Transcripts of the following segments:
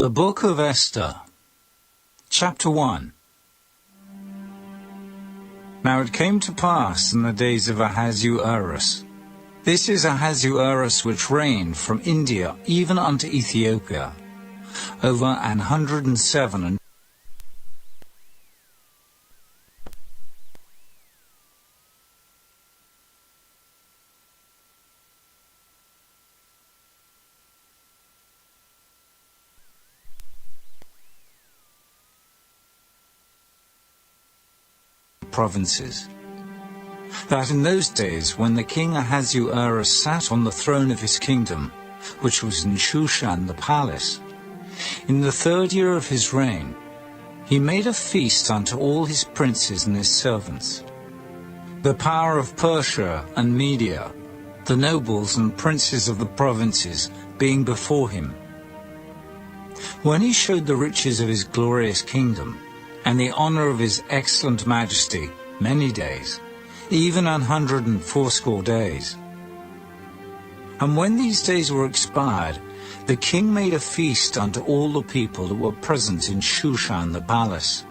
The Book of Esther, Chapter 1. Now it came to pass in the days of Ahasuerus. This is Ahasuerus which reigned from India even unto Ethiopia, over 107 provinces. That in those days, when the king Ahasuerus sat on the throne of his kingdom, which was in Shushan the palace, in the 3rd year of his reign, he made a feast unto all his princes and his servants. The power of Persia and Media, the nobles and princes of the provinces, being before him. When he showed the riches of his glorious kingdom, and the honor of his excellent majesty, many days, even 180 days. And when these days were expired, the king made a feast unto all the people that were present in Shushan the palace,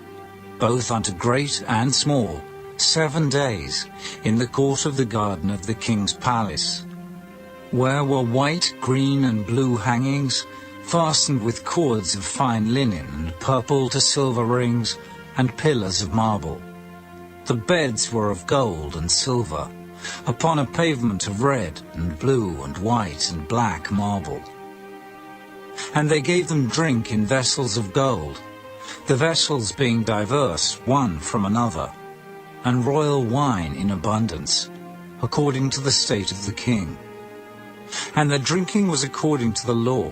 both unto great and small, 7 days, in the court of the garden of the king's palace, where were white, green, and blue hangings, fastened with cords of fine linen, and purple to silver rings, and pillars of marble. The beds were of gold and silver, upon a pavement of red, and blue, and white, and black marble. And they gave them drink in vessels of gold, the vessels being diverse one from another, and royal wine in abundance, according to the state of the king. And the drinking was according to the law,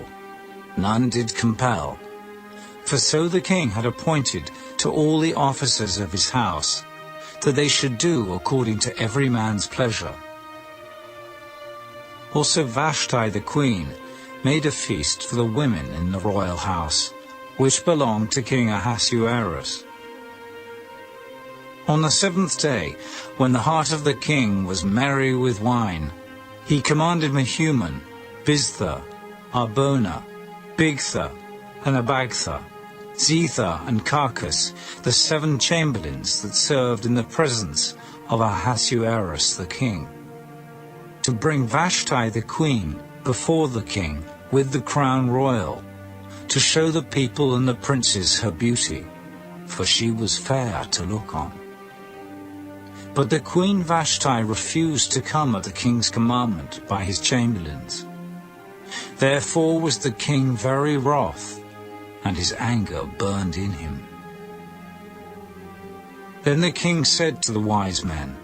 none did compel. For so the king had appointed to all the officers of his house, that they should do according to every man's pleasure. Also Vashti the queen made a feast for the women in the royal house, which belonged to King Ahasuerus. On the 7th day, when the heart of the king was merry with wine, he commanded Mehuman, Biztha, Arbona, Bigtha, and Abagtha, Zetha, and Carcass, the 7 chamberlains that served in the presence of Ahasuerus the king, to bring Vashti the queen before the king with the crown royal, to show the people and the princes her beauty, for she was fair to look on. But the queen Vashti refused to come at the king's commandment by his chamberlains. Therefore was the king very wroth, and his anger burned in him. Then the king said to the wise men,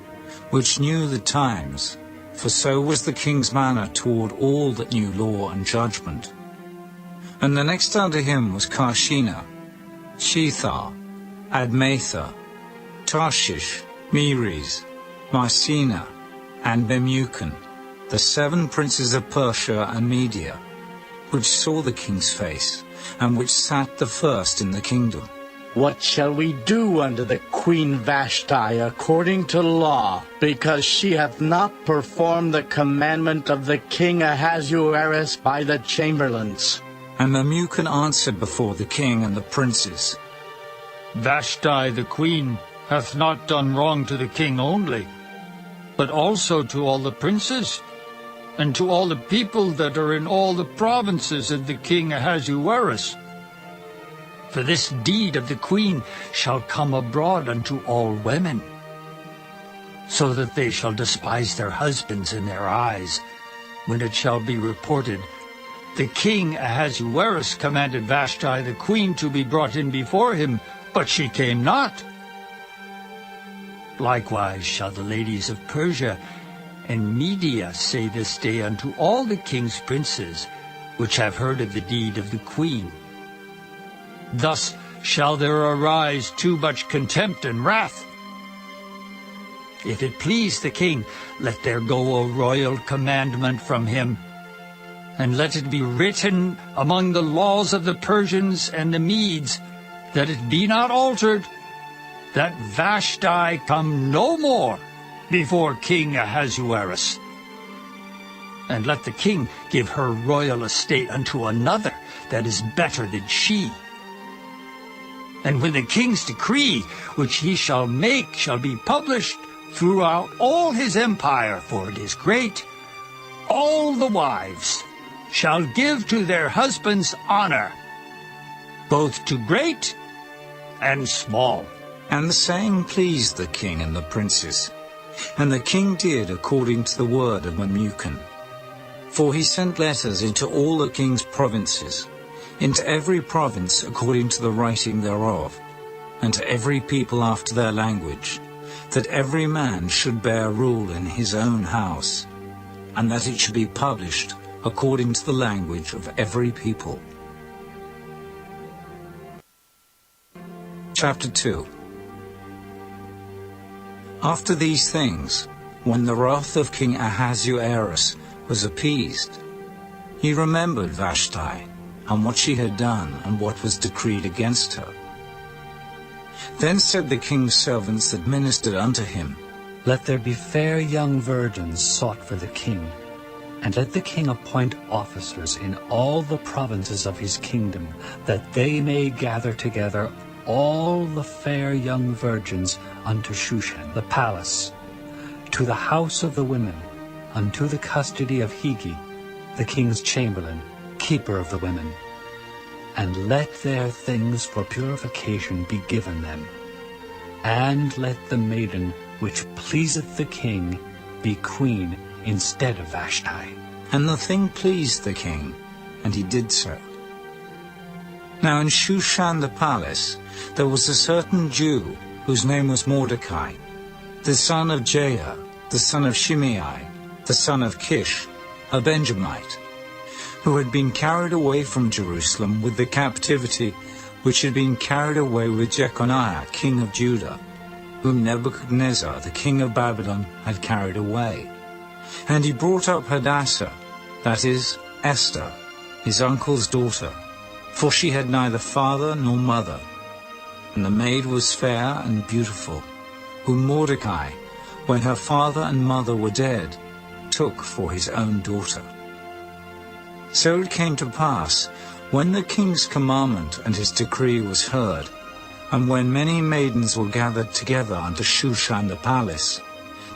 which knew the times, for so was the king's manner toward all that knew law and judgment. And the next unto him was Carshena, Shethar, Admatha, Tarshish, Meres, Marsena, and Memucan, the 7 princes of Persia and Media, which saw the king's face, and which sat the first in the kingdom. What shall we do unto the queen Vashti according to law, because she hath not performed the commandment of the king Ahasuerus by the chamberlains? And Memucan answered before the king and the princes, Vashti the queen hath not done wrong to the king only, but also to all the princes, and to all the people that are in all the provinces of the king Ahasuerus. For this deed of the queen shall come abroad unto all women, so that they shall despise their husbands in their eyes, when it shall be reported, the king Ahasuerus commanded Vashti the queen to be brought in before him, but she came not. Likewise shall the ladies of Persia and Media say this day unto all the king's princes, which have heard of the deed of the queen. Thus shall there arise too much contempt and wrath. If it please the king, let there go a royal commandment from him, and let it be written among the laws of the Persians and the Medes, that it be not altered, that Vashti come no more before King Ahasuerus. and let the king give her royal estate unto another that is better than she. And when the king's decree, which he shall make, shall be published throughout all his empire, for it is great, all the wives shall give to their husbands honor, both to great and small. And the saying pleased the king and the princes. And the king did according to the word of Memucan. For he sent letters into all the king's provinces, into every province according to the writing thereof, and to every people after their language, that every man should bear rule in his own house, and that it should be published according to the language of every people. Chapter 2. After these things, when the wrath of King Ahasuerus was appeased, he remembered Vashti, and what she had done, and what was decreed against her. Then said the king's servants that ministered unto him, Let there be fair young virgins sought for the king, and let the king appoint officers in all the provinces of his kingdom, that they may gather together all the fair young virgins unto Shushan the palace, to the house of the women, unto the custody of Hegi, the king's chamberlain, keeper of the women. And let their things for purification be given them. And let the maiden which pleaseth the king be queen instead of Vashti. And the thing pleased the king, and he did so. Now in Shushan the palace there was a certain Jew, whose name was Mordecai, the son of Jair, the son of Shimei, the son of Kish, a Benjamite, who had been carried away from Jerusalem with the captivity which had been carried away with Jeconiah, king of Judah, whom Nebuchadnezzar, the king of Babylon, had carried away. And he brought up Hadassah, that is, Esther, his uncle's daughter, for she had neither father nor mother. And the maid was fair and beautiful, whom Mordecai, when her father and mother were dead, took for his own daughter. So it came to pass, when the king's commandment and his decree was heard, and when many maidens were gathered together unto Shushan the palace,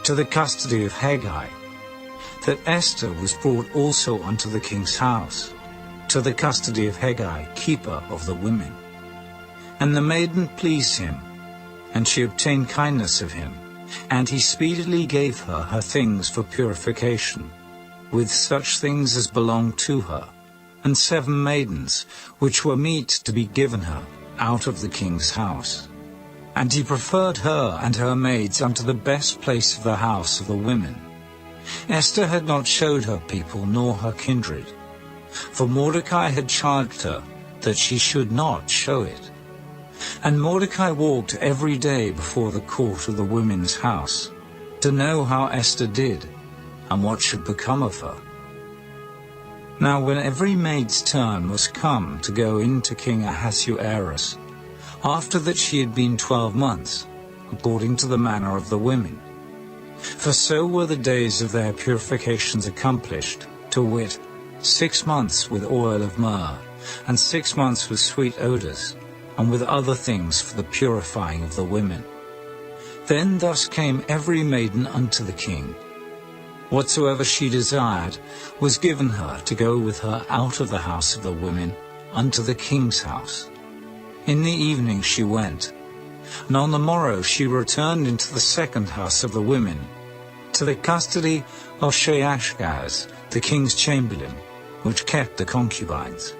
to the custody of Haggai, that Esther was brought also unto the king's house, to the custody of Haggai, keeper of the women. And the maiden pleased him, and she obtained kindness of him, and he speedily gave her her things for purification, with such things as belonged to her, and 7 maidens, which were meet to be given her out of the king's house. And he preferred her and her maids unto the best place of the house of the women. Esther had not showed her people nor her kindred, for Mordecai had charged her that she should not show it. And Mordecai walked every day before the court of the women's house, to know how Esther did, and what should become of her. Now when every maid's turn was come to go in to King Ahasuerus, after that she had been 12 months, according to the manner of the women, for so were the days of their purifications accomplished, to wit, 6 months with oil of myrrh, and 6 months with sweet odors, and with other things for the purifying of the women. Then thus came every maiden unto the king. Whatsoever she desired was given her to go with her out of the house of the women unto the king's house. In the evening she went, and on the morrow she returned into the second house of the women, to the custody of Sheashgaz, the king's chamberlain, which kept the concubines.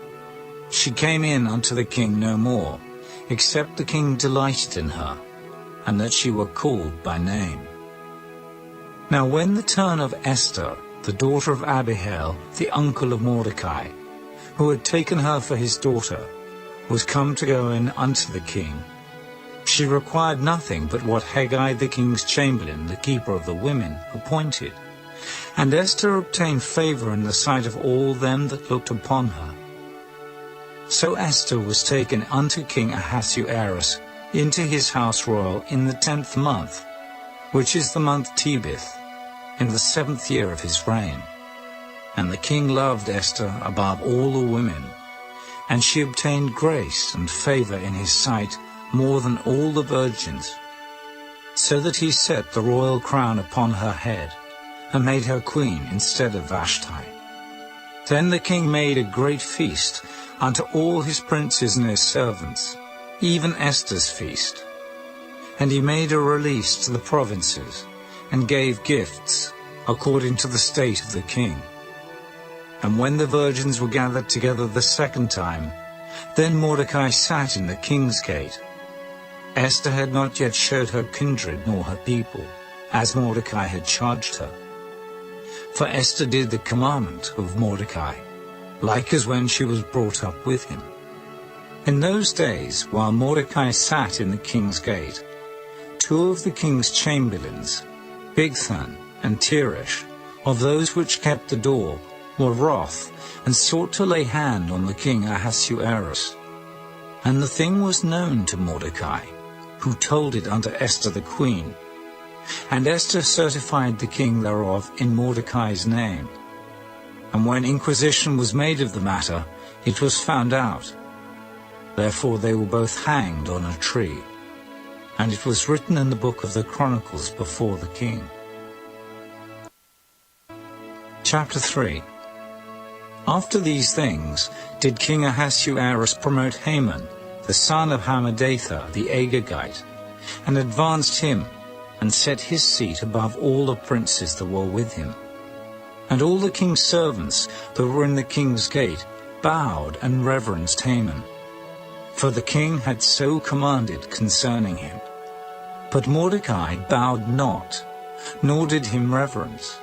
She came in unto the king no more, except the king delighted in her, and that she were called by name. Now when the turn of Esther, the daughter of Abihail, the uncle of Mordecai, who had taken her for his daughter, was come to go in unto the king, she required nothing but what Haggai the king's chamberlain, the keeper of the women, appointed. And Esther obtained favor in the sight of all them that looked upon her. So Esther was taken unto King Ahasuerus into his house royal in the 10th month, which is the month Tebeth, in the 7th year of his reign. And the king loved Esther above all the women, and she obtained grace and favor in his sight more than all the virgins, so that he set the royal crown upon her head, and made her queen instead of Vashti. Then the king made a great feast unto all his princes and his servants, even Esther's feast. And he made a release to the provinces, and gave gifts according to the state of the king. And when the virgins were gathered together the second time, then Mordecai sat in the king's gate. Esther had not yet showed her kindred nor her people, as Mordecai had charged her. For Esther did the commandment of Mordecai, like as when she was brought up with him. In those days, while Mordecai sat in the king's gate, two of the king's chamberlains, Bigthan and Teresh, of those which kept the door, were wroth, and sought to lay hand on the king Ahasuerus. And the thing was known to Mordecai, who told it unto Esther the queen. And Esther certified the king thereof in Mordecai's name. And when inquisition was made of the matter, it was found out. Therefore they were both hanged on a tree. And it was written in the book of the Chronicles before the king. Chapter 3. After these things did King Ahasuerus promote Haman, the son of Hammedatha the Agagite, and advanced him, and set his seat above all the princes that were with him. And all the king's servants that were in the king's gate bowed and reverenced Haman, for the king had so commanded concerning him. But Mordecai bowed not, nor did him reverence.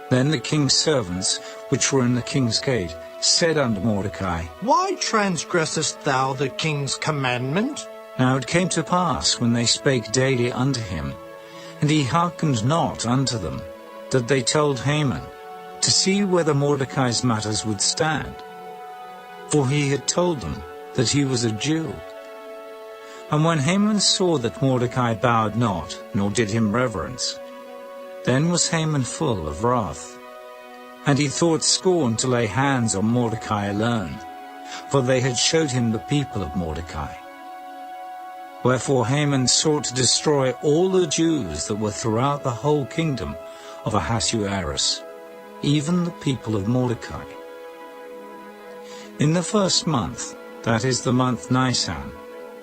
Then the king's servants, which were in the king's gate, said unto Mordecai, Why transgressest thou the king's commandment? Now it came to pass, when they spake daily unto him, and he hearkened not unto them, that they told Haman, to see whether Mordecai's matters would stand. For he had told them that he was a Jew. And when Haman saw that Mordecai bowed not, nor did him reverence, then was Haman full of wrath. And he thought scorn to lay hands on Mordecai alone, for they had showed him the people of Mordecai. Wherefore Haman sought to destroy all the Jews that were throughout the whole kingdom of Ahasuerus, even the people of Mordecai. In the first month, that is the month Nisan,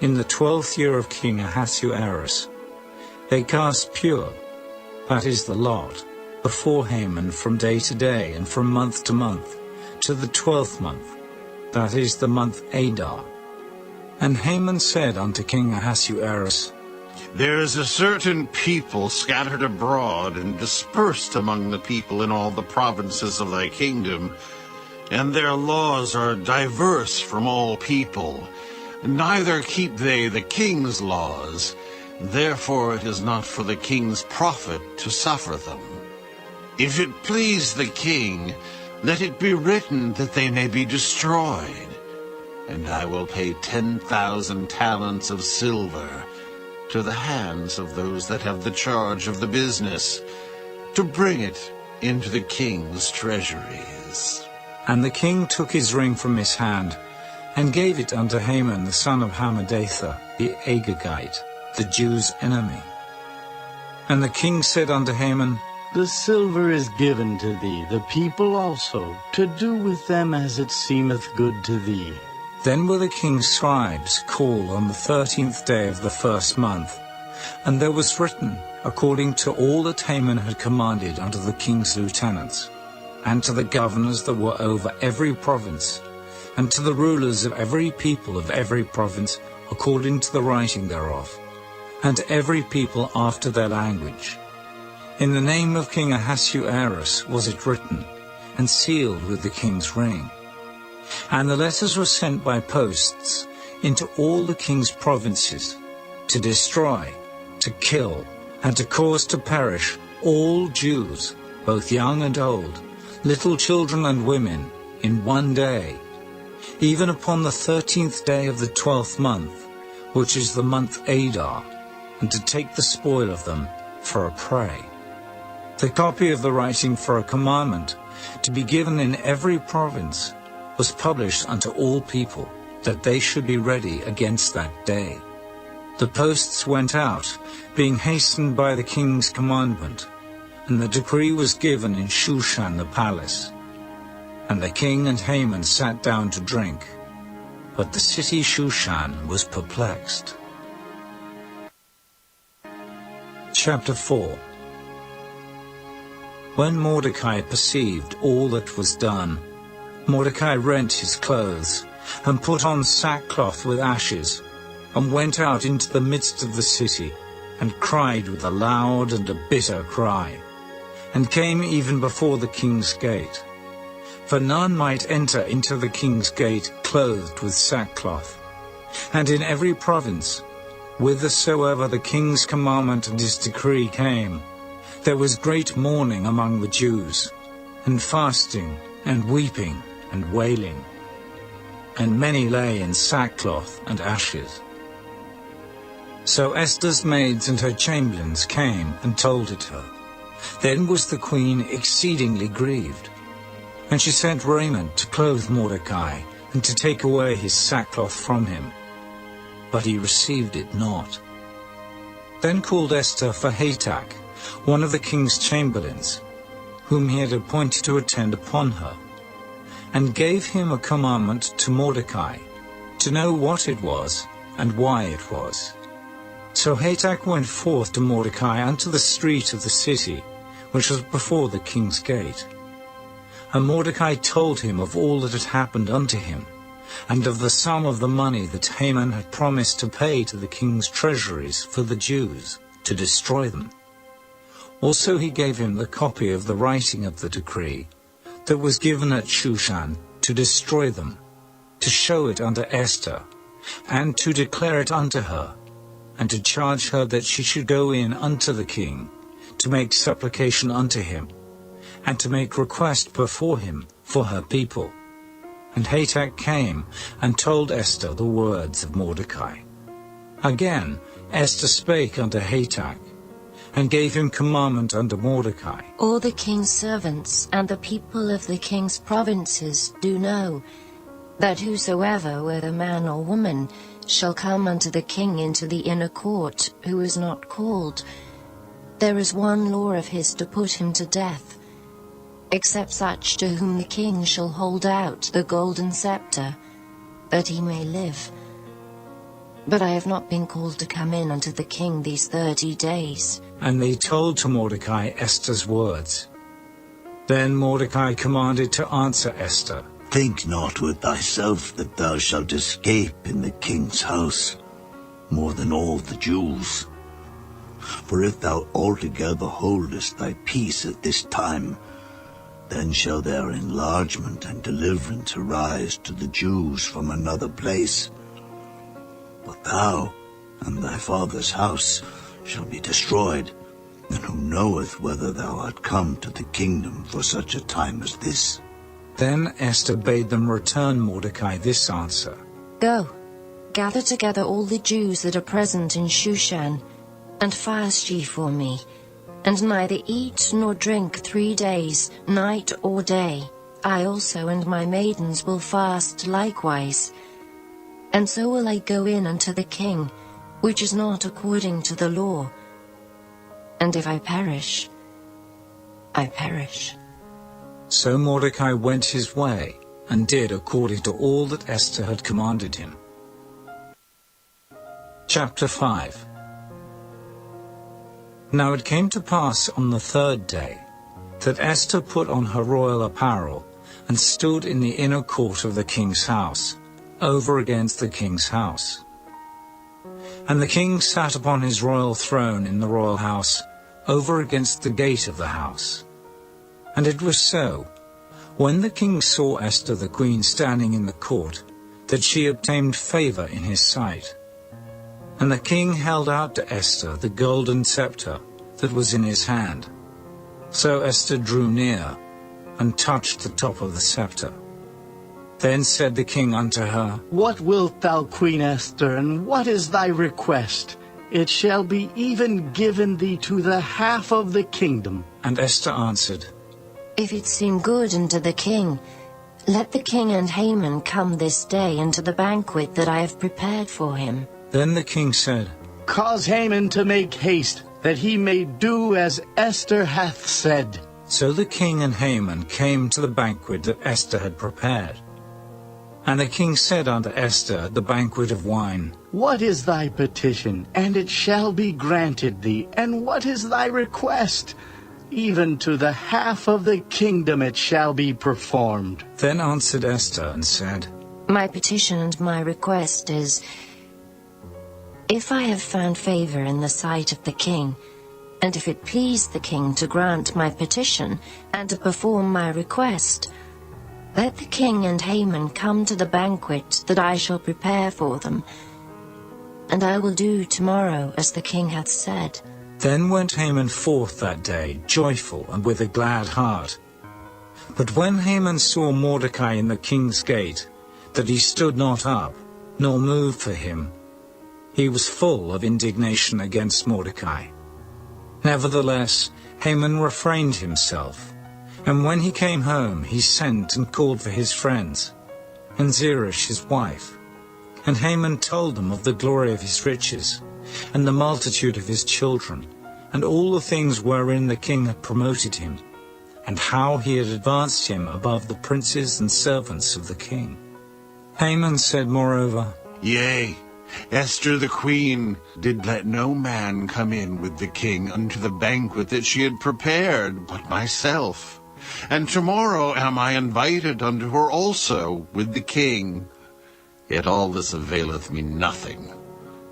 in the 12th year of King Ahasuerus, they cast pure, that is the lot, before Haman from day to day and from month to month, to the 12th month, that is the month Adar. And Haman said unto King Ahasuerus, There is a certain people scattered abroad and dispersed among the people in all the provinces of thy kingdom, and their laws are diverse from all people. Neither keep they the king's laws. Therefore it is not for the king's profit to suffer them. If it please the king, let it be written that they may be destroyed. And I will pay 10,000 talents of silver to the hands of those that have the charge of the business, to bring it into the king's treasuries. And the king took his ring from his hand, and gave it unto Haman the son of Hammedatha the Agagite, the Jews' enemy. And the king said unto Haman, The silver is given to thee, the people also, to do with them as it seemeth good to thee. Then were the king's scribes called on the 13th day of the first month, and there was written, according to all that Haman had commanded unto the king's lieutenants, and to the governors that were over every province, and to the rulers of every people of every province, according to the writing thereof, and to every people after their language. In the name of King Ahasuerus was it written, and sealed with the king's ring. And the letters were sent by posts into all the king's provinces, to destroy, to kill, and to cause to perish all Jews, both young and old, little children and women, in one day, even upon the 13th day of the 12th month, which is the month Adar, and to take the spoil of them for a prey. The copy of the writing for a commandment to be given in every province, was published unto all people, that they should be ready against that day. The posts went out, being hastened by the king's commandment, and the decree was given in Shushan the palace. And the king and Haman sat down to drink, but the city Shushan was perplexed. Chapter 4. When Mordecai perceived all that was done, Mordecai rent his clothes, and put on sackcloth with ashes, and went out into the midst of the city, and cried with a loud and a bitter cry, and came even before the king's gate. For none might enter into the king's gate clothed with sackcloth. And in every province, whithersoever the king's commandment and his decree came, there was great mourning among the Jews, and fasting, and weeping, and wailing. And many lay in sackcloth and ashes. So Esther's maids and her chamberlains came and told it her. Then was the queen exceedingly grieved. And she sent raiment to clothe Mordecai, and to take away his sackcloth from him. But he received it not. Then called Esther for Hatach, one of the king's chamberlains, whom he had appointed to attend upon her, and gave him a commandment to Mordecai, to know what it was, and why it was. So Hatach went forth to Mordecai unto the street of the city, which was before the king's gate. And Mordecai told him of all that had happened unto him, and of the sum of the money that Haman had promised to pay to the king's treasuries for the Jews, to destroy them. Also he gave him the copy of the writing of the decree that was given at Shushan, to destroy them, to show it unto Esther, and to declare it unto her, and to charge her that she should go in unto the king, to make supplication unto him, and to make request before him for her people. And Hatach came and told Esther the words of Mordecai. Again Esther spake unto Hatach, and gave him commandment unto Mordecai. All the king's servants and the people of the king's provinces do know that whosoever, whether man or woman, shall come unto the king into the inner court, who is not called, there is one law of his to put him to death, except such to whom the king shall hold out the golden scepter, that he may live. But I have not been called to come in unto the king these 30 days. And they told to Mordecai Esther's words. Then Mordecai commanded to answer Esther. Think not with thyself that thou shalt escape in the king's house, more than all the Jews. For if thou altogether holdest thy peace at this time, then shall their enlargement and deliverance arise to the Jews from another place. But thou and thy father's house shall be destroyed, and who knoweth whether thou art come to the kingdom for such a time as this? Then Esther bade them return Mordecai this answer. Go, gather together all the Jews that are present in Shushan, and fast ye for me, and neither eat nor drink 3 days, night or day. I also and my maidens will fast likewise. And so will I go in unto the king, which is not according to the law. And if I perish, I perish. So Mordecai went his way, and did according to all that Esther had commanded him. Chapter 5. Now it came to pass on the 3rd day, that Esther put on her royal apparel, and stood in the inner court of the king's house, over against the king's house. And the king sat upon his royal throne in the royal house, over against the gate of the house. And it was so, when the king saw Esther the queen standing in the court, that she obtained favor in his sight. And the king held out to Esther the golden scepter that was in his hand. So Esther drew near, and touched the top of the scepter. Then said the king unto her, What wilt thou, Queen Esther, and what is thy request? It shall be even given thee to the half of the kingdom. And Esther answered, If it seem good unto the king, let the king and Haman come this day into the banquet that I have prepared for him. Then the king said, Cause Haman to make haste, that he may do as Esther hath said. So the king and Haman came to the banquet that Esther had prepared. And the king said unto Esther at the banquet of wine, What is thy petition? And it shall be granted thee. And what is thy request? Even to the half of the kingdom it shall be performed. Then answered Esther and said, My petition and my request is, if I have found favor in the sight of the king, and if it please the king to grant my petition and to perform my request, let the king and Haman come to the banquet that I shall prepare for them, and I will do tomorrow as the king hath said. Then went Haman forth that day, joyful and with a glad heart. But when Haman saw Mordecai in the king's gate, that he stood not up, nor moved for him, he was full of indignation against Mordecai. Nevertheless, Haman refrained himself, and when he came home, he sent and called for his friends, and Zeresh his wife. And Haman told them of the glory of his riches, and the multitude of his children, and all the things wherein the king had promoted him, and how he had advanced him above the princes and servants of the king. Haman said moreover, Yea, Esther the queen did let no man come in with the king unto the banquet that she had prepared, but myself. And tomorrow am I invited unto her also with the king. Yet all this availeth me nothing,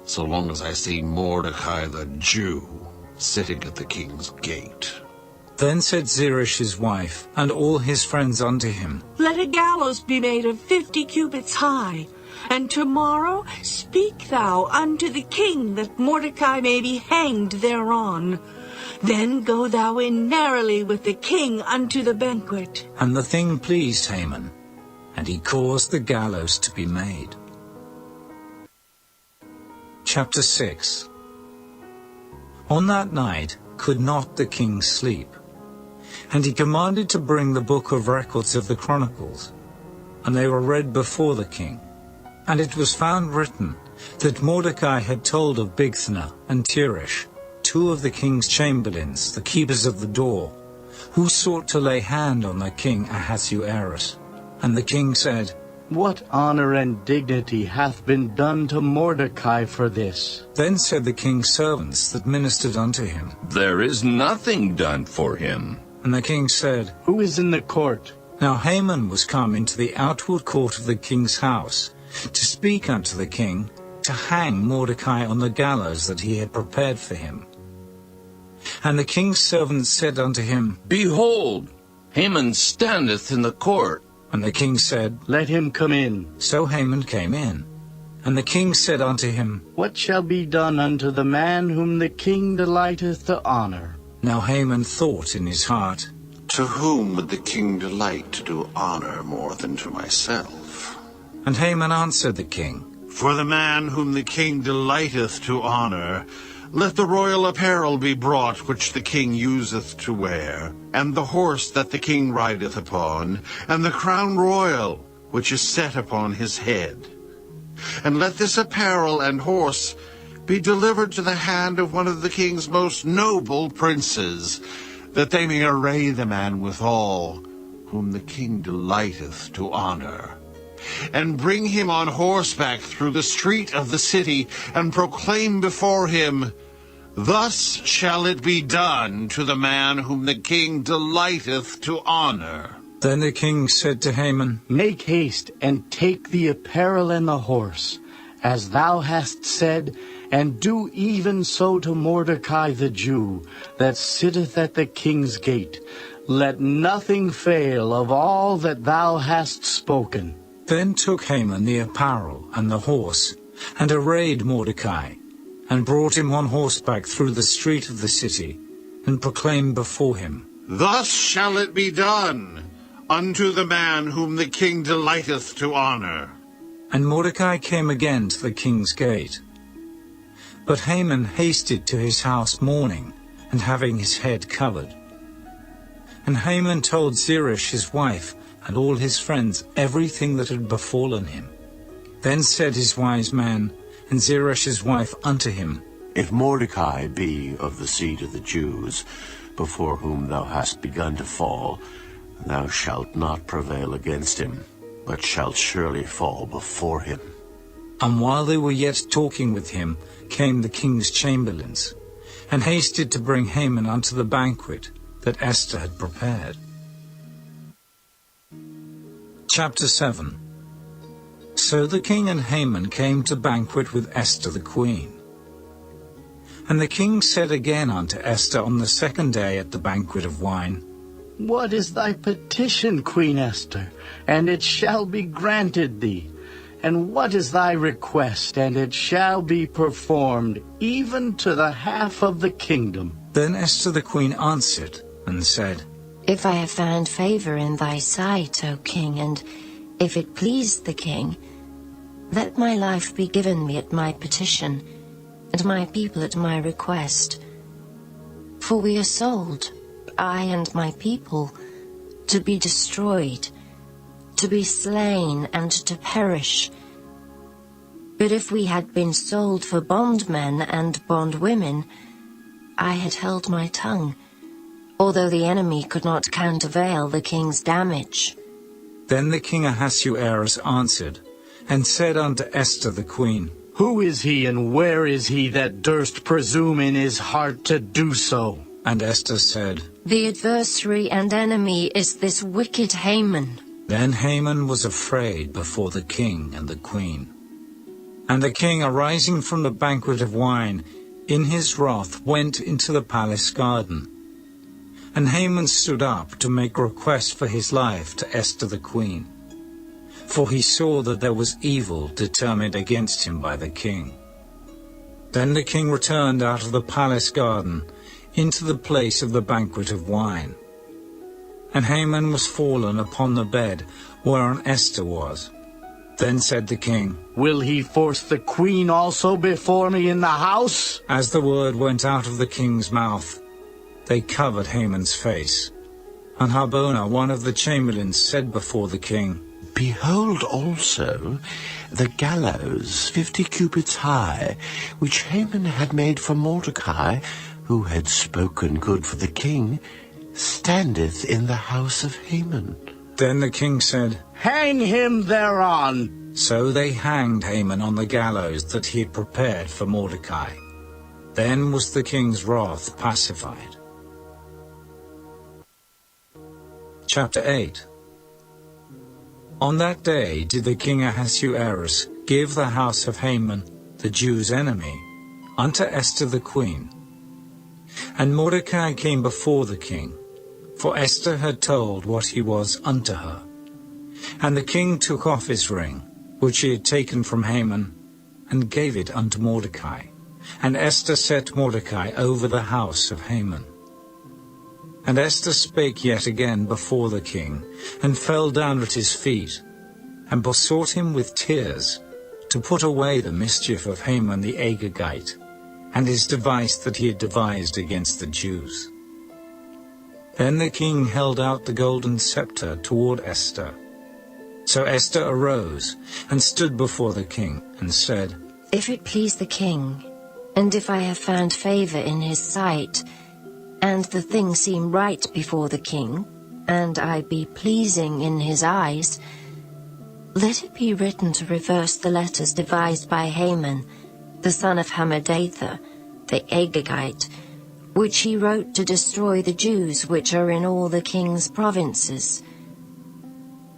so long as I see Mordecai the Jew sitting at the king's gate. Then said Zeresh his wife, and all his friends unto him, Let a gallows be made of 50 cubits high, and tomorrow speak thou unto the king that Mordecai may be hanged thereon. Then go thou in narrowly with the king unto the banquet. And the thing pleased Haman, and he caused the gallows to be made. Chapter 6. On that night could not the king sleep, and he commanded to bring the book of records of the Chronicles, and they were read before the king. And it was found written that Mordecai had told of Bigthana and Teresh, two of the king's chamberlains, the keepers of the door, who sought to lay hand on the king Ahasuerus. And the king said, What honor and dignity hath been done to Mordecai for this? Then said the king's servants that ministered unto him, There is nothing done for him. And the king said, Who is in the court? Now Haman was come into the outward court of the king's house, to speak unto the king, to hang Mordecai on the gallows that he had prepared for him. And the king's servants said unto him, Behold, Haman standeth in the court. And the king said, Let him come in. So Haman came in. And the king said unto him, What shall be done unto the man whom the king delighteth to honor? Now Haman thought in his heart, To whom would the king delight to do honor more than to myself? And Haman answered the king, For the man whom the king delighteth to honor, let the royal apparel be brought which the king useth to wear, and the horse that the king rideth upon, and the crown royal which is set upon his head. And let this apparel and horse be delivered to the hand of one of the king's most noble princes, that they may array the man withal, whom the king delighteth to honor, and bring him on horseback through the street of the city, and proclaim before him, Thus shall it be done to the man whom the king delighteth to honor. Then the king said to Haman, Make haste, and take the apparel and the horse, as thou hast said, and do even so to Mordecai the Jew, that sitteth at the king's gate. Let nothing fail of all that thou hast spoken. Then took Haman the apparel and the horse, and arrayed Mordecai, and brought him on horseback through the street of the city, and proclaimed before him, Thus shall it be done unto the man whom the king delighteth to honor. And Mordecai came again to the king's gate. But Haman hasted to his house mourning, and having his head covered. And Haman told Zeresh his wife and all his friends everything that had befallen him. Then said his wise man and Zeresh his wife unto him, If Mordecai be of the seed of the Jews, before whom thou hast begun to fall, thou shalt not prevail against him, but shalt surely fall before him. And while they were yet talking with him, came the king's chamberlains, and hasted to bring Haman unto the banquet that Esther had prepared. Chapter 7. So the king and Haman came to banquet with Esther the queen. And the king said again unto Esther on the second day at the banquet of wine, What is thy petition, Queen Esther? And it shall be granted thee. And what is thy request? And it shall be performed, even to the half of the kingdom. Then Esther the queen answered and said, If I have found favor in thy sight, O king, and if it please the king, let my life be given me at my petition, and my people at my request. For we are sold, I and my people, to be destroyed, to be slain, and to perish. But if we had been sold for bondmen and bondwomen, I had held my tongue, although the enemy could not countervail the king's damage. Then the king Ahasuerus answered, and said unto Esther the queen, Who is he, and where is he that durst presume in his heart to do so? And Esther said, The adversary and enemy is this wicked Haman. Then Haman was afraid before the king and the queen. And the king, arising from the banquet of wine, in his wrath went into the palace garden. And Haman stood up to make request for his life to Esther the queen, for he saw that there was evil determined against him by the king. Then the king returned out of the palace garden into the place of the banquet of wine. And Haman was fallen upon the bed whereon Esther was. Then said the king, Will he force the queen also before me in the house? As the word went out of the king's mouth, they covered Haman's face. And Harbona, one of the chamberlains, said before the king, Behold also the gallows 50 cubits high, which Haman had made for Mordecai, who had spoken good for the king, standeth in the house of Haman. Then the king said, Hang him thereon. So they hanged Haman on the gallows that he had prepared for Mordecai. Then was the king's wrath pacified. Chapter 8. On that day did the king Ahasuerus give the house of Haman, the Jews' enemy, unto Esther the queen. And Mordecai came before the king, for Esther had told what he was unto her. And the king took off his ring, which he had taken from Haman, and gave it unto Mordecai. And Esther set Mordecai over the house of Haman. And Esther spake yet again before the king, and fell down at his feet, and besought him with tears to put away the mischief of Haman the Agagite, and his device that he had devised against the Jews. Then the king held out the golden scepter toward Esther. So Esther arose, and stood before the king, and said, If it please the king, and if I have found favor in his sight, and the thing seem right before the king, and I be pleasing in his eyes, let it be written to reverse the letters devised by Haman, the son of Hammedatha, the Agagite, which he wrote to destroy the Jews which are in all the king's provinces.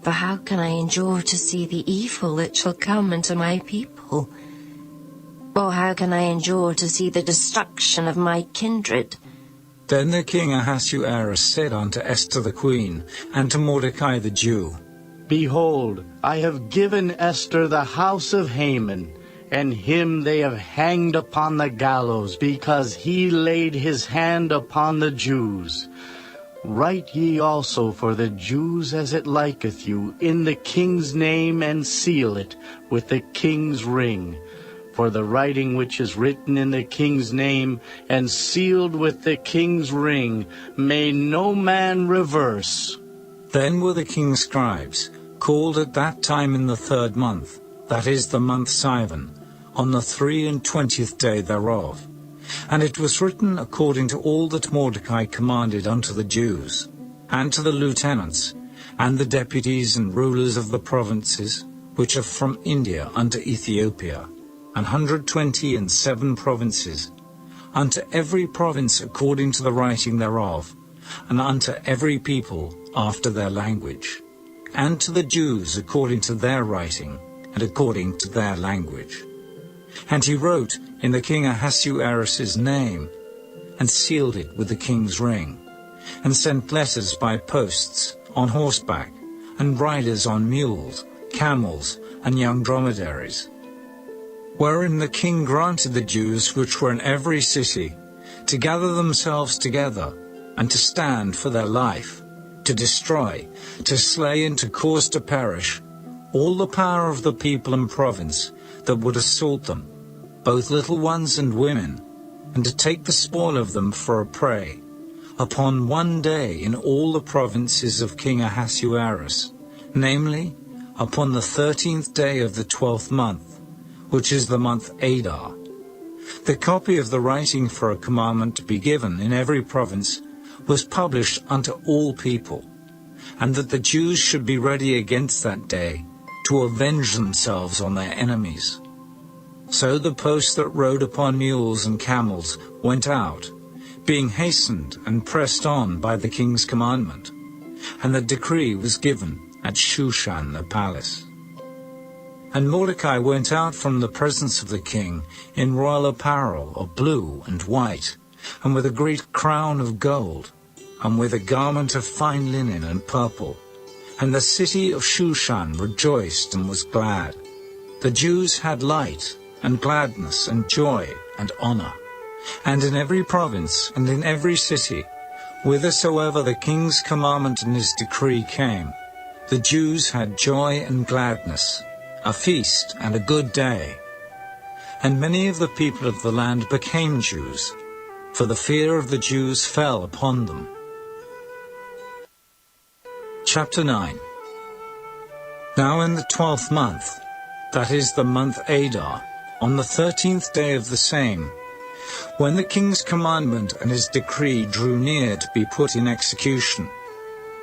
For how can I endure to see the evil that shall come unto my people? Or how can I endure to see the destruction of my kindred? Then the king Ahasuerus said unto Esther the queen, and to Mordecai the Jew, Behold, I have given Esther the house of Haman, and him they have hanged upon the gallows, because he laid his hand upon the Jews. Write ye also for the Jews as it liketh you, in the king's name, and seal it with the king's ring. For the writing which is written in the king's name and sealed with the king's ring may no man reverse. Then were the king's scribes called at that time in the 3rd month, that is the month Sivan, on the 23rd day thereof. And it was written according to all that Mordecai commanded unto the Jews, and to the lieutenants, and the deputies and rulers of the provinces, which are from India unto Ethiopia, 127 provinces, unto every province according to the writing thereof, and unto every people after their language, and to the Jews according to their writing, and according to their language. And he wrote in the king Ahasuerus' name, and sealed it with the king's ring, and sent letters by posts, on horseback, and riders on mules, camels, and young dromedaries, wherein the king granted the Jews which were in every city to gather themselves together, and to stand for their life, to destroy, to slay, and to cause to perish all the power of the people and province that would assault them, both little ones and women, and to take the spoil of them for a prey, upon one day in all the provinces of King Ahasuerus, namely, upon the 13th day of the 12th month, which is the month Adar. The copy of the writing for a commandment to be given in every province was published unto all people, and that the Jews should be ready against that day to avenge themselves on their enemies. So the posts that rode upon mules and camels went out, being hastened and pressed on by the king's commandment, and the decree was given at Shushan the palace. And Mordecai went out from the presence of the king in royal apparel of blue and white, and with a great crown of gold, and with a garment of fine linen and purple. And the city of Shushan rejoiced and was glad. The Jews had light and gladness and joy and honor. And in every province and in every city, whithersoever the king's commandment and his decree came, the Jews had joy and gladness, a feast and a good day. And many of the people of the land became Jews, for the fear of the Jews fell upon them. Chapter 9. Now in the 12th month, that is the month Adar, on the 13th day of the same, when the king's commandment and his decree drew near to be put in execution,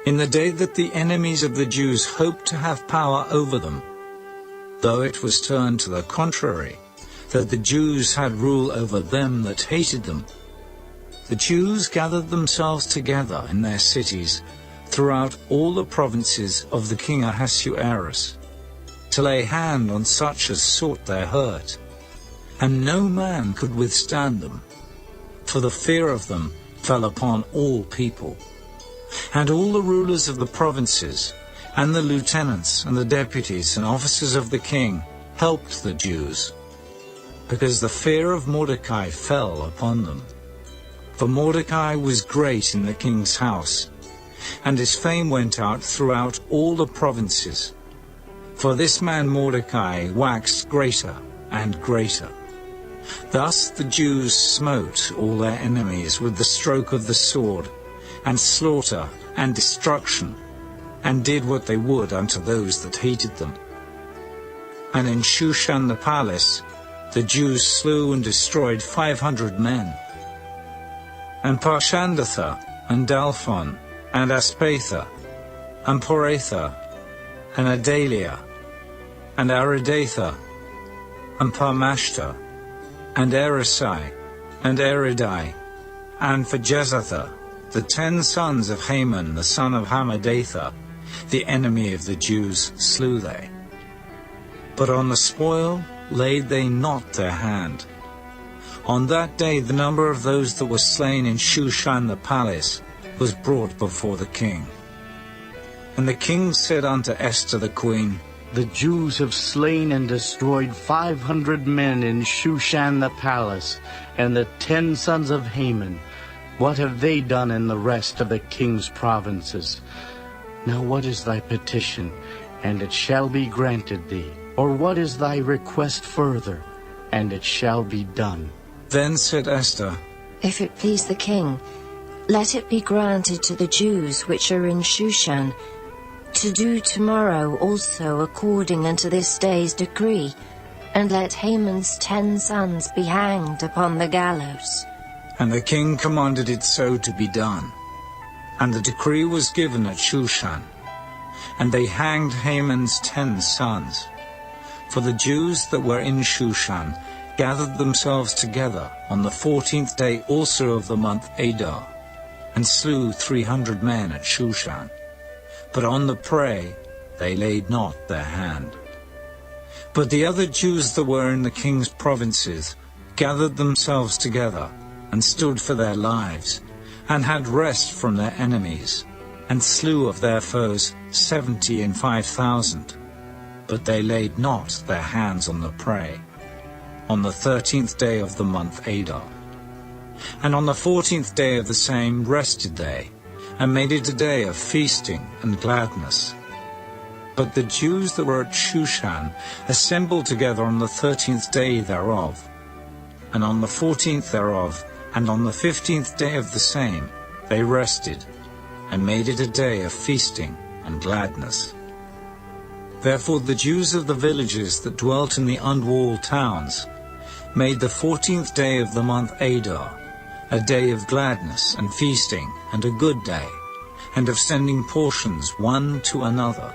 in the day that the enemies of the Jews hoped to have power over them, though it was turned to the contrary, that the Jews had rule over them that hated them, the Jews gathered themselves together in their cities throughout all the provinces of the king Ahasuerus, to lay hand on such as sought their hurt. And no man could withstand them, for the fear of them fell upon all people. And all the rulers of the provinces, and the lieutenants, and the deputies, and officers of the king helped the Jews, because the fear of Mordecai fell upon them. For Mordecai was great in the king's house, and his fame went out throughout all the provinces. For this man Mordecai waxed greater and greater. Thus the Jews smote all their enemies with the stroke of the sword, and slaughter and destruction, and did what they would unto those that hated them. And in Shushan the palace the Jews slew and destroyed 500 men. And Parshandatha, and Dalphon, and Aspatha, and Poratha, and Adalia, and Aridatha, and Parmashta, and Erisai, and Eridai, and for Jezatha, the 10 sons of Haman the son of Hammedatha, the enemy of the Jews, slew they. But on the spoil laid they not their hand. On that day the number of those that were slain in Shushan the palace was brought before the king. And the king said unto Esther the queen, The Jews have slain and destroyed 500 men in Shushan the palace, and the 10 sons of Haman. What have they done in the rest of the king's provinces? Now what is thy petition, and it shall be granted thee? Or what is thy request further, and it shall be done. Then said Esther, If it please the king, let it be granted to the Jews which are in Shushan to do tomorrow also according unto this day's decree, and let Haman's 10 sons be hanged upon the gallows. And the king commanded it so to be done. And the decree was given at Shushan. And they hanged Haman's 10 sons. For the Jews that were in Shushan gathered themselves together on the 14th day also of the month Adar, and slew 300 men at Shushan. But on the prey they laid not their hand. But the other Jews that were in the king's provinces gathered themselves together, and stood for their lives, and had rest from their enemies, and slew of their foes 75,000. But they laid not their hands on the prey, on the 13th day of the month Adar. And on the 14th day of the same rested they, and made it a day of feasting and gladness. But the Jews that were at Shushan assembled together on the 13th day thereof, and on the 14th thereof, and on the 15th day of the same they rested, and made it a day of feasting and gladness. Therefore the Jews of the villages that dwelt in the unwalled towns made the 14th day of the month Adar a day of gladness and feasting, and a good day, and of sending portions one to another.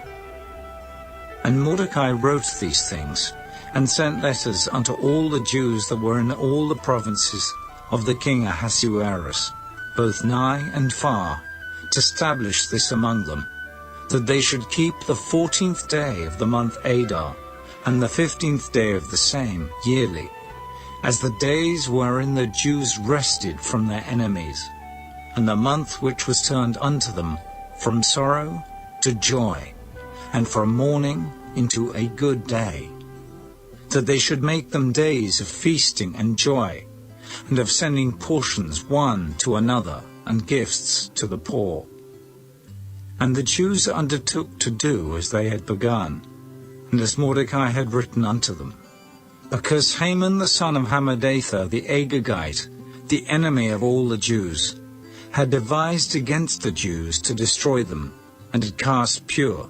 And Mordecai wrote these things, and sent letters unto all the Jews that were in all the provinces of the king Ahasuerus, both nigh and far, to establish this among them, that they should keep the 14th day of the month Adar, and the 15th day of the same yearly, as the days wherein the Jews rested from their enemies, and the month which was turned unto them from sorrow to joy, and from mourning into a good day, that they should make them days of feasting and joy, and of sending portions one to another, and gifts to the poor. And the Jews undertook to do as they had begun, and as Mordecai had written unto them, because Haman the son of Hammedatha the Agagite, the enemy of all the Jews, had devised against the Jews to destroy them, and had cast Pur,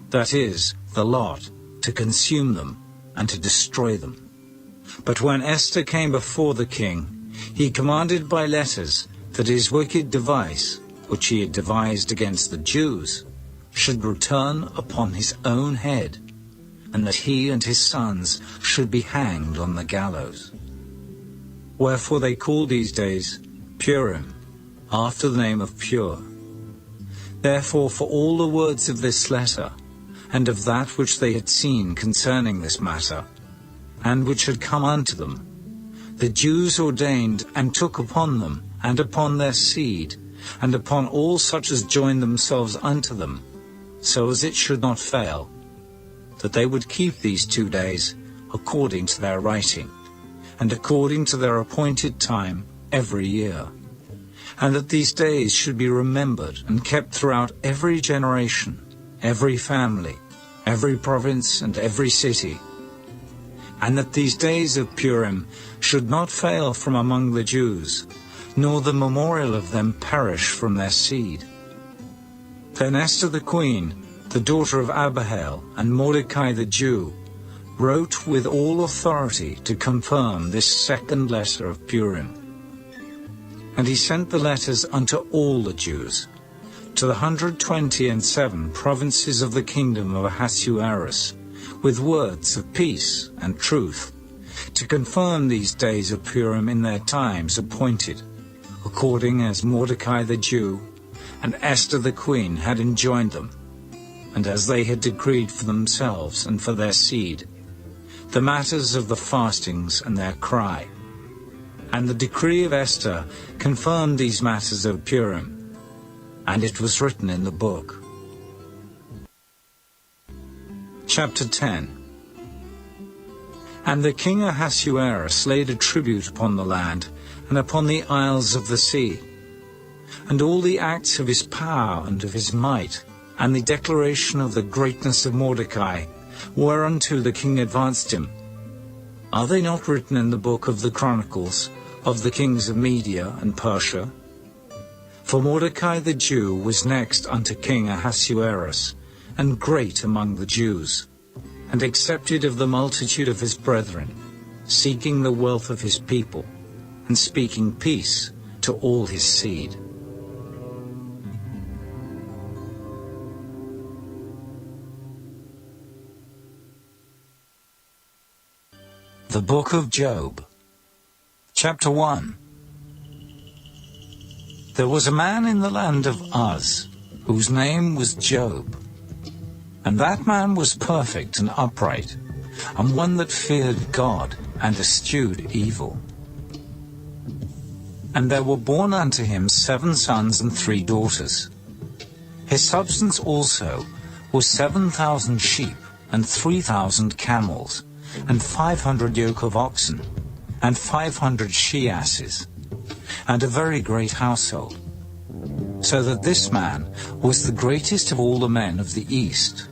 that is, the lot, to consume them, and to destroy them. But when Esther came before the king, he commanded by letters that his wicked device, which he had devised against the Jews, should return upon his own head, and that he and his sons should be hanged on the gallows. Wherefore they call these days Purim, after the name of Pur. Therefore for all the words of this letter, and of that which they had seen concerning this matter, and which had come unto them, the Jews ordained and took upon them, and upon their seed, and upon all such as joined themselves unto them, so as it should not fail, that they would keep these 2 days according to their writing, and according to their appointed time every year, and that these days should be remembered and kept throughout every generation, every family, every province, and every city, and that these days of Purim should not fail from among the Jews, nor the memorial of them perish from their seed. Then Esther the queen, the daughter of Abihail, and Mordecai the Jew, wrote with all authority to confirm this second letter of Purim. And he sent the letters unto all the Jews, to the 127 provinces of the kingdom of Ahasuerus, with words of peace and truth, to confirm these days of Purim in their times appointed, according as Mordecai the Jew and Esther the queen had enjoined them, and as they had decreed for themselves and for their seed, the matters of the fastings and their cry. And the decree of Esther confirmed these matters of Purim, and it was written in the book. Chapter 10. And the king Ahasuerus laid a tribute upon the land, and upon the isles of the sea, and all the acts of his power and of his might, and the declaration of the greatness of Mordecai, whereunto the king advanced him. Are they not written in the book of the Chronicles of the kings of Media and Persia? For Mordecai the Jew was next unto King Ahasuerus, and great among the Jews, and accepted of the multitude of his brethren, seeking the wealth of his people, and speaking peace to all his seed. The Book of Job, Chapter 1. There was a man in the land of Uz, whose name was Job. And that man was perfect and upright, and one that feared God and eschewed evil. And there were born unto him 7 sons and 3 daughters. His substance also was 7,000 sheep, and 3,000 camels, and 500 yoke of oxen, and 500 she-asses, and a very great household. So that this man was the greatest of all the men of the east.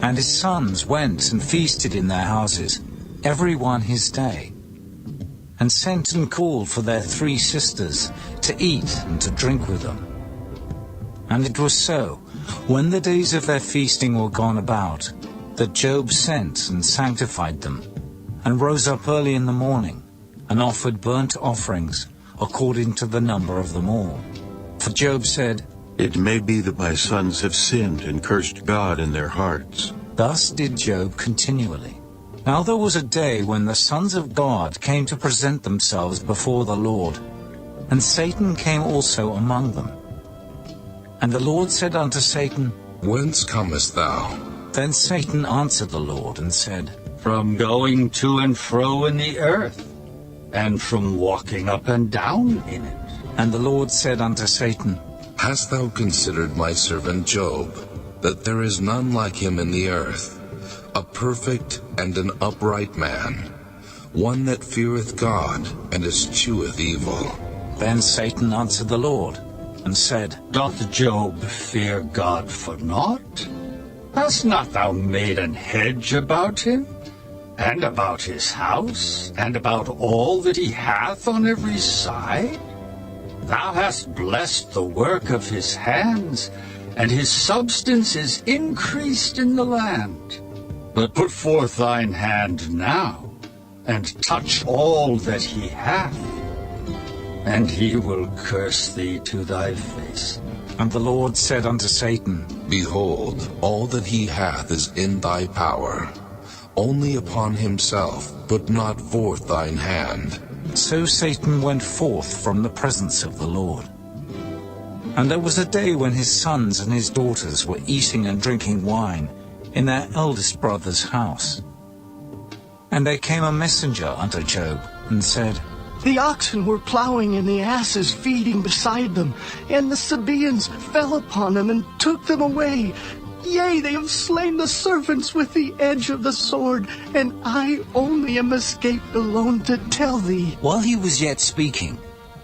And his sons went and feasted in their houses, every one his day, and sent and called for their 3 sisters to eat and to drink with them. And it was so, when the days of their feasting were gone about, that Job sent and sanctified them, and rose up early in the morning, and offered burnt offerings according to the number of them all. For Job said, It may be that my sons have sinned and cursed God in their hearts. Thus did Job continually. Now there was a day when the sons of God came to present themselves before the Lord, and Satan came also among them. And the Lord said unto Satan, Whence comest thou? Then Satan answered the Lord and said, From going to and fro in the earth, and from walking up and down in it. And the Lord said unto Satan, Hast thou considered my servant Job, that there is none like him in the earth, a perfect and an upright man, one that feareth God and escheweth evil? Then Satan answered the Lord and said, Doth Job fear God for naught? Hast not thou made an hedge about him, and about his house, and about all that he hath on every side? Thou hast blessed the work of his hands, and his substance is increased in the land. But put forth thine hand now, and touch all that he hath, and he will curse thee to thy face. And the Lord said unto Satan, Behold, all that he hath is in thy power. Only upon himself put not forth thine hand. So Satan went forth from the presence of the Lord. And there was a day when his sons and his daughters were eating and drinking wine in their eldest brother's house. And there came a messenger unto Job, and said, The oxen were plowing and the asses feeding beside them, and the Sabaeans fell upon them and took them away. Yea, they have slain the servants with the edge of the sword, and I only am escaped alone to tell thee. While he was yet speaking,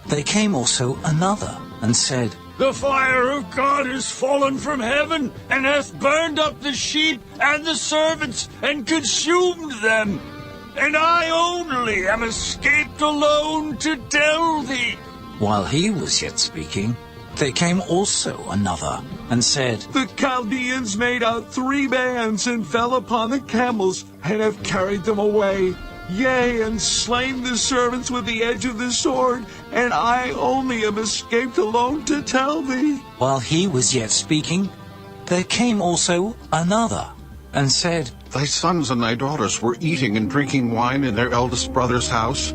there came also another, and said, The fire of God is fallen from heaven, and hath burned up the sheep and the servants, and consumed them. And I only am escaped alone to tell thee. While he was yet speaking, there came also another, and said, The Chaldeans made out 3 bands, and fell upon the camels, and have carried them away. Yea, and slain the servants with the edge of the sword, and I only am escaped alone to tell thee. While he was yet speaking, there came also another, and said, Thy sons and thy daughters were eating and drinking wine in their eldest brother's house.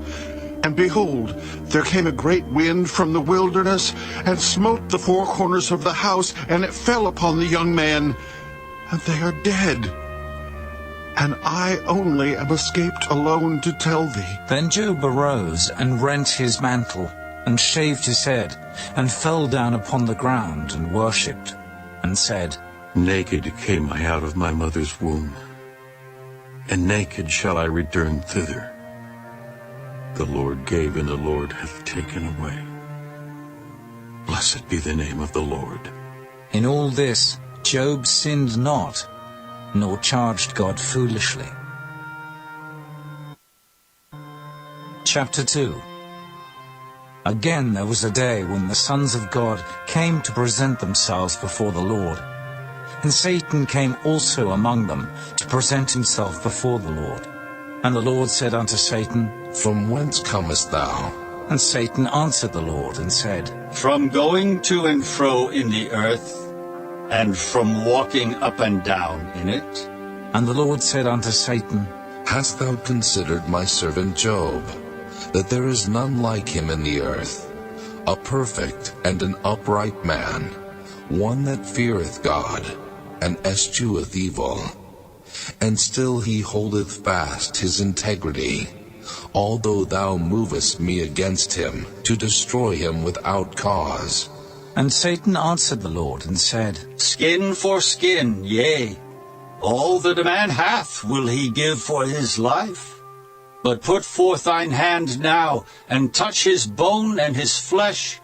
And behold, there came a great wind from the wilderness, and smote the 4 corners of the house, and it fell upon the young man, and they are dead. And I only am escaped alone to tell thee. Then Job arose, and rent his mantle, and shaved his head, and fell down upon the ground, and worshipped, and said, Naked came I out of my mother's womb, and naked shall I return thither. The Lord gave, and the Lord hath taken away. Blessed be the name of the Lord. In all this Job sinned not, nor charged God foolishly. Chapter 2. Again there was a day when the sons of God came to present themselves before the Lord. And Satan came also among them to present himself before the Lord. And the Lord said unto Satan, From whence comest thou? And Satan answered the Lord and said, From going to and fro in the earth, and from walking up and down in it. And the Lord said unto Satan, Hast thou considered my servant Job, that there is none like him in the earth, a perfect and an upright man, one that feareth God, and escheweth evil? And still he holdeth fast his integrity, although thou movest me against him, to destroy him without cause. And Satan answered the Lord and said, Skin for skin, yea, all that a man hath will he give for his life. But put forth thine hand now, and touch his bone and his flesh,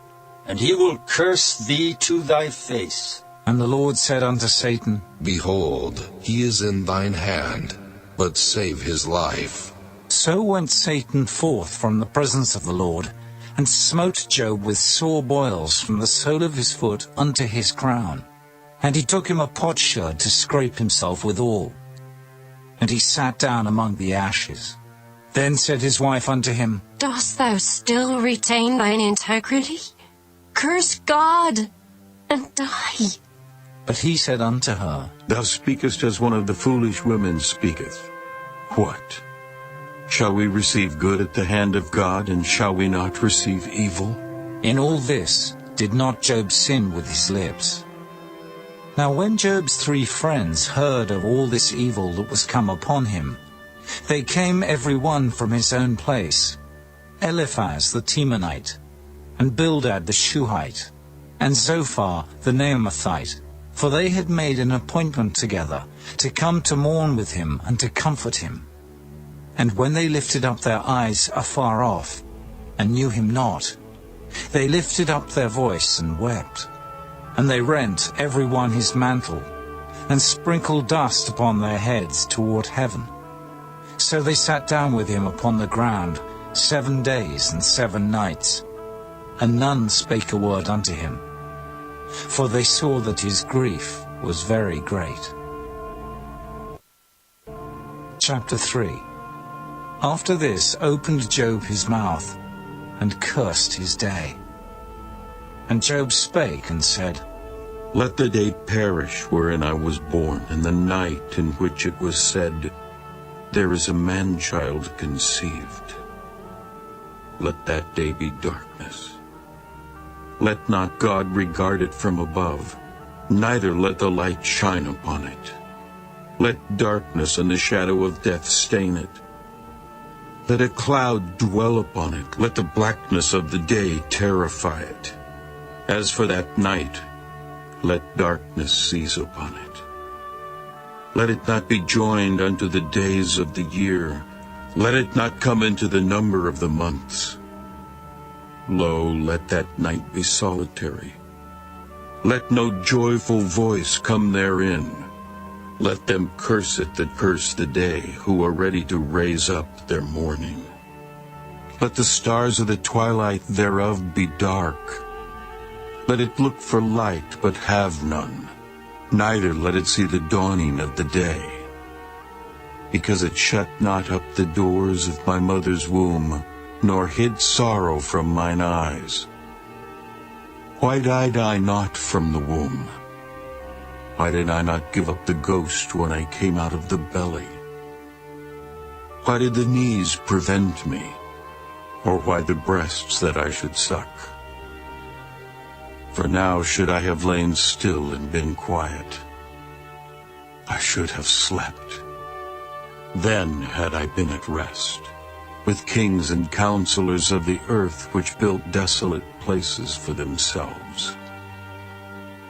and he will curse thee to thy face. And the Lord said unto Satan, Behold, he is in thine hand, but save his life. So went Satan forth from the presence of the Lord, and smote Job with sore boils from the sole of his foot unto his crown. And he took him a potsherd to scrape himself withal. And he sat down among the ashes. Then said his wife unto him, Dost thou still retain thine integrity? Curse God, and die. But he said unto her, Thou speakest as one of the foolish women speaketh. What? Shall we receive good at the hand of God, and shall we not receive evil? In all this did not Job sin with his lips. Now when Job's 3 friends heard of all this evil that was come upon him, they came every one from his own place, Eliphaz the Temanite, and Bildad the Shuhite, and Zophar the Naamathite, for they had made an appointment together to come to mourn with him and to comfort him. And when they lifted up their eyes afar off, and knew him not, they lifted up their voice and wept. And they rent every one his mantle, and sprinkled dust upon their heads toward heaven. So they sat down with him upon the ground 7 days and 7 nights, and none spake a word unto him, for they saw that his grief was very great. Chapter 3. After this opened Job his mouth, and cursed his day. And Job spake and said, Let the day perish wherein I was born, and the night in which it was said, There is a man-child conceived. Let that day be darkness. Let not God regard it from above, neither let the light shine upon it. Let darkness and the shadow of death stain it. Let a cloud dwell upon it. Let the blackness of the day terrify it. As for that night, let darkness seize upon it. Let it not be joined unto the days of the year. Let it not come into the number of the months. Lo, let that night be solitary. Let no joyful voice come therein. Let them curse it that curse the day, who are ready to raise up their mourning. Let the stars of the twilight thereof be dark. Let it look for light, but have none, neither let it see the dawning of the day. Because it shut not up the doors of my mother's womb, nor hid sorrow from mine eyes. Why died I not from the womb? Why did I not give up the ghost when I came out of the belly? Why did the knees prevent me, or why the breasts that I should suck? For now should I have lain still and been quiet. I should have slept. Then had I been at rest, with kings and counselors of the earth which built desolate places for themselves,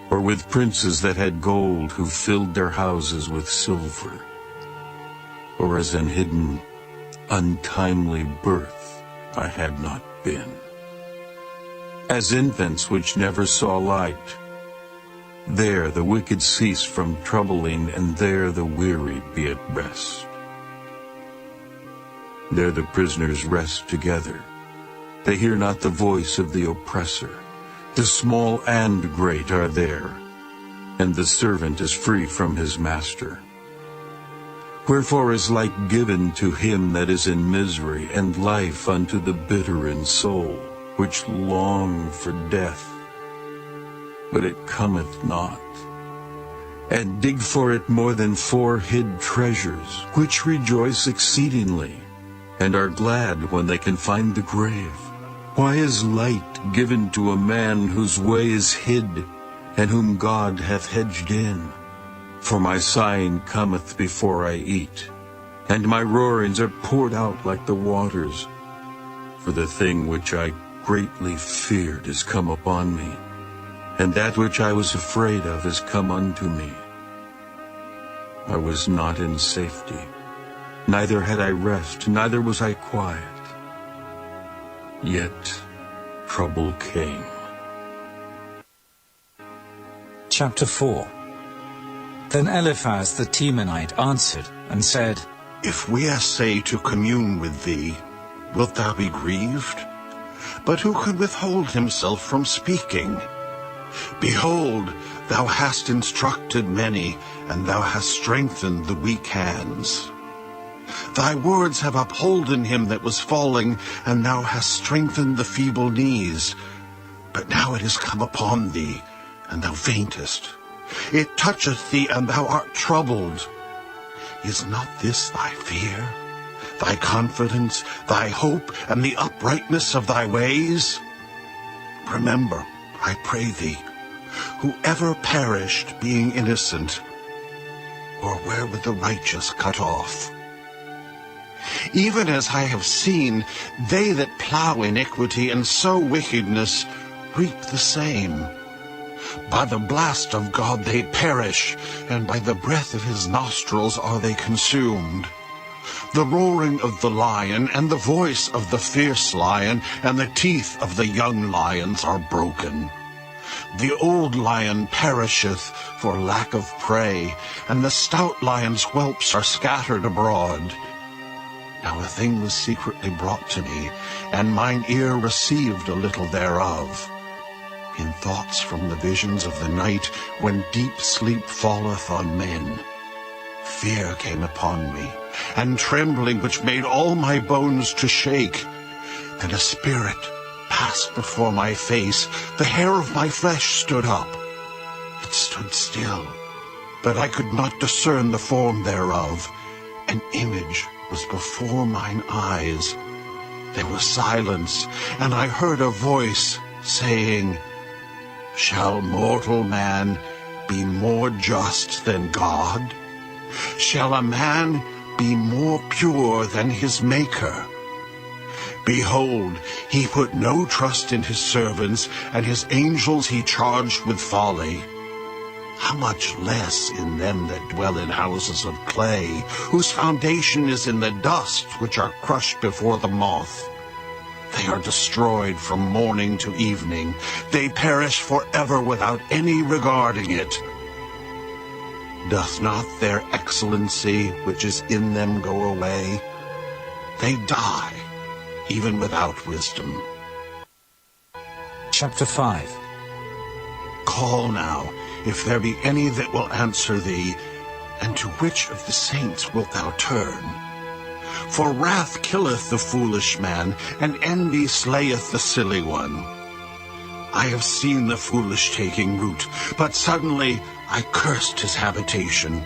or with princes that had gold who filled their houses with silver, or as an hidden, untimely birth I had not been. As infants which never saw light, there the wicked cease from troubling, and there the weary be at rest. There the prisoners rest together. They hear not the voice of the oppressor. The small and great are there, and the servant is free from his master. Wherefore is light given to him that is in misery, and life unto the bitter in soul, which long for death, but it cometh not, and dig for it more than 4 hid treasures, which rejoice exceedingly, and are glad when they can find the grave. Why is light given to a man whose way is hid, and whom God hath hedged in? For my sighing cometh before I eat, and my roarings are poured out like the waters. For the thing which I greatly feared is come upon me, and that which I was afraid of is come unto me. I was not in safety, neither had I rest, neither was I quiet. Yet trouble came. Chapter 4. Then Eliphaz the Temanite answered and said, If we essay to commune with thee, wilt thou be grieved? But who can withhold himself from speaking? Behold, thou hast instructed many, and thou hast strengthened the weak hands. Thy words have upholden him that was falling, and thou hast strengthened the feeble knees. But now it is come upon thee, and thou faintest. It toucheth thee, and thou art troubled. Is not this thy fear, thy confidence, thy hope, and the uprightness of thy ways? Remember, I pray thee, whoever perished being innocent, or where were the righteous cut off? Even as I have seen, they that plow iniquity and sow wickedness reap the same. By the blast of God they perish, and by the breath of his nostrils are they consumed. The roaring of the lion, and the voice of the fierce lion, and the teeth of the young lions are broken. The old lion perisheth for lack of prey, and the stout lion's whelps are scattered abroad. Now a thing was secretly brought to me, and mine ear received a little thereof. In thoughts from the visions of the night, when deep sleep falleth on men, fear came upon me, and trembling which made all my bones to shake. Then a spirit passed before my face, the hair of my flesh stood up. It stood still, but I could not discern the form thereof. An image was before mine eyes. There was silence, and I heard a voice saying, Shall mortal man be more just than God? Shall a man be more pure than his Maker? Behold, he put no trust in his servants, and his angels he charged with folly. How much less in them that dwell in houses of clay, whose foundation is in the dust, which are crushed before the moth. They are destroyed from morning to evening. They perish forever without any regarding it. Doth not their excellency which is in them go away? They die, even without wisdom. Chapter 5. Call now, if there be any that will answer thee, and to which of the saints wilt thou turn? For wrath killeth the foolish man, and envy slayeth the silly one. I have seen the foolish taking root, but suddenly I cursed his habitation.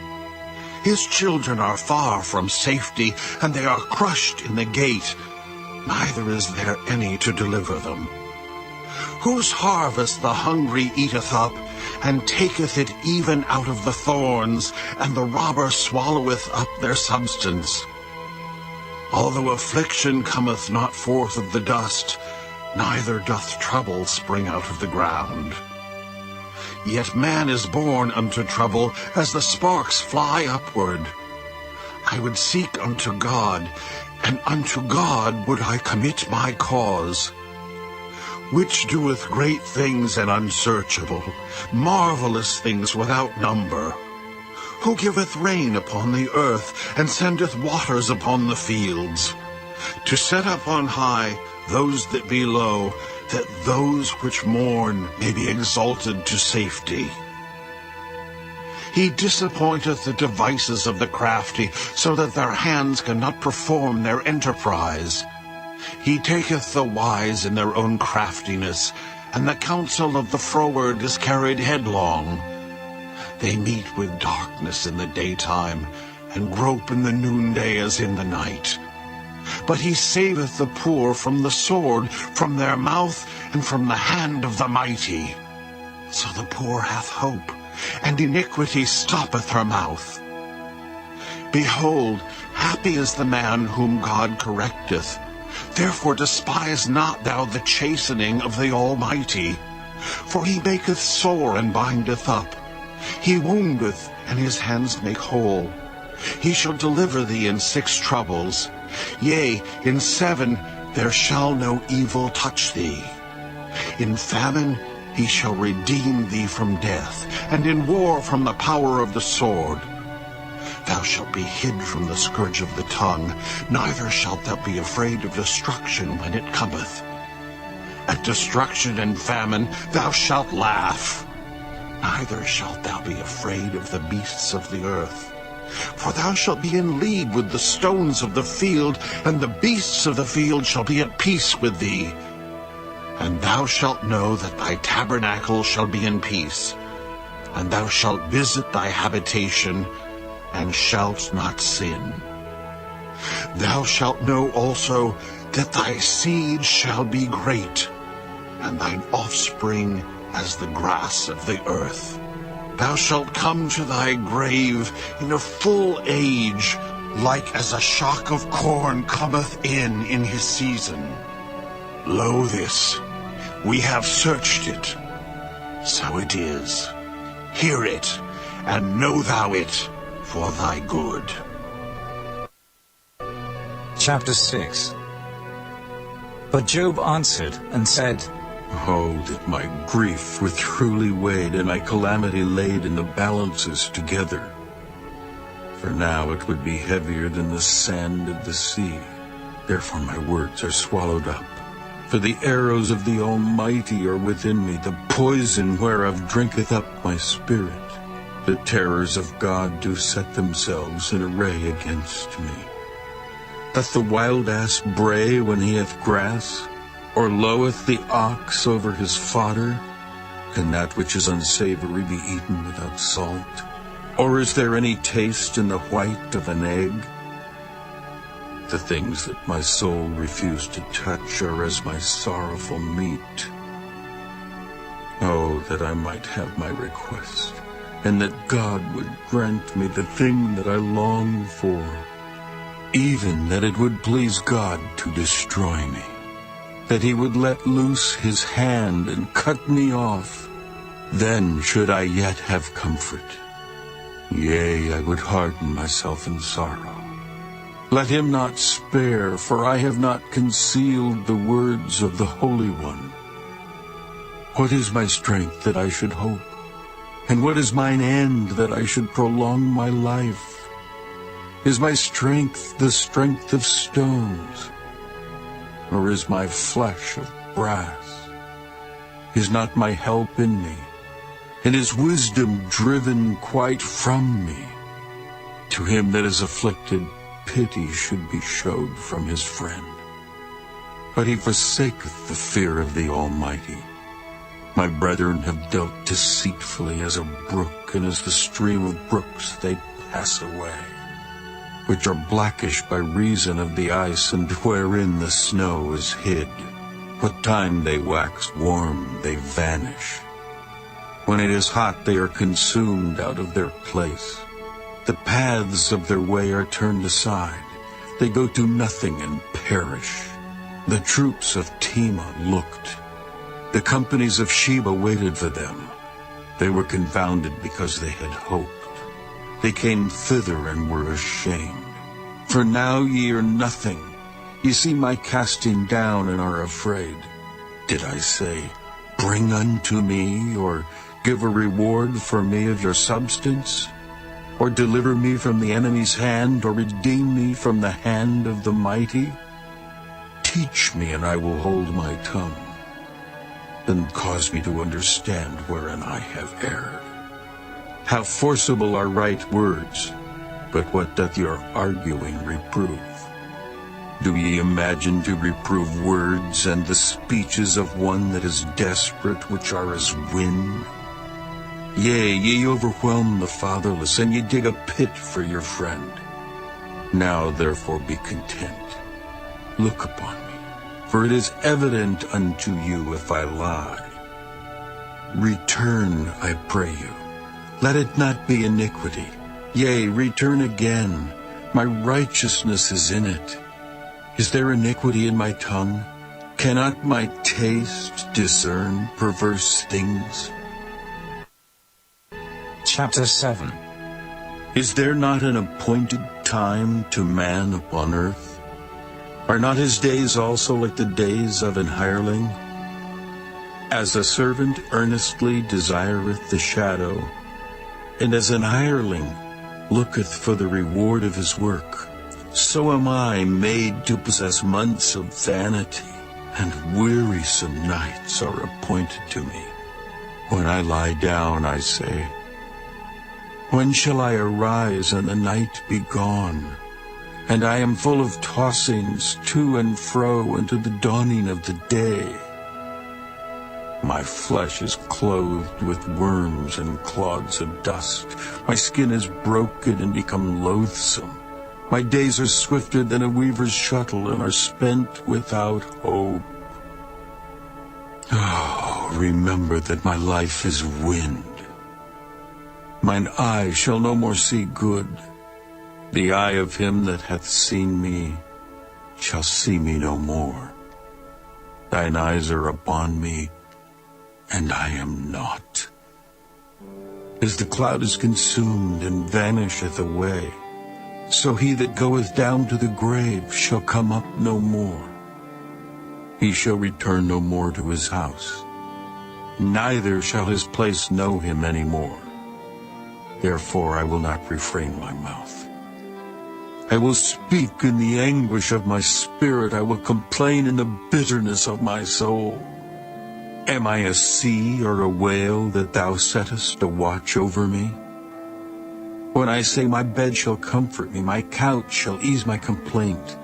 His children are far from safety, and they are crushed in the gate. Neither is there any to deliver them. Whose harvest the hungry eateth up, and taketh it even out of the thorns, and the robber swalloweth up their substance. Although affliction cometh not forth of the dust, neither doth trouble spring out of the ground. Yet man is born unto trouble, as the sparks fly upward. I would seek unto God, and unto God would I commit my cause. Which doeth great things and unsearchable, marvelous things without number. Who giveth rain upon the earth, and sendeth waters upon the fields. to set up on high those that be low, that those which mourn may be exalted to safety. He disappointeth the devices of the crafty, so that their hands cannot perform their enterprise. He taketh the wise in their own craftiness, and the counsel of the froward is carried headlong. They meet with darkness in the daytime, and grope in the noonday as in the night. But he saveth the poor from the sword, from their mouth, and from the hand of the mighty. So the poor hath hope, and iniquity stoppeth her mouth. Behold, happy is the man whom God correcteth. Therefore despise not thou the chastening of the Almighty. For he maketh sore and bindeth up. He woundeth, and his hands make whole. He shall deliver thee in 6 troubles. Yea, in 7 there shall no evil touch thee. In famine he shall redeem thee from death, and in war from the power of the sword. Thou shalt be hid from the scourge of the tongue, neither shalt thou be afraid of destruction when it cometh. At destruction and famine thou shalt laugh, neither shalt thou be afraid of the beasts of the earth. For thou shalt be in league with the stones of the field, and the beasts of the field shall be at peace with thee. And thou shalt know that thy tabernacle shall be in peace, and thou shalt visit thy habitation, and shalt not sin. Thou shalt know also that thy seed shall be great, and thine offspring as the grass of the earth. Thou shalt come to thy grave in a full age, like as a shock of corn cometh in his season. Lo this, we have searched it, so it is. Hear it, and know thou it for thy good. Chapter 6. But Job answered and said, Oh, that my grief were truly weighed, and my calamity laid in the balances together. For now it would be heavier than the sand of the sea. Therefore my words are swallowed up. For the arrows of the Almighty are within me, the poison whereof drinketh up my spirit. The terrors of God do set themselves in array against me. Doth the wild ass bray when he hath grass? Or loweth the ox over his fodder? Can that which is unsavory be eaten without salt? Or is there any taste in the white of an egg? The things that my soul refused to touch are as my sorrowful meat. Oh, that I might have my request, and that God would grant me the thing that I long for, even that it would please God to destroy me, that he would let loose his hand and cut me off. Then should I yet have comfort. Yea, I would harden myself in sorrow. Let him not spare, for I have not concealed the words of the Holy One. What is my strength that I should hope? And what is mine end that I should prolong my life? Is my strength the strength of stones? Or is my flesh of brass? Is not my help in me? And is wisdom driven quite from me? To him that is afflicted, pity should be showed from his friend. But he forsaketh the fear of the Almighty. My brethren have dealt deceitfully as a brook, and as the stream of brooks they pass away, which are blackish by reason of the ice, and wherein the snow is hid. What time they wax warm, they vanish. When it is hot, they are consumed out of their place. The paths of their way are turned aside. They go to nothing and perish. The troops of Tema looked. The companies of Sheba waited for them. They were confounded because they had hoped. They came thither and were ashamed. For now ye are nothing. Ye see my casting down and are afraid. Did I say, bring unto me, or give a reward for me of your substance? Or deliver me from the enemy's hand, or redeem me from the hand of the mighty? Teach me, and I will hold my tongue. Then cause me to understand wherein I have erred. How forcible are right words, but what doth your arguing reprove? Do ye imagine to reprove words and the speeches of one that is desperate, which are as wind? Yea, ye overwhelm the fatherless, and ye dig a pit for your friend. Now therefore be content. Look upon me, for it is evident unto you if I lie. Return, I pray you. Let it not be iniquity. Yea, return again. My righteousness is in it. Is there iniquity in my tongue? Cannot my taste discern perverse things? Chapter 7. Is there not an appointed time to man upon earth? Are not his days also like the days of an hireling? As a servant earnestly desireth the shadow, and as an hireling looketh for the reward of his work, so am I made to possess months of vanity, and wearisome nights are appointed to me. When I lie down, I say, when shall I arise and the night be gone? And I am full of tossings to and fro unto the dawning of the day. My flesh is clothed with worms and clods of dust. My skin is broken and become loathsome. My days are swifter than a weaver's shuttle and are spent without hope. Oh, remember that my life is wind. Mine eye shall no more see good. The eye of him that hath seen me shall see me no more. Thine eyes are upon me, and I am not. As the cloud is consumed and vanisheth away, so he that goeth down to the grave shall come up no more. He shall return no more to his house, neither shall his place know him any more. Therefore I will not refrain my mouth. I will speak in the anguish of my spirit. I will complain in the bitterness of my soul. Am I a sea or a whale that thou settest a watch over me? When I say my bed shall comfort me, my couch shall ease my complaint,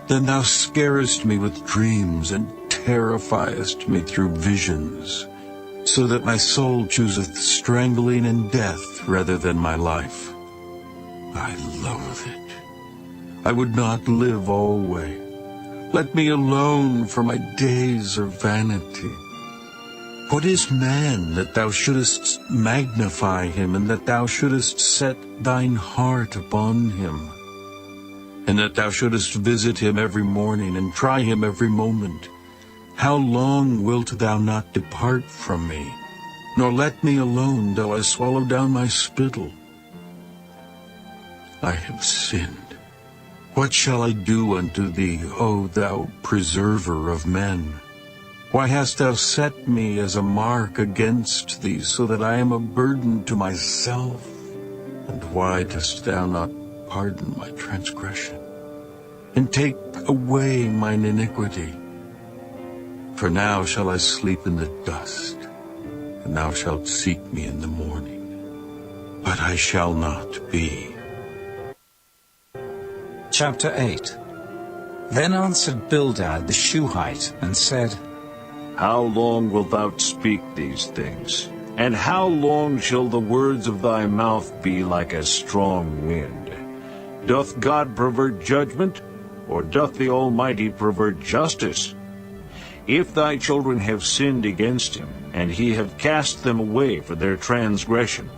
then thou scarest me with dreams and terrifiest me through visions, so that my soul chooseth strangling and death rather than my life. I loathe it. I would not live alway. Let me alone, for my days are vanity. What is man, that thou shouldest magnify him, and that thou shouldest set thine heart upon him, and that thou shouldest visit him every morning, and try him every moment? How long wilt thou not depart from me, nor let me alone till I swallow down my spittle? I have sinned. What shall I do unto thee, O thou preserver of men? Why hast thou set me as a mark against thee, so that I am a burden to myself? And why dost thou not pardon my transgression, and take away mine iniquity? For now shall I sleep in the dust, and thou shalt seek me in the morning, but I shall not be. Chapter 8. Then answered Bildad the Shuhite, and said, How long wilt thou speak these things? And how long shall the words of thy mouth be like a strong wind? Doth God pervert judgment, or doth the Almighty pervert justice? If thy children have sinned against him, and he have cast them away for their transgression,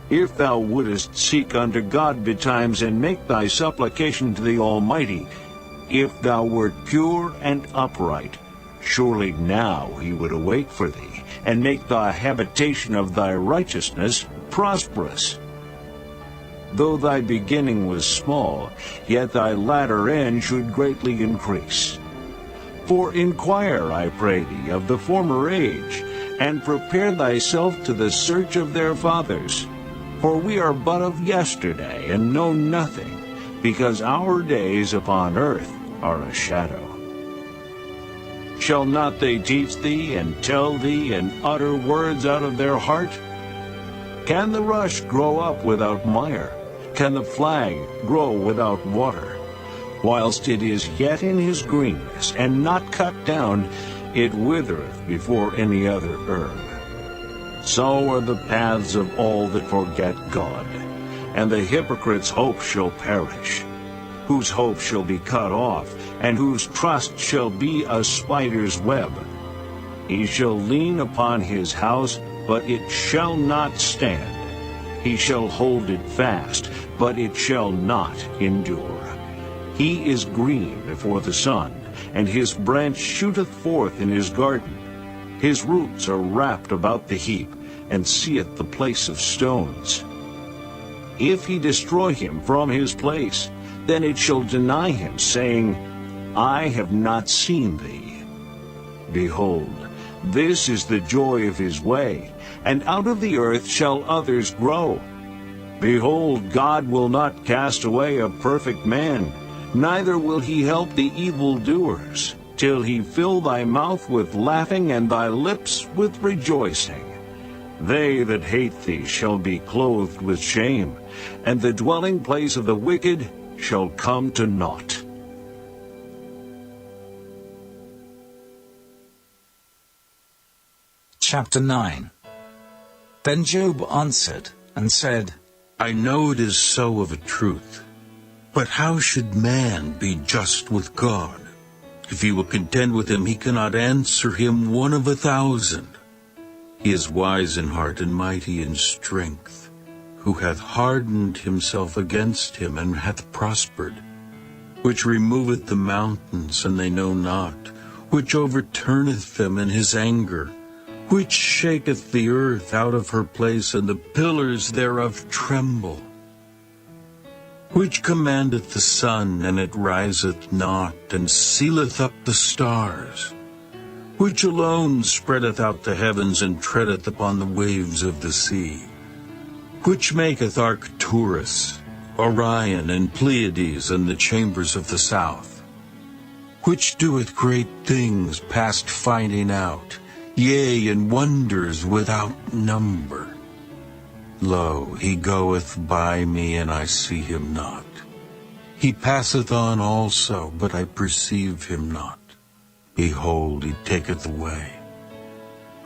if thou wouldest seek unto God betimes, and make thy supplication to the Almighty, if thou wert pure and upright, surely now he would await for thee, and make the habitation of thy righteousness prosperous. Though thy beginning was small, yet thy latter end should greatly increase. For inquire, I pray thee, of the former age, and prepare thyself to the search of their fathers. For we are but of yesterday, and know nothing, because our days upon earth are a shadow. shall not they teach thee, and tell thee, and utter words out of their heart? Can the rush grow up without mire? Can the flag grow without water? Whilst it is yet in his greenness, and not cut down, it withereth before any other herb. So are the paths of all that forget God, and the hypocrite's hope shall perish, whose hope shall be cut off, and whose trust shall be a spider's web. He shall lean upon his house, but it shall not stand. He shall hold it fast, but it shall not endure. He is green before the sun, and his branch shooteth forth in his garden. His roots are wrapped about the heap, and seeth the place of stones. If he destroy him from his place, then it shall deny him, saying, I have not seen thee. Behold, this is the joy of his way, and out of the earth shall others grow. Behold, God will not cast away a perfect man, neither will he help the evildoers, till he fill thy mouth with laughing and thy lips with rejoicing. They that hate thee shall be clothed with shame, and the dwelling place of the wicked shall come to naught. Chapter 9. Then Job answered and said, I know it is so of a truth. But how should man be just with God? If he will contend with him, he cannot answer him 1 of 1,000. He is wise in heart and mighty in strength, who hath hardened himself against him, and hath prospered, which removeth the mountains, and they know not, which overturneth them in his anger, which shaketh the earth out of her place, and the pillars thereof tremble, which commandeth the sun, and it riseth not, and sealeth up the stars, which alone spreadeth out the heavens, and treadeth upon the waves of the sea, which maketh Arcturus, Orion, and Pleiades, and the chambers of the south, which doeth great things past finding out, yea, and wonders without number. Lo, he goeth by me, and I see him not. He passeth on also, but I perceive him not. Behold, he taketh away.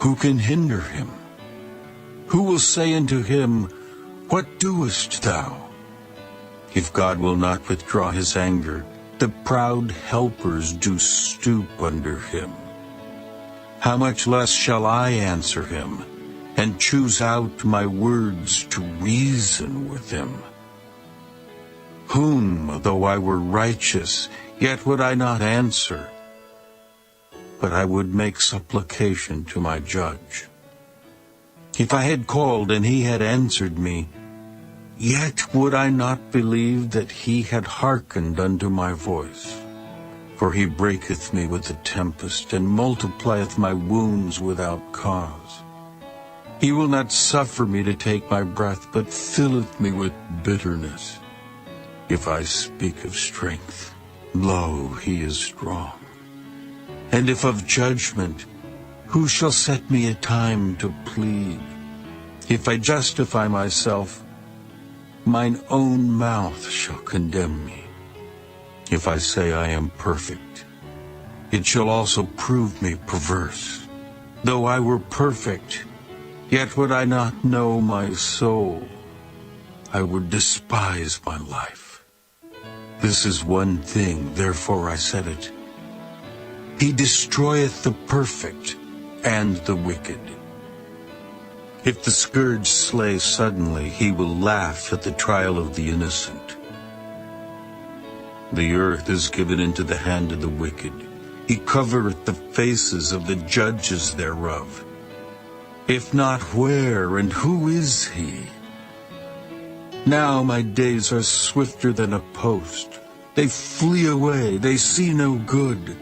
Who can hinder him? Who will say unto him, What doest thou? If God will not withdraw his anger, the proud helpers do stoop under him. How much less shall I answer him, and choose out my words to reason with him? Whom, though I were righteous, yet would I not answer, but I would make supplication to my judge. If I had called, and he had answered me, yet would I not believe that he had hearkened unto my voice. For he breaketh me with the tempest, and multiplieth my wounds without cause. He will not suffer me to take my breath, but filleth me with bitterness. If I speak of strength, lo, he is strong. And if of judgment, who shall set me a time to plead? If I justify myself, mine own mouth shall condemn me. If I say I am perfect, it shall also prove me perverse. Though I were perfect, yet would I not know my soul. I would despise my life. This is one thing, therefore I said it. He destroyeth the perfect and the wicked. If the scourge slay suddenly, he will laugh at the trial of the innocent. The earth is given into the hand of the wicked. He covereth the faces of the judges thereof. If not, where and who is he? Now my days are swifter than a post. They flee away, they see no good.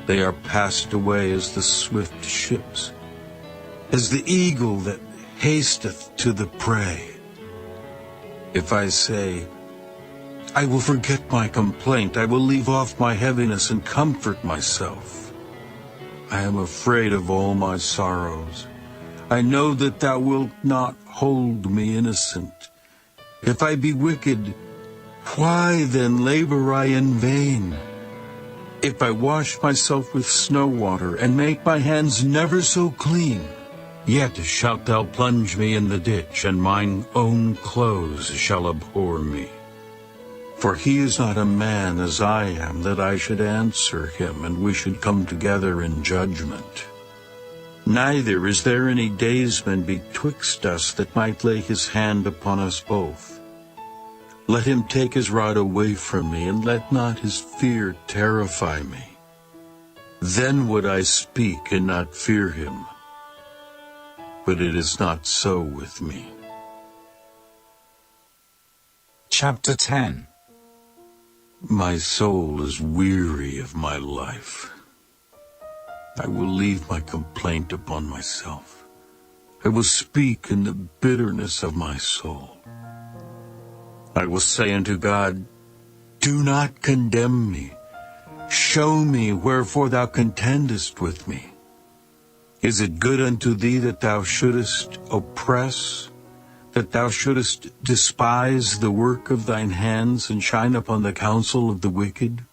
They are passed away as the swift ships, as the eagle that hasteth to the prey. If I say, I will forget my complaint, I will leave off my heaviness and comfort myself. I am afraid of all my sorrows. I know that thou wilt not hold me innocent. If I be wicked, why then labor I in vain? If I wash myself with snow water, and make my hands never so clean, yet shalt thou plunge me in the ditch, and mine own clothes shall abhor me. For he is not a man as I am, that I should answer him, and we should come together in judgment. Neither is there any daysman betwixt us that might lay his hand upon us both. Let him take his rod away from me, and let not his fear terrify me. Then would I speak and not fear him. But it is not so with me. Chapter 10. My soul is weary of my life. I will leave my complaint upon myself. I will speak in the bitterness of my soul. I will say unto God, do not condemn me. Show me wherefore thou contendest with me. Is it good unto thee that thou shouldest oppress, that thou shouldest despise the work of thine hands, and shine upon the counsel of the wicked?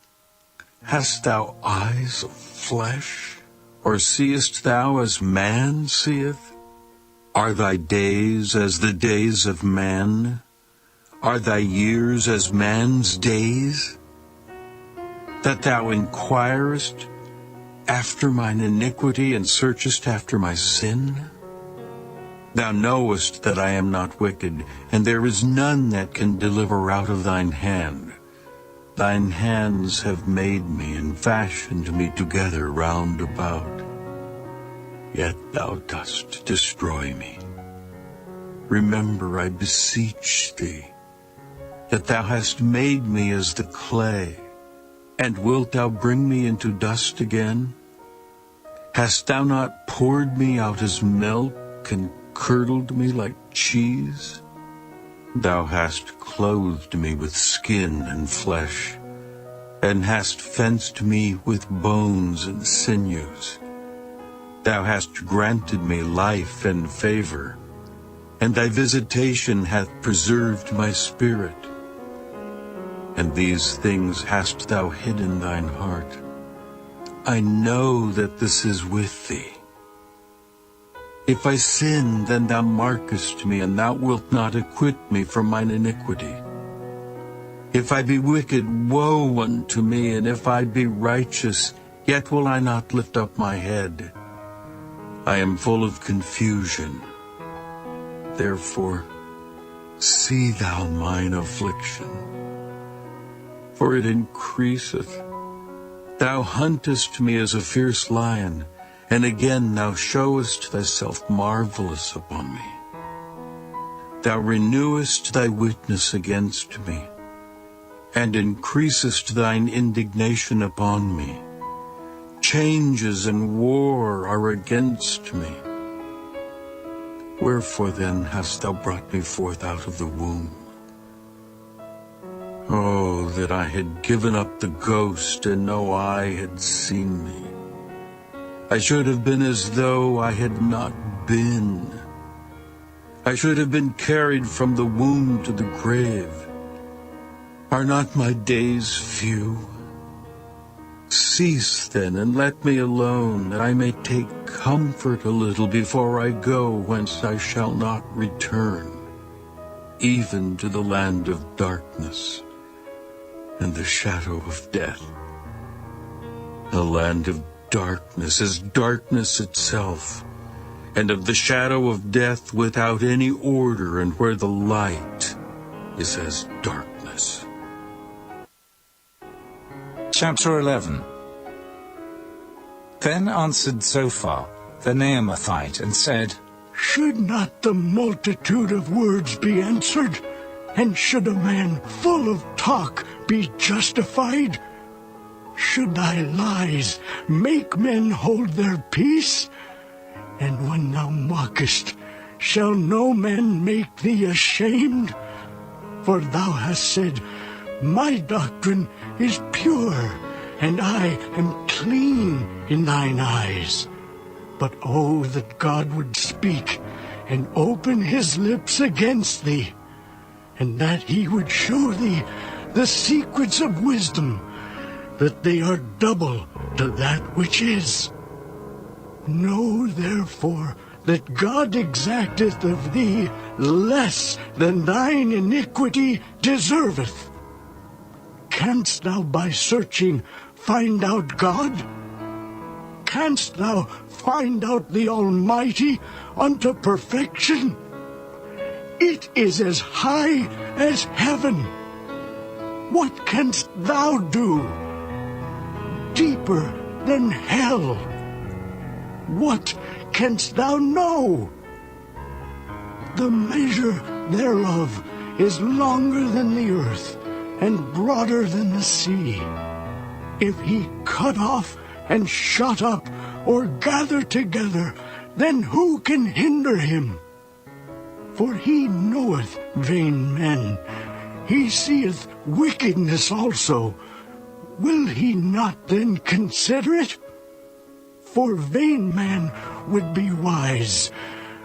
Hast thou eyes of flesh, or seest thou as man seeth? Are thy days as the days of man? Are thy years as man's days? That thou inquirest after mine iniquity, and searchest after my sin? Thou knowest that I am not wicked, and there is none that can deliver out of thine hand. Thine hands have made me, and fashioned me together round about. Yet thou dost destroy me. Remember, I beseech thee, that thou hast made me as the clay, and wilt thou bring me into dust again? Hast thou not poured me out as milk, and curdled me like cheese? Thou hast clothed me with skin and flesh, and hast fenced me with bones and sinews. Thou hast granted me life and favor, and thy visitation hath preserved my spirit. And these things hast thou hid in thine heart. I know that this is with thee. If I sin, then thou markest me, and thou wilt not acquit me from mine iniquity. If I be wicked, woe unto me, and if I be righteous, yet will I not lift up my head. I am full of confusion. Therefore, see thou mine affliction, for it increaseth. Thou huntest me as a fierce lion, and again thou showest thyself marvelous upon me. Thou renewest thy witness against me, and increasest thine indignation upon me. Changes and war are against me. Wherefore then hast thou brought me forth out of the womb? Oh, that I had given up the ghost, and no eye had seen me. I should have been as though I had not been. I should have been carried from the womb to the grave. Are not my days few? Cease then, and let me alone, that I may take comfort a little before I go whence I shall not return, even to the land of darkness and the shadow of death. The land of darkness is darkness itself, and of the shadow of death without any order, and where the light is as darkness. Chapter 11. Then answered Zophar, the Naamathite, and said, Should not the multitude of words be answered? And should a man full of talk be justified? Should thy lies make men hold their peace? And when thou mockest, shall no man make thee ashamed? For thou hast said, My doctrine is pure, and I am clean in thine eyes. But oh, that God would speak and open his lips against thee, and that he would show thee the secrets of wisdom, that they are double to that which is. Know therefore that God exacteth of thee less than thine iniquity deserveth. Canst thou by searching find out God? Canst thou find out the Almighty unto perfection? It is as high as heaven. What canst thou do? Deeper than hell. What canst thou know? The measure thereof is longer than the earth, and broader than the sea. If he cut off and shut up, or gather together, then who can hinder him? For he knoweth vain men, he seeth wickedness also. Will he not then consider it? For vain man would be wise,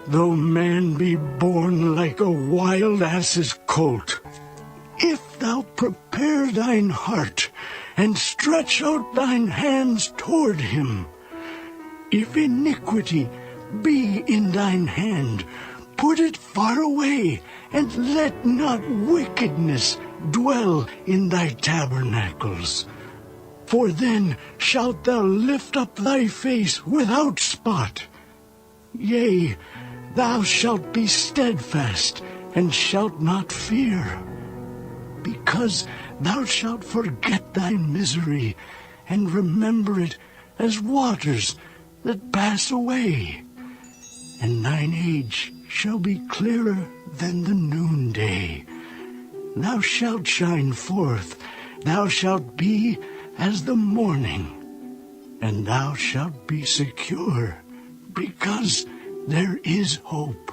though man be born like a wild ass's colt. If thou prepare thine heart, and stretch out thine hands toward him, if iniquity be in thine hand, put it far away, and let not wickedness dwell in thy tabernacles. For then shalt thou lift up thy face without spot. Yea, thou shalt be steadfast, and shalt not fear. Because thou shalt forget thy misery, and remember it as waters that pass away. And thine age shall be clearer than the noonday. Thou shalt shine forth, thou shalt be as the morning, and thou shalt be secure, because there is hope.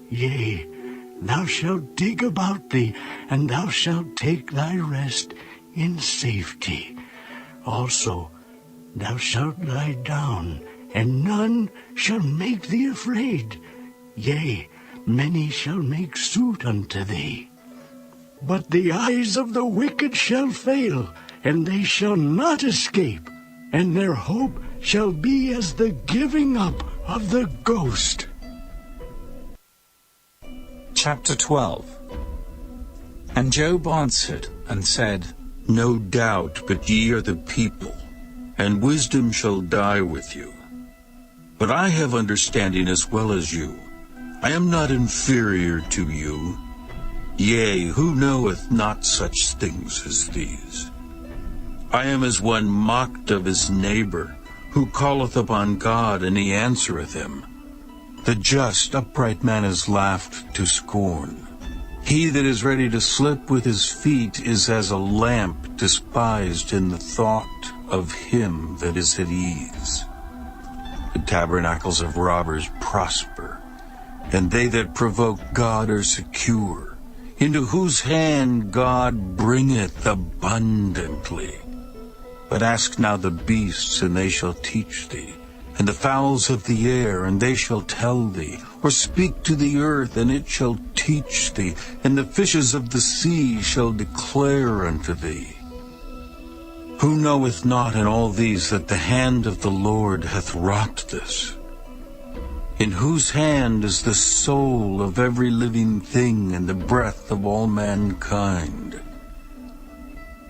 Yea, thou shalt dig about thee, and thou shalt take thy rest in safety. Also, thou shalt lie down, and none shall make thee afraid. Yea, many shall make suit unto thee. But the eyes of the wicked shall fail, and they shall not escape, and their hope shall be as the giving up of the ghost. Chapter 12. And Job answered and said, No doubt but ye are the people, and wisdom shall die with you. But I have understanding as well as you. I am not inferior to you. Yea, who knoweth not such things as these? I am as one mocked of his neighbor, who calleth upon God, and he answereth him. The just, upright man is laughed to scorn. He that is ready to slip with his feet is as a lamp despised in the thought of him that is at ease. The tabernacles of robbers prosper, and they that provoke God are secure, into whose hand God bringeth abundantly. But ask now the beasts, and they shall teach thee, and the fowls of the air, and they shall tell thee, or speak to the earth, and it shall teach thee, and the fishes of the sea shall declare unto thee. Who knoweth not in all these that the hand of the Lord hath wrought this? In whose hand is the soul of every living thing, and the breath of all mankind?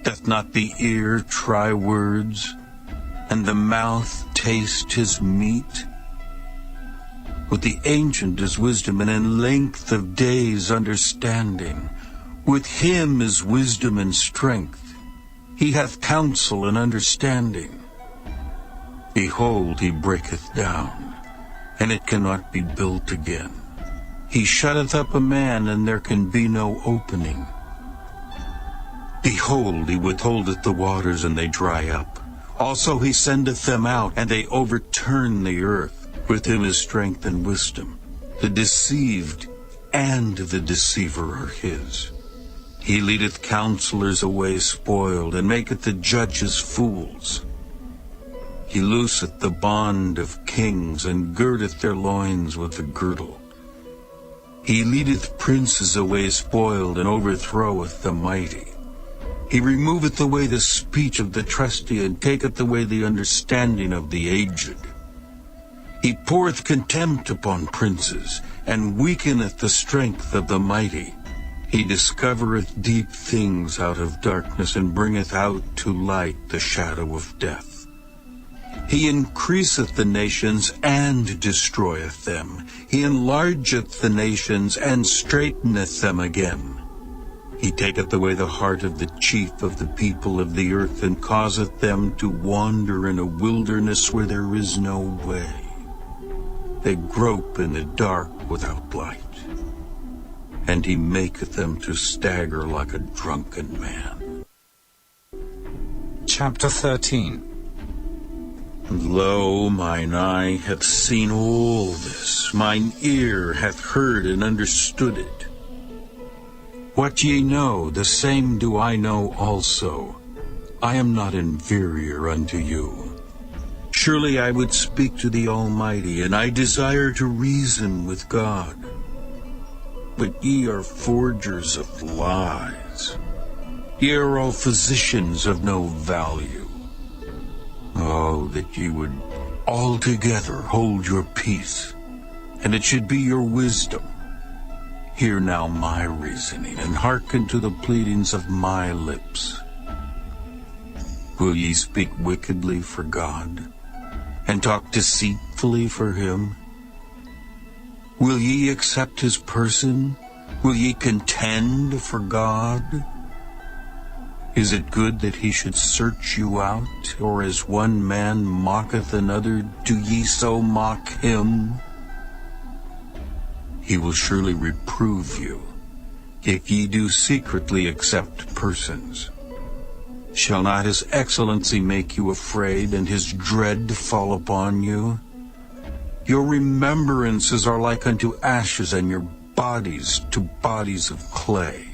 Doth not the ear try words, and the mouth taste his meat? With the ancient is wisdom, and in length of days understanding. With him is wisdom and strength. He hath counsel and understanding. Behold, he breaketh down, and it cannot be built again. He shutteth up a man, and there can be no opening. Behold, he withholdeth the waters, and they dry up. Also he sendeth them out, and they overturn the earth. With him is strength and wisdom. The deceived and the deceiver are his. He leadeth counselors away spoiled, and maketh the judges fools. He looseth the bond of kings, and girdeth their loins with a girdle. He leadeth princes away spoiled, and overthroweth the mighty. He removeth away the speech of the trusty, and taketh away the understanding of the aged. He poureth contempt upon princes, and weakeneth the strength of the mighty. He discovereth deep things out of darkness, and bringeth out to light the shadow of death. He increaseth the nations, and destroyeth them. He enlargeth the nations, and straiteneth them again. He taketh away the heart of the chief of the people of the earth, and causeth them to wander in a wilderness where there is no way. They grope in the dark without light, and he maketh them to stagger like a drunken man. Chapter 13. Lo, mine eye hath seen all this, mine ear hath heard and understood it. What ye know, the same do I know also. I am not inferior unto you. Surely I would speak to the Almighty, and I desire to reason with God. But ye are forgers of lies. Ye are all physicians of no value. Oh, that ye would altogether hold your peace, and it should be your wisdom. Hear now my reasoning, and hearken to the pleadings of my lips. Will ye speak wickedly for God, and talk deceitfully for him? Will ye accept his person? Will ye contend for God? Is it good that he should search you out, or as one man mocketh another, do ye so mock him? He will surely reprove you, if ye do secretly accept persons. Shall not his excellency make you afraid, and his dread fall upon you? Your remembrances are like unto ashes, and your bodies to bodies of clay.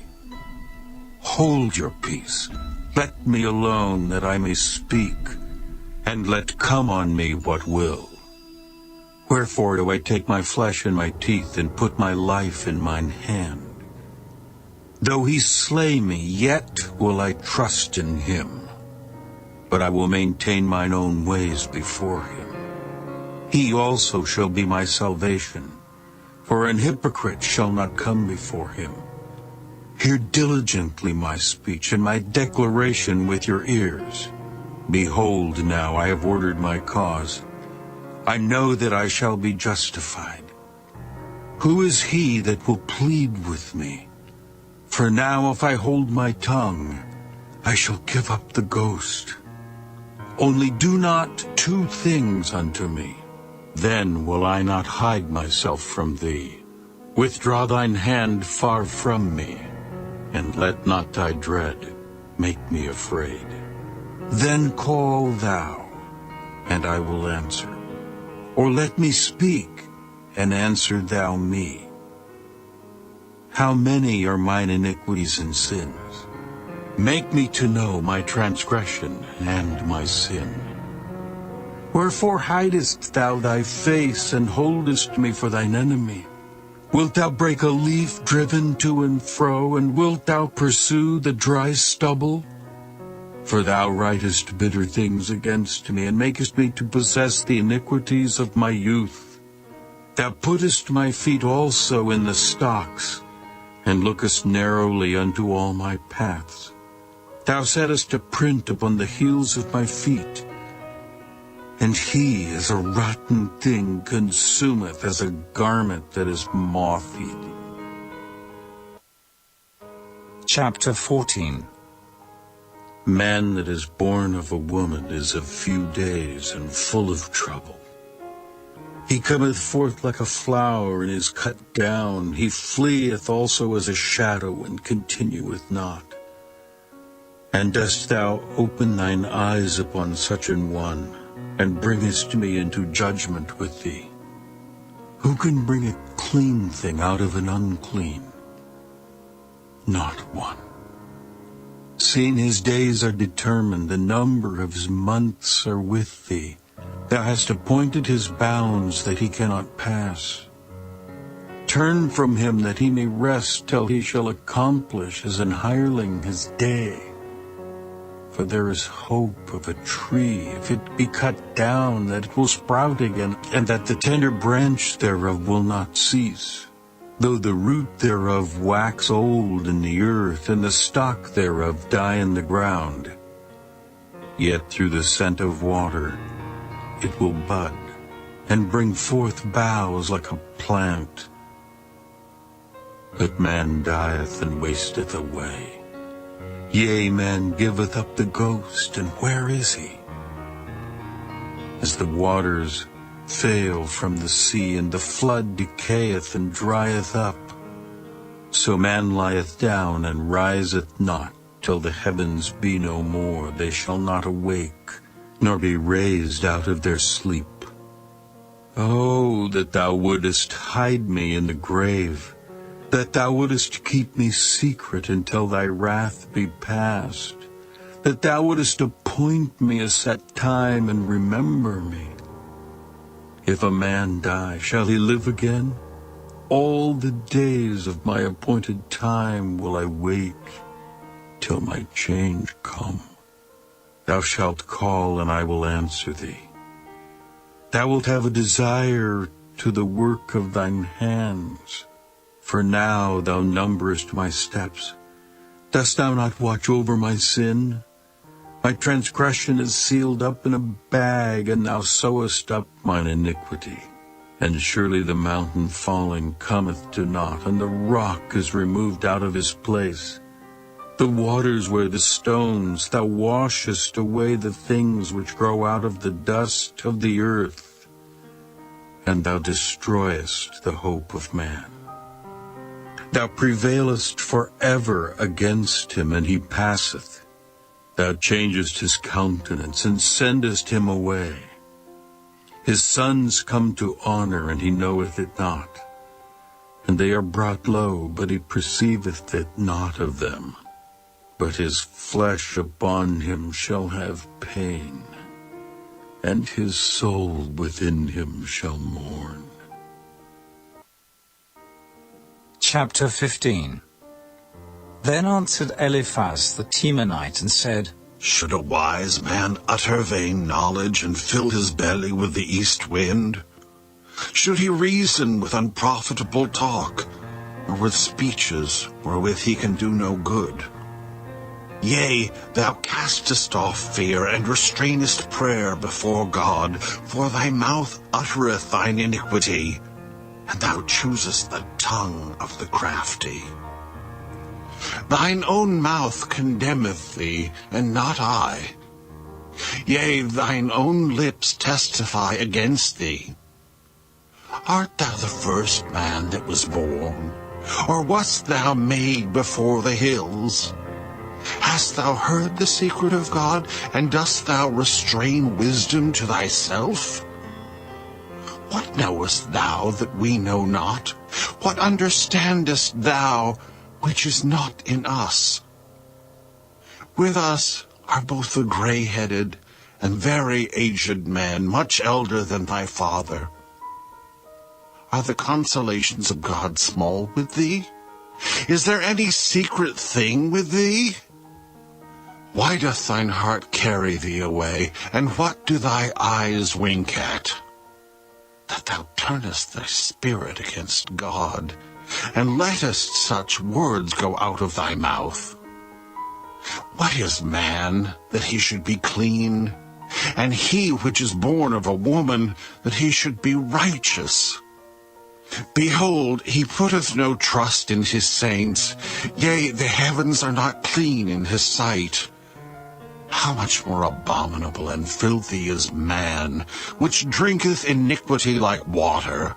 Hold your peace, let me alone, that I may speak, and let come on me what will. Wherefore do I take my flesh in my teeth, and put my life in mine hand? Though he slay me, yet will I trust in him. But I will maintain mine own ways before him. He also shall be my salvation, for an hypocrite shall not come before him. Hear diligently my speech, and my declaration with your ears. Behold, now I have ordered my cause. I know that I shall be justified. Who is he that will plead with me? For now, if I hold my tongue, I shall give up the ghost. Only do not two things unto me. Then will I not hide myself from thee. Withdraw thine hand far from me, and let not thy dread make me afraid. Then call thou, and I will answer. Or let me speak, and answer thou me. How many are mine iniquities and sins? Make me to know my transgression and my sin. Wherefore hidest thou thy face, and holdest me for thine enemy? Wilt thou break a leaf driven to and fro, and wilt thou pursue the dry stubble? For thou writest bitter things against me, and makest me to possess the iniquities of my youth. Thou puttest my feet also in the stocks, and lookest narrowly unto all my paths. Thou settest a print upon the heels of my feet, and he, as a rotten thing, consumeth, as a garment that is moth-eaten. Chapter 14. Man that is born of a woman is of few days, and full of trouble. He cometh forth like a flower, and is cut down. He fleeth also as a shadow, and continueth not. And dost thou open thine eyes upon such an one, and bringest me into judgment with thee? Who can bring a clean thing out of an unclean? Not one. seeing his days are determined, the number of his months are with thee. Thou hast appointed his bounds that he cannot pass. Turn from him that he may rest till he shall accomplish as an hireling his day. For there is hope of a tree, if it be cut down, that it will sprout again, and that the tender branch thereof will not cease. Though the root thereof wax old in the earth, and the stock thereof die in the ground, yet through the scent of water it will bud, and bring forth boughs like a plant. But man dieth and wasteth away. Yea, man giveth up the ghost, and where is he? As the waters fail from the sea, and the flood decayeth and drieth up, so man lieth down and riseth not, till the heavens be no more. They shall not awake, nor be raised out of their sleep. Oh, that thou wouldest hide me in the grave, that thou wouldest keep me secret until thy wrath be past, that thou wouldest appoint me a set time and remember me. If a man die, shall he live again? All the days of my appointed time will I wait till my change come. Thou shalt call, and I will answer thee. Thou wilt have a desire to the work of thine hands. For now thou numberest my steps. Dost thou not watch over my sin? My transgression is sealed up in a bag, and thou sewest up mine iniquity. And surely the mountain falling cometh to naught, and the rock is removed out of his place. The waters where the stones, thou washest away the things which grow out of the dust of the earth, and thou destroyest the hope of man. Thou prevailest forever against him, and he passeth. Thou changest his countenance, and sendest him away. His sons come to honor, and he knoweth it not. And they are brought low, but he perceiveth it not of them. But his flesh upon him shall have pain, and his soul within him shall mourn. Chapter 15. Then answered Eliphaz the Temanite and said, Should a wise man utter vain knowledge and fill his belly with the east wind? Should he reason with unprofitable talk, or with speeches wherewith he can do no good? Yea, thou castest off fear, and restrainest prayer before God, for thy mouth uttereth thine iniquity, and thou choosest the tongue of the crafty. Thine own mouth condemneth thee, and not I. Yea, thine own lips testify against thee. Art thou the first man that was born, or wast thou made before the hills? Hast thou heard the secret of God, and dost thou restrain wisdom to thyself? What knowest thou that we know not? What understandest thou which is not in us? With us are both the gray-headed and very aged men, much elder than thy father. Are the consolations of God small with thee? Is there any secret thing with thee? Why doth thine heart carry thee away, and what do thy eyes wink at? That thou turnest thy spirit against God, and lettest such words go out of thy mouth. What is man, that he should be clean? And he which is born of a woman, that he should be righteous? Behold, he putteth no trust in his saints. Yea, the heavens are not clean in his sight. How much more abominable and filthy is man, which drinketh iniquity like water?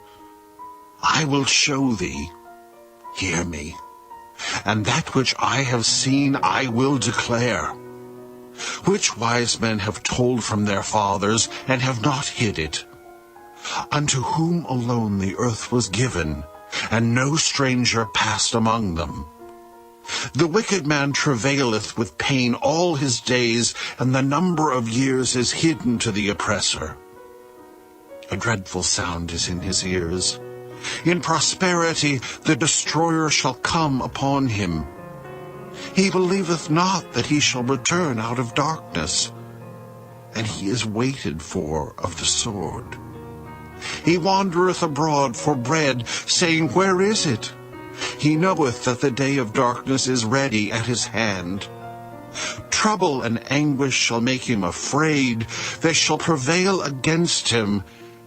I will show thee, hear me, and that which I have seen I will declare. Which wise men have told from their fathers, and have not hid it? Unto whom alone the earth was given, and no stranger passed among them. The wicked man travaileth with pain all his days, and the number of years is hidden to the oppressor. A dreadful sound is in his ears. In prosperity the destroyer shall come upon him. He believeth not that he shall return out of darkness, and he is waited for of the sword. He wandereth abroad for bread, saying, Where is it? He knoweth that the day of darkness is ready at his hand. Trouble and anguish shall make him afraid. They shall prevail against him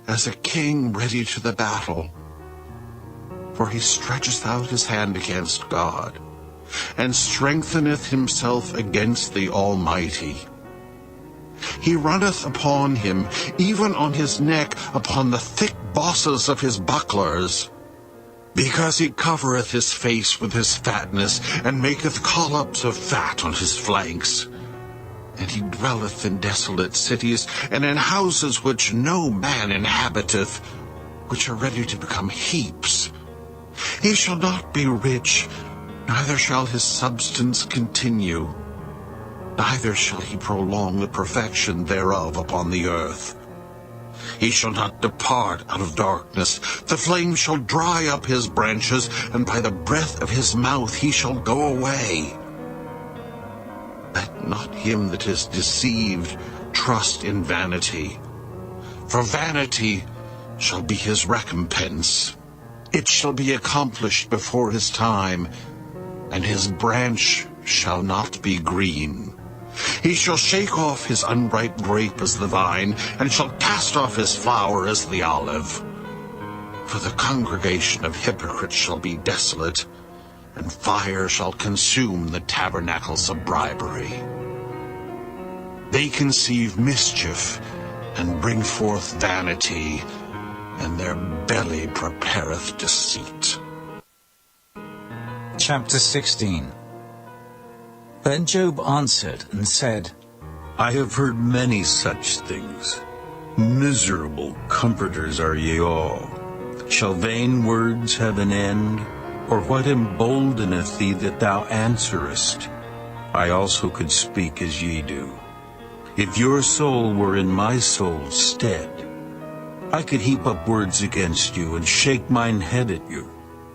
as a king ready to the battle. For he stretcheth out his hand against God, and strengtheneth himself against the Almighty. He runneth upon him, even on his neck, upon the thick bosses of his bucklers. Because he covereth his face with his fatness, and maketh collops of fat on his flanks. And he dwelleth in desolate cities, and in houses which no man inhabiteth, which are ready to become heaps. He shall not be rich, neither shall his substance continue. Neither shall he prolong the perfection thereof upon the earth. He shall not depart out of darkness. The flame shall dry up his branches, and by the breath of his mouth he shall go away. Let not him that is deceived trust in vanity, for vanity shall be his recompense. It shall be accomplished before his time, and his branch shall not be green. He shall shake off his unripe grape as the vine, and shall cast off his flower as the olive. For the congregation of hypocrites shall be desolate, and fire shall consume the tabernacles of bribery. They conceive mischief, and bring forth vanity, and their belly prepareth deceit. Chapter 16. Then Job answered and said, I have heard many such things. Miserable comforters are ye all. Shall vain words have an end? Or what emboldeneth thee that thou answerest? I also could speak as ye do. If your soul were in my soul's stead, I could heap up words against you, and shake mine head at you.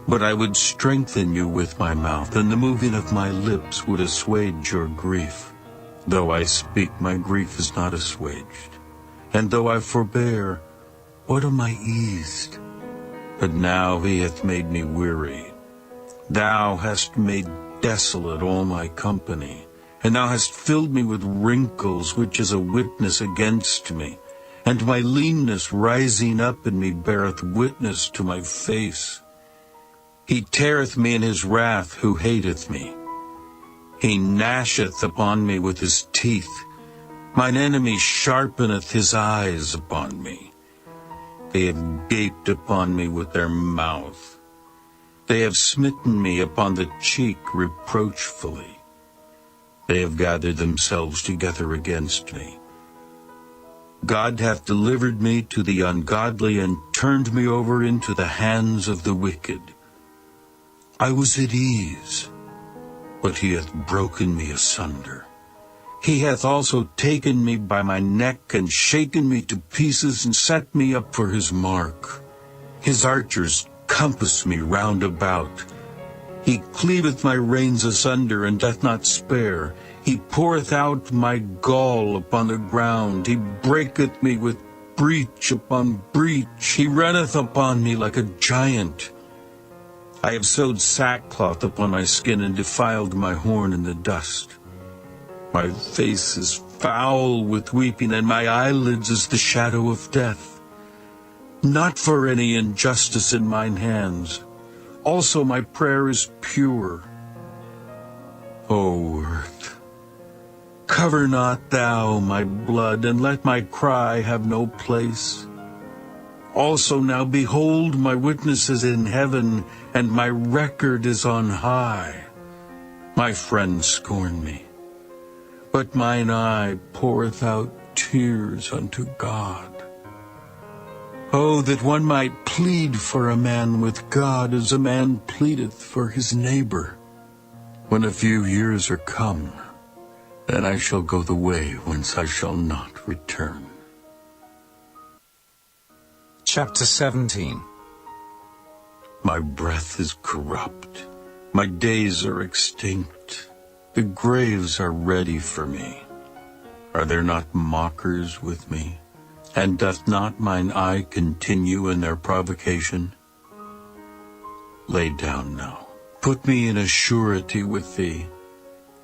But I would strengthen you with my mouth, and the moving of my lips would assuage your grief. Though I speak, my grief is not assuaged. And though I forbear, what am I eased? But now he hath made me weary. Thou hast made desolate all my company, and thou hast filled me with wrinkles, which is a witness against me. And my leanness rising up in me beareth witness to my face. He teareth me in his wrath who hateth me. He gnasheth upon me with his teeth. Mine enemy sharpeneth his eyes upon me. They have gaped upon me with their mouth. They have smitten me upon the cheek reproachfully. They have gathered themselves together against me. God hath delivered me to the ungodly, and turned me over into the hands of the wicked. I was at ease, but he hath broken me asunder. He hath also taken me by my neck, and shaken me to pieces, and set me up for his mark. His archers compass me round about. He cleaveth my reins asunder, and doth not spare. He poureth out my gall upon the ground. He breaketh me with breach upon breach. He runneth upon me like a giant. I have sewed sackcloth upon my skin, and defiled my horn in the dust. My face is foul with weeping, and my eyelids as the shadow of death. Not for any injustice in mine hands. Also my prayer is pure. O earth, cover not thou my blood, and let my cry have no place. Also now behold, my witness is in heaven, and my record is on high. My friends scorn me, but mine eye poureth out tears unto God. Oh, that one might plead for a man with God as a man pleadeth for his neighbor. When a few years are come, then I shall go the way whence I shall not return. Chapter 17. My breath is corrupt. My days are extinct. The graves are ready for me. Are there not mockers with me? And doth not mine eye continue in their provocation? Lay down now. Put me in a surety with thee.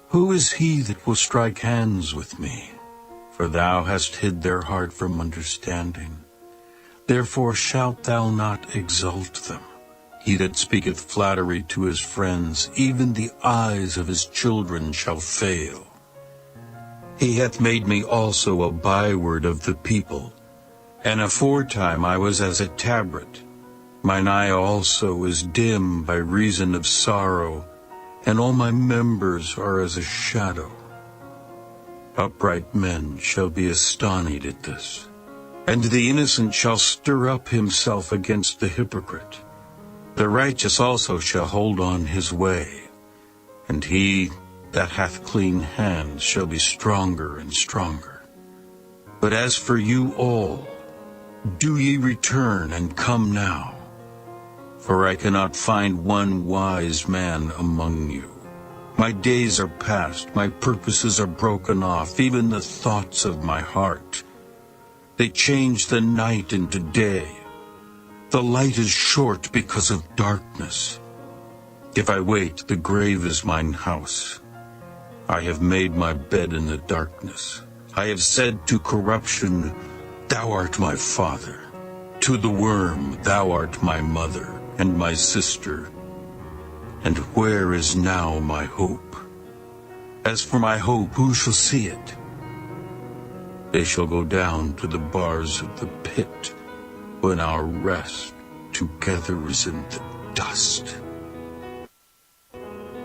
Who is he that will strike hands with me? For thou hast hid their heart from understanding. Therefore shalt thou not exalt them. He that speaketh flattery to his friends, even the eyes of his children shall fail. He hath made me also a byword of the people, and aforetime I was as a tabret. Mine eye also is dim by reason of sorrow, and all my members are as a shadow. Upright men shall be astonished at this, and the innocent shall stir up himself against the hypocrite. The righteous also shall hold on his way, and he that hath clean hands shall be stronger and stronger. But as for you all, do ye return and come now, for I cannot find one wise man among you. My days are past, my purposes are broken off, even the thoughts of my heart. They change the night into day. The light is short because of darkness. If I wait, the grave is mine house. I have made my bed in the darkness. I have said to corruption, Thou art my father. To the worm, Thou art my mother and my sister. And where is now my hope? As for my hope, who shall see it? They shall go down to the bars of the pit, when our rest together is in the dust.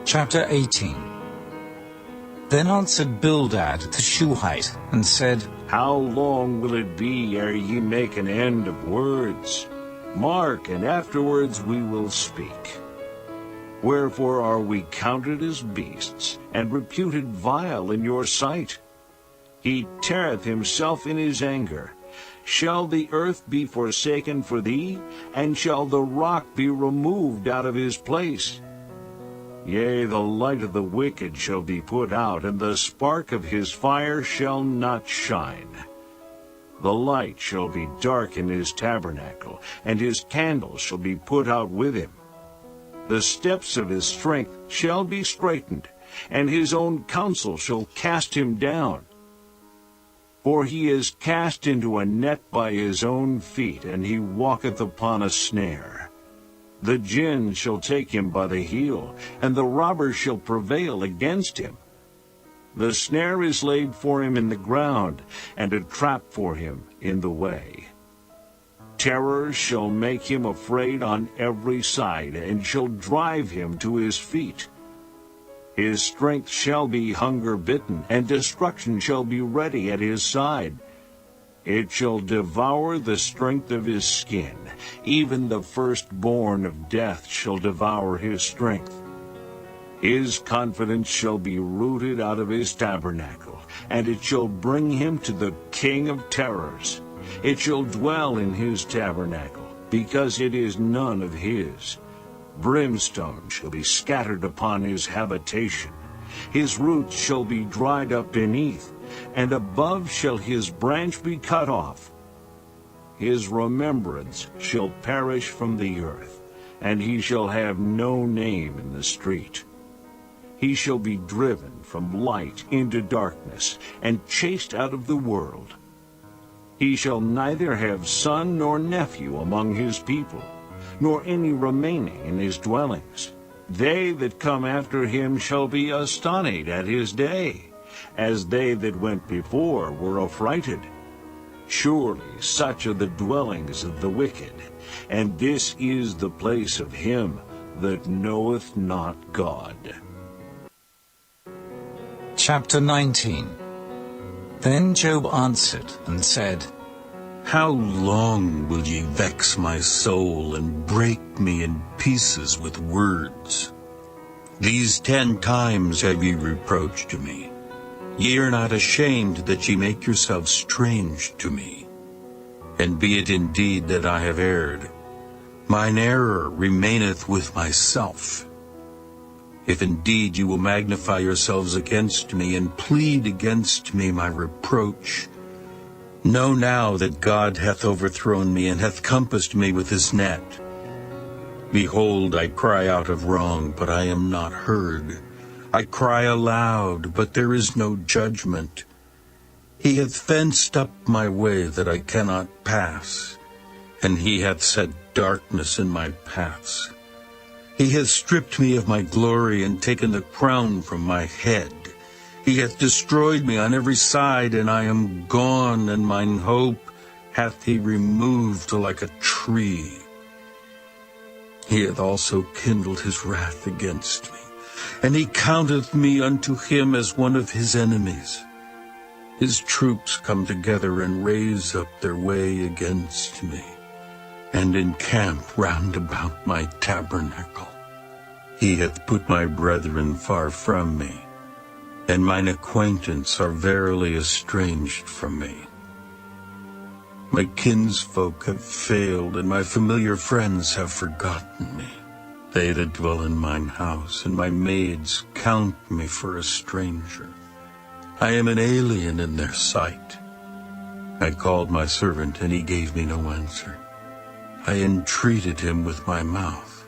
Chapter 18. Then answered Bildad the Shuhite, and said, How long will it be ere ye make an end of words? Mark, and afterwards we will speak. Wherefore are we counted as beasts, and reputed vile in your sight? He teareth himself in his anger. Shall the earth be forsaken for thee, and shall the rock be removed out of his place? Yea, the light of the wicked shall be put out, and the spark of his fire shall not shine. The light shall be dark in his tabernacle, and his candles shall be put out with him. The steps of his strength shall be straitened, and his own counsel shall cast him down. For he is cast into a net by his own feet, and he walketh upon a snare. The gin shall take him by the heel, and the robber shall prevail against him. The snare is laid for him in the ground, and a trap for him in the way. Terror shall make him afraid on every side, and shall drive him to his feet. His strength shall be hunger-bitten, and destruction shall be ready at his side. It shall devour the strength of his skin. Even the firstborn of death shall devour his strength. His confidence shall be rooted out of his tabernacle, and it shall bring him to the King of terrors. It shall dwell in his tabernacle, because it is none of his. Brimstone shall be scattered upon his habitation. His roots shall be dried up beneath, and above shall his branch be cut off. His remembrance shall perish from the earth, and he shall have no name in the street. He shall be driven from light into darkness, and chased out of the world. He shall neither have son nor nephew among his people, nor any remaining in his dwellings. They that come after him shall be astonished at his day, as they that went before were affrighted. Surely such are the dwellings of the wicked, and this is the place of him that knoweth not God. Chapter 19. Then Job answered and said, How long will ye vex my soul, and break me in pieces with words? These 10 times have ye reproached me. Ye are not ashamed that ye make yourselves strange to me. And be it indeed that I have erred, mine error remaineth with myself. If indeed you will magnify yourselves against me, and plead against me my reproach, know now that God hath overthrown me, and hath compassed me with his net. Behold, I cry out of wrong, but I am not heard. I cry aloud, but there is no judgment. He hath fenced up my way that I cannot pass, and he hath set darkness in my paths. He hath stripped me of my glory, and taken the crown from my head. He hath destroyed me on every side, and I am gone, and mine hope hath he removed like a tree. He hath also kindled his wrath against me, and he counteth me unto him as one of his enemies. His troops come together and raise up their way against me, and encamp round about my tabernacle. He hath put my brethren far from me, and mine acquaintance are verily estranged from me. My kinsfolk have failed, and my familiar friends have forgotten me. They that dwell in mine house, and my maids count me for a stranger. I am an alien in their sight. I called my servant, and he gave me no answer. I entreated him with my mouth.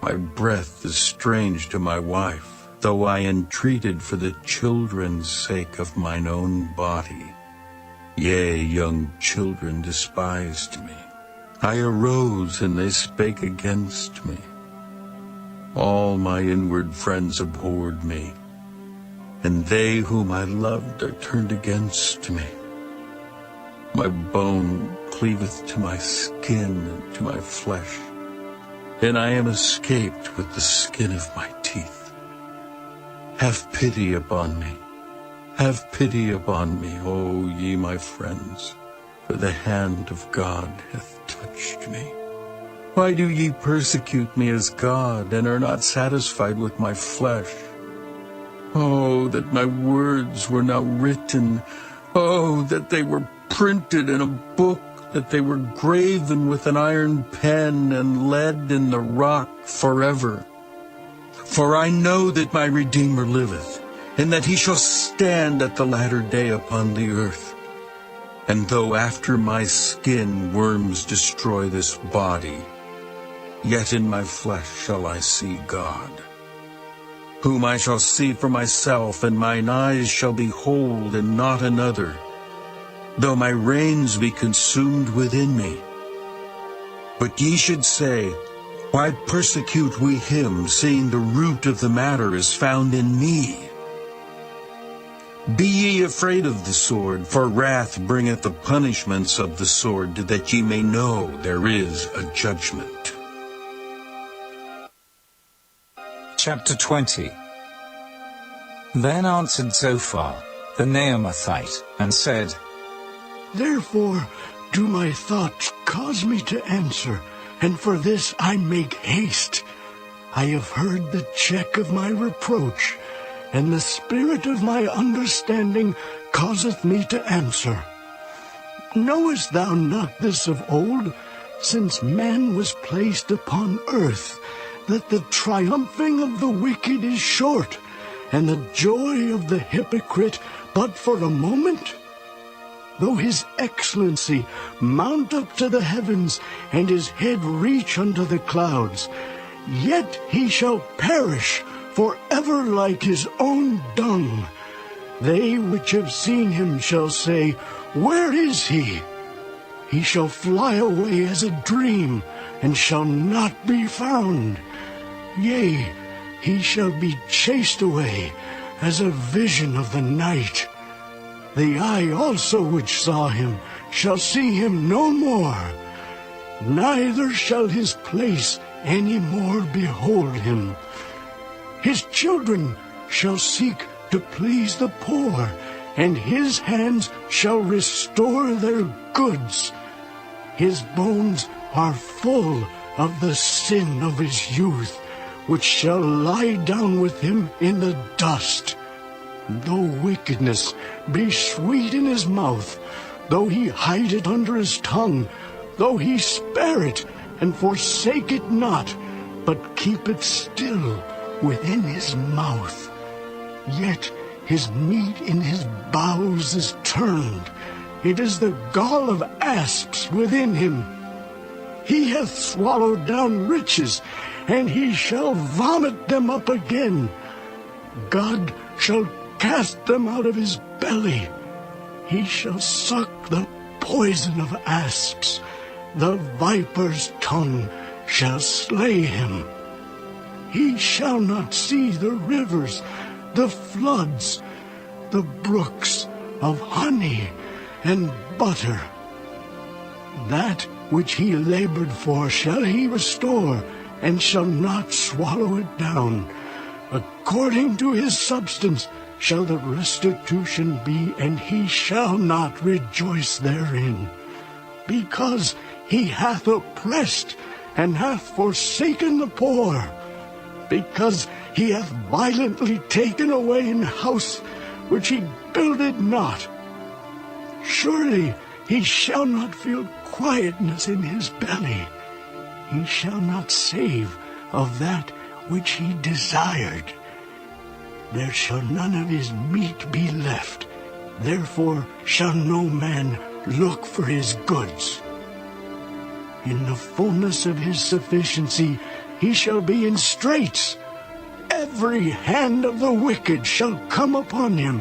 My breath is strange to my wife, though I entreated for the children's sake of mine own body. Yea, young children despised me. I arose, and they spake against me. All my inward friends abhorred me, and they whom I loved are turned against me. My bone cleaveth to my skin and to my flesh, and I am escaped with the skin of my teeth. Have pity upon me. Have pity upon me, O ye my friends, for the hand of God hath touched me. Why do ye persecute me as God, and are not satisfied with my flesh? Oh, that my words were now written. Oh, that they were printed in a book, that they were graven with an iron pen and lead in the rock forever. For I know that my Redeemer liveth, and that he shall stand at the latter day upon the earth. And though after my skin worms destroy this body, yet in my flesh shall I see God, whom I shall see for myself, and mine eyes shall behold, and not another, though my reins be consumed within me. But ye should say, why persecute we him, seeing the root of the matter is found in me? Be ye afraid of the sword, for wrath bringeth the punishments of the sword, that ye may know there is a judgment. Chapter 20. Then answered Zophar, the Naamathite, and said, Therefore do my thoughts cause me to answer, and for this I make haste. I have heard the check of my reproach, and the spirit of my understanding causeth me to answer. Knowest thou not this of old, since man was placed upon earth, that the triumphing of the wicked is short, and the joy of the hypocrite but for a moment? Though his excellency mount up to the heavens, and his head reach unto the clouds, yet he shall perish forever like his own dung. They which have seen him shall say, Where is he? He shall fly away as a dream, and shall not be found. Yea, he shall be chased away as a vision of the night. The eye also which saw him shall see him no more, neither shall his place any more behold him. His children shall seek to please the poor, and his hands shall restore their goods. His bones are full of the sin of his youth, which shall lie down with him in the dust. Though wickedness be sweet in his mouth, though he hide it under his tongue, though he spare it and forsake it not, but keep it still within his mouth, yet his meat in his bowels is turned. It is the gall of asps within him. He hath swallowed down riches, and he shall vomit them up again. God shall cast them out of his belly. He shall suck the poison of asps. The viper's tongue shall slay him. He shall not see the rivers, the floods, the brooks of honey and butter. That which he labored for shall he restore, and shall not swallow it down. According to his substance shall the restitution be, and he shall not rejoice therein. Because he hath oppressed, and hath forsaken the poor. Because he hath violently taken away an house which he builded not. Surely he shall not feel quietness in his belly. He shall not save of that which he desired. There shall none of his meat be left. Therefore shall no man look for his goods. In the fullness of his sufficiency he shall be in straits. Every hand of the wicked shall come upon him.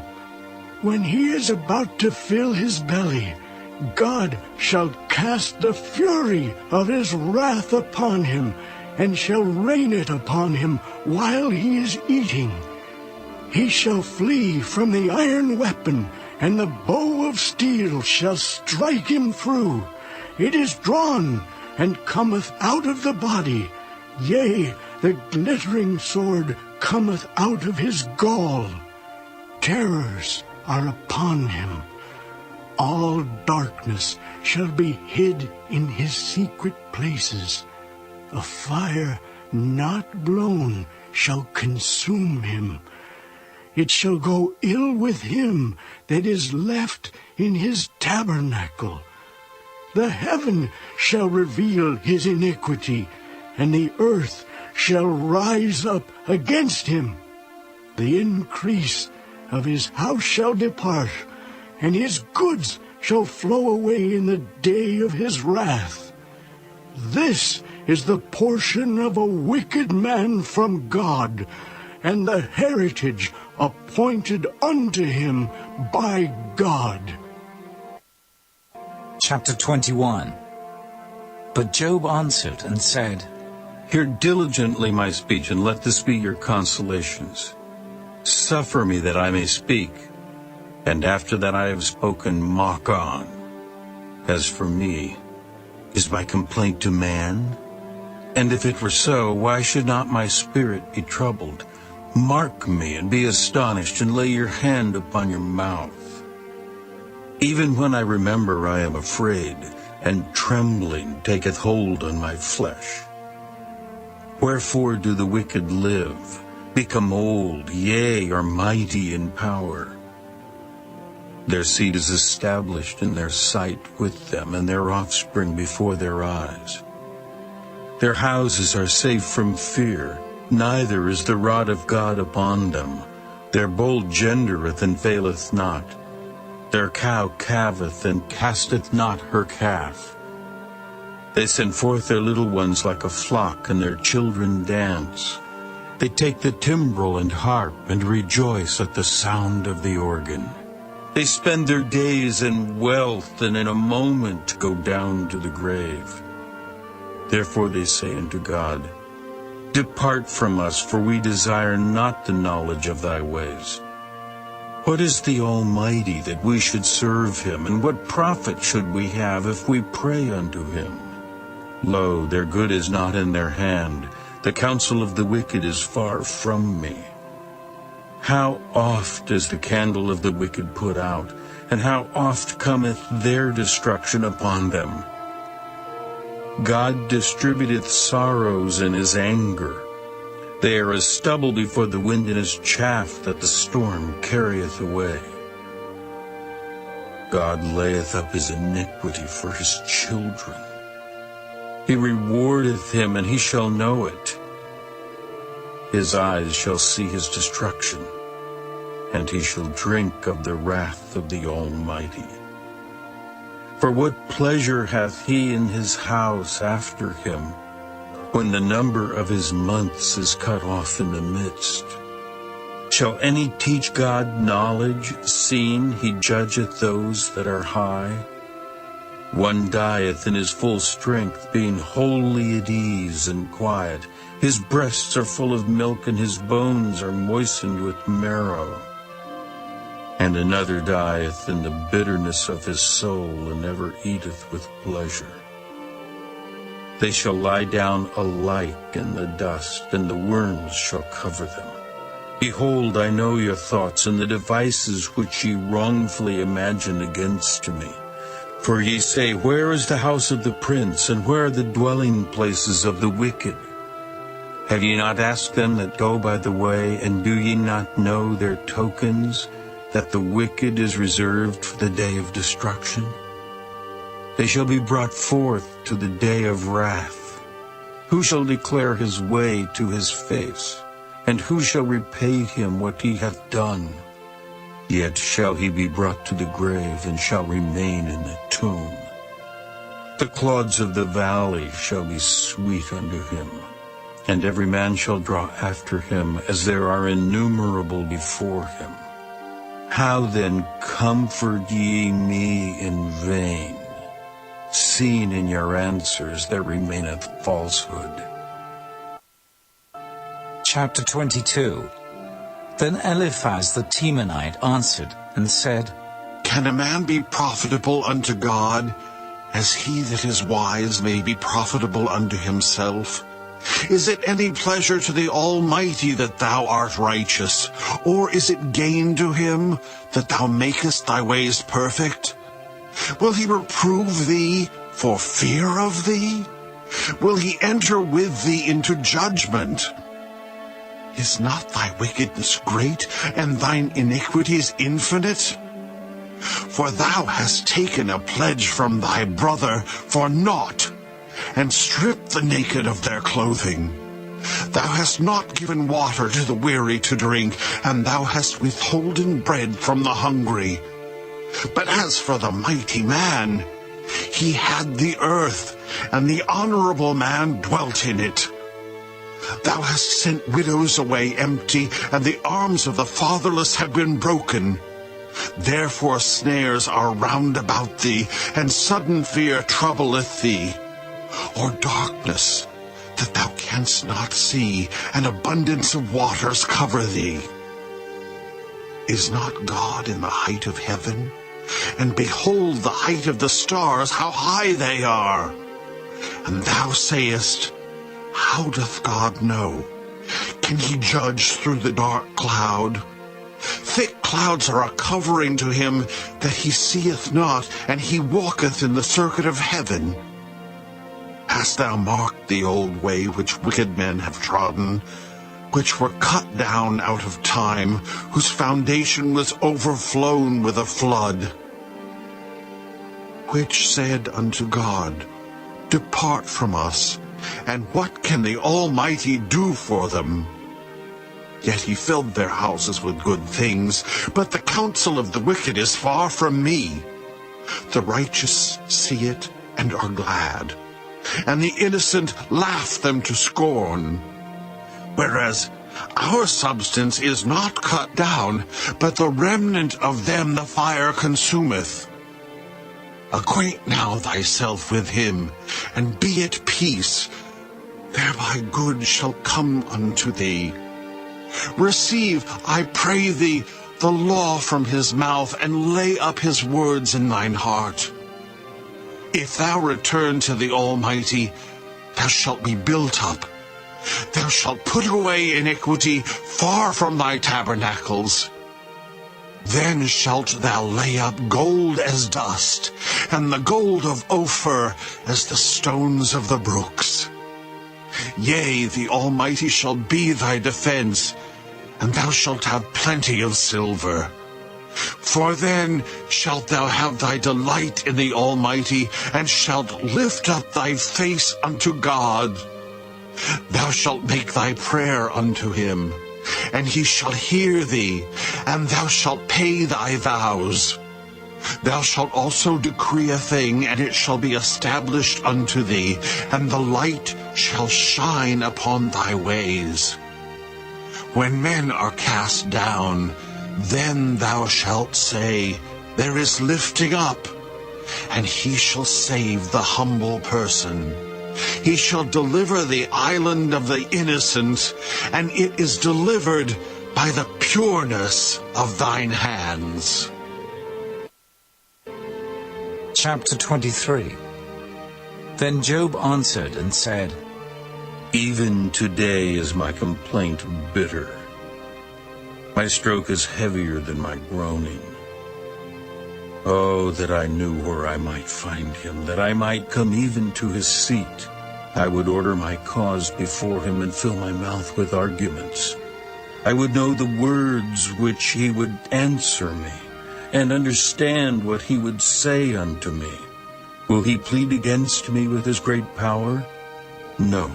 When he is about to fill his belly, God shall cast the fury of his wrath upon him, and shall rain it upon him while he is eating. He shall flee from the iron weapon, and the bow of steel shall strike him through. It is drawn, and cometh out of the body. Yea, the glittering sword cometh out of his gall. Terrors are upon him. All darkness shall be hid in his secret places. A fire not blown shall consume him. It shall go ill with him that is left in his tabernacle. The heaven shall reveal his iniquity, and the earth shall rise up against him. The increase of his house shall depart, and his goods shall flow away in the day of his wrath. This is the portion of a wicked man from God, and the heritage appointed unto him by God. Chapter 21. But Job answered and said, Hear diligently my speech, and let this be your consolations. Suffer me that I may speak, and after that I have spoken, mock on. As for me, is my complaint to man? And if it were so, why should not my spirit be troubled? Mark me, and be astonished, and lay your hand upon your mouth. Even when I remember, I am afraid, and trembling taketh hold on my flesh. Wherefore do the wicked live, become old, yea, are mighty in power? Their seed is established in their sight with them, and their offspring before their eyes. Their houses are safe from fear, neither is the rod of God upon them. Their bull gendereth and faileth not. Their cow calveth and casteth not her calf. They send forth their little ones like a flock, and their children dance. They take the timbrel and harp, and rejoice at the sound of the organ. They spend their days in wealth, and in a moment go down to the grave. Therefore they say unto God, Depart from us, for we desire not the knowledge of thy ways. What is the Almighty that we should serve him, and what profit should we have if we pray unto him? Lo, their good is not in their hand. The counsel of the wicked is far from me. How oft is the candle of the wicked put out, and how oft cometh their destruction upon them? God distributeth sorrows in his anger. They are as stubble before the wind, and as chaff that the storm carrieth away. God layeth up his iniquity for his children. He rewardeth him, and he shall know it. His eyes shall see his destruction, and he shall drink of the wrath of the Almighty. For what pleasure hath he in his house after him, when the number of his months is cut off in the midst? Shall any teach God knowledge, seeing he judgeth those that are high? One dieth in his full strength, being wholly at ease and quiet. His breasts are full of milk, and his bones are moistened with marrow. And another dieth in the bitterness of his soul, and ever eateth with pleasure. They shall lie down alike in the dust, and the worms shall cover them. Behold, I know your thoughts, and the devices which ye wrongfully imagine against me. For ye say, Where is the house of the prince, and where are the dwelling places of the wicked? Have ye not asked them that go by the way, and do ye not know their tokens, that the wicked is reserved for the day of destruction? They shall be brought forth to the day of wrath. Who shall declare his way to his face? And who shall repay him what he hath done? Yet shall he be brought to the grave, and shall remain in the tomb. The clods of the valley shall be sweet unto him, and every man shall draw after him, as there are innumerable before him. How then comfort ye me in vain, seeing in your answers there remaineth falsehood? Chapter 22. Then Eliphaz the Temanite answered and said, Can a man be profitable unto God, as he that is wise may be profitable unto himself? Is it any pleasure to the Almighty that thou art righteous? Or is it gain to him that thou makest thy ways perfect? Will he reprove thee for fear of thee? Will he enter with thee into judgment? Is not thy wickedness great, and thine iniquities infinite? For thou hast taken a pledge from thy brother for naught, and stripped the naked of their clothing. Thou hast not given water to the weary to drink, and thou hast withholden bread from the hungry. But as for the mighty man, he had the earth, and the honorable man dwelt in it. Thou hast sent widows away empty, and the arms of the fatherless have been broken. Therefore snares are round about thee, and sudden fear troubleth thee. Or darkness, that thou canst not see, and abundance of waters cover thee. Is not God in the height of heaven? And behold the height of the stars, how high they are. And thou sayest, How doth God know? Can he judge through the dark cloud? Thick clouds are a covering to him that he seeth not, and he walketh in the circuit of heaven. Hast thou marked the old way which wicked men have trodden, which were cut down out of time, whose foundation was overflown with a flood? Which said unto God, Depart from us, and what can the Almighty do for them? Yet he filled their houses with good things, but the counsel of the wicked is far from me. The righteous see it and are glad, and the innocent laugh them to scorn. Whereas our substance is not cut down, but the remnant of them the fire consumeth. Acquaint now thyself with him, and be at peace, thereby good shall come unto thee. Receive, I pray thee, the law from his mouth, and lay up his words in thine heart. If thou return to the Almighty, thou shalt be built up. Thou shalt put away iniquity far from thy tabernacles. Then shalt thou lay up gold as dust, and the gold of Ophir as the stones of the brooks. Yea, the Almighty shall be thy defense, and thou shalt have plenty of silver. For then shalt thou have thy delight in the Almighty, and shalt lift up thy face unto God. Thou shalt make thy prayer unto him, and he shall hear thee, and thou shalt pay thy vows. Thou shalt also decree a thing, and it shall be established unto thee, and the light shall shine upon thy ways. When men are cast down, then thou shalt say, There is lifting up, and he shall save the humble person. He shall deliver the island of the innocent, and it is delivered by the pureness of thine hands. Chapter 23. Then Job answered and said, Even today is my complaint bitter. My stroke is heavier than my groaning. Oh, that I knew where I might find him, that I might come even to his seat. I would order my cause before him and fill my mouth with arguments. I would know the words which he would answer me, and understand what he would say unto me. Will he plead against me with his great power? No,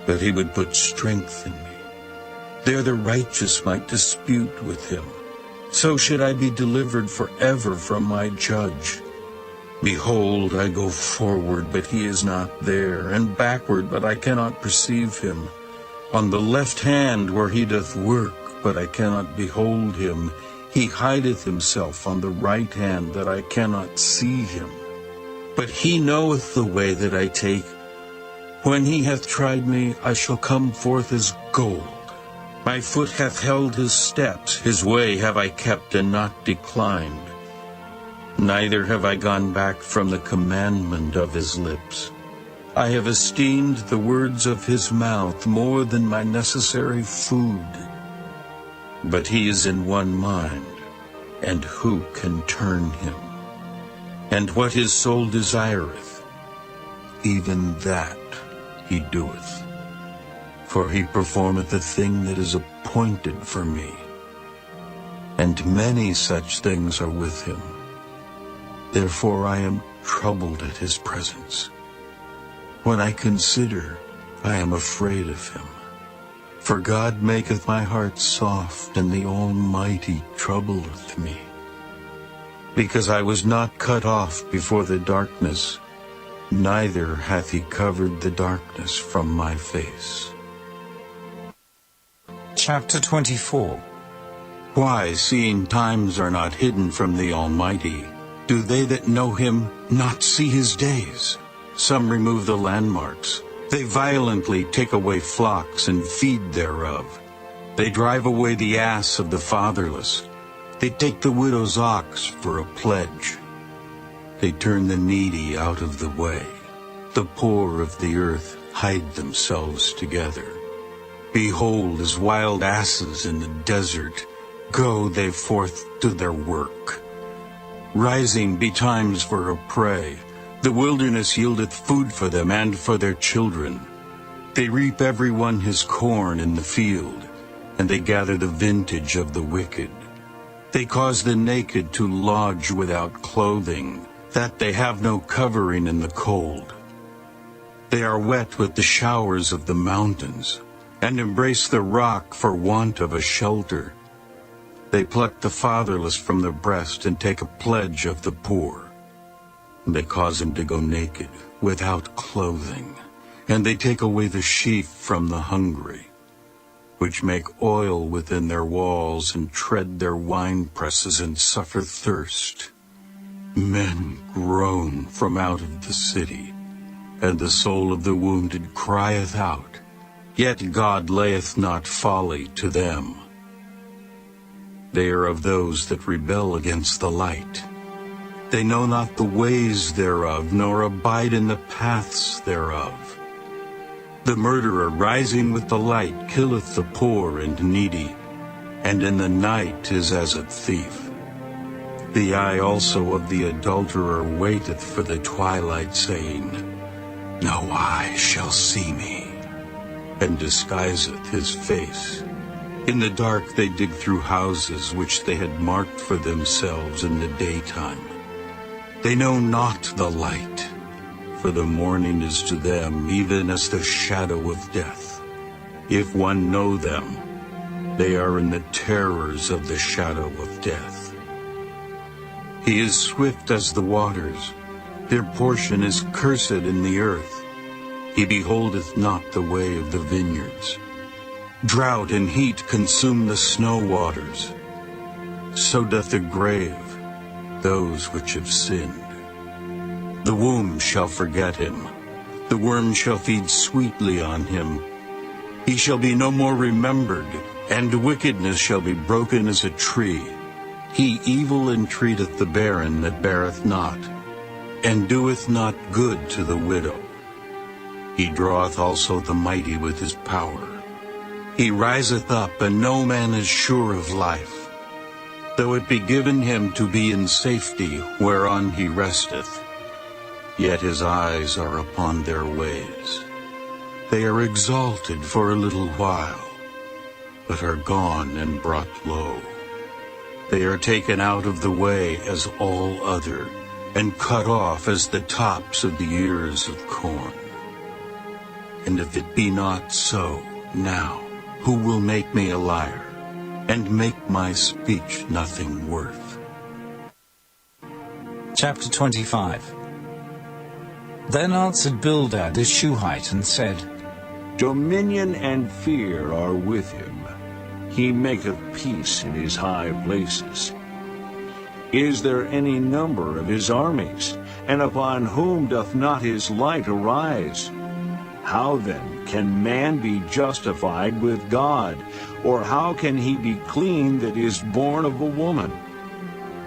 but he would put strength in me. There the righteous might dispute with him. So should I be delivered forever from my judge. Behold, I go forward, but he is not there, and backward, but I cannot perceive him. On the left hand where he doth work, but I cannot behold him. He hideth himself on the right hand, that I cannot see him. But he knoweth the way that I take. When he hath tried me, I shall come forth as gold. My foot hath held his steps, his way have I kept and not declined. Neither have I gone back from the commandment of his lips. I have esteemed the words of his mouth more than my necessary food. But he is in one mind, and who can turn him? And what his soul desireth, even that he doeth. For he performeth the thing that is appointed for me, and many such things are with him. Therefore I am troubled at his presence. When I consider, I am afraid of him. For God maketh my heart soft, and the Almighty troubleth me. Because I was not cut off before the darkness, neither hath he covered the darkness from my face. Chapter 24. Why, seeing times are not hidden from the Almighty, do they that know him not see his days? Some remove the landmarks. They violently take away flocks and feed thereof. They drive away the ass of the fatherless. They take the widow's ox for a pledge. They turn the needy out of the way. The poor of the earth hide themselves together. Behold, as wild asses in the desert, go they forth to their work. Rising betimes for a prey, the wilderness yieldeth food for them and for their children. They reap every one his corn in the field, and they gather the vintage of the wicked. They cause the naked to lodge without clothing, that they have no covering in the cold. They are wet with the showers of the mountains, and embrace the rock for want of a shelter. They pluck the fatherless from the breast, and take a pledge of the poor. They cause him to go naked, without clothing, and they take away the sheaf from the hungry, which make oil within their walls, and tread their winepresses, and suffer thirst. Men groan from out of the city, and the soul of the wounded crieth out. Yet God layeth not folly to them. They are of those that rebel against the light. They know not the ways thereof, nor abide in the paths thereof. The murderer rising with the light killeth the poor and needy, and in the night is as a thief. The eye also of the adulterer waiteth for the twilight, saying, No eye shall see me. and disguiseth his face. In the dark they dig through houses which they had marked for themselves in the daytime. They know not the light, for the morning is to them even as the shadow of death. If one know them, they are in the terrors of the shadow of death. He is swift as the waters, their portion is cursed in the earth. He beholdeth not the way of the vineyards. Drought and heat consume the snow waters. So doth the grave those which have sinned. The womb shall forget him. The worm shall feed sweetly on him. He shall be no more remembered, and wickedness shall be broken as a tree. He evil entreateth the barren that beareth not, and doeth not good to the widow. He draweth also the mighty with his power. He riseth up, and no man is sure of life. Though it be given him to be in safety, whereon he resteth, yet his eyes are upon their ways. They are exalted for a little while, but are gone and brought low. They are taken out of the way as all other, and cut off as the tops of the ears of corn. And if it be not so, now, who will make me a liar, and make my speech nothing worth? Chapter 25. Then answered Bildad the Shuhite and said, Dominion and fear are with him. He maketh peace in his high places. Is there any number of his armies? And upon whom doth not his light arise? How then can man be justified with God? Or how can he be clean that is born of a woman?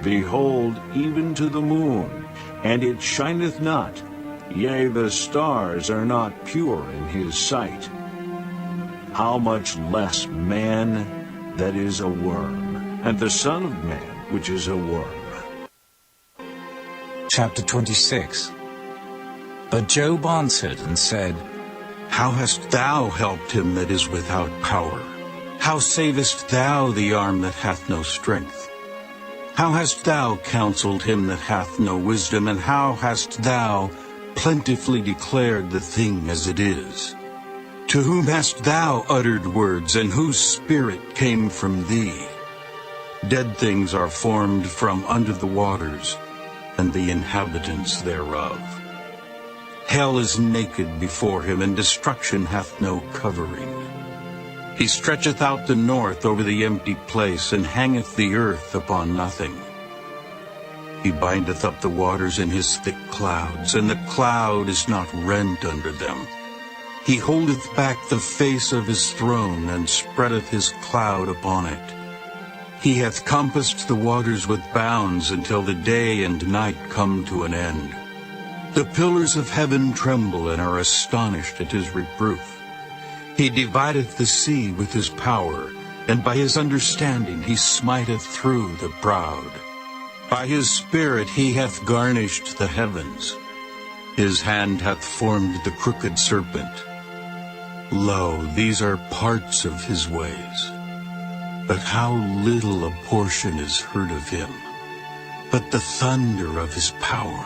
Behold, even to the moon, and it shineth not, yea, the stars are not pure in his sight. How much less man that is a worm, and the Son of Man which is a worm. Chapter 26. But Job answered and said, How hast thou helped him that is without power? How savest thou the arm that hath no strength? How hast thou counseled him that hath no wisdom, and how hast thou plentifully declared the thing as it is? To whom hast thou uttered words, and whose spirit came from thee? Dead things are formed from under the waters, and the inhabitants thereof. Hell is naked before him, and destruction hath no covering. He stretcheth out the north over the empty place, and hangeth the earth upon nothing. He bindeth up the waters in his thick clouds, and the cloud is not rent under them. He holdeth back the face of his throne, and spreadeth his cloud upon it. He hath compassed the waters with bounds, until the day and night come to an end. The pillars of heaven tremble, and are astonished at his reproof. He divideth the sea with his power, and by his understanding he smiteth through the proud. By his spirit he hath garnished the heavens. His hand hath formed the crooked serpent. Lo, these are parts of his ways. But how little a portion is heard of him. But the thunder of his power,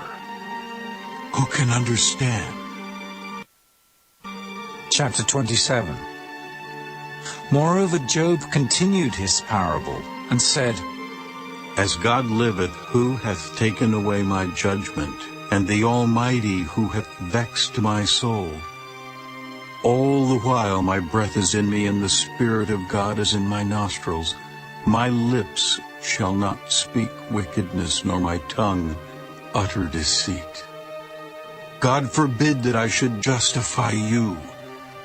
who can understand? Chapter 27. Moreover Job continued his parable, and said, As God liveth, who hath taken away my judgment, and the Almighty, who hath vexed my soul? All the while my breath is in me, and the Spirit of God is in my nostrils. My lips shall not speak wickedness, nor my tongue utter deceit. God forbid that I should justify you.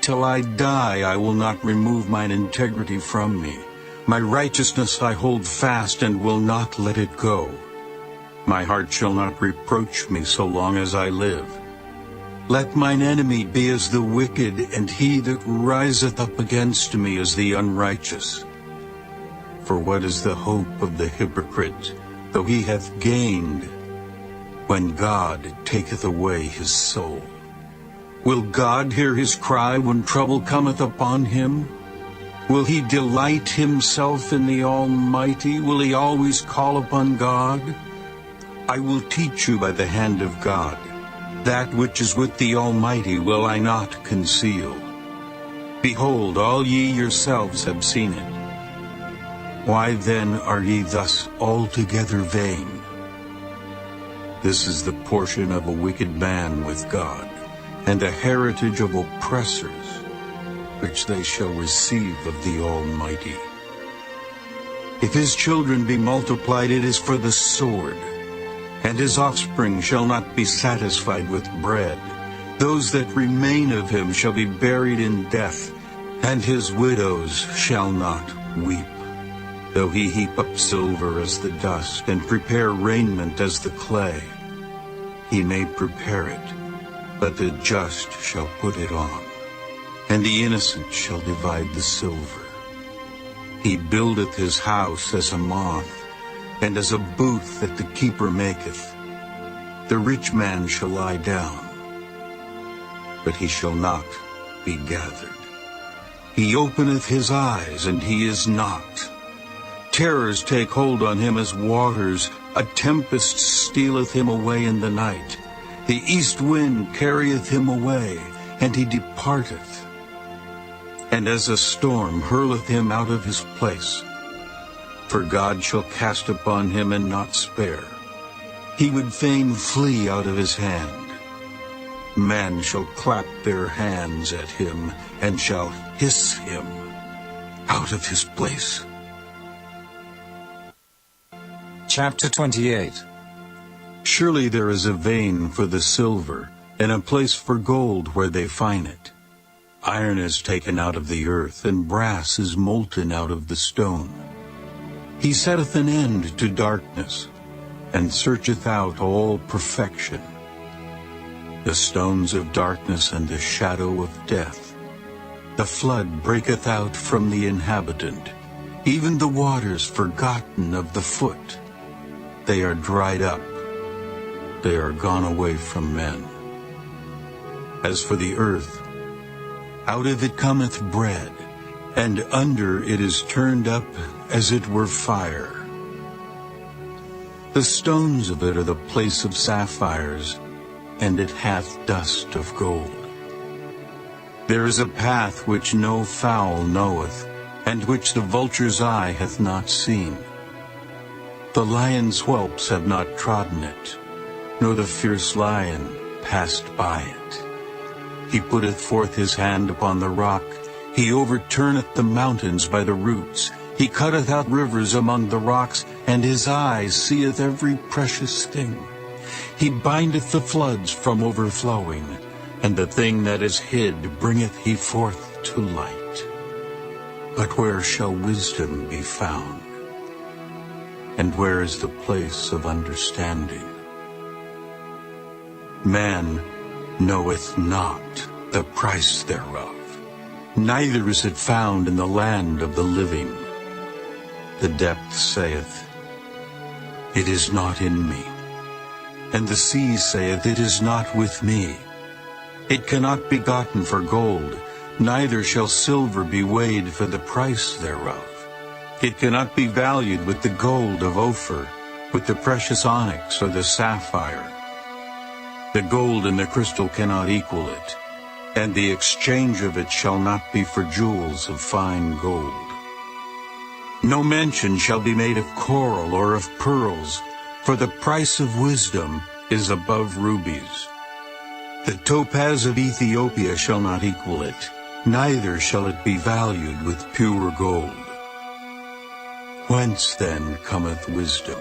Till I die I will not remove mine integrity from me. My righteousness I hold fast, and will not let it go. My heart shall not reproach me so long as I live. Let mine enemy be as the wicked, and he that riseth up against me as the unrighteous. For what is the hope of the hypocrite, though he hath gained, when God taketh away his soul? Will God hear his cry when trouble cometh upon him? Will he delight himself in the Almighty? Will he always call upon God? I will teach you by the hand of God. That which is with the Almighty will I not conceal. Behold, all ye yourselves have seen it. Why then are ye thus altogether vain? This is the portion of a wicked man with God, and a heritage of oppressors, which they shall receive of the Almighty. If his children be multiplied, it is for the sword, and his offspring shall not be satisfied with bread. Those that remain of him shall be buried in death, and his widows shall not weep. Though he heap up silver as the dust, and prepare raiment as the clay, he may prepare it, but the just shall put it on, and the innocent shall divide the silver. He buildeth his house as a moth, and as a booth that the keeper maketh. The rich man shall lie down, but he shall not be gathered. He openeth his eyes, and he is not. Terrors take hold on him as waters. A tempest stealeth him away in the night. The east wind carrieth him away, and he departeth. And as a storm hurleth him out of his place. For God shall cast upon him and not spare. He would fain flee out of his hand. Men shall clap their hands at him, and shall hiss him out of his place. Chapter 28. Surely there is a vein for the silver, and a place for gold where they find it. Iron is taken out of the earth, and brass is molten out of the stone. He setteth an end to darkness, and searcheth out all perfection. The stones of darkness and the shadow of death. The flood breaketh out from the inhabitant, even the waters forgotten of the foot. They are dried up, they are gone away from men. As for the earth, out of it cometh bread, and under it is turned up as it were fire. The stones of it are the place of sapphires, and it hath dust of gold. There is a path which no fowl knoweth, and which the vulture's eye hath not seen. The lion's whelps have not trodden it, nor the fierce lion passed by it. He putteth forth his hand upon the rock. He overturneth the mountains by the roots. He cutteth out rivers among the rocks, and his eye seeth every precious thing. He bindeth the floods from overflowing, and the thing that is hid bringeth he forth to light. But where shall wisdom be found? And where is the place of understanding? Man knoweth not the price thereof, neither is it found in the land of the living. The depth saith, It is not in me, and the sea saith, It is not with me. It cannot be gotten for gold, neither shall silver be weighed for the price thereof. It cannot be valued with the gold of Ophir, with the precious onyx or the sapphire. The gold and the crystal cannot equal it, and the exchange of it shall not be for jewels of fine gold. No mention shall be made of coral or of pearls, for the price of wisdom is above rubies. The topaz of Ethiopia shall not equal it, neither shall it be valued with pure gold. Whence then cometh wisdom?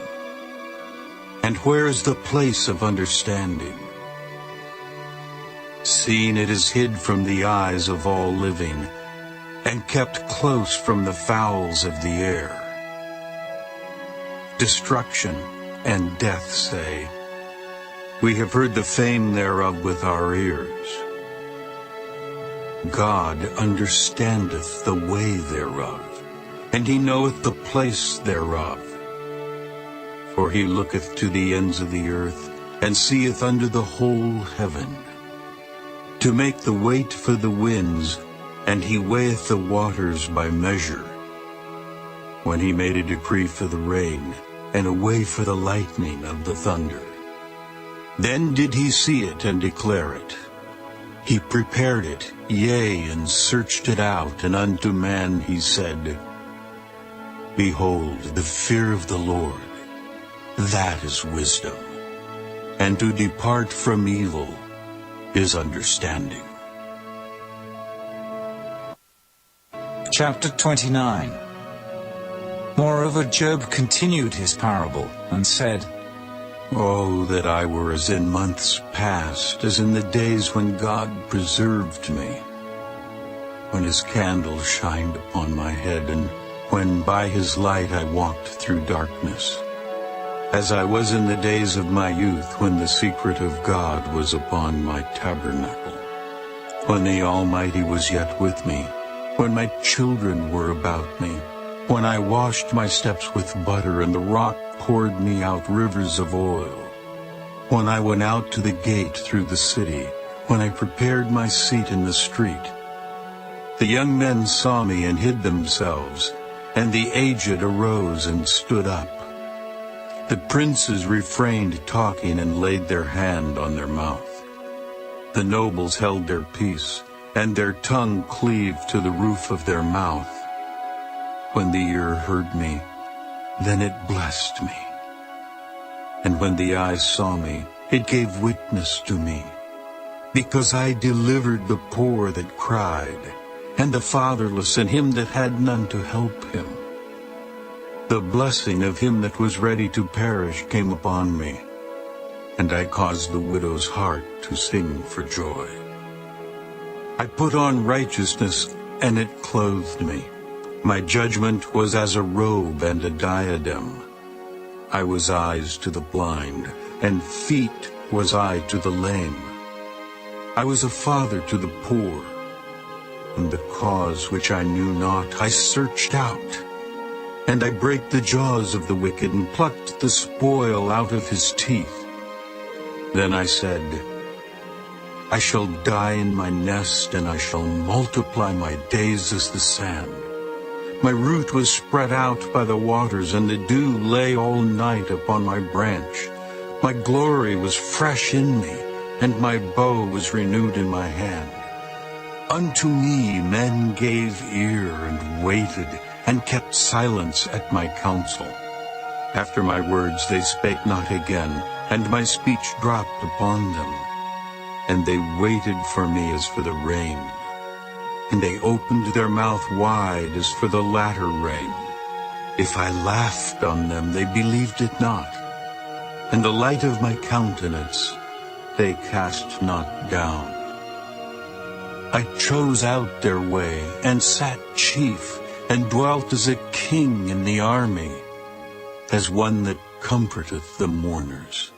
And where is the place of understanding? Seeing it is hid from the eyes of all living, and kept close from the fowls of the air. Destruction and death say, We have heard the fame thereof with our ears. God understandeth the way thereof, and he knoweth the place thereof. For he looketh to the ends of the earth, and seeth under the whole heaven. to make the weight for the winds, and he weigheth the waters by measure. When he made a decree for the rain, and a way for the lightning of the thunder. Then did he see it and declare it. He prepared it, yea, and searched it out, and unto man he said, Behold, the fear of the Lord, that is wisdom, and to depart from evil is understanding. Chapter 29. Moreover, Job continued his parable, and said, Oh, that I were as in months past, as in the days when God preserved me, when his candle shined upon my head, and when by his light I walked through darkness, as I was in the days of my youth, when the secret of God was upon my tabernacle, when the Almighty was yet with me, when my children were about me, when I washed my steps with butter, and the rock poured me out rivers of oil, when I went out to the gate through the city, when I prepared my seat in the street. The young men saw me and hid themselves, and the aged arose and stood up. The princes refrained talking and laid their hand on their mouth. The nobles held their peace, and their tongue cleaved to the roof of their mouth. When the ear heard me, then it blessed me. And when the eye saw me, it gave witness to me. Because I delivered the poor that cried, and the fatherless, and him that had none to help him. The blessing of him that was ready to perish came upon me, and I caused the widow's heart to sing for joy. I put on righteousness, and it clothed me. My judgment was as a robe and a diadem. I was eyes to the blind, and feet was I to the lame. I was a father to the poor, and the cause which I knew not I searched out. And I brake the jaws of the wicked, and plucked the spoil out of his teeth. Then I said, I shall die in my nest, and I shall multiply my days as the sand. My root was spread out by the waters, and the dew lay all night upon my branch. My glory was fresh in me, and my bow was renewed in my hand. Unto me men gave ear and waited, and kept silence at my counsel. After my words they spake not again, and my speech dropped upon them. And they waited for me as for the rain, and they opened their mouth wide as for the latter rain. If I laughed on them, they believed it not, and the light of my countenance they cast not down. I chose out their way, and sat chief, and dwelt as a king in the army, as one that comforteth the mourners.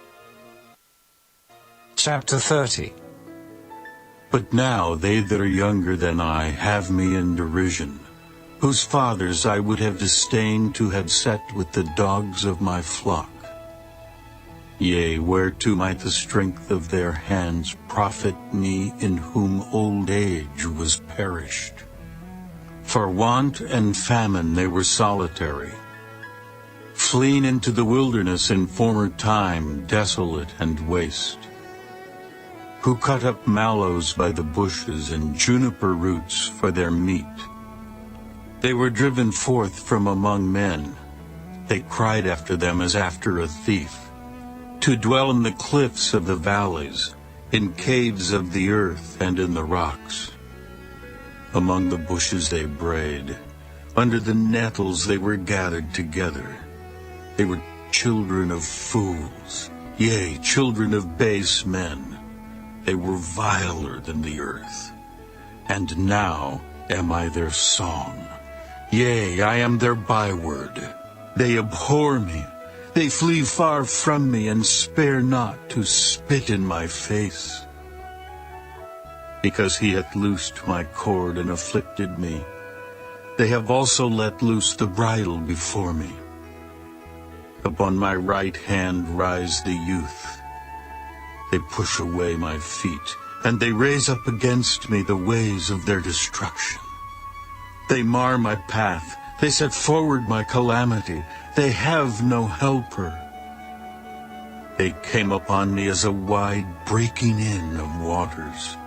Chapter 30. But now they that are younger than I have me in derision, whose fathers I would have disdained to have set with the dogs of my flock. Yea, whereto might the strength of their hands profit me, in whom old age was perished? For want and famine they were solitary, fleeing into the wilderness in former time, desolate and waste. Who cut up mallows by the bushes, and juniper roots for their meat. They were driven forth from among men. They cried after them as after a thief, to dwell in the cliffs of the valleys, in caves of the earth and in the rocks. Among the bushes they brayed, under the nettles they were gathered together. They were children of fools, yea, children of base men. They were viler than the earth. And now am I their song. Yea, I am their byword. They abhor me. They flee far from me, and spare not to spit in my face. Because he hath loosed my cord and afflicted me, they have also let loose the bridle before me. Upon my right hand rise the youth. They push away my feet. and they raise up against me the ways of their destruction. They mar my path, they set forward my calamity, they have no helper. They came upon me as a wide breaking in of waters.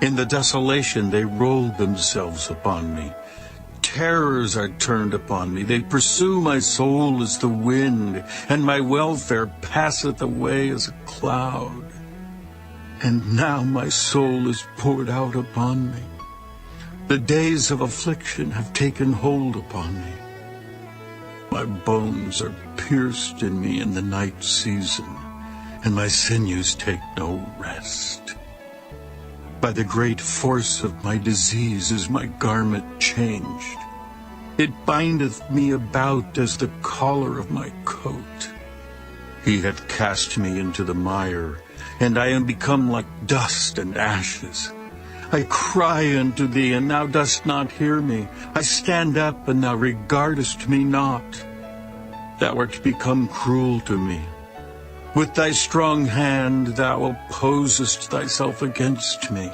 In the desolation they rolled themselves upon me. Terrors are turned upon me. They pursue my soul as the wind, and my welfare passeth away as a cloud. And now my soul is poured out upon me. The days of affliction have taken hold upon me. My bones are pierced in me in the night season, and my sinews take no rest. By the great force of my disease is my garment changed. It bindeth me about as the collar of my coat. He hath cast me into the mire, and I am become like dust and ashes. I cry unto thee, and thou dost not hear me. I stand up, and thou regardest me not. Thou art become cruel to me. With thy strong hand thou opposest thyself against me.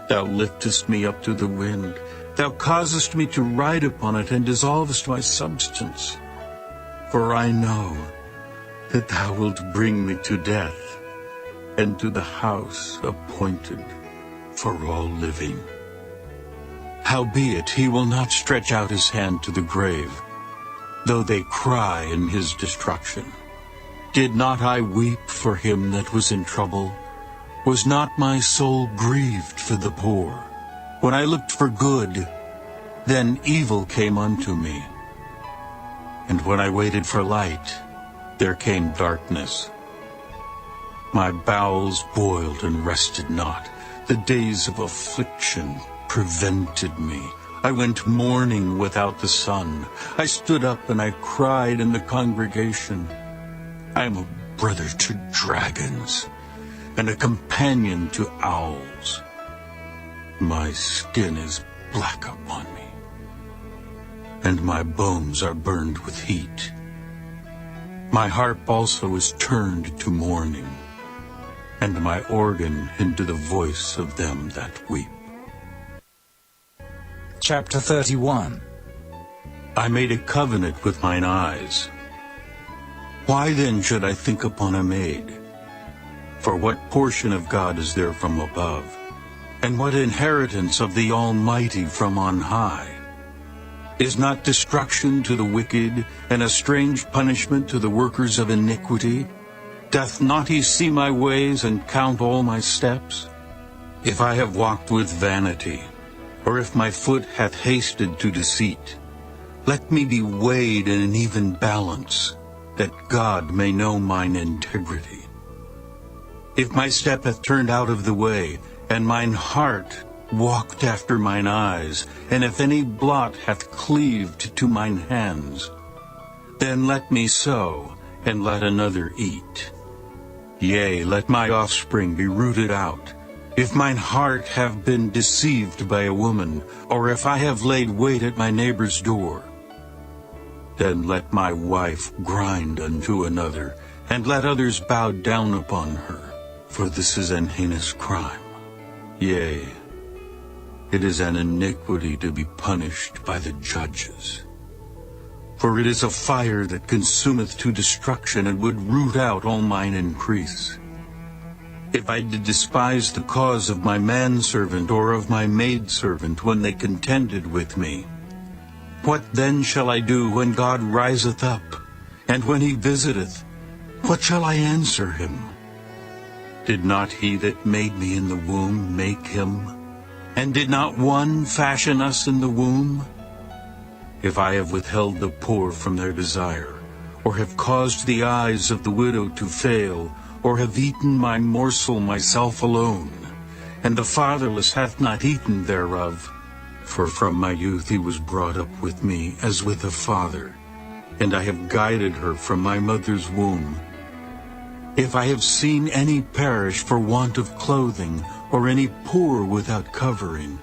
Thou liftest me up to the wind. Thou causest me to ride upon it, and dissolvest my substance. For I know that thou wilt bring me to death, and to the house appointed for all living. Howbeit he will not stretch out his hand to the grave, though they cry in his destruction. Did not I weep for him that was in trouble? Was not my soul grieved for the poor? When I looked for good, then evil came unto me. And when I waited for light, there came darkness. My bowels boiled and rested not. The days of affliction prevented me. I went mourning without the sun. I stood up and I cried in the congregation. I am a brother to dragons, and a companion to owls. My skin is black upon me, and my bones are burned with heat. My harp also is turned to mourning, and my organ into the voice of them that weep. Chapter 31. I made a covenant with mine eyes. Why then should I think upon a maid? For what portion of God is there from above? And what inheritance of the Almighty from on high? Is not destruction to the wicked, and a strange punishment to the workers of iniquity? Doth not he see my ways, and count all my steps? If I have walked with vanity, or if my foot hath hasted to deceit, let me be weighed in an even balance, that God may know mine integrity. If my step hath turned out of the way, and mine heart walked after mine eyes, and if any blot hath cleaved to mine hands, then let me sow, and let another eat. Yea, let my offspring be rooted out. If mine heart have been deceived by a woman, or if I have laid wait at my neighbor's door, then let my wife grind unto another, and let others bow down upon her. For this is an heinous crime. Yea, it is an iniquity to be punished by the judges. For it is a fire that consumeth to destruction, and would root out all mine increase. If I did despise the cause of my manservant or of my maidservant when they contended with me, what then shall I do when God riseth up, and when he visiteth? What shall I answer him? Did not he that made me in the womb make him? And did not one fashion us in the womb? If I have withheld the poor from their desire, or have caused the eyes of the widow to fail, or have eaten my morsel myself alone, and the fatherless hath not eaten thereof, for from my youth he was brought up with me as with a father, and I have guided her from my mother's womb. If I have seen any perish for want of clothing, or any poor without covering,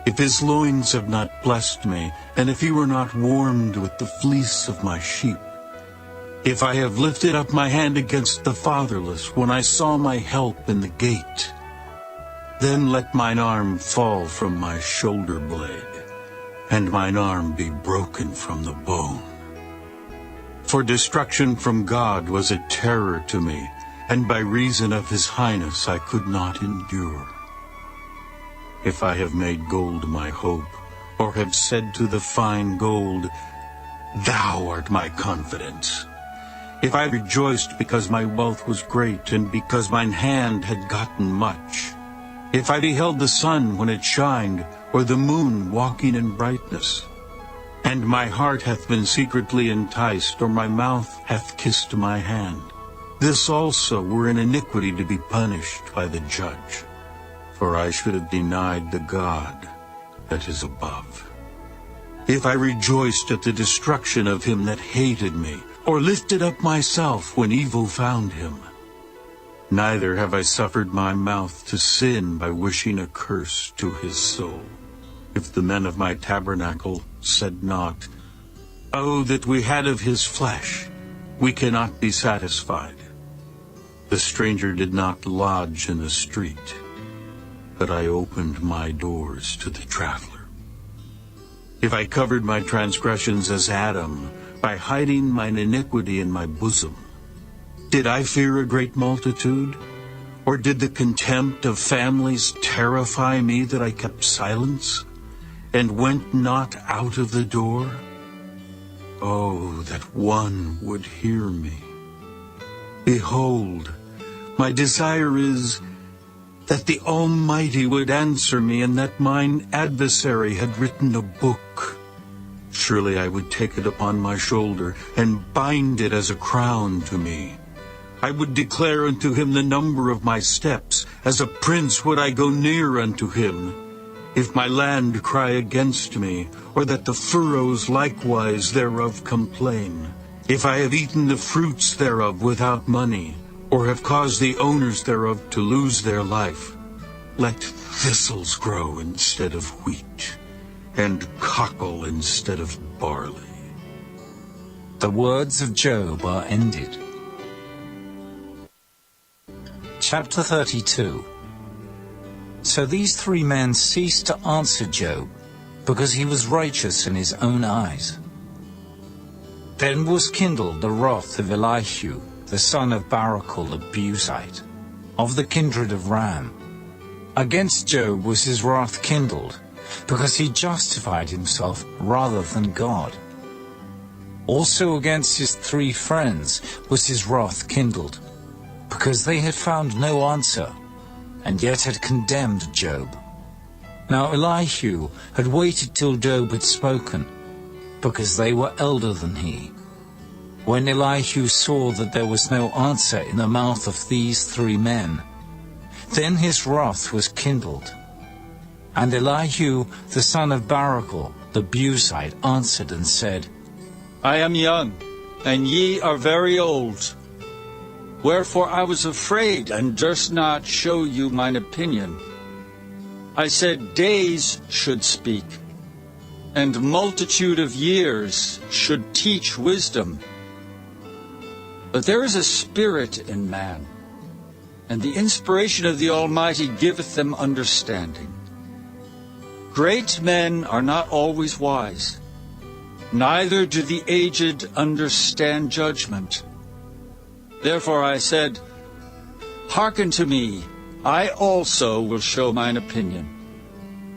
if his loins have not blessed me, and if he were not warmed with the fleece of my sheep, if I have lifted up my hand against the fatherless, when I saw my help in the gate, Then let mine arm fall from my shoulder blade, and mine arm be broken from the bone. For destruction from God was a terror to me, and by reason of his highness I could not endure. If I have made gold my hope, or have said to the fine gold, Thou art my confidence. If I rejoiced because my wealth was great, and because mine hand had gotten much. If I beheld the sun when it shined, or the moon walking in brightness. And my heart hath been secretly enticed, or my mouth hath kissed my hand. This also were an iniquity to be punished by the judge. For I should have denied the God that is above. If I rejoiced at the destruction of him that hated me, or lifted up myself when evil found him. Neither have I suffered my mouth to sin by wishing a curse to his soul. If the men of my tabernacle said not, Oh, that we had of his flesh, we cannot be satisfied. The stranger did not lodge in the street, but I opened my doors to the traveler. If I covered my transgressions as Adam, by hiding mine iniquity in my bosom, did I fear a great multitude? Or did the contempt of families terrify me that I kept silence, and went not out of the door? Oh, that one would hear me. Behold, my desire is that the Almighty would answer me, and that mine adversary had written a book. Surely I would take it upon my shoulder, and bind it as a crown to me. I would declare unto him the number of my steps. As a prince would I go near unto him. If my land cry against me, or that the furrows likewise thereof complain. If I have eaten the fruits thereof without money, or have caused the owners thereof to lose their life, let thistles grow instead of wheat, and cockle instead of barley. The words of Job are ended. Chapter 32. So these three men ceased to answer Job, because he was righteous in his own eyes. Then was kindled the wrath of Elihu, the son of Barachel the Buzite, of the kindred of Ram. Against Job was his wrath kindled, because he justified himself rather than God. Also against his three friends was his wrath kindled, because they had found no answer, and yet had condemned Job. Now Elihu had waited till Job had spoken, because they were elder than he. When Elihu saw that there was no answer in the mouth of these three men, then his wrath was kindled. And Elihu the son of Barachel the Buzite answered and said, I am young, and ye are very old. Wherefore I was afraid, and durst not show you mine opinion. I said, Days should speak, and multitude of years should teach wisdom. But there is a spirit in man, and the inspiration of the Almighty giveth them understanding. Great men are not always wise, neither do the aged understand judgment. Therefore I said, Hearken to me, I also will show mine opinion.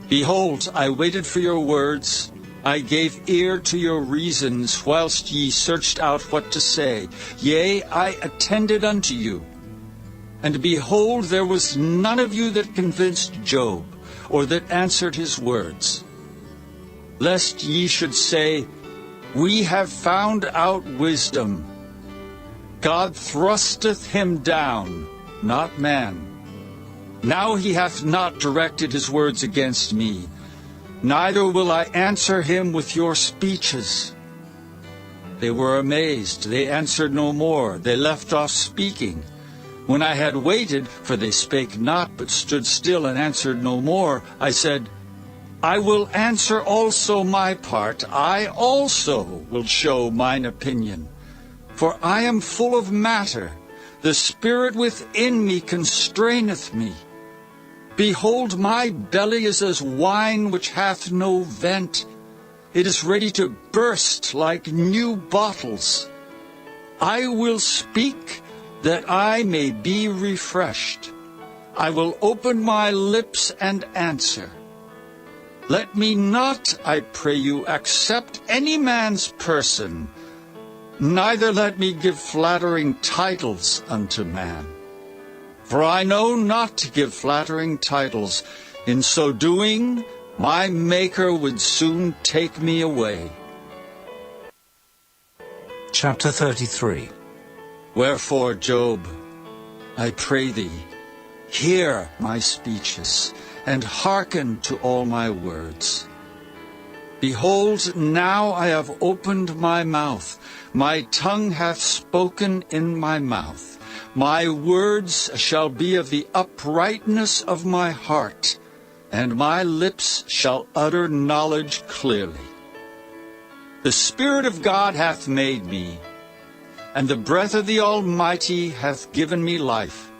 Behold, I waited for your words, I gave ear to your reasons, whilst ye searched out what to say. Yea, I attended unto you. And behold, there was none of you that convinced Job, or that answered his words. Lest ye should say, We have found out wisdom. God thrusteth him down, not man. Now he hath not directed his words against me, neither will I answer him with your speeches. They were amazed, they answered no more, they left off speaking. When I had waited, for they spake not, but stood still and answered no more, I said, I will answer also my part, I also will show mine opinion. For I am full of matter, the spirit within me constraineth me. Behold, my belly is as wine which hath no vent. It is ready to burst like new bottles. I will speak that I may be refreshed. I will open my lips and answer. Let me not, I pray you, accept any man's person, neither let me give flattering titles unto man. For I know not to give flattering titles. In so doing, my Maker would soon take me away. Chapter 33. Wherefore, Job, I pray thee, hear my speeches, and hearken to all my words. Behold, now I have opened my mouth, my tongue hath spoken in my mouth. My words shall be of the uprightness of my heart, and my lips shall utter knowledge clearly. The Spirit of God hath made me, and the breath of the Almighty hath given me life.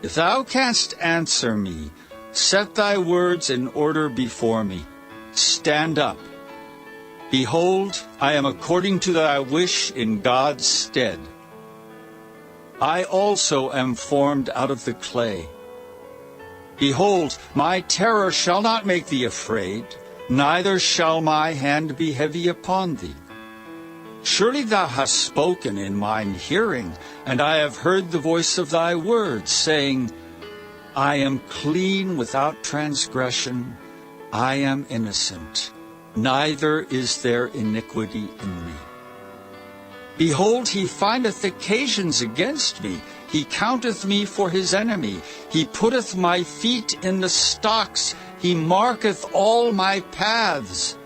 If thou canst answer me, set thy words in order before me. Stand up. Behold, I am according to thy wish in God's stead. I also am formed out of the clay. Behold, my terror shall not make thee afraid, neither shall my hand be heavy upon thee. Surely thou hast spoken in mine hearing, and I have heard the voice of thy words, saying, I am clean without transgression, I am innocent, neither is there iniquity in me. Behold, he findeth occasions against me, he counteth me for his enemy, he putteth my feet in the stocks, he marketh all my paths.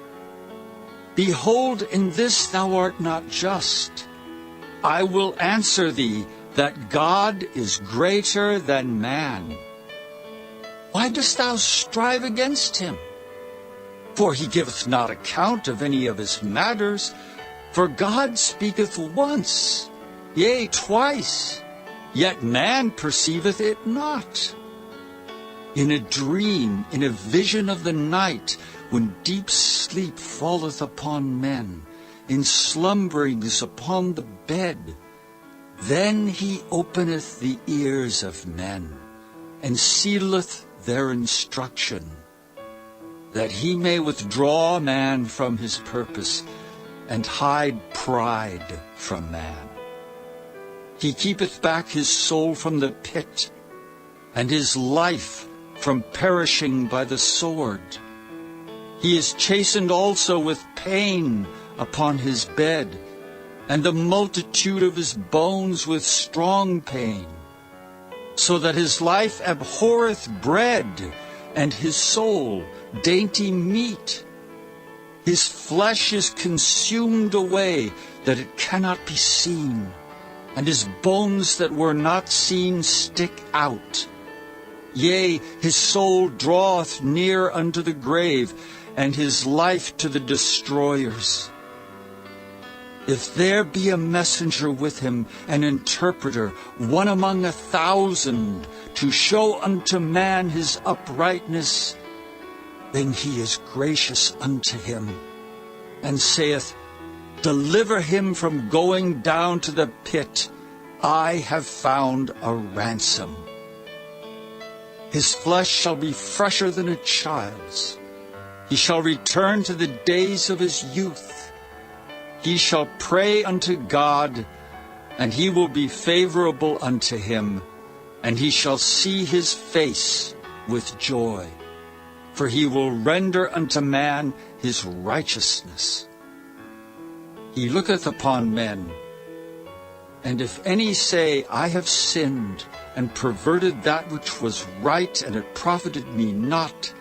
Behold, in this thou art not just. I will answer thee that God is greater than man. Why dost thou strive against him? For he giveth not account of any of his matters. For God speaketh once, yea, twice, yet man perceiveth it not. In a dream, in a vision of the night, when deep sleep falleth upon men, in slumberings upon the bed, then he openeth the ears of men, and sealeth their instruction, that he may withdraw man from his purpose, and hide pride from man. He keepeth back his soul from the pit, and his life from perishing by the sword. He is chastened also with pain upon his bed, and the multitude of his bones with strong pain, so that his life abhorreth bread, and his soul dainty meat. His flesh is consumed away, that it cannot be seen, and his bones that were not seen stick out. Yea, his soul draweth near unto the grave, and his life to the destroyers. If there be a messenger with him, an interpreter, one among 1,000, to show unto man his uprightness, then he is gracious unto him, and saith, Deliver him from going down to the pit. I have found a ransom. His flesh shall be fresher than a child's. He shall return to the days of his youth. He shall pray unto God, and he will be favorable unto him, and he shall see his face with joy. For he will render unto man his righteousness. He looketh upon men, and if any say, I have sinned, and perverted that which was right, and it profited me not,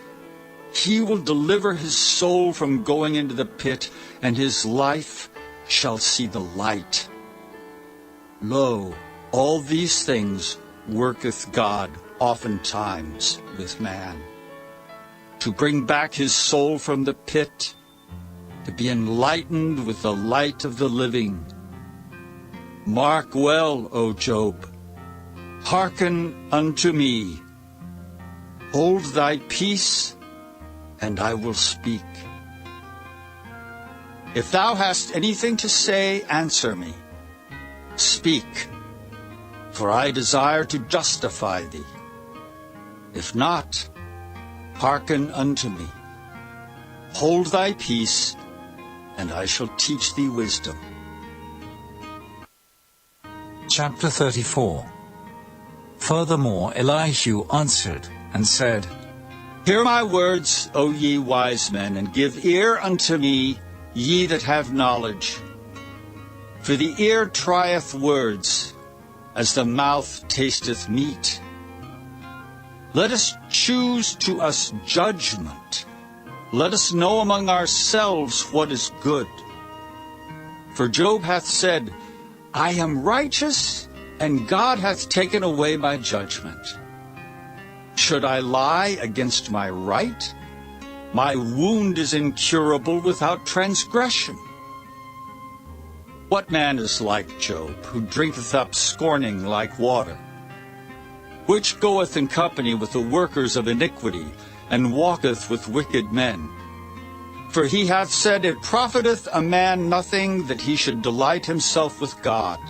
he will deliver his soul from going into the pit, and his life shall see the light. Lo, all these things worketh God oftentimes with man, to bring back his soul from the pit, to be enlightened with the light of the living. Mark well, O Job, hearken unto me. Hold thy peace, and I will speak. If thou hast anything to say, answer me. Speak, for I desire to justify thee. If not, hearken unto me. Hold thy peace, and I shall teach thee wisdom. Chapter 34. Furthermore, Elihu answered and said, Hear my words, O ye wise men, and give ear unto me, ye that have knowledge. For the ear trieth words, as the mouth tasteth meat. Let us choose to us judgment. Let us know among ourselves what is good. For Job hath said, I am righteous, and God hath taken away my judgment. Should I lie against my right? My wound is incurable without transgression. What man is like Job, who drinketh up scorning like water? Which goeth in company with the workers of iniquity, and walketh with wicked men? For he hath said, It profiteth a man nothing that he should delight himself with God.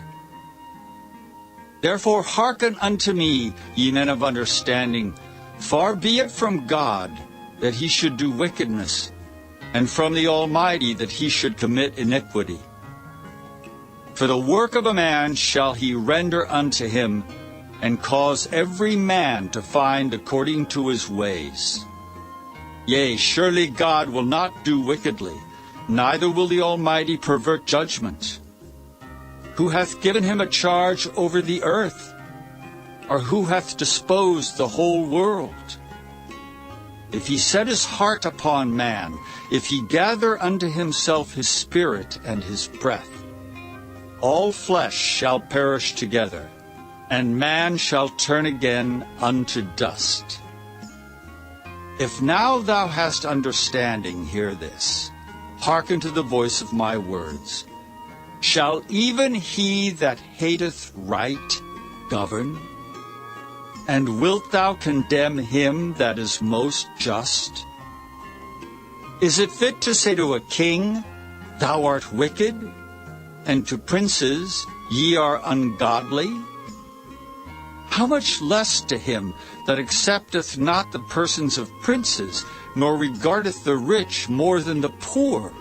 Therefore hearken unto me, ye men of understanding. Far be it from God that he should do wickedness, and from the Almighty that he should commit iniquity. For the work of a man shall he render unto him, and cause every man to find according to his ways. Yea, surely God will not do wickedly, neither will the Almighty pervert judgment. Who hath given him a charge over the earth? Or who hath disposed the whole world? If he set his heart upon man, if he gather unto himself his spirit and his breath, all flesh shall perish together, and man shall turn again unto dust. If now thou hast understanding, hear this. Hearken to the voice of my words. Shall even he that hateth right govern? And wilt thou condemn him that is most just? Is it fit to say to a king, Thou art wicked, and to princes, Ye are ungodly? How much less to him that accepteth not the persons of princes, nor regardeth the rich more than the poor?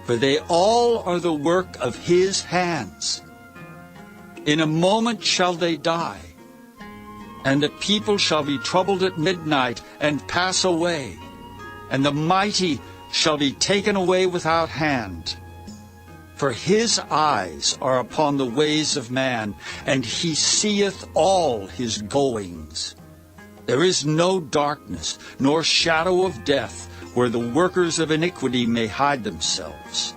For they all are the work of his hands. In a moment shall they die, and the people shall be troubled at midnight, and pass away, and the mighty shall be taken away without hand. For his eyes are upon the ways of man, and he seeth all his goings. There is no darkness, nor shadow of death, where the workers of iniquity may hide themselves.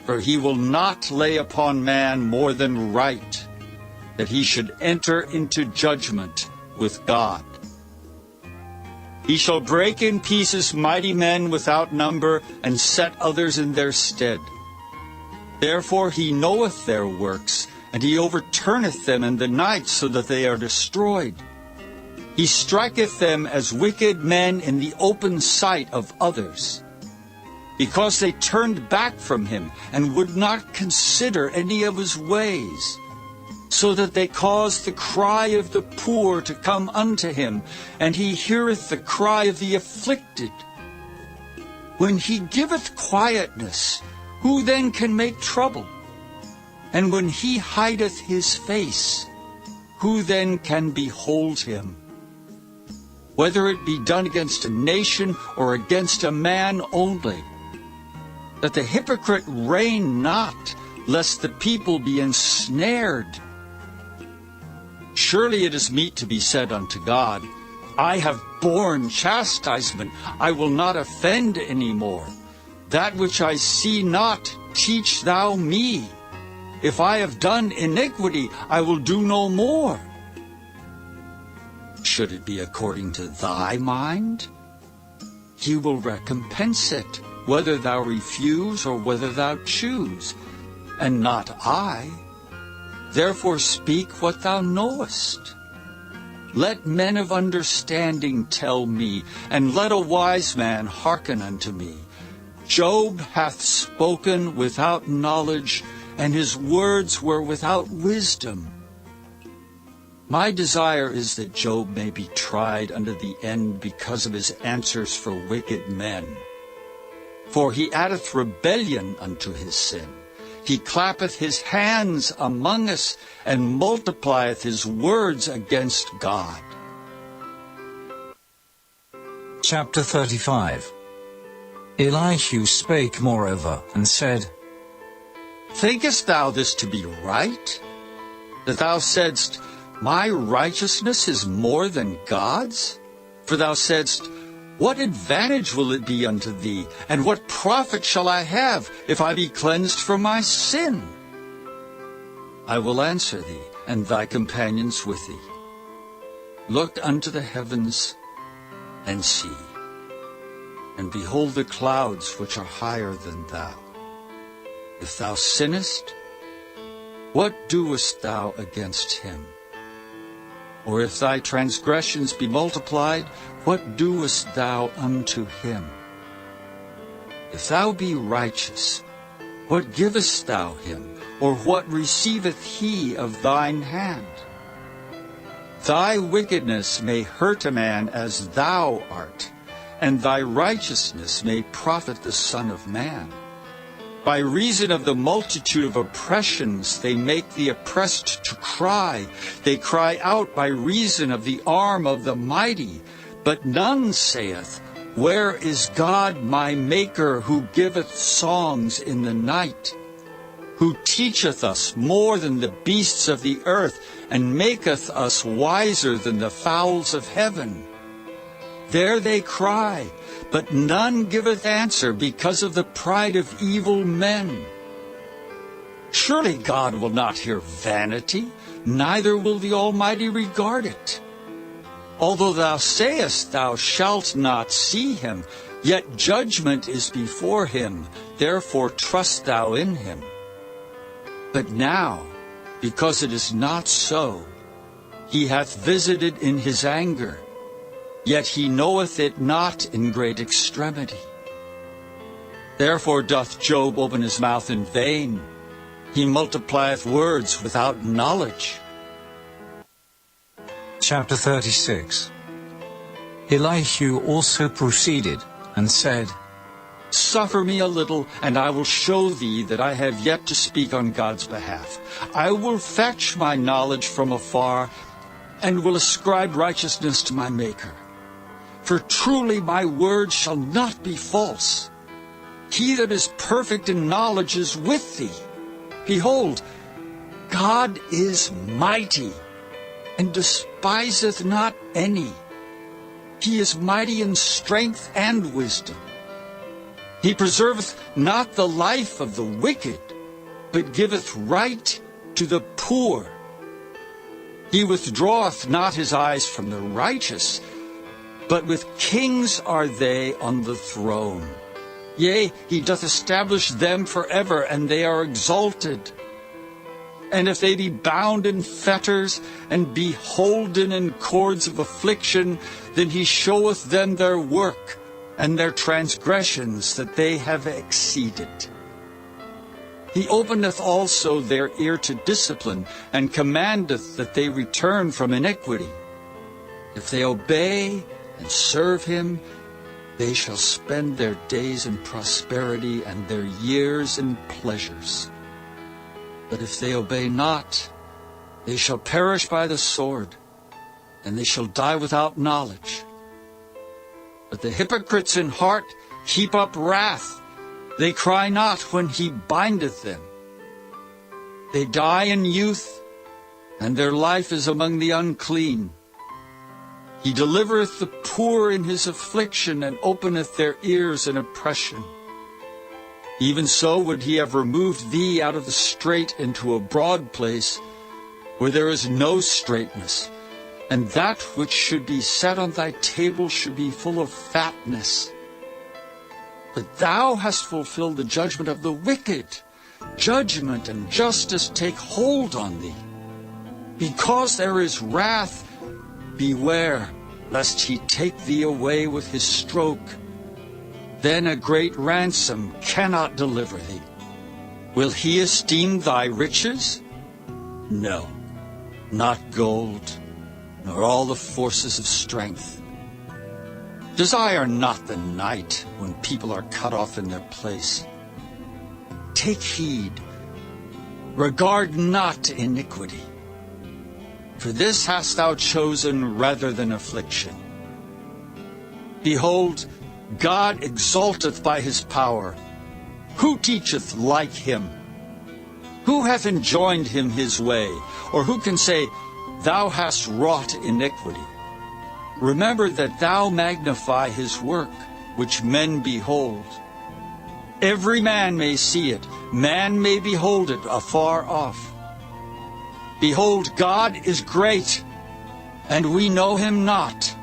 For he will not lay upon man more than right, that he should enter into judgment with God. He shall break in pieces mighty men without number, and set others in their stead. Therefore he knoweth their works, and he overturneth them in the night, so that they are destroyed. He striketh them as wicked men in the open sight of others, because they turned back from him, and would not consider any of his ways, so that they caused the cry of the poor to come unto him, and he heareth the cry of the afflicted. When he giveth quietness, who then can make trouble? And when he hideth his face, who then can behold him? Whether it be done against a nation or against a man only, that the hypocrite reign not, lest the people be ensnared. Surely it is meet to be said unto God, I have borne chastisement, I will not offend any more. That which I see not, teach thou me. If I have done iniquity, I will do no more. Should it be according to thy mind? He will recompense it, whether thou refuse or whether thou choose, and not I. Therefore speak what thou knowest. Let men of understanding tell me, and let a wise man hearken unto me. Job hath spoken without knowledge, and his words were without wisdom. My desire is that Job may be tried unto the end because of his answers for wicked men. For he addeth rebellion unto his sin. He clappeth his hands among us, and multiplieth his words against God. Chapter 35. Elihu spake moreover, and said, Thinkest thou this to be right? That thou saidst, My righteousness is more than God's? For thou saidst, What advantage will it be unto thee, and what profit shall I have, if I be cleansed from my sin? I will answer thee, and thy companions with thee. Look unto the heavens, and see, and behold the clouds which are higher than thou. If thou sinnest, what doest thou against him? Or if thy transgressions be multiplied, what doest thou unto him? If thou be righteous, what givest thou him? Or what receiveth he of thine hand? Thy wickedness may hurt a man as thou art, and thy righteousness may profit the Son of Man. By reason of the multitude of oppressions, they make the oppressed to cry. They cry out by reason of the arm of the mighty. But none saith, Where is God my Maker, who giveth songs in the night? Who teacheth us more than the beasts of the earth, and maketh us wiser than the fowls of heaven? There they cry, but none giveth answer because of the pride of evil men. Surely God will not hear vanity, neither will the Almighty regard it. Although thou sayest thou shalt not see him, yet judgment is before him, therefore trust thou in him. But now, because it is not so, he hath visited in his anger, yet he knoweth it not in great extremity. Therefore doth Job open his mouth in vain. He multiplieth words without knowledge. Chapter 36. Elihu also proceeded, and said, Suffer me a little, and I will show thee that I have yet to speak on God's behalf. I will fetch my knowledge from afar, and will ascribe righteousness to my Maker. For truly my word shall not be false. He that is perfect in knowledge is with thee. Behold, God is mighty, and despiseth not any. He is mighty in strength and wisdom. He preserveth not the life of the wicked, but giveth right to the poor. He withdraweth not his eyes from the righteous, but with kings are they on the throne. Yea, he doth establish them forever, and they are exalted. And if they be bound in fetters, and be holden in cords of affliction, then he showeth them their work, and their transgressions that they have exceeded. He openeth also their ear to discipline, and commandeth that they return from iniquity. If they obey and serve him, they shall spend their days in prosperity, and their years in pleasures. But if they obey not, they shall perish by the sword, and they shall die without knowledge. But the hypocrites in heart heap up wrath. They cry not when he bindeth them. They die in youth, and their life is among the unclean. He delivereth the poor in his affliction, and openeth their ears in oppression. Even so would he have removed thee out of the strait into a broad place, where there is no straightness, and that which should be set on thy table should be full of fatness. But thou hast fulfilled the judgment of the wicked. Judgment and justice take hold on thee. Because there is wrath, Beware, lest he take thee away with his stroke. Then a great ransom cannot deliver thee. Will he esteem thy riches? No, not gold, nor all the forces of strength. Desire not the night when people are cut off in their place. Take heed, regard not iniquity. For this hast thou chosen rather than affliction. Behold, God exalteth by his power. Who teacheth like him? Who hath enjoined him his way? Or who can say, Thou hast wrought iniquity? Remember that thou magnify his work, which men behold. Every man may see it, man may behold it afar off. Behold, God is great, and we know him not,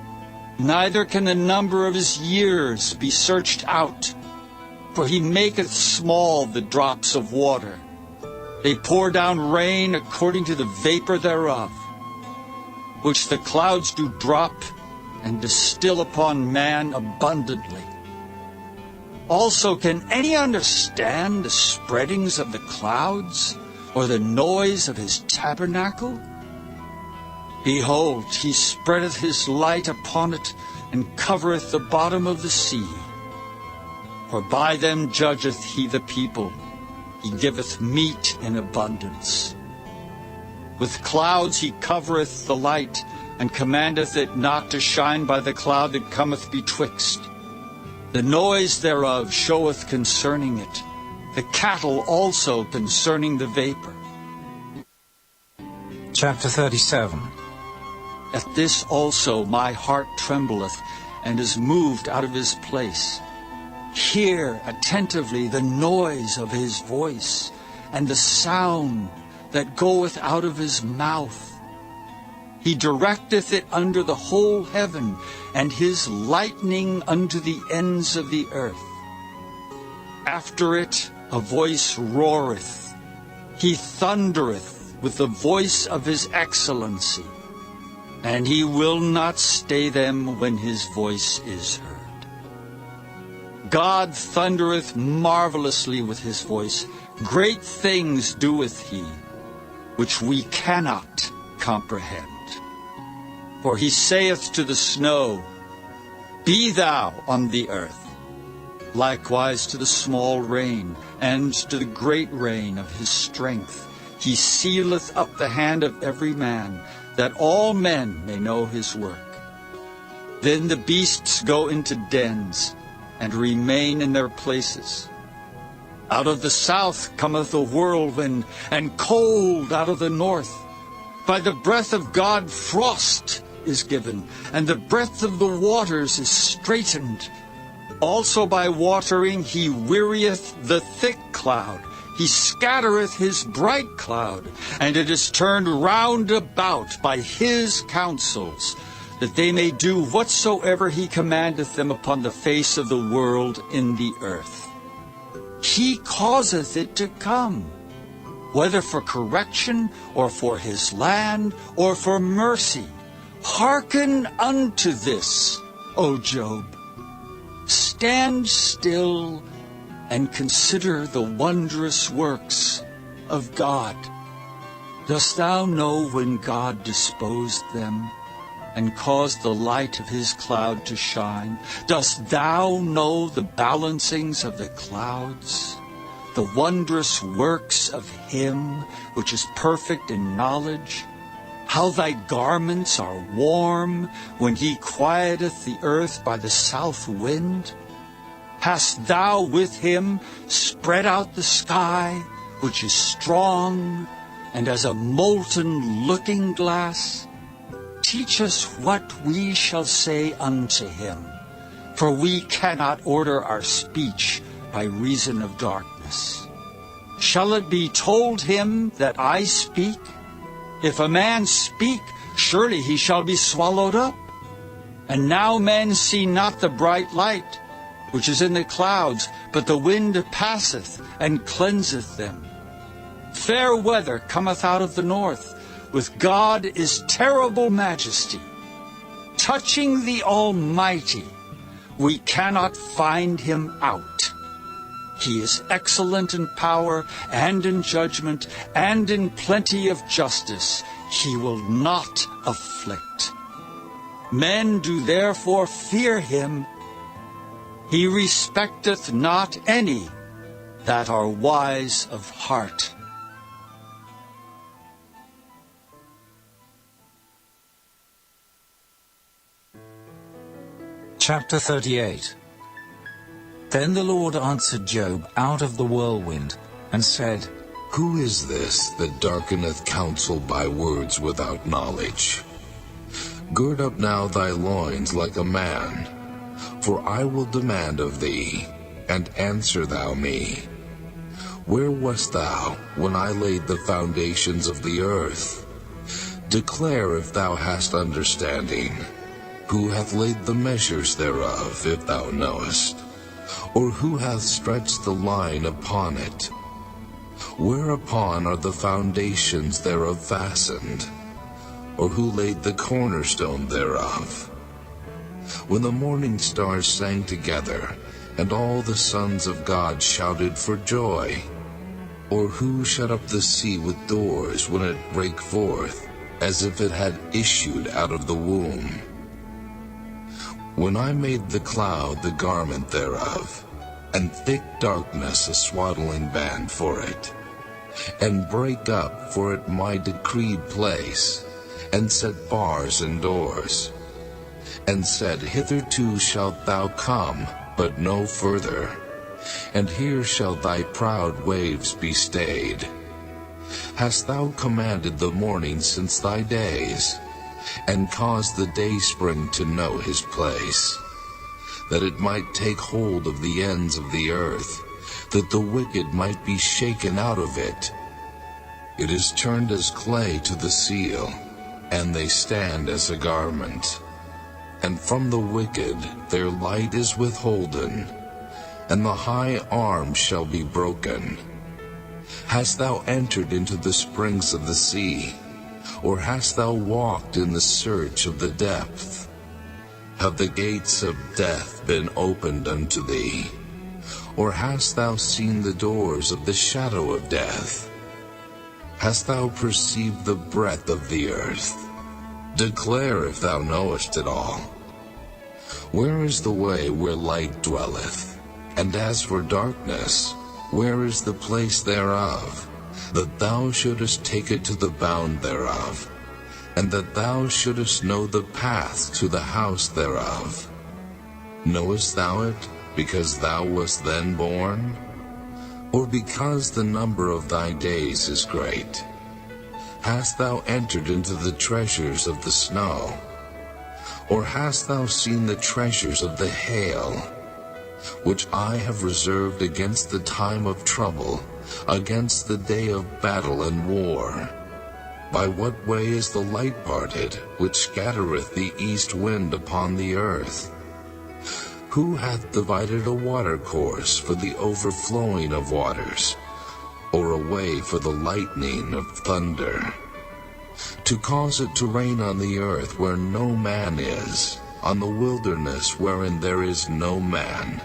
neither can the number of his years be searched out. For he maketh small the drops of water. They pour down rain according to the vapor thereof, which the clouds do drop, and distill upon man abundantly. Also, can any understand the spreadings of the clouds, or the noise of his tabernacle? Behold, he spreadeth his light upon it, and covereth the bottom of the sea. For by them judgeth he the people, he giveth meat in abundance. With clouds he covereth the light, and commandeth it not to shine by the cloud that cometh betwixt. The noise thereof showeth concerning it, the cattle also concerning the vapor. Chapter 37. At this also my heart trembleth, and is moved out of his place. Hear attentively the noise of his voice, and the sound that goeth out of his mouth. He directeth it under the whole heaven, and his lightning unto the ends of the earth. After it a voice roareth. He thundereth with the voice of his excellency, and he will not stay them when his voice is heard. God thundereth marvelously with his voice. Great things doeth he, which we cannot comprehend. For he saith to the snow, Be thou on the earth. Likewise to the small rain, and to the great rain of his strength. He sealeth up the hand of every man, that all men may know his work. Then the beasts go into dens, and remain in their places. Out of the south cometh a whirlwind, and cold out of the north. By the breath of God frost is given, and the breadth of the waters is straitened. Also by watering he wearieth the thick cloud. He scattereth his bright cloud, and it is turned round about by his counsels, that they may do whatsoever he commandeth them upon the face of the world in the earth. He causeth it to come, whether for correction, or for his land, or for mercy. Hearken unto this, O Job. Stand still and consider the wondrous works of God. Dost thou know when God disposed them, and caused the light of his cloud to shine? Dost thou know the balancings of the clouds, the wondrous works of him which is perfect in knowledge? How thy garments are warm when he quieteth the earth by the south wind? Hast thou with him spread out the sky, which is strong, and as a molten looking glass? Teach us what we shall say unto him, for we cannot order our speech by reason of darkness. Shall it be told him that I speak? If a man speak, surely he shall be swallowed up. And now men see not the bright light, which is in the clouds, but the wind passeth and cleanseth them. Fair weather cometh out of the north. With God is terrible majesty. touching the Almighty, we cannot find him out. He is excellent in power and in judgment and in plenty of justice. He will not afflict. Men do therefore fear him. He respecteth not any that are wise of heart. Chapter 38. Then the Lord answered Job out of the whirlwind, and said, Who is this that darkeneth counsel by words without knowledge? Gird up now thy loins like a man, for I will demand of thee, and answer thou me. Where wast thou when I laid the foundations of the earth? Declare if thou hast understanding. Who hath laid the measures thereof, if thou knowest? Or who hath stretched the line upon it? Whereupon are the foundations thereof fastened? Or who laid the cornerstone thereof? When the morning stars sang together, and all the sons of God shouted for joy? Or who shut up the sea with doors when it brake forth, as if it had issued out of the womb? When I made the cloud the garment thereof, and thick darkness a swaddling band for it, and brake up for it my decreed place, and set bars and doors, and said, Hitherto shalt thou come, but no further, and here shall thy proud waves be stayed. Hast thou commanded the morning since thy days, and caused the dayspring to know his place, that it might take hold of the ends of the earth, that the wicked might be shaken out of it? It is turned as clay to the seal, and they stand as a garment. And from the wicked their light is withholden, and the high arm shall be broken. Hast thou entered into the springs of the sea, or hast thou walked in the search of the depth? Have the gates of death been opened unto thee? Or hast thou seen the doors of the shadow of death? Hast thou perceived the breadth of the earth? Declare if thou knowest it all. Where is the way where light dwelleth? And as for darkness, where is the place thereof? That thou shouldest take it to the bound thereof, and that thou shouldest know the path to the house thereof. Knowest thou it, because thou wast then born? Or because the number of thy days is great? Hast thou entered into the treasures of the snow? Or hast thou seen the treasures of the hail, which I have reserved against the time of trouble, against the day of battle and war? By what way is the light parted, which scattereth the east wind upon the earth? Who hath divided a watercourse for the overflowing of waters, or a way for the lightning of thunder? To cause it to rain on the earth where no man is, on the wilderness wherein there is no man,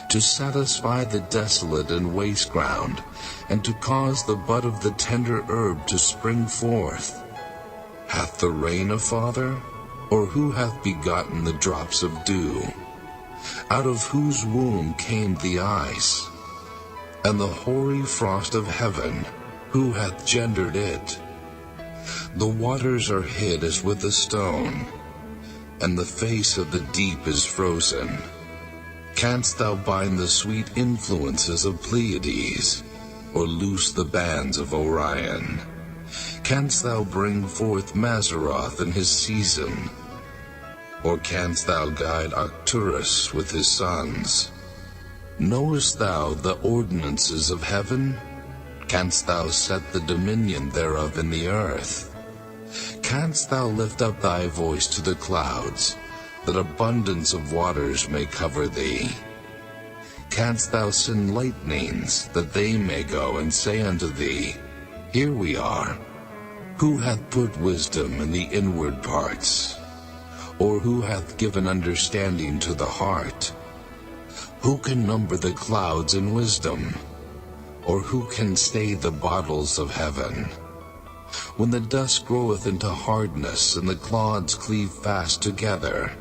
to satisfy the desolate and waste ground, and to cause the bud of the tender herb to spring forth. Hath the rain a father? Or who hath begotten the drops of dew? Out of whose womb came the ice? And the hoary frost of heaven, who hath gendered it? The waters are hid as with a stone, and the face of the deep is frozen. Canst thou bind the sweet influences of Pleiades, or loose the bands of Orion? Canst thou bring forth Mazzaroth in his season? Or canst thou guide Arcturus with his sons? Knowest thou the ordinances of heaven? Canst thou set the dominion thereof in the earth? Canst thou lift up thy voice to the clouds, that abundance of waters may cover thee? Canst thou send lightnings, that they may go and say unto thee, Here we are? Who hath put wisdom in the inward parts? Or who hath given understanding to the heart? Who can number the clouds in wisdom? Or who can stay the bottles of heaven? When the dust groweth into hardness, and the clods cleave fast together,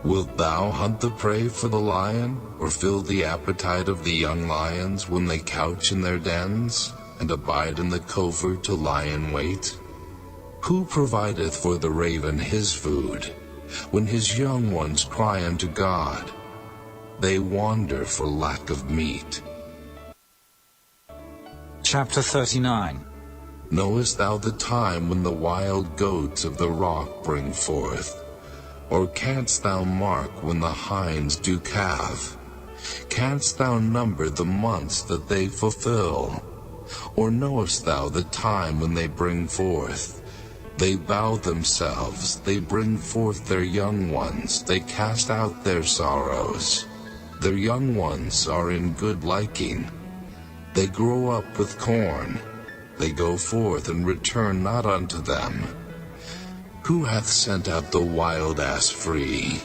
wilt thou hunt the prey for the lion, or fill the appetite of the young lions when they couch in their dens, and abide in the covert to lie in wait? Who provideth for the raven his food, when his young ones cry unto God? They wander for lack of meat. Chapter 39. Knowest thou the time when the wild goats of the rock bring forth? Or canst thou mark when the hinds do calve? Canst thou number the months that they fulfill? Or knowest thou the time when they bring forth? They bow themselves, they bring forth their young ones, they cast out their sorrows. Their young ones are in good liking. They grow up with corn. They go forth and return not unto them. Who hath sent out the wild ass free?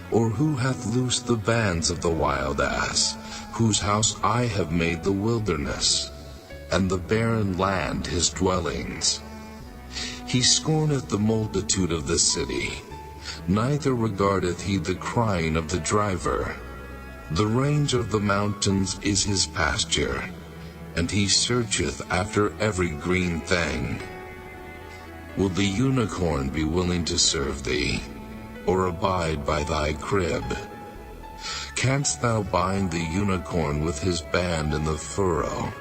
Or who hath loosed the bands of the wild ass, whose house I have made the wilderness, and the barren land his dwellings? He scorneth the multitude of the city, neither regardeth he the crying of the driver. The range of the mountains is his pasture, and he searcheth after every green thing. Will the unicorn be willing to serve thee, or abide by thy crib? Canst thou bind the unicorn with his band in the furrow,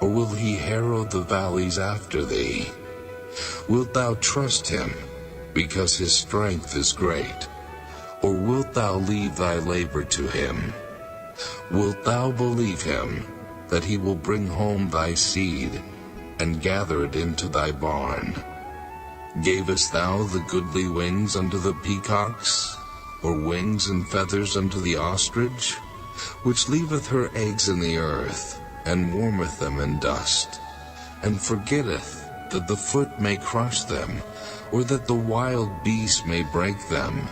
or will he harrow the valleys after thee? Wilt thou trust him, because his strength is great? Or wilt thou leave thy labor to him? Wilt thou believe him, that he will bring home thy seed, and gather it into thy barn? Gavest thou the goodly wings unto the peacocks, or wings and feathers unto the ostrich, which leaveth her eggs in the earth, and warmeth them in dust, and forgetteth that the foot may crush them, or that the wild beast may break them?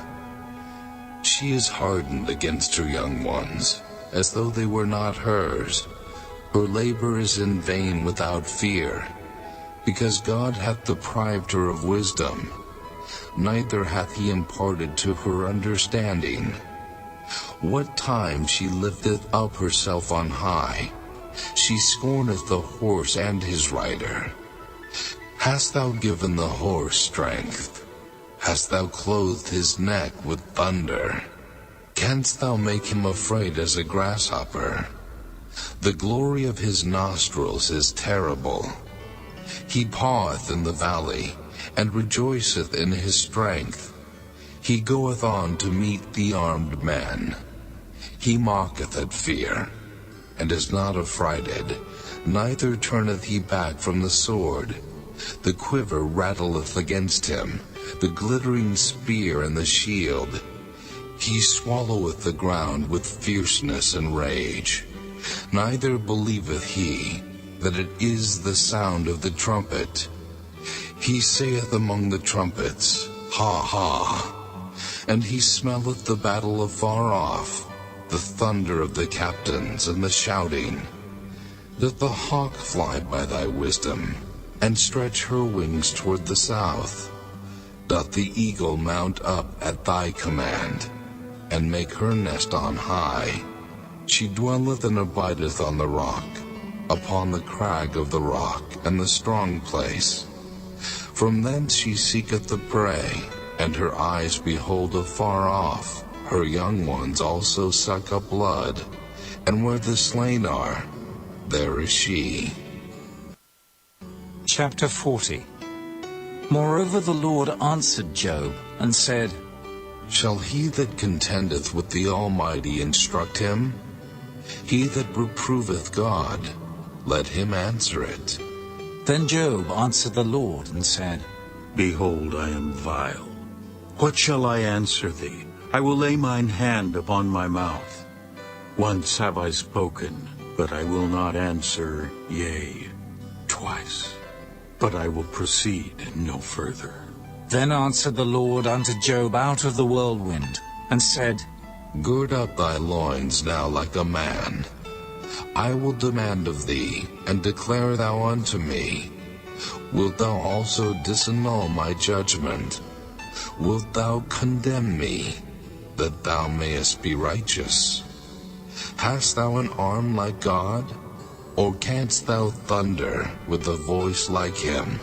She is hardened against her young ones, as though they were not hers. Her labor is in vain without fear, because God hath deprived her of wisdom, neither hath he imparted to her understanding. What time she lifteth up herself on high, she scorneth the horse and his rider. Hast thou given the horse strength? Hast thou clothed his neck with thunder? Canst thou make him afraid as a grasshopper? The glory of his nostrils is terrible. He paweth in the valley, and rejoiceth in his strength. He goeth on to meet the armed man. He mocketh at fear, and is not affrighted, neither turneth he back from the sword. The quiver rattleth against him, the glittering spear and the shield. He swalloweth the ground with fierceness and rage. Neither believeth he that it is the sound of the trumpet. He saith among the trumpets, Ha, ha! And he smelleth the battle afar off, the thunder of the captains and the shouting. Doth the hawk fly by thy wisdom, and stretch her wings toward the south? Doth the eagle mount up at thy command, and make her nest on high? She dwelleth and abideth on the rock, upon the crag of the rock, and the strong place. From thence she seeketh the prey, and her eyes behold afar off. Her young ones also suck up blood, and where the slain are, there is she. Chapter 40. Moreover the Lord answered Job, and said, Shall he that contendeth with the Almighty instruct him? He that reproveth God, let him answer it. Then Job answered the Lord, and said, Behold, I am vile. What shall I answer thee? I will lay mine hand upon my mouth. Once have I spoken, but I will not answer, yea, twice. But I will proceed no further. Then answered the Lord unto Job out of the whirlwind, and said, Gird up thy loins now like a man. I will demand of thee, and declare thou unto me. Wilt thou also disannul my judgment? Wilt thou condemn me, that thou mayest be righteous? Hast thou an arm like God? Or canst thou thunder with a voice like him?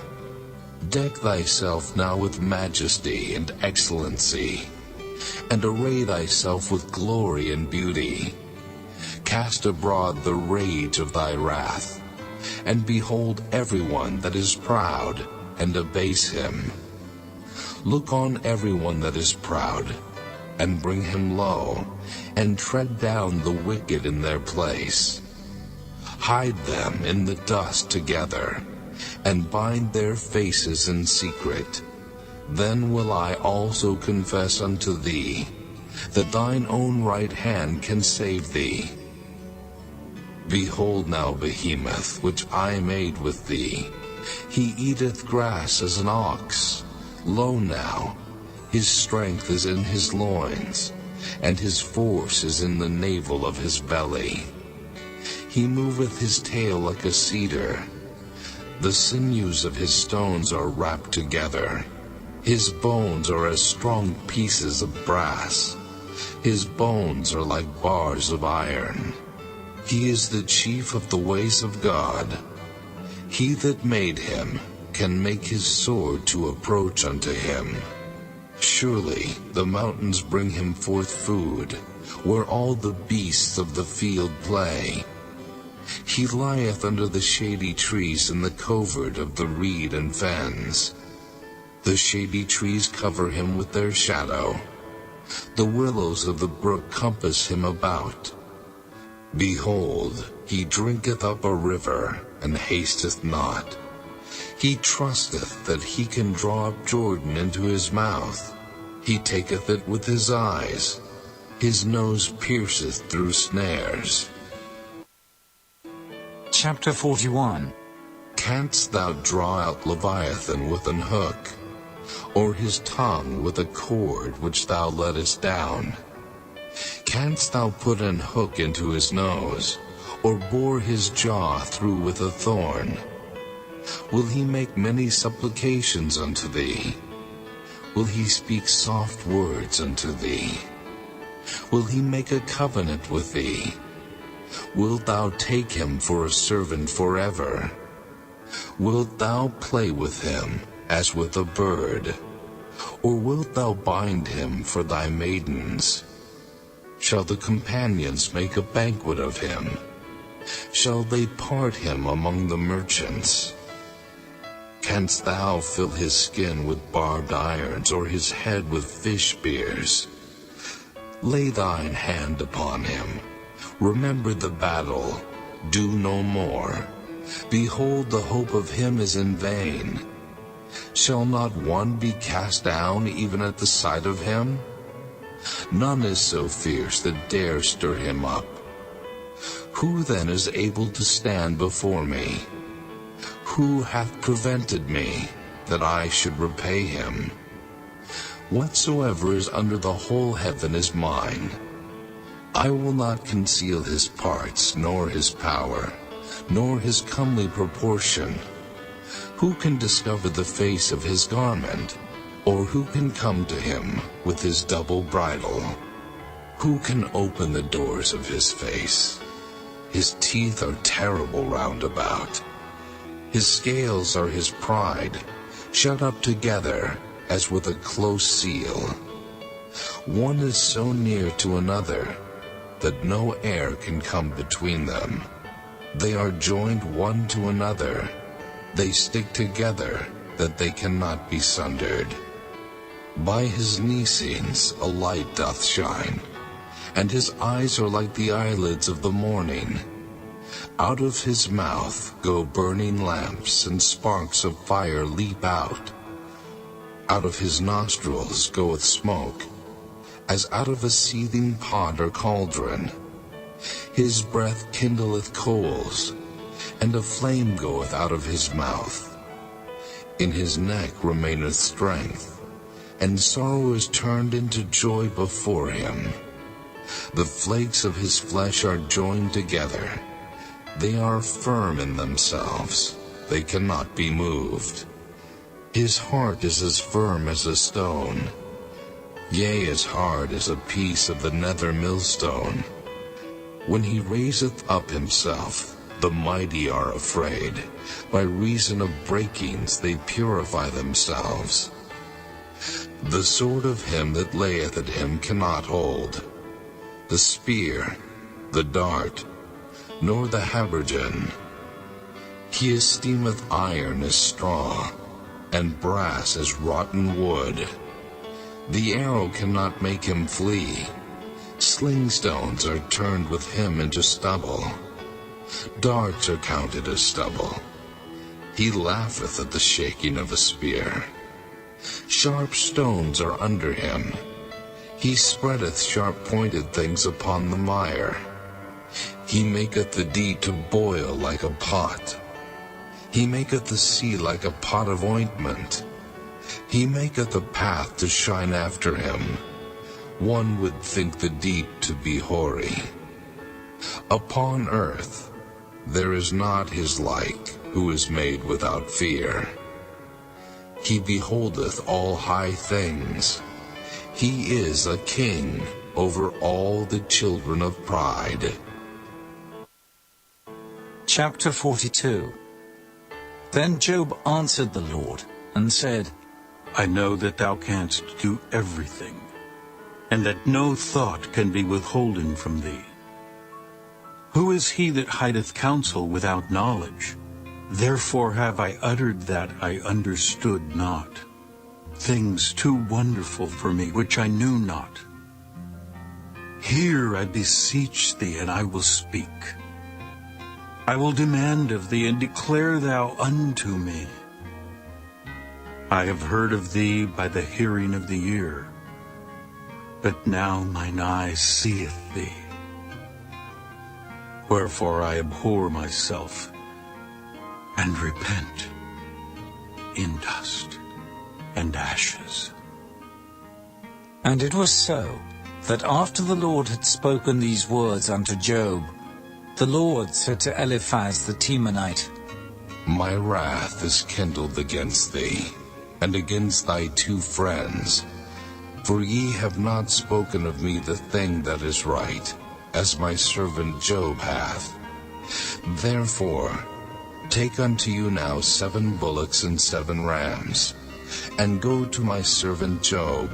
Deck thyself now with majesty and excellency, and array thyself with glory and beauty. Cast abroad the rage of thy wrath, and behold everyone that is proud, and abase him. Look on everyone that is proud, and bring him low, and tread down the wicked in their place. Hide them in the dust together, and bind their faces in secret. Then will I also confess unto thee, that thine own right hand can save thee. Behold now Behemoth, which I made with thee. He eateth grass as an ox. Lo now, his strength is in his loins, and his force is in the navel of his belly. He moveth his tail like a cedar. The sinews of his stones are wrapped together. His bones are as strong pieces of brass. His bones are like bars of iron. He is the chief of the ways of God. He that made him can make his sword to approach unto him. Surely the mountains bring him forth food, where all the beasts of the field play. He lieth under the shady trees in the covert of the reed and fens. The shady trees cover him with their shadow. The willows of the brook compass him about. Behold, he drinketh up a river, and hasteth not. He trusteth that he can draw up Jordan into his mouth. He taketh it with his eyes. His nose pierceth through snares. Chapter 41. Canst thou draw out Leviathan with an hook, or his tongue with a cord which thou lettest down? Canst thou put an hook into his nose, or bore his jaw through with a thorn? Will he make many supplications unto thee? Will he speak soft words unto thee? Will he make a covenant with thee? Wilt thou take him for a servant forever? Wilt thou play with him as with a bird? Or wilt thou bind him for thy maidens? Shall the companions make a banquet of him? Shall they part him among the merchants? Canst thou fill his skin with barbed irons, or his head with fish spears? Lay thine hand upon him. Remember the battle. Do no more. Behold, the hope of him is in vain. Shall not one be cast down even at the sight of him? None is so fierce that dare stir him up. Who then is able to stand before me? Who hath prevented me, that I should repay him? Whatsoever is under the whole heaven is mine. I will not conceal his parts, nor his power, nor his comely proportion. Who can discover the face of his garment? Or who can come to him with his double bridle? Who can open the doors of his face? His teeth are terrible round about. His scales are his pride, shut up together as with a close seal. One is so near to another that no air can come between them. They are joined one to another. They stick together that they cannot be sundered. By his nesines a light doth shine, and his eyes are like the eyelids of the morning. Out of his mouth go burning lamps, and sparks of fire leap out. Out of his nostrils goeth smoke, as out of a seething pot or cauldron. His breath kindleth coals, and a flame goeth out of his mouth. In his neck remaineth strength, and sorrow is turned into joy before him. The flakes of his flesh are joined together. They are firm in themselves. They cannot be moved. His heart is as firm as a stone, yea, as hard as a piece of the nether millstone. When he raiseth up himself, the mighty are afraid. By reason of breakings they purify themselves. The sword of him that layeth at him cannot hold, the spear, the dart, nor the habergeon. He esteemeth iron as straw, and brass as rotten wood. The arrow cannot make him flee. Sling stones are turned with him into stubble. Darts are counted as stubble. He laugheth at the shaking of a spear. Sharp stones are under him. He spreadeth sharp-pointed things upon the mire. He maketh the deep to boil like a pot. He maketh the sea like a pot of ointment. He maketh a path to shine after him. One would think the deep to be hoary. Upon earth there is not his like, who is made without fear. He beholdeth all high things. He is a king over all the children of pride. Chapter 42. Then Job answered the Lord, and said, I know that thou canst do everything, and that no thought can be withholden from thee. Who is he that hideth counsel without knowledge? Therefore have I uttered that I understood not, things too wonderful for me, which I knew not. Hear, I beseech thee, and I will speak. I will demand of thee, and declare thou unto me. I have heard of thee by the hearing of the ear, but now mine eye seeth thee. Wherefore I abhor myself, and repent in dust and ashes. And it was so, that after the Lord had spoken these words unto Job, the Lord said to Eliphaz the Temanite, My wrath is kindled against thee, and against thy two friends, for ye have not spoken of me the thing that is right, as my servant Job hath. Therefore take unto you now 7 bullocks and 7 rams, and go to my servant Job,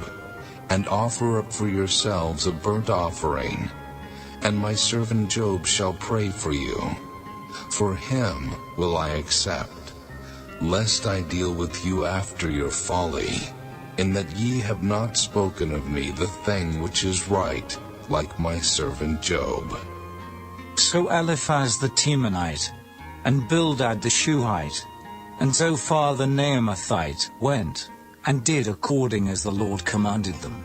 and offer up for yourselves a burnt offering, and my servant Job shall pray for you. For him will I accept, lest I deal with you after your folly, in that ye have not spoken of me the thing which is right, like my servant Job. So Eliphaz the Temanite, and Bildad the Shuhite, and Zophar the Naamathite went, and did according as the Lord commanded them.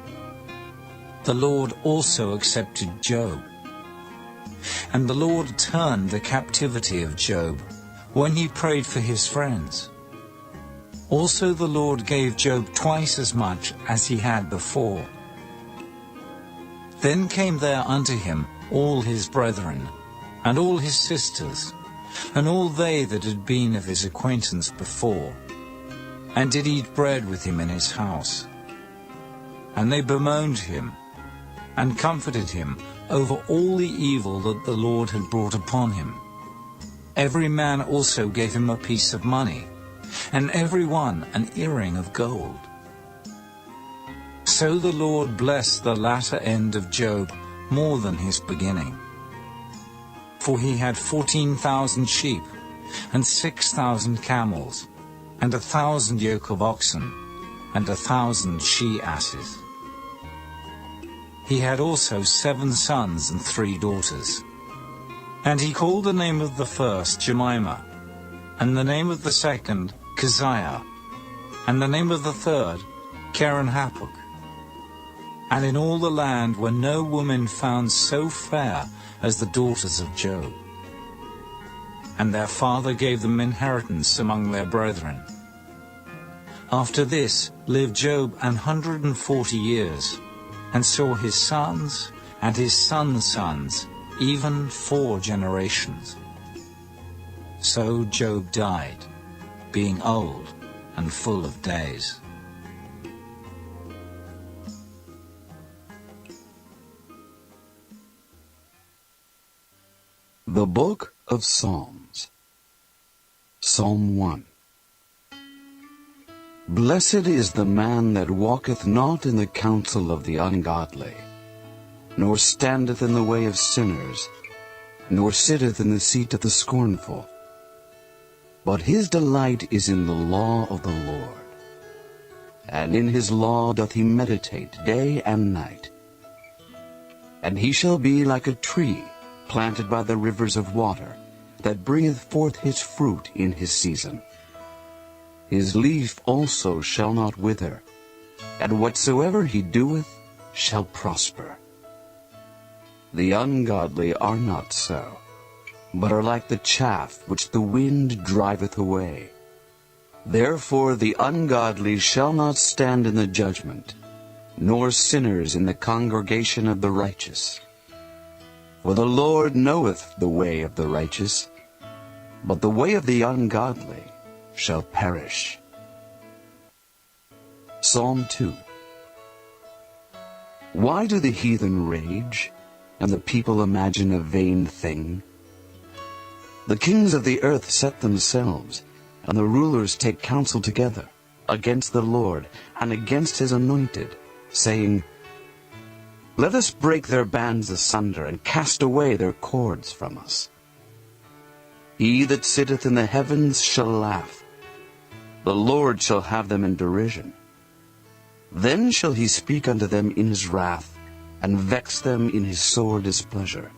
The Lord also accepted Job. And the Lord turned the captivity of Job, when he prayed for his friends. Also the Lord gave Job twice as much as he had before. Then came there unto him all his brethren, and all his sisters, and all they that had been of his acquaintance before, and did eat bread with him in his house. And they bemoaned him, and comforted him over all the evil that the Lord had brought upon him. Every man also gave him a piece of money, and every one an earring of gold. So the Lord blessed the latter end of Job more than his beginning. For he had 14,000 sheep, and 6,000 camels, and 1,000 yoke of oxen, and 1,000 she-asses. He had also 7 sons and 3 daughters. And he called the name of the first Jemimah, and the name of the second Keziah, and the name of the third Keren-Happuch. And in all the land were no woman found so fair as the daughters of Job. And their father gave them inheritance among their brethren. After this lived Job 140 years, and saw his sons and his sons' sons, even 4 generations. So Job died, being old and full of days. The Book of Psalms. Psalm 1. Blessed is the man that walketh not in the counsel of the ungodly, nor standeth in the way of sinners, nor sitteth in the seat of the scornful. But his delight is in the law of the Lord, and in his law doth he meditate day and night. And he shall be like a tree planted by the rivers of water, that bringeth forth his fruit in his season. His leaf also shall not wither, and whatsoever he doeth shall prosper. The ungodly are not so, but are like the chaff which the wind driveth away. Therefore the ungodly shall not stand in the judgment, nor sinners in the congregation of the righteous. For the Lord knoweth the way of the righteous, but the way of the ungodly shall perish. Psalm 2. Why do the heathen rage, and the people imagine a vain thing? The kings of the earth set themselves, and the rulers take counsel together, against the Lord, and against his anointed, saying, Let us break their bands asunder, and cast away their cords from us. He that sitteth in the heavens shall laugh. The Lord shall have them in derision. Then shall he speak unto them in his wrath, and vex them in his sore displeasure.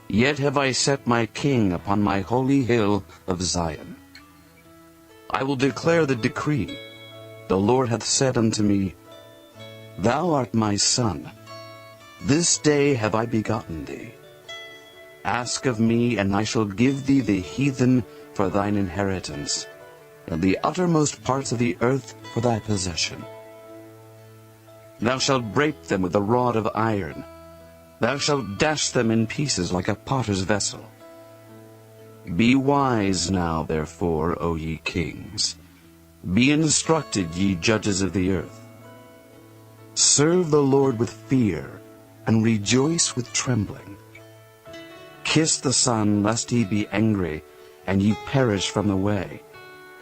Yet have I set my king upon my holy hill of Zion. I will declare the decree. The Lord hath said unto me, Thou art my son. This day have I begotten thee. Ask of me, and I shall give thee the heathen for thine inheritance, and the uttermost parts of the earth for thy possession. Thou shalt break them with a rod of iron. Thou shalt dash them in pieces like a potter's vessel. Be wise now, therefore, O ye kings. Be instructed, ye judges of the earth. Serve the Lord with fear, and rejoice with trembling. Kiss the Son, lest he be angry, and ye perish from the way,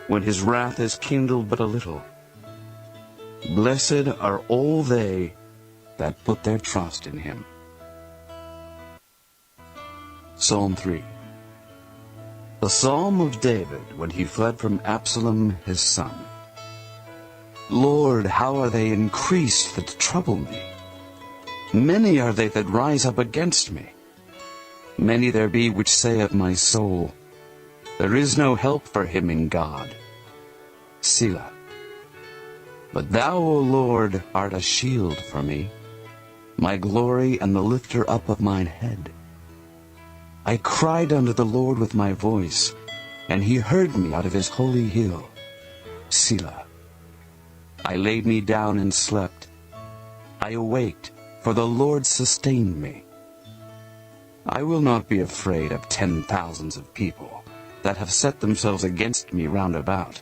when his wrath is kindled but a little. Blessed are all they that put their trust in him. Psalm 3. The Psalm of David, when he fled from Absalom his son. Lord, how are they increased that trouble me? Many are they that rise up against me. Many there be which say of my soul, There is no help for him in God. Selah. But thou, O Lord, art a shield for me, my glory and the lifter up of mine head. I cried unto the Lord with my voice, and he heard me out of his holy hill. Selah. I laid me down and slept. I awaked, for the Lord sustained me. I will not be afraid of 10,000s of people that have set themselves against me round about.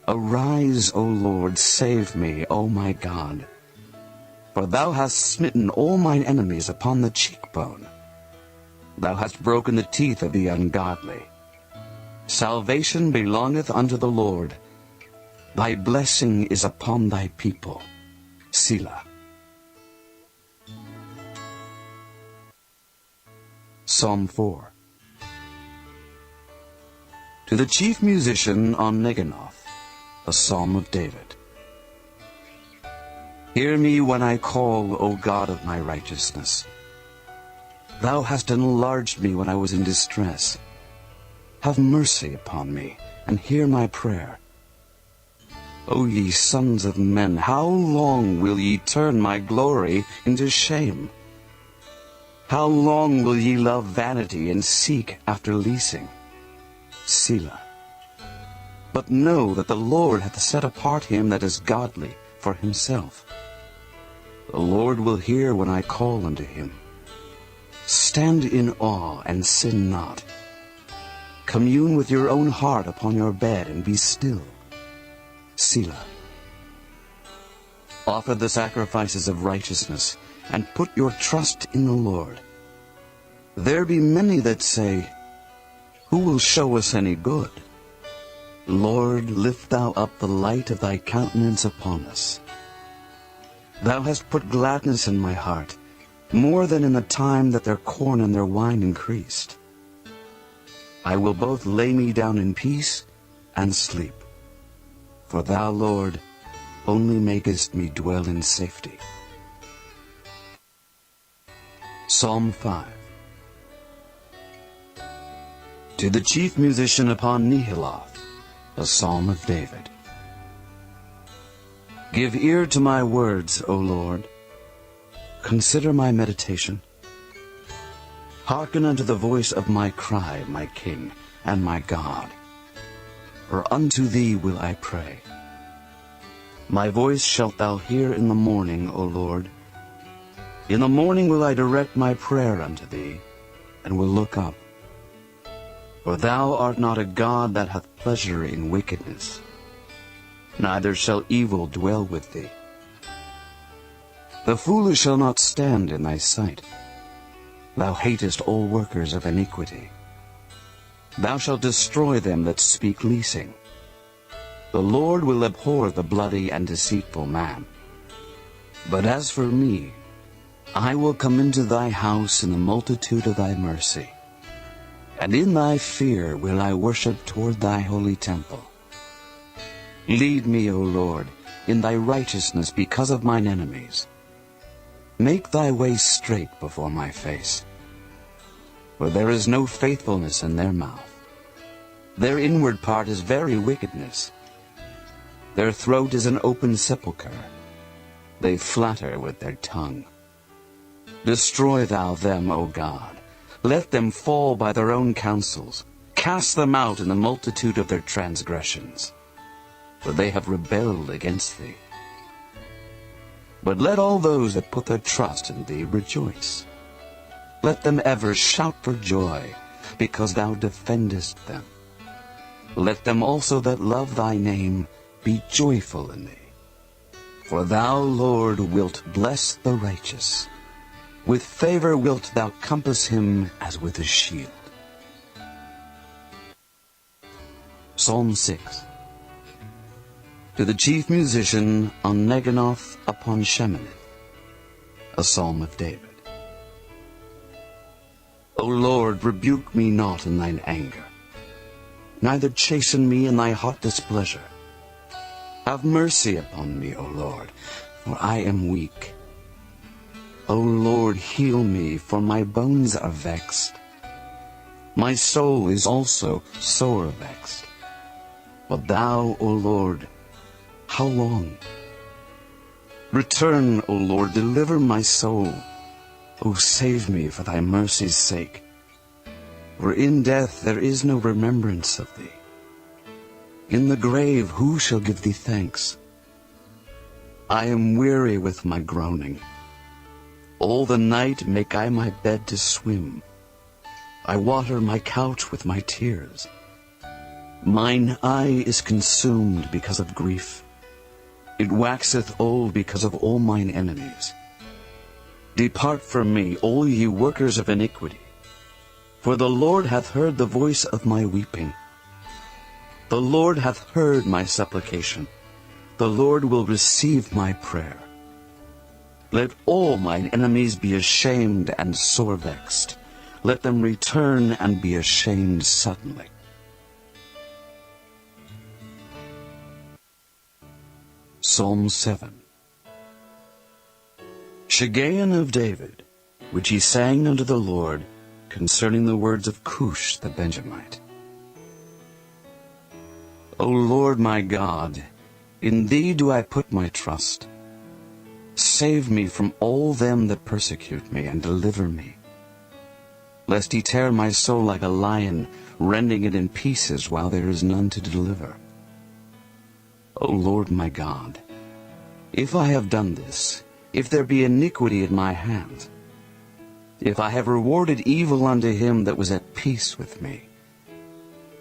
Arise, O Lord, save me, O my God. For thou hast smitten all mine enemies upon the cheekbone. Thou hast broken the teeth of the ungodly. Salvation belongeth unto the Lord. Thy blessing is upon thy people. Selah. Psalm 4. To the chief musician on Neginoth, a psalm of David. Hear me when I call, O God of my righteousness. Thou hast enlarged me when I was in distress. Have mercy upon me, and hear my prayer. O ye sons of men, how long will ye turn my glory into shame? How long will ye love vanity and seek after leasing? Selah. But know that the Lord hath set apart him that is godly for himself. The Lord will hear when I call unto him. Stand in awe and sin not. Commune with your own heart upon your bed and be still. Selah. Offer the sacrifices of righteousness, and put your trust in the Lord. There be many that say, Who will show us any good? Lord, lift thou up the light of thy countenance upon us. Thou hast put gladness in my heart, more than in the time that their corn and their wine increased. I will both lay me down in peace and sleep. For thou, Lord, only makest me dwell in safety. Psalm 5. To the chief musician upon Nehiloth, a psalm of David. Give ear to my words, O Lord. Consider my meditation. Hearken unto the voice of my cry, my King and my God. For unto thee will I pray. My voice shalt thou hear in the morning, O Lord. In the morning will I direct my prayer unto thee, and will look up. For thou art not a God that hath pleasure in wickedness, neither shall evil dwell with thee. The foolish shall not stand in thy sight. Thou hatest all workers of iniquity. Thou shalt destroy them that speak leasing. The Lord will abhor the bloody and deceitful man. But as for me, I will come into thy house in the multitude of thy mercy, and in thy fear will I worship toward thy holy temple. Lead me, O Lord, in thy righteousness because of mine enemies. Make thy way straight before my face. For there is no faithfulness in their mouth. Their inward part is very wickedness. Their throat is an open sepulchre. They flatter with their tongue. Destroy thou them, O God. Let them fall by their own counsels. Cast them out in the multitude of their transgressions. For they have rebelled against thee. But let all those that put their trust in thee rejoice. Let them ever shout for joy, because thou defendest them. Let them also that love thy name be joyful in thee. For thou, Lord, wilt bless the righteous. With favor wilt thou compass him as with a shield. Psalm 6. To the chief musician on Neginoth upon Sheminith, a psalm of David. O Lord, rebuke me not in thine anger, neither chasten me in thy hot displeasure. Have mercy upon me, O Lord, for I am weak. O Lord, heal me, for my bones are vexed. My soul is also sore vexed. But thou, O Lord, how long? Return, O Lord, deliver my soul. O save me for thy mercy's sake. For in death there is no remembrance of thee. In the grave who shall give thee thanks? I am weary with my groaning. All the night make I my bed to swim. I water my couch with my tears. Mine eye is consumed because of grief. It waxeth old because of all mine enemies. Depart from me, all ye workers of iniquity. For the Lord hath heard the voice of my weeping. The Lord hath heard my supplication. The Lord will receive my prayer. Let all mine enemies be ashamed and sore vexed. Let them return and be ashamed suddenly. Psalm 7. Shiggaion of David, which he sang unto the Lord concerning the words of Cush the Benjamite. O Lord my God, in thee do I put my trust. Save me from all them that persecute me, and deliver me. Lest he tear my soul like a lion, rending it in pieces while there is none to deliver. O Lord my God, if I have done this, if there be iniquity in my hands, if I have rewarded evil unto him that was at peace with me,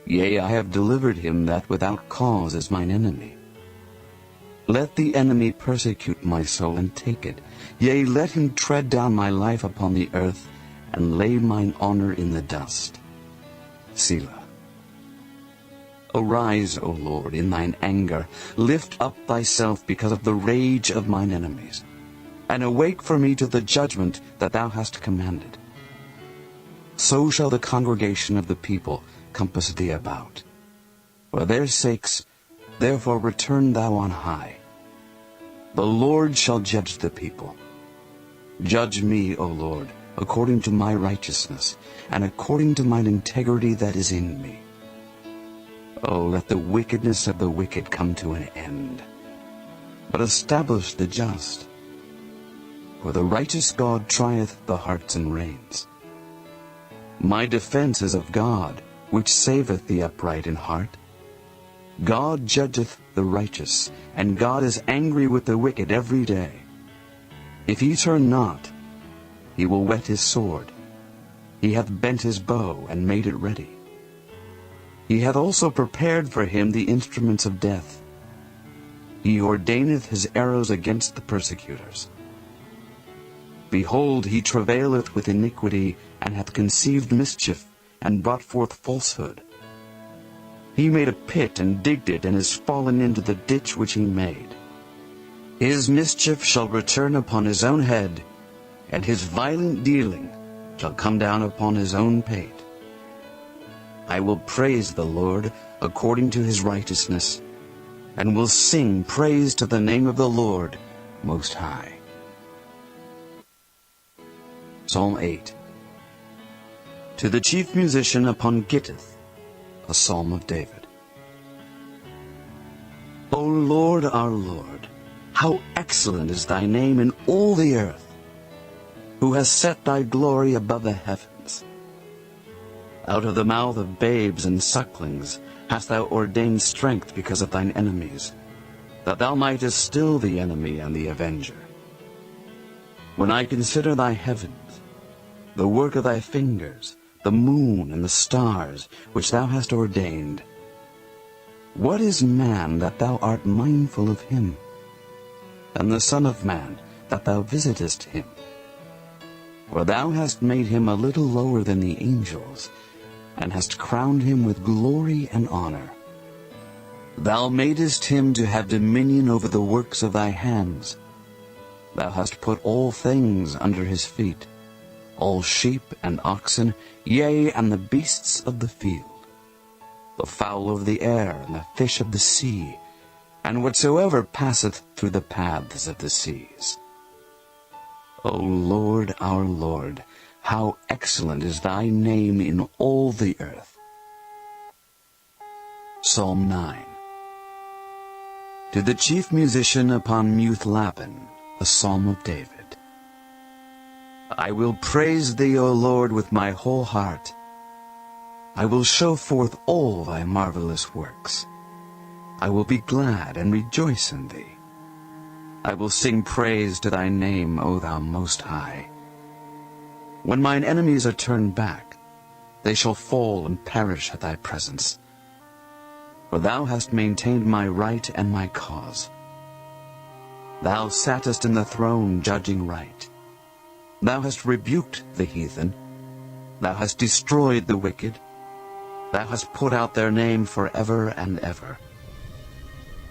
yea, I have delivered him that without cause is mine enemy. Let the enemy persecute my soul and take it. Yea, let him tread down my life upon the earth, and lay mine honor in the dust. Selah. Arise, O Lord, in thine anger. Lift up thyself because of the rage of mine enemies, and awake for me to the judgment that thou hast commanded. So shall the congregation of the people compass thee about. For their sakes, therefore return thou on high. The Lord shall judge the people. Judge me, O Lord, according to my righteousness, and according to mine integrity that is in me. O let the wickedness of the wicked come to an end, but establish the just. For the righteous God trieth the hearts and reins. My defense is of God, which saveth the upright in heart. God judgeth the righteous, and God is angry with the wicked every day. If he turn not, he will whet his sword. He hath bent his bow, and made it ready. He hath also prepared for him the instruments of death. He ordaineth his arrows against the persecutors. Behold, he travaileth with iniquity, and hath conceived mischief, and brought forth falsehood. He made a pit, and digged it, and is fallen into the ditch which he made. His mischief shall return upon his own head, and his violent dealing shall come down upon his own pate. I will praise the Lord according to his righteousness, and will sing praise to the name of the Lord Most High. Psalm 8. To the chief musician upon Gittith, a psalm of David. O Lord, our Lord, how excellent is thy name in all the earth, who has set thy glory above the heavens. Out of the mouth of babes and sucklings hast thou ordained strength because of thine enemies, that thou mightest still the enemy and the avenger. When I consider thy heavens, the work of thy fingers, the moon and the stars, which thou hast ordained, what is man that thou art mindful of him, and the Son of Man that thou visitest him? For thou hast made him a little lower than the angels, and hast crowned him with glory and honor. Thou madest him to have dominion over the works of thy hands. Thou hast put all things under his feet, all sheep and oxen, yea, and the beasts of the field, the fowl of the air, and the fish of the sea, and whatsoever passeth through the paths of the seas. O Lord, our Lord, how excellent is thy name in all the earth. Psalm 9. To the chief musician upon Muthlapin, a psalm of David. I will praise thee, O Lord, with my whole heart. I will show forth all thy marvelous works. I will be glad and rejoice in thee. I will sing praise to thy name, O thou Most High. When mine enemies are turned back, they shall fall and perish at thy presence. For thou hast maintained my right and my cause. Thou sattest in the throne judging right. Thou hast rebuked the heathen. Thou hast destroyed the wicked. Thou hast put out their name forever and ever.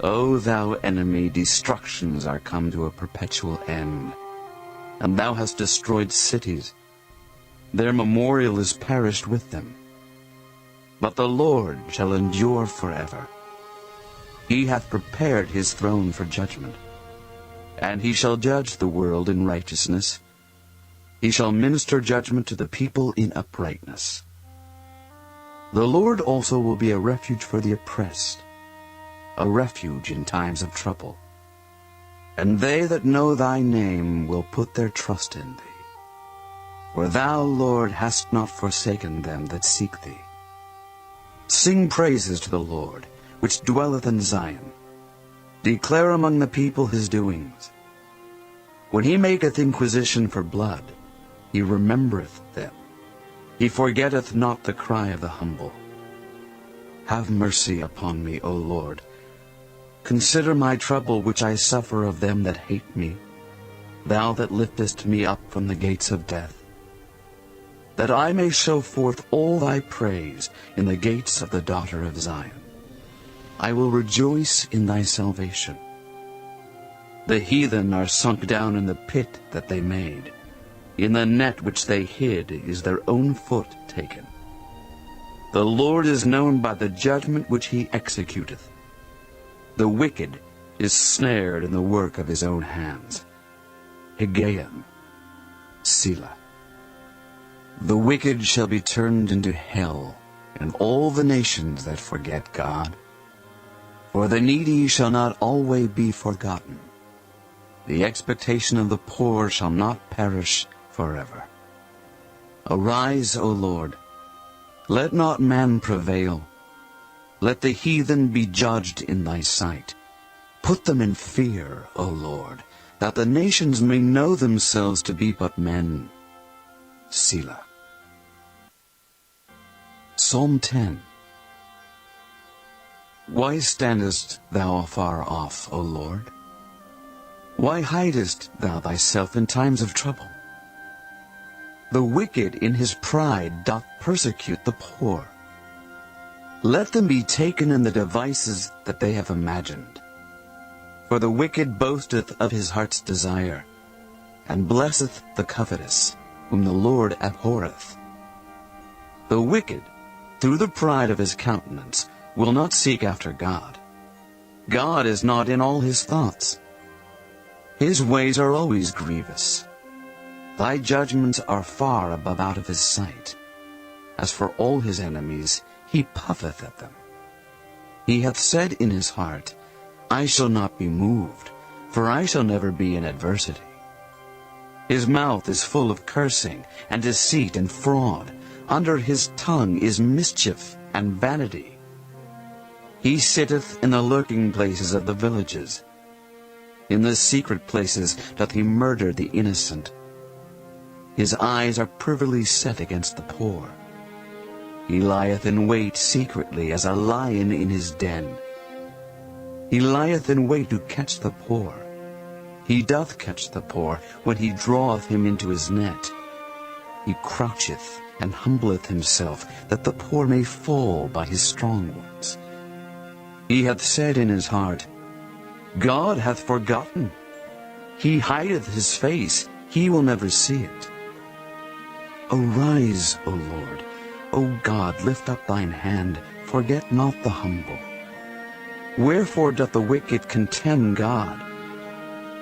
O thou enemy, destructions are come to a perpetual end, and thou hast destroyed cities. Their memorial is perished with them. But the Lord shall endure forever. He hath prepared his throne for judgment, and he shall judge the world in righteousness. He shall minister judgment to the people in uprightness. The Lord also will be a refuge for the oppressed, a refuge in times of trouble. And they that know thy name will put their trust in thee. For thou, Lord, hast not forsaken them that seek thee. Sing praises to the Lord, which dwelleth in Zion. Declare among the people his doings. When he maketh inquisition for blood, he remembereth them. He forgetteth not the cry of the humble. Have mercy upon me, O Lord. Consider my trouble which I suffer of them that hate me, thou that liftest me up from the gates of death, that I may show forth all thy praise in the gates of the daughter of Zion. I will rejoice in thy salvation. The heathen are sunk down in the pit that they made. In the net which they hid is their own foot taken. The Lord is known by the judgment which he executeth. The wicked is snared in the work of his own hands. Higgaion, Selah. The wicked shall be turned into hell, and all the nations that forget God. For the needy shall not always be forgotten. The expectation of the poor shall not perish forever. Arise, O Lord. Let not man prevail. Let the heathen be judged in thy sight. Put them in fear, O Lord, that the nations may know themselves to be but men. Selah. Psalm 10. Why standest thou afar off, O Lord? Why hidest thou thyself in times of trouble? The wicked in his pride doth persecute the poor. Let them be taken in the devices that they have imagined. For the wicked boasteth of his heart's desire, and blesseth the covetous, whom the Lord abhorreth. The wicked, through the pride of his countenance, will not seek after God. God is not in all his thoughts. His ways are always grievous. Thy judgments are far above out of his sight. As for all his enemies, he puffeth at them. He hath said in his heart, I shall not be moved, for I shall never be in adversity. His mouth is full of cursing, and deceit, and fraud. Under his tongue is mischief and vanity. He sitteth in the lurking places of the villages. In the secret places doth he murder the innocent. His eyes are privily set against the poor. He lieth in wait secretly as a lion in his den. He lieth in wait to catch the poor. He doth catch the poor when he draweth him into his net. He croucheth and humbleth himself, that the poor may fall by his strong ones. He hath said in his heart, God hath forgotten. He hideth his face, he will never see it. Arise, O Lord. O God, lift up thine hand, forget not the humble. Wherefore doth the wicked contemn God?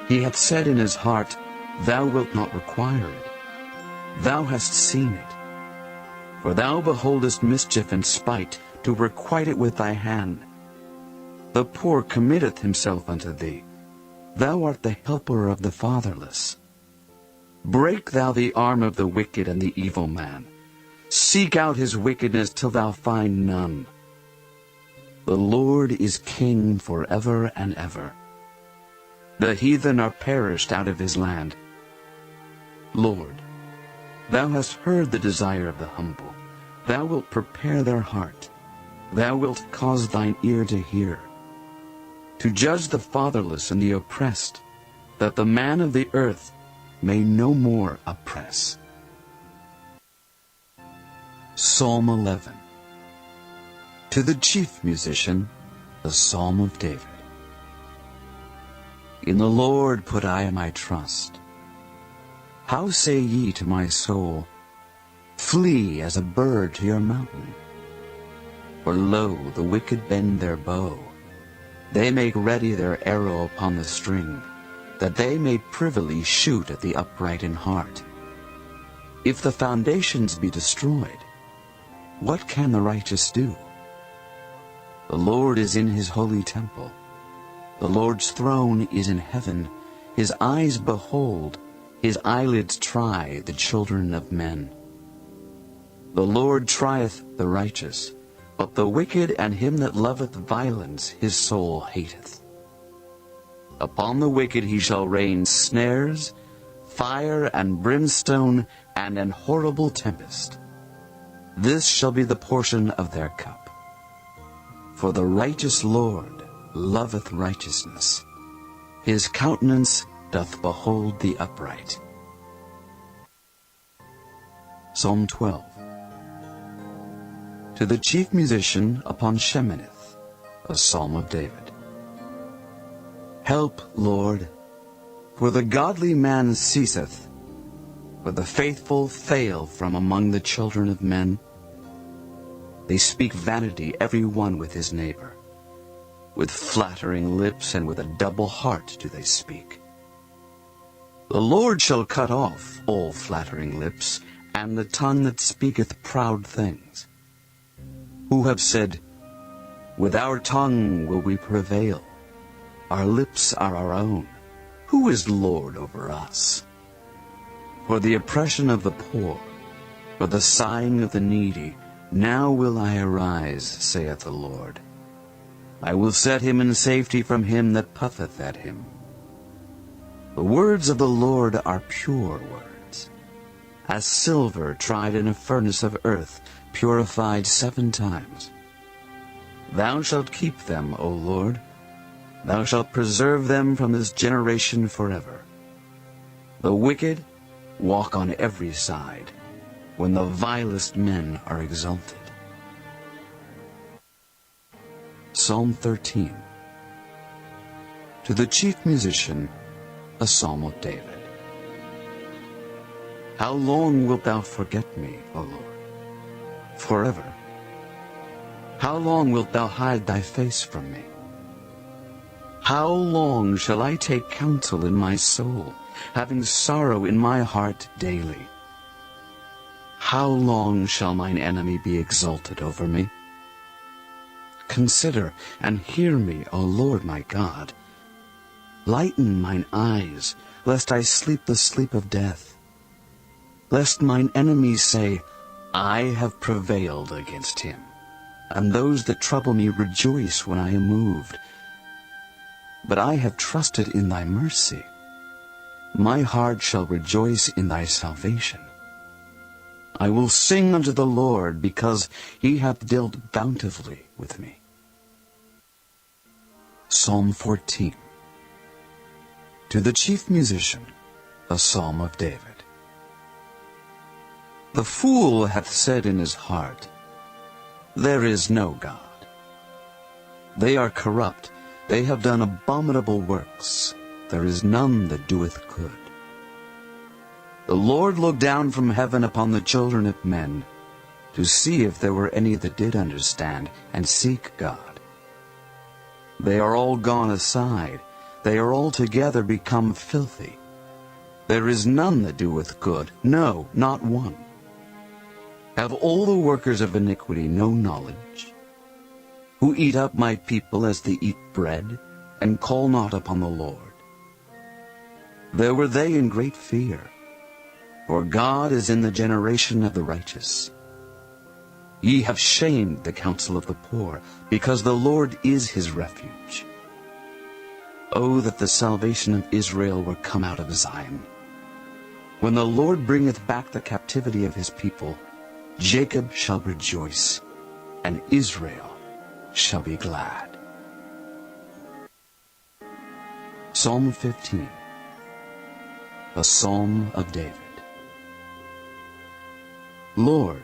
He hath said in his heart, Thou wilt not require it. Thou hast seen it. For thou beholdest mischief and spite, to requite it with thy hand. The poor committeth himself unto thee. Thou art the helper of the fatherless. Break thou the arm of the wicked and the evil man. Seek out his wickedness till thou find none. The Lord is king forever and ever. The heathen are perished out of his land. Lord, thou hast heard the desire of the humble. Thou wilt prepare their heart. Thou wilt cause thine ear to hear, to judge the fatherless and the oppressed, that the man of the earth may no more oppress. Psalm 11. To the chief musician, the Psalm of David. In the Lord put I my trust. How say ye to my soul, Flee as a bird to your mountain? For lo, the wicked bend their bow. They make ready their arrow upon the string, that they may privily shoot at the upright in heart. If the foundations be destroyed, what can the righteous do? The Lord is in his holy temple. The Lord's throne is in heaven. His eyes behold, his eyelids try the children of men. The Lord trieth the righteous, but the wicked and him that loveth violence his soul hateth. Upon the wicked he shall rain snares, fire and brimstone, and an horrible tempest. This shall be the portion of their cup. For the righteous Lord loveth righteousness. His countenance doth behold the upright. Psalm 12. To the chief musician upon Sheminith, a psalm of David. Help, Lord, for the godly man ceaseth, for the faithful fail from among the children of men. They speak vanity every one with his neighbor. With flattering lips and with a double heart do they speak. The Lord shall cut off all flattering lips, and the tongue that speaketh proud things. Who have said, with our tongue will we prevail. Our lips are our own. Who is Lord over us? For the oppression of the poor, for the sighing of the needy, now will I arise, saith the Lord. I will set him in safety from him that puffeth at him. The words of the Lord are pure words, as silver tried in a furnace of earth, purified 7 times. Thou shalt keep them, O Lord. Thou shalt preserve them from this generation forever. The wicked walk on every side, when the vilest men are exalted. Psalm 13. To the chief musician, a psalm of David. How long wilt thou forget me, O Lord? Forever. How long wilt thou hide thy face from me? How long shall I take counsel in my soul, having sorrow in my heart daily? How long shall mine enemy be exalted over me? Consider and hear me, O Lord my God. Lighten mine eyes, lest I sleep the sleep of death. Lest mine enemies say, I have prevailed against him, and those that trouble me rejoice when I am moved. But I have trusted in thy mercy. My heart shall rejoice in thy salvation. I will sing unto the Lord, because he hath dealt bountifully with me. Psalm 14. To the chief musician, a psalm of David. The fool hath said in his heart, there is no God. They are corrupt. They have done abominable works. There is none that doeth good. The Lord looked down from heaven upon the children of men, to see if there were any that did understand and seek God. They are all gone aside. They are altogether become filthy. There is none that doeth good, no, not one. Have all the workers of iniquity no knowledge? Who eat up my people as they eat bread, and call not upon the Lord. There were they in great fear, for God is in the generation of the righteous. Ye have shamed the counsel of the poor, because the Lord is his refuge. Oh, that the salvation of Israel were come out of Zion. When the Lord bringeth back the captivity of his people, Jacob shall rejoice, and Israel shall be glad. Psalm 15. A psalm of David. Lord,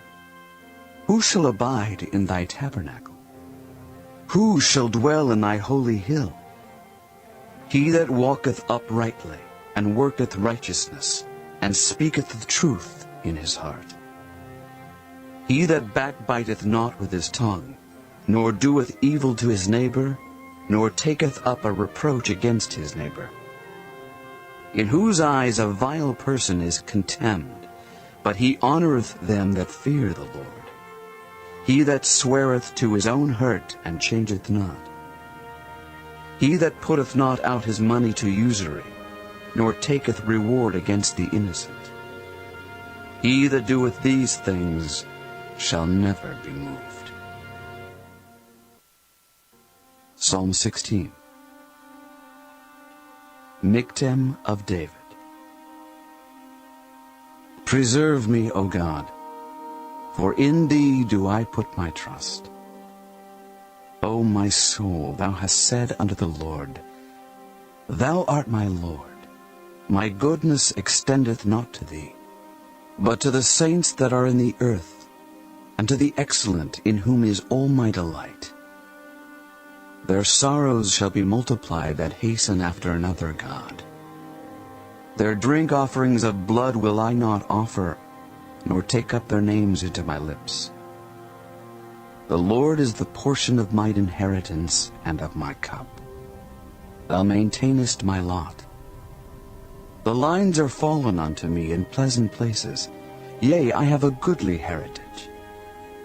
who shall abide in thy tabernacle? Who shall dwell in thy holy hill? He that walketh uprightly, and worketh righteousness, and speaketh the truth in his heart. He that backbiteth not with his tongue, nor doeth evil to his neighbor, nor taketh up a reproach against his neighbor. In whose eyes a vile person is contemned, but he honoureth them that fear the Lord. He that sweareth to his own hurt, and changeth not. He that putteth not out his money to usury, nor taketh reward against the innocent. He that doeth these things shall never be moved. Psalm 16. Miktam of David. Preserve me, O God, for in thee do I put my trust. O my soul, thou hast said unto the Lord, Thou art my Lord. My goodness extendeth not to thee, but to the saints that are in the earth, and to the excellent, in whom is all my delight. Their sorrows shall be multiplied that hasten after another god. Their drink offerings of blood will I not offer, nor take up their names into my lips. The Lord is the portion of mine inheritance and of my cup. Thou maintainest my lot. The lines are fallen unto me in pleasant places. Yea, I have a goodly heritage.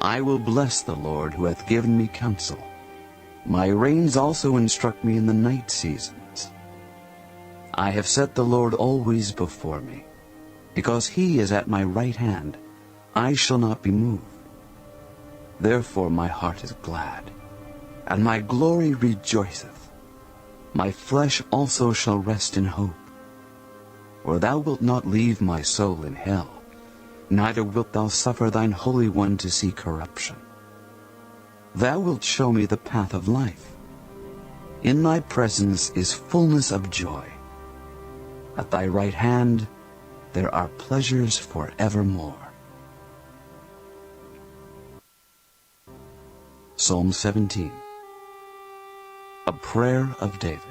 I will bless the Lord who hath given me counsel. My reins also instruct me in the night seasons. I have set the Lord always before me. Because he is at my right hand, I shall not be moved. Therefore my heart is glad, and my glory rejoiceth. My flesh also shall rest in hope. For thou wilt not leave my soul in hell, neither wilt thou suffer thine Holy One to see corruption. Thou wilt show me the path of life. In thy presence is fullness of joy. At thy right hand there are pleasures for evermore. Psalm 17. A prayer of David.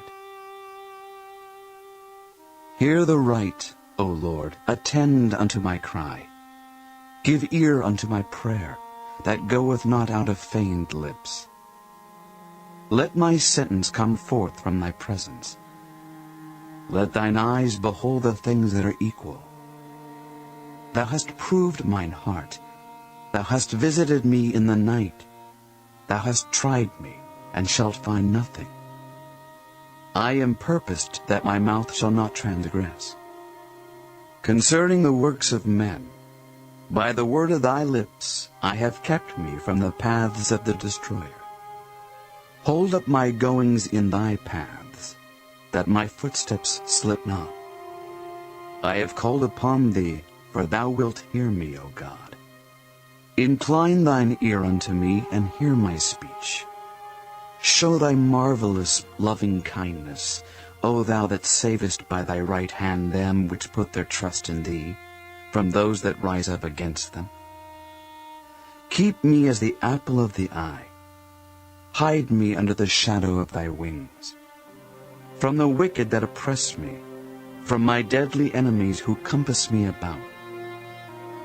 Hear the right, O Lord, attend unto my cry. Give ear unto my prayer, that goeth not out of feigned lips. Let my sentence come forth from thy presence. Let thine eyes behold the things that are equal. Thou hast proved mine heart. Thou hast visited me in the night. Thou hast tried me, and shalt find nothing. I am purposed that my mouth shall not transgress. Concerning the works of men, by the word of thy lips I have kept me from the paths of the destroyer. Hold up my goings in thy paths, that my footsteps slip not. I have called upon thee, for thou wilt hear me, O God. Incline thine ear unto me, and hear my speech. Show thy marvelous loving kindness, O thou that savest by thy right hand them which put their trust in thee, from those that rise up against them. Keep me as the apple of the eye. Hide me under the shadow of thy wings. From the wicked that oppress me, from my deadly enemies who compass me about.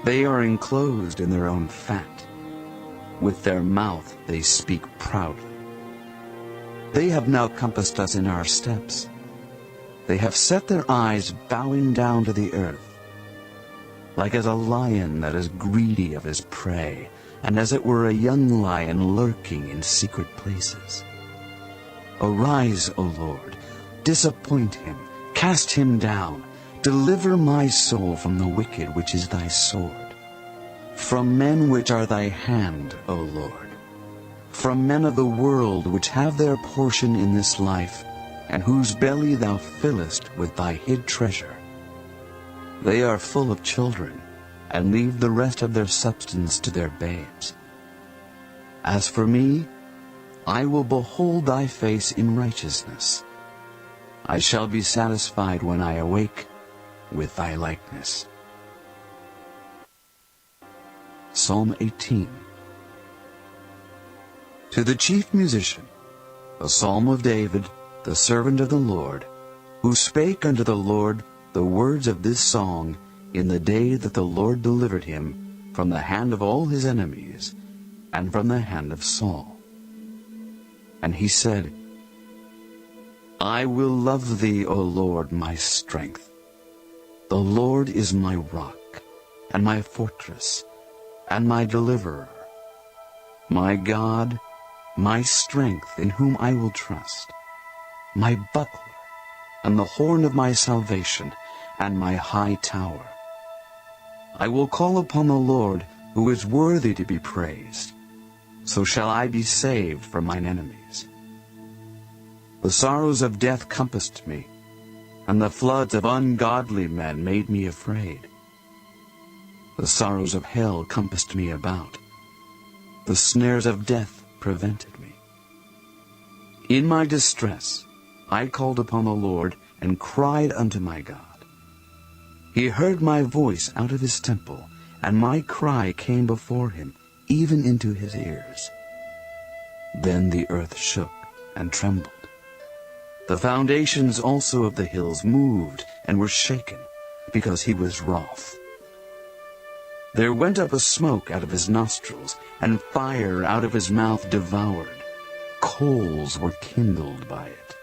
They are enclosed in their own fat. With their mouth they speak proudly. They have now compassed us in our steps. They have set their eyes bowing down to the earth. Like as a lion that is greedy of his prey, and as it were a young lion lurking in secret places. Arise, O Lord, disappoint him, cast him down. Deliver my soul from the wicked, which is thy sword. From men which are thy hand, O Lord. From men of the world, which have their portion in this life, and whose belly thou fillest with thy hid treasure. They are full of children, and leave the rest of their substance to their babes. As for me, I will behold thy face in righteousness. I shall be satisfied when I awake with thy likeness. Psalm 18. To the chief musician, a psalm of David, the servant of the Lord, who spake unto the Lord the words of this song in the day that the Lord delivered him from the hand of all his enemies, and from the hand of Saul. And he said, I will love thee, O Lord, my strength. The Lord is my rock, and my fortress, and my deliverer, my God, my strength, in whom I will trust, my buckler, and the horn of my salvation, and my high tower. I will call upon the Lord, who is worthy to be praised. So shall I be saved from mine enemies. The sorrows of death compassed me. and the floods of ungodly men made me afraid. The sorrows of hell compassed me about. The snares of death prevented me. In my distress, I called upon the Lord and cried unto my God. He heard my voice out of his temple, and my cry came before him, even into his ears. Then the earth shook and trembled. The foundations also of the hills moved and were shaken, because he was wroth. There went up a smoke out of his nostrils, and fire out of his mouth devoured. Coals were kindled by it.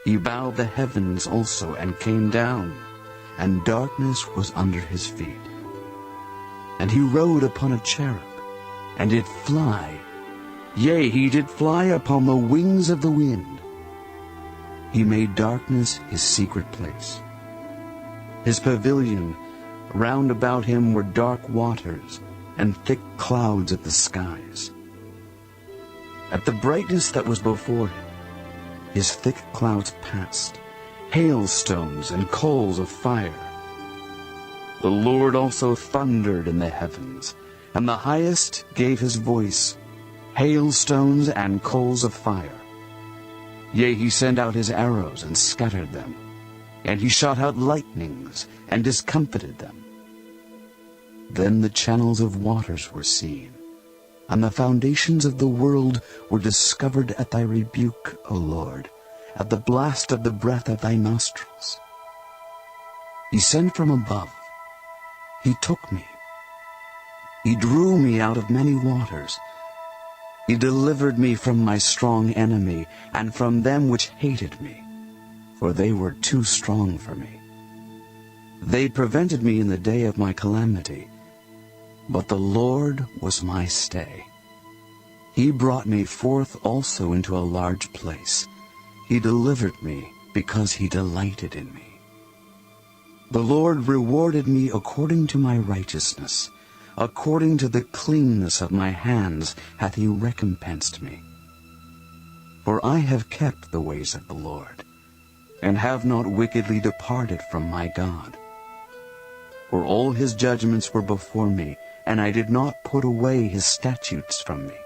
He bowed the heavens also and came down, and darkness was under his feet. And he rode upon a cherub, and did fly. Yea, he did fly upon the wings of the wind. He made darkness his secret place. His pavilion round about him were dark waters, and thick clouds of the skies. At the brightness that was before him, his thick clouds passed, hailstones and coals of fire. The Lord also thundered in the heavens, and the Highest gave his voice, hailstones and coals of fire. Yea, he sent out his arrows and scattered them, and he shot out lightnings and discomfited them. Then the channels of waters were seen, and the foundations of the world were discovered at thy rebuke, O Lord, at the blast of the breath of thy nostrils. He sent from above. He took me. He drew me out of many waters. He delivered me from my strong enemy, and from them which hated me, for they were too strong for me. They prevented me in the day of my calamity, but the Lord was my stay. He brought me forth also into a large place. He delivered me because he delighted in me. The Lord rewarded me according to my righteousness. According to the cleanness of my hands hath he recompensed me. For I have kept the ways of the Lord, and have not wickedly departed from my God. For all his judgments were before me, and I did not put away his statutes from me.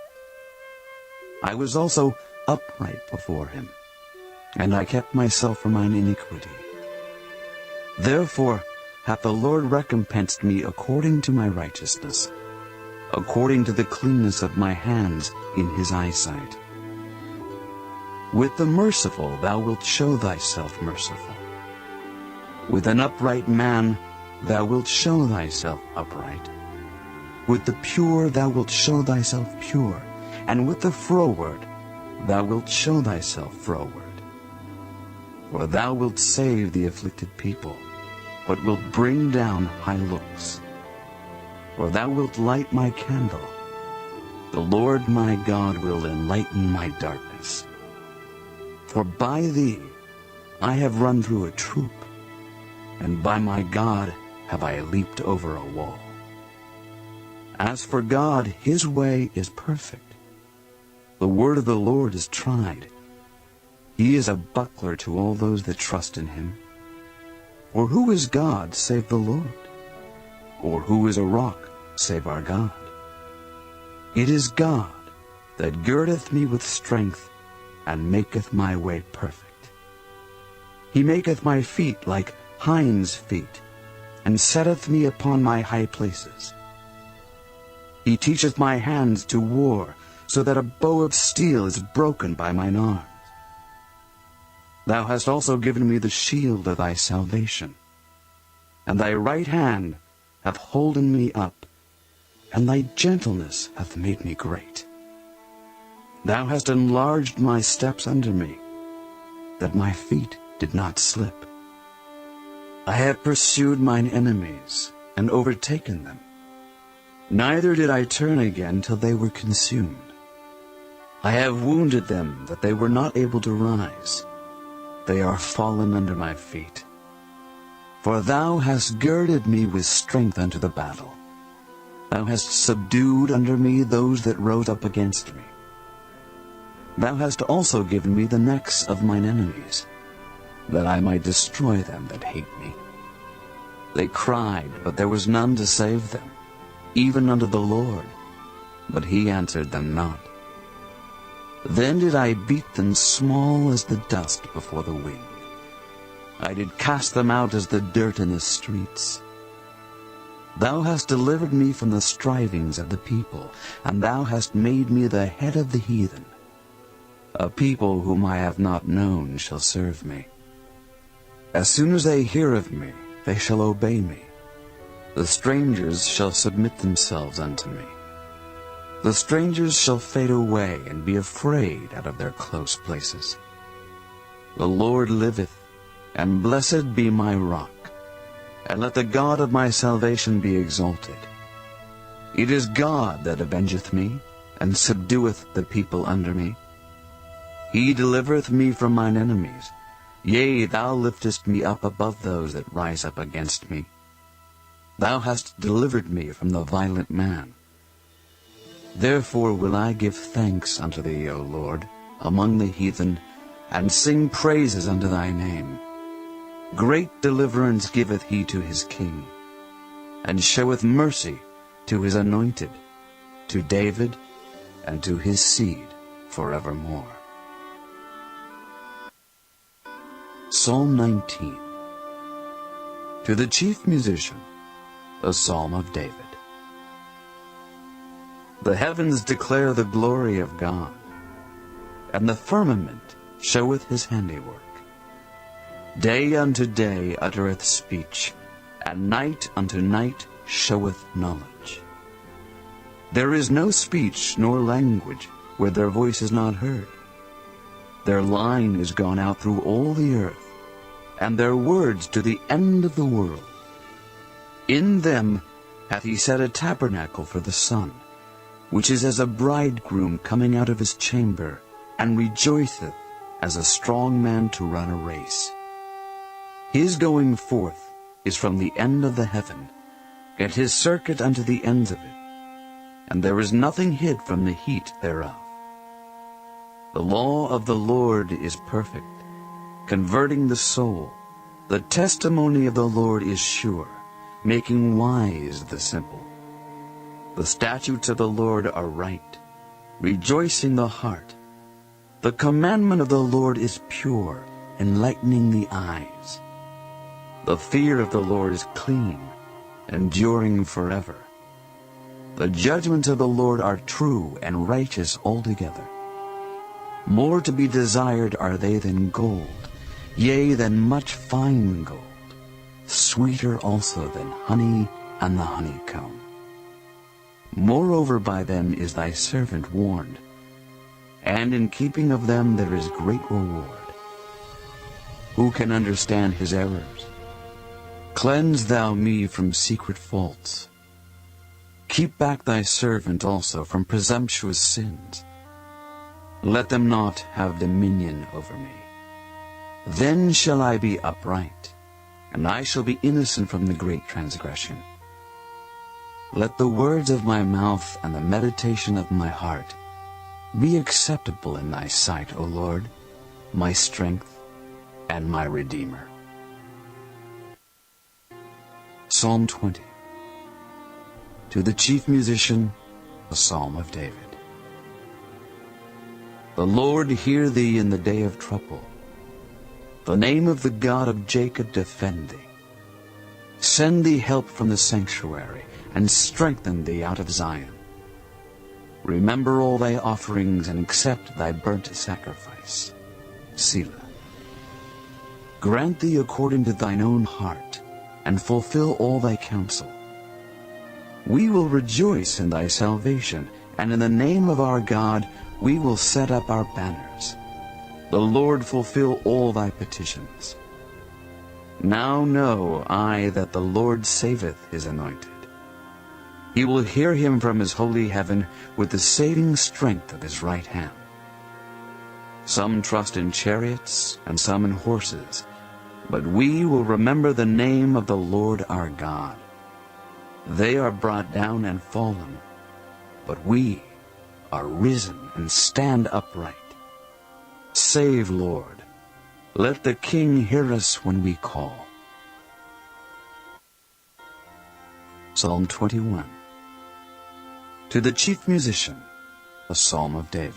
I was also upright before him, and I kept myself from mine iniquity. Therefore hath the Lord recompensed me according to my righteousness, according to the cleanness of my hands in his eyesight. With the merciful thou wilt show thyself merciful. With an upright man thou wilt show thyself upright. With the pure thou wilt show thyself pure, and with the froward thou wilt show thyself froward. For thou wilt save the afflicted people, but wilt bring down high looks. For thou wilt light my candle. The Lord my God will enlighten my darkness. For by thee I have run through a troop, and by my God have I leaped over a wall. As for God, his way is perfect. The word of the Lord is tried. He is a buckler to all those that trust in him. For who is God save the Lord? Or who is a rock save our God? It is God that girdeth me with strength, and maketh my way perfect. He maketh my feet like hinds' feet, and setteth me upon my high places. He teacheth my hands to war, so that a bow of steel is broken by mine arms. Thou hast also given me the shield of thy salvation, and thy right hand hath holden me up, and thy gentleness hath made me great. Thou hast enlarged my steps under me, that my feet did not slip. I have pursued mine enemies, and overtaken them. Neither did I turn again till they were consumed. I have wounded them, that they were not able to rise. They are fallen under my feet. For thou hast girded me with strength unto the battle. Thou hast subdued under me those that rose up against me. Thou hast also given me the necks of mine enemies. that I might destroy them that hate me. They cried, but there was none to save them, even unto the Lord, but he answered them not. Then did I beat them small as the dust before the wind. I did cast them out as the dirt in the streets. Thou hast delivered me from the strivings of the people, and thou hast made me the head of the heathen. A people whom I have not known shall serve me. As soon as they hear of me, they shall obey me. The strangers shall submit themselves unto me. The strangers shall fade away and be afraid out of their close places. The Lord liveth, and blessed be my rock, and let the God of my salvation be exalted. It is God that avengeth me, and subdueth the people under me. He delivereth me from mine enemies. Yea, thou liftest me up above those that rise up against me. Thou hast delivered me from the violent man. Therefore will I give thanks unto thee, O Lord, among the heathen, and sing praises unto thy name. Great deliverance giveth he to his king, and showeth mercy to his anointed, to David, and to his seed forevermore. Psalm 19. To the chief musician, a psalm of David. The heavens declare the glory of God, and the firmament showeth his handiwork. Day unto day uttereth speech, and night unto night showeth knowledge. There is no speech nor language where their voice is not heard. Their line is gone out through all the earth, and their words to the end of the world. In them hath he set a tabernacle for the sun, which is as a bridegroom coming out of his chamber, and rejoiceth as a strong man to run a race. His going forth is from the end of the heaven, and his circuit unto the ends of it, and there is nothing hid from the heat thereof. The law of the Lord is perfect, converting the soul. The testimony of the Lord is sure, making wise the simple. The statutes of the Lord are right, rejoicing the heart. The commandment of the Lord is pure, enlightening the eyes. The fear of the Lord is clean, enduring forever. The judgments of the Lord are true and righteous altogether. More to be desired are they than gold, yea, than much fine gold, sweeter also than honey and the honeycomb. Moreover, by them is thy servant warned, and in keeping of them there is great reward. Who can understand his errors? Cleanse thou me from secret faults. Keep back thy servant also from presumptuous sins. Let them not have dominion over me. Then shall I be upright, and I shall be innocent from the great transgression. Let the words of my mouth and the meditation of my heart be acceptable in thy sight, O Lord, my strength and my Redeemer. Psalm 20. To the chief musician, a psalm of David. The Lord hear thee in the day of trouble. The name of the God of Jacob defend thee. Send thee help from the sanctuary, and strengthen thee out of Zion. Remember all thy offerings, and accept thy burnt sacrifice. Selah. Grant thee according to thine own heart, and fulfill all thy counsel. We will rejoice in thy salvation, and in the name of our God we will set up our banners. The Lord fulfill all thy petitions. Now know I that the Lord saveth his anointed. He will hear him from his holy heaven with the saving strength of his right hand. Some trust in chariots, and some in horses, but we will remember the name of the Lord our God. They are brought down and fallen, but we are risen and stand upright. Save, Lord. Let the king hear us when we call. Psalm 21. To the chief musician, a psalm of David.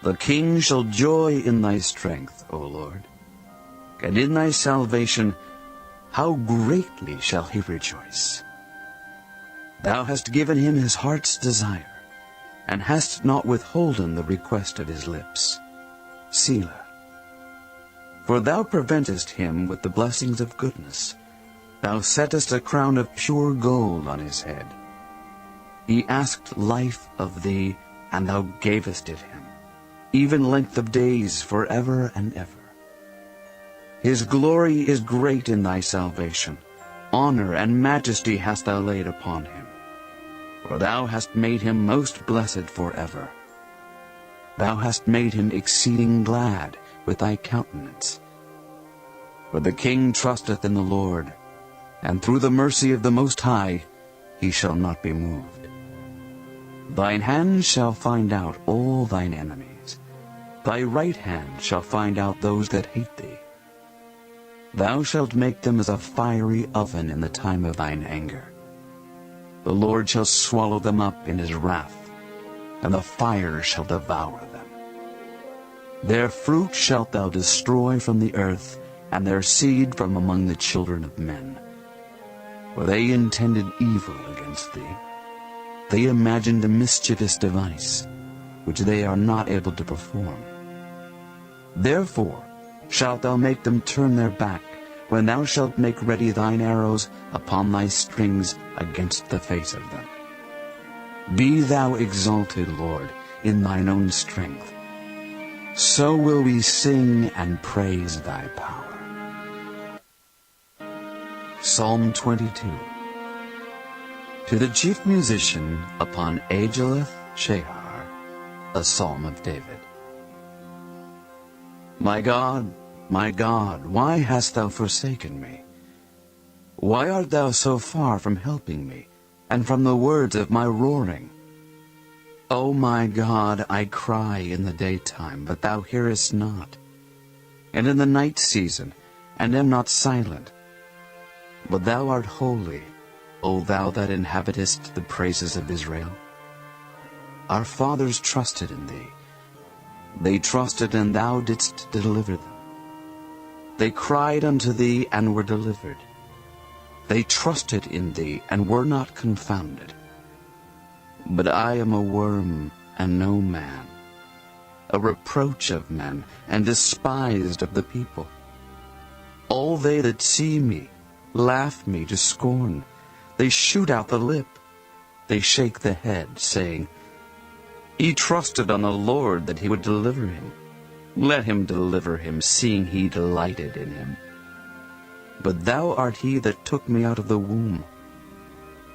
The king shall joy in thy strength, O Lord, and in thy salvation how greatly shall he rejoice. Thou hast given him his heart's desire, and hast not withholden the request of his lips. Selah. For thou preventest him with the blessings of goodness. Thou settest a crown of pure gold on his head. He asked life of thee, and thou gavest it him, even length of days forever and ever. His glory is great in thy salvation. Honor and majesty hast thou laid upon him. For thou hast made him most blessed forever. Thou hast made him exceeding glad with thy countenance. For the king trusteth in the Lord, and through the mercy of the Most High he shall not be moved. Thine hand shall find out all thine enemies. Thy right hand shall find out those that hate thee. Thou shalt make them as a fiery oven in the time of thine anger. The Lord shall swallow them up in his wrath, and the fire shall devour them. Their fruit shalt thou destroy from the earth, and their seed from among the children of men. For they intended evil against thee. They imagined a mischievous device, which they are not able to perform. Therefore shalt thou make them turn their back, when thou shalt make ready thine arrows upon thy strings against the face of them. Be thou exalted, Lord, in thine own strength. So will we sing and praise thy power. Psalm 22. To the chief musician upon Ageleth-Shahar, a psalm of David. My God, why hast thou forsaken me? Why art thou so far from helping me, and from the words of my roaring? O my God, I cry in the daytime, but thou hearest not, and in the night season, and am not silent. But thou art holy, O thou that inhabitest the praises of Israel. Our fathers trusted in thee. They trusted, and thou didst deliver them. They cried unto thee, and were delivered. They trusted in thee, and were not confounded. But I am a worm, and no man, a reproach of men, and despised of the people. All they that see me laugh me to scorn. They shoot out the lip. They shake the head, saying, He trusted on the Lord that he would deliver him. Let him deliver him, seeing he delighted in him. But thou art he that took me out of the womb.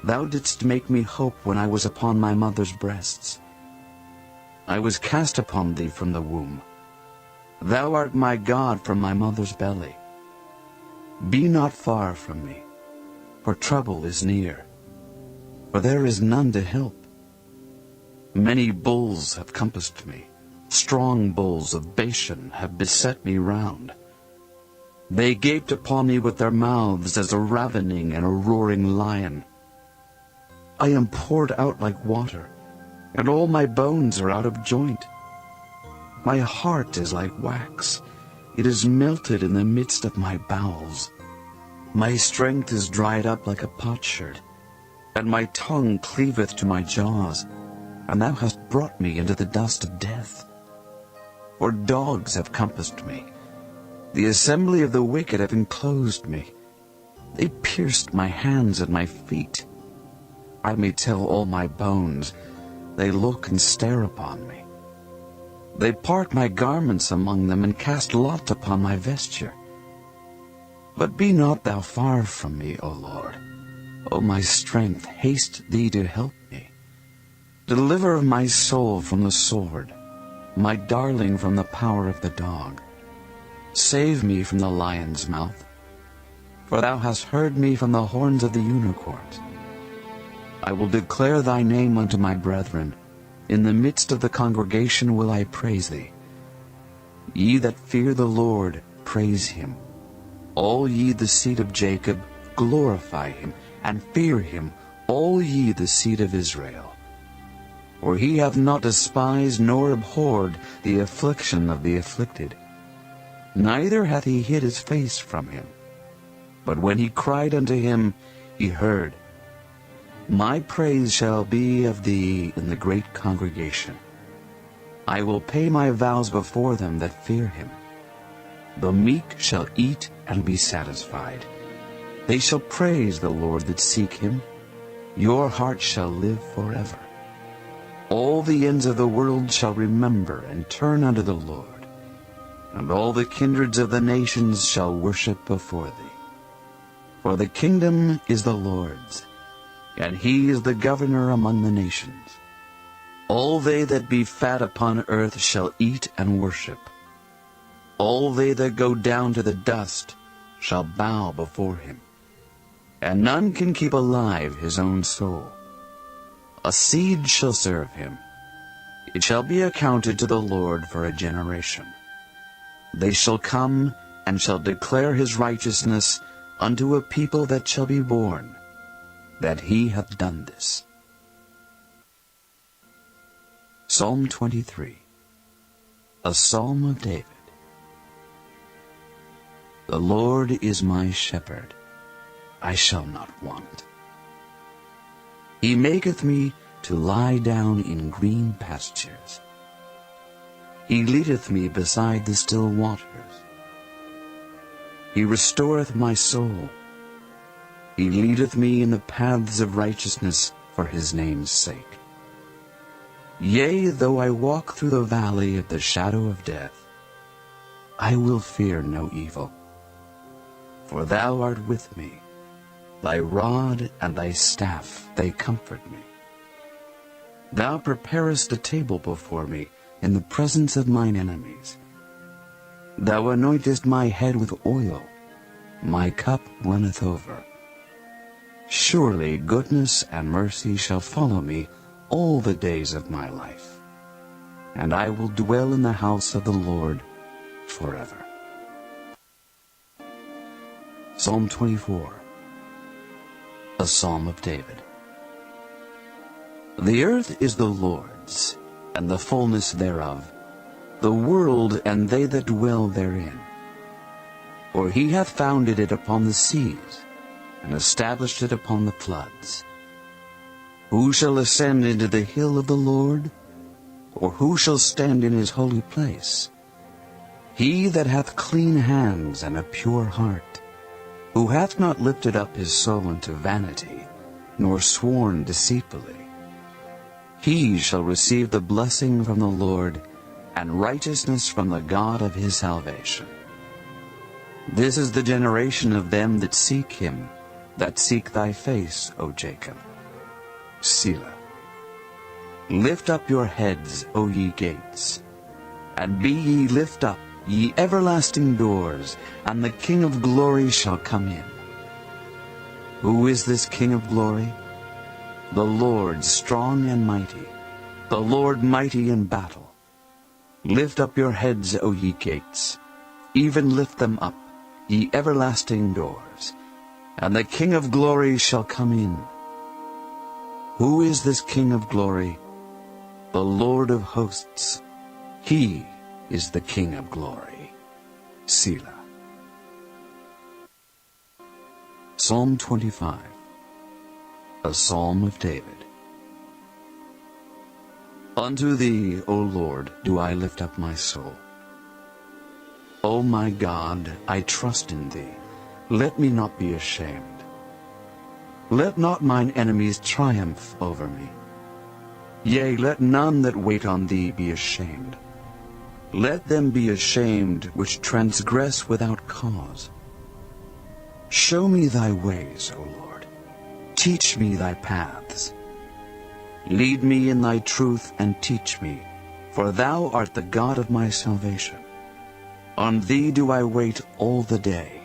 Thou didst make me hope when I was upon my mother's breasts. I was cast upon thee from the womb. Thou art my God from my mother's belly. Be not far from me, for trouble is near, for there is none to help. Many bulls have compassed me. Strong bulls of Bashan have beset me round. They gaped upon me with their mouths as a ravening and a roaring lion. I am poured out like water, and all my bones are out of joint. My heart is like wax. It is melted in the midst of my bowels. My strength is dried up like a potsherd, and my tongue cleaveth to my jaws. And thou hast brought me into the dust of death. For dogs have compassed me. The assembly of the wicked have enclosed me. They pierced my hands and my feet. I may tell all my bones. They look and stare upon me. They part my garments among them, and cast lot upon my vesture. But be not thou far from me, O Lord. O my strength, haste thee to help me. Deliver my soul from the sword, my darling from the power of the dog. Save me from the lion's mouth, for thou hast heard me from the horns of the unicorns. I will declare thy name unto my brethren. In the midst of the congregation will I praise thee. Ye that fear the Lord, praise him. All ye the seed of Jacob, glorify him, and fear him, all ye the seed of Israel. For he hath not despised nor abhorred the affliction of the afflicted, neither hath he hid his face from him. But when he cried unto him, he heard. My praise shall be of thee in the great congregation. I will pay my vows before them that fear him. The meek shall eat and be satisfied. They shall praise the Lord that seek him. Your heart shall live forever. All the ends of the world shall remember and turn unto the Lord, and all the kindreds of the nations shall worship before thee. For the kingdom is the Lord's, and he is the governor among the nations. All they that be fat upon earth shall eat and worship. All they that go down to the dust shall bow before him. And none can keep alive his own soul. A seed shall serve him. It shall be accounted to the Lord for a generation. They shall come and shall declare his righteousness unto a people that shall be born, that he hath done this. Psalm 23. A Psalm of David. The Lord is my shepherd, I shall not want. He maketh me to lie down in green pastures. He leadeth me beside the still waters. He restoreth my soul. He leadeth me in the paths of righteousness for his name's sake. Yea, though I walk through the valley of the shadow of death, I will fear no evil. For thou art with me. Thy rod and thy staff, they comfort me. Thou preparest a table before me in the presence of mine enemies. Thou anointest my head with oil. My cup runneth over. Surely goodness and mercy shall follow me all the days of my life, and I will dwell in the house of the Lord forever. Psalm 24. A Psalm of David. The earth is the Lord's, and the fullness thereof, the world and they that dwell therein. For he hath founded it upon the seas, and established it upon the floods. Who shall ascend into the hill of the Lord? Or who shall stand in his holy place? He that hath clean hands and a pure heart, who hath not lifted up his soul unto vanity, nor sworn deceitfully. He shall receive the blessing from the Lord, and righteousness from the God of his salvation. This is the generation of them that seek him, that seek thy face, O Jacob. Selah. Lift up your heads, O ye gates, and be ye lift up, ye everlasting doors, and the King of glory shall come in. Who is this King of glory? The Lord strong and mighty, the Lord mighty in battle. Lift up your heads, O ye gates, even lift them up, ye everlasting doors, and the King of glory shall come in. Who is this King of glory? The Lord of hosts. He is the King of glory. Selah. Psalm 25. A Psalm of David. Unto thee, O Lord, do I lift up my soul. O my God, I trust in thee. Let me not be ashamed. Let not mine enemies triumph over me. Yea, let none that wait on thee be ashamed. Let them be ashamed which transgress without cause. Show me thy ways, O Lord. Teach me thy paths. Lead me in thy truth and teach me, for thou art the God of my salvation. On thee do I wait all the day.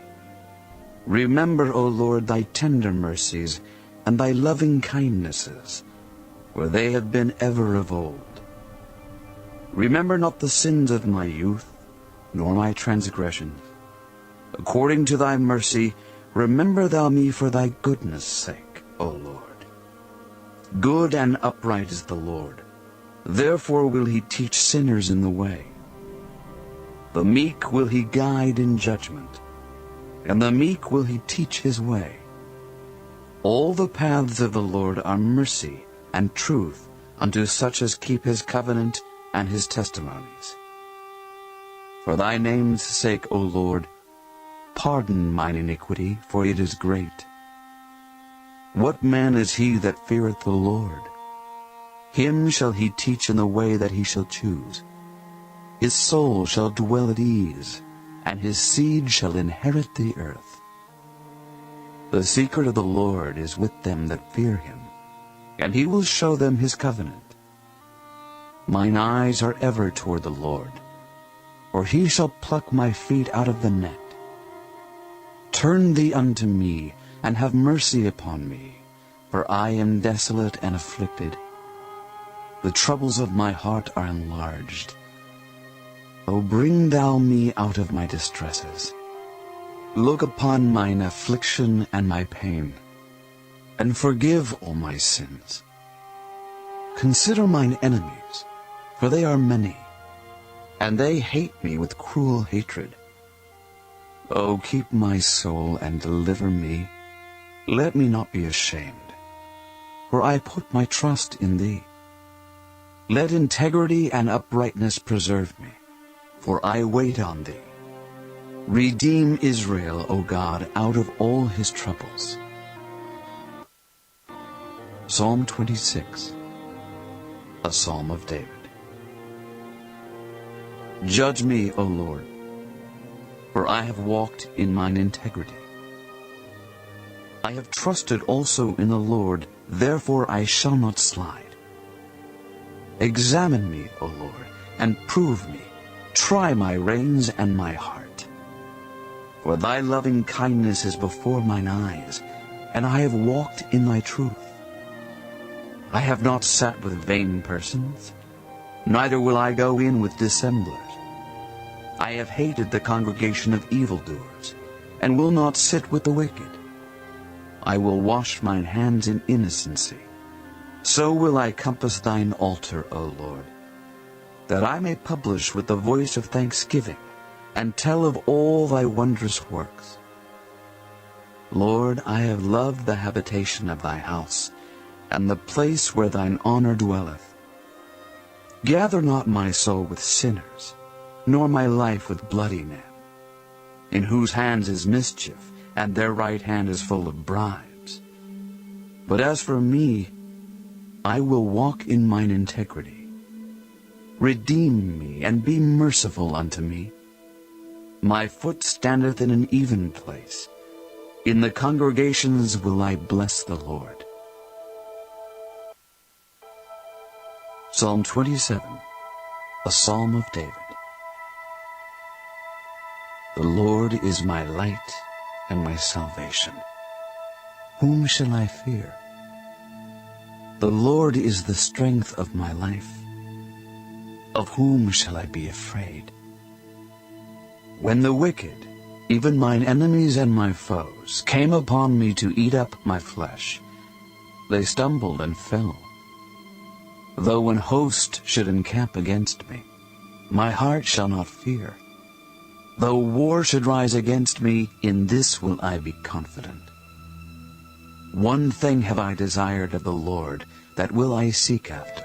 Remember, O Lord, thy tender mercies and thy loving kindnesses, for they have been ever of old. Remember not the sins of my youth, nor my transgressions. According to thy mercy, remember thou me for thy goodness' sake, O Lord. Good and upright is the Lord. Therefore will he teach sinners in the way. The meek will he guide in judgment, and the meek will he teach his way. All the paths of the Lord are mercy and truth unto such as keep his covenant and his testimonies. For thy name's sake, O Lord, pardon mine iniquity, for it is great. What man is he that feareth the Lord? Him shall he teach in the way that he shall choose. His soul shall dwell at ease, and his seed shall inherit the earth. The secret of the Lord is with them that fear him, and he will show them his covenant. Mine eyes are ever toward the Lord, for he shall pluck my feet out of the net. Turn thee unto me, and have mercy upon me, for I am desolate and afflicted. The troubles of my heart are enlarged. O bring thou me out of my distresses. Look upon mine affliction and my pain, and forgive all my sins. Consider mine enemies, for they are many, and they hate me with cruel hatred. O keep my soul and deliver me. Let me not be ashamed, for I put my trust in thee. Let integrity and uprightness preserve me, for I wait on thee. Redeem Israel, O God, out of all his troubles. Psalm 26, a Psalm of David. Judge me, O Lord, for I have walked in mine integrity. I have trusted also in the Lord, therefore I shall not slide. Examine me, O Lord, and prove me. Try my reins and my heart. For thy loving kindness is before mine eyes, and I have walked in thy truth. I have not sat with vain persons, neither will I go in with dissemblers. I have hated the congregation of evildoers, and will not sit with the wicked. I will wash mine hands in innocency. So will I compass thine altar, O Lord, that I may publish with the voice of thanksgiving, and tell of all thy wondrous works. Lord, I have loved the habitation of thy house, and the place where thine honor dwelleth. Gather not my soul with sinners, nor my life with bloody men, in whose hands is mischief, and their right hand is full of bribes. But as for me, I will walk in mine integrity. Redeem me, and be merciful unto me. My foot standeth in an even place. In the congregations will I bless the Lord. Psalm 27, a Psalm of David. The Lord is my light and my salvation. Whom shall I fear? The Lord is the strength of my life. Of whom shall I be afraid? When the wicked, even mine enemies and my foes, came upon me to eat up my flesh, they stumbled and fell. Though an host should encamp against me, my heart shall not fear. Though war should rise against me, in this will I be confident. One thing have I desired of the Lord, that will I seek after,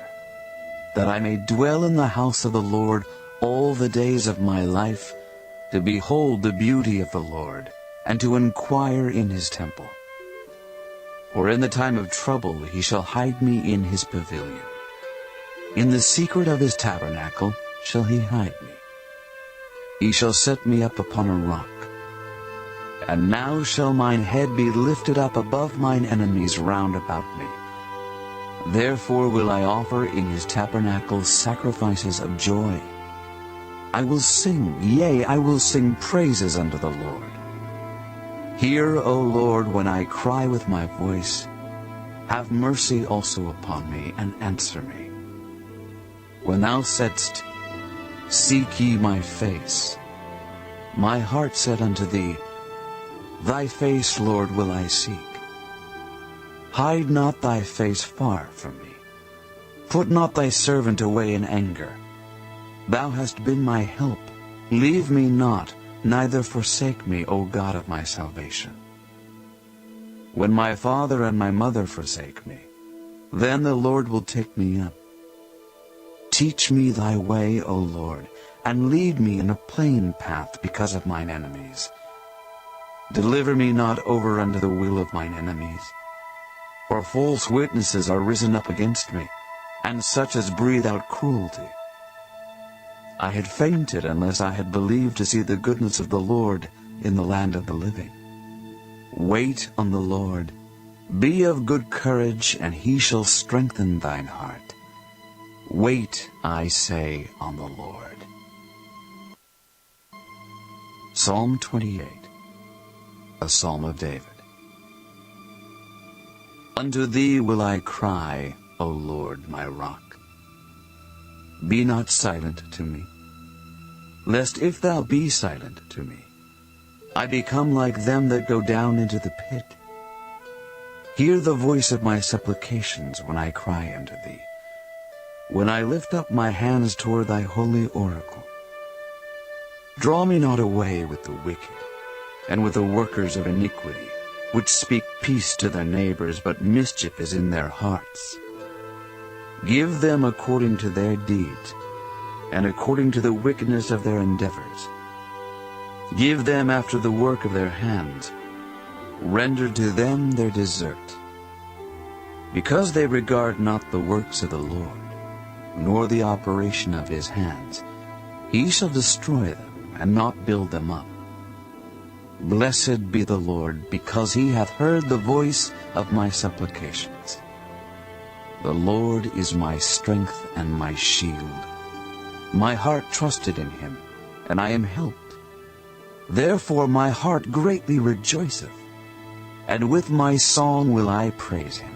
that I may dwell in the house of the Lord all the days of my life, to behold the beauty of the Lord, and to inquire in his temple. For in the time of trouble he shall hide me in his pavilion. In the secret of his tabernacle shall he hide me. He shall set me up upon a rock. And now shall mine head be lifted up above mine enemies round about me. Therefore will I offer in his tabernacle sacrifices of joy. I will sing, yea, I will sing praises unto the Lord. Hear, O Lord, when I cry with my voice. Have mercy also upon me, and answer me. When thou saidst, Seek ye my face, My heart said unto thee, Thy face, Lord, will I seek. Hide not thy face far from me. Put not thy servant away in anger. Thou hast been my help. Leave me not, neither forsake me, O God of my salvation. When my father and my mother forsake me, then the Lord will take me up. Teach me thy way, O Lord, and lead me in a plain path because of mine enemies. Deliver me not over unto the will of mine enemies. For false witnesses are risen up against me, and such as breathe out cruelty. I had fainted unless I had believed to see the goodness of the Lord in the land of the living. Wait on the Lord. Be of good courage, and he shall strengthen thine heart. Wait, I say, on the Lord. Psalm 28, a psalm of David. Unto thee will I cry, O Lord, my rock. Be not silent to me, lest if thou be silent to me, I become like them that go down into the pit. Hear the voice of my supplications when I cry unto thee, when I lift up my hands toward thy holy oracle. Draw me not away with the wicked, and with the workers of iniquity, which speak peace to their neighbors, but mischief is in their hearts. Give them according to their deeds, and according to the wickedness of their endeavors. Give them after the work of their hands. Render to them their desert. Because they regard not the works of the Lord, nor the operation of his hands, he shall destroy them, and not build them up. Blessed be the Lord, because he hath heard the voice of my supplications. The Lord is my strength and my shield. My heart trusted in him, and I am helped. Therefore my heart greatly rejoiceth, and with my song will I praise him.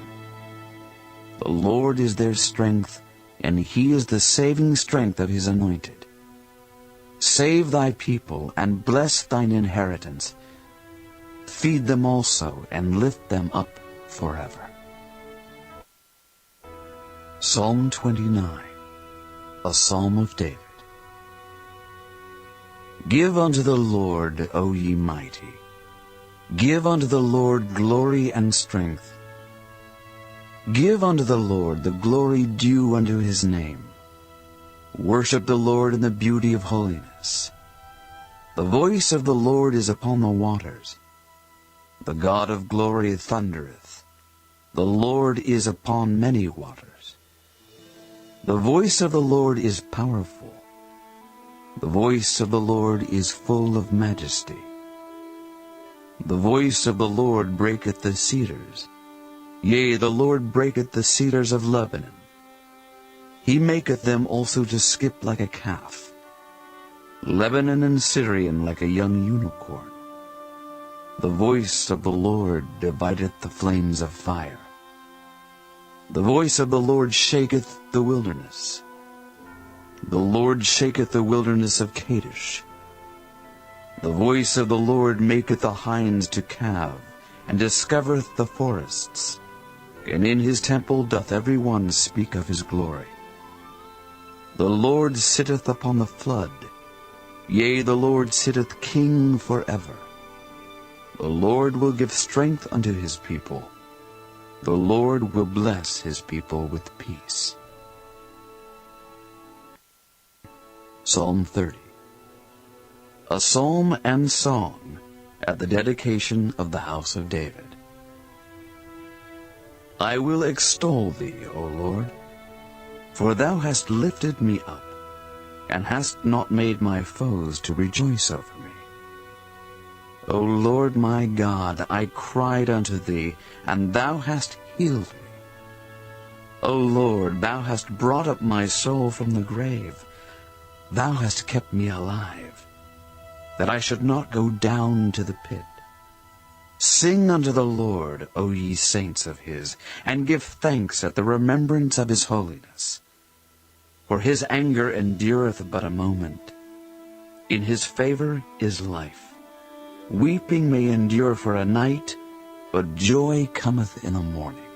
The Lord is their strength, and he is the saving strength of his anointed. Save thy people, and bless thine inheritance. Feed them also, and lift them up forever. Psalm 29, a psalm of David. Give unto the Lord, O ye mighty. Give unto the Lord glory and strength. Give unto the Lord the glory due unto his name. Worship the Lord in the beauty of holiness. The voice of the Lord is upon the waters. The God of glory thundereth. The Lord is upon many waters. The voice of the Lord is powerful. The voice of the Lord is full of majesty. The voice of the Lord breaketh the cedars. Yea, the Lord breaketh the cedars of Lebanon. He maketh them also to skip like a calf. Lebanon and Syrian like a young unicorn. The voice of the Lord divideth the flames of fire. The voice of the Lord shaketh the wilderness. The Lord shaketh the wilderness of Kadesh. The voice of the Lord maketh the hinds to calve, and discovereth the forests. And in his temple doth every one speak of his glory. The Lord sitteth upon the flood. Yea, the Lord sitteth king forever. The Lord will give strength unto his people. The Lord will bless his people with peace. Psalm 30, a psalm and song at the dedication of the house of David. I will extol thee, O Lord, for thou hast lifted me up, and hast not made my foes to rejoice over me. O Lord my God, I cried unto thee, and thou hast healed me. O Lord, thou hast brought up my soul from the grave. Thou hast kept me alive, that I should not go down to the pit. Sing unto the Lord, O ye saints of his, and give thanks at the remembrance of his holiness. For his anger endureth but a moment. In his favor is life. Weeping may endure for a night, but joy cometh in the morning.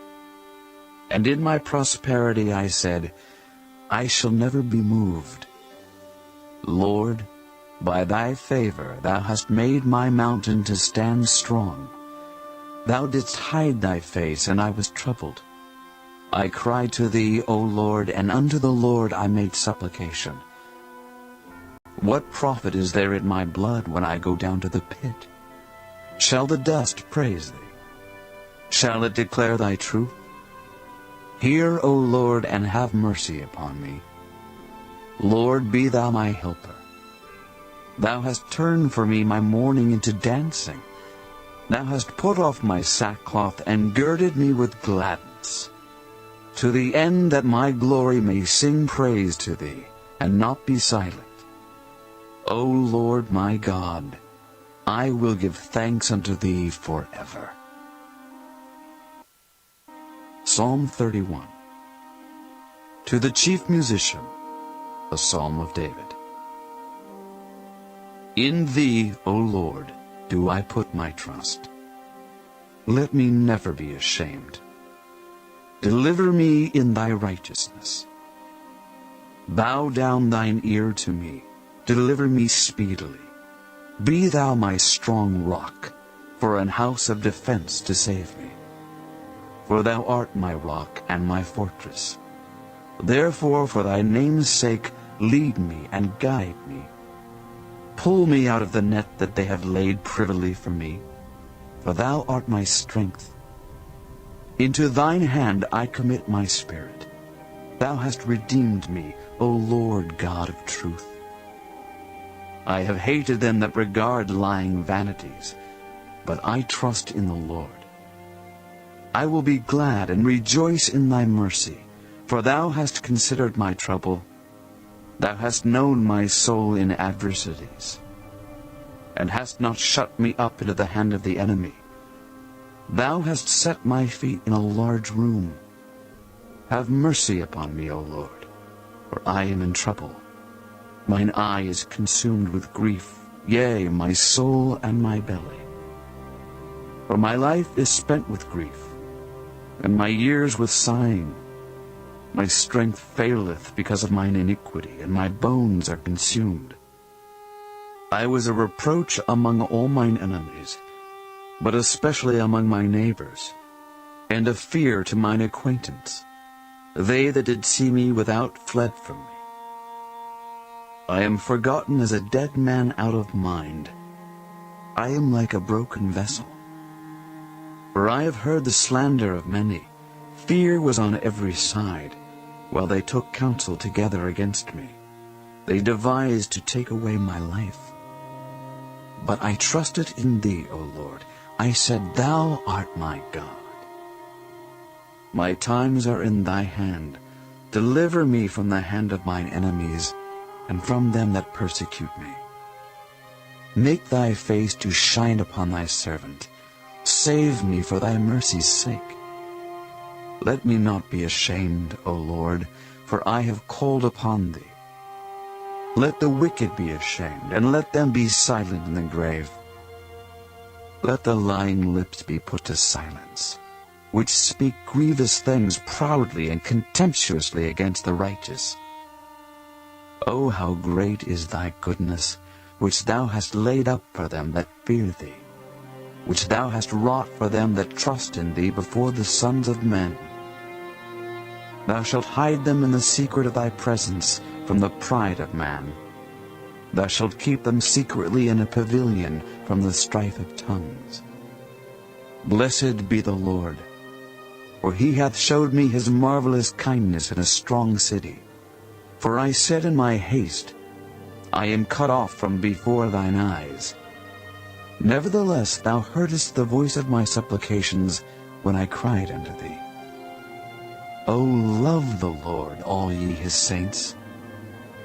And in my prosperity I said, I shall never be moved. Lord, by thy favor thou hast made my mountain to stand strong. Thou didst hide thy face, and I was troubled. I cried to thee, O Lord, and unto the Lord I made supplication. What profit is there in my blood when I go down to the pit? Shall the dust praise thee? Shall it declare thy truth? Hear, O Lord, and have mercy upon me. Lord, be thou my helper. Thou hast turned for me my mourning into dancing. Thou hast put off my sackcloth and girded me with gladness, to the end that my glory may sing praise to thee, and not be silent. O Lord my God, I will give thanks unto thee forever. Psalm 31. To the chief musician, a psalm of David. In thee, O Lord, do I put my trust. Let me never be ashamed. Deliver me in thy righteousness. Bow down thine ear to me. Deliver me speedily. Be thou my strong rock, for an house of defense to save me. For thou art my rock and my fortress. Therefore, for thy name's sake, lead me and guide me. Pull me out of the net that they have laid privily for me, for thou art my strength. Into thine hand I commit my spirit. Thou hast redeemed me, O Lord God of truth. I have hated them that regard lying vanities, but I trust in the Lord. I will be glad and rejoice in thy mercy, for thou hast considered my trouble. Thou hast known my soul in adversities, and hast not shut me up into the hand of the enemy. Thou hast set my feet in a large room. Have mercy upon me, O Lord, for I am in trouble. Mine eye is consumed with grief, yea, my soul and my belly. For my life is spent with grief, and my years with sighing. My strength faileth because of mine iniquity, and my bones are consumed. I was a reproach among all mine enemies, but especially among my neighbors, and a fear to mine acquaintance. They that did see me without fled from me. I am forgotten as a dead man out of mind. I am like a broken vessel. For I have heard the slander of many. Fear was on every side, while they took counsel together against me. They devised to take away my life. But I trusted in thee, O Lord. I said, Thou art my God. My times are in thy hand. Deliver me from the hand of mine enemies, and from them that persecute me. Make thy face to shine upon thy servant. Save me for thy mercy's sake. Let me not be ashamed, O Lord, for I have called upon thee. Let the wicked be ashamed, and let them be silent in the grave. Let the lying lips be put to silence, which speak grievous things proudly and contemptuously against the righteous. O how great is thy goodness, which thou hast laid up for them that fear thee, which thou hast wrought for them that trust in thee before the sons of men. Thou shalt hide them in the secret of thy presence from the pride of man. Thou shalt keep them secretly in a pavilion from the strife of tongues. Blessed be the Lord, for he hath showed me his marvelous kindness in a strong city. For I said in my haste, I am cut off from before thine eyes. Nevertheless thou heardest the voice of my supplications when I cried unto thee. O love the Lord, all ye his saints.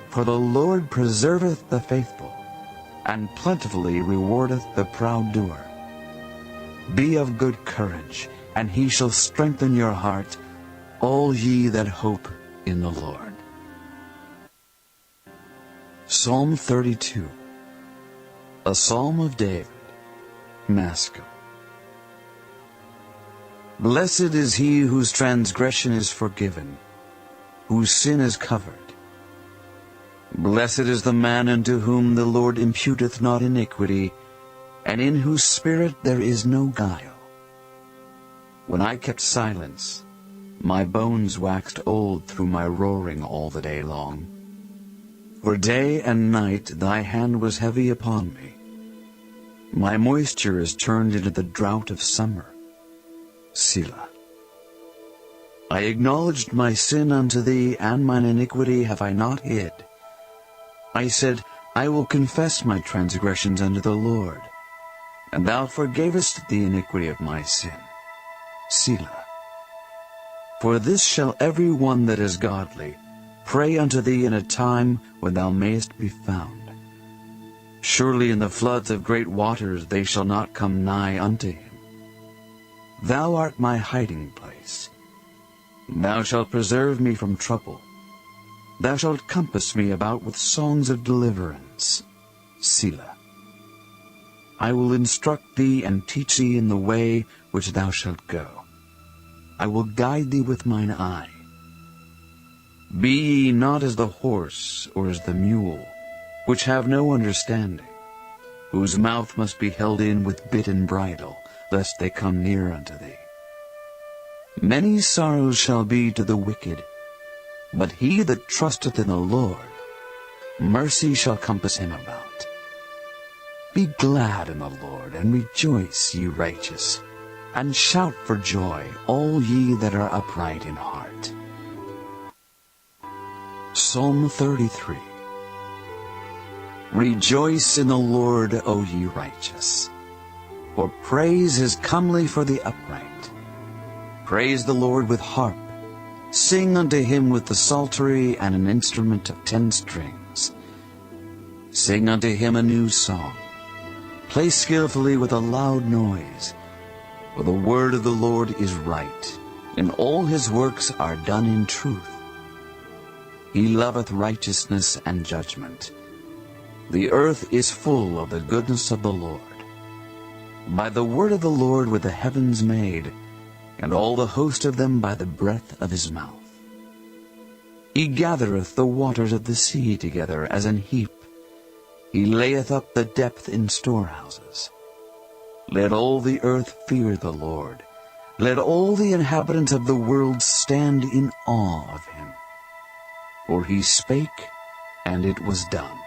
For the Lord preserveth the faithful, and plentifully rewardeth the proud doer. Be of good courage, and he shall strengthen your heart, all ye that hope in the Lord. Psalm 32. A Psalm of David, Maschil. Blessed is he whose transgression is forgiven, whose sin is covered. Blessed is the man unto whom the Lord imputeth not iniquity, and in whose spirit there is no guile. When I kept silence, my bones waxed old through my roaring all the day long. For day and night thy hand was heavy upon me. My moisture is turned into the drought of summer. Selah. I acknowledged my sin unto thee, and mine iniquity have I not hid. I said, I will confess my transgressions unto the Lord, and thou forgavest the iniquity of my sin. Selah. For this shall every one that is godly pray unto thee in a time when thou mayest be found. Surely in the floods of great waters they shall not come nigh unto him. Thou art my hiding place. Thou shalt preserve me from trouble. Thou shalt compass me about with songs of deliverance. Selah. I will instruct thee and teach thee in the way which thou shalt go. I will guide thee with mine eye. Be ye not as the horse or as the mule, which have no understanding, whose mouth must be held in with bit and bridle, lest they come near unto thee. Many sorrows shall be to the wicked, but he that trusteth in the Lord, mercy shall compass him about. Be glad in the Lord, and rejoice, ye righteous, and shout for joy, all ye that are upright in heart. Psalm 33. Rejoice in the Lord, O ye righteous, for praise is comely for the upright. Praise the Lord with harp. Sing unto him with the psaltery and an instrument of 10 strings. Sing unto him a new song. Play skillfully with a loud noise. For the word of the Lord is right, and all his works are done in truth. He loveth righteousness and judgment. The earth is full of the goodness of the Lord. By the word of the Lord were the heavens made, and all the host of them by the breath of his mouth. He gathereth the waters of the sea together as an heap. He layeth up the depth in storehouses. Let all the earth fear the Lord. Let all the inhabitants of the world stand in awe of him. For he spake, and it was done.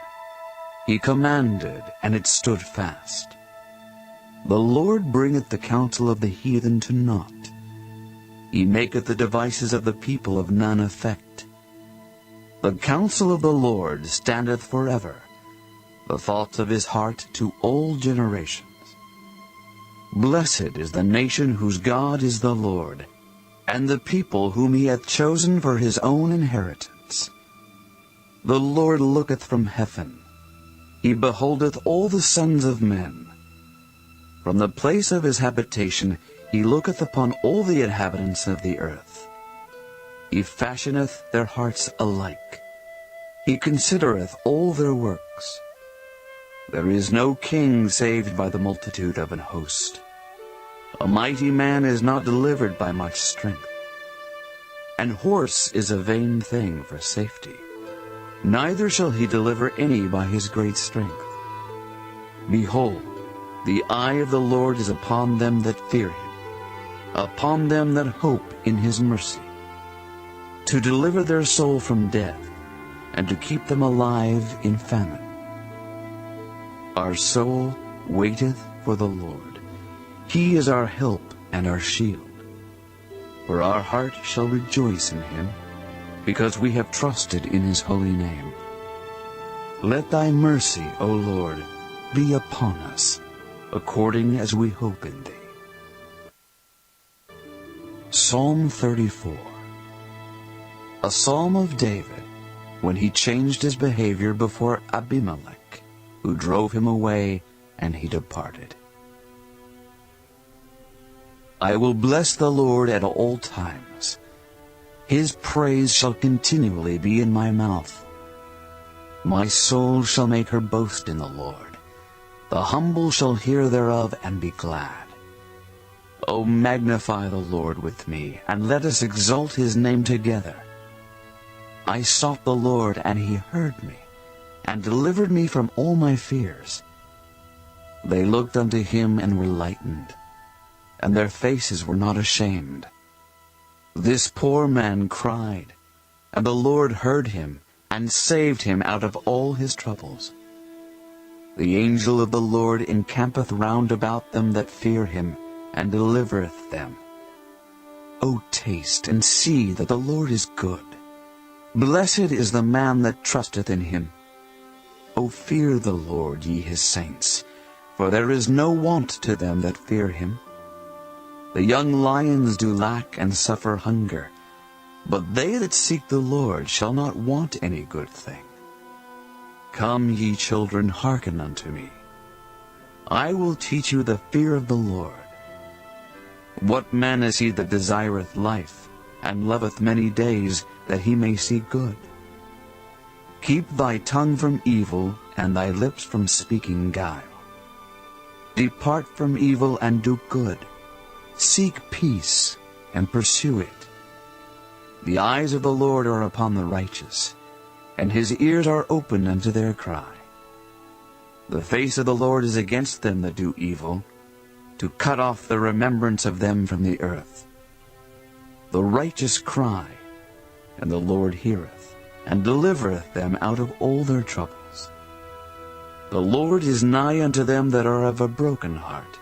He commanded, and it stood fast. The Lord bringeth the counsel of the heathen to naught. He maketh the devices of the people of none effect. The counsel of the Lord standeth forever, the thoughts of his heart to all generations. Blessed is the nation whose God is the Lord, and the people whom he hath chosen for his own inheritance. The Lord looketh from heaven. He beholdeth all the sons of men. From the place of his habitation he looketh upon all the inhabitants of the earth. He fashioneth their hearts alike. He considereth all their works. There is no king saved by the multitude of an host. A mighty man is not delivered by much strength. An horse is a vain thing for safety. Neither shall he deliver any by his great strength. Behold, the eye of the Lord is upon them that fear him, upon them that hope in his mercy, to deliver their soul from death, and to keep them alive in famine. Our soul waiteth for the Lord. He is our help and our shield. For our heart shall rejoice in him, because we have trusted in his holy name. Let thy mercy, O Lord, be upon us, according as we hope in thee. Psalm 34. A psalm of David, when he changed his behavior before Abimelech, who drove him away, and he departed. I will bless the Lord at all times. His praise shall continually be in my mouth. My soul shall make her boast in the Lord. The humble shall hear thereof and be glad. O magnify the Lord with me, and let us exalt his name together. I sought the Lord, and he heard me, and delivered me from all my fears. They looked unto him and were lightened, and their faces were not ashamed. This poor man cried, and the Lord heard him, and saved him out of all his troubles. The angel of the Lord encampeth round about them that fear him, and delivereth them. O taste and see that the Lord is good. Blessed is the man that trusteth in him. O fear the Lord, ye his saints, for there is no want to them that fear him. The young lions do lack and suffer hunger, but they that seek the Lord shall not want any good thing. Come, ye children, hearken unto me. I will teach you the fear of the Lord. What man is he that desireth life, and loveth many days, that he may see good? Keep thy tongue from evil, and thy lips from speaking guile. Depart from evil, and do good. Seek peace, and pursue it. The eyes of the Lord are upon the righteous, and his ears are open unto their cry. The face of the Lord is against them that do evil, to cut off the remembrance of them from the earth. The righteous cry, and the Lord heareth, and delivereth them out of all their troubles. The Lord is nigh unto them that are of a broken heart,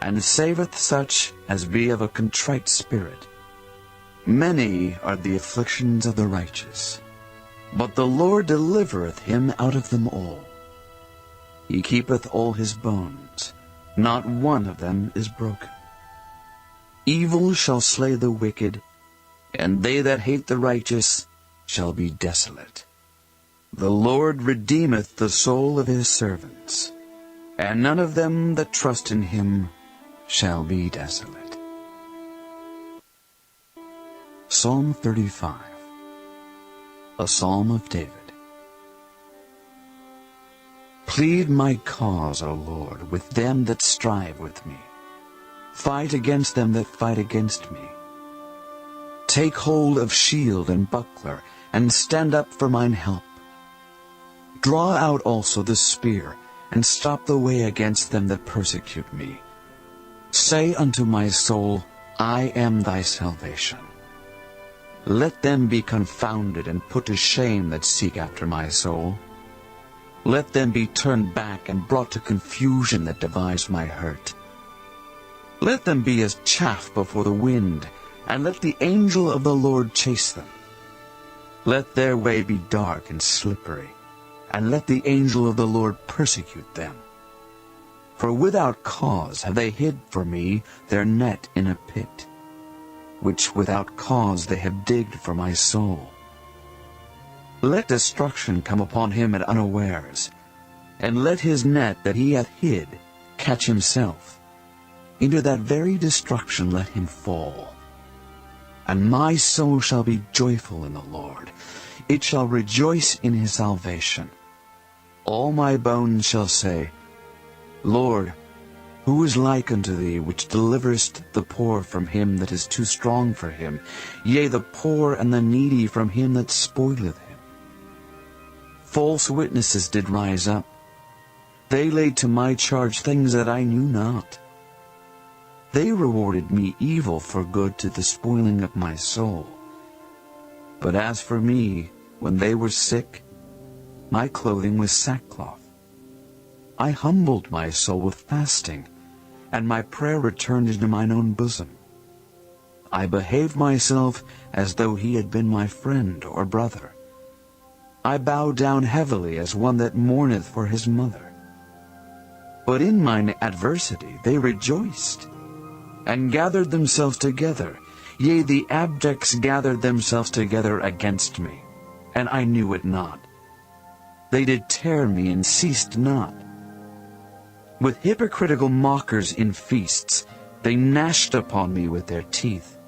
and saveth such as be of a contrite spirit. Many are the afflictions of the righteous, but the Lord delivereth him out of them all. He keepeth all his bones, not one of them is broken. Evil shall slay the wicked, and they that hate the righteous shall be desolate. The Lord redeemeth the soul of his servants, and none of them that trust in him shall be desolate. Psalm 35, a psalm of David. Plead my cause, O Lord, with them that strive with me. Fight against them that fight against me. Take hold of shield and buckler, and stand up for mine help. Draw out also the spear, and stop the way against them that persecute me. Say unto my soul, I am thy salvation. Let them be confounded and put to shame that seek after my soul. Let them be turned back and brought to confusion that devise my hurt. Let them be as chaff before the wind, and let the angel of the Lord chase them. Let their way be dark and slippery, and let the angel of the Lord persecute them. For without cause have they hid for me their net in a pit, which without cause they have digged for my soul. Let destruction come upon him at unawares, and let his net that he hath hid catch himself. Into that very destruction let him fall. And my soul shall be joyful in the Lord. It shall rejoice in his salvation. All my bones shall say, Lord, who is like unto thee, which deliverest the poor from him that is too strong for him, yea, the poor and the needy from him that spoileth him? False witnesses did rise up. They laid to my charge things that I knew not. They rewarded me evil for good to the spoiling of my soul. But as for me, when they were sick, my clothing was sackcloth. I humbled my soul with fasting, and my prayer returned into mine own bosom. I behaved myself as though he had been my friend or brother. I bowed down heavily as one that mourneth for his mother. But in mine adversity they rejoiced, and gathered themselves together. Yea, the abjects gathered themselves together against me, and I knew it not. They did tear me and ceased not. With hypocritical mockers in feasts, they gnashed upon me with their teeth.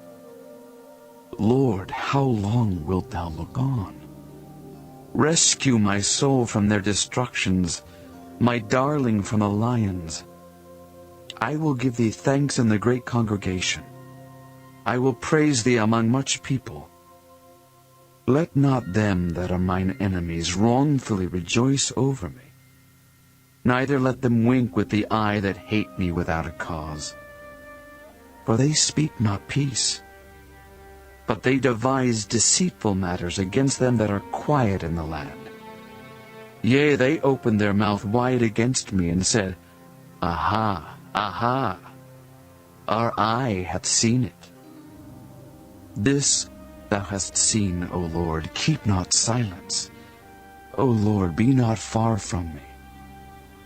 Lord, how long wilt thou look on? Rescue my soul from their destructions, my darling from the lions. I will give thee thanks in the great congregation. I will praise thee among much people. Let not them that are mine enemies wrongfully rejoice over me, neither let them wink with the eye that hate me without a cause. For they speak not peace, but they devise deceitful matters against them that are quiet in the land. Yea, they opened their mouth wide against me, and said, Aha, aha, our eye hath seen it. This thou hast seen, O Lord, keep not silence. O Lord, be not far from me.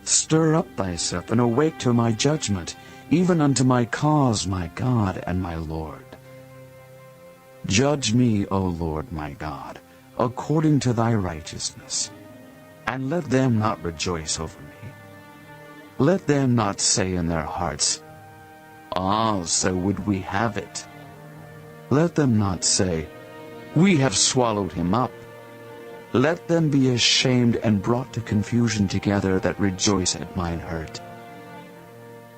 Stir up thyself, and awake to my judgment, even unto my cause, my God and my Lord. Judge me, O Lord my God, according to thy righteousness, and let them not rejoice over me. Let them not say in their hearts, Ah, so would we have it. Let them not say, We have swallowed him up. Let them be ashamed and brought to confusion together that rejoice at mine hurt.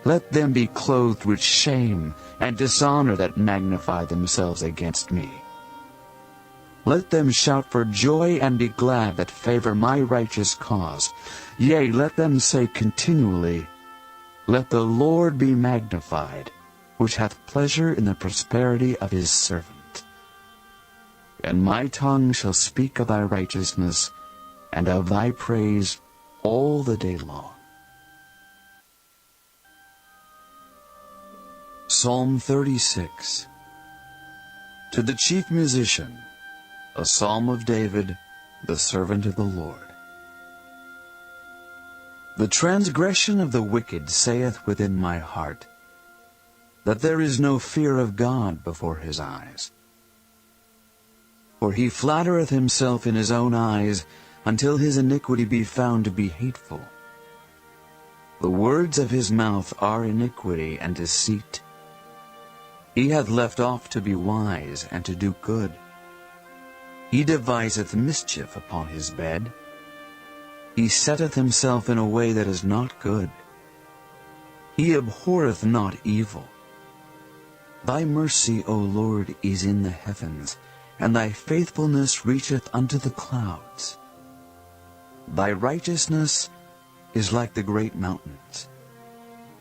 Let them be clothed with shame and dishonor that magnify themselves against me. Let them shout for joy and be glad that favor my righteous cause. Yea, let them say continually, Let the Lord be magnified, which hath pleasure in the prosperity of his servant. And my tongue shall speak of thy righteousness, and of thy praise all the day long. Psalm 36. To the chief musician, a psalm of David, the servant of the Lord. The transgression of the wicked saith within my heart, that there is no fear of God before his eyes. For he flattereth himself in his own eyes, until his iniquity be found to be hateful. The words of his mouth are iniquity and deceit. He hath left off to be wise and to do good. He deviseth mischief upon his bed. He setteth himself in a way that is not good. He abhorreth not evil. Thy mercy, O Lord, is in the heavens, and thy faithfulness reacheth unto the clouds. Thy righteousness is like the great mountains.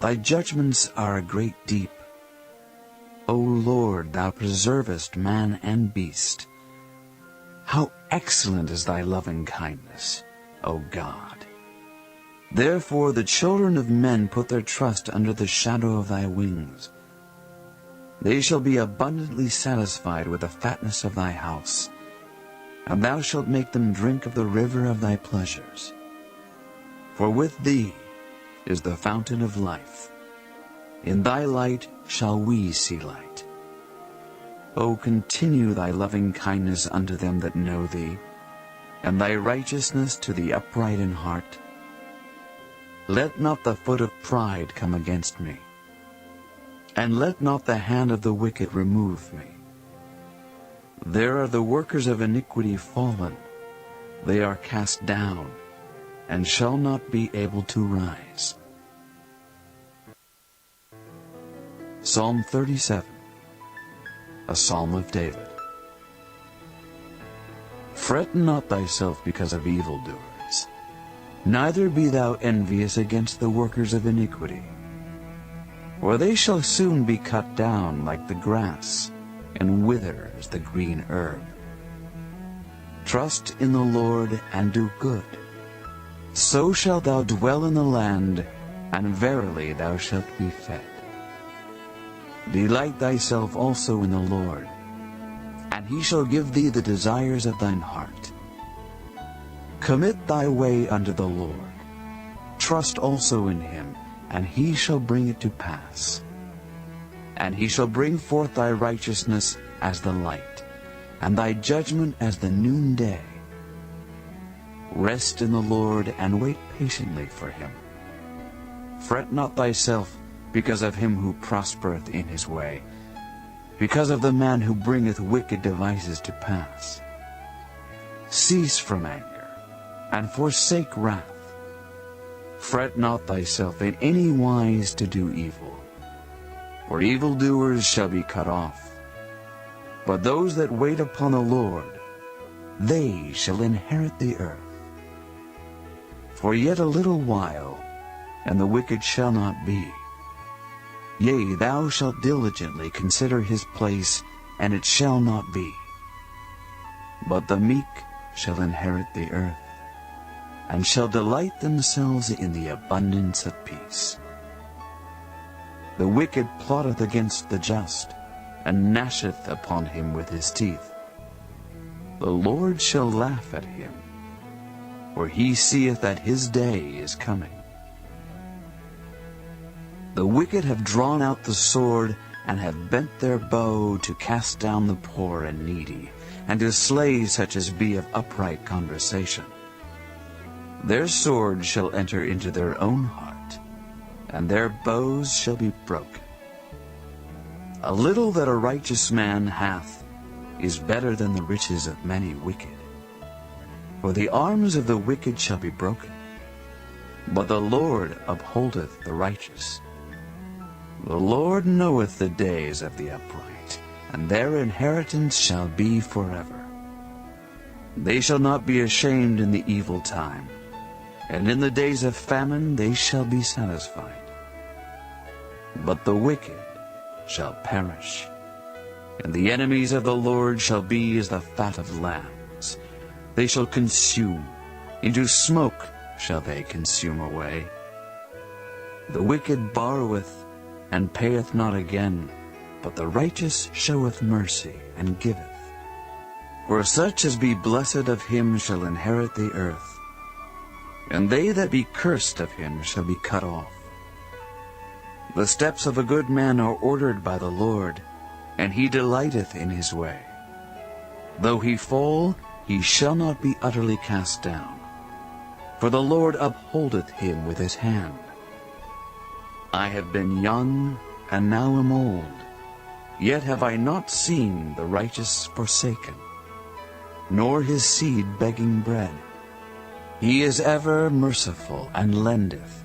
Thy judgments are a great deep. O Lord, thou preservest man and beast. How excellent is thy loving kindness, O God! Therefore the children of men put their trust under the shadow of thy wings. They shall be abundantly satisfied with the fatness of thy house, and thou shalt make them drink of the river of thy pleasures. For with thee is the fountain of life. In thy light shall we see light. O continue thy loving kindness unto them that know thee, and thy righteousness to the upright in heart. Let not the foot of pride come against me, and let not the hand of the wicked remove me. There are the workers of iniquity fallen. They are cast down, and shall not be able to rise. Psalm 37, a psalm of David. Fret not thyself because of evildoers, neither be thou envious against the workers of iniquity. For they shall soon be cut down like the grass, and wither as the green herb. Trust in the Lord and do good. So shalt thou dwell in the land, and verily thou shalt be fed. Delight thyself also in the Lord, and he shall give thee the desires of thine heart. Commit thy way unto the Lord. Trust also in him, and he shall bring it to pass. And he shall bring forth thy righteousness as the light, and thy judgment as the noonday. Rest in the Lord, and wait patiently for him. Fret not thyself because of him who prospereth in his way, because of the man who bringeth wicked devices to pass. Cease from anger, and forsake wrath. Fret not thyself in any wise to do evil, for evildoers shall be cut off. But those that wait upon the Lord, they shall inherit the earth. For yet a little while, and the wicked shall not be. Yea, thou shalt diligently consider his place, and it shall not be. But the meek shall inherit the earth, and shall delight themselves in the abundance of peace. The wicked plotteth against the just, and gnasheth upon him with his teeth. The Lord shall laugh at him, for he seeth that his day is coming. The wicked have drawn out the sword, and have bent their bow to cast down the poor and needy, and to slay such as be of upright conversation. Their sword shall enter into their own heart, and their bows shall be broken. A little that a righteous man hath is better than the riches of many wicked. For the arms of the wicked shall be broken, but the Lord upholdeth the righteous. The Lord knoweth the days of the upright, and their inheritance shall be forever. They shall not be ashamed in the evil time, and in the days of famine they shall be satisfied. But the wicked shall perish, and the enemies of the Lord shall be as the fat of lambs. They shall consume, into smoke shall they consume away. The wicked borroweth, and payeth not again, but the righteous showeth mercy, and giveth. For such as be blessed of him shall inherit the earth, and they that be cursed of him shall be cut off. The steps of a good man are ordered by the Lord, and he delighteth in his way. Though he fall, he shall not be utterly cast down, for the Lord upholdeth him with his hand. I have been young, and now am old, yet have I not seen the righteous forsaken, nor his seed begging bread. He is ever merciful, and lendeth,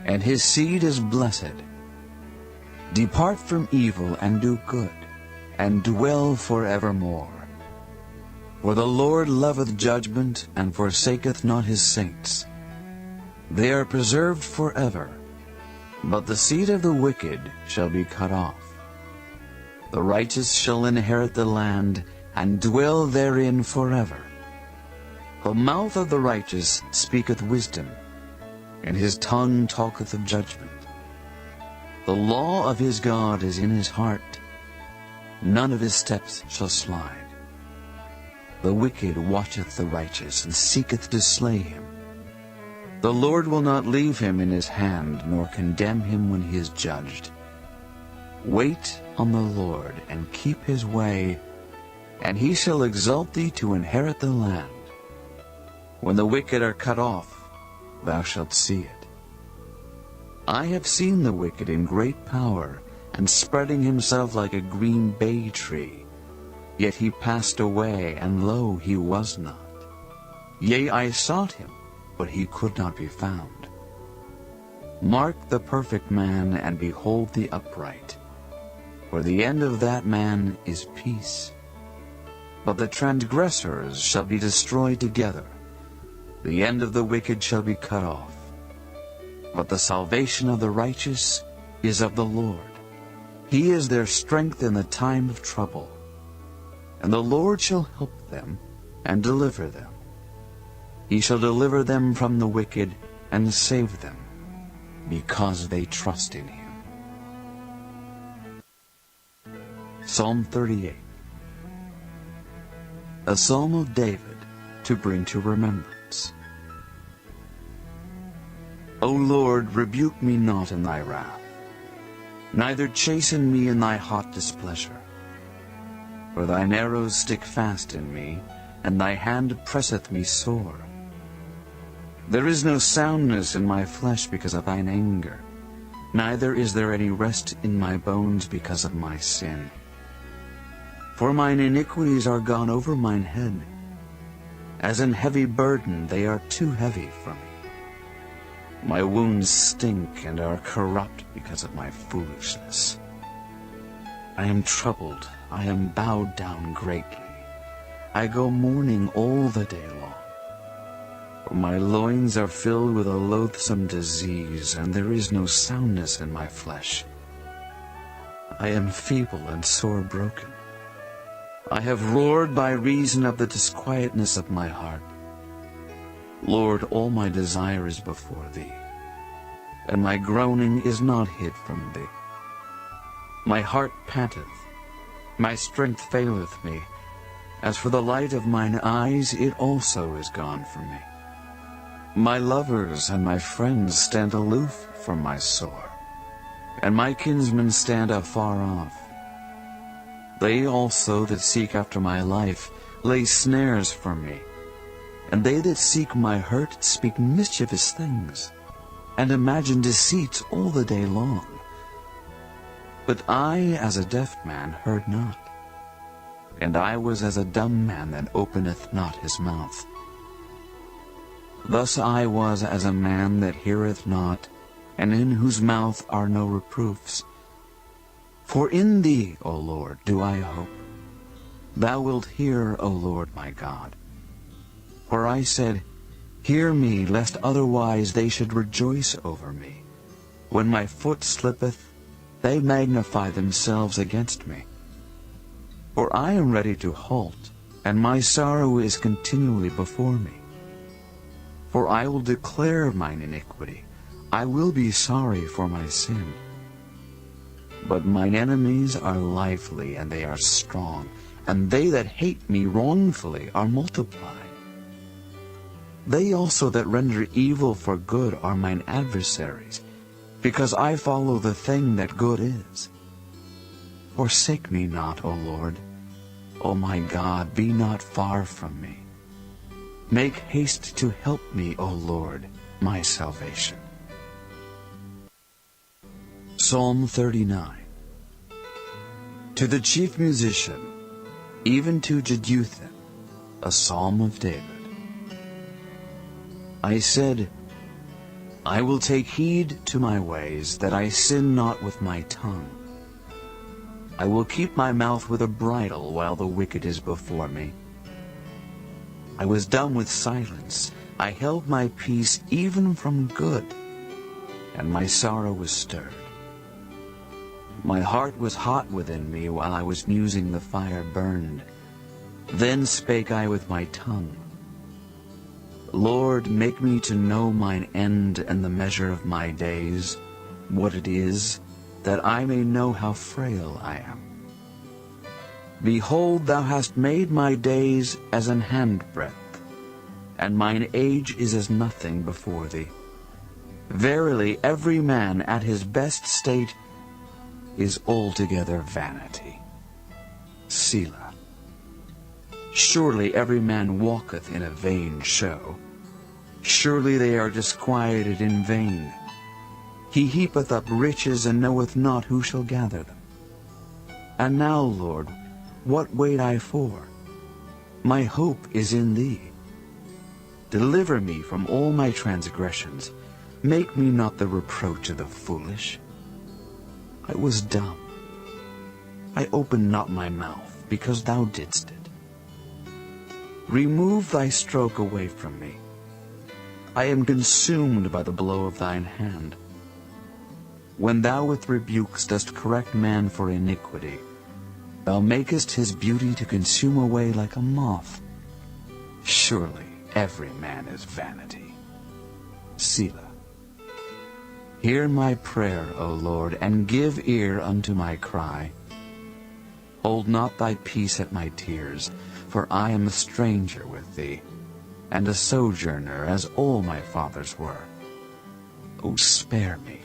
and his seed is blessed. Depart from evil, and do good, and dwell forevermore. For the Lord loveth judgment, and forsaketh not his saints. They are preserved forever, but the seed of the wicked shall be cut off. The righteous shall inherit the land, and dwell therein forever. The mouth of the righteous speaketh wisdom, and his tongue talketh of judgment. The law of his God is in his heart. None of his steps shall slide. The wicked watcheth the righteous, and seeketh to slay him. The Lord will not leave him in his hand, nor condemn him when he is judged. Wait on the Lord, and keep his way, and he shall exalt thee to inherit the land. When the wicked are cut off, thou shalt see it. I have seen the wicked in great power, and spreading himself like a green bay tree. Yet he passed away, and lo, he was not. Yea, I sought him, but he could not be found. Mark the perfect man, and behold the upright, for the end of that man is peace. But the transgressors shall be destroyed together. The end of the wicked shall be cut off. But the salvation of the righteous is of the Lord. He is their strength in the time of trouble. And the Lord shall help them, and deliver them. He shall deliver them from the wicked, and save them, because they trust in him. Psalm 38. A psalm of David, to bring to remembrance. O Lord, rebuke me not in thy wrath, neither chasten me in thy hot displeasure. For thine arrows stick fast in me, and thy hand presseth me sore. There is no soundness in my flesh because of thine anger, neither is there any rest in my bones because of my sin. For mine iniquities are gone over mine head. As an heavy burden they are too heavy for me. My wounds stink and are corrupt because of my foolishness. I am troubled, I am bowed down greatly. I go mourning all the day long. For my loins are filled with a loathsome disease, and there is no soundness in my flesh. I am feeble and sore broken. I have roared by reason of the disquietness of my heart. Lord, all my desire is before thee, and my groaning is not hid from thee. My heart panteth, my strength faileth me. As for the light of mine eyes, it also is gone from me. My lovers and my friends stand aloof from my sore, and my kinsmen stand afar off. They also that seek after my life lay snares for me, and they that seek my hurt speak mischievous things, and imagine deceits all the day long. But I, as a deaf man, heard not, and I was as a dumb man that openeth not his mouth. Thus I was as a man that heareth not, and in whose mouth are no reproofs. For in thee, O Lord, do I hope. Thou wilt hear, O Lord my God. For I said, Hear me, lest otherwise they should rejoice over me. When my foot slippeth, they magnify themselves against me. For I am ready to halt, and my sorrow is continually before me. For I will declare mine iniquity, I will be sorry for my sin. But mine enemies are lively, and they are strong, and they that hate me wrongfully are multiplied. They also that render evil for good are mine adversaries, because I follow the thing that good is. Forsake me not, O Lord. O my God, be not far from me. Make haste to help me, O Lord, my salvation. Psalm 39. To the chief musician, even to Jeduthun, a psalm of David. I said, I will take heed to my ways, that I sin not with my tongue. I will keep my mouth with a bridle while the wicked is before me. I was dumb with silence. I held my peace even from good, and my sorrow was stirred. My heart was hot within me while I was musing, the fire burned. Then spake I with my tongue. Lord, make me to know mine end and the measure of my days, what it is, that I may know how frail I am. Behold, thou hast made my days as an handbreadth, and mine age is as nothing before thee. Verily, every man at his best state is altogether vanity. Selah. Surely every man walketh in a vain show. Surely they are disquieted in vain. He heapeth up riches, and knoweth not who shall gather them. And now, Lord, what wait I for? My hope is in thee. Deliver me from all my transgressions. Make me not the reproach of the foolish. I was dumb. I opened not my mouth, because thou didst it. Remove thy stroke away from me. I am consumed by the blow of thine hand. When thou with rebukes dost correct man for iniquity, thou makest his beauty to consume away like a moth. Surely every man is vanity. Selah. Hear my prayer, O Lord, and give ear unto my cry. Hold not thy peace at my tears, for I am a stranger with thee, and a sojourner, as all my fathers were. O spare me,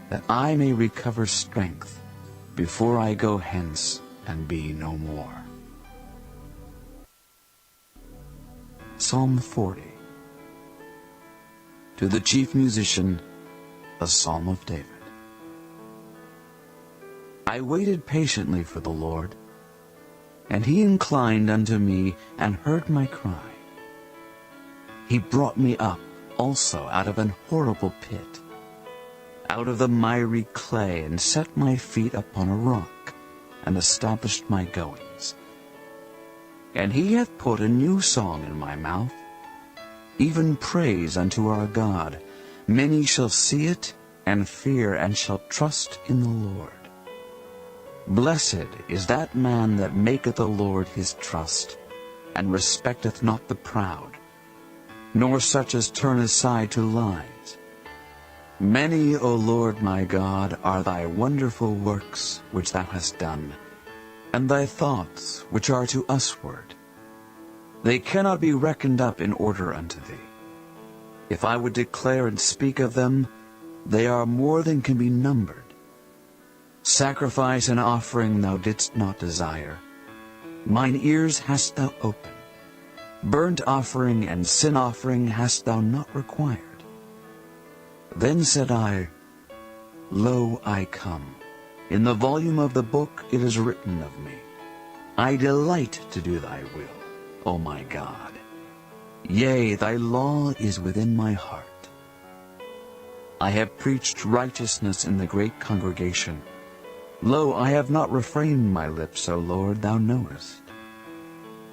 that I may recover strength, before I go hence and be no more. Psalm 40. To the chief musician, a psalm of David. I waited patiently for the Lord, and he inclined unto me and heard my cry. He brought me up also out of an horrible pit, out of the miry clay, and set my feet upon a rock, and established my goings. And he hath put a new song in my mouth, even praise unto our God. Many shall see it, and fear, and shall trust in the Lord. Blessed is that man that maketh the Lord his trust, and respecteth not the proud, nor such as turn aside to lies. Many, O Lord my God, are thy wonderful works which thou hast done, and thy thoughts which are to usward. They cannot be reckoned up in order unto thee. If I would declare and speak of them, they are more than can be numbered. Sacrifice and offering thou didst not desire. Mine ears hast thou opened. Burnt offering and sin offering hast thou not required. Then said I, Lo, I come. In the volume of the book it is written of me. I delight to do thy will, O my God. Yea, thy law is within my heart. I have preached righteousness in the great congregation. Lo, I have not refrained my lips, O Lord, thou knowest.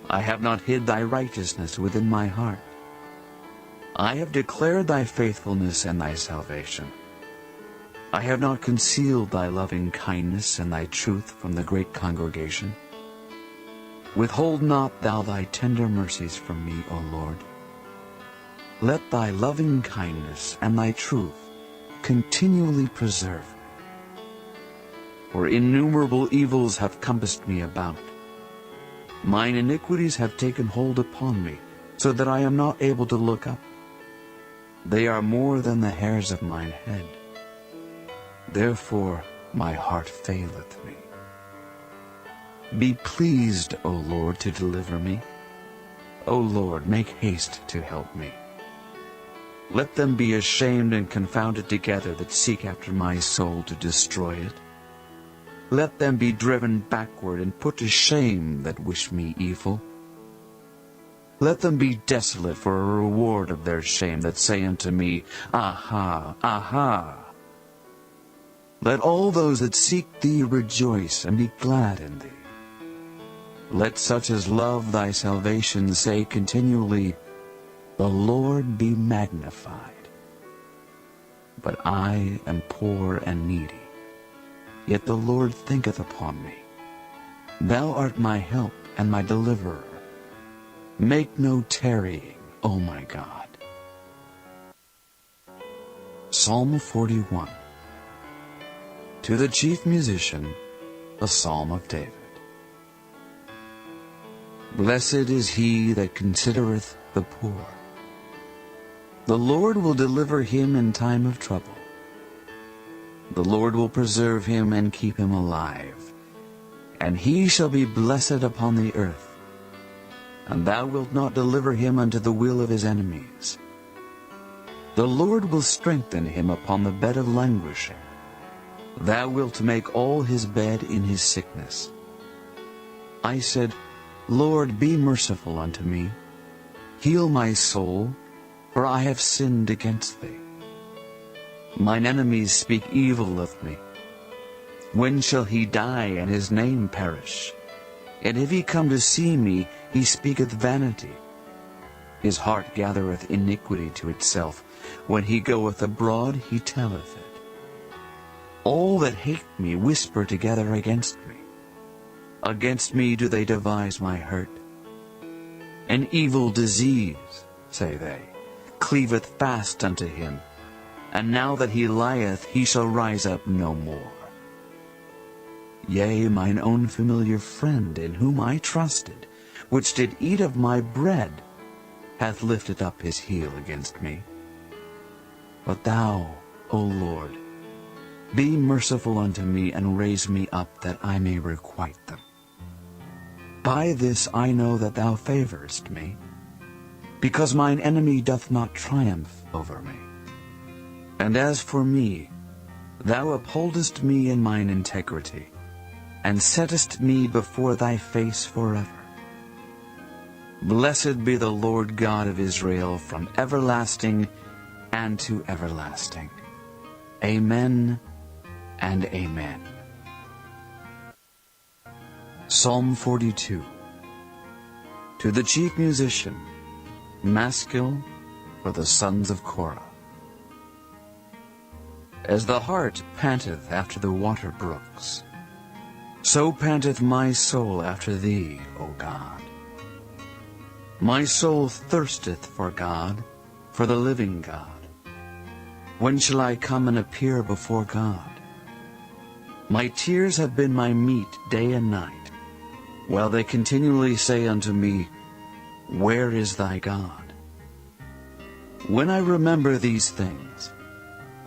I have not hid thy righteousness within my heart. I have declared thy faithfulness and thy salvation. I have not concealed thy loving kindness and thy truth from the great congregation. Withhold not thou thy tender mercies from me, O Lord. Let thy loving kindness and thy truth continually preserve me. For innumerable evils have compassed me about. Mine iniquities have taken hold upon me, so that I am not able to look up. They are more than the hairs of mine head. Therefore my heart faileth me. Be pleased, O Lord, to deliver me. O Lord, make haste to help me. Let them be ashamed and confounded together that seek after my soul to destroy it. Let them be driven backward and put to shame that wish me evil. Let them be desolate for a reward of their shame that say unto me, Aha, aha. Let all those that seek thee rejoice and be glad in thee. Let such as love thy salvation say continually, The Lord be magnified. But I am poor and needy, yet the Lord thinketh upon me. Thou art my help and my deliverer. Make no tarrying, O my God. Psalm 41. To the chief musician, a psalm of David. Blessed is he that considereth the poor. The Lord will deliver him in time of trouble. The Lord will preserve him and keep him alive, and he shall be blessed upon the earth. And thou wilt not deliver him unto the will of his enemies. The Lord will strengthen him upon the bed of languishing. Thou wilt make all his bed in his sickness. I said, Lord, be merciful unto me. Heal my soul, for I have sinned against thee. Mine enemies speak evil of me. When shall he die and his name perish? And if he come to see me, he speaketh vanity. His heart gathereth iniquity to itself. When he goeth abroad, he telleth it. All that hate me whisper together against me. Against me do they devise my hurt. An evil disease, say they, cleaveth fast unto him. And now that he lieth, he shall rise up no more. Yea, mine own familiar friend, in whom I trusted, which did eat of my bread, hath lifted up his heel against me. But thou, O Lord, be merciful unto me, and raise me up, that I may requite them. By this I know that thou favorest me, because mine enemy doth not triumph over me. And as for me, thou upholdest me in mine integrity, and settest me before thy face forever. Blessed be the Lord God of Israel from everlasting and to everlasting. Amen and amen. Psalm 42. To the chief musician, Maskil, for the sons of Korah. As the hart panteth after the water brooks, so panteth my soul after thee, O God. My soul thirsteth for God, for the living God. When shall I come and appear before God? My tears have been my meat day and night, while they continually say unto me, Where is thy God? When I remember these things,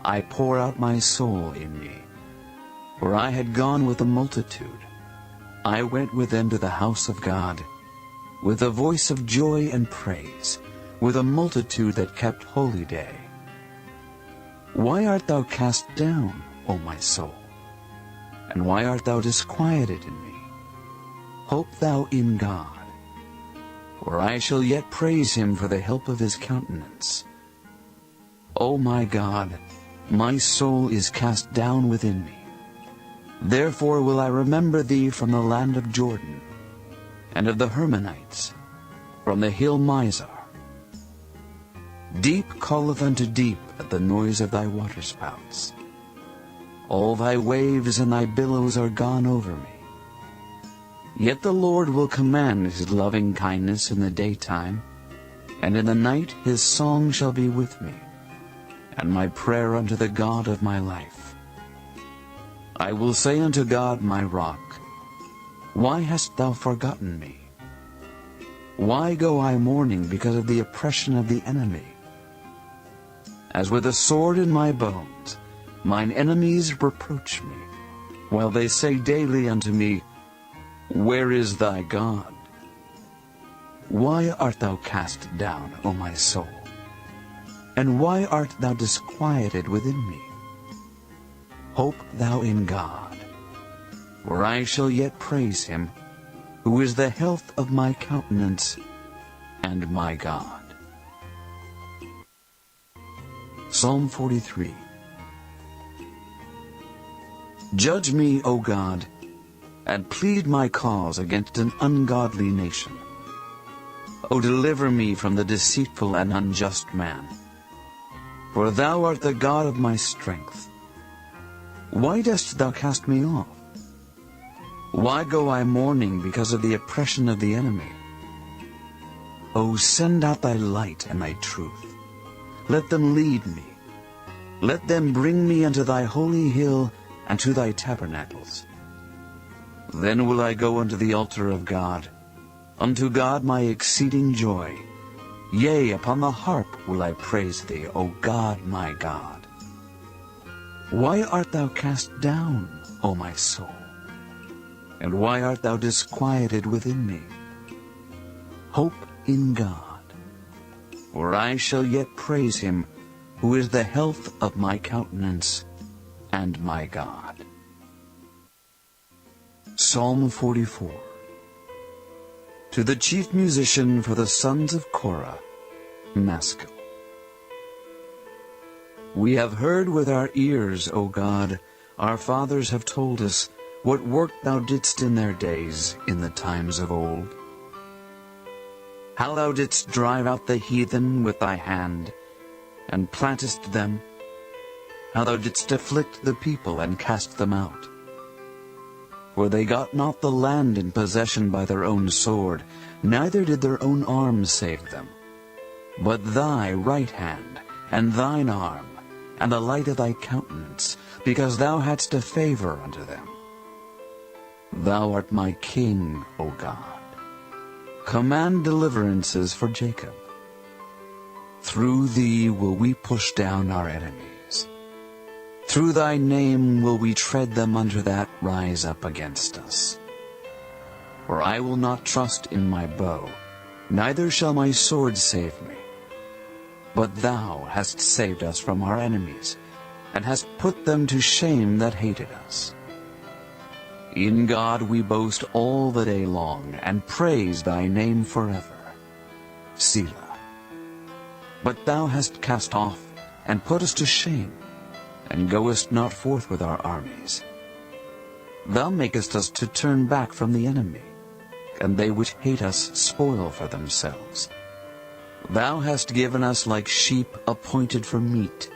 I pour out my soul in me. For I had gone with a multitude. I went with them to the house of God, with a voice of joy and praise, with a multitude that kept holy day. Why art thou cast down, O my soul? And why art thou disquieted in me? Hope thou in God, for I shall yet praise him for the help of his countenance. O my God, my soul is cast down within me. Therefore will I remember thee from the land of Jordan, and of the Hermonites, from the hill Mizar. Deep calleth unto deep at the noise of thy waterspouts. All thy waves and thy billows are gone over me. Yet the Lord will command his loving kindness in the daytime, and in the night his song shall be with me, and my prayer unto the God of my life. I will say unto God my rock, Why hast thou forgotten me? Why go I mourning because of the oppression of the enemy? As with a sword in my bones, mine enemies reproach me, while they say daily unto me, Where is thy God? Why art thou cast down, O my soul? And why art thou disquieted within me? Hope thou in God, for I shall yet praise him, who is the health of my countenance and my God. Psalm 43. Judge me, O God, and plead my cause against an ungodly nation. O deliver me from the deceitful and unjust man. For thou art the God of my strength. Why dost thou cast me off? Why go I mourning because of the oppression of the enemy? O send out thy light and thy truth. Let them lead me. Let them bring me unto thy holy hill and to thy tabernacles. Then will I go unto the altar of God, unto God my exceeding joy. Yea, upon the harp will I praise thee, O God my God. Why art thou cast down, O my soul? And why art thou disquieted within me? Hope in God, for I shall yet praise him, who is the health of my countenance and my God. Psalm 44. To the chief musician for the sons of Korah, Maskil. We have heard with our ears, O God, our fathers have told us, what work thou didst in their days, in the times of old. How thou didst drive out the heathen with thy hand, and plantest them, how thou didst afflict the people and cast them out. For they got not the land in possession by their own sword, neither did their own arm save them. But thy right hand, and thine arm, and the light of thy countenance, because thou hadst a favor unto them. Thou art my king, O God. Command deliverances for Jacob. Through thee will we push down our enemies. Through thy name will we tread them under that rise up against us. For I will not trust in my bow, neither shall my sword save me. But thou hast saved us from our enemies, and hast put them to shame that hated us. In God we boast all the day long, and praise thy name forever. Selah. But thou hast cast off, and put us to shame, and goest not forth with our armies. Thou makest us to turn back from the enemy, and they which hate us spoil for themselves. Thou hast given us like sheep appointed for meat,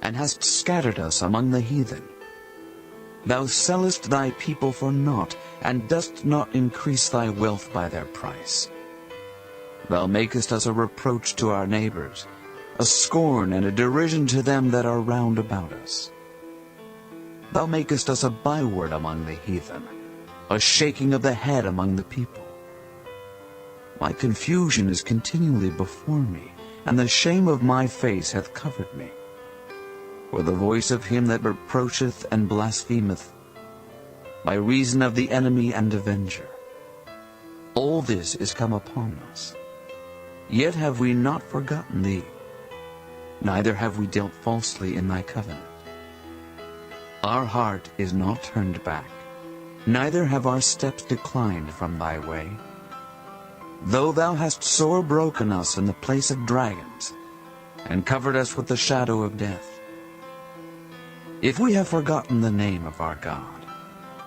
and hast scattered us among the heathen. Thou sellest thy people for naught, and dost not increase thy wealth by their price. Thou makest us a reproach to our neighbors, a scorn and a derision to them that are round about us. Thou makest us a byword among the heathen, a shaking of the head among the people. My confusion is continually before me, and the shame of my face hath covered me. For the voice of him that reproacheth and blasphemeth, by reason of the enemy and avenger. All this is come upon us. Yet have we not forgotten thee, neither have we dealt falsely in thy covenant. Our heart is not turned back, neither have our steps declined from thy way. Though thou hast sore broken us in the place of dragons, and covered us with the shadow of death. If we have forgotten the name of our God,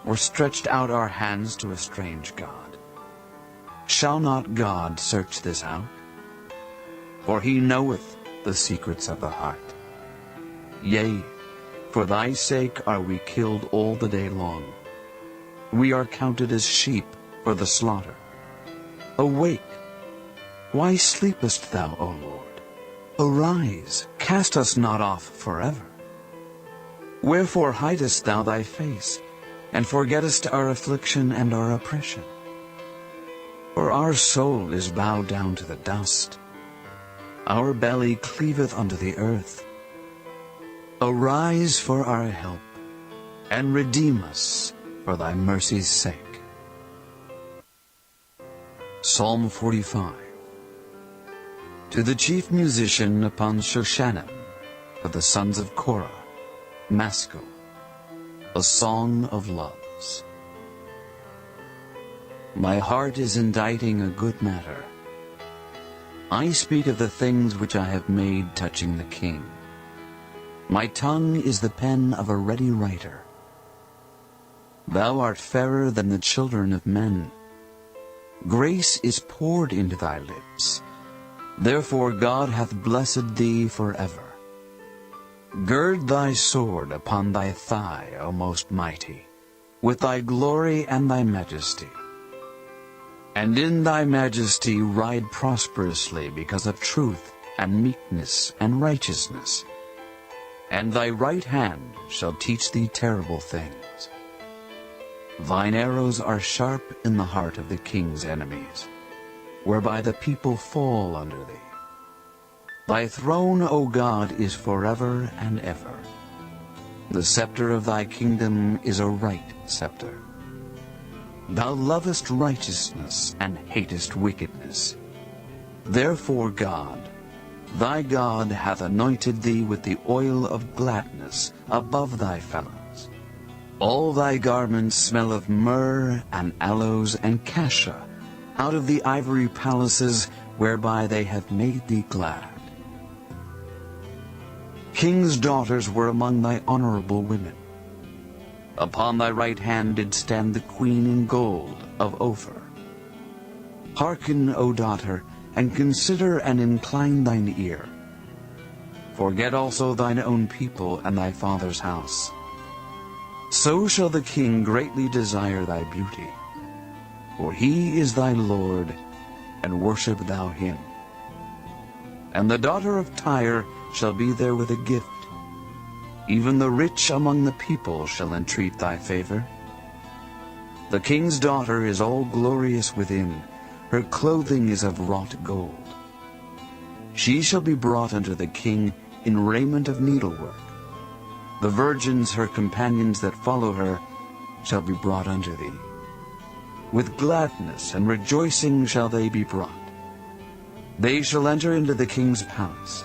or stretched out our hands to a strange God, shall not God search this out? For he knoweth the secrets of the heart. Yea, for thy sake are we killed all the day long. We are counted as sheep for the slaughter. Awake! Why sleepest thou, O Lord? Arise, cast us not off forever. Wherefore hidest thou thy face, and forgettest our affliction and our oppression? For our soul is bowed down to the dust. Our belly cleaveth unto the earth. Arise for our help, and redeem us for thy mercy's sake. Psalm 45. To the chief musician upon Shoshanim, for the sons of Korah, Maskil, a song of loves. My heart is inditing a good matter. I speak of the things which I have made touching the king. My tongue is the pen of a ready writer. Thou art fairer than the children of men. Grace is poured into thy lips. Therefore God hath blessed thee forever. Gird thy sword upon thy thigh, O most mighty, with thy glory and thy majesty. And in thy majesty ride prosperously because of truth and meekness and righteousness. And thy right hand shall teach thee terrible things. Thine arrows are sharp in the heart of the king's enemies, whereby the people fall under thee. Thy throne, O God, is forever and ever. The scepter of thy kingdom is a right scepter. Thou lovest righteousness and hatest wickedness. Therefore God, thy God, hath anointed thee with the oil of gladness above thy fellows. All thy garments smell of myrrh and aloes and cassia, out of the ivory palaces whereby they have made thee glad. Kings' daughters were among thy honorable women. Upon thy right hand did stand the queen in gold of Ophir. Hearken, O daughter, and consider and incline thine ear. Forget also thine own people and thy father's house. So shall the king greatly desire thy beauty. For he is thy Lord, and worship thou him. And the daughter of Tyre shall be there with a gift. Even the rich among the people shall entreat thy favor. The king's daughter is all glorious within. Her clothing is of wrought gold. She shall be brought unto the king in raiment of needlework. The virgins, her companions that follow her, shall be brought unto thee. With gladness and rejoicing shall they be brought. They shall enter into the king's palace.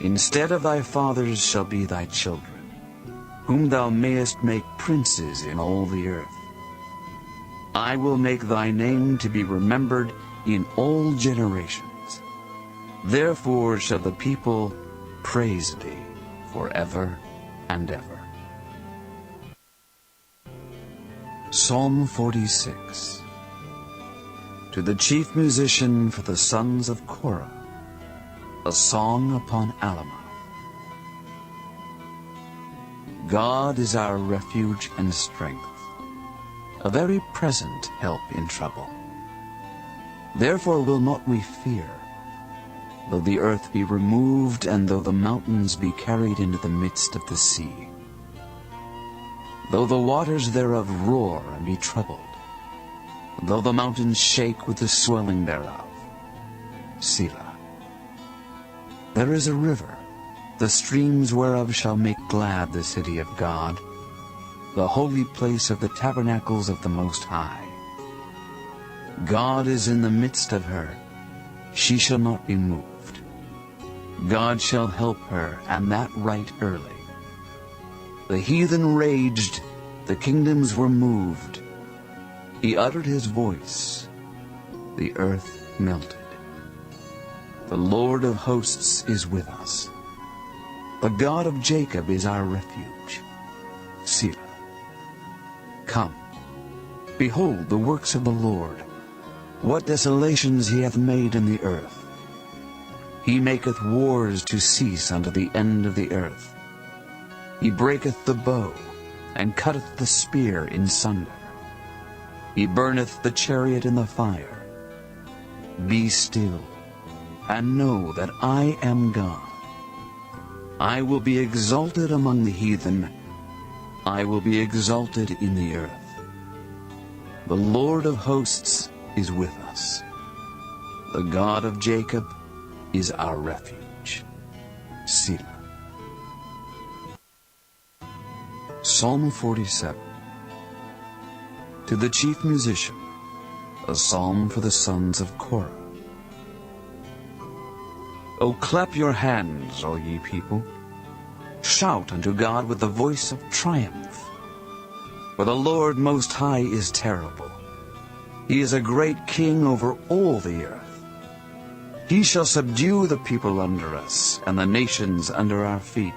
Instead of thy fathers shall be thy children, whom thou mayest make princes in all the earth. I will make thy name to be remembered in all generations. Therefore shall the people praise thee forever and ever. Psalm 46. To the chief musician for the sons of Korah, a song upon Alamoth. God is our refuge and strength, a very present help in trouble. Therefore will not we fear, though the earth be removed, and though the mountains be carried into the midst of the sea. Though the waters thereof roar and be troubled, though the mountains shake with the swelling thereof. Selah. There is a river, the streams whereof shall make glad the city of God, the holy place of the tabernacles of the Most High. God is in the midst of her, she shall not be moved. God shall help her, and that right early. The heathen raged, the kingdoms were moved. He uttered his voice, the earth melted. The Lord of hosts is with us. The God of Jacob is our refuge. Selah. Come, behold the works of the Lord, what desolations he hath made in the earth. He maketh wars to cease unto the end of the earth. He breaketh the bow, and cutteth the spear in sunder. He burneth the chariot in the fire. Be still, and know that I am God. I will be exalted among the heathen. I will be exalted in the earth. The Lord of hosts is with us. The God of Jacob is our refuge. Selah. Psalm 47. To the chief musician, a psalm for the sons of Korah. O clap your hands, all ye people. Shout unto God with the voice of triumph. For the Lord Most High is terrible. He is a great king over all the earth. He shall subdue the people under us, and the nations under our feet.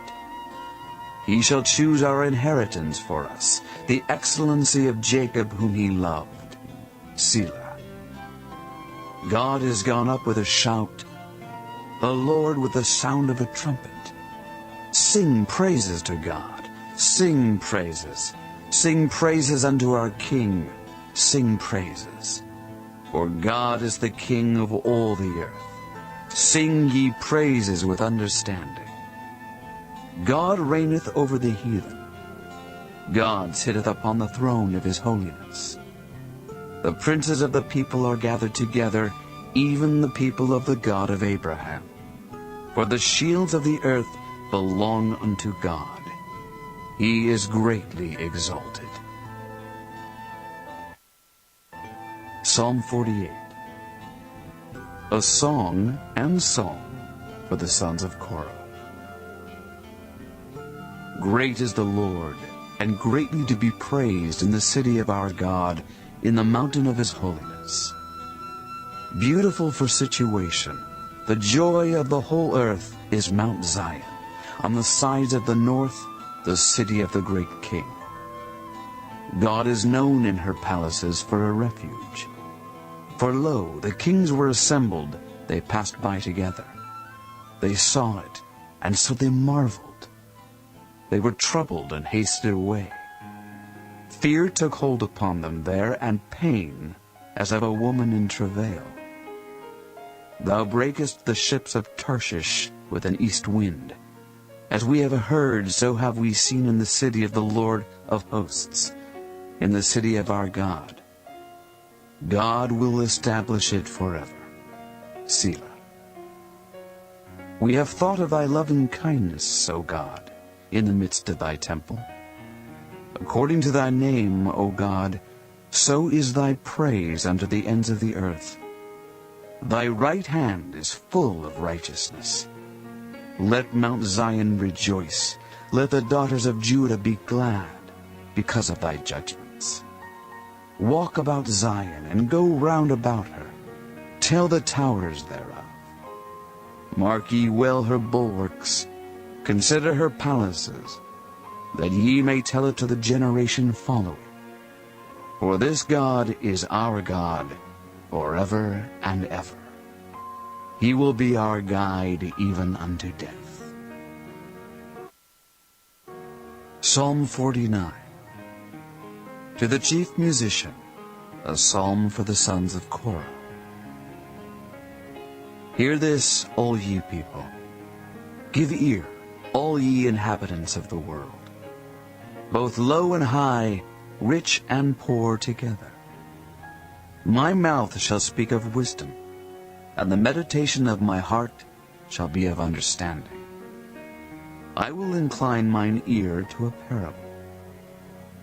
He shall choose our inheritance for us, the excellency of Jacob whom he loved. Selah. God is gone up with a shout, the Lord with the sound of a trumpet. Sing praises to God. Sing praises. Sing praises unto our King. Sing praises. For God is the King of all the earth. Sing ye praises with understanding. God reigneth over the heathen. God sitteth upon the throne of his holiness. The princes of the people are gathered together, even the people of the God of Abraham. For the shields of the earth belong unto God. He is greatly exalted. Psalm 48. A song and psalm for the sons of Korah. Great is the Lord, and greatly to be praised in the city of our God, in the mountain of his holiness. Beautiful for situation, the joy of the whole earth is Mount Zion, on the sides of the north, the city of the great King. God is known in her palaces for a refuge. For lo, the kings were assembled, they passed by together. They saw it, and so they marveled. They were troubled and hasted away. Fear took hold upon them there, and pain, as of a woman in travail. Thou breakest the ships of Tarshish with an east wind. As we have heard, so have we seen in the city of the Lord of hosts, in the city of our God. God will establish it forever. Selah. We have thought of thy loving kindness, O God, in the midst of thy temple. According to thy name, O God, so is thy praise unto the ends of the earth. Thy right hand is full of righteousness. Let Mount Zion rejoice. Let the daughters of Judah be glad because of thy judgments. Walk about Zion and go round about her. Tell the towers thereof. Mark ye well her bulwarks, Consider her palaces, that ye may tell it to the generation following. For this God is our God, forever and ever. He will be our guide even unto death. Psalm 49. To the chief musician, a psalm for the sons of Korah. Hear this, all ye people. Give ear, all ye inhabitants of the world. Both low and high, rich and poor together. My mouth shall speak of wisdom, and the meditation of my heart shall be of understanding. I will incline mine ear to a parable.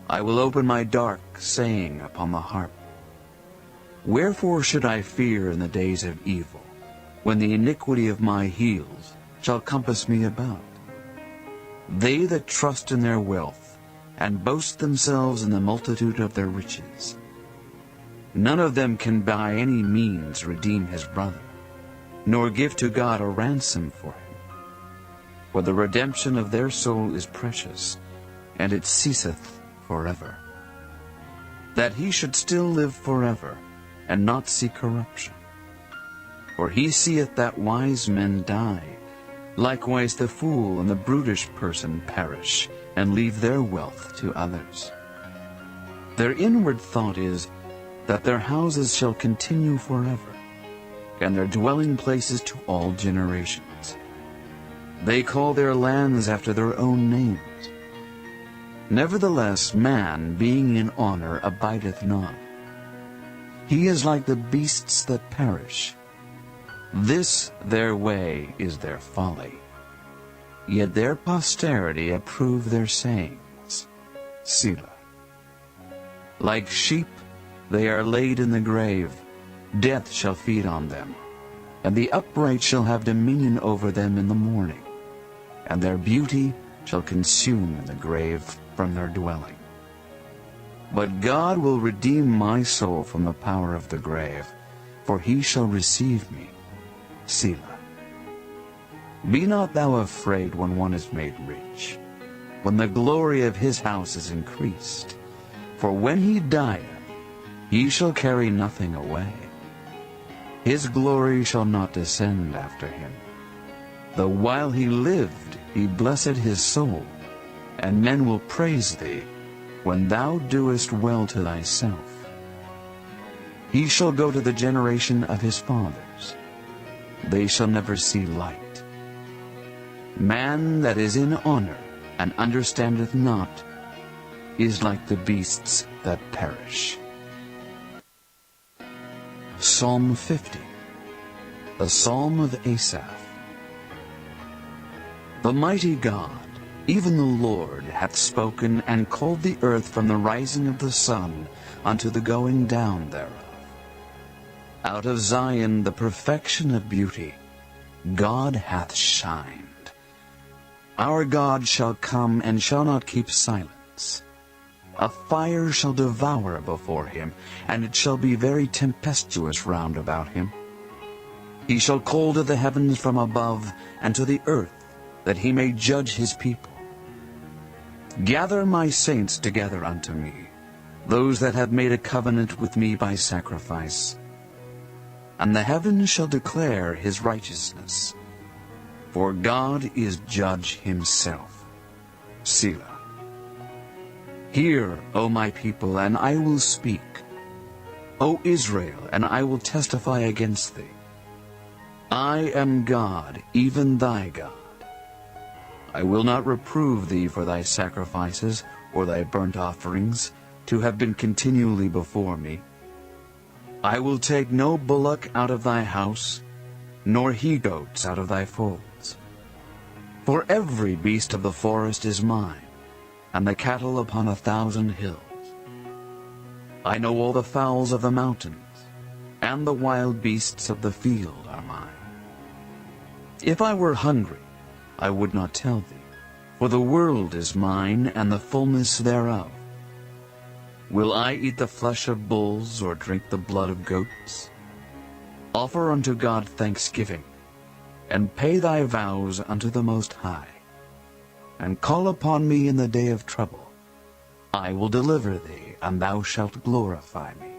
I will open my dark saying upon the harp. Wherefore should I fear in the days of evil, when the iniquity of my heels shall compass me about? They that trust in their wealth, and boast themselves in the multitude of their riches. None of them can by any means redeem his brother, nor give to God a ransom for him. For the redemption of their soul is precious, and it ceaseth forever. That he should still live forever, and not see corruption. For he seeth that wise men die, likewise the fool and the brutish person perish, and leave their wealth to others. Their inward thought is that their houses shall continue forever, and their dwelling places to all generations. They call their lands after their own names. Nevertheless, man, being in honor, abideth not. He is like the beasts that perish. This their way is their folly. Yet their posterity approve their sayings. Selah. Like sheep they are laid in the grave. Death shall feed on them, and the upright shall have dominion over them in the morning, and their beauty shall consume in the grave from their dwelling. But God will redeem my soul from the power of the grave, for he shall receive me. Selah. Be not thou afraid when one is made rich, when the glory of his house is increased. For when he dieth, he shall carry nothing away. His glory shall not descend after him. Though while he lived he blessed his soul, and men will praise thee, when thou doest well to thyself. He shall go to the generation of his fathers. They shall never see light. Man that is in honor and understandeth not is like the beasts that perish. Psalm 50. A psalm of Asaph. The mighty God, even the Lord, hath spoken, and called the earth from the rising of the sun unto the going down thereof. Out of Zion, the perfection of beauty, God hath shined. Our God shall come, and shall not keep silence. A fire shall devour before him, and it shall be very tempestuous round about him. He shall call to the heavens from above, and to the earth, that he may judge his people. Gather my saints together unto me, those that have made a covenant with me by sacrifice. And the heavens shall declare his righteousness. For God is judge himself. Selah. Hear, O my people, and I will speak. O Israel, and I will testify against thee. I am God, even thy God. I will not reprove thee for thy sacrifices or thy burnt offerings, to have been continually before me. I will take no bullock out of thy house, nor he-goats out of thy folds. For every beast of the forest is mine, and the cattle upon 1,000 hills. I know all the fowls of the mountains, and the wild beasts of the field are mine. If I were hungry, I would not tell thee, for the world is mine, and the fullness thereof. Will I eat the flesh of bulls, or drink the blood of goats? Offer unto God thanksgiving, and pay thy vows unto the Most High. and call upon me in the day of trouble. I will deliver thee, and thou shalt glorify me.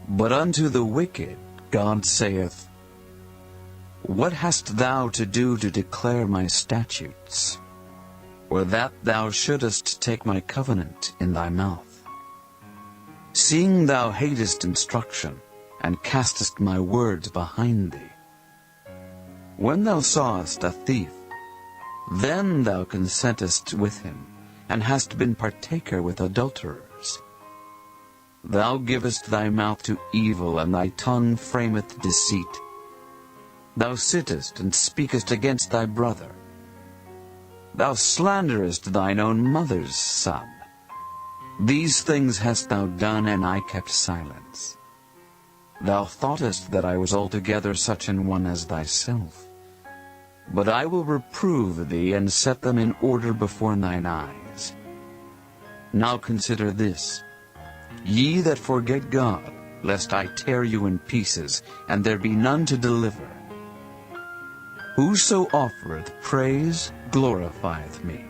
But unto the wicked God saith, What hast thou to do to declare my statutes, or that thou shouldest take my covenant in thy mouth? Seeing thou hatest instruction, and castest my words behind thee. When thou sawest a thief, then thou consentest with him, and hast been partaker with adulterers. Thou givest thy mouth to evil, and thy tongue frameth deceit. Thou sittest and speakest against thy brother. Thou slanderest thine own mother's son. These things hast thou done, and I kept silence. Thou thoughtest that I was altogether such an one as thyself. But I will reprove thee, and set them in order before thine eyes. Now consider this, ye that forget God, lest I tear you in pieces, and there be none to deliver. Whoso offereth praise glorifieth me,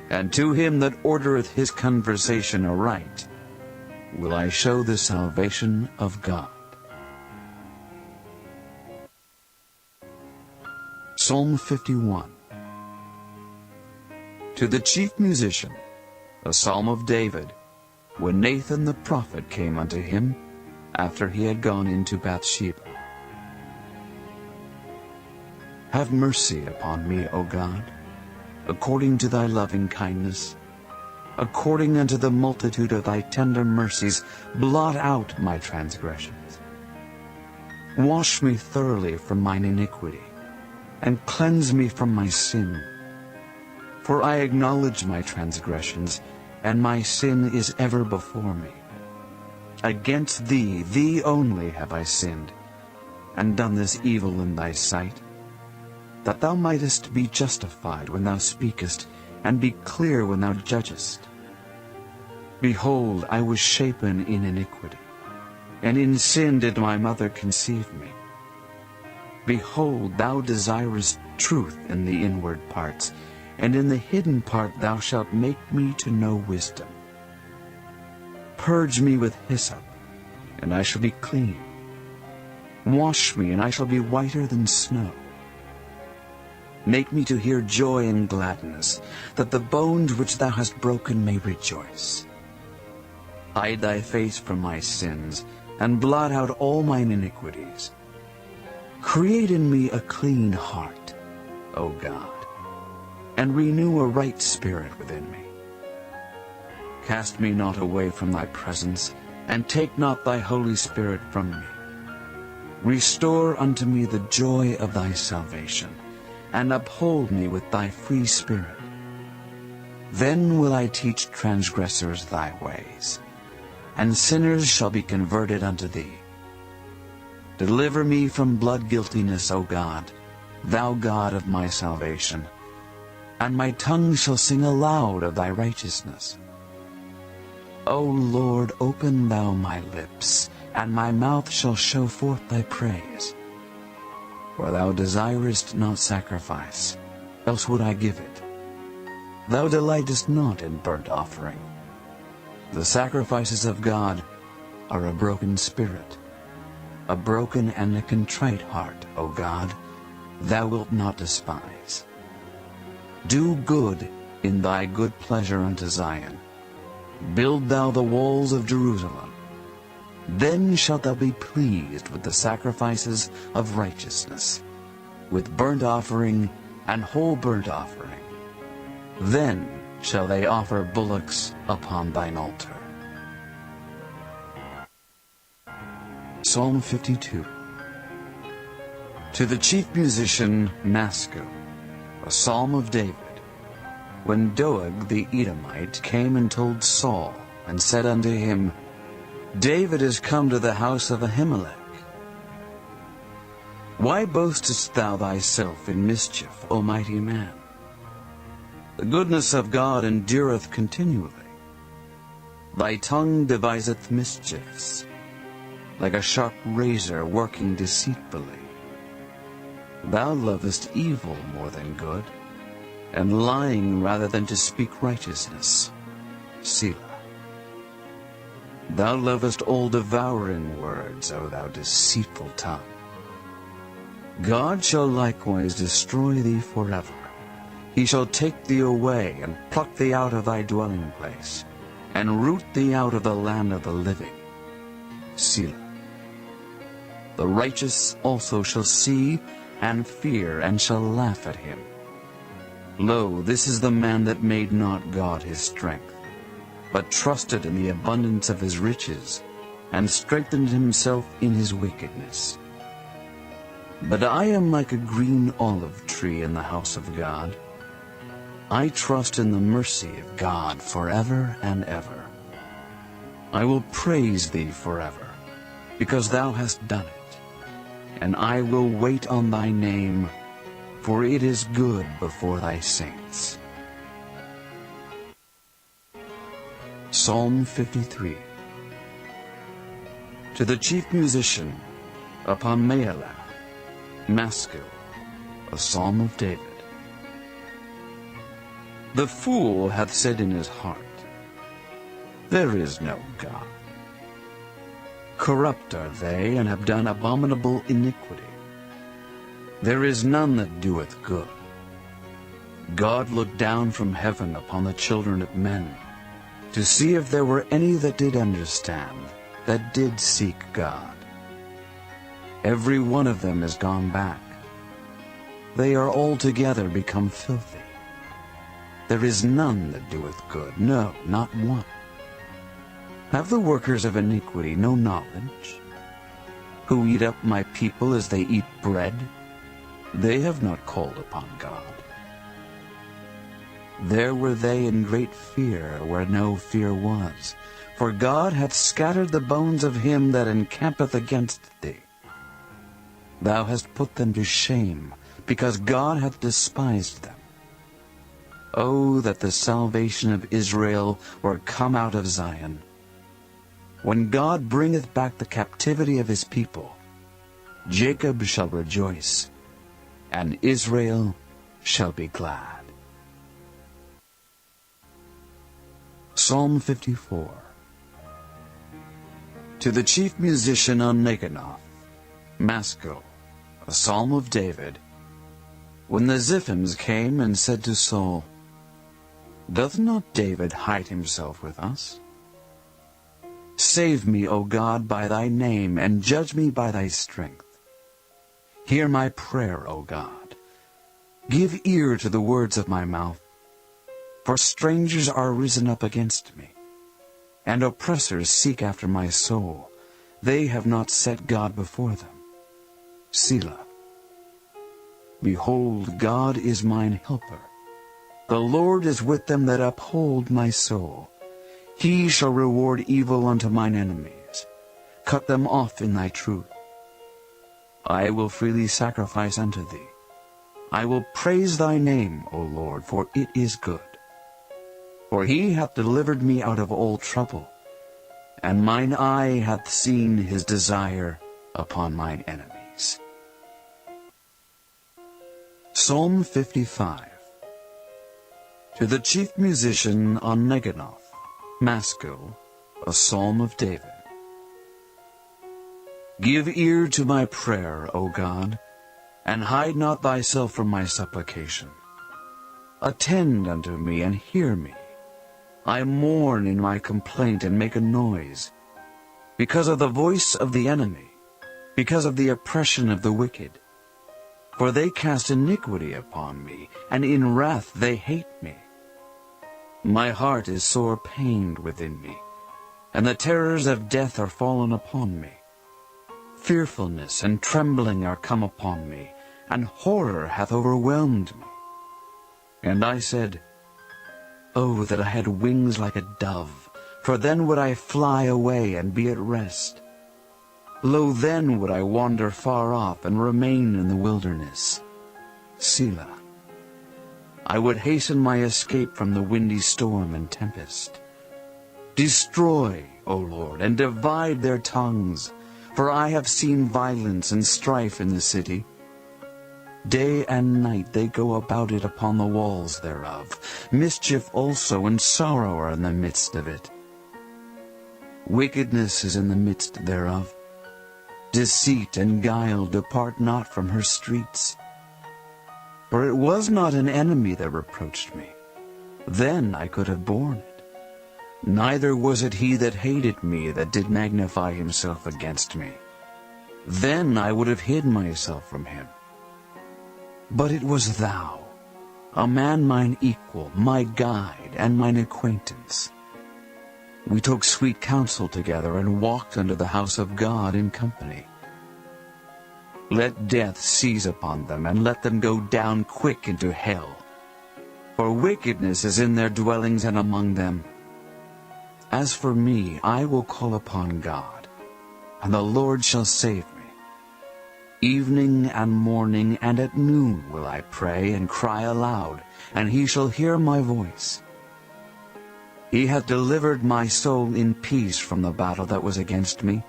and to him that ordereth his conversation aright will I show the salvation of God. Psalm 51. To the chief musician, a psalm of David, when Nathan the prophet came unto him, after he had gone into Bathsheba. Have mercy upon me, O God, according to thy loving kindness. According unto the multitude of thy tender mercies, blot out my transgressions. Wash me thoroughly from mine iniquity, and cleanse me from my sin. For I acknowledge my transgressions, and my sin is ever before me. Against thee, thee only, have I sinned, and done this evil in thy sight, that thou mightest be justified when thou speakest, and be clear when thou judgest. Behold, I was shapen in iniquity, and in sin did my mother conceive me. Behold, thou desirest truth in the inward parts, and in the hidden part thou shalt make me to know wisdom. Purge me with hyssop, and I shall be clean. Wash me, and I shall be whiter than snow. Make me to hear joy and gladness, that the bones which thou hast broken may rejoice. Hide thy face from my sins, and blot out all mine iniquities. Create in me a clean heart, O God, and renew a right spirit within me. Cast me not away from thy presence, and take not thy Holy Spirit from me. Restore unto me the joy of thy salvation, and uphold me with thy free spirit. Then will I teach transgressors thy ways, and sinners shall be converted unto thee. Deliver me from blood guiltiness, O God, thou God of my salvation, and my tongue shall sing aloud of thy righteousness. O Lord, open thou my lips, and my mouth shall show forth thy praise. For thou desirest not sacrifice, else would I give it. Thou delightest not in burnt offering. The sacrifices of God are a broken spirit, a broken and a contrite heart, O God, thou wilt not despise. Do good in thy good pleasure unto Zion. Build thou the walls of Jerusalem. Then shalt thou be pleased with the sacrifices of righteousness, with burnt offering and whole burnt offering. Then shall they offer bullocks upon thine altar. Psalm 52. To the chief musician Maskil, a psalm of David, when Doeg the Edomite came and told Saul, and said unto him, David is come to the house of Ahimelech. Why boastest thou thyself in mischief, O mighty man? The goodness of God endureth continually. Thy tongue deviseth mischiefs, like a sharp razor working deceitfully. Thou lovest evil more than good. and lying rather than to speak righteousness. Selah. Thou lovest all devouring words, O thou deceitful tongue. God shall likewise destroy thee forever. He shall take thee away, and pluck thee out of thy dwelling place, and root thee out of the land of the living. Selah. The righteous also shall see and fear, and shall laugh at him. Lo, this is the man that made not God his strength, but trusted in the abundance of his riches, and strengthened himself in his wickedness. But I am like a green olive tree in the house of God. I trust in the mercy of God forever and ever. I will praise thee forever, because thou hast done it. And I will wait on thy name, for it is good before thy saints. Psalm 53. To the chief musician, upon Maelach, Maskil, a psalm of David. The fool hath said in his heart, There is no God. Corrupt are they, and have done abominable iniquity. There is none that doeth good. God looked down from heaven upon the children of men, to see if there were any that did understand, that did seek God. Every one of them is gone back. They are altogether become filthy. There is none that doeth good, no, not one. Have the workers of iniquity no knowledge? Who eat up my people as they eat bread? They have not called upon God. There were they in great fear where no fear was, for God hath scattered the bones of him that encampeth against thee. Thou hast put them to shame, because God hath despised them. O that the salvation of Israel were come out of Zion! When God bringeth back the captivity of his people, Jacob shall rejoice, and Israel shall be glad. Psalm 54. To the chief musician on Neginoth, Maskil, a psalm of David. When the Ziphims came and said to Saul, Doth not David hide himself with us? Save me, O God, by thy name, and judge me by thy strength. Hear my prayer, O God. Give ear to the words of my mouth. For strangers are risen up against me, and oppressors seek after my soul. They have not set God before them. Selah. Behold, God is mine helper. The Lord is with them that uphold my soul. He shall reward evil unto mine enemies. Cut them off in thy truth. I will freely sacrifice unto thee. I will praise thy name, O Lord, for it is good. For he hath delivered me out of all trouble, and mine eye hath seen his desire upon mine enemies. Psalm 55. To the chief musician on Neginoth, Maskil, a psalm of David. Give ear to my prayer, O God, and hide not thyself from my supplication. Attend unto me and hear me. I mourn in my complaint and make a noise, because of the voice of the enemy, because of the oppression of the wicked. For they cast iniquity upon me, and in wrath they hate me. My heart is sore pained within me, and the terrors of death are fallen upon me. Fearfulness and trembling are come upon me, and horror hath overwhelmed me. And I said, Oh, that I had wings like a dove, for then would I fly away and be at rest. Lo, then would I wander far off and remain in the wilderness. Selah. I would hasten my escape from the windy storm and tempest. Destroy, O Lord, and divide their tongues, for I have seen violence and strife in the city. Day and night they go about it upon the walls thereof. Mischief also and sorrow are in the midst of it. Wickedness is in the midst thereof. Deceit and guile depart not from her streets. For it was not an enemy that reproached me. Then I could have borne it. Neither was it he that hated me that did magnify himself against me. Then I would have hid myself from him. But it was thou, a man mine equal, my guide, and mine acquaintance. We took sweet counsel together, and walked unto the house of God in company. Let death seize upon them, and let them go down quick into hell. For wickedness is in their dwellings and among them. As for me, I will call upon God, and the Lord shall save me. Evening and morning and at noon will I pray and cry aloud, and he shall hear my voice. He hath delivered my soul in peace from the battle that was against me,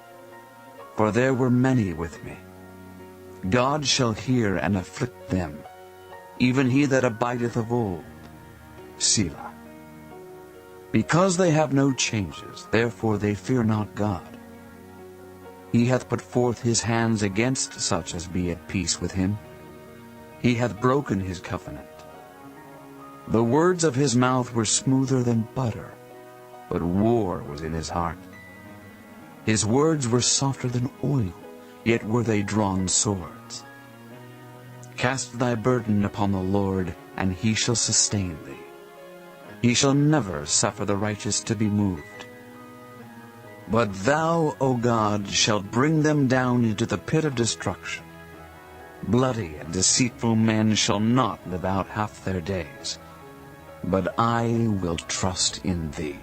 for there were many with me. God shall hear and afflict them, even he that abideth of old. Selah. Because they have no changes, therefore they fear not God. He hath put forth his hands against such as be at peace with him. He hath broken his covenant. The words of his mouth were smoother than butter, but war was in his heart. His words were softer than oil, yet were they drawn swords. Cast thy burden upon the Lord, and he shall sustain thee. He shall never suffer the righteous to be moved. But thou, O God, shalt bring them down into the pit of destruction. Bloody and deceitful men shall not live out half their days, but I will trust in thee.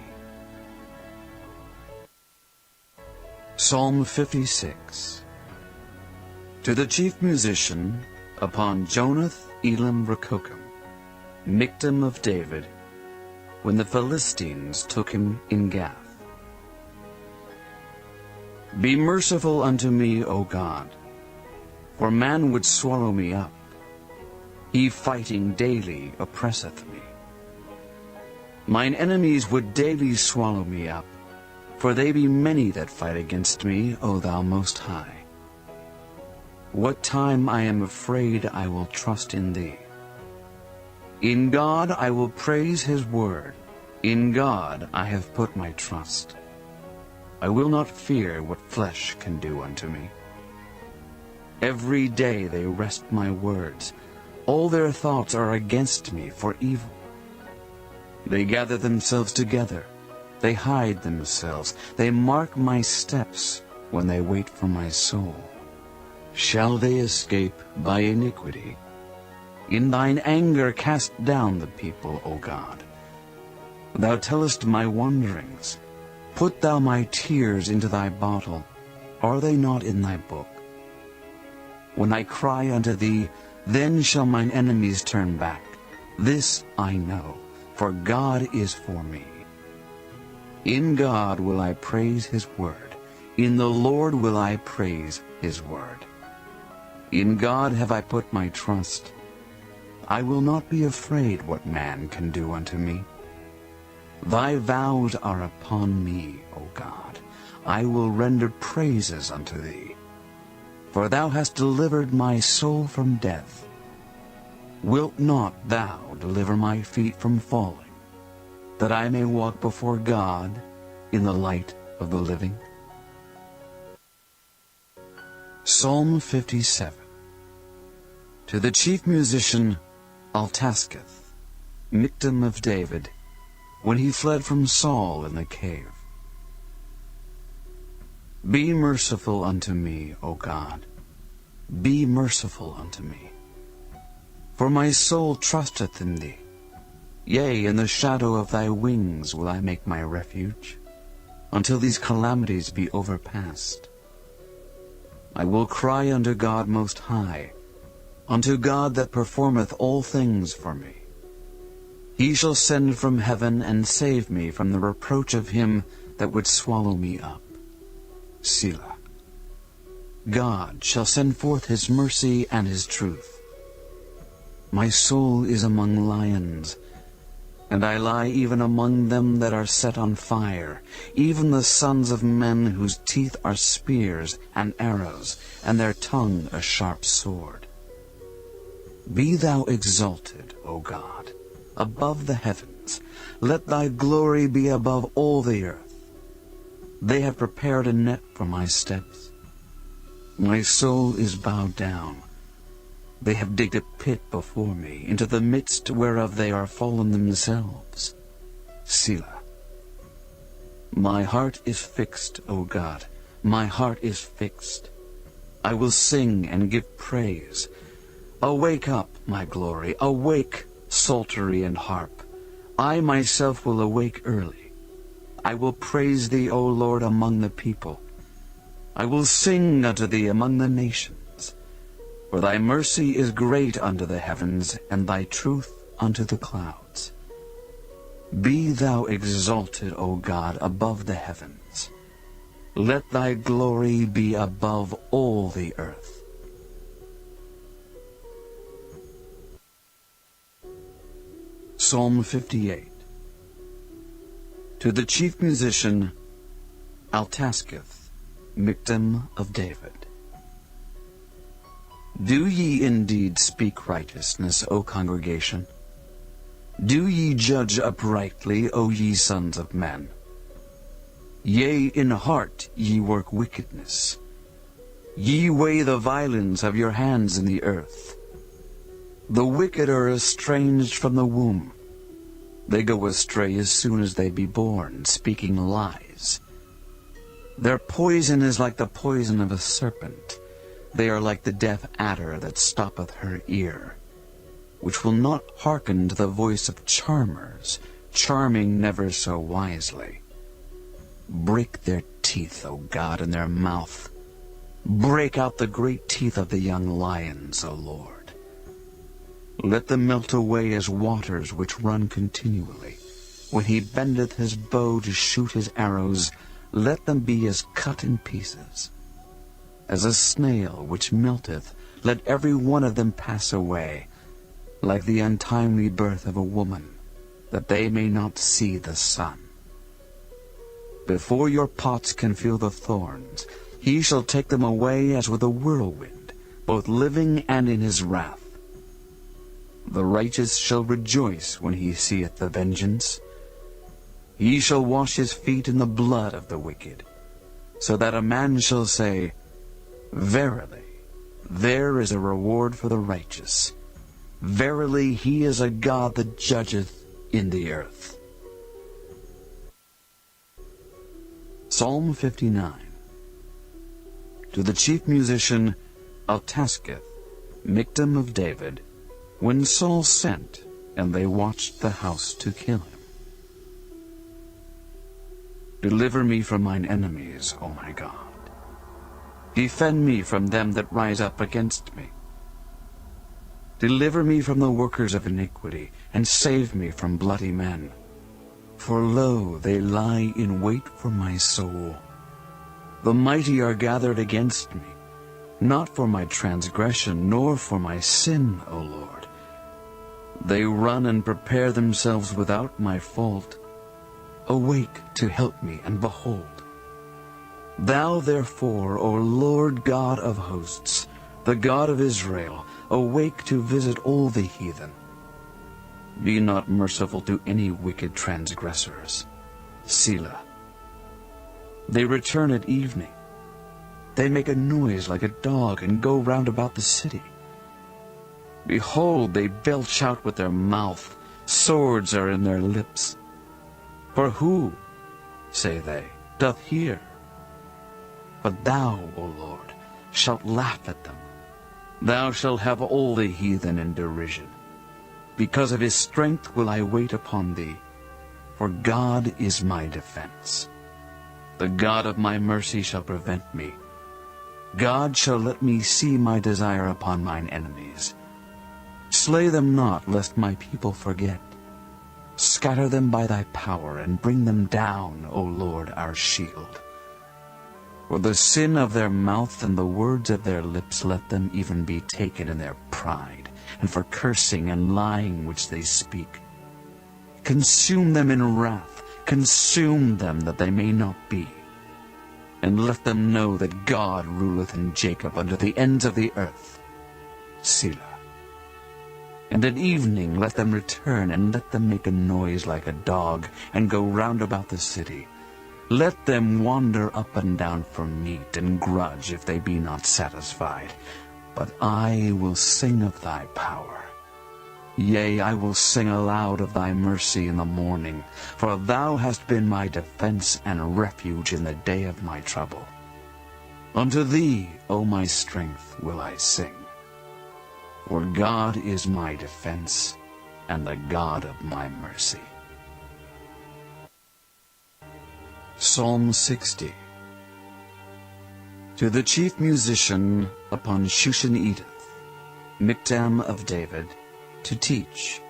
Psalm 56. To the chief musician, upon Jonath Elam Rechokim, Michtam of David, when the Philistines took him in Gath. Be merciful unto me, O God, for man would swallow me up. He fighting daily oppresseth me. Mine enemies would daily swallow me up, for they be many that fight against me, O thou Most High. What time I am afraid, I will trust in thee. In God I will praise his word. In God I have put my trust. I will not fear what flesh can do unto me. Every day they wrest my words. All their thoughts are against me for evil. They gather themselves together. They hide themselves. They mark my steps when they wait for my soul. Shall they escape by iniquity? In thine anger cast down the people, O God. Thou tellest my wanderings. Put thou my tears into thy bottle. Are they not in thy book? When I cry unto thee, then shall mine enemies turn back. This I know, for God is for me. In God will I praise his word. In the Lord will I praise his word. In God have I put my trust. I will not be afraid what man can do unto me. Thy vows are upon me, O God. I will render praises unto thee. For thou hast delivered my soul from death. Wilt not thou deliver my feet from falling, that I may walk before God in the light of the living? Psalm 57. To the chief musician Altasketh, Michtam of David, when he fled from Saul in the cave. Be merciful unto me, O God. Be merciful unto me. For my soul trusteth in thee. Yea, in the shadow of thy wings will I make my refuge, until these calamities be overpast. I will cry unto God Most High, unto God that performeth all things for me. He shall send from heaven and save me from the reproach of him that would swallow me up. Selah. God shall send forth his mercy and his truth. My soul is among lions, and I lie even among them that are set on fire, even the sons of men whose teeth are spears and arrows, and their tongue a sharp sword. Be thou exalted, O God, above the heavens. Let thy glory be above all the earth. They have prepared a net for my steps. My soul is bowed down. They have digged a pit before me, into the midst whereof they are fallen themselves. Selah. My heart is fixed, O God, my heart is fixed. I will sing and give praise. Awake up, my glory, awake, psaltery and harp. I myself will awake early. I will praise thee, O Lord, among the people. I will sing unto thee among the nations. For thy mercy is great unto the heavens, and thy truth unto the clouds. Be thou exalted, O God, above the heavens. Let thy glory be above all the earth. Psalm 58. To the chief musician, Altasketh, Miktam of David. Do ye indeed speak righteousness, O congregation? Do ye judge uprightly, O ye sons of men? Yea, in heart ye work wickedness. Ye weigh the violence of your hands in the earth. The wicked are estranged from the womb. They go astray as soon as they be born, speaking lies. Their poison is like the poison of a serpent. They are like the deaf adder that stoppeth her ear, which will not hearken to the voice of charmers, charming never so wisely. Break their teeth, O God, in their mouth. Break out the great teeth of the young lions, O Lord. Let them melt away as waters which run continually. When he bendeth his bow to shoot his arrows, let them be as cut in pieces. As a snail which melteth, let every one of them pass away, like the untimely birth of a woman, that they may not see the sun. Before your pots can feel the thorns, he shall take them away as with a whirlwind, both living and in his wrath. The righteous shall rejoice when he seeth the vengeance. He shall wash his feet in the blood of the wicked, so that a man shall say, Verily, there is a reward for the righteous. Verily, he is a God that judgeth in the earth. Psalm 59. To the chief musician Altasketh, Miktam of David, when Saul sent, and they watched the house to kill him. Deliver me from mine enemies, O my God. Defend me from them that rise up against me. Deliver me from the workers of iniquity, and save me from bloody men. For lo, they lie in wait for my soul. The mighty are gathered against me, not for my transgression, nor for my sin, O Lord. They run and prepare themselves without my fault. Awake to help me, and behold. Thou therefore, O Lord God of hosts, the God of Israel, awake to visit all the heathen. Be not merciful to any wicked transgressors. Selah. They return at evening. They make a noise like a dog and go round about the city. Behold, they belch out with their mouth. Swords are in their lips. For who, say they, doth hear? But thou, O Lord, shalt laugh at them. Thou shalt have all the heathen in derision. Because of his strength will I wait upon thee, for God is my defense. The God of my mercy shall prevent me. God shall let me see my desire upon mine enemies. Slay them not, lest my people forget. Scatter them by thy power, and bring them down, O Lord, our shield. For the sin of their mouth and the words of their lips let them even be taken in their pride, and for cursing and lying which they speak. Consume them in wrath, consume them that they may not be. And let them know that God ruleth in Jacob unto the ends of the earth. Selah. And at evening let them return, and let them make a noise like a dog, and go round about the city. Let them wander up and down for meat, and grudge if they be not satisfied. But I will sing of thy power. Yea, I will sing aloud of thy mercy in the morning, for thou hast been my defense and refuge in the day of my trouble. Unto thee, O my strength, will I sing. For God is my defense, and the God of my mercy. Psalm 60. To the chief musician upon Shushan-Edith, Miktam of David, to teach.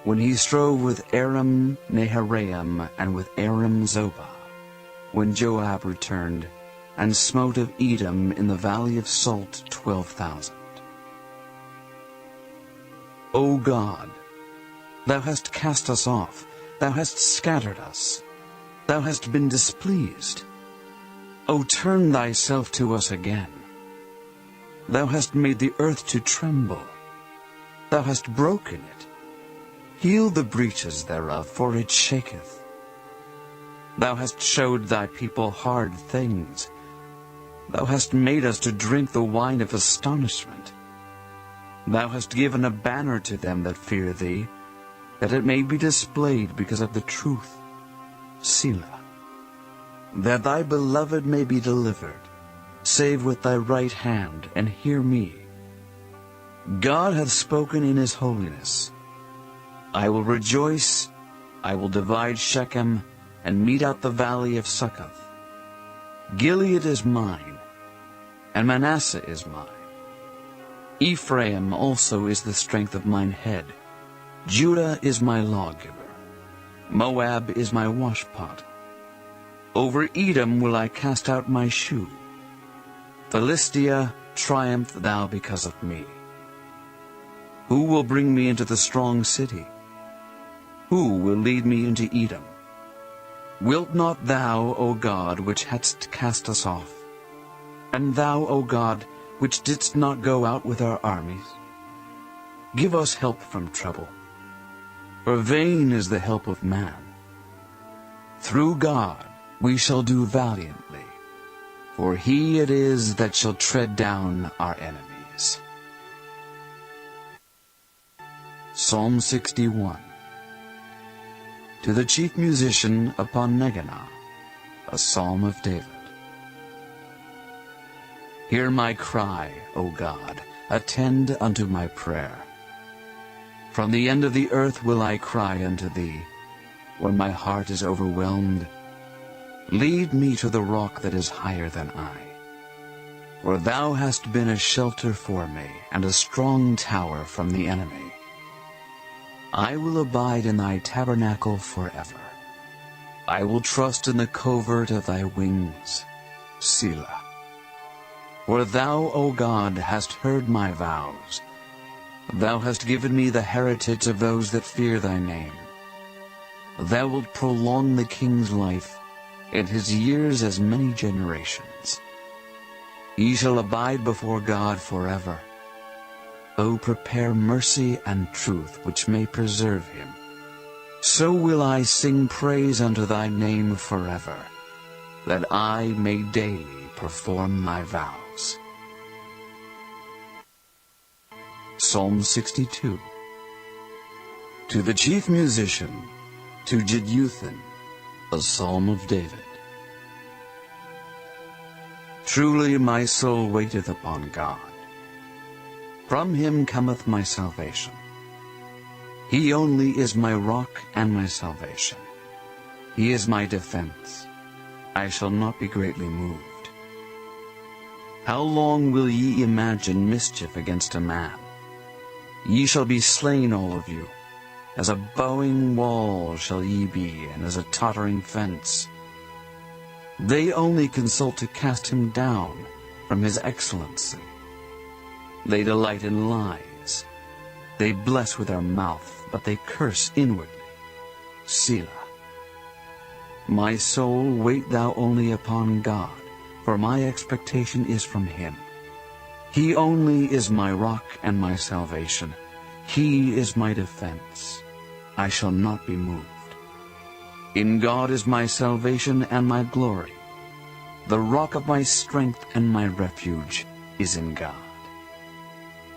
When he strove with Aram Naharaim and with Aram Zobah, when Joab returned, and smote of Edom in the valley of Salt 12,000. O God, thou hast cast us off, thou hast scattered us, thou hast been displeased. O turn thyself to us again. Thou hast made the earth to tremble, thou hast broken it. Heal the breaches thereof, for it shaketh. Thou hast showed thy people hard things. Thou hast made us to drink the wine of astonishment. Thou hast given a banner to them that fear thee, that it may be displayed because of the truth. Selah. That thy beloved may be delivered, save with thy right hand, and hear me. God hath spoken in his holiness. I will rejoice, I will divide Shechem, and mete out the valley of Succoth. Gilead is mine, and Manasseh is mine. Ephraim also is the strength of mine head. Judah is my lawgiver. Moab is my washpot. Over Edom will I cast out my shoe. Philistia, triumph thou because of me. Who will bring me into the strong city? Who will lead me into Edom? Wilt not thou, O God, which hadst cast us off? And thou, O God, which didst not go out with our armies? Give us help from trouble, for vain is the help of man. Through God we shall do valiantly, for he it is that shall tread down our enemies. Psalm 61. To the chief musician upon Neganah, a psalm of David. Hear my cry, O God, attend unto my prayer. From the end of the earth will I cry unto thee, when my heart is overwhelmed. Lead me to the rock that is higher than I. For thou hast been a shelter for me, and a strong tower from the enemy. I will abide in thy tabernacle forever. I will trust in the covert of thy wings. Selah. For thou, O God, hast heard my vows. Thou hast given me the heritage of those that fear thy name. Thou wilt prolong the king's life, and his years as many generations. He shall abide before God forever. O prepare mercy and truth, which may preserve him. So will I sing praise unto thy name forever, that I may daily perform my vows. Psalm 62. To the chief musician, to Jeduthun, a psalm of David. Truly my soul waiteth upon God. From him cometh my salvation. He only is my rock and my salvation. He is my defense. I shall not be greatly moved. How long will ye imagine mischief against a man? Ye shall be slain, all of you. As a bowing wall shall ye be, and as a tottering fence. They only consult to cast him down from his excellency. They delight in lies. They bless with their mouth, but they curse inwardly. Selah. My soul, wait thou only upon God, for my expectation is from him. He only is my rock and my salvation. He is my defense. I shall not be moved. In God is my salvation and my glory. The rock of my strength and my refuge is in God.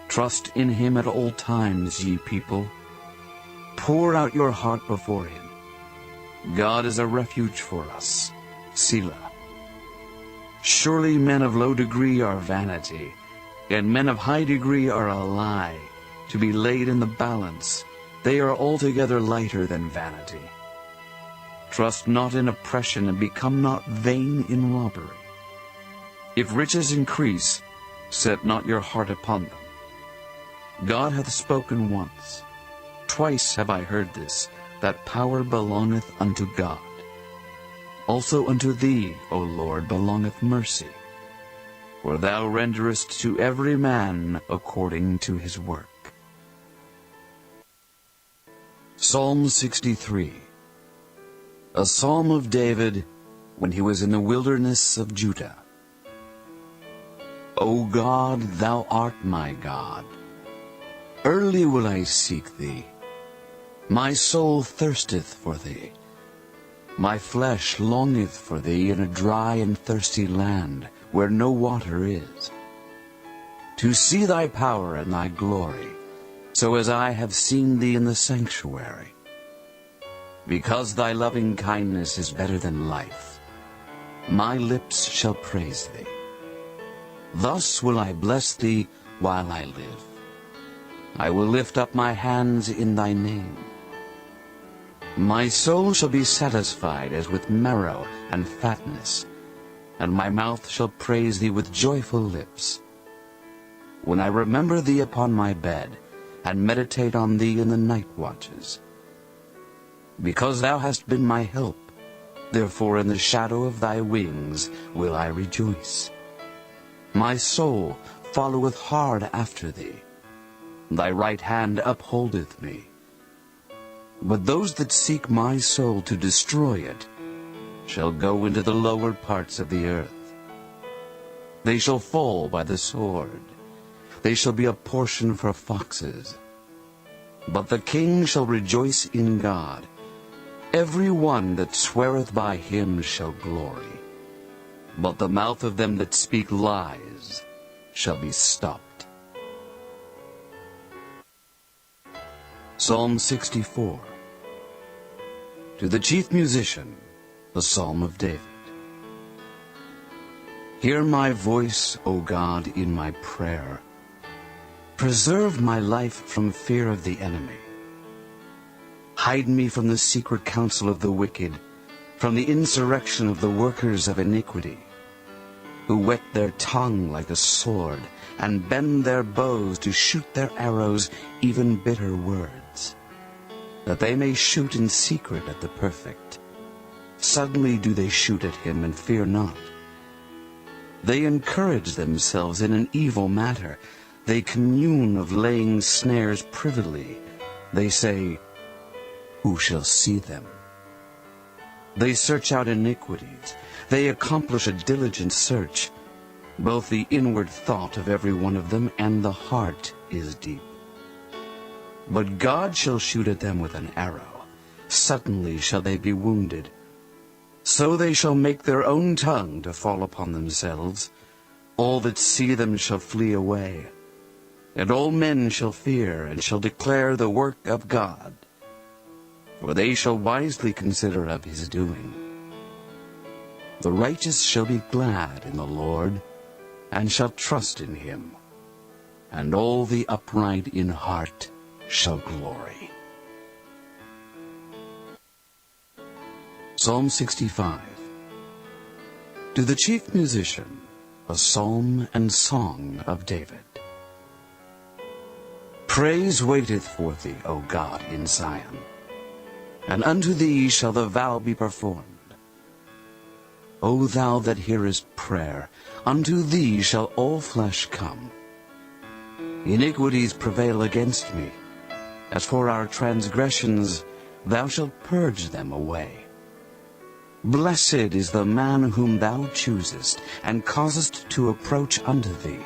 Trust in him at all times, ye people. Pour out your heart before him. God is a refuge for us. Selah. Surely men of low degree are vanity, and men of high degree are a lie, to be laid in the balance. They are altogether lighter than vanity. Trust not in oppression, and become not vain in robbery. If riches increase, set not your heart upon them. God hath spoken once. Twice have I heard this, that power belongeth unto God. Also unto thee, O Lord, belongeth mercy. For thou renderest to every man according to his work. Psalm 63. A psalm of David when he was in the wilderness of Judah. O God, thou art my God. Early will I seek thee. My soul thirsteth for thee. My flesh longeth for thee in a dry and thirsty land, where no water is, to see thy power and thy glory, so as I have seen thee in the sanctuary. Because thy loving kindness is better than life, my lips shall praise thee. Thus will I bless thee while I live. I will lift up my hands in thy name. My soul shall be satisfied as with marrow and fatness, and my mouth shall praise thee with joyful lips. When I remember thee upon my bed, and meditate on thee in the night watches. Because thou hast been my help, therefore in the shadow of thy wings will I rejoice. My soul followeth hard after thee. Thy right hand upholdeth me. But those that seek my soul to destroy it shall go into the lower parts of the earth. They shall fall by the sword. They shall be a portion for foxes. But the king shall rejoice in God. Every one that sweareth by him shall glory. But the mouth of them that speak lies shall be stopped. Psalm 64. To the chief musician, the Psalm of David. Hear my voice, O God, in my prayer. Preserve my life from fear of the enemy. Hide me from the secret counsel of the wicked, from the insurrection of the workers of iniquity, who whet their tongue like a sword, and bend their bows to shoot their arrows, even bitter words, that they may shoot in secret at the perfect. Suddenly do they shoot at him, and fear not. They encourage themselves in an evil matter. They commune of laying snares privily. They say, who shall see them? They search out iniquities. They accomplish a diligent search. Both the inward thought of every one of them and the heart is deep. But God shall shoot at them with an arrow. Suddenly shall they be wounded. So they shall make their own tongue to fall upon themselves. All that see them shall flee away. And all men shall fear, and shall declare the work of God. For they shall wisely consider of his doing. The righteous shall be glad in the Lord, and shall trust in him. And all the upright in heart shall glory. Psalm 65. To the chief musician, a psalm and song of David. Praise waiteth for thee, O God, in Zion, and unto thee shall the vow be performed. O thou that hearest prayer, unto thee shall all flesh come. Iniquities prevail against me. As for our transgressions, thou shalt purge them away. Blessed is the man whom thou choosest, and causest to approach unto thee,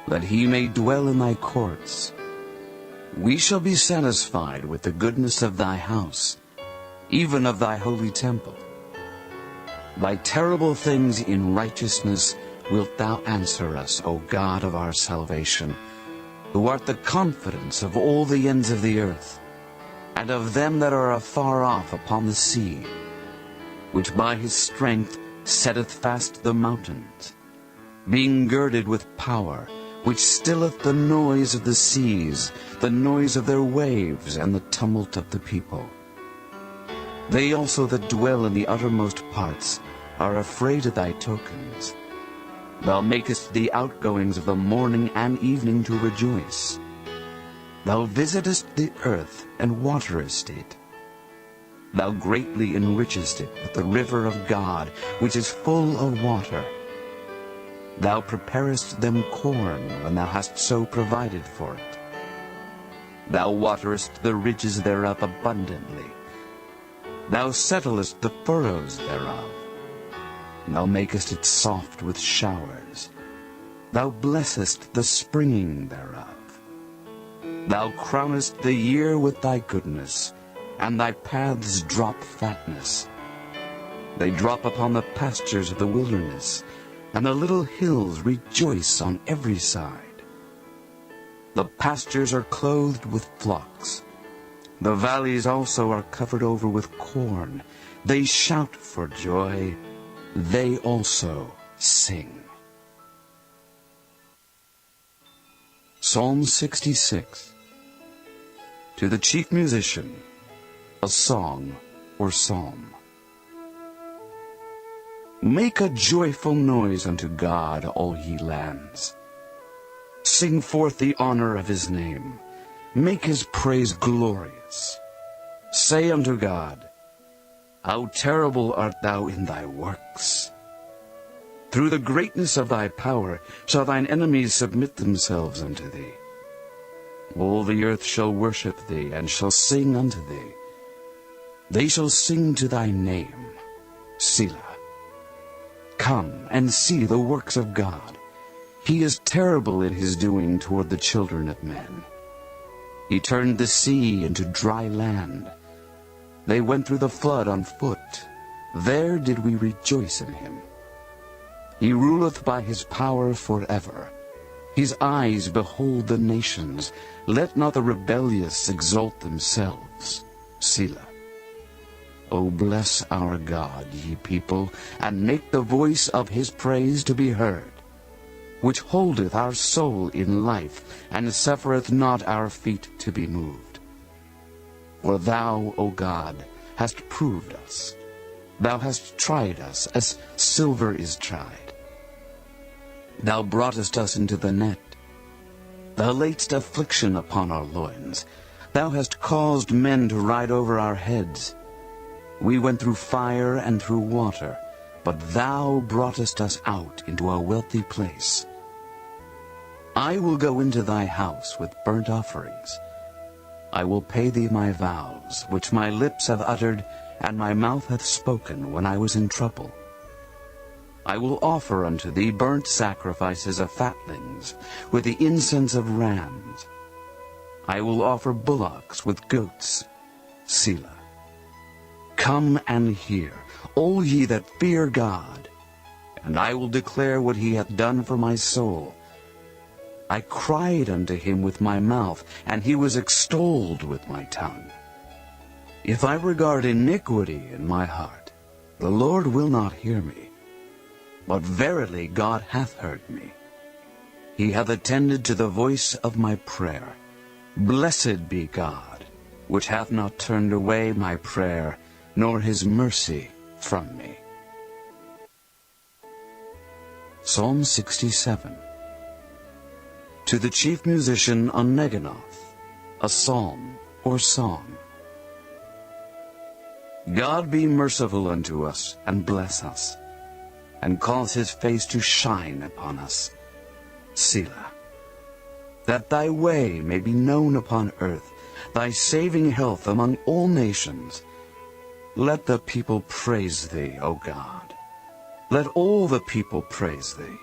that he may dwell in thy courts. We shall be satisfied with the goodness of thy house, even of thy holy temple. Thy terrible things in righteousness wilt thou answer us, O God of our salvation, who art the confidence of all the ends of the earth, and of them that are afar off upon the sea, which by his strength setteth fast the mountains, being girded with power, which stilleth the noise of the seas, the noise of their waves, and the tumult of the people. They also that dwell in the uttermost parts are afraid of thy tokens. Thou makest the outgoings of the morning and evening to rejoice. Thou visitest the earth and waterest it. Thou greatly enrichest it with the river of God, which is full of water. Thou preparest them corn when thou hast so provided for it. Thou waterest the ridges thereof abundantly. Thou settlest the furrows thereof. Thou makest it soft with showers. Thou blessest the springing thereof. Thou crownest the year with thy goodness, and thy paths drop fatness. They drop upon the pastures of the wilderness, and the little hills rejoice on every side. The pastures are clothed with flocks. The valleys also are covered over with corn. They shout for joy. They also sing. Psalm 66. To the chief musician, a song or psalm. Make a joyful noise unto God, all ye lands. Sing forth the honor of his name. Make his praise glorious. Say unto God, how terrible art thou in thy works! Through the greatness of thy power shall thine enemies submit themselves unto thee. All the earth shall worship thee, and shall sing unto thee. They shall sing to thy name, Selah. Come and see the works of God. He is terrible in his doing toward the children of men. He turned the sea into dry land. They went through the flood on foot. There did we rejoice in him. He ruleth by his power forever. His eyes behold the nations. Let not the rebellious exalt themselves. Selah. O bless our God, ye people, and make the voice of his praise to be heard, which holdeth our soul in life, and suffereth not our feet to be moved. For thou, O God, hast proved us. Thou hast tried us, as silver is tried. Thou broughtest us into the net. Thou laidst affliction upon our loins. Thou hast caused men to ride over our heads. We went through fire and through water, but thou broughtest us out into a wealthy place. I will go into thy house with burnt offerings. I will pay thee my vows, which my lips have uttered, and my mouth hath spoken when I was in trouble. I will offer unto thee burnt sacrifices of fatlings, with the incense of rams. I will offer bullocks with goats. Selah. Come and hear, all ye that fear God, and I will declare what he hath done for my soul. I cried unto him with my mouth, and he was extolled with my tongue. If I regard iniquity in my heart, the Lord will not hear me. But verily God hath heard me. He hath attended to the voice of my prayer. Blessed be God, which hath not turned away my prayer, nor his mercy from me. Psalm 67. To the chief musician on Neginoth, a psalm or song. God be merciful unto us, and bless us, and cause his face to shine upon us. Selah. that thy way may be known upon earth, thy saving health among all nations. Let the people praise thee, O God. Let all the people praise thee.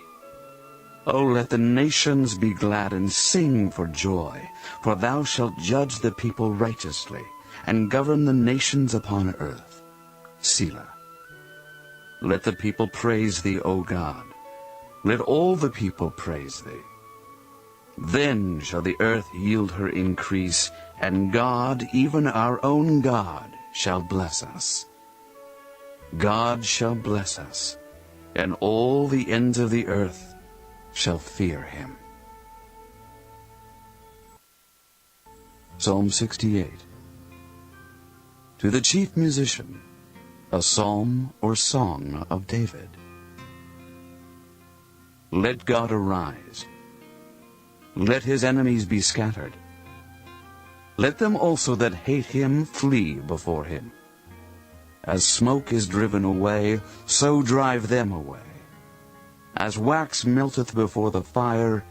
O let the nations be glad and sing for joy, for thou shalt judge the people righteously, and govern the nations upon earth. Selah. Let the people praise thee, O God. Let all the people praise thee. Then shall the earth yield her increase, and God, even our own God, shall bless us. God shall bless us, and all the ends of the earth shall fear him. Psalm 68. To the chief musician, a psalm or song of David. Let God arise. Let his enemies be scattered. Let them also that hate him flee before him. As smoke is driven away, so drive them away. As wax melteth before the fire,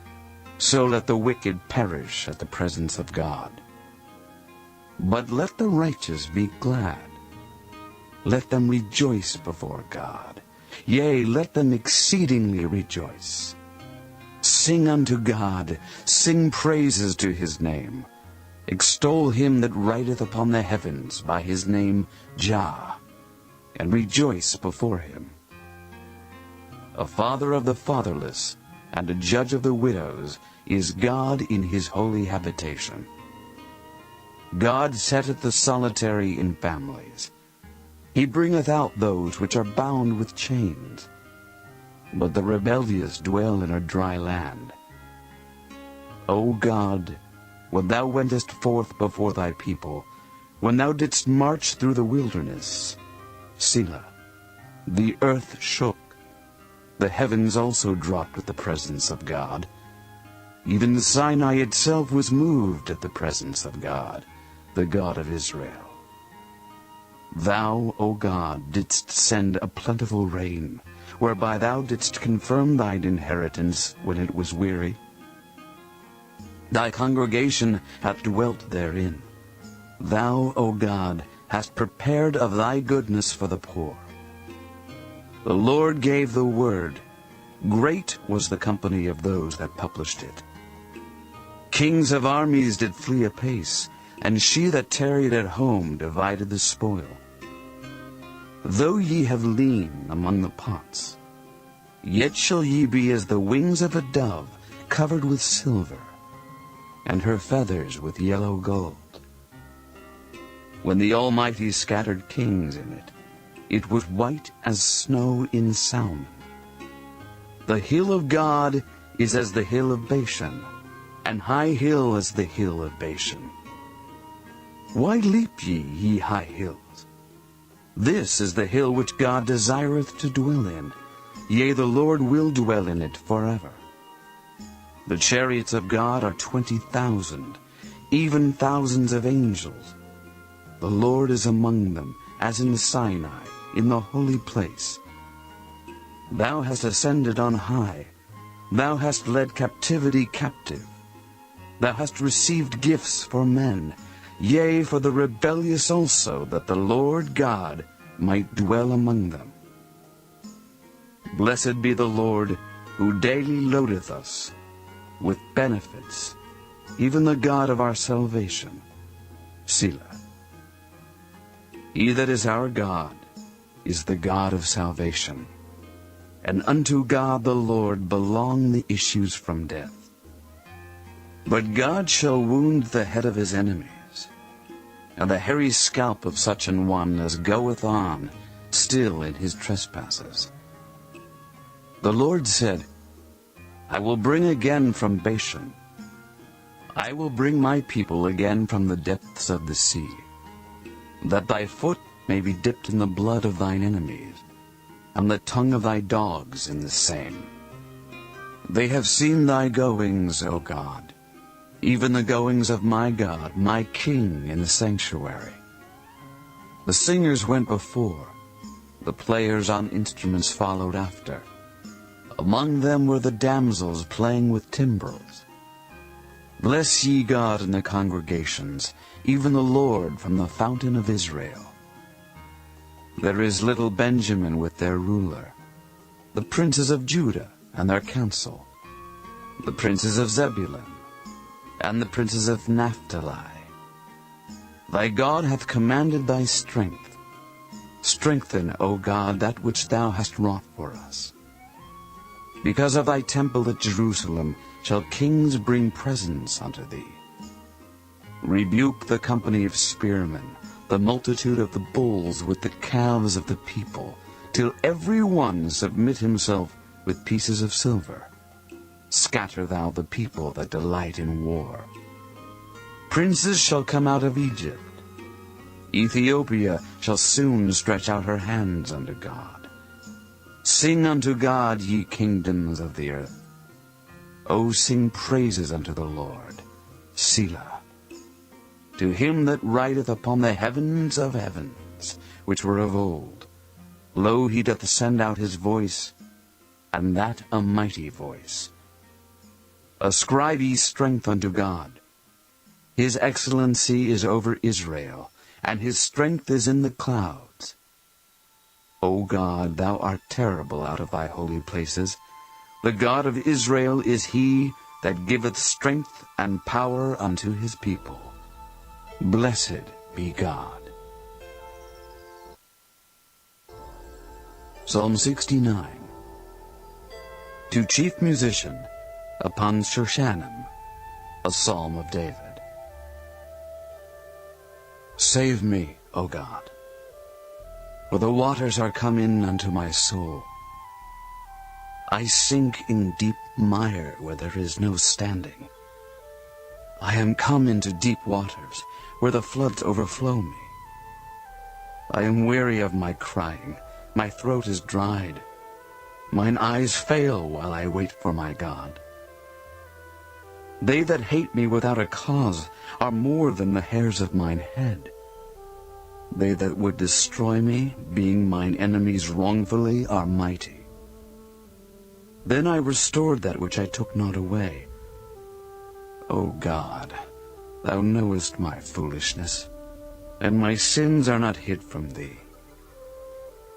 so let the wicked perish at the presence of God. But let the righteous be glad. Let them rejoice before God. Yea, let them exceedingly rejoice. Sing unto God, sing praises to his name. Extol him that rideth upon the heavens by his name Jah, and rejoice before him. A father of the fatherless, and a judge of the widows, is God in his holy habitation. God setteth the solitary in families. He bringeth out those which are bound with chains. But the rebellious dwell in a dry land. O God, when thou wentest forth before thy people, when thou didst march through the wilderness, Selah, the earth shook. The heavens also dropped with the presence of God. Even Sinai itself was moved at the presence of God, the God of Israel. Thou, O God, didst send a plentiful rain, whereby thou didst confirm thine inheritance when it was weary. Thy congregation hath dwelt therein. Thou, O God, hast prepared of thy goodness for the poor. The Lord gave the word. Great was the company of those that published it. Kings of armies did flee apace, and she that tarried at home divided the spoil. Though ye have lien among the pots, yet shall ye be as the wings of a dove covered with silver, and her feathers with yellow gold. When the Almighty scattered kings in it, it was white as snow in Salmon. The hill of God is as the hill of Bashan, and high hill as the hill of Bashan. Why leap ye high hills? This is the hill which God desireth to dwell in. Yea, the Lord will dwell in it forever. The chariots of God are 20,000, even thousands of angels. The Lord is among them, as in Sinai, in the holy place. Thou hast ascended on high. Thou hast led captivity captive. Thou hast received gifts for men, yea, for the rebellious also, that the Lord God might dwell among them. Blessed be the Lord, who daily loadeth us with benefits, even the God of our salvation. Selah. He that is our God is the God of salvation, and unto God the Lord belong the issues from death. But God shall wound the head of his enemies, and the hairy scalp of such an one as goeth on still in his trespasses. The Lord said, I will bring again from Bashan. I will bring my people again from the depths of the sea, that thy foot may be dipped in the blood of thine enemies, and the tongue of thy dogs in the same. They have seen thy goings, O God, even the goings of my God, my King in the sanctuary. The singers went before, the players on instruments followed after. Among them were the damsels playing with timbrels. Bless ye God in the congregations, even the Lord from the fountain of Israel. There is little Benjamin with their ruler, the princes of Judah and their council, the princes of Zebulun, and the princes of Naphtali. Thy God hath commanded thy strength. Strengthen, O God, that which thou hast wrought for us. Because of thy temple at Jerusalem shall kings bring presents unto thee. Rebuke the company of spearmen, the multitude of the bulls with the calves of the people, till every one submit himself with pieces of silver. Scatter thou the people that delight in war. Princes shall come out of Egypt. Ethiopia shall soon stretch out her hands unto God. Sing unto God, ye kingdoms of the earth. O sing praises unto the Lord. Selah. To him that rideth upon the heavens of heavens, which were of old. Lo, he doth send out his voice, and that a mighty voice. Ascribe ye strength unto God. His excellency is over Israel, and his strength is in the clouds. O God, thou art terrible out of thy holy places. The God of Israel is he that giveth strength and power unto his people. Blessed be God. Psalm 69. To chief musician, upon Shoshanim, a psalm of David. Save me, O God, for the waters are come in unto my soul. I sink in deep mire where there is no standing. I am come into deep waters, where the floods overflow me. I am weary of my crying, my throat is dried. Mine eyes fail while I wait for my God. They that hate me without a cause are more than the hairs of mine head. They that would destroy me, being mine enemies wrongfully, are mighty. Then I restored that which I took not away. O God, thou knowest my foolishness, and my sins are not hid from thee.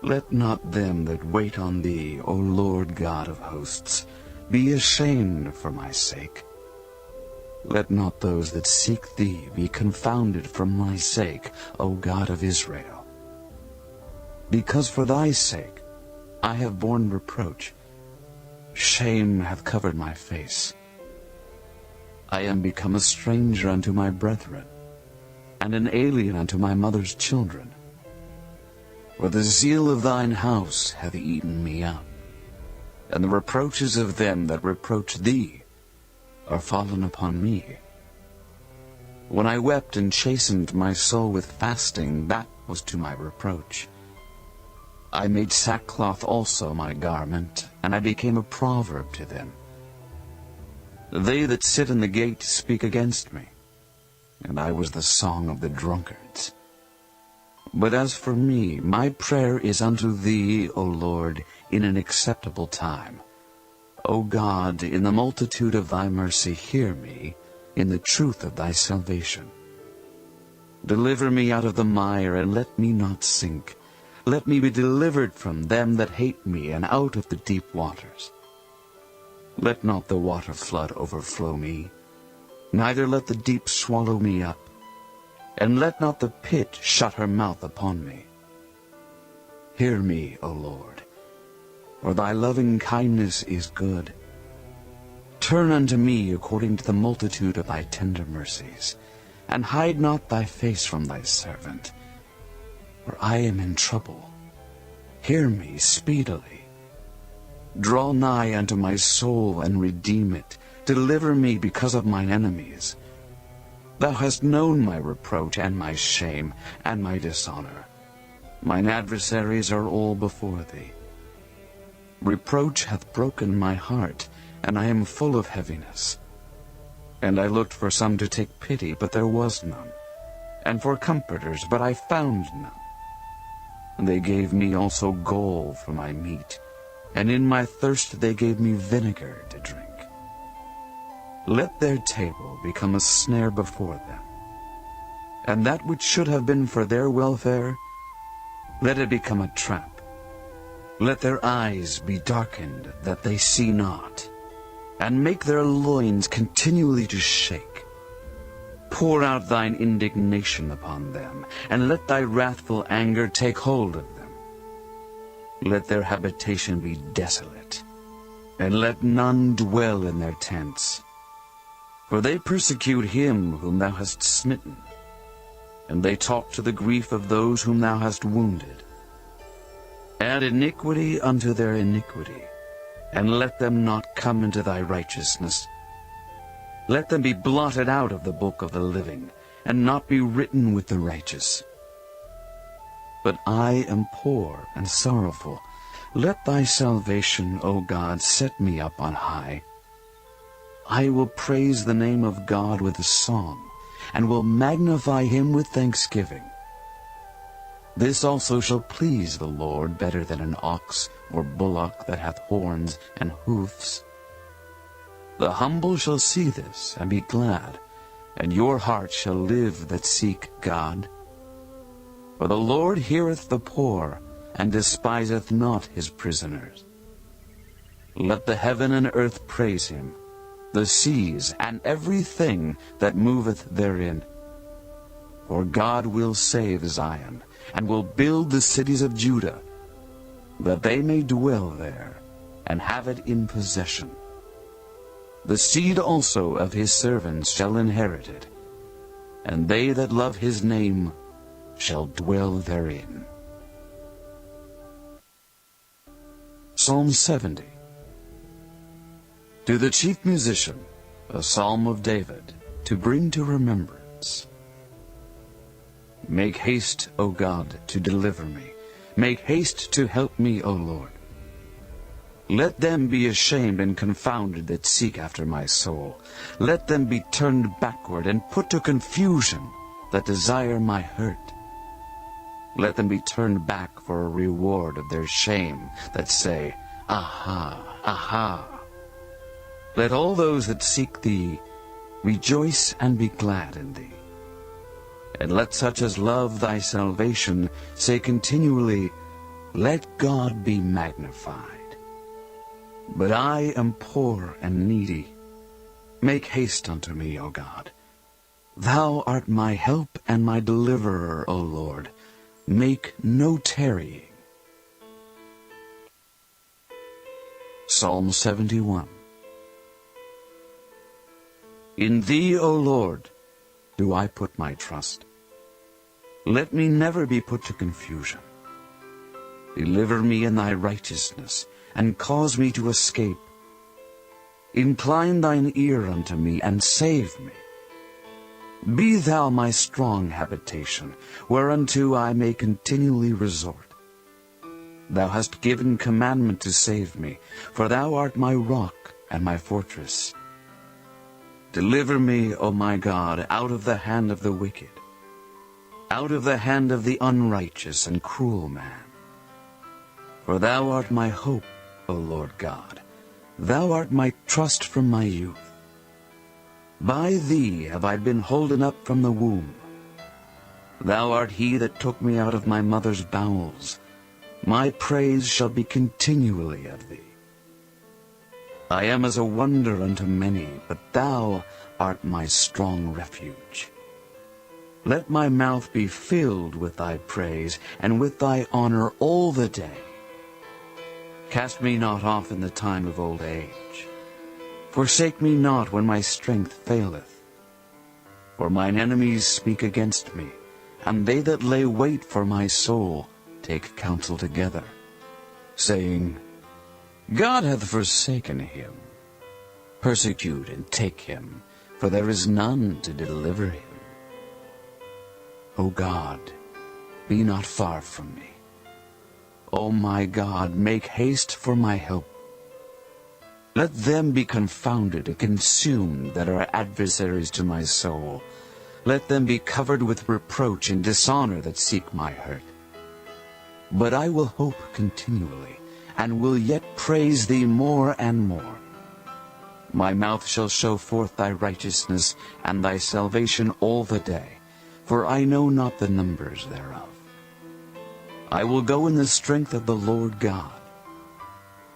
Let not them that wait on thee, O Lord God of hosts, be ashamed for my sake. Let not those that seek thee be confounded for my sake, O God of Israel. Because for thy sake I have borne reproach. Shame hath covered my face. I am become a stranger unto my brethren, and an alien unto my mother's children. For the zeal of thine house hath eaten me up, and the reproaches of them that reproach thee are fallen upon me. When I wept and chastened my soul with fasting, that was to my reproach. I made sackcloth also my garment, and I became a proverb to them. They that sit in the gate speak against me, and I was the song of the drunkards. But as for me, my prayer is unto thee, O Lord, in an acceptable time. O God, in the multitude of thy mercy, hear me, in the truth of thy salvation. Deliver me out of the mire, and let me not sink. Let me be delivered from them that hate me, and out of the deep waters. Let not the water flood overflow me, neither let the deep swallow me up, and let not the pit shut her mouth upon me. Hear me, O Lord, for thy loving kindness is good. Turn unto me according to the multitude of thy tender mercies, and hide not thy face from thy servant. For I am in trouble. Hear me speedily. Draw nigh unto my soul, and redeem it. Deliver me because of mine enemies. Thou hast known my reproach, and my shame, and my dishonor. Mine adversaries are all before thee. Reproach hath broken my heart, and I am full of heaviness. And I looked for some to take pity, but there was none, and for comforters, but I found none. And they gave me also gall for my meat, and in my thirst they gave me vinegar to drink. Let their table become a snare before them, and that which should have been for their welfare, let it become a trap. Let their eyes be darkened, that they see not, and make their loins continually to shake. Pour out thine indignation upon them, and let thy wrathful anger take hold of them. Let their habitation be desolate, and let none dwell in their tents. For they persecute him whom thou hast smitten, and they talk to the grief of those whom thou hast wounded. Add iniquity unto their iniquity, and let them not come into thy righteousness. Let them be blotted out of the book of the living, and not be written with the righteous. But I am poor and sorrowful. Let thy salvation, O God, set me up on high. I will praise the name of God with a song, and will magnify him with thanksgiving. This also shall please the Lord better than an ox or bullock that hath horns and hoofs. The humble shall see this and be glad, and your heart shall live that seek God. For the Lord heareth the poor, and despiseth not his prisoners. Let the heaven and earth praise him, the seas, and everything that moveth therein. For God will save Zion, and will build the cities of Judah, that they may dwell there, and have it in possession. The seed also of his servants shall inherit it, and they that love his name shall dwell therein. Psalm 70. To the chief musician, a psalm of David, to bring to remembrance. Make haste, O God, to deliver me. Make haste to help me, O Lord. Let them be ashamed and confounded that seek after my soul. Let them be turned backward and put to confusion that desire my hurt. Let them be turned back for a reward of their shame that say, Aha, aha. Let all those that seek thee rejoice and be glad in thee. And let such as love thy salvation say continually, Let God be magnified. But I am poor and needy. Make haste unto me, O God. Thou art my help and my deliverer, O Lord. Make no tarrying. Psalm 71. In thee, O Lord, do I put my trust. Let me never be put to confusion. Deliver me in thy righteousness, and cause me to escape. Incline thine ear unto me, and save me. Be thou my strong habitation, whereunto I may continually resort. Thou hast given commandment to save me, for thou art my rock and my fortress. Deliver me, O my God, out of the hand of the wicked, out of the hand of the unrighteous and cruel man. For thou art my hope, O Lord God. Thou art my trust from my youth. By thee have I been holden up from the womb. Thou art he that took me out of my mother's bowels. My praise shall be continually of thee. I am as a wonder unto many, but thou art my strong refuge. Let my mouth be filled with thy praise, and with thy honor all the day. Cast me not off in the time of old age. Forsake me not when my strength faileth. For mine enemies speak against me, and they that lay wait for my soul take counsel together, saying, God hath forsaken him. Persecute and take him, for there is none to deliver him. O God, be not far from me. O my God, make haste for my help. Let them be confounded and consumed that are adversaries to my soul. Let them be covered with reproach and dishonor that seek my hurt. But I will hope continually, and will yet praise thee more and more. My mouth shall show forth thy righteousness and thy salvation all the day, for I know not the numbers thereof. I will go in the strength of the Lord God.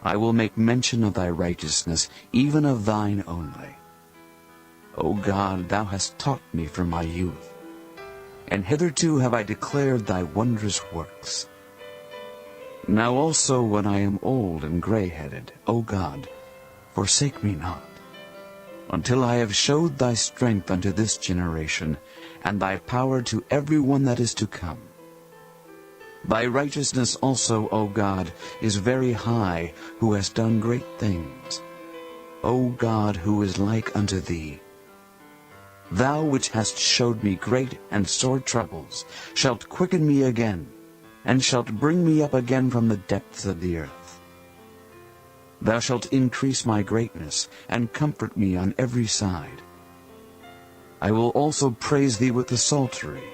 I will make mention of thy righteousness, even of thine only. O God, thou hast taught me from my youth, and hitherto have I declared thy wondrous works. Now also when I am old and grey-headed, O God, forsake me not, until I have showed thy strength unto this generation, and thy power to every one that is to come. Thy righteousness also, O God, is very high, who hast done great things. O God, who is like unto thee? Thou which hast showed me great and sore troubles, shalt quicken me again, and shalt bring me up again from the depths of the earth. Thou shalt increase my greatness, and comfort me on every side. I will also praise thee with the psaltery,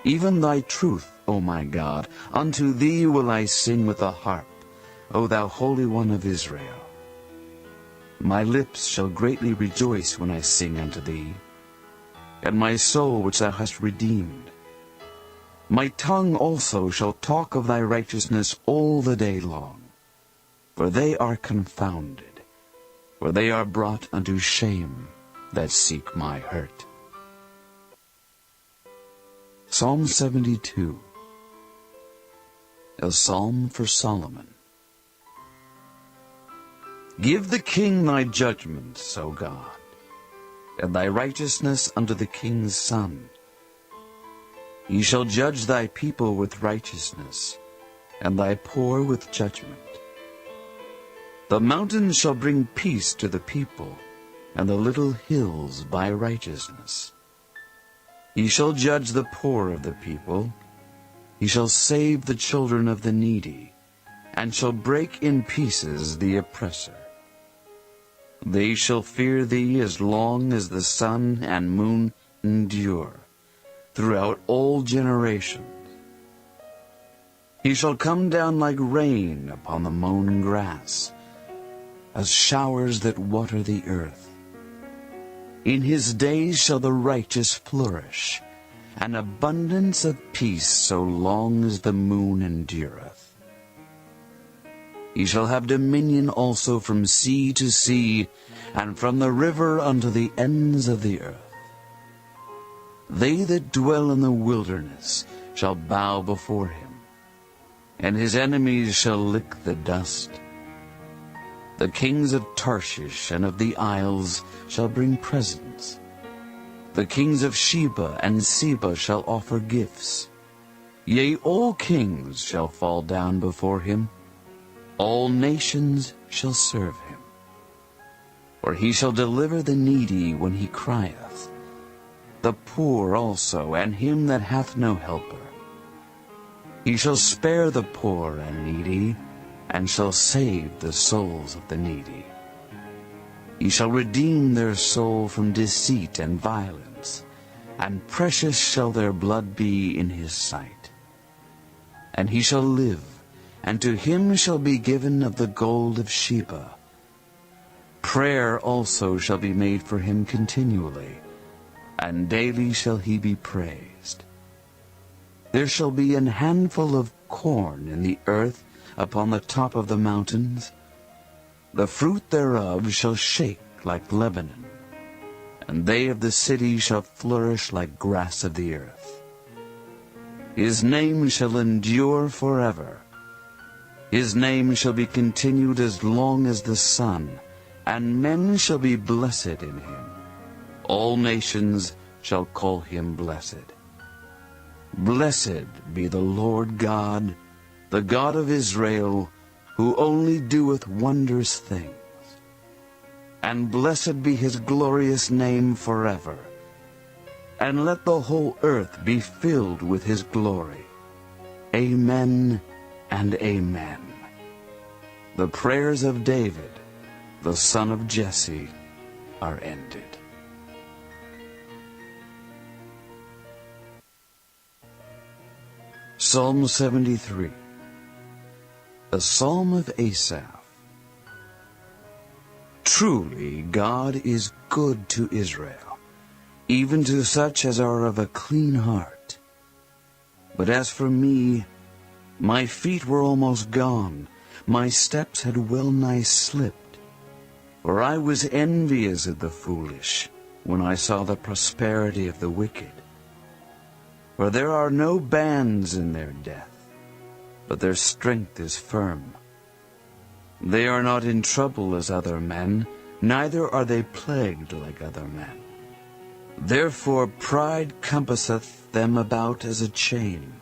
even thy truth, O my God. Unto thee will I sing with the harp, O thou Holy One of Israel. My lips shall greatly rejoice when I sing unto thee, and my soul which thou hast redeemed. My tongue also shall talk of thy righteousness all the day long, for they are confounded, for they are brought unto shame that seek my hurt. Psalm 72, a psalm for Solomon. Give the king thy judgments, O God, and thy righteousness unto the king's son. Ye shall judge thy people with righteousness, and thy poor with judgment. The mountains shall bring peace to the people, and the little hills by righteousness. He shall judge the poor of the people. He shall save the children of the needy, and shall break in pieces the oppressor. They shall fear thee as long as the sun and moon endure, throughout all generations. He shall come down like rain upon the mown grass, as showers that water the earth. In his days shall the righteous flourish, an abundance of peace so long as the moon endureth. He shall have dominion also from sea to sea, and from the river unto the ends of the earth. They that dwell in the wilderness shall bow before him, and his enemies shall lick the dust. The kings of Tarshish and of the isles shall bring presents. The kings of Sheba and Seba shall offer gifts. Yea, all kings shall fall down before him. All nations shall serve him. For he shall deliver the needy when he crieth, the poor also, and him that hath no helper. He shall spare the poor and needy, and shall save the souls of the needy. He shall redeem their soul from deceit and violence, and precious shall their blood be in his sight. And he shall live, and to him shall be given of the gold of Sheba. Prayer also shall be made for him continually, and daily shall he be praised. There shall be an handful of corn in the earth upon the top of the mountains. The fruit thereof shall shake like Lebanon, and they of the city shall flourish like grass of the earth. His name shall endure forever. His name shall be continued as long as the sun, and men shall be blessed in him. All nations shall call him blessed. Blessed be the Lord God, the God of Israel, who only doeth wondrous things. And blessed be his glorious name forever. And let the whole earth be filled with his glory. Amen and amen. The prayers of David, the son of Jesse, are ended. Psalm 73, a psalm of Asaph. Truly, God is good to Israel, even to such as are of a clean heart. But as for me, my feet were almost gone, my steps had well nigh slipped. For I was envious at the foolish, when I saw the prosperity of the wicked. For there are no bands in their death, but their strength is firm. They are not in trouble as other men, neither are they plagued like other men. Therefore pride compasseth them about as a chain,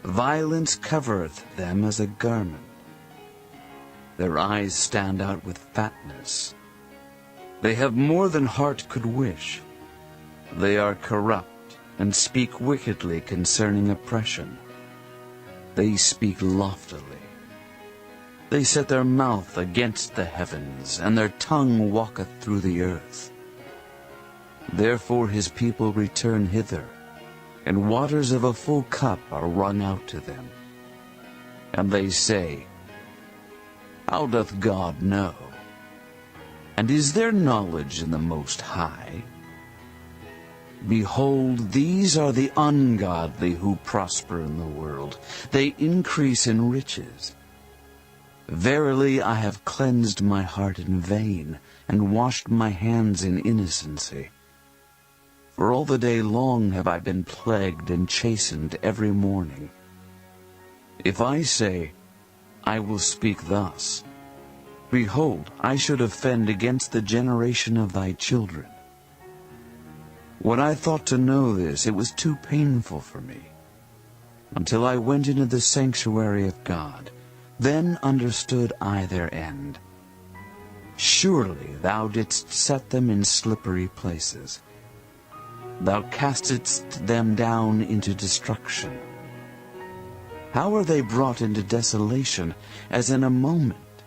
violence covereth them as a garment. Their eyes stand out with fatness. They have more than heart could wish. They are corrupt, and speak wickedly concerning oppression. They speak loftily. They set their mouth against the heavens, and their tongue walketh through the earth. Therefore his people return hither, and waters of a full cup are wrung out to them. And they say, How doth God know? And is there knowledge in the Most High? Behold, these are the ungodly who prosper in the world. They increase in riches. Verily I have cleansed my heart in vain, and washed my hands in innocency. For all the day long have I been plagued and chastened every morning. If I say, I will speak thus, behold, I should offend against the generation of thy children. When I thought to know this, it was too painful for me, until I went into the sanctuary of God. Then understood I their end. Surely thou didst set them in slippery places. Thou castedst them down into destruction. How are they brought into desolation, as in a moment?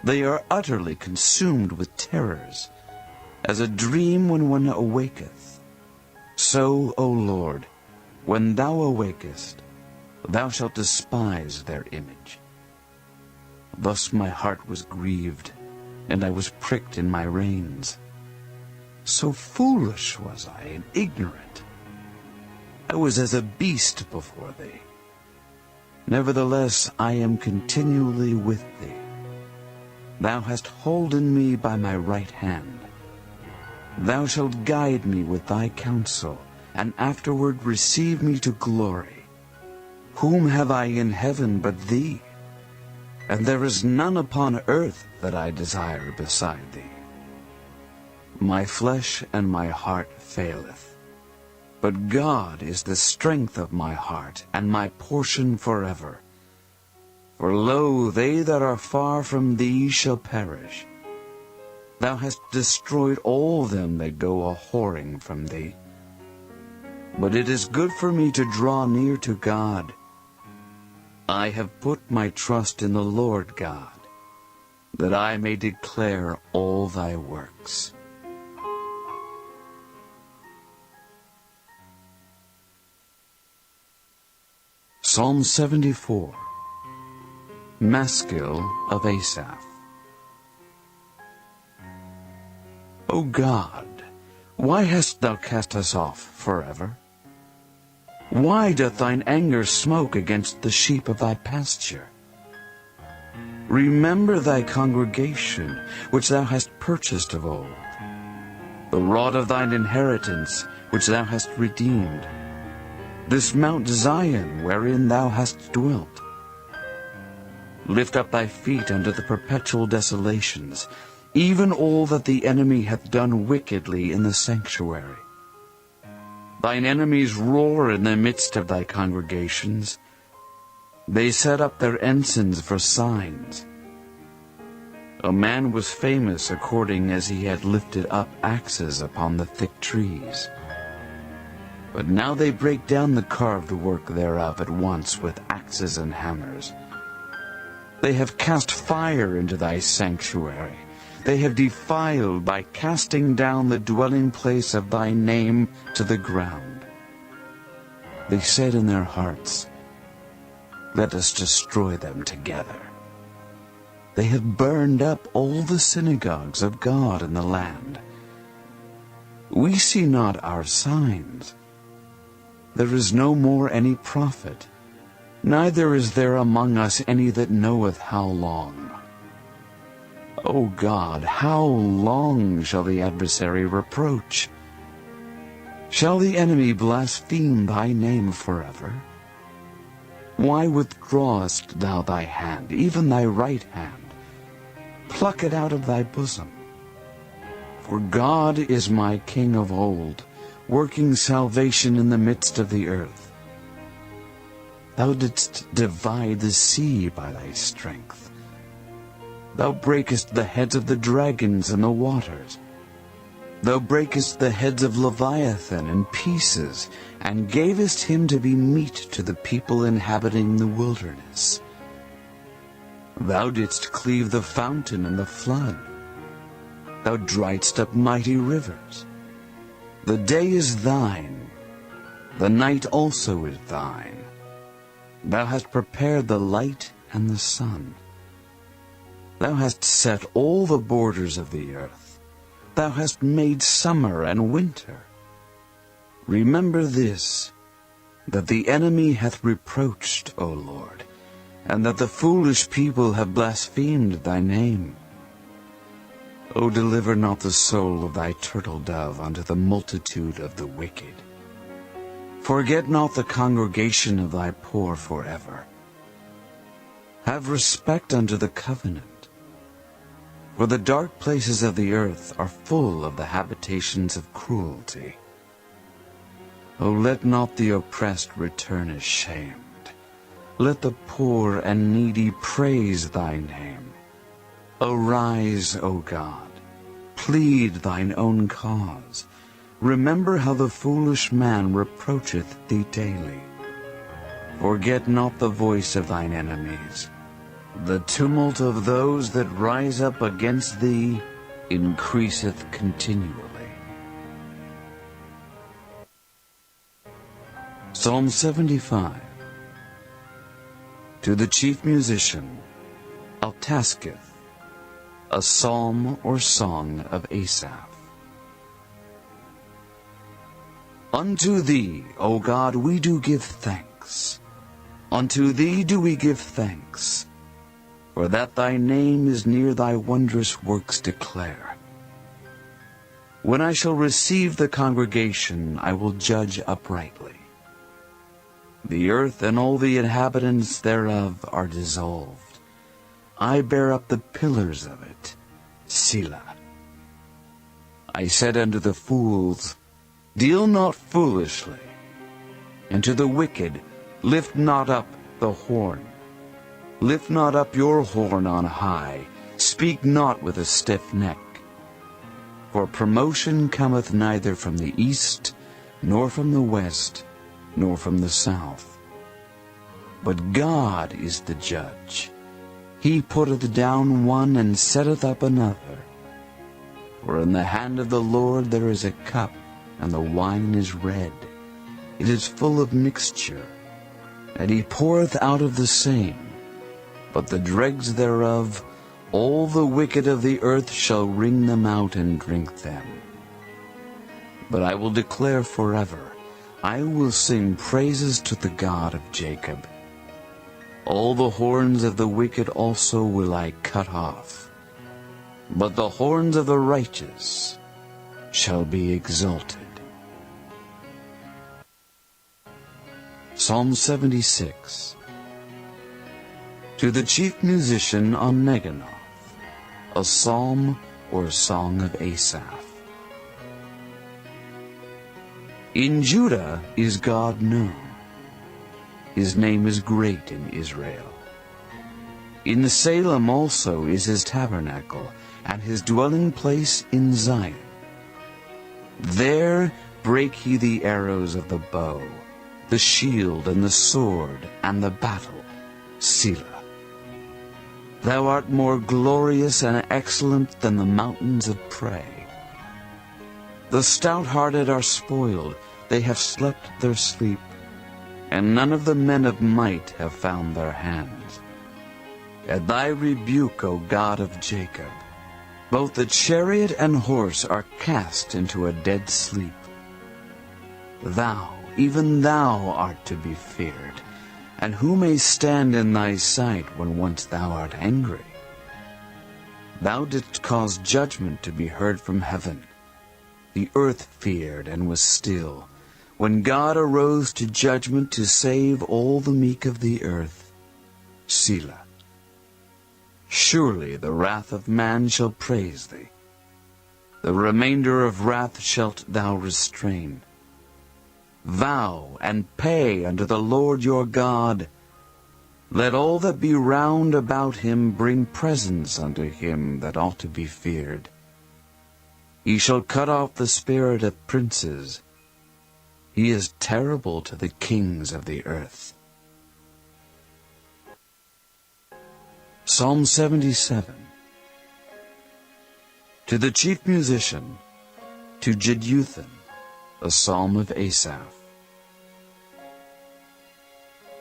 They are utterly consumed with terrors, as a dream when one awaketh. So, O Lord, when thou awakest, thou shalt despise their image. Thus my heart was grieved, and I was pricked in my reins. So foolish was I and ignorant. I was as a beast before thee. Nevertheless, I am continually with thee. Thou hast holden me by my right hand. Thou shalt guide me with thy counsel, and afterward receive me to glory. Whom have I in heaven but thee? And there is none upon earth that I desire beside thee. My flesh and my heart faileth, but God is the strength of my heart, and my portion forever. For lo, they that are far from thee shall perish. Thou hast destroyed all them that go a-whoring from thee. But it is good for me to draw near to God. I have put my trust in the Lord God, that I may declare all thy works. Psalm 74. Maskil of Asaph. O God, why hast thou cast us off forever? Why doth thine anger smoke against the sheep of thy pasture? Remember thy congregation, which thou hast purchased of old, the rod of thine inheritance, which thou hast redeemed, this Mount Zion, wherein thou hast dwelt. Lift up thy feet unto the perpetual desolations, even all that the enemy hath done wickedly in the sanctuary. Thine enemies roar in the midst of thy congregations. They set up their ensigns for signs. A man was famous according as he had lifted up axes upon the thick trees. But now they break down the carved work thereof at once with axes and hammers. They have cast fire into thy sanctuary. They have defiled by casting down the dwelling place of thy name to the ground. They said in their hearts, Let us destroy them together. They have burned up all the synagogues of God in the land. We see not our signs. There is no more any prophet, neither is there among us any that knoweth how long. O God, how long shall the adversary reproach? Shall the enemy blaspheme thy name forever? Why withdrawest thou thy hand, even thy right hand? Pluck it out of thy bosom. For God is my King of old, working salvation in the midst of the earth. Thou didst divide the sea by thy strength. Thou breakest the heads of the dragons in the waters. Thou breakest the heads of Leviathan in pieces, and gavest him to be meat to the people inhabiting the wilderness. Thou didst cleave the fountain and the flood. Thou driedst up mighty rivers. The day is thine, the night also is thine. Thou hast prepared the light and the sun. Thou hast set all the borders of the earth. Thou hast made summer and winter. Remember this, that the enemy hath reproached, O Lord, and that the foolish people have blasphemed thy name. O deliver not the soul of thy turtle dove unto the multitude of the wicked. Forget not the congregation of thy poor forever. Have respect unto the covenant. For the dark places of the earth are full of the habitations of cruelty. O let not the oppressed return ashamed. Let the poor and needy praise thy name. Arise, O God, plead thine own cause. Remember how the foolish man reproacheth thee daily. Forget not the voice of thine enemies. The tumult of those that rise up against thee increaseth continually. Psalm 75. To the chief musician, Altasketh, a psalm or song of Asaph. Unto thee, O God, we do give thanks. Unto thee do we give thanks, for that thy name is near thy wondrous works declare. When I shall receive the congregation, I will judge uprightly. The earth and all the inhabitants thereof are dissolved. I bear up the pillars of it. Selah. I said unto the fools, Deal not foolishly. And to the wicked, lift not up the horn. Lift not up your horn on high. Speak not with a stiff neck. For promotion cometh neither from the east, nor from the west, nor from the south. But God is the judge. He putteth down one and setteth up another. For in the hand of the Lord there is a cup, and the wine is red. It is full of mixture, and he poureth out of the same. But the dregs thereof, all the wicked of the earth shall wring them out and drink them. But I will declare forever, I will sing praises to the God of Jacob. All the horns of the wicked also will I cut off, but the horns of the righteous shall be exalted. Psalm 76. To the chief musician on Neginoth, a psalm or song of Asaph. In Judah is God known. His name is great in Israel. In Salem also is his tabernacle, and his dwelling place in Zion. There brake he the arrows of the bow, the shield and the sword, and the battle. Selah. Thou art more glorious and excellent than the mountains of prey. The stout-hearted are spoiled, they have slept their sleep, and none of the men of might have found their hands. At thy rebuke, O God of Jacob, both the chariot and horse are cast into a dead sleep. Thou, even thou, art to be feared, and who may stand in thy sight when once thou art angry? Thou didst cause judgment to be heard from heaven. The earth feared and was still, when God arose to judgment to save all the meek of the earth. Selah. Surely the wrath of man shall praise thee. The remainder of wrath shalt thou restrain. Vow and pay unto the Lord your God. Let all that be round about him bring presents unto him that ought to be feared. He shall cut off the spirit of princes. He is terrible to the kings of the earth. Psalm 77. To the chief musician, to Jeduthun, a psalm of Asaph.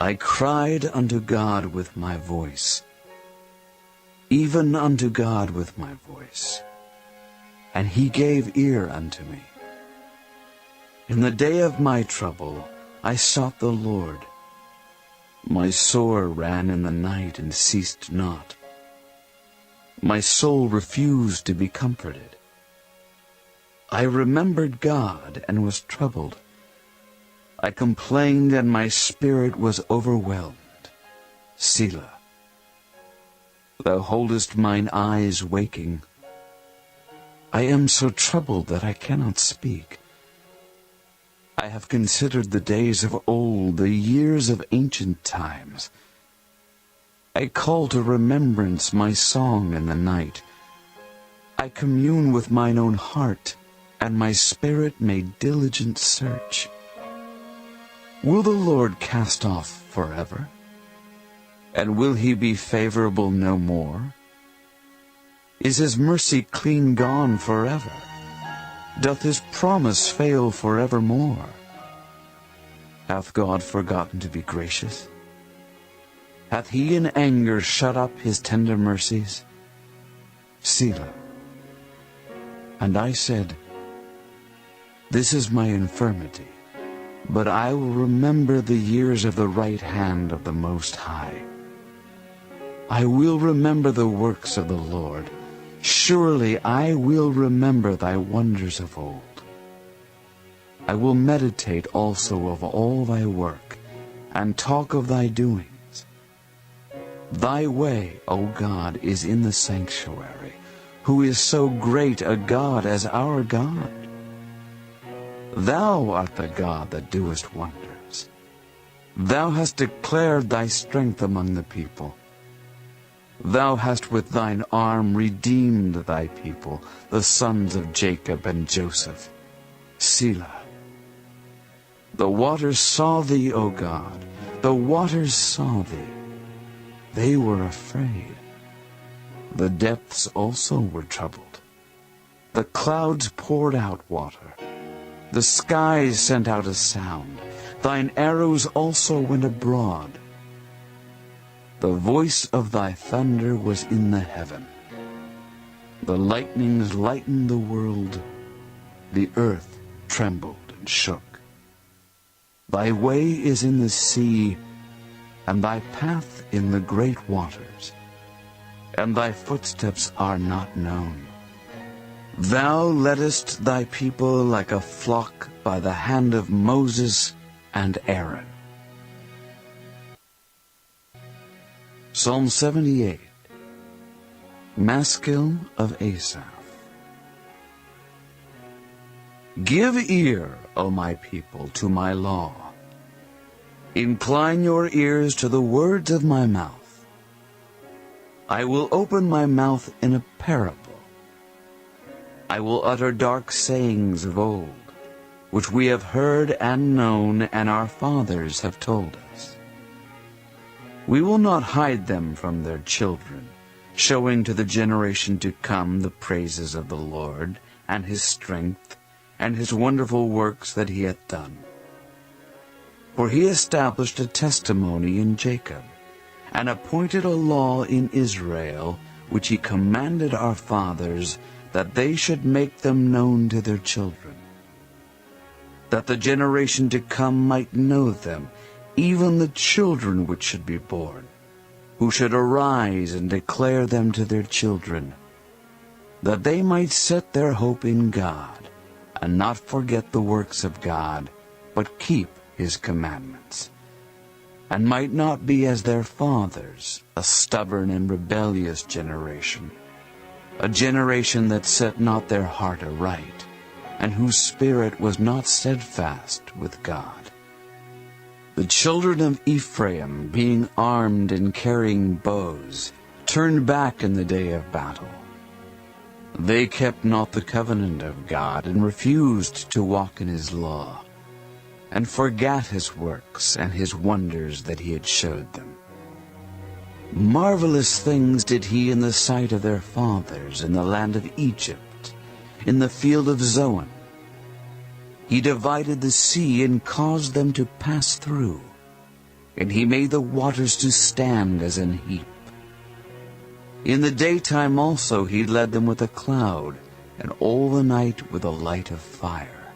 I cried unto God with my voice, even unto God with my voice, and he gave ear unto me. In the day of my trouble I sought the Lord. My sore ran in the night and ceased not. My soul refused to be comforted. I remembered God and was troubled. I complained and my spirit was overwhelmed. Selah. Thou holdest mine eyes waking. I am so troubled that I cannot speak. I have considered the days of old, the years of ancient times. I call to remembrance my song in the night. I commune with mine own heart, and my spirit made diligent search. Will the Lord cast off forever? And will he be favorable no more? Is his mercy clean gone forever? Doth his promise fail forevermore? Hath God forgotten to be gracious? Hath he in anger shut up his tender mercies? Selah. And I said, This is my infirmity, but I will remember the years of the right hand of the Most High. I will remember the works of the Lord. Surely I will remember thy wonders of old. I will meditate also of all thy work, and talk of thy doings. Thy way, O God, is in the sanctuary. Who is so great a God as our God? Thou art the God that doest wonders. Thou hast declared thy strength among the people. Thou hast with thine arm redeemed thy people, the sons of Jacob and Joseph. Selah. The waters saw thee, O God. The waters saw thee. They were afraid. The depths also were troubled. The clouds poured out water. The skies sent out a sound. Thine arrows also went abroad. The voice of thy thunder was in the heaven. The lightnings lightened the world. The earth trembled and shook. Thy way is in the sea, and thy path in the great waters, and thy footsteps are not known. Thou leddest thy people like a flock by the hand of Moses and Aaron. Psalm 78. Maskil of Asaph. Give ear, O my people, to my law. Incline your ears to the words of my mouth. I will open my mouth in a parable. I will utter dark sayings of old, which we have heard and known, and our fathers have told us. We will not hide them from their children, showing to the generation to come the praises of the Lord, and his strength, and his wonderful works that he hath done. For he established a testimony in Jacob, and appointed a law in Israel, which he commanded our fathers, that they should make them known to their children, that the generation to come might know them, even the children which should be born, who should arise and declare them to their children, that they might set their hope in God, and not forget the works of God, but keep his commandments, and might not be as their fathers, a stubborn and rebellious generation, a generation that set not their heart aright, and whose spirit was not steadfast with God. The children of Ephraim, being armed and carrying bows, turned back in the day of battle. They kept not the covenant of God, and refused to walk in his law, and forgat his works and his wonders that he had showed them. Marvelous things did he in the sight of their fathers in the land of Egypt, in the field of Zoan. He divided the sea and caused them to pass through, and he made the waters to stand as an heap. In the daytime also he led them with a cloud, and all the night with a light of fire.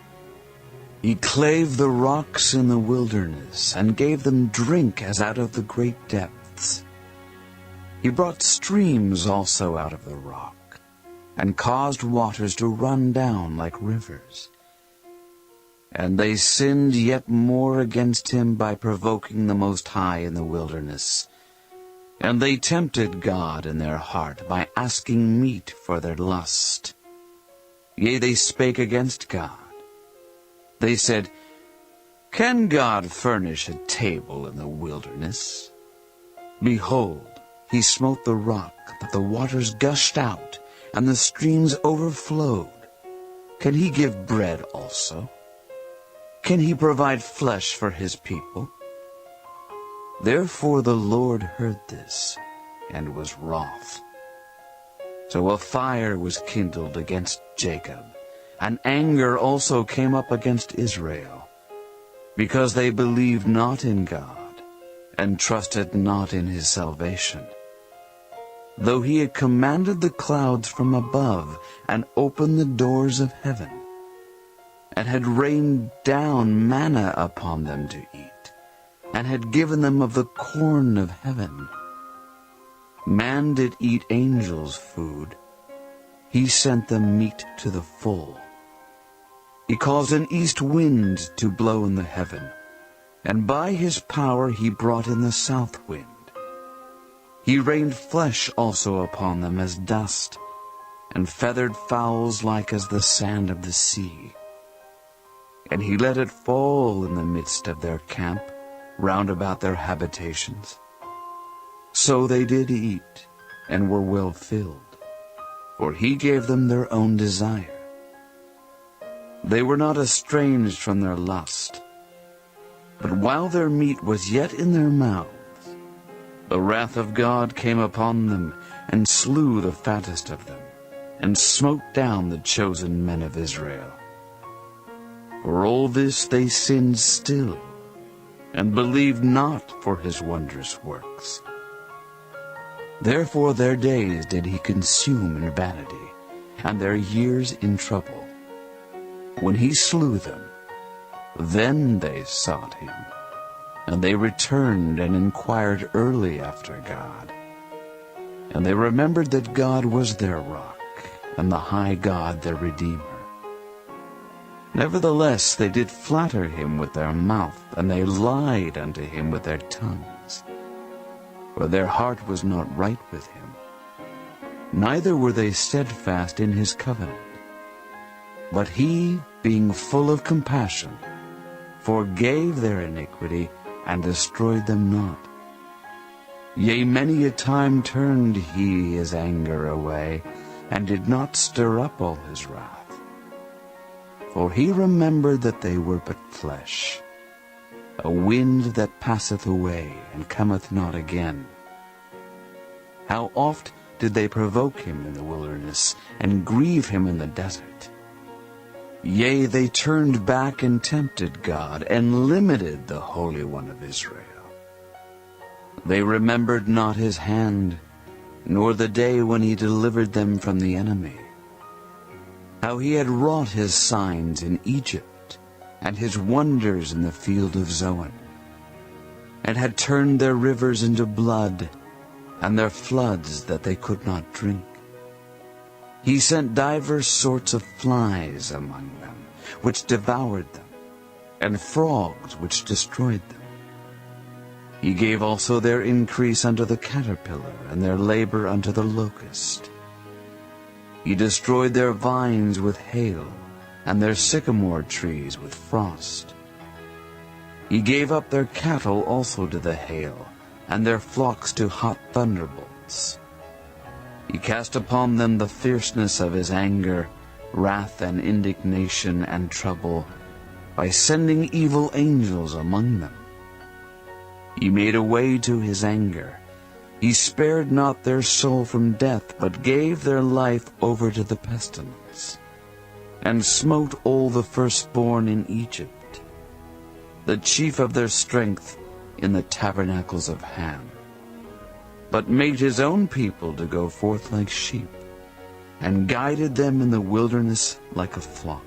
He clave the rocks in the wilderness, and gave them drink as out of the great depths. He brought streams also out of the rock, and caused waters to run down like rivers. And they sinned yet more against him by provoking the Most High in the wilderness. And they tempted God in their heart by asking meat for their lust. Yea, they spake against God. They said, Can God furnish a table in the wilderness? Behold, he smote the rock, that the waters gushed out, and the streams overflowed. Can he give bread also? Can he provide flesh for his people? Therefore the Lord heard this, and was wroth. So a fire was kindled against Jacob, and anger also came up against Israel, because they believed not in God, and trusted not in his salvation. Though he had commanded the clouds from above, and opened the doors of heaven, and had rained down manna upon them to eat, and had given them of the corn of heaven. Man did eat angels' food. He sent them meat to the full. He caused an east wind to blow in the heaven, and by his power he brought in the south wind. He rained flesh also upon them as dust, and feathered fowls like as the sand of the sea. And he let it fall in the midst of their camp, round about their habitations. So they did eat, and were well filled, for he gave them their own desire. They were not estranged from their lust, but while their meat was yet in their mouths, the wrath of God came upon them, and slew the fattest of them, and smote down the chosen men of Israel. For all this they sinned still, and believed not for his wondrous works. Therefore their days did he consume in vanity, and their years in trouble. When he slew them, then they sought him, and they returned and inquired early after God. And they remembered that God was their rock, and the high God their Redeemer. Nevertheless they did flatter him with their mouth, and they lied unto him with their tongues. For their heart was not right with him, neither were they steadfast in his covenant. But he, being full of compassion, forgave their iniquity, and destroyed them not. Yea, many a time turned he his anger away, and did not stir up all his wrath. For he remembered that they were but flesh, a wind that passeth away, and cometh not again. How oft did they provoke him in the wilderness, and grieve him in the desert? Yea, they turned back and tempted God, and limited the Holy One of Israel. They remembered not his hand, nor the day when he delivered them from the enemy. How he had wrought his signs in Egypt, and his wonders in the field of Zoan, and had turned their rivers into blood, and their floods that they could not drink. He sent divers sorts of flies among them, which devoured them, and frogs which destroyed them. He gave also their increase unto the caterpillar, and their labor unto the locust. He destroyed their vines with hail, and their sycamore trees with frost. He gave up their cattle also to the hail, and their flocks to hot thunderbolts. He cast upon them the fierceness of his anger, wrath and indignation and trouble, by sending evil angels among them. He made a way to his anger. He spared not their soul from death, but gave their life over to the pestilence, and smote all the firstborn in Egypt, the chief of their strength in the tabernacles of Ham, but made his own people to go forth like sheep, and guided them in the wilderness like a flock.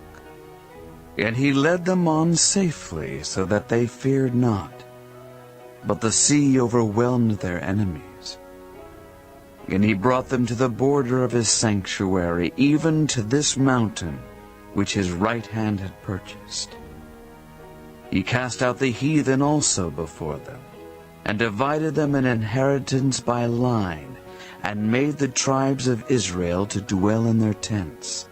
And he led them on safely, so that they feared not. But the sea overwhelmed their enemies. And he brought them to the border of his sanctuary, even to this mountain, which his right hand had purchased. He cast out the heathen also before them, and divided them an inheritance by line, and made the tribes of Israel to dwell in their tents.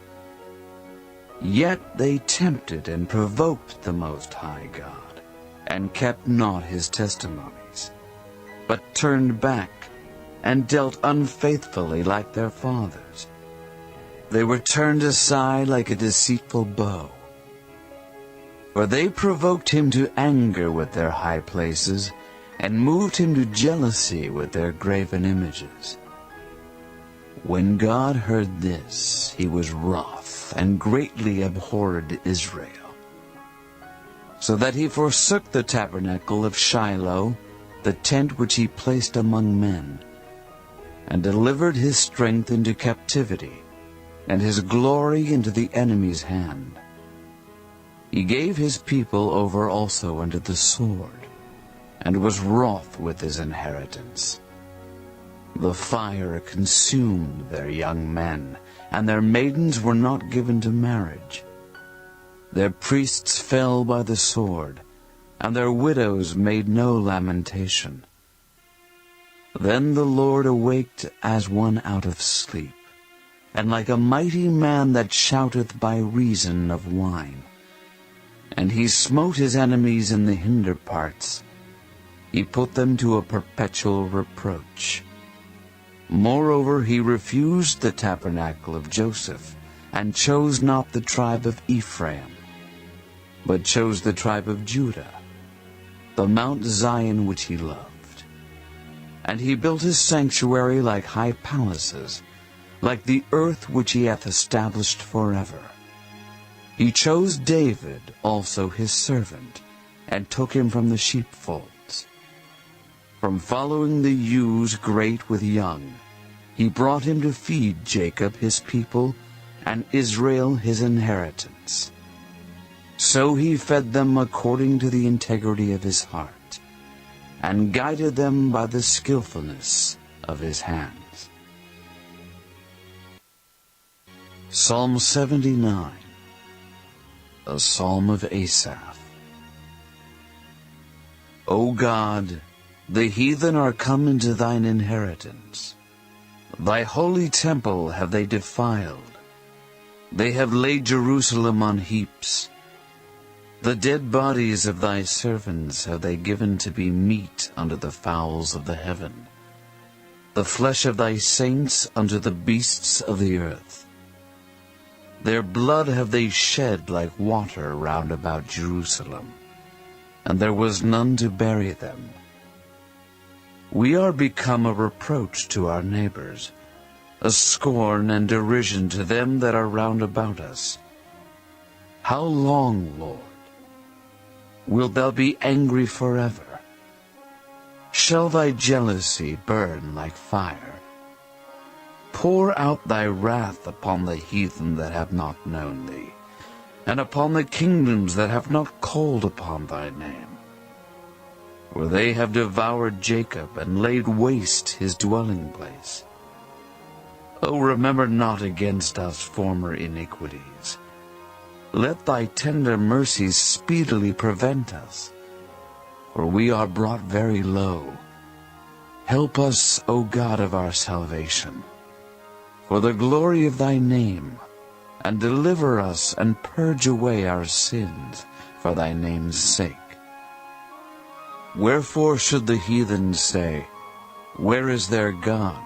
Yet they tempted and provoked the Most High God, and kept not his testimonies, but turned back, and dealt unfaithfully like their fathers. They were turned aside like a deceitful bow. For they provoked him to anger with their high places, and moved him to jealousy with their graven images. When God heard this, he was wroth, and greatly abhorred Israel, so that he forsook the tabernacle of Shiloh, the tent which he placed among men, and delivered his strength into captivity, and his glory into the enemy's hand. He gave his people over also unto the sword, and was wroth with his inheritance. The fire consumed their young men, and their maidens were not given to marriage. Their priests fell by the sword, and their widows made no lamentation. Then the Lord awaked as one out of sleep, and like a mighty man that shouteth by reason of wine. And he smote his enemies in the hinder parts. He put them to a perpetual reproach. Moreover, he refused the tabernacle of Joseph, and chose not the tribe of Ephraim, but chose the tribe of Judah, the Mount Zion which he loved. And he built his sanctuary like high palaces, like the earth which he hath established forever. He chose David also his servant, and took him from the sheepfolds. From following the ewes great with young, he brought him to feed Jacob his people, and Israel his inheritance. So he fed them according to the integrity of his heart, and guided them by the skillfulness of his hands. Psalm 79, a psalm of Asaph. O God, the heathen are come into thine inheritance. Thy holy temple have they defiled. They have laid Jerusalem on heaps. The dead bodies of thy servants have they given to be meat unto the fowls of the heaven, the flesh of thy saints unto the beasts of the earth. Their blood have they shed like water round about Jerusalem, and there was none to bury them. We are become a reproach to our neighbors, a scorn and derision to them that are round about us. How long, Lord? Wilt thou be angry forever? Shall thy jealousy burn like fire? Pour out thy wrath upon the heathen that have not known thee, and upon the kingdoms that have not called upon thy name. For they have devoured Jacob, and laid waste his dwelling place. O remember not against us former iniquities. Let thy tender mercies speedily prevent us, for we are brought very low. Help us, O God of our salvation, for the glory of thy name, and deliver us and purge away our sins for thy name's sake. Wherefore should the heathen say, Where is their God?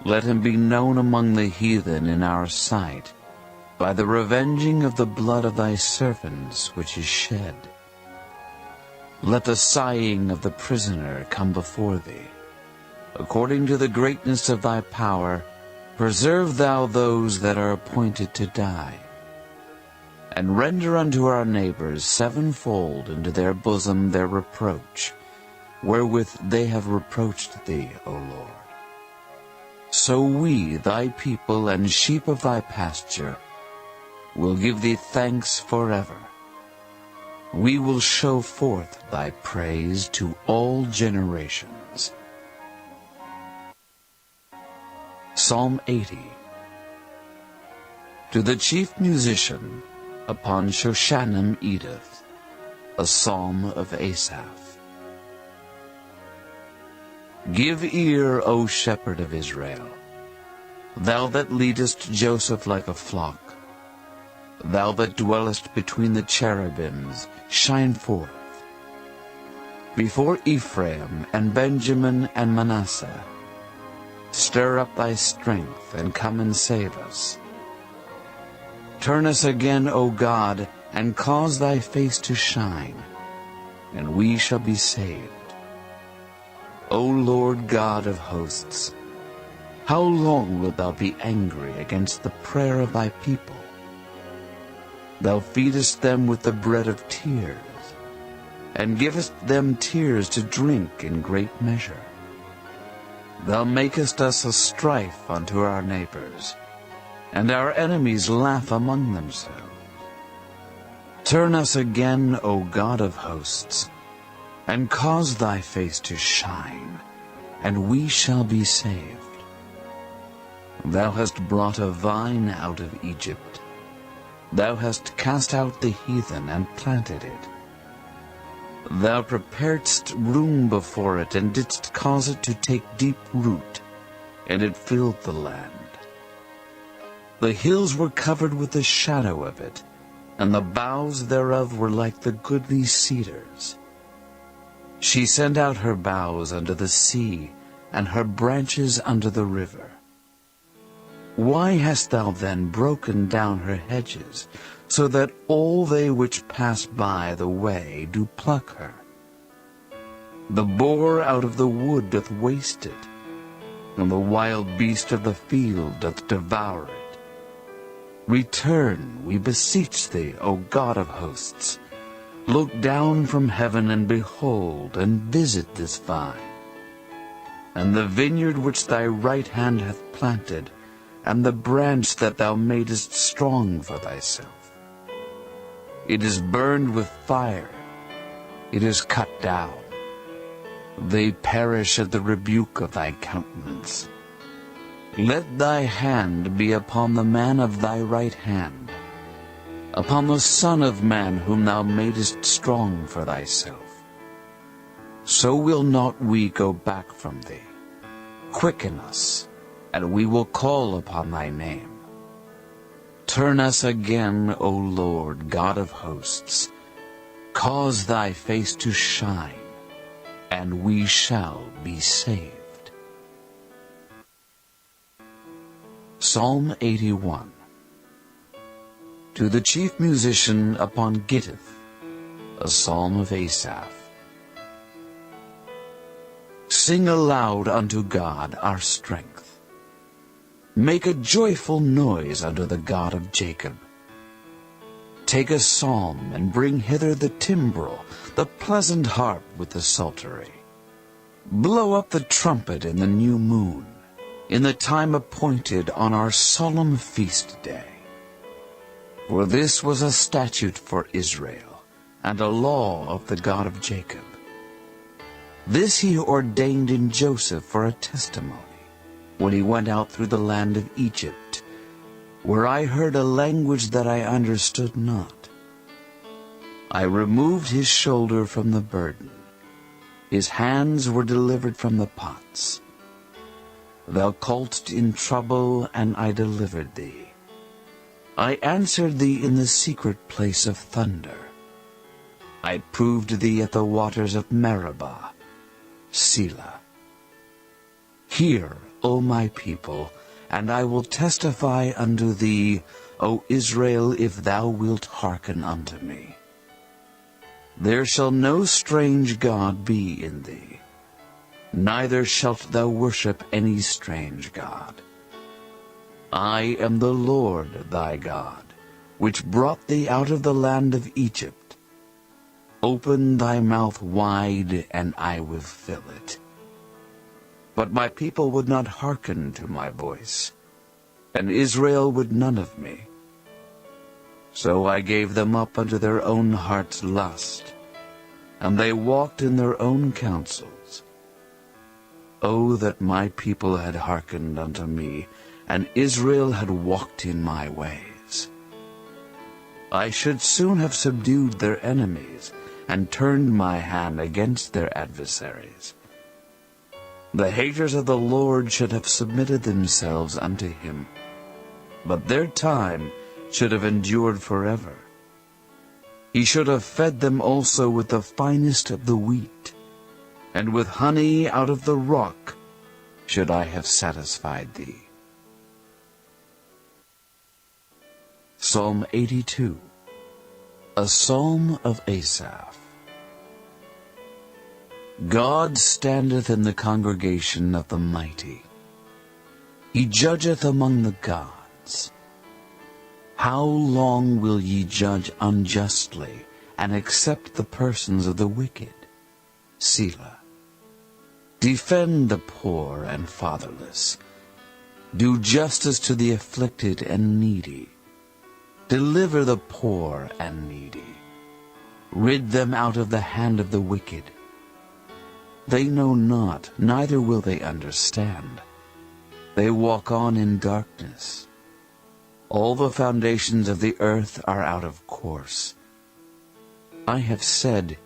Let him be known among the heathen in our sight, by the revenging of the blood of thy servants which is shed. Let the sighing of the prisoner come before thee. According to the greatness of thy power, preserve thou those that are appointed to die. And render unto our neighbors sevenfold into their bosom their reproach, wherewith they have reproached thee, O Lord. So we, thy people and sheep of thy pasture, will give thee thanks forever. We will show forth thy praise to all generations. Psalm 80. To the chief musician, upon Shoshanim Edith, a psalm of Asaph. Give ear, O shepherd of Israel, thou that leadest Joseph like a flock. Thou that dwellest between the cherubims, shine forth. Before Ephraim and Benjamin and Manasseh, stir up thy strength, and come and save us. Turn us again, O God, and cause thy face to shine, and we shall be saved. O Lord God of hosts, how long wilt thou be angry against the prayer of thy people? Thou feedest them with the bread of tears, and givest them tears to drink in great measure. Thou makest us a strife unto our neighbors, and our enemies laugh among themselves. Turn us again, O God of hosts, and cause thy face to shine, and we shall be saved. Thou hast brought a vine out of Egypt. Thou hast cast out the heathen and planted it. Thou preparedst room before it, and didst cause it to take deep root, and it filled the land. The hills were covered with the shadow of it, and the boughs thereof were like the goodly cedars. She sent out her boughs unto the sea, and her branches unto the river. Why hast thou then broken down her hedges, so that all they which pass by the way do pluck her? The boar out of the wood doth waste it, and the wild beast of the field doth devour it. Return, we beseech thee, O God of hosts. Look down from heaven, and behold, and visit this vine, and the vineyard which thy right hand hath planted, and the branch that thou madest strong for thyself. It is burned with fire, it is cut down. They perish at the rebuke of thy countenance. Let thy hand be upon the man of thy right hand, upon the Son of Man whom thou madest strong for thyself. So will not we go back from thee. Quicken us, and we will call upon thy name. Turn us again, O Lord, God of hosts. Cause thy face to shine, and we shall be saved. Psalm 81. To the chief musician upon Gittith, a psalm of Asaph. Sing aloud unto God our strength. Make a joyful noise unto the God of Jacob. Take a psalm, and bring hither the timbrel, the pleasant harp with the psaltery. Blow up the trumpet in the new moon, in the time appointed on our solemn feast day. For this was a statute for Israel, and a law of the God of Jacob. This he ordained in Joseph for a testimony, when he went out through the land of Egypt, where I heard a language that I understood not. I removed his shoulder from the burden. His hands were delivered from the pots. Thou calledst in trouble, and I delivered thee. I answered thee in the secret place of thunder. I proved thee at the waters of Meribah. Selah. Hear, O my people, and I will testify unto thee, O Israel, if thou wilt hearken unto me. There shall no strange god be in thee, neither shalt thou worship any strange god. I am the Lord thy God, which brought thee out of the land of Egypt. Open thy mouth wide, and I will fill it. But my people would not hearken to my voice, and Israel would none of me. So I gave them up unto their own heart's lust, and they walked in their own counsels. O that my people had hearkened unto me, and Israel had walked in my ways. I should soon have subdued their enemies, and turned my hand against their adversaries. The haters of the Lord should have submitted themselves unto him, but their time should have endured forever. He should have fed them also with the finest of the wheat, and with honey out of the rock should I have satisfied thee. Psalm 82, a psalm of Asaph. God standeth in the congregation of the mighty. He judgeth among the gods. How long will ye judge unjustly, and accept the persons of the wicked? Selah. Defend the poor and fatherless. Do justice to the afflicted and needy. Deliver the poor and needy. Rid them out of the hand of the wicked. They know not, neither will they understand. They walk on in darkness. All the foundations of the earth are out of course. I have said,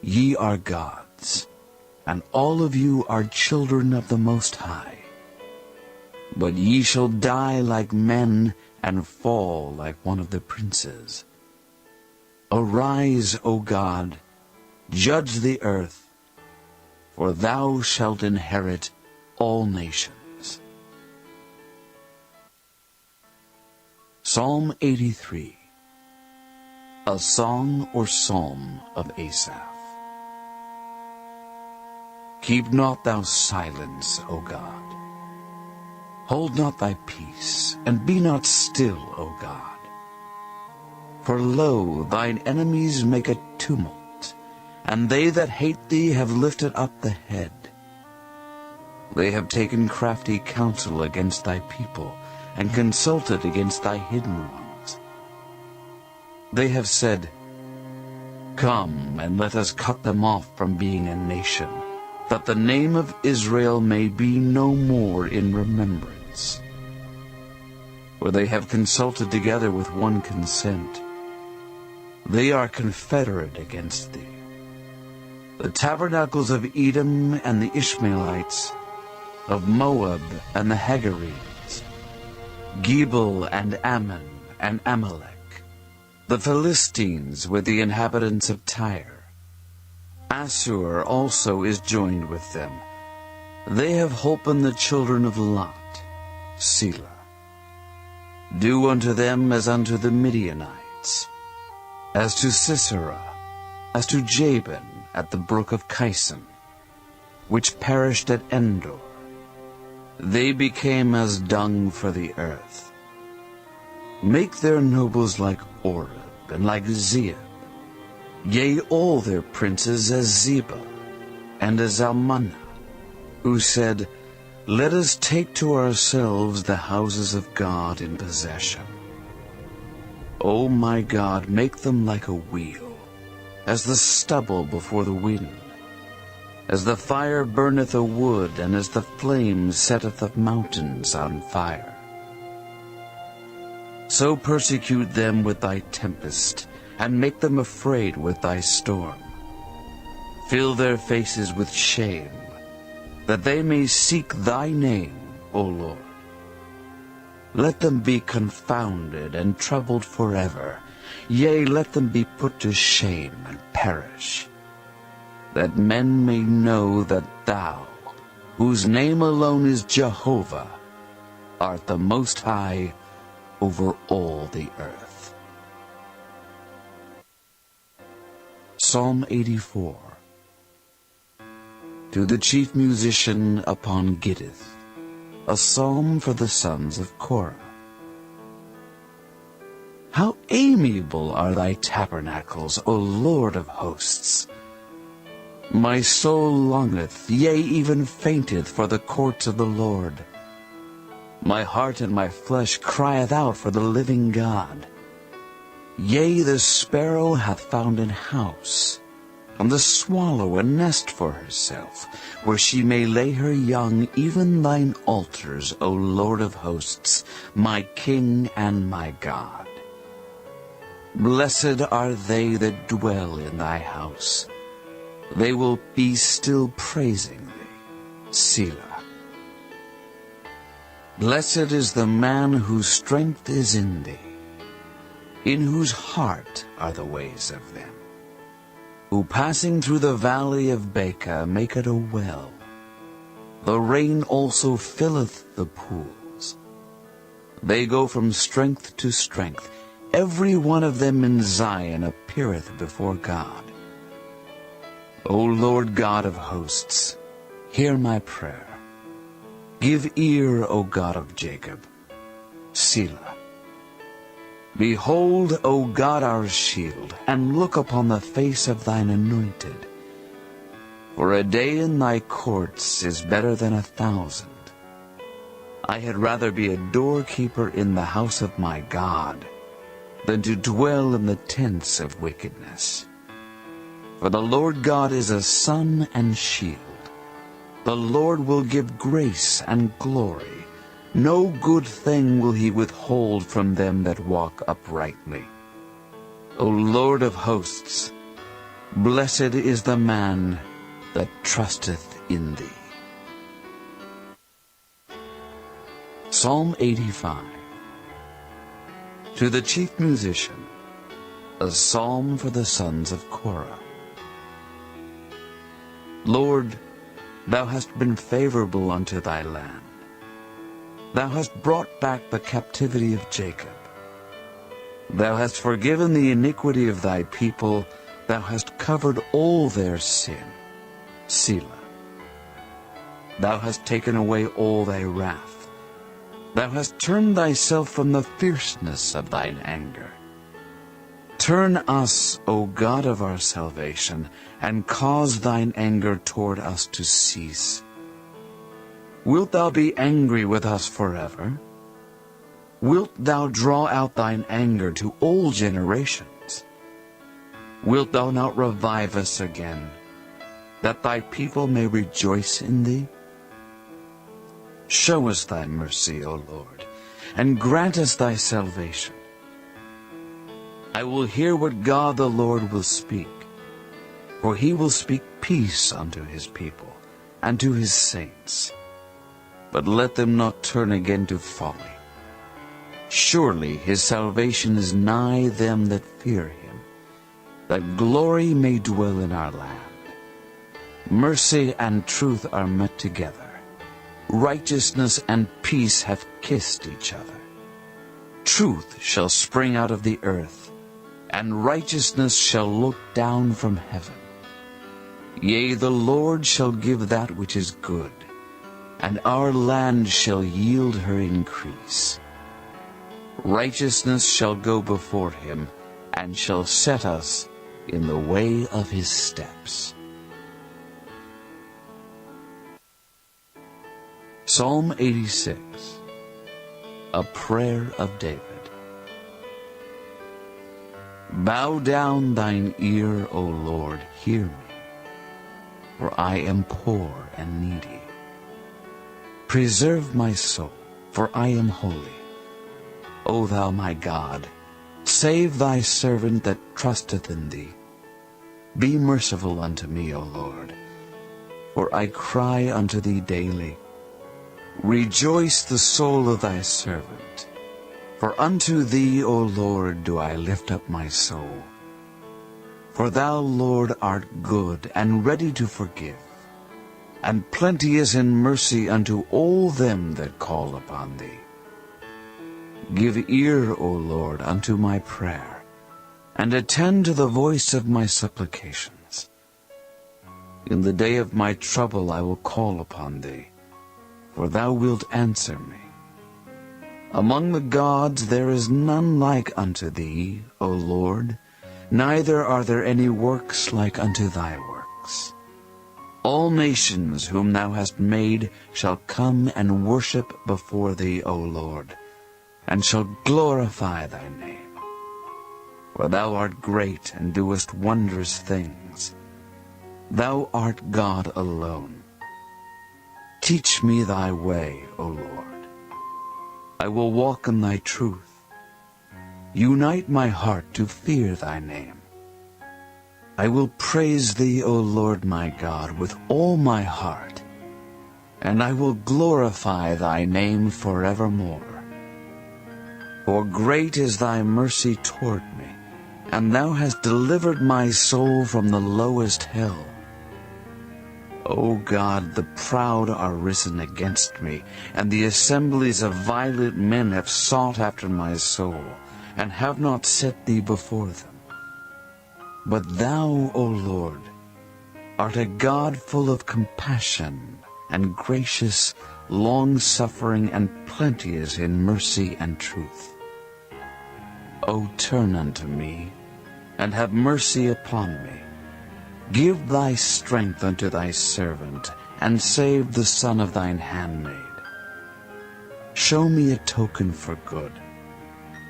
Ye are gods, and all of you are children of the Most High. But ye shall die like men, and fall like one of the princes. Arise, O God, judge the earth, for thou shalt inherit all nations. Psalm 83, a song or psalm of Asaph. Keep not thou silence, O God. Hold not thy peace, and be not still, O God. For lo, thine enemies make a tumult, and they that hate thee have lifted up the head. They have taken crafty counsel against thy people, and consulted against thy hidden ones. They have said, Come, and let us cut them off from being a nation, that the name of Israel may be no more in remembrance. For they have consulted together with one consent. They are confederate against thee. The tabernacles of Edom and the Ishmaelites, of Moab and the Hagarenes, Gebal and Ammon and Amalek, the Philistines with the inhabitants of Tyre. Assur also is joined with them. They have holpen the children of Lot. Selah. Do unto them as unto the Midianites, as to Sisera, as to Jabin at the brook of Kison, which perished at Endor. They became as dung for the earth. Make their nobles like Oreb and like Zeeb, yea, all their princes as Zebah, and a Zalmunna, who said, "Let us take to ourselves the houses of God in possession." O my God, make them like a wheel, as the stubble before the wind, as the fire burneth a wood, and as the flame setteth the mountains on fire. So persecute them with thy tempest, and make them afraid with thy storm. Fill their faces with shame, that they may seek thy name, O Lord. Let them be confounded and troubled forever. Yea, let them be put to shame and perish, that men may know that thou, whose name alone is Jehovah, art the Most High over all the earth. Psalm 84. To the chief musician upon Gittith, a psalm for the sons of Korah. How amiable are thy tabernacles, O Lord of hosts! My soul longeth, yea, even fainteth, for the courts of the Lord. My heart and my flesh crieth out for the living God. Yea, the sparrow hath found an house, and the swallow a nest for herself, where she may lay her young, even thine altars, O Lord of hosts, my King and my God. Blessed are they that dwell in thy house. They will be still praising thee. Selah. Blessed is the man whose strength is in thee, in whose heart are the ways of them, who passing through the valley of Baca make it a well. The rain also filleth the pools. They go from strength to strength. Every one of them in Zion appeareth before God. O Lord God of hosts, hear my prayer. Give ear, O God of Jacob. Selah. Behold, O God, our shield, and look upon the face of thine anointed. For a day in thy courts is better than 1,000. I had rather be a doorkeeper in the house of my God than to dwell in the tents of wickedness. For the Lord God is a sun and shield. The Lord will give grace and glory. No good thing will he withhold from them that walk uprightly. O Lord of hosts, blessed is the man that trusteth in thee. Psalm 85. To the chief musician, a psalm for the sons of Korah. Lord, thou hast been favorable unto thy land. Thou hast brought back the captivity of Jacob. Thou hast forgiven the iniquity of thy people. Thou hast covered all their sin. Selah. Thou hast taken away all thy wrath. Thou hast turned thyself from the fierceness of thine anger. Turn us, O God of our salvation, and cause thine anger toward us to cease. Wilt thou be angry with us forever? Wilt thou draw out thine anger to all generations? Wilt thou not revive us again, that thy people may rejoice in thee? Show us thy mercy, O Lord, and grant us thy salvation. I will hear what God the Lord will speak, for he will speak peace unto his people and to his saints. But let them not turn again to folly. Surely his salvation is nigh them that fear him, that glory may dwell in our land. Mercy and truth are met together. Righteousness and peace have kissed each other. Truth shall spring out of the earth, and righteousness shall look down from heaven. Yea, the Lord shall give that which is good, and our land shall yield her increase. Righteousness shall go before him, and shall set us in the way of his steps. Psalm 86, a prayer of David. Bow down thine ear, O Lord, hear me, for I am poor and needy. Preserve my soul, for I am holy. O thou my God, save thy servant that trusteth in thee. Be merciful unto me, O Lord, for I cry unto thee daily. Rejoice the soul of thy servant, for unto thee, O Lord, do I lift up my soul. For thou, Lord, art good and ready to forgive, and plenteous in mercy unto all them that call upon thee. Give ear, O Lord, unto my prayer, and attend to the voice of my supplications. In the day of my trouble I will call upon thee, for thou wilt answer me. Among the gods there is none like unto thee, O Lord, neither are there any works like unto thy works. All nations whom thou hast made shall come and worship before thee, O Lord, and shall glorify thy name. For thou art great and doest wondrous things. Thou art God alone. Teach me thy way, O Lord. I will walk in thy truth. Unite my heart to fear thy name. I will praise thee, O Lord my God, with all my heart, and I will glorify thy name forevermore. For great is thy mercy toward me, and thou hast delivered my soul from the lowest hell. O God, the proud are risen against me, and the assemblies of violent men have sought after my soul, and have not set thee before them. But thou, O Lord, art a God full of compassion, and gracious, long-suffering, and plenteous in mercy and truth. O turn unto me, and have mercy upon me. Give thy strength unto thy servant, and save the son of thine handmaid. Show me a token for good,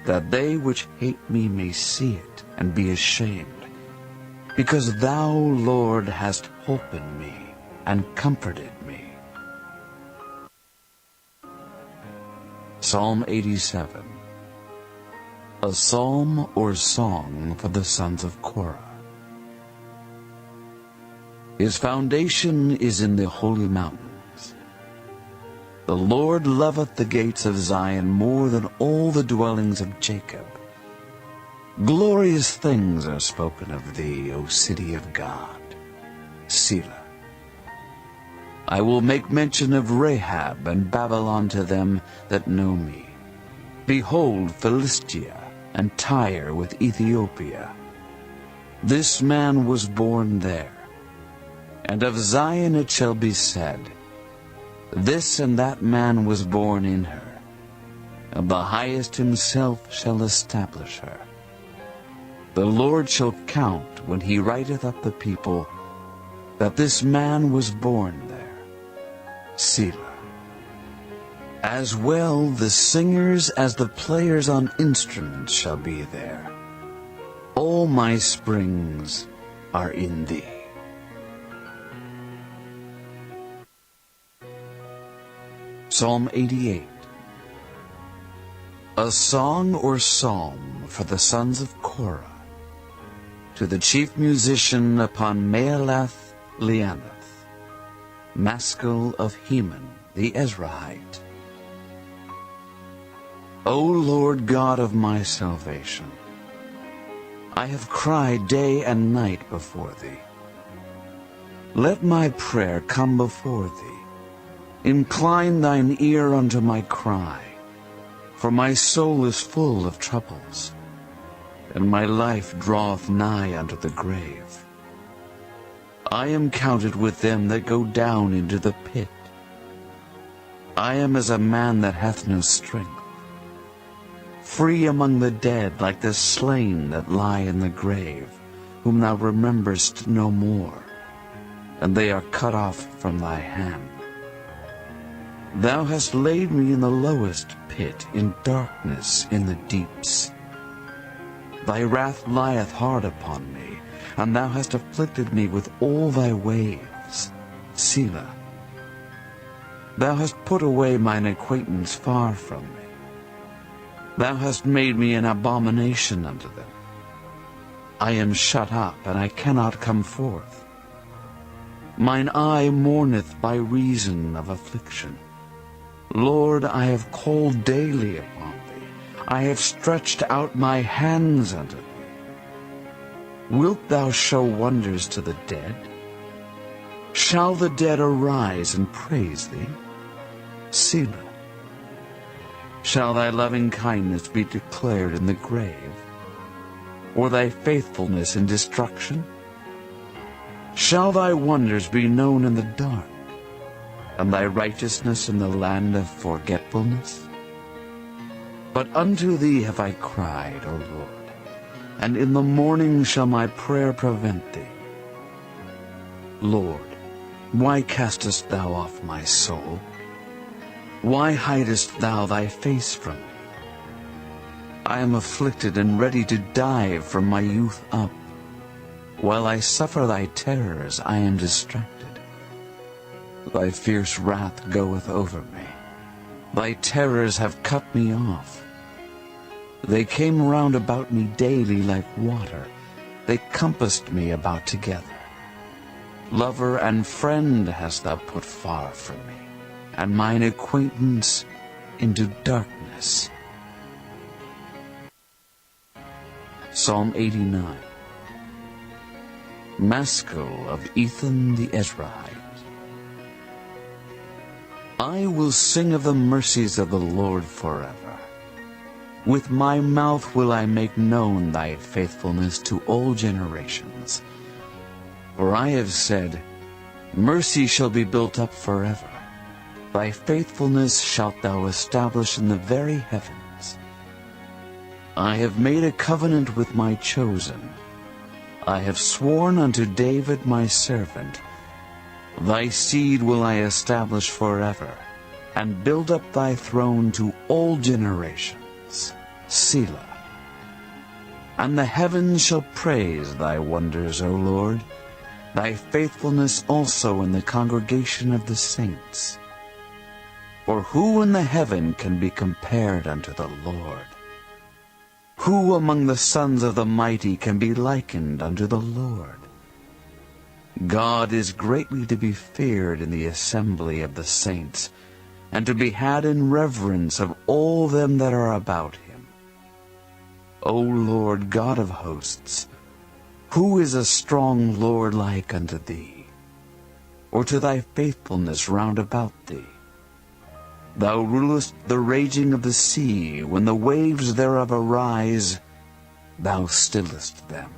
that they which hate me may see it, and be ashamed. Because thou, Lord, hast holpen me, and comforted me. Psalm 87, a psalm or song for the sons of Korah. His foundation is in the holy mountains. The Lord loveth the gates of Zion more than all the dwellings of Jacob. Glorious things are spoken of thee, O city of God. Selah. I will make mention of Rahab and Babylon to them that know me. Behold, Philistia, and Tyre with Ethiopia. This man was born there, and of Zion it shall be said, This and that man was born in her, and the Highest himself shall establish her. The Lord shall count, when he writeth up the people, that this man was born there. Selah. As well the singers as the players on instruments shall be there. All my springs are in thee. Psalm 88, a song or psalm for the sons of Korah, to the chief musician upon Maalath Leannoth, maskil of Heman the Ezrahite. O Lord God of my salvation, I have cried day and night before thee. Let my prayer come before thee. Incline thine ear unto my cry, for my soul is full of troubles, and my life draweth nigh unto the grave. I am counted with them that go down into the pit. I am as a man that hath no strength, free among the dead, like the slain that lie in the grave, whom thou rememberest no more, and they are cut off from thy hand. Thou hast laid me in the lowest pit, in darkness, in the deeps. Thy wrath lieth hard upon me, and thou hast afflicted me with all thy waves. Selah. Thou hast put away mine acquaintance far from me. Thou hast made me an abomination unto them. I am shut up, and I cannot come forth. Mine eye mourneth by reason of affliction. Lord, I have called daily upon thee. I have stretched out my hands unto thee. Wilt thou show wonders to the dead? Shall the dead arise and praise thee? Selah. Shall thy loving kindness be declared in the grave, or thy faithfulness in destruction? Shall thy wonders be known in the dark, and thy righteousness in the land of forgetfulness? But unto thee have I cried, O Lord, and in the morning shall my prayer prevent thee. Lord, why castest thou off my soul? Why hidest thou thy face from me? I am afflicted and ready to die from my youth up. While I suffer thy terrors, I am distracted. Thy fierce wrath goeth over me. Thy terrors have cut me off. They came round about me daily like water. They compassed me about together. Lover and friend hast thou put far from me, and mine acquaintance into darkness. Psalm 89. Maskil of Ethan the Ezrahite. I will sing of the mercies of the Lord forever. With my mouth will I make known thy faithfulness to all generations. For I have said, mercy shall be built up forever. Thy faithfulness shalt thou establish in the very heavens. I have made a covenant with my chosen. I have sworn unto David my servant, thy seed will I establish forever, and build up thy throne to all generations. Selah. And the heavens shall praise thy wonders, O Lord, thy faithfulness also in the congregation of the saints. For who in the heaven can be compared unto the Lord? Who among the sons of the mighty can be likened unto the Lord? God is greatly to be feared in the assembly of the saints, and to be had in reverence of all them that are about him. O Lord God of hosts, who is a strong Lord like unto thee, or to thy faithfulness round about thee? Thou rulest the raging of the sea. When the waves thereof arise, thou stillest them.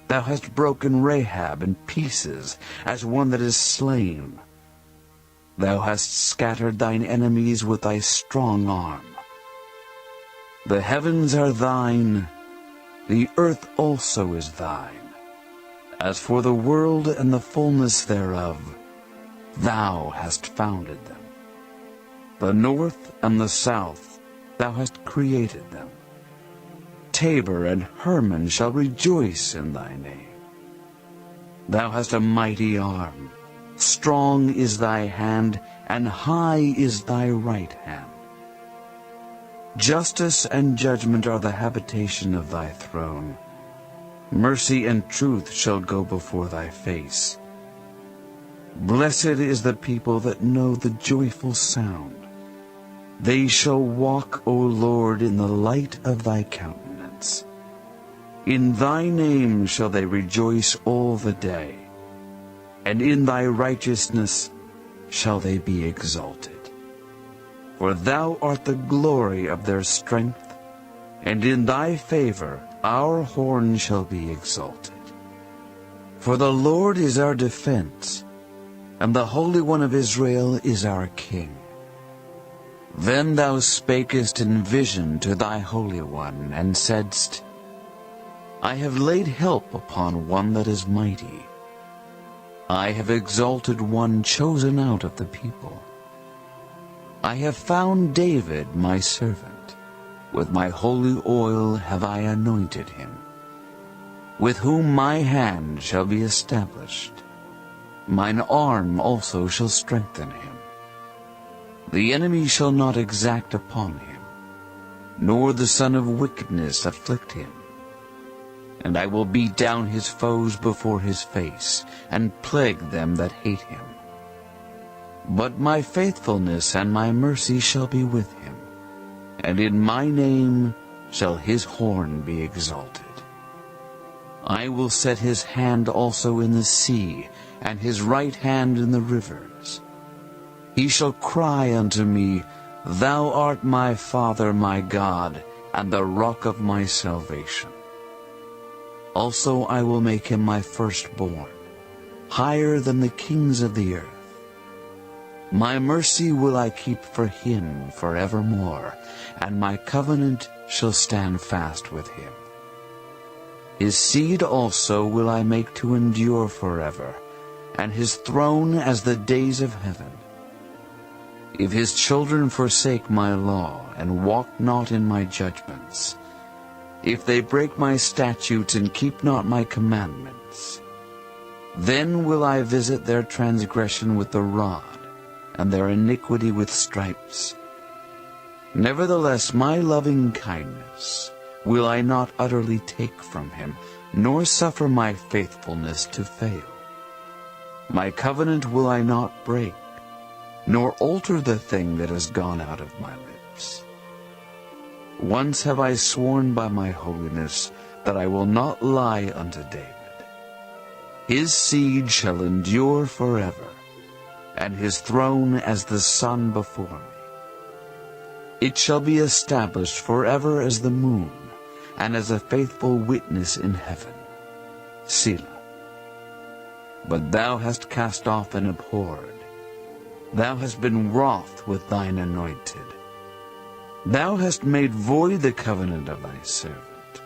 Thou hast broken Rahab in pieces, as one that is slain. Thou hast scattered thine enemies with thy strong arm. The heavens are thine, the earth also is thine. As for the world and the fullness thereof, thou hast founded them. The north and the south, thou hast created them. Tabor and Hermon shall rejoice in thy name. Thou hast a mighty arm. Strong is thy hand, and high is thy right hand. Justice and judgment are the habitation of thy throne. Mercy and truth shall go before thy face. Blessed is the people that know the joyful sound. They shall walk, O Lord, in the light of thy countenance. In thy name shall they rejoice all the day, and in thy righteousness shall they be exalted. For thou art the glory of their strength, and in thy favor our horn shall be exalted. For the Lord is our defense, and the Holy One of Israel is our King. Then thou spakest in vision to thy Holy One, and saidst, I have laid help upon one that is mighty. I have exalted one chosen out of the people. I have found David my servant. With my holy oil have I anointed him, with whom my hand shall be established. Mine arm also shall strengthen him. The enemy shall not exact upon him, nor the son of wickedness afflict him. And I will beat down his foes before his face, and plague them that hate him. But my faithfulness and my mercy shall be with him, and in my name shall his horn be exalted. I will set his hand also in the sea, and his right hand in the rivers. He shall cry unto me, Thou art my Father, my God, and the rock of my salvation. Also I will make him my firstborn, higher than the kings of the earth. My mercy will I keep for him forevermore, and my covenant shall stand fast with him. His seed also will I make to endure forever, and his throne as the days of heaven. If his children forsake my law, and walk not in my judgments, if they break my statutes and keep not my commandments, then will I visit their transgression with the rod, and their iniquity with stripes. Nevertheless my loving kindness will I not utterly take from him, nor suffer my faithfulness to fail. My covenant will I not break, nor alter the thing that has gone out of my lips. Once have I sworn by my holiness that I will not lie unto David. His seed shall endure forever, and his throne as the sun before me. It shall be established forever as the moon, and as a faithful witness in heaven. Selah. But thou hast cast off and abhorred. Thou hast been wroth with thine anointed. Thou hast made void the covenant of thy servant.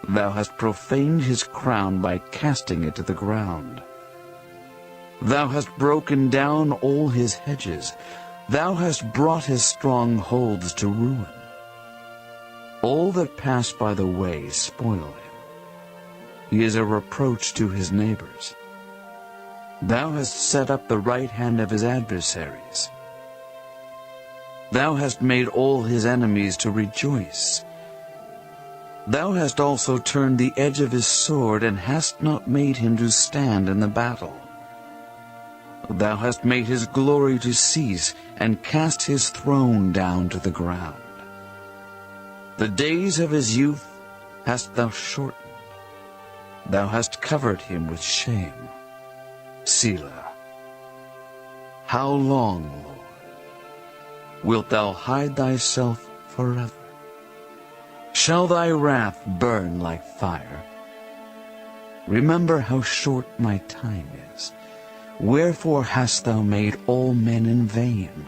Thou hast profaned his crown by casting it to the ground. Thou hast broken down all his hedges. Thou hast brought his strongholds to ruin. All that pass by the way spoil him. He is a reproach to his neighbors. Thou hast set up the right hand of his adversaries. Thou hast made all his enemies to rejoice. Thou hast also turned the edge of his sword, and hast not made him to stand in the battle. Thou hast made his glory to cease, and cast his throne down to the ground. The days of his youth hast thou shortened. Thou hast covered him with shame. Selah. How long, Lord, wilt thou hide thyself forever? Shall thy wrath burn like fire? Remember how short my time is. Wherefore hast thou made all men in vain?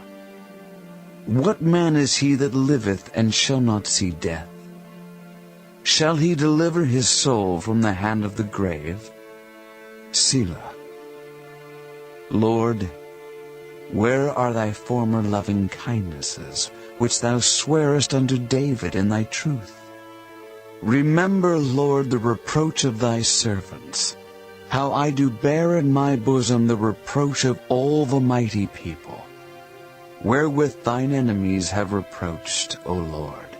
What man is he that liveth and shall not see death? Shall he deliver his soul from the hand of the grave? Selah. Lord, where are thy former loving kindnesses, which thou swearest unto David in thy truth? Remember, Lord, the reproach of thy servants, how I do bear in my bosom the reproach of all the mighty people, wherewith thine enemies have reproached, O Lord,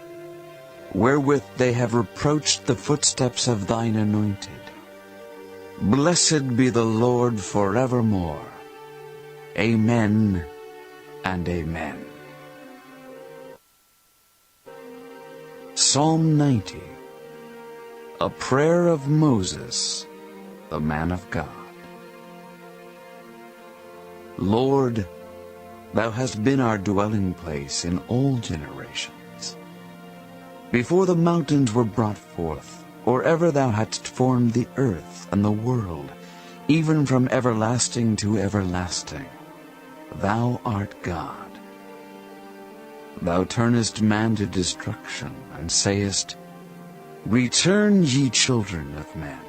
wherewith they have reproached the footsteps of thine anointed. Blessed be the Lord forevermore. Amen and amen. Psalm 90, a prayer of Moses, the man of God. Lord, thou hast been our dwelling place in all generations. Before the mountains were brought forth, or ever thou hadst formed the earth and the world, even from everlasting to everlasting, thou art God. Thou turnest man to destruction, and sayest, Return, ye children of men.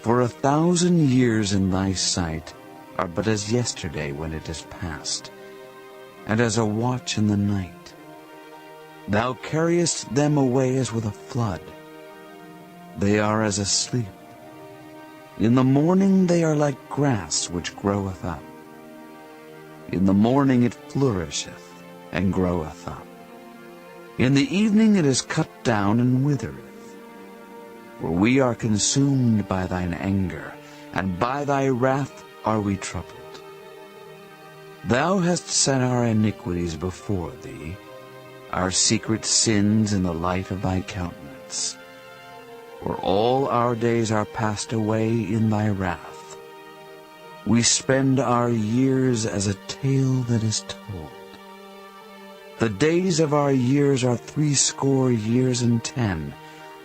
For 1,000 years in thy sight are but as yesterday when it is past, and as a watch in the night. Thou carriest them away as with a flood. They are as asleep. In the morning they are like grass which groweth up. In the morning it flourisheth and groweth up. In the evening it is cut down and withereth. For we are consumed by thine anger, and by thy wrath are we troubled. Thou hast set our iniquities before thee, our secret sins in the light of thy countenance. For all our days are passed away in thy wrath. We spend our years as a tale that is told. The days of our years are 60 years and 10,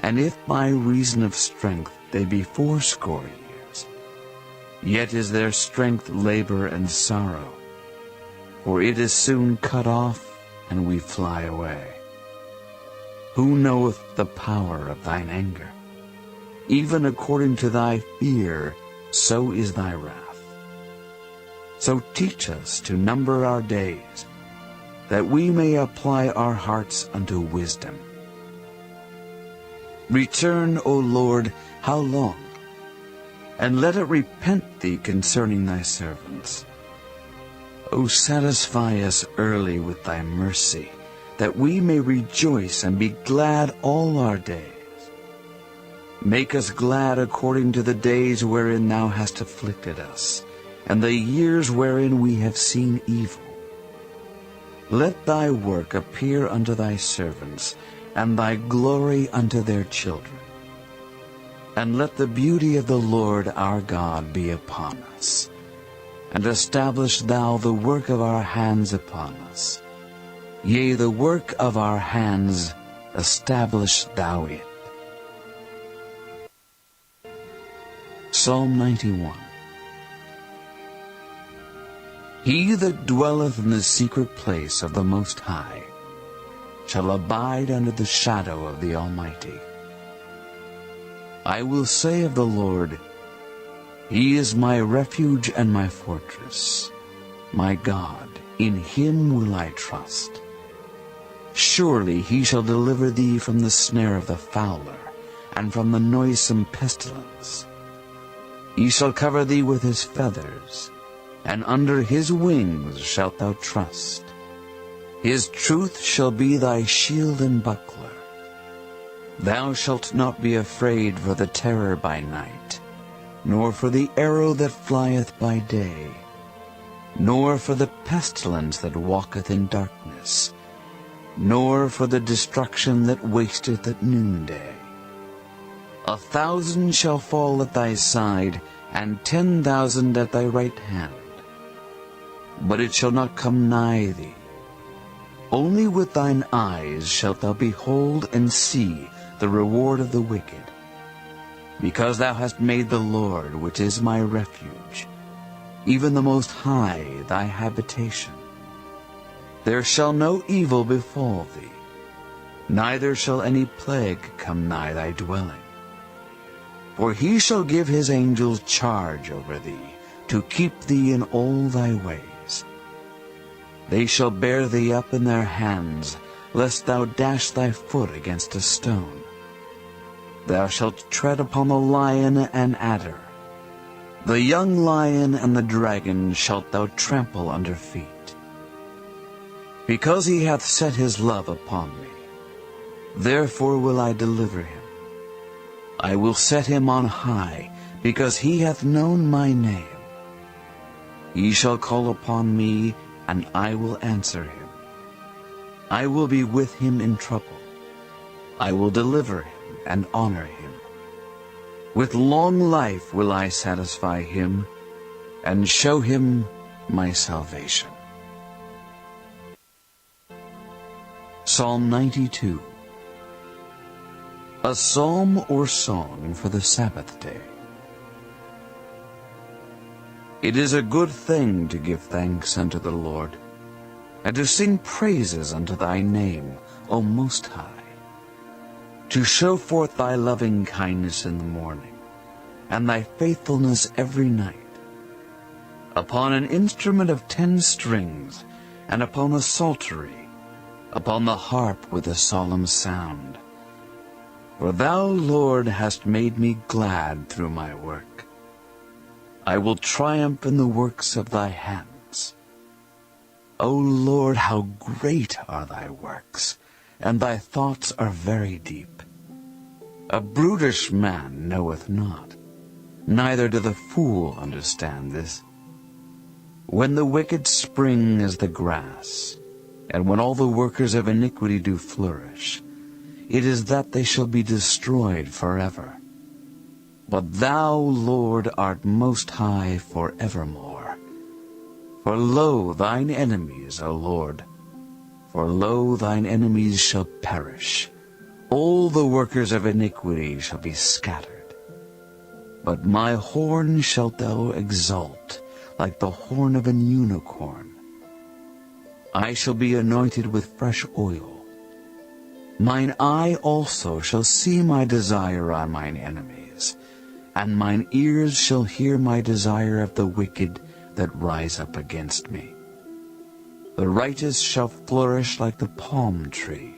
and if by reason of strength they be 80 years, yet is their strength labor and sorrow, for it is soon cut off, and we fly away. Who knoweth the power of thine anger? Even according to thy fear, so is thy wrath. So teach us to number our days, that we may apply our hearts unto wisdom. Return, O Lord, how long? And let it repent thee concerning thy servants. O satisfy us early with thy mercy, that we may rejoice and be glad all our days. Make us glad according to the days wherein thou hast afflicted us, and the years wherein we have seen evil. Let thy work appear unto thy servants, and thy glory unto their children. And let the beauty of the Lord our God be upon us, and establish thou the work of our hands upon us. Yea, the work of our hands, establish thou it. Psalm 91. He that dwelleth in the secret place of the Most High shall abide under the shadow of the Almighty. I will say of the Lord, He is my refuge and my fortress, my God, in Him will I trust. Surely He shall deliver thee from the snare of the fowler, and from the noisome pestilence. He shall cover thee with His feathers, and under His wings shalt thou trust. His truth shall be thy shield and buckler. Thou shalt not be afraid for the terror by night, nor for the arrow that flieth by day, nor for the pestilence that walketh in darkness, nor for the destruction that wasteth at noonday. 1,000 shall fall at thy side, and 10,000 at thy right hand, but it shall not come nigh thee. Only with thine eyes shalt thou behold and see the reward of the wicked, because thou hast made the Lord, which is my refuge, even the Most High, thy habitation. There shall no evil befall thee, neither shall any plague come nigh thy dwelling. For He shall give His angels charge over thee, to keep thee in all thy ways. They shall bear thee up in their hands, lest thou dash thy foot against a stone. Thou shalt tread upon the lion and adder. The young lion and the dragon shalt thou trample under feet. Because He hath set His love upon me, therefore will I deliver Him. I will set Him on high, because He hath known my name. He shall call upon me, and I will answer him. I will be with him in trouble. I will deliver him and honor him. With long life will I satisfy him, and show him my salvation. Psalm 92. A psalm or song for the Sabbath day. It is a good thing to give thanks unto the Lord, and to sing praises unto thy name, O Most High, to show forth thy loving kindness in the morning, and thy faithfulness every night. Upon an instrument of 10 strings and upon a psaltery, upon the harp with a solemn sound. For thou, Lord, hast made me glad through my work. I will triumph in the works of thy hands. O Lord, how great are thy works, and thy thoughts are very deep. A brutish man knoweth not, neither doth a fool understand this. When the wicked spring as the grass, and when all the workers of iniquity do flourish, it is that they shall be destroyed forever. But thou, Lord, art most high for evermore. For lo, thine enemies, O Lord, for lo, thine enemies shall perish. All the workers of iniquity shall be scattered. But my horn shalt thou exalt, like the horn of an unicorn. I shall be anointed with fresh oil. Mine eye also shall see my desire on mine enemies, and mine ears shall hear my desire of the wicked that rise up against me. The righteous shall flourish like the palm tree.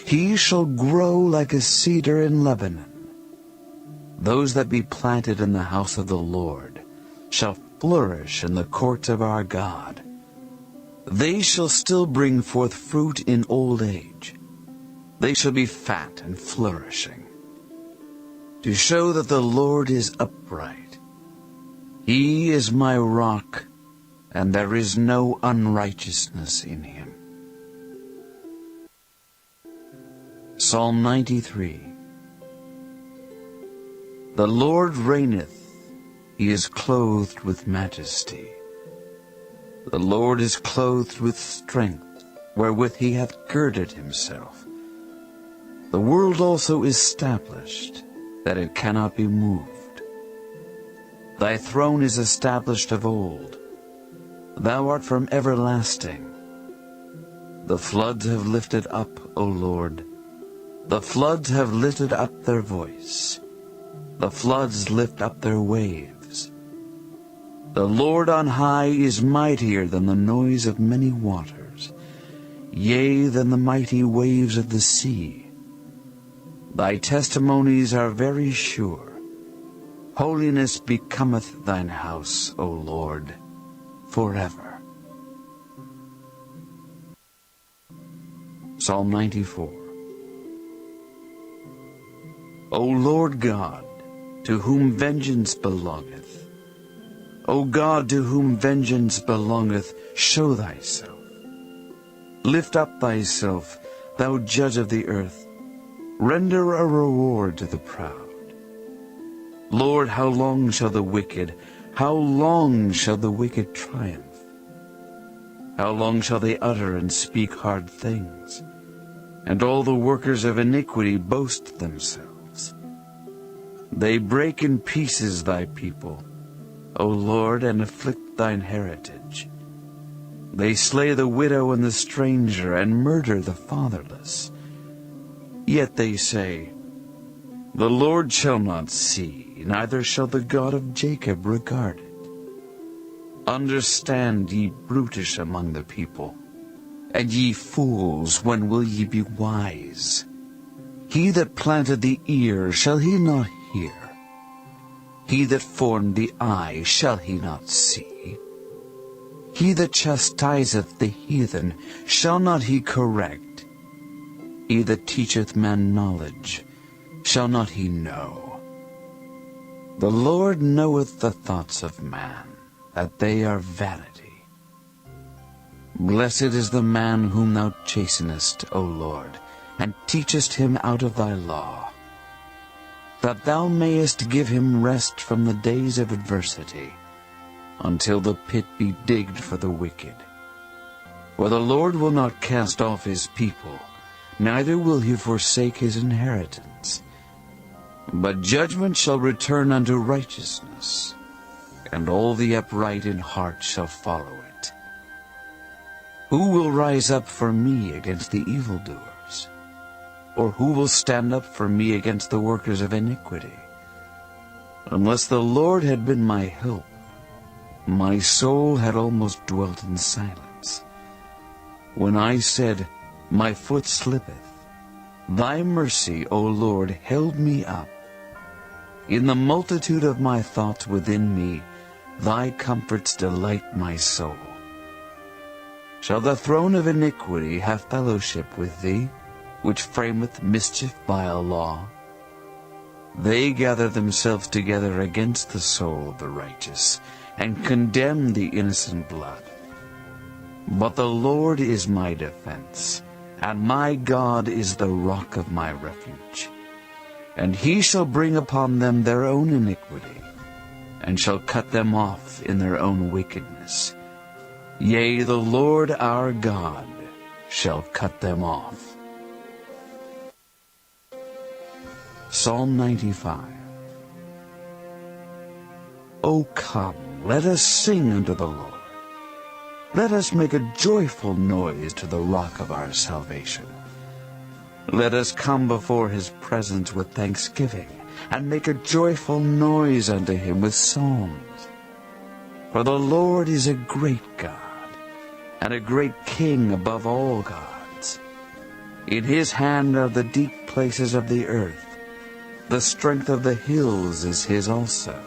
He shall grow like a cedar in Lebanon. Those that be planted in the house of the Lord shall flourish in the courts of our God. They shall still bring forth fruit in old age. They shall be fat and flourishing, to show that the Lord is upright. He is my rock, and there is no unrighteousness in him. Psalm 93. The Lord reigneth, he is clothed with majesty. The Lord is clothed with strength, wherewith he hath girded himself. The world also is established, that it cannot be moved. Thy throne is established of old. Thou art from everlasting. The floods have lifted up, O Lord. The floods have lifted up their voice. The floods lift up their waves. The Lord on high is mightier than the noise of many waters, yea, than the mighty waves of the sea. Thy testimonies are very sure. Holiness becometh thine house, O Lord, forever. Psalm 94. O Lord God, to whom vengeance belongeth, O God, to whom vengeance belongeth, show thyself. Lift up thyself, thou judge of the earth. Render a reward to the proud. Lord, how long shall the wicked, how long shall the wicked triumph? How long shall they utter and speak hard things, and all the workers of iniquity boast themselves? They break in pieces thy people, O Lord, and afflict thine heritage. They slay the widow and the stranger, and murder the fatherless. Yet they say, the Lord shall not see, neither shall the God of Jacob regard it. Understand, ye brutish among the people, and ye fools, when will ye be wise? He that planted the ear, shall he not hear? He that formed the eye, shall he not see? He that chastiseth the heathen, shall not he correct? He that teacheth man knowledge, shall not he know? The Lord knoweth the thoughts of man, that they are vanity. Blessed is the man whom thou chastenest, O Lord, and teachest him out of thy law, that thou mayest give him rest from the days of adversity, until the pit be digged for the wicked. For the Lord will not cast off his people, neither will he forsake his inheritance. But judgment shall return unto righteousness, and all the upright in heart shall follow it. Who will rise up for me against the evildoers? Or who will stand up for me against the workers of iniquity? Unless the Lord had been my help, my soul had almost dwelt in silence. when I said, "My foot slippeth," thy mercy, O Lord, held me up. In the multitude of my thoughts within me, thy comforts delight my soul. Shall the throne of iniquity have fellowship with thee, which frameth mischief by a law? They gather themselves together against the soul of the righteous, and condemn the innocent blood. But the Lord is my defense, and my God is the rock of my refuge. And he shall bring upon them their own iniquity, and shall cut them off in their own wickedness. Yea, the Lord our God shall cut them off. Psalm 95. O come, let us sing unto the Lord. Let us make a joyful noise to the rock of our salvation. Let us come before his presence with thanksgiving, and make a joyful noise unto him with psalms. For the Lord is a great God, and a great King above all gods. In his hand are the deep places of the earth. The strength of the hills is his also.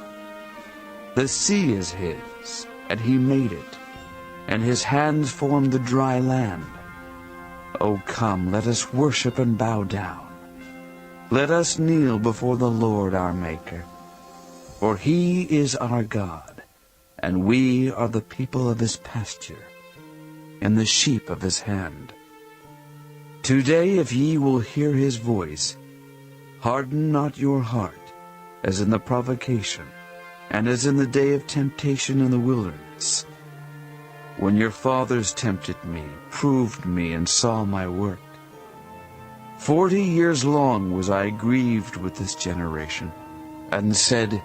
The sea is his, and he made it, and his hands formed the dry land. O come, let us worship and bow down. Let us kneel before the Lord our Maker. For he is our God, and we are the people of his pasture, and the sheep of his hand. Today, if ye will hear his voice, harden not your heart, as in the provocation, and as in the day of temptation in the wilderness, when your fathers tempted me, proved me, and saw my work. 40 years long was I grieved with this generation, and said,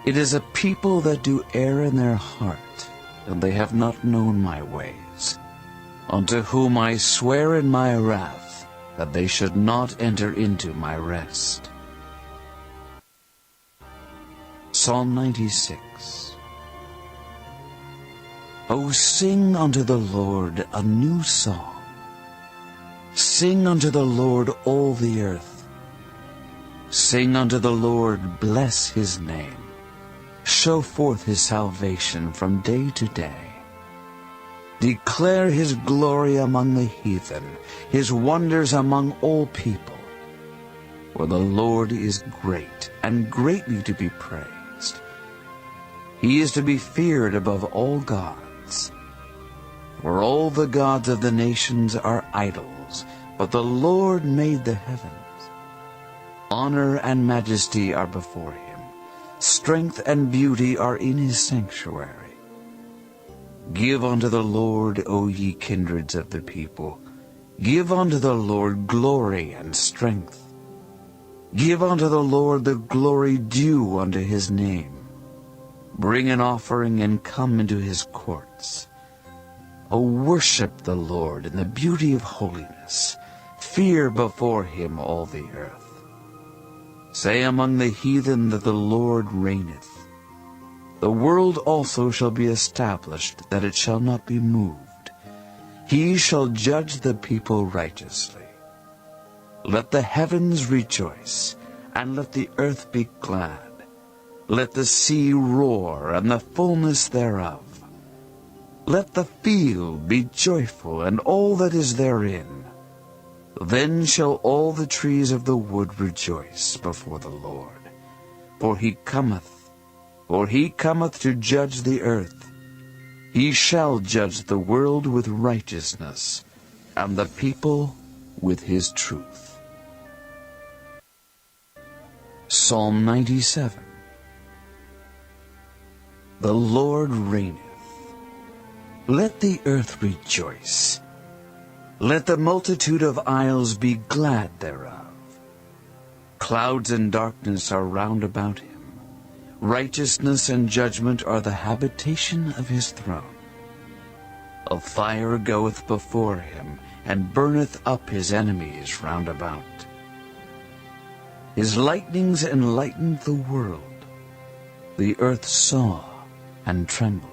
It is a people that do err in their heart, and they have not known my ways, unto whom I swear in my wrath, that they should not enter into my rest. Psalm 96. O sing unto the Lord a new song. Sing unto the Lord all the earth. Sing unto the Lord, bless his name. Show forth his salvation from day to day. Declare his glory among the heathen, his wonders among all people. For the Lord is great, and greatly to be praised. He is to be feared above all gods. For all the gods of the nations are idols, but the Lord made the heavens. Honor and majesty are before him. Strength and beauty are in his sanctuary. Give unto the Lord, O ye kindreds of the people. Give unto the Lord glory and strength. Give unto the Lord the glory due unto his name. Bring an offering and come into his courts. O worship the Lord in the beauty of holiness. Fear before him all the earth. Say among the heathen that the Lord reigneth. The world also shall be established, that it shall not be moved. He shall judge the people righteously. Let the heavens rejoice, and let the earth be glad. Let the sea roar, and the fullness thereof. Let the field be joyful, and all that is therein. Then shall all the trees of the wood rejoice before the Lord. For he cometh to judge the earth. He shall judge the world with righteousness, and the people with his truth. Psalm 97. The Lord reigneth. Let the earth rejoice. Let the multitude of isles be glad thereof. Clouds and darkness are round about him. Righteousness and judgment are the habitation of his throne. A fire goeth before him, and burneth up his enemies round about. His lightnings enlightened the world. The earth saw and trembled.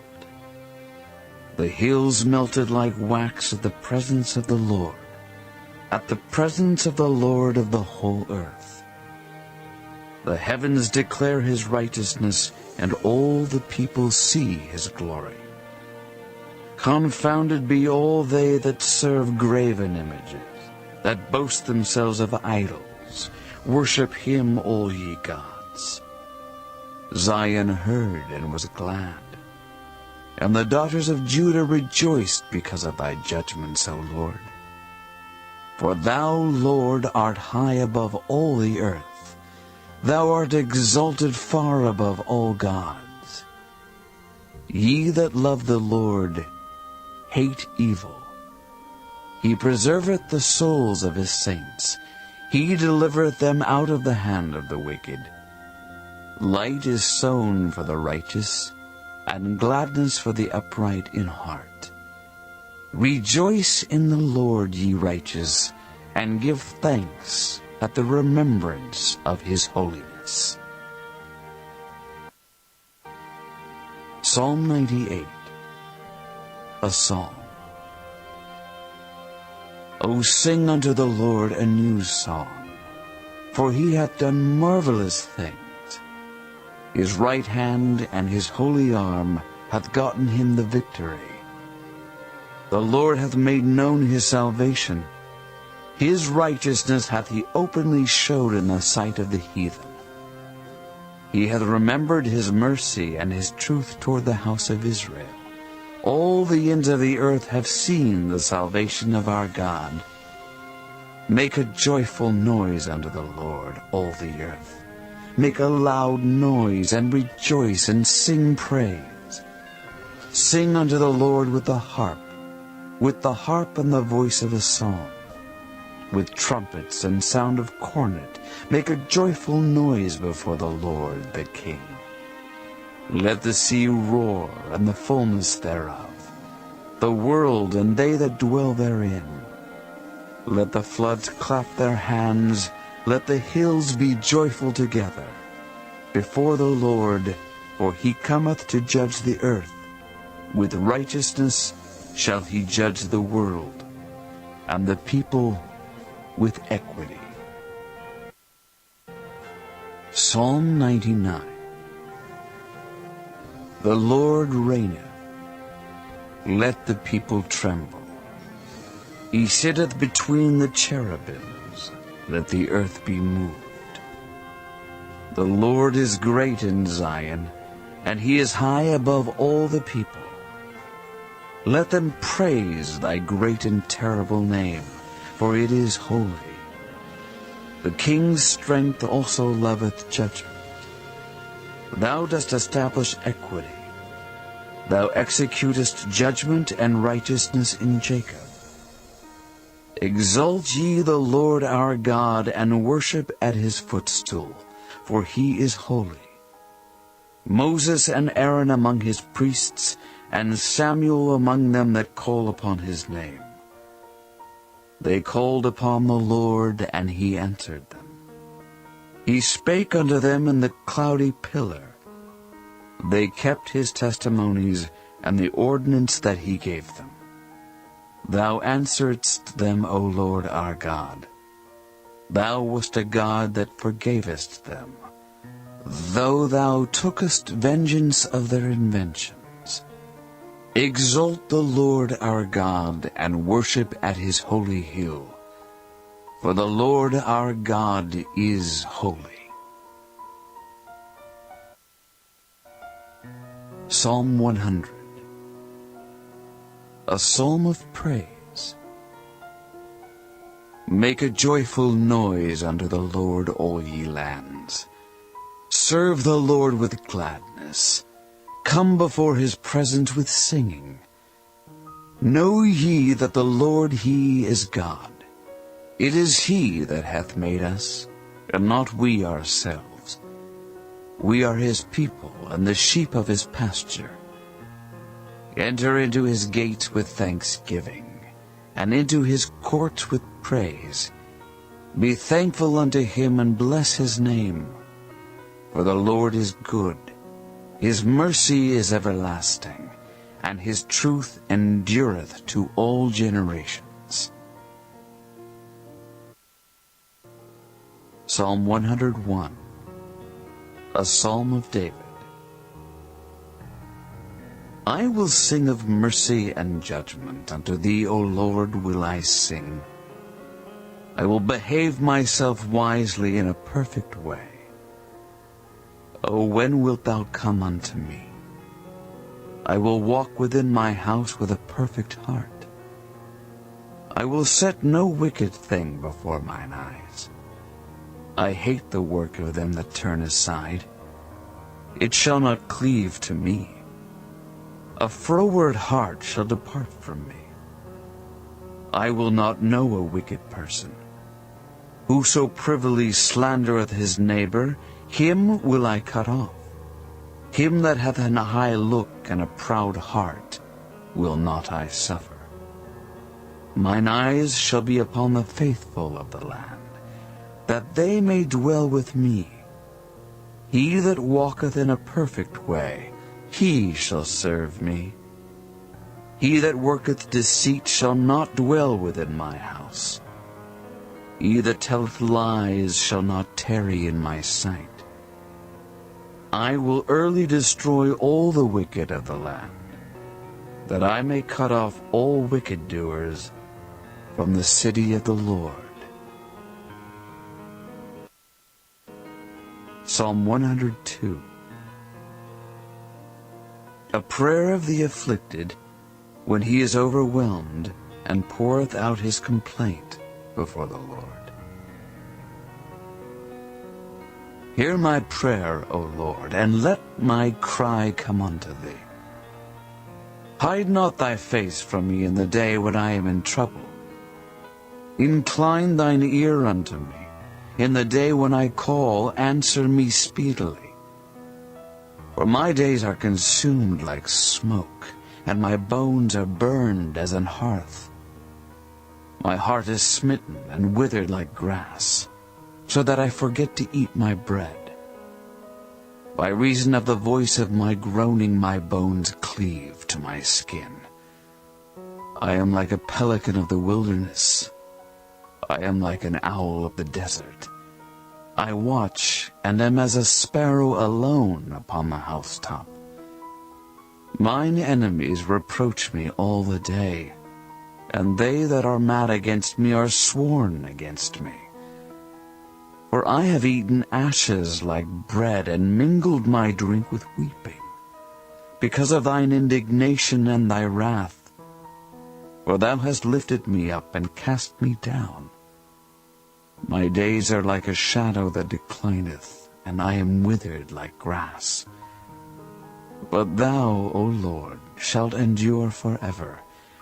The hills melted like wax at the presence of the Lord, at the presence of the Lord of the whole earth. The heavens declare his righteousness, and all the people see his glory. Confounded be all they that serve graven images, that boast themselves of idols. Worship him, all ye gods. Zion heard and was glad, and the daughters of Judah rejoiced because of thy judgments, O Lord. For thou, Lord, art high above all the earth. Thou art exalted far above all gods. Ye that love the Lord hate evil. He preserveth the souls of his saints. He delivereth them out of the hand of the wicked. Light is sown for the righteous, and gladness for the upright in heart. Rejoice in the Lord, ye righteous, and give thanks at the remembrance of his holiness. Psalm 98, a Psalm. O sing unto the Lord a new song, for he hath done marvelous things. His right hand and his holy arm hath gotten him the victory. The Lord hath made known his salvation. His righteousness hath he openly showed in the sight of the heathen. He hath remembered his mercy and his truth toward the house of Israel. All the ends of the earth have seen the salvation of our God. Make a joyful noise unto the Lord, all the earth. Make a loud noise, and rejoice, and sing praise. Sing unto the Lord with the harp and the voice of a psalm, with trumpets and sound of cornet. Make a joyful noise before the Lord the King. Let the sea roar, and the fullness thereof, the world and they that dwell therein. Let the floods clap their hands, let the hills be joyful together before the Lord, for he cometh to judge the earth. With righteousness shall he judge the world, and the people with equity. Psalm 99. The Lord reigneth. Let the people tremble. He sitteth between the cherubims. Let the earth be moved. The Lord is great in Zion, and he is high above all the people. Let them praise thy great and terrible name, for it is holy. The king's strength also loveth judgment. Thou dost establish equity. Thou executest judgment and righteousness in Jacob. Exalt ye the Lord our God, and worship at his footstool, for he is holy. Moses and Aaron among his priests, and Samuel among them that call upon his name. They called upon the Lord, and he answered them. He spake unto them in the cloudy pillar. They kept his testimonies and the ordinance that he gave them. Thou answeredst them, O Lord our God. Thou wast a God that forgavest them, though thou tookest vengeance of their inventions. Exalt the Lord our God, and worship at his holy hill. For the Lord our God is holy. Psalm 100. A psalm of praise. Make a joyful noise unto the Lord, all ye lands. Serve the Lord with gladness. Come before his presence with singing. Know ye that the Lord, he is God. It is he that hath made us, and not we ourselves. We are his people, and the sheep of his pasture. Enter into his gates with thanksgiving, and into his courts with praise. Be thankful unto him, and bless his name. For the Lord is good. His mercy is everlasting, and his truth endureth to all generations. Psalm 101, a psalm of David. I will sing of mercy and judgment. Unto thee, O Lord, will I sing. I will behave myself wisely in a perfect way. O when wilt thou come unto me? I will walk within my house with a perfect heart. I will set no wicked thing before mine eyes. I hate the work of them that turn aside. It shall not cleave to me. A froward heart shall depart from me. I will not know a wicked person. Whoso privily slandereth his neighbor, him will I cut off. Him that hath an high look and a proud heart will not I suffer. Mine eyes shall be upon the faithful of the land, that they may dwell with me. He that walketh in a perfect way, he shall serve me. He that worketh deceit shall not dwell within my house. He that telleth lies shall not tarry in my sight. I will early destroy all the wicked of the land, that I may cut off all wicked doers from the city of the Lord. Psalm 102. A prayer of the afflicted, when he is overwhelmed, and poureth out his complaint before the Lord. Hear my prayer, O Lord, and let my cry come unto thee. Hide not thy face from me in the day when I am in trouble. Incline thine ear unto me. In the day when I call, answer me speedily. For my days are consumed like smoke, and my bones are burned as an hearth. My heart is smitten and withered like grass, so that I forget to eat my bread. By reason of the voice of my groaning, my bones cleave to my skin. I am like a pelican of the wilderness. I am like an owl of the desert. I watch, and am as a sparrow alone upon the housetop. Mine enemies reproach me all the day, and they that are mad against me are sworn against me. For I have eaten ashes like bread, and mingled my drink with weeping, because of thine indignation and thy wrath. For thou hast lifted me up and cast me down. My days are like a shadow that declineth, and I am withered like grass. But thou, O Lord, shalt endure forever,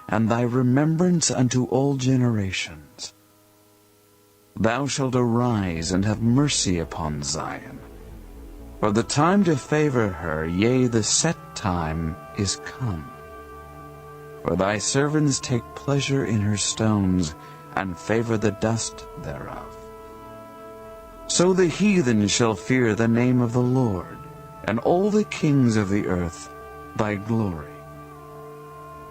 and thy remembrance unto all generations. Thou shalt arise and have mercy upon Zion. For the time to favor her, yea, the set time is come. For thy servants take pleasure in her stones, and favor the dust thereof. So the heathen shall fear the name of the Lord, and all the kings of the earth thy glory.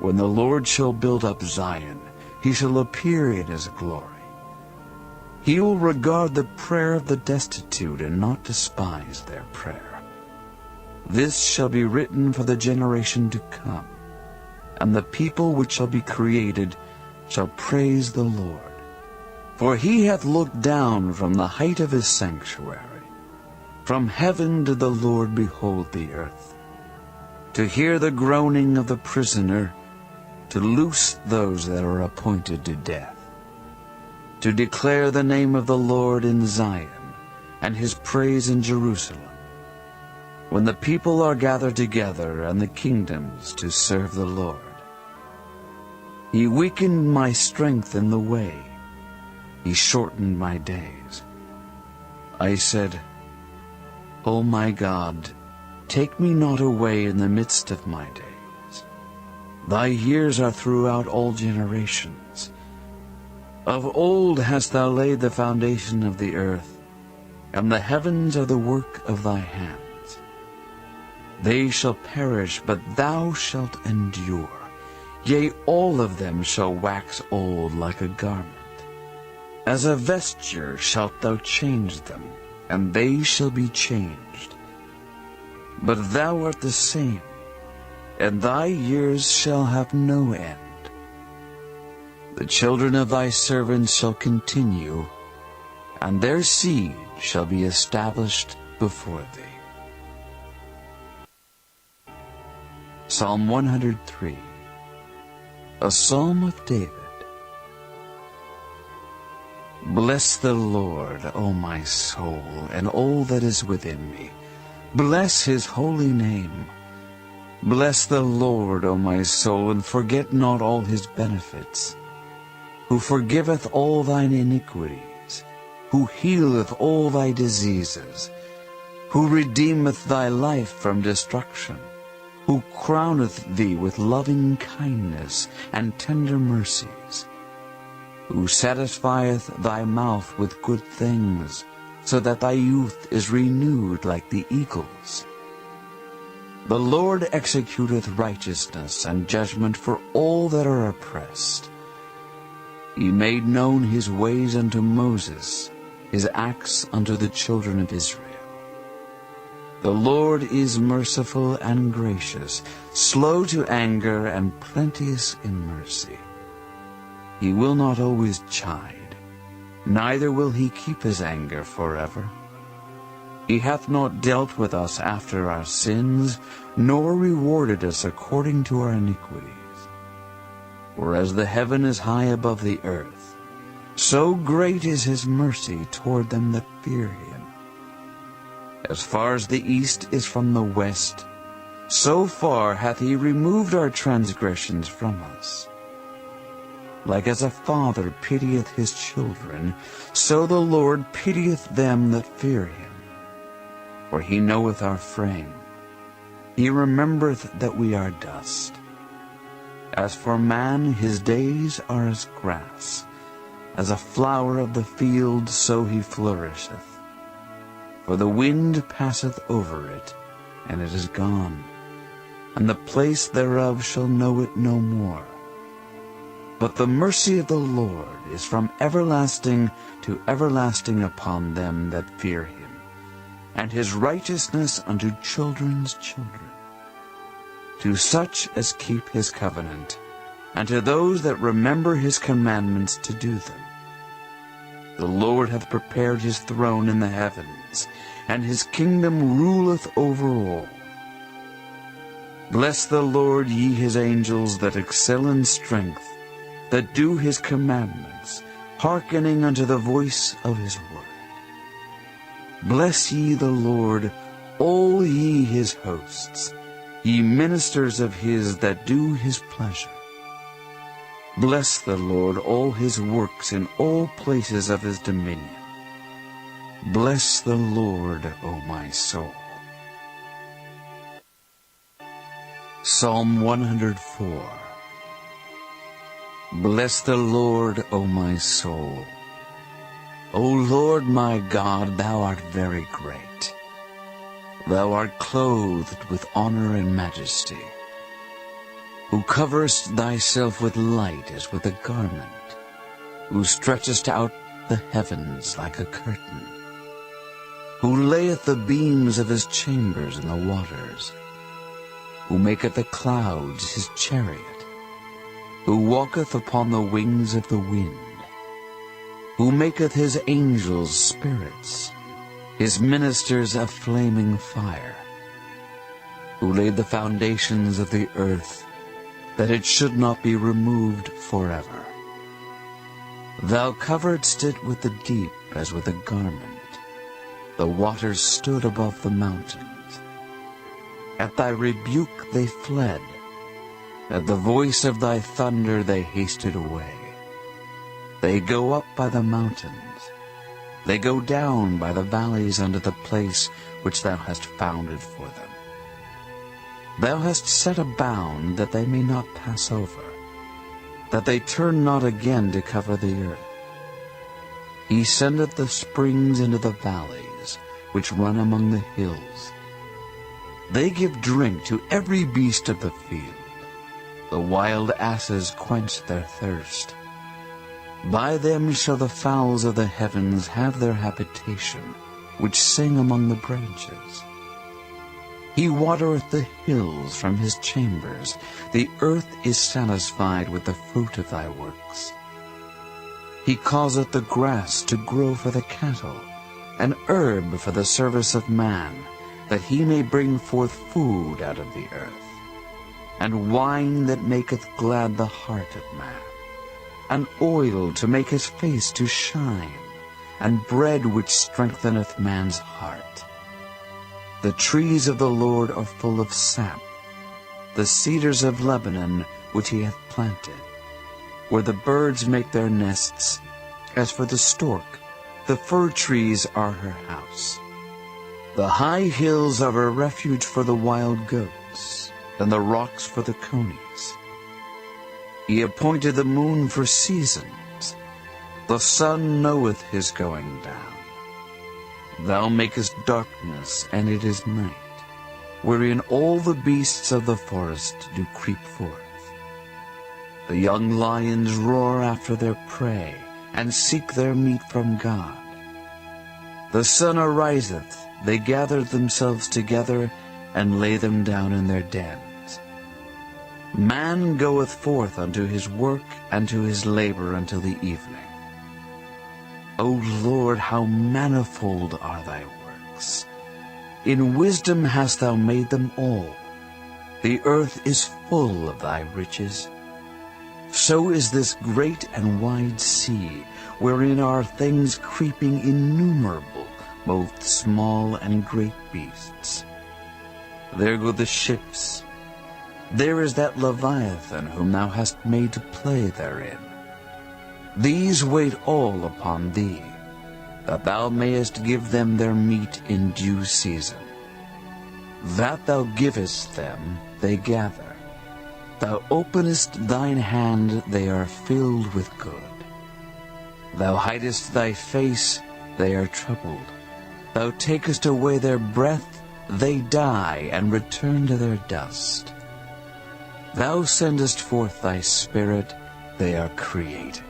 When the Lord shall build up Zion, he shall appear in his glory. He will regard the prayer of the destitute, and not despise their prayer. This shall be written for the generation to come, and the people which shall be created shall praise the Lord. For he hath looked down from the height of his sanctuary. From heaven did the Lord behold the earth, to hear the groaning of the prisoner, to loose those that are appointed to death, to declare the name of the Lord in Zion, and his praise in Jerusalem, when the people are gathered together, and the kingdoms to serve the Lord. He weakened my strength in the way. He shortened my days. I said, O my God, take me not away in the midst of my days. Thy years are throughout all generations. Of old hast thou laid the foundation of the earth, and the heavens are the work of thy hands. They shall perish, but thou shalt endure. Yea, all of them shall wax old like a garment. As a vesture shalt thou change them, and they shall be changed. But thou art the same, and thy years shall have no end. The children of thy servants shall continue, and their seed shall be established before thee. Psalm 103, a psalm of David. Bless the Lord, O my soul, and all that is within me. Bless his holy name. Bless the Lord, O my soul, and forget not all his benefits, who forgiveth all thine iniquities, who healeth all thy diseases, who redeemeth thy life from destruction, who crowneth thee with loving kindness and tender mercies, who satisfieth thy mouth with good things, so that thy youth is renewed like the eagles. The Lord executeth righteousness and judgment for all that are oppressed. He made known his ways unto Moses, his acts unto the children of Israel. The Lord is merciful and gracious, slow to anger and plenteous in mercy. He will not always chide, neither will he keep his anger forever. He hath not dealt with us after our sins, nor rewarded us according to our iniquities. For as the heaven is high above the earth, so great is his mercy toward them that fear him. As far as the east is from the west, so far hath he removed our transgressions from us. Like as a father pitieth his children, so the Lord pitieth them that fear him. For he knoweth our frame. He remembereth that we are dust. As for man, his days are as grass. As a flower of the field, so he flourisheth. For the wind passeth over it, and it is gone, and the place thereof shall know it no more. But the mercy of the Lord is from everlasting to everlasting upon them that fear him, and his righteousness unto children's children, to such as keep his covenant, and to those that remember his commandments to do them. The Lord hath prepared his throne in the heavens, and his kingdom ruleth over all. Bless the Lord, ye his angels that excel in strength, that do his commandments, hearkening unto the voice of his word. Bless ye the Lord, all ye his hosts, ye ministers of his that do his pleasure. Bless the Lord, all his works in all places of his dominion. Bless the Lord, O my soul. Psalm 104. Bless the Lord, O my soul. O Lord my God, thou art very great. Thou art clothed with honor and majesty, who coverest thyself with light as with a garment, who stretchest out the heavens like a curtain, who layeth the beams of his chambers in the waters, who maketh the clouds his chariot, who walketh upon the wings of the wind, who maketh his angels spirits, his ministers a flaming fire, who laid the foundations of the earth, that it should not be removed forever. Thou coveredst it with the deep as with a garment. The waters stood above the mountains. At thy rebuke they fled. At the voice of thy thunder they hasted away. They go up by the mountains. They go down by the valleys unto the place which thou hast founded for them. Thou hast set a bound that they may not pass over, that they turn not again to cover the earth. He sendeth the springs into the valleys, which run among the hills. They give drink to every beast of the field. The wild asses quench their thirst. By them shall the fowls of the heavens have their habitation, which sing among the branches. He watereth the hills from his chambers. The earth is satisfied with the fruit of thy works. He causeth the grass to grow for the cattle, an herb for the service of man, that he may bring forth food out of the earth, and wine that maketh glad the heart of man, and oil to make his face to shine, and bread which strengtheneth man's heart. The trees of the Lord are full of sap, the cedars of Lebanon which he hath planted, where the birds make their nests. As for the stork, the fir trees are her house. The high hills are a refuge for the wild goats, and the rocks for the conies. He appointed the moon for seasons. The sun knoweth his going down. Thou makest darkness, and it is night, wherein all the beasts of the forest do creep forth. The young lions roar after their prey, and seek their meat from God. The sun ariseth, they gather themselves together, and lay them down in their dens. Man goeth forth unto his work, and to his labor until the evening. O Lord, how manifold are thy works! In wisdom hast thou made them all. The earth is full of thy riches. So is this great and wide sea, wherein are things creeping innumerable, both small and great beasts. There go the ships. There is that Leviathan whom thou hast made to play therein. These wait all upon thee, that thou mayest give them their meat in due season. That thou givest them, they gather. Thou openest thine hand, they are filled with good. Thou hidest thy face, they are troubled. Thou takest away their breath, they die, and return to their dust. Thou sendest forth thy Spirit, they are created,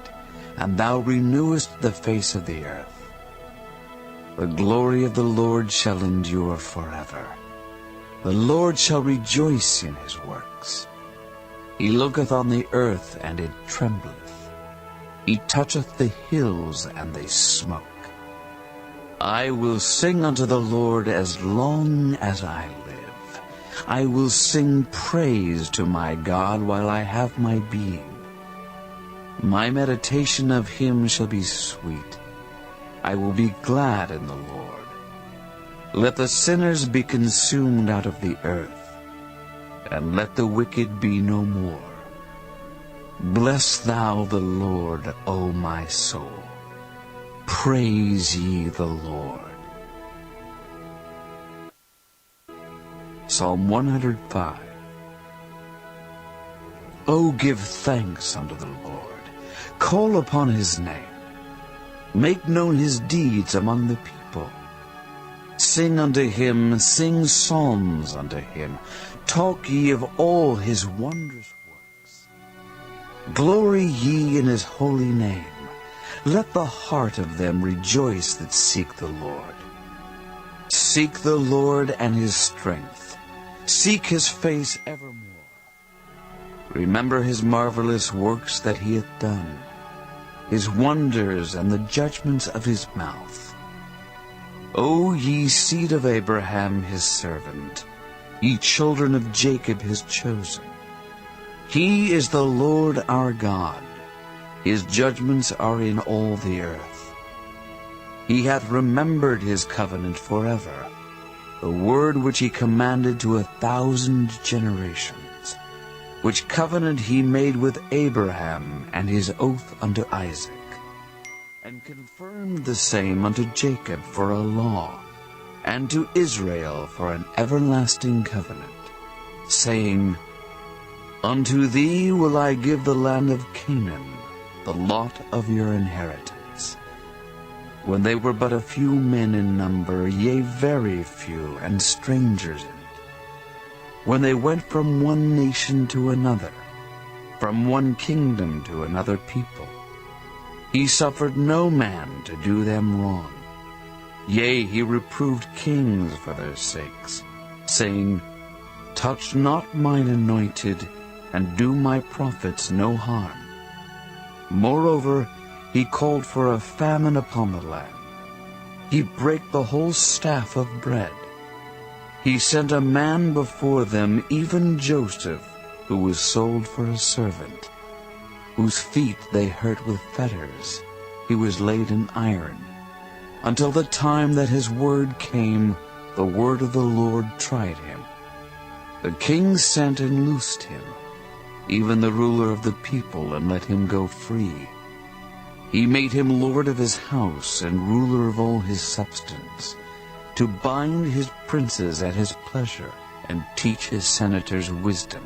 and thou renewest the face of the earth. The glory of the Lord shall endure forever. The Lord shall rejoice in his works. He looketh on the earth, and it trembleth. He toucheth the hills, and they smoke. I will sing unto the Lord as long as I live. I will sing praise to my God while I have my being. My meditation of him shall be sweet. I will be glad in the Lord. Let the sinners be consumed out of the earth, and let the wicked be no more. Bless thou the Lord, O my soul. Praise ye the Lord. Psalm 105. O give thanks unto the Lord. Call upon his name. Make known his deeds among the people. Sing unto him, sing psalms unto him. Talk ye of all his wondrous works. Glory ye in his holy name. Let the heart of them rejoice that seek the Lord. Seek the Lord and his strength. Seek his face evermore. Remember his marvelous works that he hath done, his wonders and the judgments of his mouth. O ye seed of Abraham his servant, ye children of Jacob his chosen. He is the Lord our God. His judgments are in all the earth. He hath remembered his covenant forever, the word which he commanded to 1,000 generations, which covenant he made with Abraham, and his oath unto Isaac, and confirmed the same unto Jacob for a law, and to Israel for an everlasting covenant, saying, Unto thee will I give the land of Canaan, the lot of your inheritance. When they were but a few men in number, yea, very few, and strangers in it, when they went from one nation to another, from one kingdom to another people. He suffered no man to do them wrong. Yea, he reproved kings for their sakes, saying, Touch not mine anointed, and do my prophets no harm. Moreover, he called for a famine upon the land. He brake the whole staff of bread. He sent a man before them, even Joseph, who was sold for a servant, whose feet they hurt with fetters. He was laid in iron, until the time that his word came. The word of the Lord tried him. The king sent and loosed him, even the ruler of the people, and let him go free. He made him lord of his house and ruler of all his substance, to bind his princes at his pleasure, and teach his senators wisdom.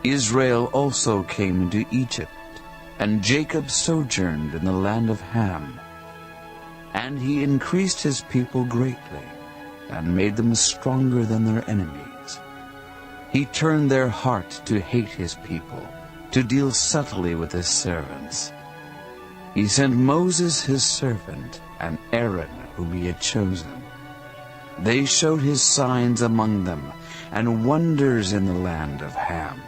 Israel also came into Egypt, and Jacob sojourned in the land of Ham. And he increased his people greatly, and made them stronger than their enemies. He turned their heart to hate his people, to deal subtly with his servants. He sent Moses his servant, and Aaron whom he had chosen. They showed his signs among them, and wonders in the land of Ham.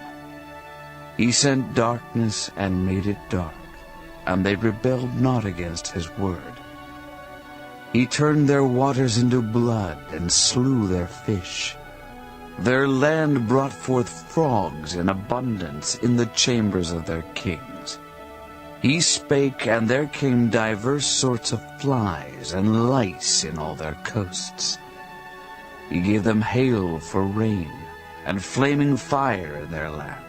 He sent darkness and made it dark, and they rebelled not against his word. He turned their waters into blood, and slew their fish. Their land brought forth frogs in abundance in the chambers of their kings. He spake, and there came divers sorts of flies and lice in all their coasts. He gave them hail for rain, and flaming fire in their land.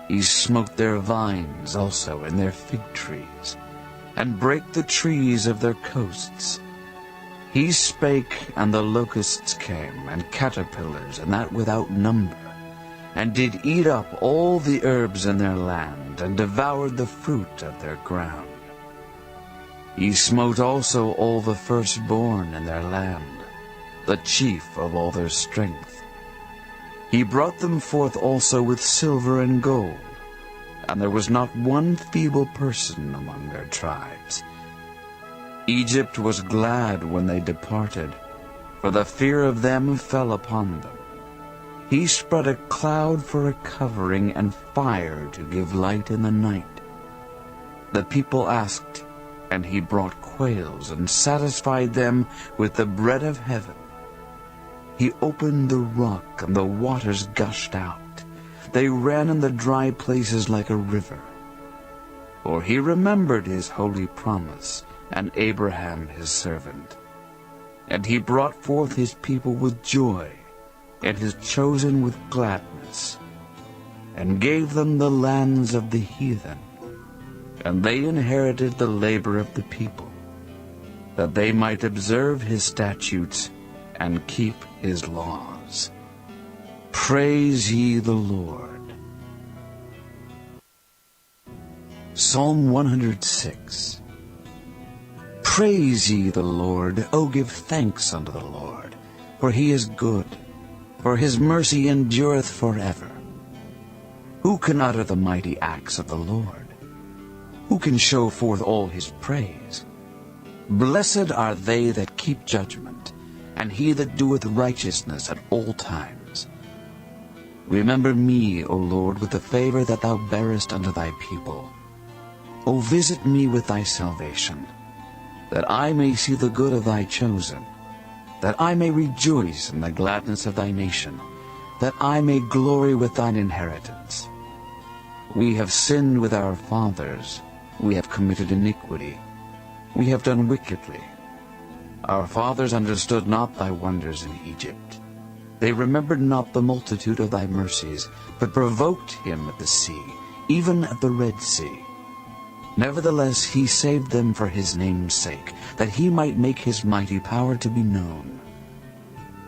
He smote their vines also and their fig trees, and brake the trees of their coasts. He spake, and the locusts came, and caterpillars, and that without number, and did eat up all the herbs in their land, and devoured the fruit of their ground. He smote also all the firstborn in their land, the chief of all their strength. He brought them forth also with silver and gold, and there was not one feeble person among their tribes. Egypt was glad when they departed, for the fear of them fell upon them. He spread a cloud for a covering, and fire to give light in the night. The people asked, and he brought quails, and satisfied them with the bread of heaven. He opened the rock, and the waters gushed out. They ran in the dry places like a river. For he remembered his holy promise, and Abraham his servant. And he brought forth his people with joy, and his chosen with gladness, and gave them the lands of the heathen. And they inherited the labor of the people, that they might observe his statutes and keep his laws. Praise ye the Lord. Psalm 106. Praise ye the Lord, O give thanks unto the Lord, for he is good, for his mercy endureth forever. Who can utter the mighty acts of the Lord? Who can show forth all his praise? Blessed are they that keep judgment, and he that doeth righteousness at all times. Remember me, O Lord, with the favor that thou bearest unto thy people. O visit me with thy salvation, that I may see the good of thy chosen, that I may rejoice in the gladness of thy nation, that I may glory with thine inheritance. We have sinned with our fathers, we have committed iniquity, we have done wickedly. Our fathers understood not thy wonders in Egypt. They remembered not the multitude of thy mercies, but provoked him at the sea, even at the Red Sea. Nevertheless he saved them for his name's sake, that he might make his mighty power to be known.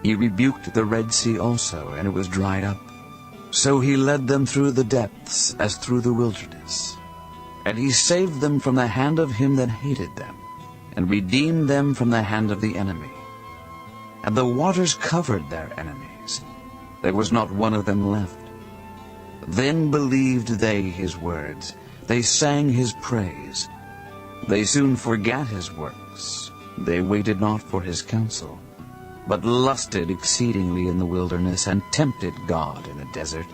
He rebuked the Red Sea also, and it was dried up. So he led them through the depths as through the wilderness. And he saved them from the hand of him that hated them, and redeemed them from the hand of the enemy. And the waters covered their enemies. There was not one of them left. Then believed they his words. They sang his praise. They soon forgat his works. They waited not for his counsel, but lusted exceedingly in the wilderness, and tempted God in the desert.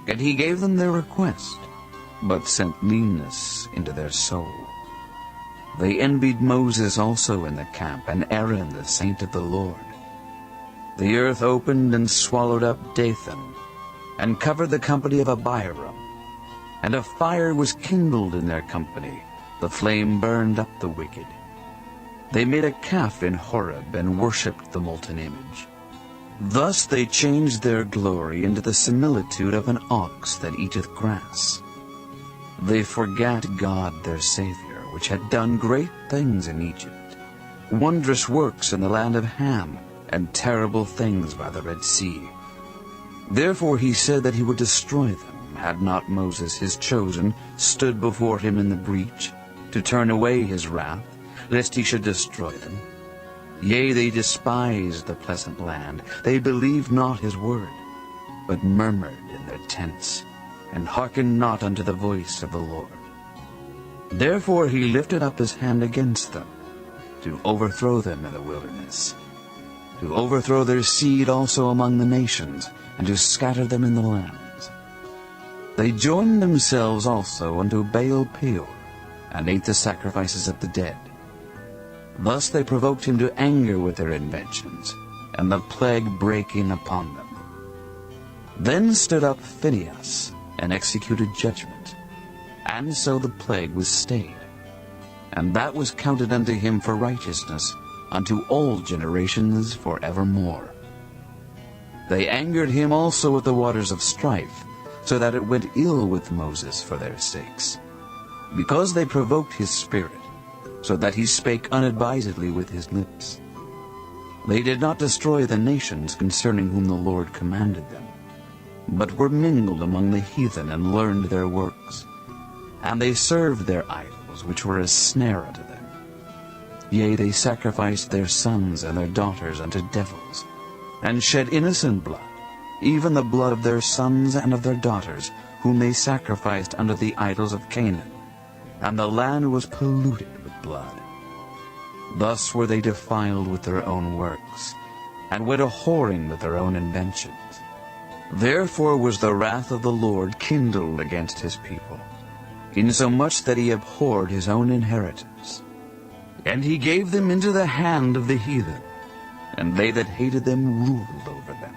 And he gave them their request, but sent leanness into their soul. They envied Moses also in the camp, and Aaron the saint of the Lord. The earth opened and swallowed up Dathan, and covered the company of Abiram. And a fire was kindled in their company. The flame burned up the wicked. They made a calf in Horeb, and worshipped the molten image. Thus they changed their glory into the similitude of an ox that eateth grass. They forgat God their Saviour, which had done great things in Egypt, wondrous works in the land of Ham, and terrible things by the Red Sea. Therefore he said that he would destroy them, had not Moses his chosen stood before him in the breach, to turn away his wrath, lest he should destroy them. Yea, they despised the pleasant land. They believed not his word, but murmured in their tents, and hearkened not unto the voice of the Lord. Therefore he lifted up his hand against them, to overthrow them in the wilderness, to overthrow their seed also among the nations, and to scatter them in the lands. They joined themselves also unto Baal Peor, and ate the sacrifices of the dead. Thus they provoked him to anger with their inventions, and the plague brake in upon them. Then stood up Phinehas, and executed judgment, and so the plague was stayed. And that was counted unto him for righteousness, unto all generations for evermore. They angered him also with the waters of strife, so that it went ill with Moses for their sakes, because they provoked his spirit, so that he spake unadvisedly with his lips. They did not destroy the nations concerning whom the Lord commanded them, but were mingled among the heathen, and learned their works. And they served their idols, which were a snare unto them. Yea, they sacrificed their sons and their daughters unto devils, and shed innocent blood, even the blood of their sons and of their daughters, whom they sacrificed unto the idols of Canaan. And the land was polluted with blood. Thus were they defiled with their own works, and went a-whoring with their own inventions. Therefore was the wrath of the Lord kindled against his people, insomuch that he abhorred his own inheritance. And he gave them into the hand of the heathen, and they that hated them ruled over them.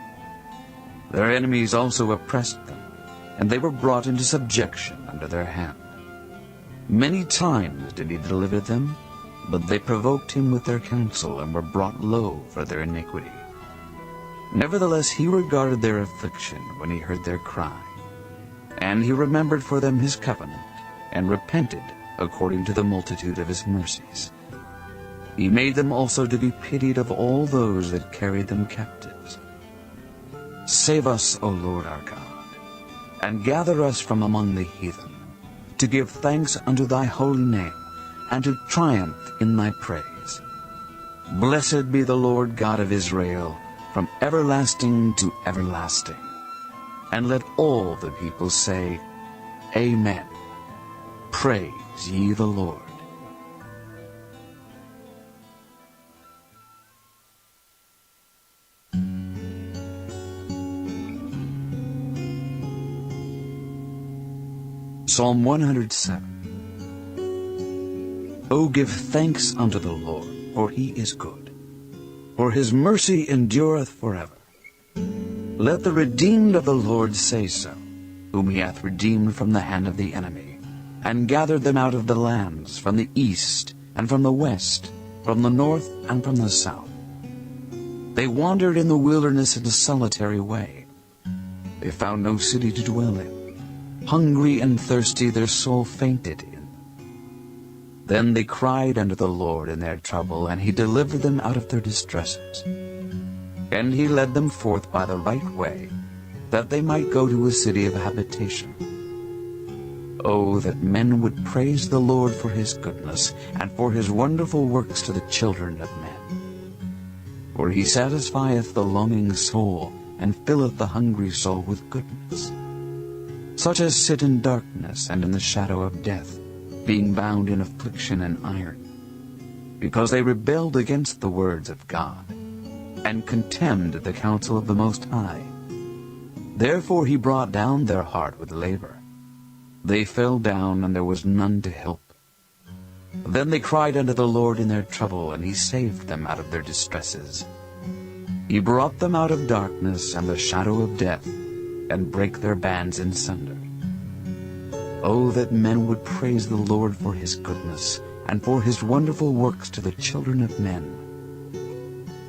Their enemies also oppressed them, and they were brought into subjection under their hand. Many times did he deliver them, but they provoked him with their counsel, and were brought low for their iniquity. Nevertheless he regarded their affliction when he heard their cry, and he remembered for them his covenant, and repented according to the multitude of his mercies. He made them also to be pitied of all those that carried them captives. Save us, O Lord our God, and gather us from among the heathen, to give thanks unto thy holy name, and to triumph in thy praise. Blessed be the Lord God of Israel, from everlasting to everlasting. And let all the people say, Amen. Praise ye the Lord. Psalm 107. O give thanks unto the Lord, for he is good, for his mercy endureth forever. Let the redeemed of the Lord say so, whom he hath redeemed from the hand of the enemy, and gathered them out of the lands, from the east, and from the west, from the north, and from the south. They wandered in the wilderness in a solitary way. They found no city to dwell in. Hungry and thirsty their soul fainted in them. Then they cried unto the Lord in their trouble, and he delivered them out of their distresses. And he led them forth by the right way, that they might go to a city of habitation. Oh, that men would praise the Lord for his goodness, and for his wonderful works to the children of men. For he satisfieth the longing soul and filleth the hungry soul with goodness. Such as sit in darkness and in the shadow of death, being bound in affliction and iron, because they rebelled against the words of God, and contemned the counsel of the Most High. Therefore he brought down their heart with labor. They fell down, and there was none to help. Then they cried unto the Lord in their trouble, and he saved them out of their distresses. He brought them out of darkness and the shadow of death, and brake their bands in sunder. Oh, that men would praise the Lord for his goodness, and for his wonderful works to the children of men.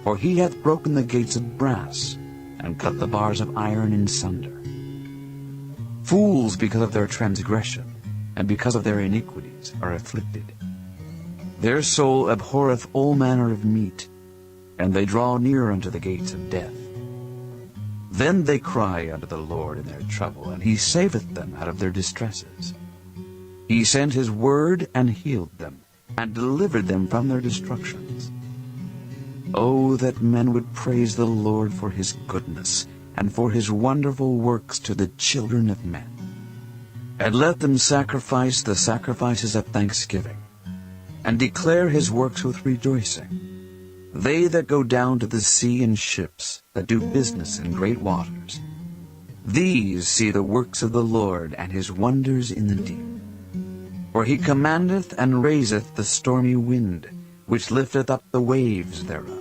For he hath broken the gates of brass, and cut the bars of iron in sunder. Fools, because of their transgression, and because of their iniquities, are afflicted. Their soul abhorreth all manner of meat, and they draw near unto the gates of death. Then they cry unto the Lord in their trouble, and he saveth them out of their distresses. He sent his word and healed them, and delivered them from their destructions. Oh, that men would praise the Lord for his goodness, and for his wonderful works to the children of men. And let them sacrifice the sacrifices of thanksgiving, and declare his works with rejoicing. They that go down to the sea in ships, that do business in great waters, these see the works of the Lord, and his wonders in the deep. For he commandeth and raiseth the stormy wind, which lifteth up the waves thereof.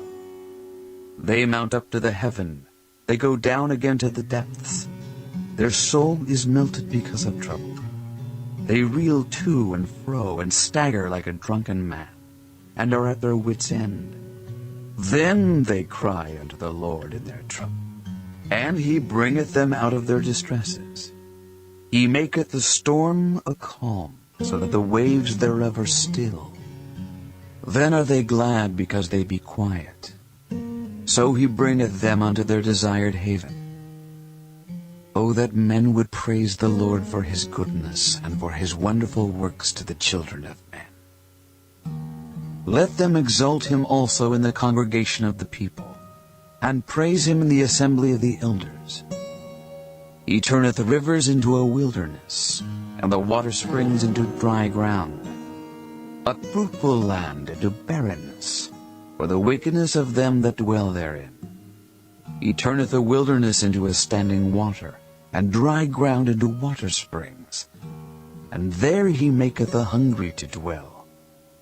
They mount up to the heaven, they go down again to the depths. Their soul is melted because of trouble. They reel to and fro, and stagger like a drunken man, and are at their wits' end. Then they cry unto the Lord in their trouble, and he bringeth them out of their distresses. He maketh the storm a calm, so that the waves thereof are still. Then are they glad because they be quiet. So he bringeth them unto their desired haven. O that men would praise the Lord for his goodness, and for his wonderful works to the children of men. Let them exalt him also in the congregation of the people, and praise him in the assembly of the elders. He turneth rivers into a wilderness, and the water springs into dry ground, a fruitful land into barrenness, for the wickedness of them that dwell therein. He turneth a wilderness into a standing water, and dry ground into water springs. And there he maketh the hungry to dwell,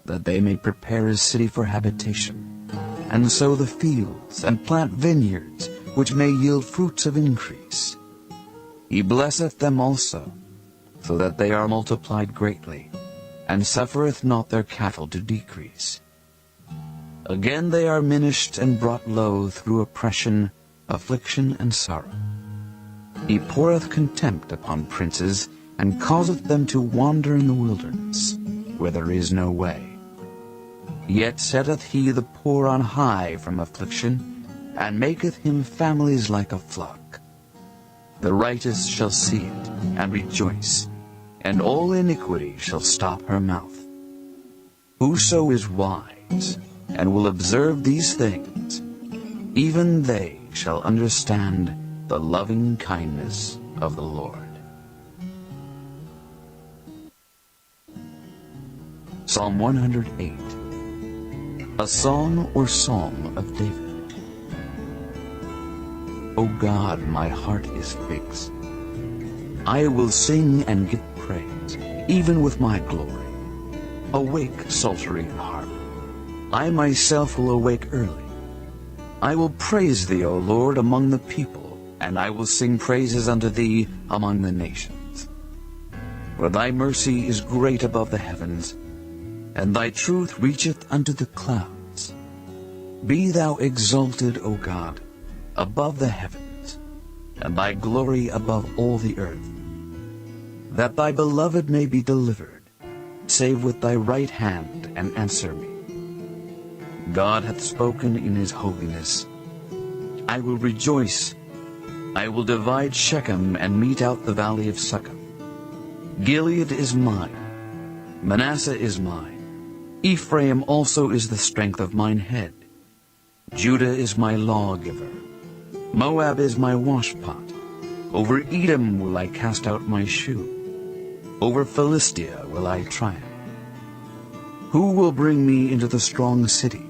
that they may prepare a city for habitation, and sow the fields, and plant vineyards, which may yield fruits of increase. He blesseth them also, so that they are multiplied greatly, and suffereth not their cattle to decrease. Again they are minished and brought low through oppression, affliction, and sorrow. He poureth contempt upon princes, and causeth them to wander in the wilderness, where there is no way. Yet setteth he the poor on high from affliction, and maketh him families like a flock. The righteous shall see it, and rejoice, and all iniquity shall stop her mouth. Whoso is wise, and will observe these things, even they shall understand the loving kindness of the Lord. Psalm 108, a song or psalm of David. O God, my heart is fixed. I will sing and give praise, even with my glory. Awake, psaltery and harp. I myself will awake early. I will praise thee, O Lord, among the people, and I will sing praises unto thee among the nations. For thy mercy is great above the heavens, and thy truth reacheth unto the clouds. Be thou exalted, O God, above the heavens, and thy glory above all the earth. That thy beloved may be delivered, save with thy right hand, and answer me. God hath spoken in his holiness. I will rejoice. I will divide Shechem, and mete out the valley of Succoth. Gilead is mine, Manasseh is mine. Ephraim also is the strength of mine head. Judah is my lawgiver. Moab is my washpot. Over Edom will I cast out my shoe. Over Philistia will I triumph. Who will bring me into the strong city?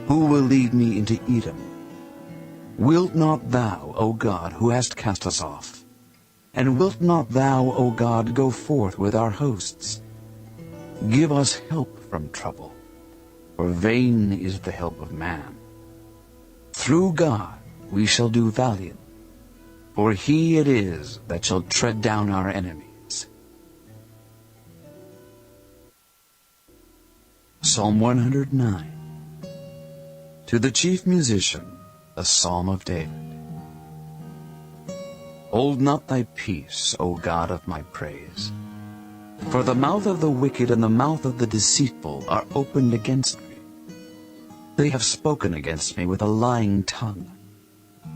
Who will lead me into Edom? Wilt not thou, O God, who hast cast us off? And wilt not thou, O God, go forth with our hosts? Give us help from trouble, for vain is the help of man. Through God we shall do valiant, for he it is that shall tread down our enemies. Psalm 109. To the chief musician, a psalm of David. Hold not thy peace, O God of my praise. For the mouth of the wicked and the mouth of the deceitful are opened against me. They have spoken against me with a lying tongue.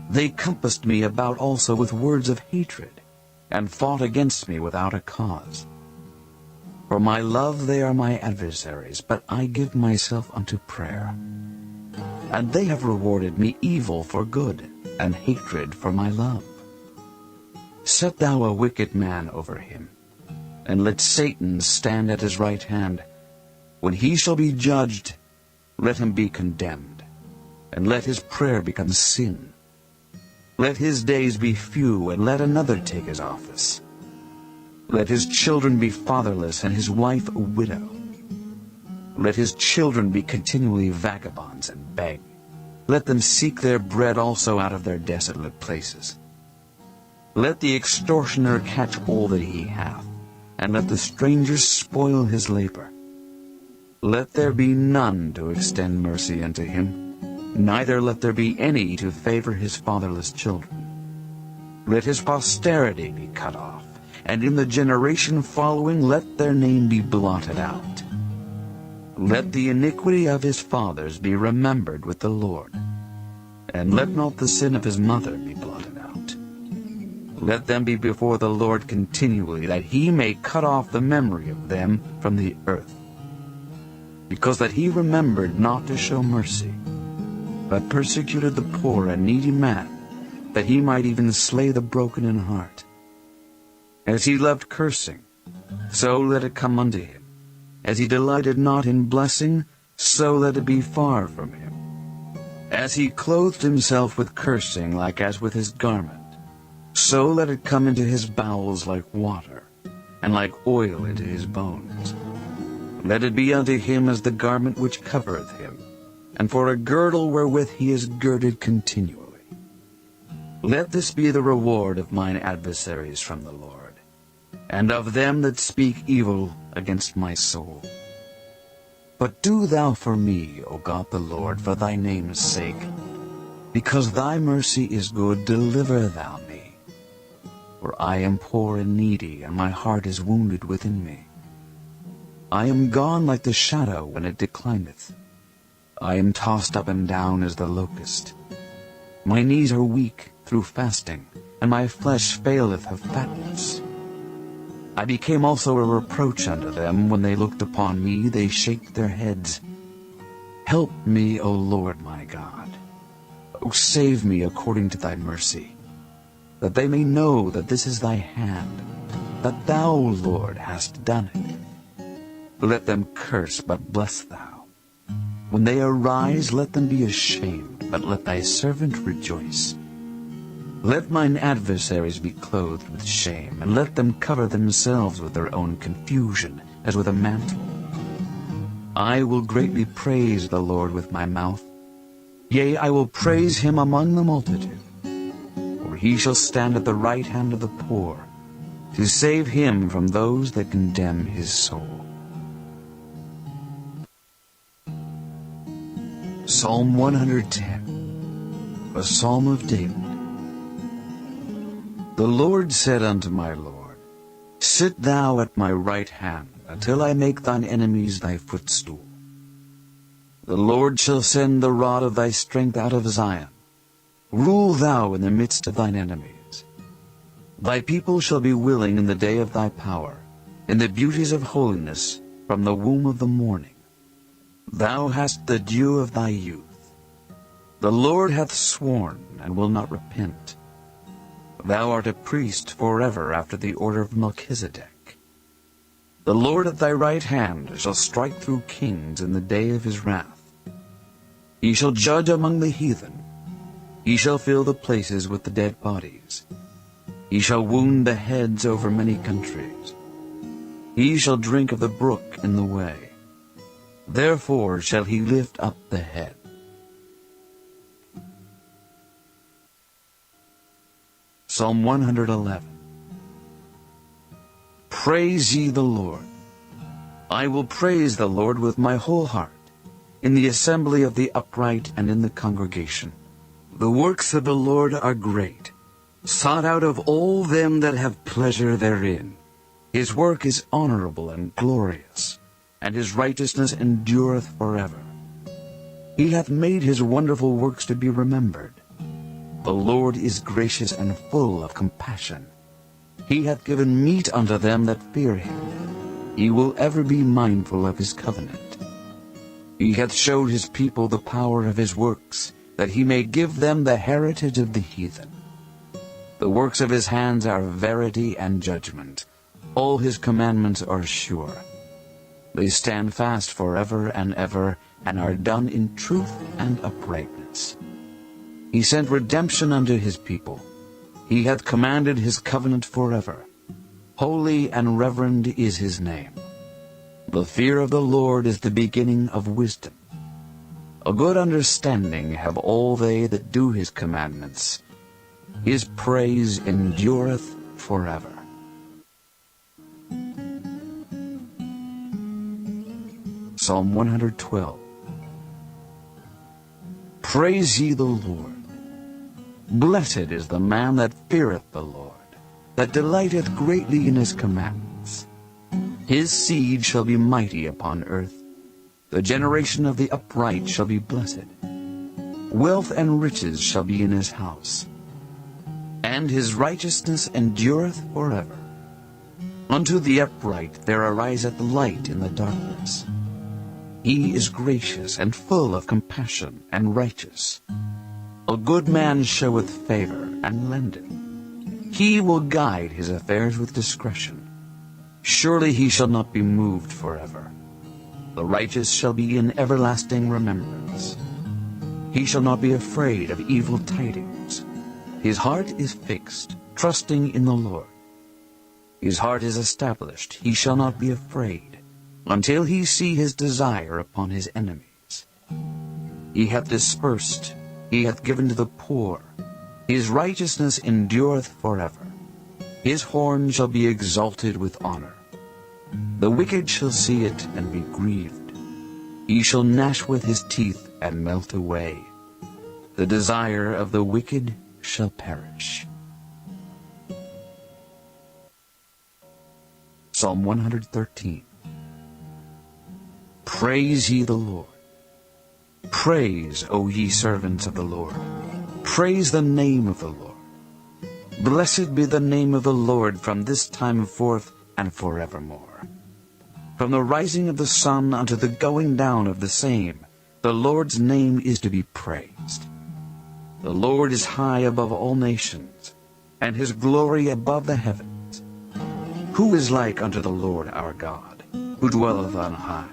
They compassed me about also with words of hatred, and fought against me without a cause. For my love they are my adversaries, but I give myself unto prayer. And they have rewarded me evil for good, and hatred for my love. Set thou a wicked man over him, and let Satan stand at his right hand. When he shall be judged, let him be condemned, and let his prayer become sin. Let his days be few, and let another take his office. Let his children be fatherless, and his wife a widow. Let his children be continually vagabonds and beg. Let them seek their bread also out of their desolate places. Let the extortioner catch all that he hath, and let the stranger spoil his labor. Let there be none to extend mercy unto him, neither let there be any to favor his fatherless children. Let his posterity be cut off, and in the generation following let their name be blotted out. Let the iniquity of his fathers be remembered with the Lord, and let not the sin of his mother be blotted out. Let them be before the Lord continually, that he may cut off the memory of them from the earth. Because that he remembered not to show mercy, but persecuted the poor and needy man, that he might even slay the broken in heart. As he loved cursing, so let it come unto him. As he delighted not in blessing, so let it be far from him. As he clothed himself with cursing, like as with his garment, so let it come into his bowels like water, and like oil into his bones. Let it be unto him as the garment which covereth him, and for a girdle wherewith he is girded continually. Let this be the reward of mine adversaries from the Lord, and of them that speak evil against my soul. But do thou for me, O God the Lord, for thy name's sake. Because thy mercy is good, deliver thou me. For I am poor and needy, and my heart is wounded within me. I am gone like the shadow when it declineth. I am tossed up and down as the locust. My knees are weak through fasting, and my flesh faileth of fatness. I became also a reproach unto them. When they looked upon me, they shake their heads. Help me, O Lord my God. O save me according to thy mercy, that they may know that this is thy hand, that thou, Lord, hast done it. Let them curse, but bless thou. When they arise, let them be ashamed, but let thy servant rejoice. Let mine adversaries be clothed with shame, and let them cover themselves with their own confusion, as with a mantle. I will greatly praise the Lord with my mouth. Yea, I will praise him among the multitude. For he shall stand at the right hand of the poor, to save him from those that condemn his soul. Psalm 110, a psalm of David. The Lord said unto my Lord, Sit thou at my right hand, until I make thine enemies thy footstool. The Lord shall send the rod of thy strength out of Zion. Rule thou in the midst of thine enemies. Thy people shall be willing in the day of thy power, in the beauties of holiness, from the womb of the morning. Thou hast the dew of thy youth. The Lord hath sworn, and will not repent. Thou art a priest forever after the order of Melchizedek. The Lord at thy right hand shall strike through kings in the day of his wrath. He shall judge among the heathen. He shall fill the places with the dead bodies. He shall wound the heads over many countries. He shall drink of the brook in the way. Therefore shall he lift up the head. Psalm 111. Praise ye the Lord. I will praise the Lord with my whole heart, in the assembly of the upright and in the congregation. The works of the Lord are great, sought out of all them that have pleasure therein. His work is honorable and glorious, and his righteousness endureth forever. He hath made his wonderful works to be remembered. The Lord is gracious and full of compassion. He hath given meat unto them that fear him. He will ever be mindful of his covenant. He hath showed his people the power of his works, that he may give them the heritage of the heathen. The works of his hands are verity and judgment. All his commandments are sure. They stand fast forever and ever, and are done in truth and uprightness. He sent redemption unto his people. He hath commanded his covenant forever. Holy and reverend is his name. The fear of the Lord is the beginning of wisdom. A good understanding have all they that do his commandments. His praise endureth forever. Psalm 112. Praise ye the Lord. Blessed is the man that feareth the Lord, that delighteth greatly in his commandments. His seed shall be mighty upon earth. The generation of the upright shall be blessed. Wealth and riches shall be in his house, and his righteousness endureth forever. Unto the upright there ariseth light in the darkness. He is gracious and full of compassion and righteous. A good man showeth favor and lendeth. He will guide his affairs with discretion. Surely he shall not be moved forever. The righteous shall be in everlasting remembrance. He shall not be afraid of evil tidings. His heart is fixed, trusting in the Lord. His heart is established, he shall not be afraid, until he see his desire upon his enemies. He hath dispersed, he hath given to the poor. His righteousness endureth forever. His horn shall be exalted with honor. The wicked shall see it and be grieved. He shall gnash with his teeth and melt away. The desire of the wicked shall perish. Psalm 113. Praise ye the Lord. Praise, O ye servants of the Lord. Praise the name of the Lord. Blessed be the name of the Lord from this time forth and forevermore. From the rising of the sun unto the going down of the same, the Lord's name is to be praised. The Lord is high above all nations, and his glory above the heavens. Who is like unto the Lord our God, who dwelleth on high,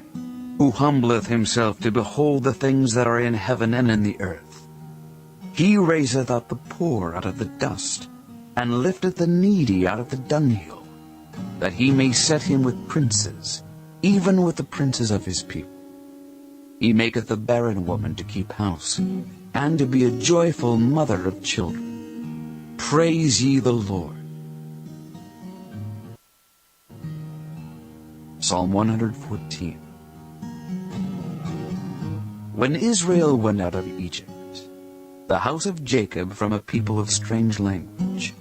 who humbleth himself to behold the things that are in heaven and in the earth? He raiseth up the poor out of the dust, and lifteth the needy out of the dunghill, that he may set him with princes, even with the princes of his people. He maketh the barren woman to keep house, and to be a joyful mother of children. Praise ye the Lord. Psalm 114. When Israel went out of Egypt, the house of Jacob from a people of strange language,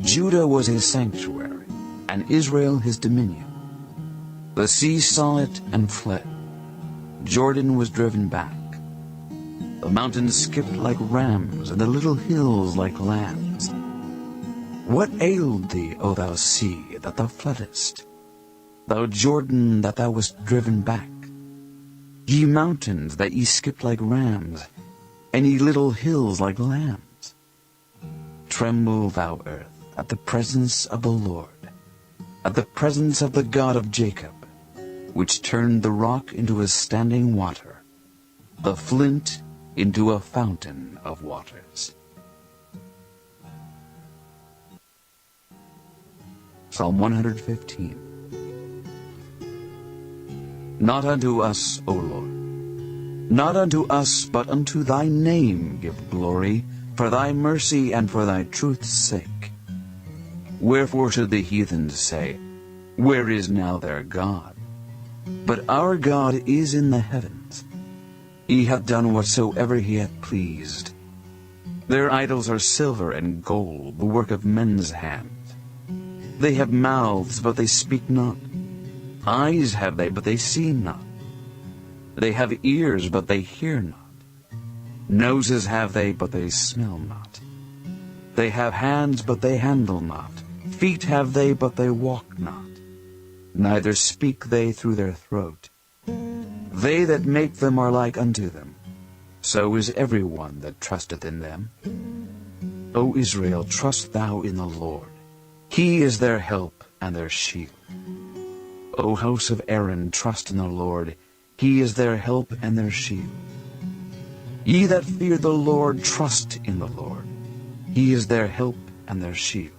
Judah was his sanctuary, and Israel his dominion. The sea saw it and fled. Jordan was driven back. The mountains skipped like rams, and the little hills like lambs. What ailed thee, O thou sea, that thou fleddest? Thou Jordan, that thou wast driven back? Ye mountains, that ye skipped like rams, and ye little hills like lambs. Tremble, thou earth, at the presence of the Lord, at the presence of the God of Jacob, which turned the rock into a standing water, the flint into a fountain of waters. Psalm 115. Not unto us, O Lord, not unto us, but unto thy name give glory, for thy mercy and for thy truth's sake. Wherefore should the heathens say, Where is now their God? But our God is in the heavens. He hath done whatsoever he hath pleased. Their idols are silver and gold, the work of men's hands. They have mouths, but they speak not. Eyes have they, but they see not. They have ears, but they hear not. Noses have they, but they smell not. They have hands, but they handle not. Feet have they, but they walk not. Neither speak they through their throat. They that make them are like unto them. So is every one that trusteth in them. O Israel, trust thou in the Lord. He is their help and their shield. O house of Aaron, trust in the Lord. He is their help and their shield. Ye that fear the Lord, trust in the Lord. He is their help and their shield.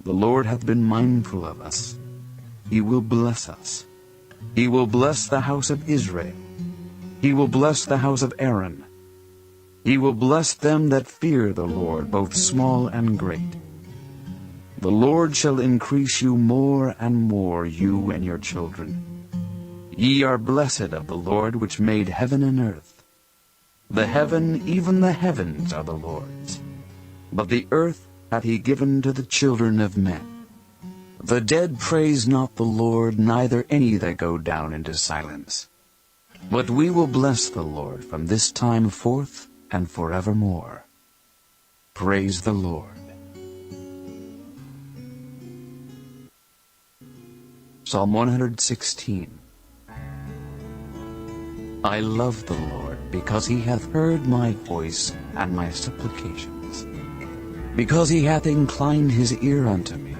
The Lord hath been mindful of us. He will bless us. He will bless the house of Israel. He will bless the house of Aaron. He will bless them that fear the Lord, both small and great. The Lord shall increase you more and more, you and your children. Ye are blessed of the Lord, which made heaven and earth. The heaven, even the heavens, are the Lord's, but the earth hath he given to the children of men. The dead praise not the Lord, neither any that go down into silence. But we will bless the Lord from this time forth and forevermore. Praise the Lord. Psalm 116. I love the Lord, because he hath heard my voice and my supplications, because he hath inclined his ear unto me.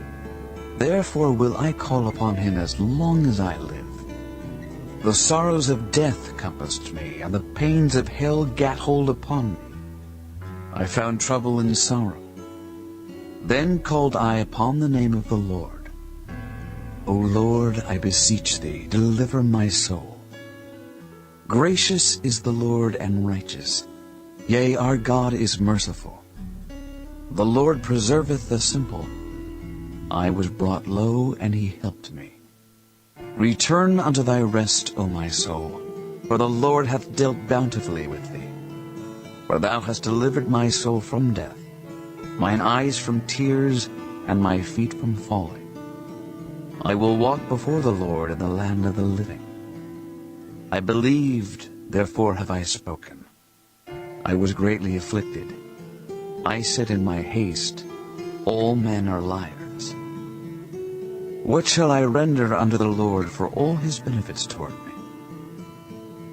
Therefore will I call upon him as long as I live. The sorrows of death compassed me, and the pains of hell gat hold upon me. I found trouble and sorrow. Then called I upon the name of the Lord. O Lord, I beseech thee, deliver my soul. Gracious is the Lord and righteous. Yea, our God is merciful. The Lord preserveth the simple. I was brought low, and he helped me. Return unto thy rest, O my soul, for the Lord hath dealt bountifully with thee. For thou hast delivered my soul from death, mine eyes from tears, and my feet from falling. I will walk before the Lord in the land of the living. I believed, therefore have I spoken. I was greatly afflicted. I said in my haste, All men are liars. What shall I render unto the Lord for all his benefits toward me?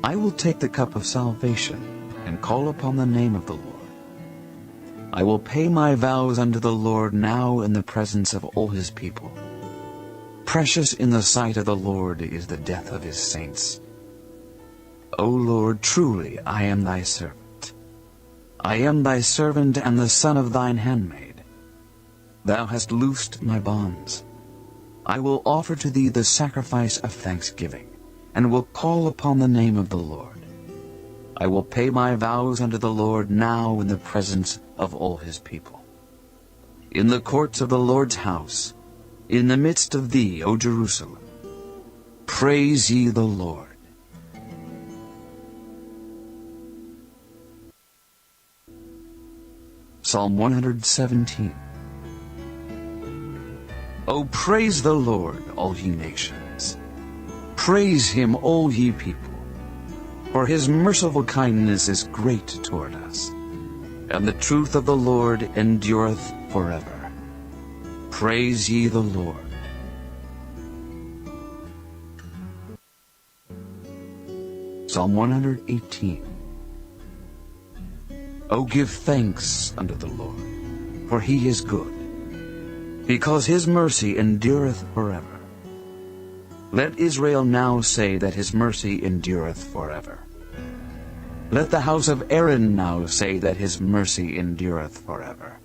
I will take the cup of salvation and call upon the name of the Lord. I will pay my vows unto the Lord now in the presence of all his people. Precious in the sight of the Lord is the death of his saints. O Lord, truly I am thy servant. I am thy servant and the son of thine handmaid. Thou hast loosed my bonds. I will offer to thee the sacrifice of thanksgiving, and will call upon the name of the Lord. I will pay my vows unto the Lord now in the presence of all his people. In the courts of the Lord's house, in the midst of thee, O Jerusalem, praise ye the Lord. Psalm 117. O praise the Lord, all ye nations. Praise him, all ye people. For his merciful kindness is great toward us, and the truth of the Lord endureth forever. Praise ye the Lord. Psalm 118. O give thanks unto the Lord, for he is good, because his mercy endureth forever. Let Israel now say that his mercy endureth forever. Let the house of Aaron now say that his mercy endureth forever.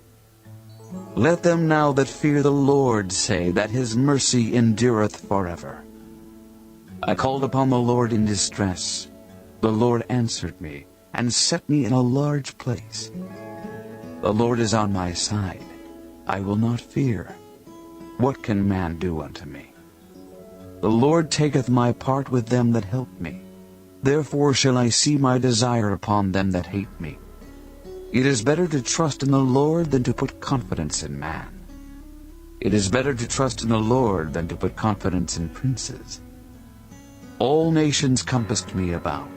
Let them now that fear the Lord say that his mercy endureth forever. I called upon the Lord in distress. The Lord answered me, and set me in a large place. The Lord is on my side. I will not fear. What can man do unto me? The Lord taketh my part with them that help me. Therefore shall I see my desire upon them that hate me. It is better to trust in the Lord than to put confidence in man. It is better to trust in the Lord than to put confidence in princes. All nations compassed me about,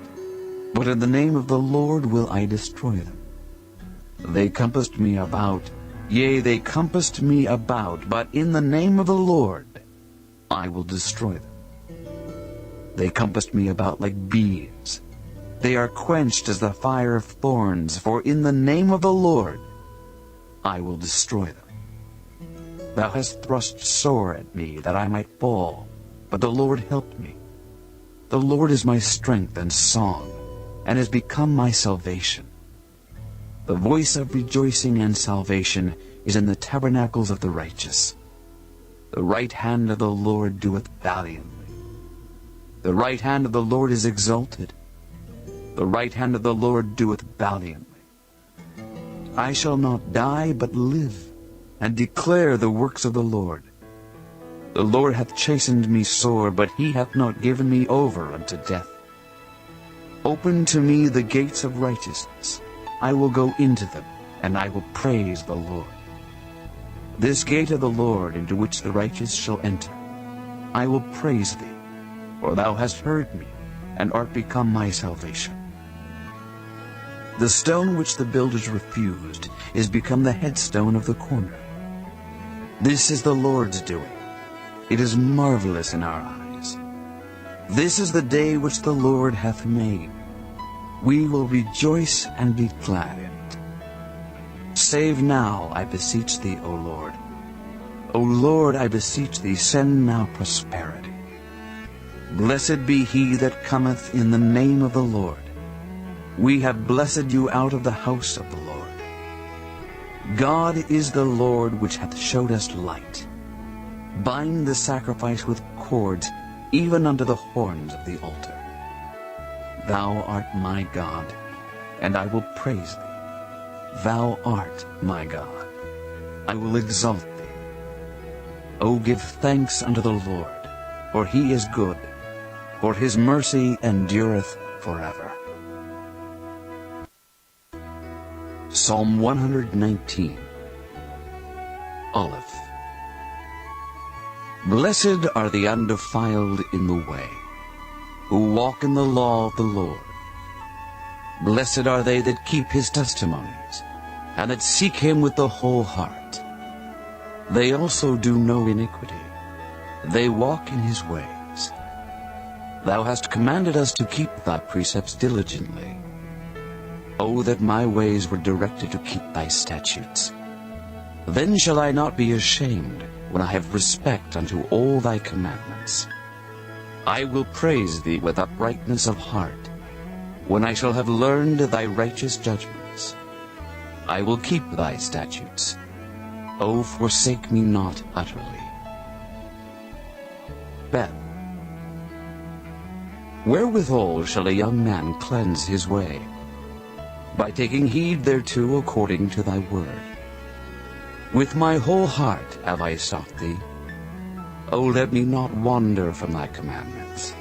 but in the name of the Lord will I destroy them. They compassed me about, yea, they compassed me about, but in the name of the Lord I will destroy them. They compassed me about like bees. They are quenched as the fire of thorns, for in the name of the Lord I will destroy them. Thou hast thrust sore at me, that I might fall, but the Lord helped me. The Lord is my strength and song, and has become my salvation. The voice of rejoicing and salvation is in the tabernacles of the righteous. The right hand of the Lord doeth valiantly. The right hand of the Lord is exalted. The right hand of the Lord doeth valiantly. I shall not die, but live, and declare the works of the Lord. The Lord hath chastened me sore, but he hath not given me over unto death. Open to me the gates of righteousness. I will go into them, and I will praise the Lord. This gate of the Lord, into which the righteous shall enter, I will praise thee, for thou hast heard me, and art become my salvation. The stone which the builders refused is become the headstone of the corner. This is the Lord's doing. It is marvelous in our eyes. This is the day which the Lord hath made. We will rejoice and be glad in it. Save now, I beseech thee, O Lord. O Lord, I beseech thee, send now prosperity. Blessed be he that cometh in the name of the Lord. We have blessed you out of the house of the Lord. God is the Lord which hath showed us light. Bind the sacrifice with cords, even unto the horns of the altar. Thou art my God, and I will praise thee. Thou art my God. I will exalt thee. O give thanks unto the Lord, for he is good, for his mercy endureth forever. Psalm 119. Aleph. Blessed are the undefiled in the way, who walk in the law of the Lord. Blessed are they that keep his testimonies, and that seek him with the whole heart. They also do no iniquity. They walk in his ways. Thou hast commanded us to keep thy precepts diligently. O that my ways were directed to keep thy statutes! Then shall I not be ashamed, when I have respect unto all thy commandments. I will praise thee with uprightness of heart, when I shall have learned thy righteous judgments. I will keep thy statutes. O forsake me not utterly. Beth. Wherewithal shall a young man cleanse his way? By taking heed thereto according to thy word. With my whole heart have I sought thee. O let me not wander from thy commandments.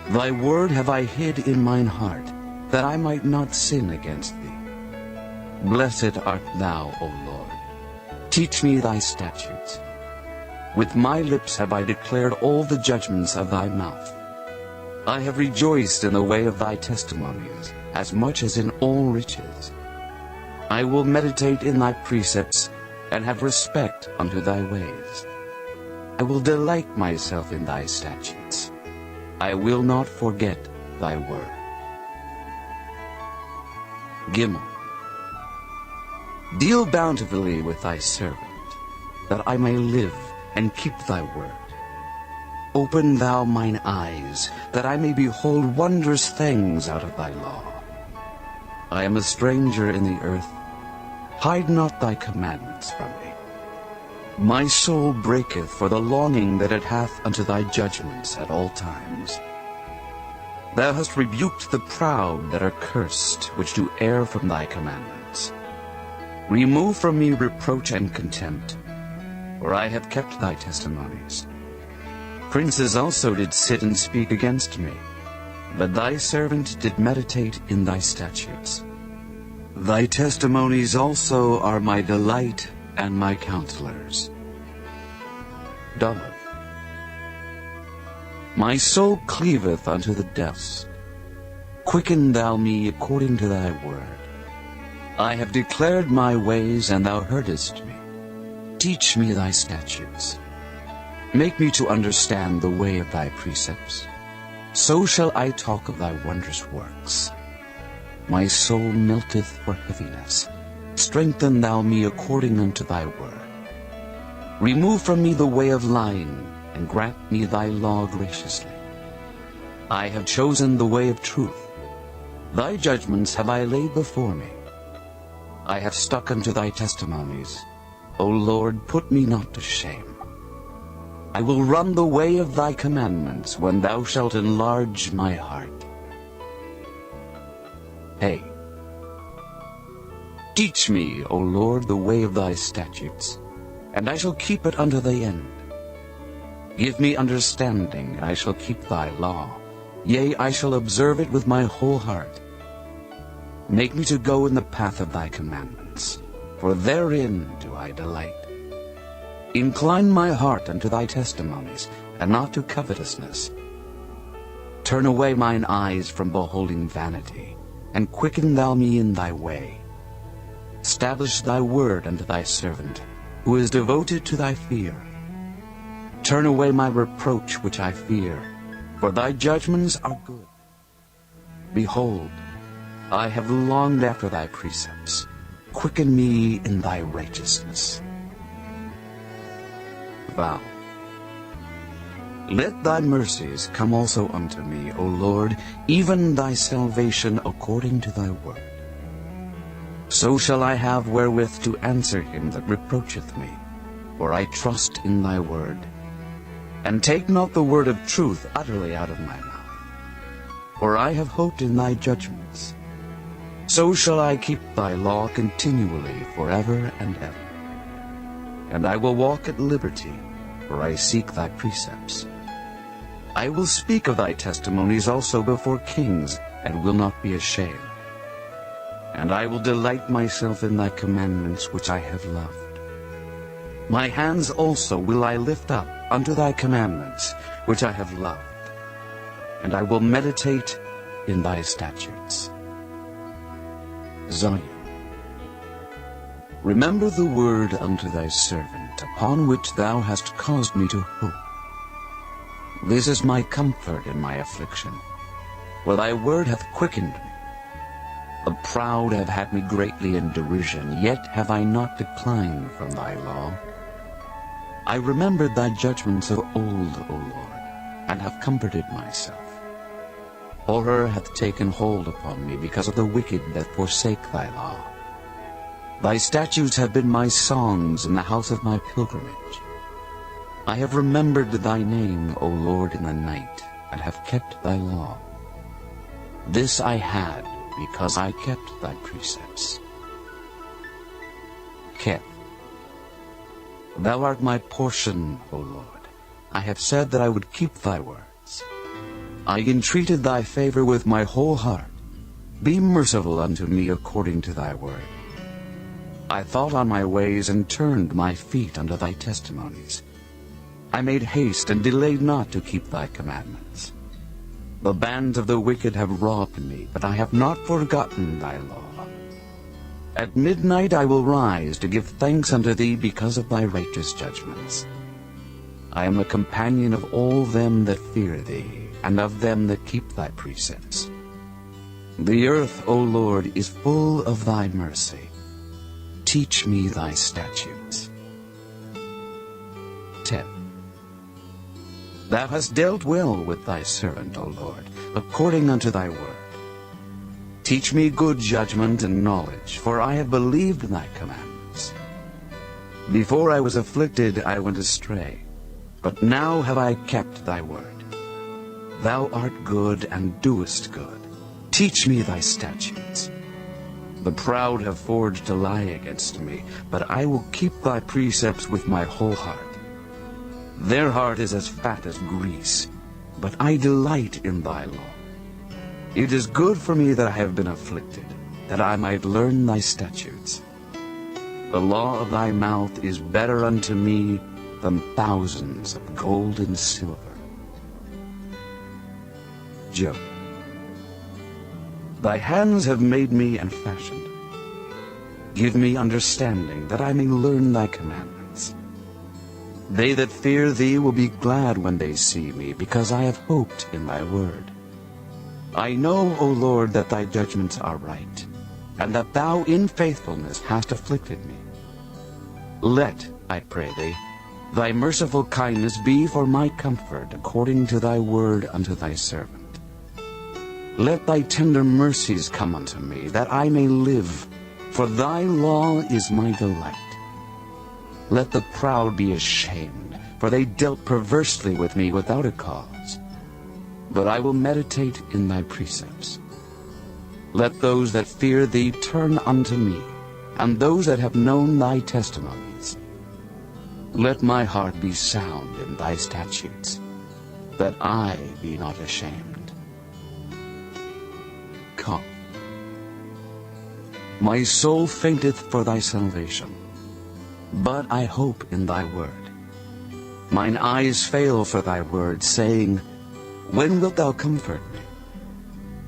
Thy word have I hid in mine heart, that I might not sin against thee. Blessed art thou, O Lord. Teach me thy statutes. With my lips have I declared all the judgments of thy mouth. I have rejoiced in the way of thy testimonies, as much as in all riches. I will meditate in thy precepts, and have respect unto thy ways. I will delight myself in thy statutes. I will not forget thy word. Gimel. Deal bountifully with thy servant, that I may live and keep thy word. Open thou mine eyes, that I may behold wondrous things out of thy law. I am a stranger in the earth. Hide not thy commandments from me. My soul breaketh for the longing that it hath unto thy judgments at all times. Thou hast rebuked the proud that are cursed, which do err from thy commandments. Remove from me reproach and contempt, for I have kept thy testimonies. Princes also did sit and speak against me, but thy servant did meditate in thy statutes. Thy testimonies also are my delight and my counselors. Dolleth. My soul cleaveth unto the dust. Quicken thou me according to thy word. I have declared my ways, and thou heardest me. Teach me thy statutes. Make me to understand the way of thy precepts. So shall I talk of thy wondrous works. My soul melteth for heaviness. Strengthen thou me according unto thy word. Remove from me the way of lying, and grant me thy law graciously. I have chosen the way of truth. Thy judgments have I laid before me. I have stuck unto thy testimonies. O Lord, put me not to shame. I will run the way of thy commandments when thou shalt enlarge my heart. Hey. Teach me, O Lord, the way of thy statutes, and I shall keep it unto the end. Give me understanding, and I shall keep thy law. Yea, I shall observe it with my whole heart. Make me to go in the path of thy commandments, for therein do I delight. Incline my heart unto thy testimonies, and not to covetousness. Turn away mine eyes from beholding vanity, and quicken thou me in thy way. Establish thy word unto thy servant, who is devoted to thy fear. Turn away my reproach which I fear, for thy judgments are good. Behold, I have longed after thy precepts. Quicken me in thy righteousness. Vow. Let thy mercies come also unto me, O Lord, even thy salvation according to thy word. So shall I have wherewith to answer him that reproacheth me, for I trust in thy word. And take not the word of truth utterly out of my mouth, for I have hoped in thy judgments. So shall I keep thy law continually forever and ever. And I will walk at liberty, for I seek thy precepts. I will speak of thy testimonies also before kings, and will not be ashamed. And I will delight myself in thy commandments which I have loved. My hands also will I lift up unto thy commandments which I have loved. And I will meditate in thy statutes. Zion. Remember the word unto thy servant, upon which thou hast caused me to hope. This is my comfort in my affliction, for thy word hath quickened me. The proud have had me greatly in derision, yet have I not declined from thy law. I remembered thy judgments of old, O Lord, and have comforted myself. Horror hath taken hold upon me because of the wicked that forsake thy law. Thy statutes have been my songs in the house of my pilgrimage. I have remembered thy name, O Lord, in the night, and have kept thy law. This I had, because I kept thy precepts. Keth. Thou art my portion, O Lord. I have said that I would keep thy words. I entreated thy favor with my whole heart. Be merciful unto me according to thy word. I thought on my ways and turned my feet unto thy testimonies. I made haste and delayed not to keep thy commandments. The bands of the wicked have robbed me, but I have not forgotten thy law. At midnight I will rise to give thanks unto thee because of thy righteous judgments. I am a companion of all them that fear thee, and of them that keep thy precepts. The earth, O Lord, is full of thy mercy. teach me thy statutes. 10. Thou hast dealt well with thy servant, O Lord, according unto thy word. Teach me good judgment and knowledge, for I have believed thy commandments. Before I was afflicted I went astray, but now have I kept thy word. Thou art good and doest good. Teach me thy statutes. The proud have forged a lie against me, but I will keep thy precepts with my whole heart. Their heart is as fat as grease, but I delight in thy law. It is good for me that I have been afflicted, that I might learn thy statutes. The law of thy mouth is better unto me than thousands of gold and silver. Job. Thy hands have made me and fashioned. Give me understanding, that I may learn thy commandments. They that fear thee will be glad when they see me, because I have hoped in thy word. I know, O Lord, that thy judgments are right, and that thou in faithfulness hast afflicted me. Let, I pray thee, thy merciful kindness be for my comfort, according to thy word unto thy servant. Let thy tender mercies come unto me, that I may live, for thy law is my delight. Let the proud be ashamed, for they dealt perversely with me without a cause. But I will meditate in thy precepts. Let those that fear thee turn unto me, and those that have known thy testimonies. Let my heart be sound in thy statutes, that I be not ashamed. Come. My soul fainteth for thy salvation, but I hope in thy word. Mine eyes fail for thy word, saying, when wilt thou comfort me?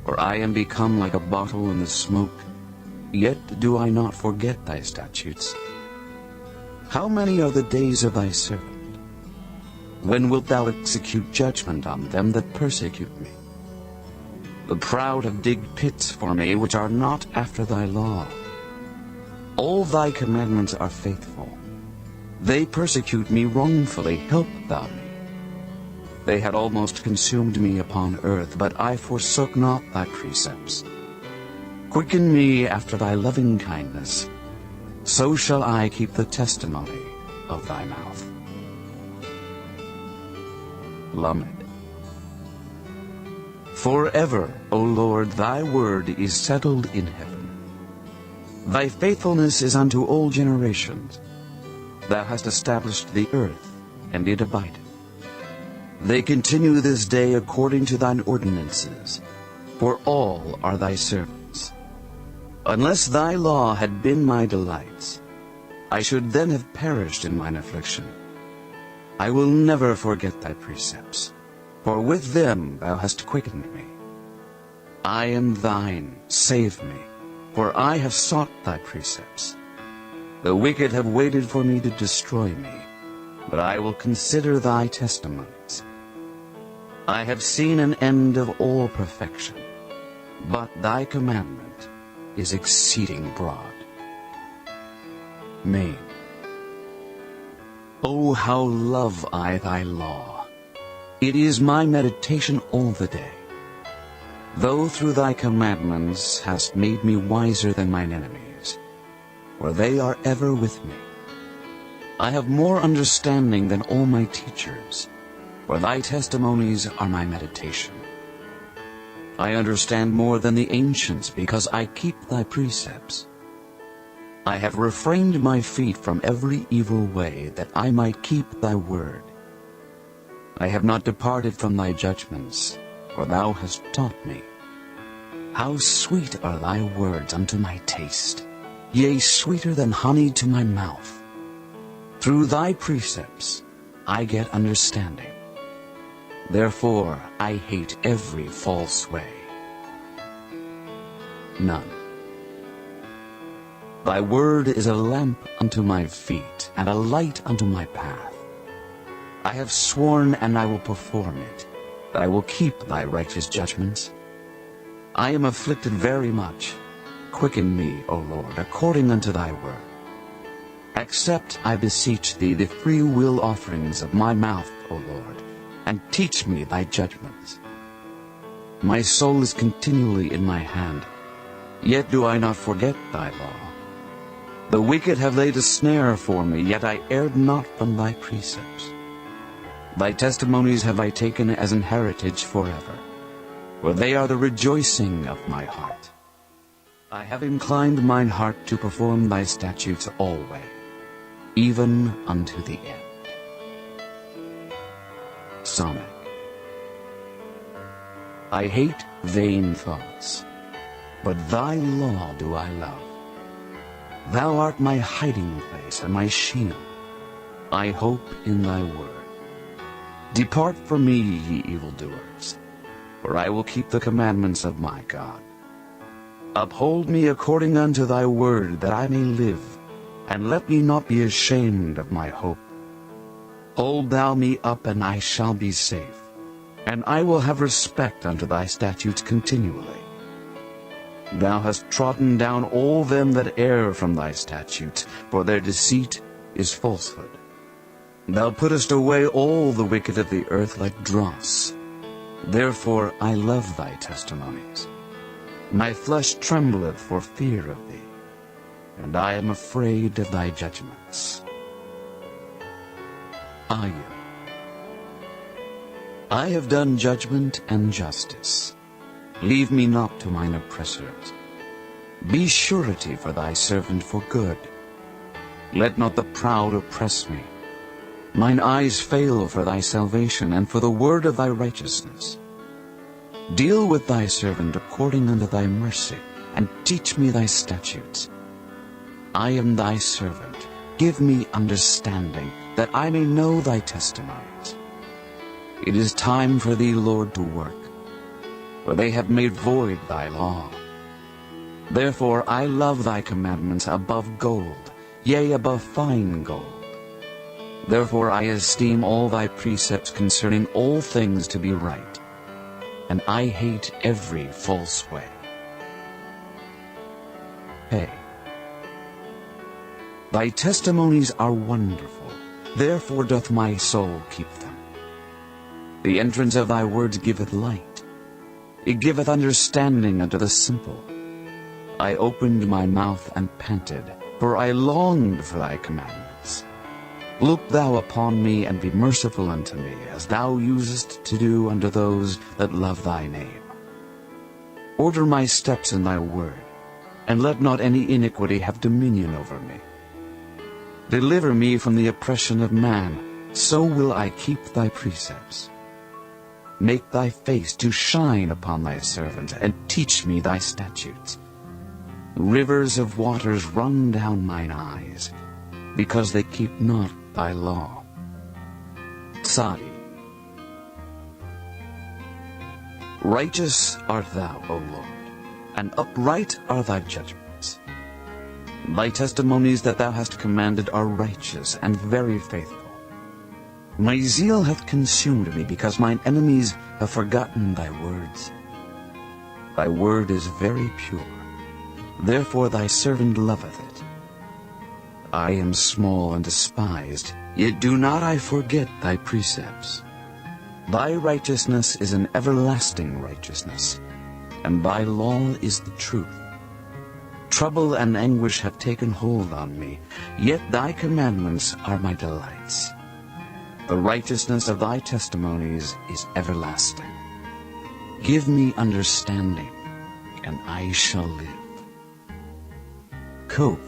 For I am become like a bottle in the smoke, yet do I not forget thy statutes. How many are the days of thy servant? When wilt thou execute judgment on them that persecute me? The proud have digged pits for me, which are not after thy law. All thy commandments are faithful. They persecute me wrongfully. Help thou me. They had almost consumed me upon earth, but I forsook not thy precepts. Quicken me after thy loving kindness, so shall I keep the testimony of thy mouth. Lamed. Forever, O Lord, thy word is settled in heaven. Thy faithfulness is unto all generations. Thou hast established the earth, and it abideth. They continue this day according to thine ordinances, for all are thy servants. Unless thy law had been my delights, I should then have perished in mine affliction. I will never forget thy precepts, for with them thou hast quickened me. I am thine, save me, for I have sought thy precepts. The wicked have waited for me to destroy me, but I will consider thy testimonies. I have seen an end of all perfection, but thy commandment is exceeding broad. Main. Oh, how love I thy law! It is my meditation all the day. Though through thy commandments hast made me wiser than mine enemies, for they are ever with me. I have more understanding than all my teachers, for thy testimonies are my meditation. I understand more than the ancients, because I keep thy precepts. I have refrained my feet from every evil way, that I might keep thy word. I have not departed from thy judgments, for thou hast taught me. How sweet are thy words unto my taste, yea, sweeter than honey to my mouth. Through thy precepts I get understanding. Therefore I hate every false way. None. Thy word is a lamp unto my feet, and a light unto my path. I have sworn, and I will perform it, that I will keep thy righteous judgments. I am afflicted very much. Quicken me, O Lord, according unto thy word. Accept, I beseech thee, the free will offerings of my mouth, O Lord, and teach me thy judgments. My soul is continually in my hand, yet do I not forget thy law. The wicked have laid a snare for me, yet I erred not from thy precepts. Thy testimonies have I taken as an heritage forever, for they are the rejoicing of my heart. I have inclined mine heart to perform thy statutes alway, even unto the end. Psalmic. I hate vain thoughts, but thy law do I love. Thou art my hiding place and my shield. I hope in thy word. Depart from me, ye evildoers, for I will keep the commandments of my God. Uphold me according unto thy word, that I may live, and let me not be ashamed of my hope. Hold thou me up, and I shall be safe, and I will have respect unto thy statutes continually. Thou hast trodden down all them that err from thy statutes, for their deceit is falsehood. Thou puttest away all the wicked of the earth like dross. Therefore I love thy testimonies. My flesh trembleth for fear of thee, and I am afraid of thy judgments. Ayah. I have done judgment and justice. Leave me not to mine oppressors. Be surety for thy servant for good. Let not the proud oppress me. Mine eyes fail for thy salvation, and for the word of thy righteousness. Deal with thy servant according unto thy mercy, and teach me thy statutes. I am thy servant. Give me understanding, that I may know thy testimonies. It is time for thee, Lord, to work, for they have made void thy law. Therefore I love thy commandments above gold, yea, above fine gold. Therefore I esteem all thy precepts concerning all things to be right, and I hate every false way. Hey. Thy testimonies are wonderful, therefore doth my soul keep them. The entrance of thy words giveth light. It giveth understanding unto the simple. I opened my mouth and panted, for I longed for thy commandments. Look thou upon me, and be merciful unto me, as thou usest to do unto those that love thy name. Order my steps in thy word, and let not any iniquity have dominion over me. Deliver me from the oppression of man, so will I keep thy precepts. Make thy face to shine upon thy servant, and teach me thy statutes. Rivers of waters run down mine eyes, because they keep not thy law. Sadi. Righteous art thou, O Lord, and upright are thy judgments. Thy testimonies that thou hast commanded are righteous and very faithful. My zeal hath consumed me, because mine enemies have forgotten thy words. Thy word is very pure, therefore thy servant loveth it. I am small and despised, yet do not I forget thy precepts. Thy righteousness is an everlasting righteousness, and thy law is the truth. Trouble and anguish have taken hold on me, yet thy commandments are my delights. The righteousness of thy testimonies is everlasting. Give me understanding, and I shall live. Kof.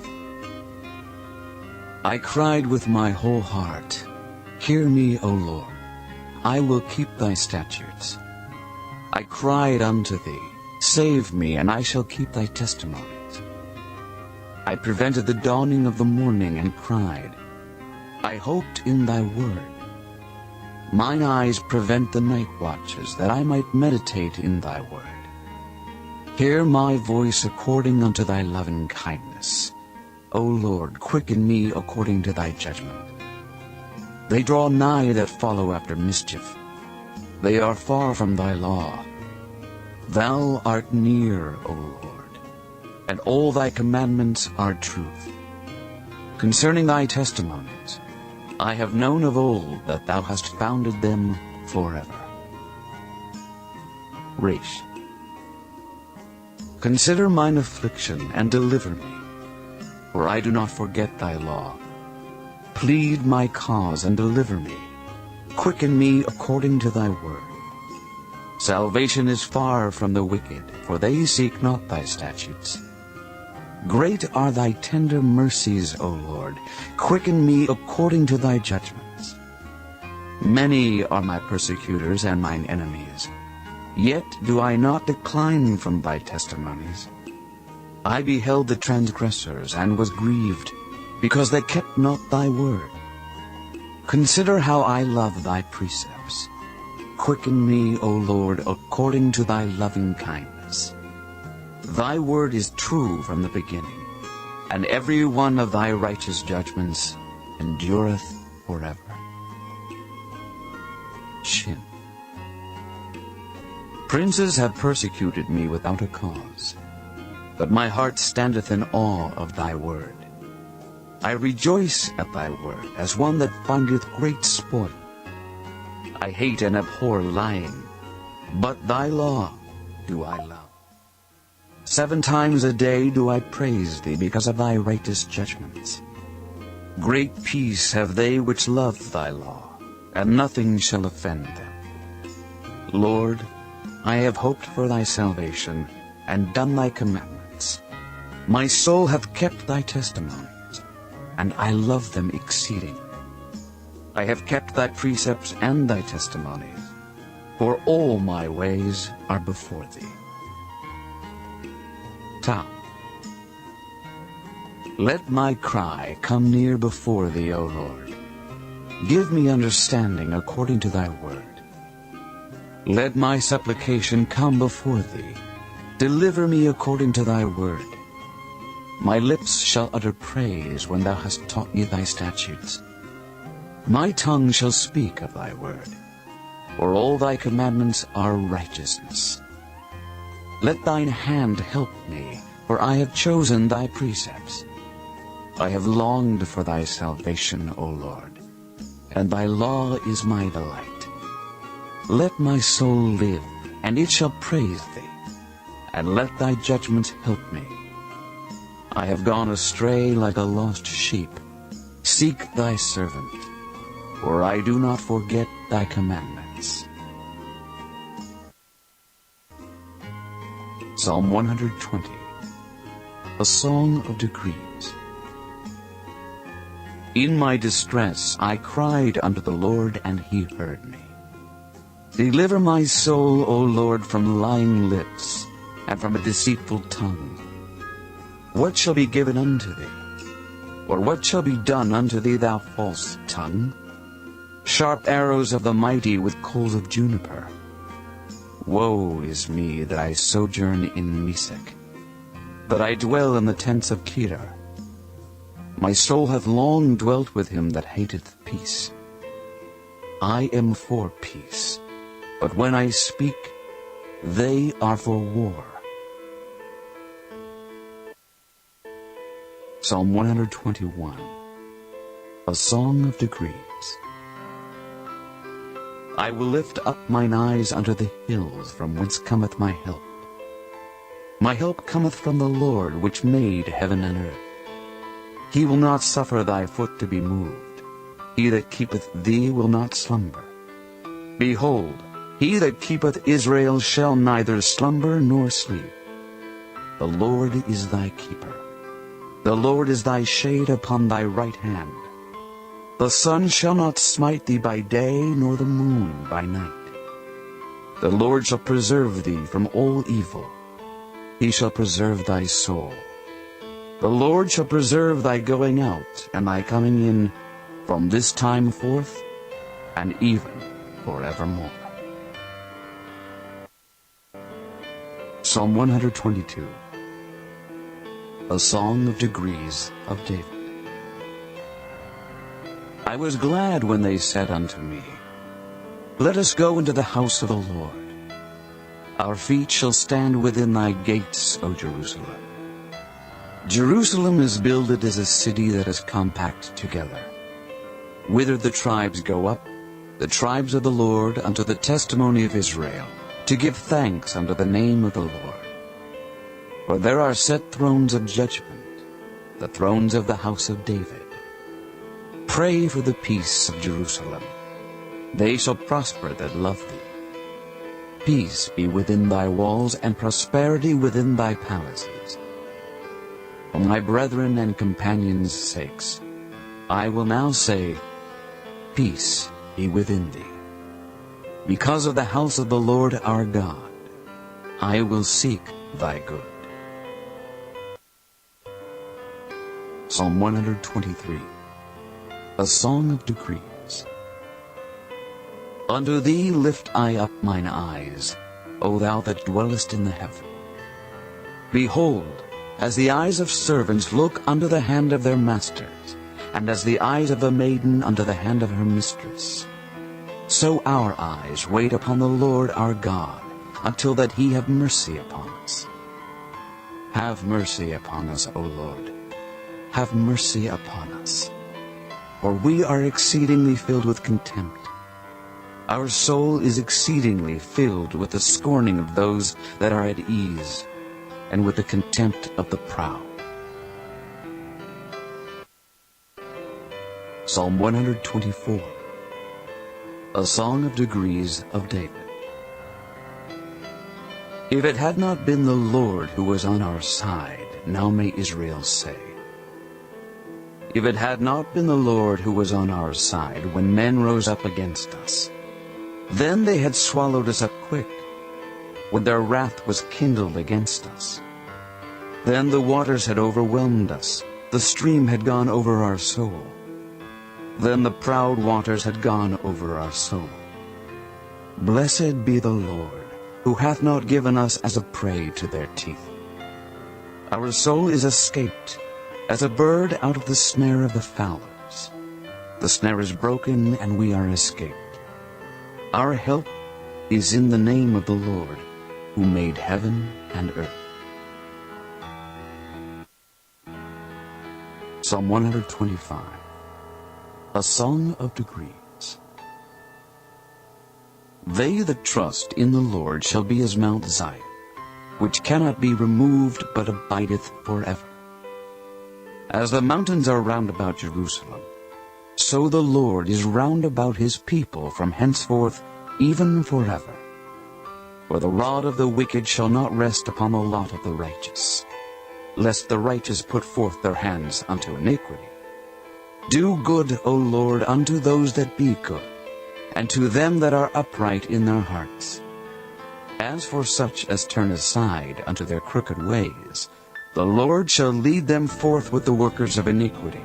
I cried with my whole heart, hear me, O Lord, I will keep thy statutes. I cried unto thee, save me, and I shall keep thy testimonies. I prevented the dawning of the morning and cried. I hoped in thy word. Mine eyes prevent the night watches, that I might meditate in thy word. Hear my voice according unto thy loving kindness. O Lord, quicken me according to thy judgment. They draw nigh that follow after mischief. They are far from thy law. Thou art near, O Lord, and all thy commandments are truth. Concerning thy testimonies, I have known of old that thou hast founded them forever. Resh. Consider mine affliction and deliver me, for I do not forget thy law. Plead my cause and deliver me. Quicken me according to thy word. Salvation is far from the wicked, for they seek not thy statutes. Great are thy tender mercies, O Lord. Quicken me according to thy judgments. Many are my persecutors and mine enemies, yet do I not decline from thy testimonies. I beheld the transgressors and was grieved, because they kept not thy word. Consider how I love thy precepts. Quicken me, O Lord, according to thy loving kindness. Thy word is true from the beginning, and every one of thy righteous judgments endureth forever. Shin. Princes have persecuted me without a cause, but my heart standeth in awe of thy word. I rejoice at thy word, as one that findeth great sport. I hate and abhor lying, but thy law do I love. 7 times a day do I praise thee, because of thy righteous judgments. Great peace have they which love thy law, and nothing shall offend them. Lord, I have hoped for thy salvation, and done thy commandments. My soul hath kept thy testimonies, and I love them exceedingly. I have kept thy precepts and thy testimonies, for all my ways are before thee. Tau. Let my cry come near before thee, O Lord. Give me understanding according to thy word. Let my supplication come before thee. Deliver me according to thy word. My lips shall utter praise when thou hast taught me thy statutes. My tongue shall speak of thy word, for all thy commandments are righteousness. Let thine hand help me, for I have chosen thy precepts. I have longed for thy salvation, O Lord, and thy law is my delight. Let my soul live, and it shall praise thee, and let thy judgments help me. I have gone astray like a lost sheep. Seek thy servant, for I do not forget thy commandments. Psalm 120, a song of decrees. In my distress I cried unto the Lord, and he heard me. Deliver my soul, O Lord, from lying lips, and from a deceitful tongue. What shall be given unto thee? Or what shall be done unto thee, thou false tongue? Sharp arrows of the mighty with coals of juniper. Woe is me that I sojourn in Mesech, that I dwell in the tents of Kedar. My soul hath long dwelt with him that hateth peace. I am for peace, but when I speak, they are for war. Psalm 121, a song of decrees. I will lift up mine eyes unto the hills, from whence cometh my help. My help cometh from the Lord, which made heaven and earth. He will not suffer thy foot to be moved. He that keepeth thee will not slumber. Behold, he that keepeth Israel shall neither slumber nor sleep. The Lord is thy keeper. The Lord is thy shade upon thy right hand. The sun shall not smite thee by day, nor the moon by night. The Lord shall preserve thee from all evil. He shall preserve thy soul. The Lord shall preserve thy going out and thy coming in from this time forth and even forevermore. Psalm 122, a song of decrees of David. I was glad when they said unto me, Let us go into the house of the Lord. Our feet shall stand within thy gates, O Jerusalem. Jerusalem is builded as a city that is compact together. Whither the tribes go up, the tribes of the Lord, unto the testimony of Israel, to give thanks unto the name of the Lord. For there are set thrones of judgment, the thrones of the house of David. Pray for the peace of Jerusalem. They shall prosper that love thee. Peace be within thy walls, and prosperity within thy palaces. For my brethren and companions' sakes, I will now say, peace be within thee. Because of the house of the Lord our God, I will seek thy good. Psalm 123, a song of decrees. Unto thee lift I up mine eyes, O thou that dwellest in the heaven. Behold, as the eyes of servants look unto the hand of their masters, and as the eyes of a maiden unto the hand of her mistress, so our eyes wait upon the Lord our God, until that he have mercy upon us. Have mercy upon us, O Lord. Have mercy upon us. For we are exceedingly filled with contempt. Our soul is exceedingly filled with the scorning of those that are at ease, and with the contempt of the proud. Psalm 124, a song of decrees of David. If it had not been the Lord who was on our side, now may Israel say. If it had not been the Lord who was on our side when men rose up against us, then they had swallowed us up quick, when their wrath was kindled against us. Then the waters had overwhelmed us, the stream had gone over our soul. Then the proud waters had gone over our soul. Blessed be the Lord, who hath not given us as a prey to their teeth. Our soul is escaped, as a bird out of the snare of the fowlers. The snare is broken, and we are escaped. Our help is in the name of the Lord, who made heaven and earth. Psalm 125, a song of decrees. They that trust in the Lord shall be as Mount Zion, which cannot be removed, but abideth forever. As the mountains are round about Jerusalem, so the Lord is round about his people from henceforth, even forever. For the rod of the wicked shall not rest upon the lot of the righteous, lest the righteous put forth their hands unto iniquity. Do good, O Lord, unto those that be good, and to them that are upright in their hearts. As for such as turn aside unto their crooked ways, the Lord shall lead them forth with the workers of iniquity.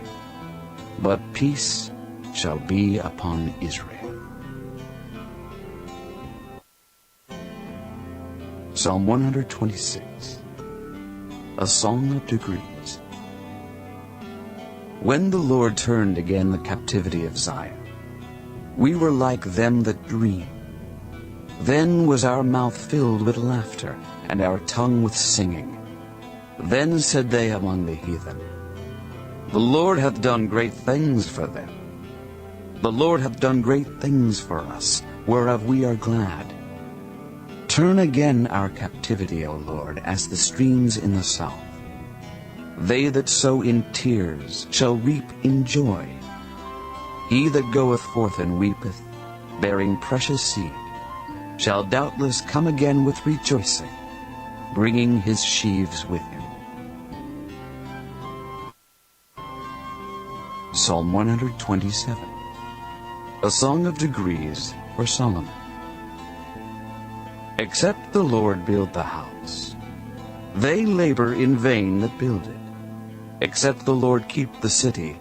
But peace shall be upon Israel. Psalm 126, a song of decrees. When the Lord turned again the captivity of Zion, we were like them that dream. Then was our mouth filled with laughter, and our tongue with singing. Then said they among the heathen, The Lord hath done great things for them. The Lord hath done great things for us, whereof we are glad. Turn again our captivity, O Lord, as the streams in the south. They that sow in tears shall reap in joy. He that goeth forth and weepeth, bearing precious seed, shall doubtless come again with rejoicing, bringing his sheaves with him. Psalm 127, a song of decrees for Solomon. Except the Lord build the house, they labor in vain that build it. Except the Lord keep the city,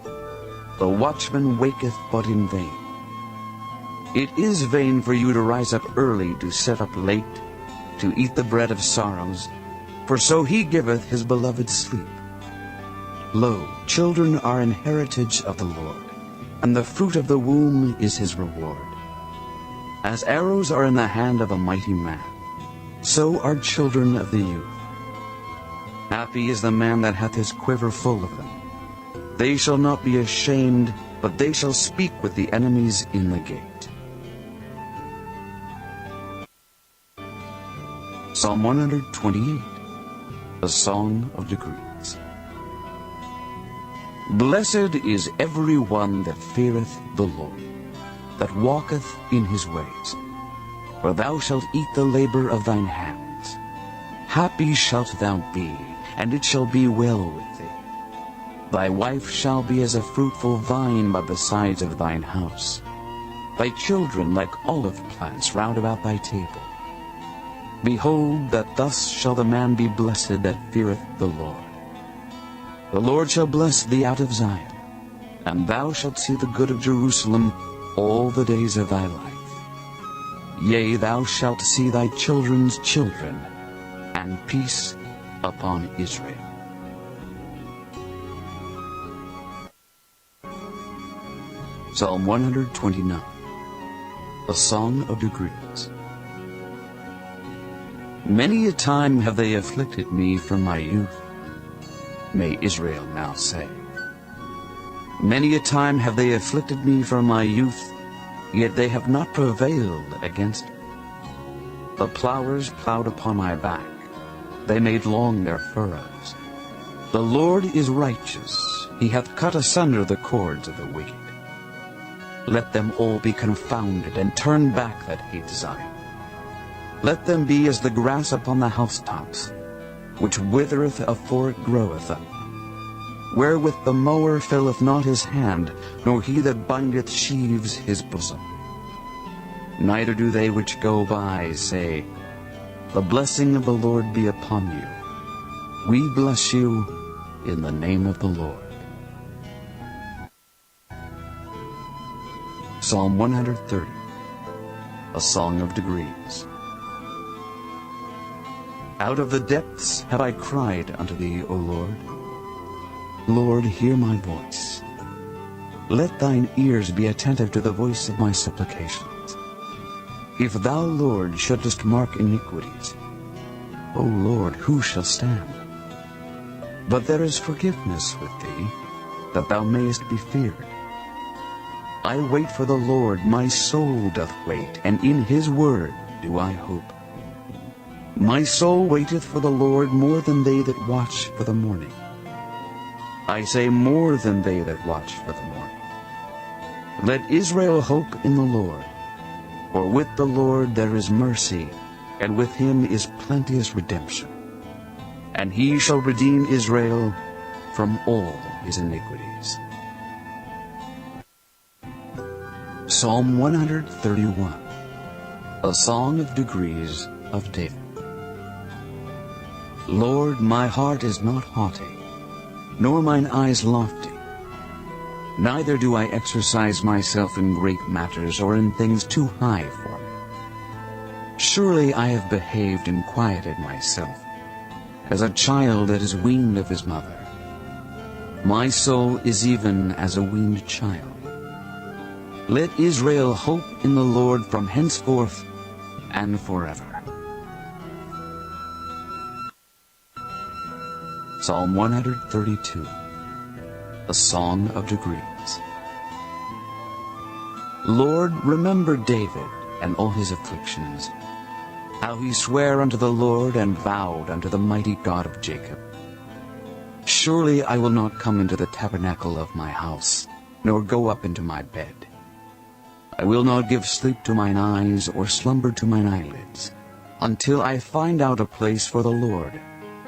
the watchman waketh but in vain. It is vain for you to rise up early, to set up late, to eat the bread of sorrows, for so he giveth his beloved sleep. Lo, children are an heritage of the Lord, and the fruit of the womb is his reward. As arrows are in the hand of a mighty man, so are children of the youth. Happy is the man that hath his quiver full of them. They shall not be ashamed, but they shall speak with the enemies in the gate. Psalm 128, a Song of Degrees. Blessed is every one that feareth the Lord, that walketh in his ways. For thou shalt eat the labor of thine hands. Happy shalt thou be, and it shall be well with thee. Thy wife shall be as a fruitful vine by the sides of thine house, thy children like olive plants round about thy table. Behold, that thus shall the man be blessed that feareth the Lord. The Lord shall bless thee out of Zion, and thou shalt see the good of Jerusalem all the days of thy life. Yea, thou shalt see thy children's children, and peace upon Israel. Psalm 129, a Song of Degrees. Many a time have they afflicted me from my youth, may Israel now say. Many a time have they afflicted me from my youth, yet they have not prevailed against me. The plowers plowed upon my back, they made long their furrows. The Lord is righteous, he hath cut asunder the cords of the wicked. Let them all be confounded, and turn back that hate Zion. Let them be as the grass upon the housetops, which withereth afore it groweth up, wherewith the mower filleth not his hand, nor he that bindeth sheaves his bosom. Neither do they which go by say, The blessing of the Lord be upon you. We bless you in the name of the Lord. Psalm 130, a Song of Degrees. Out of the depths have I cried unto thee, O Lord. Lord, hear my voice. Let thine ears be attentive to the voice of my supplications. If thou, Lord, shouldest mark iniquities, O Lord, who shall stand? But there is forgiveness with thee, that thou mayest be feared. I wait for the Lord, my soul doth wait, and in his word do I hope. My soul waiteth for the Lord more than they that watch for the morning. I say more than they that watch for the morning. Let Israel hope in the Lord. For with the Lord there is mercy, and with him is plenteous redemption. And he shall redeem Israel from all his iniquities. Psalm 131, a Song of Degrees of David. Lord, my heart is not haughty, nor mine eyes lofty. Neither do I exercise myself in great matters, or in things too high for me. Surely I have behaved and quieted myself, as a child that is weaned of his mother. My soul is even as a weaned child. Let Israel hope in the Lord from henceforth and forever. Psalm 132, a Song of Degrees. Lord, remember David and all his afflictions, how he sware unto the Lord and vowed unto the mighty God of Jacob. Surely I will not come into the tabernacle of my house, nor go up into my bed. I will not give sleep to mine eyes, or slumber to mine eyelids, until I find out a place for the Lord,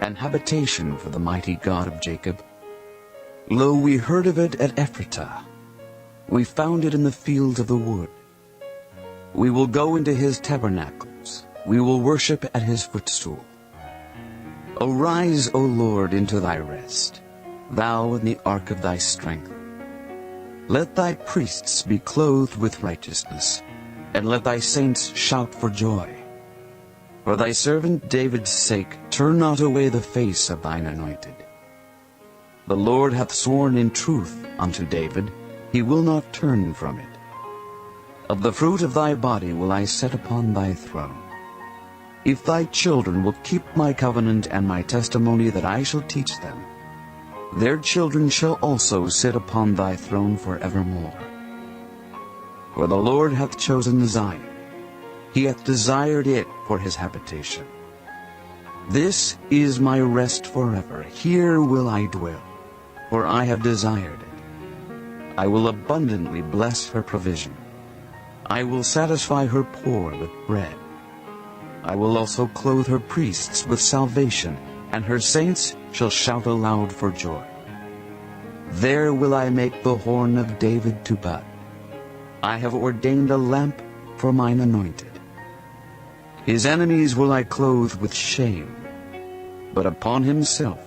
an habitation for the mighty God of Jacob. Lo, we heard of it at Ephratah. We found it in the fields of the wood. We will go into his tabernacles. We will worship at his footstool. Arise, O Lord, into thy rest, thou in the ark of thy strength. Let thy priests be clothed with righteousness, and let thy saints shout for joy. For thy servant David's sake, turn not away the face of thine anointed. The Lord hath sworn in truth unto David, he will not turn from it. Of the fruit of thy body will I set upon thy throne. if thy children will keep my covenant and my testimony that I shall teach them, their children shall also sit upon thy throne forevermore. For the Lord hath chosen Zion, he hath desired it for his habitation. This is my rest forever, here will I dwell, for I have desired it. I will abundantly bless her provision. I will satisfy her poor with bread. I will also clothe her priests with salvation, and her saints shall shout aloud for joy. There will I make the horn of David to bud. I have ordained a lamp for mine anointed. His enemies will I clothe with shame, but upon himself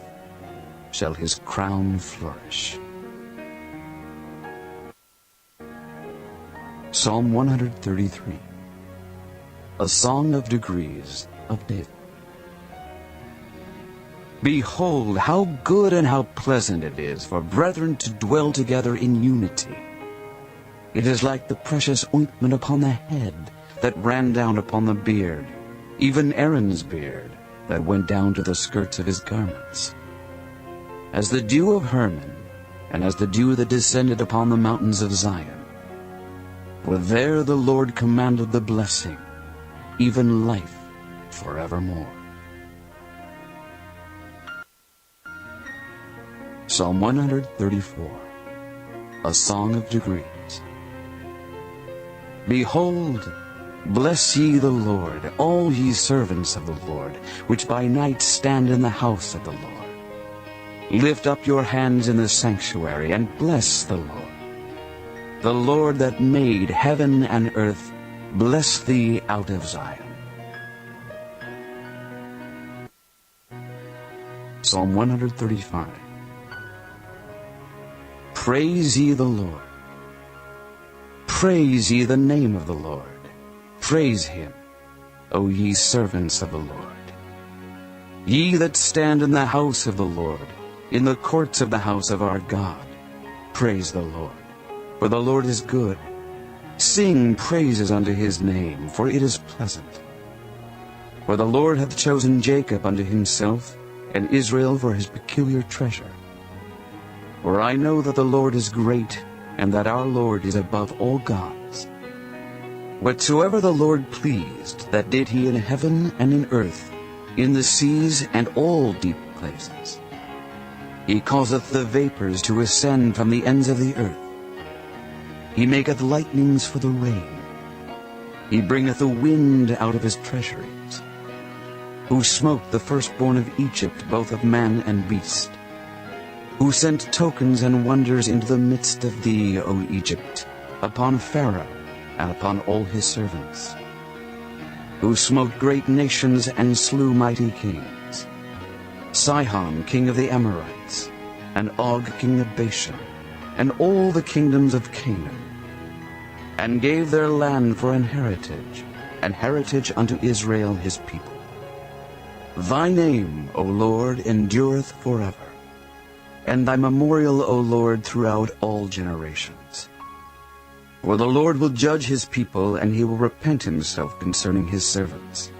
shall his crown flourish. Psalm 133, a song of degrees of David. Behold, how good and how pleasant it is for brethren to dwell together in unity. It is like the precious ointment upon the head that ran down upon the beard, even Aaron's beard that went down to the skirts of his garments. As the dew of Hermon, and as the dew that descended upon the mountains of Zion. For there the Lord commanded the blessing, even life forevermore. Psalm 134, a song of degrees. Behold, bless ye the Lord, all ye servants of the Lord, which by night stand in the house of the Lord. Lift up your hands in the sanctuary, and bless the Lord. The Lord that made heaven and earth, bless thee out of Zion. Psalm 135. Praise ye the Lord. Praise ye the name of the Lord. Praise him, O ye servants of the Lord. Ye that stand in the house of the Lord, in the courts of the house of our God, praise the Lord. For the Lord is good. Sing praises unto his name, for it is pleasant. For the Lord hath chosen Jacob unto himself, and Israel for his peculiar treasure. For I know that the Lord is great, and that our Lord is above all gods. Whatsoever the Lord pleased, that did he in heaven and in earth, in the seas and all deep places. He causeth the vapors to ascend from the ends of the earth. He maketh lightnings for the rain. He bringeth the wind out of his treasuries. Who smote the firstborn of Egypt, both of man and beast. Who sent tokens and wonders into the midst of thee, O Egypt, upon Pharaoh and upon all his servants. Who smote great nations and slew mighty kings. Sihon, king of the Amorites, and Og, king of Bashan, and all the kingdoms of Canaan, and gave their land for an heritage unto Israel his people. Thy name, O Lord, endureth forever, and thy memorial, O Lord, throughout all generations. For the Lord will judge his people, and he will repent himself concerning his servants.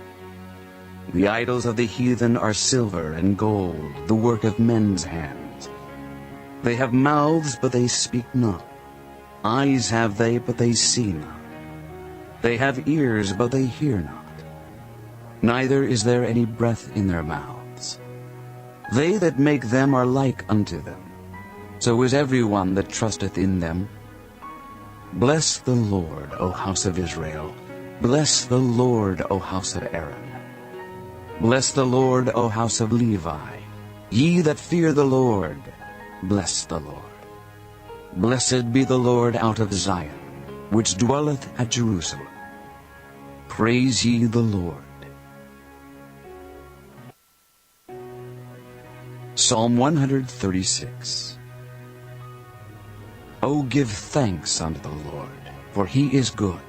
The idols of the heathen are silver and gold, the work of men's hands. They have mouths, but they speak not. Eyes have they, but they see not. They have ears, but they hear not. Neither is there any breath in their mouths. They that make them are like unto them. So is every one that trusteth in them. Bless the Lord, O house of Israel. Bless the Lord, O house of Aaron. Bless the Lord, O house of Levi. Ye that fear the Lord, bless the Lord. Blessed be the Lord out of Zion, which dwelleth at Jerusalem. Praise ye the Lord. Psalm 136. O give thanks unto the Lord, for he is good.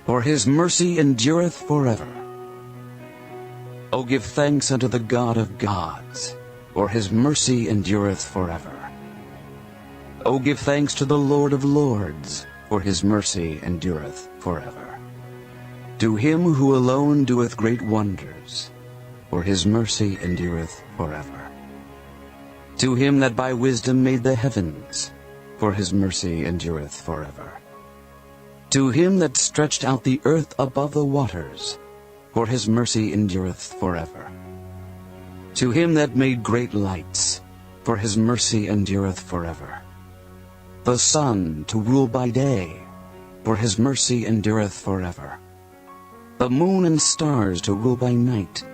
For his mercy endureth forever. O give thanks unto the God of gods, for his mercy endureth forever. O give thanks to the Lord of lords, for his mercy endureth forever. To him who alone doeth great wonders, for his mercy endureth forever. To him that by wisdom made the heavens, for his mercy endureth forever. To him that stretched out the earth above the waters, for his mercy endureth forever. To him that made great lights, for his mercy endureth forever. The sun to rule by day, for his mercy endureth forever. The moon and stars to rule by night,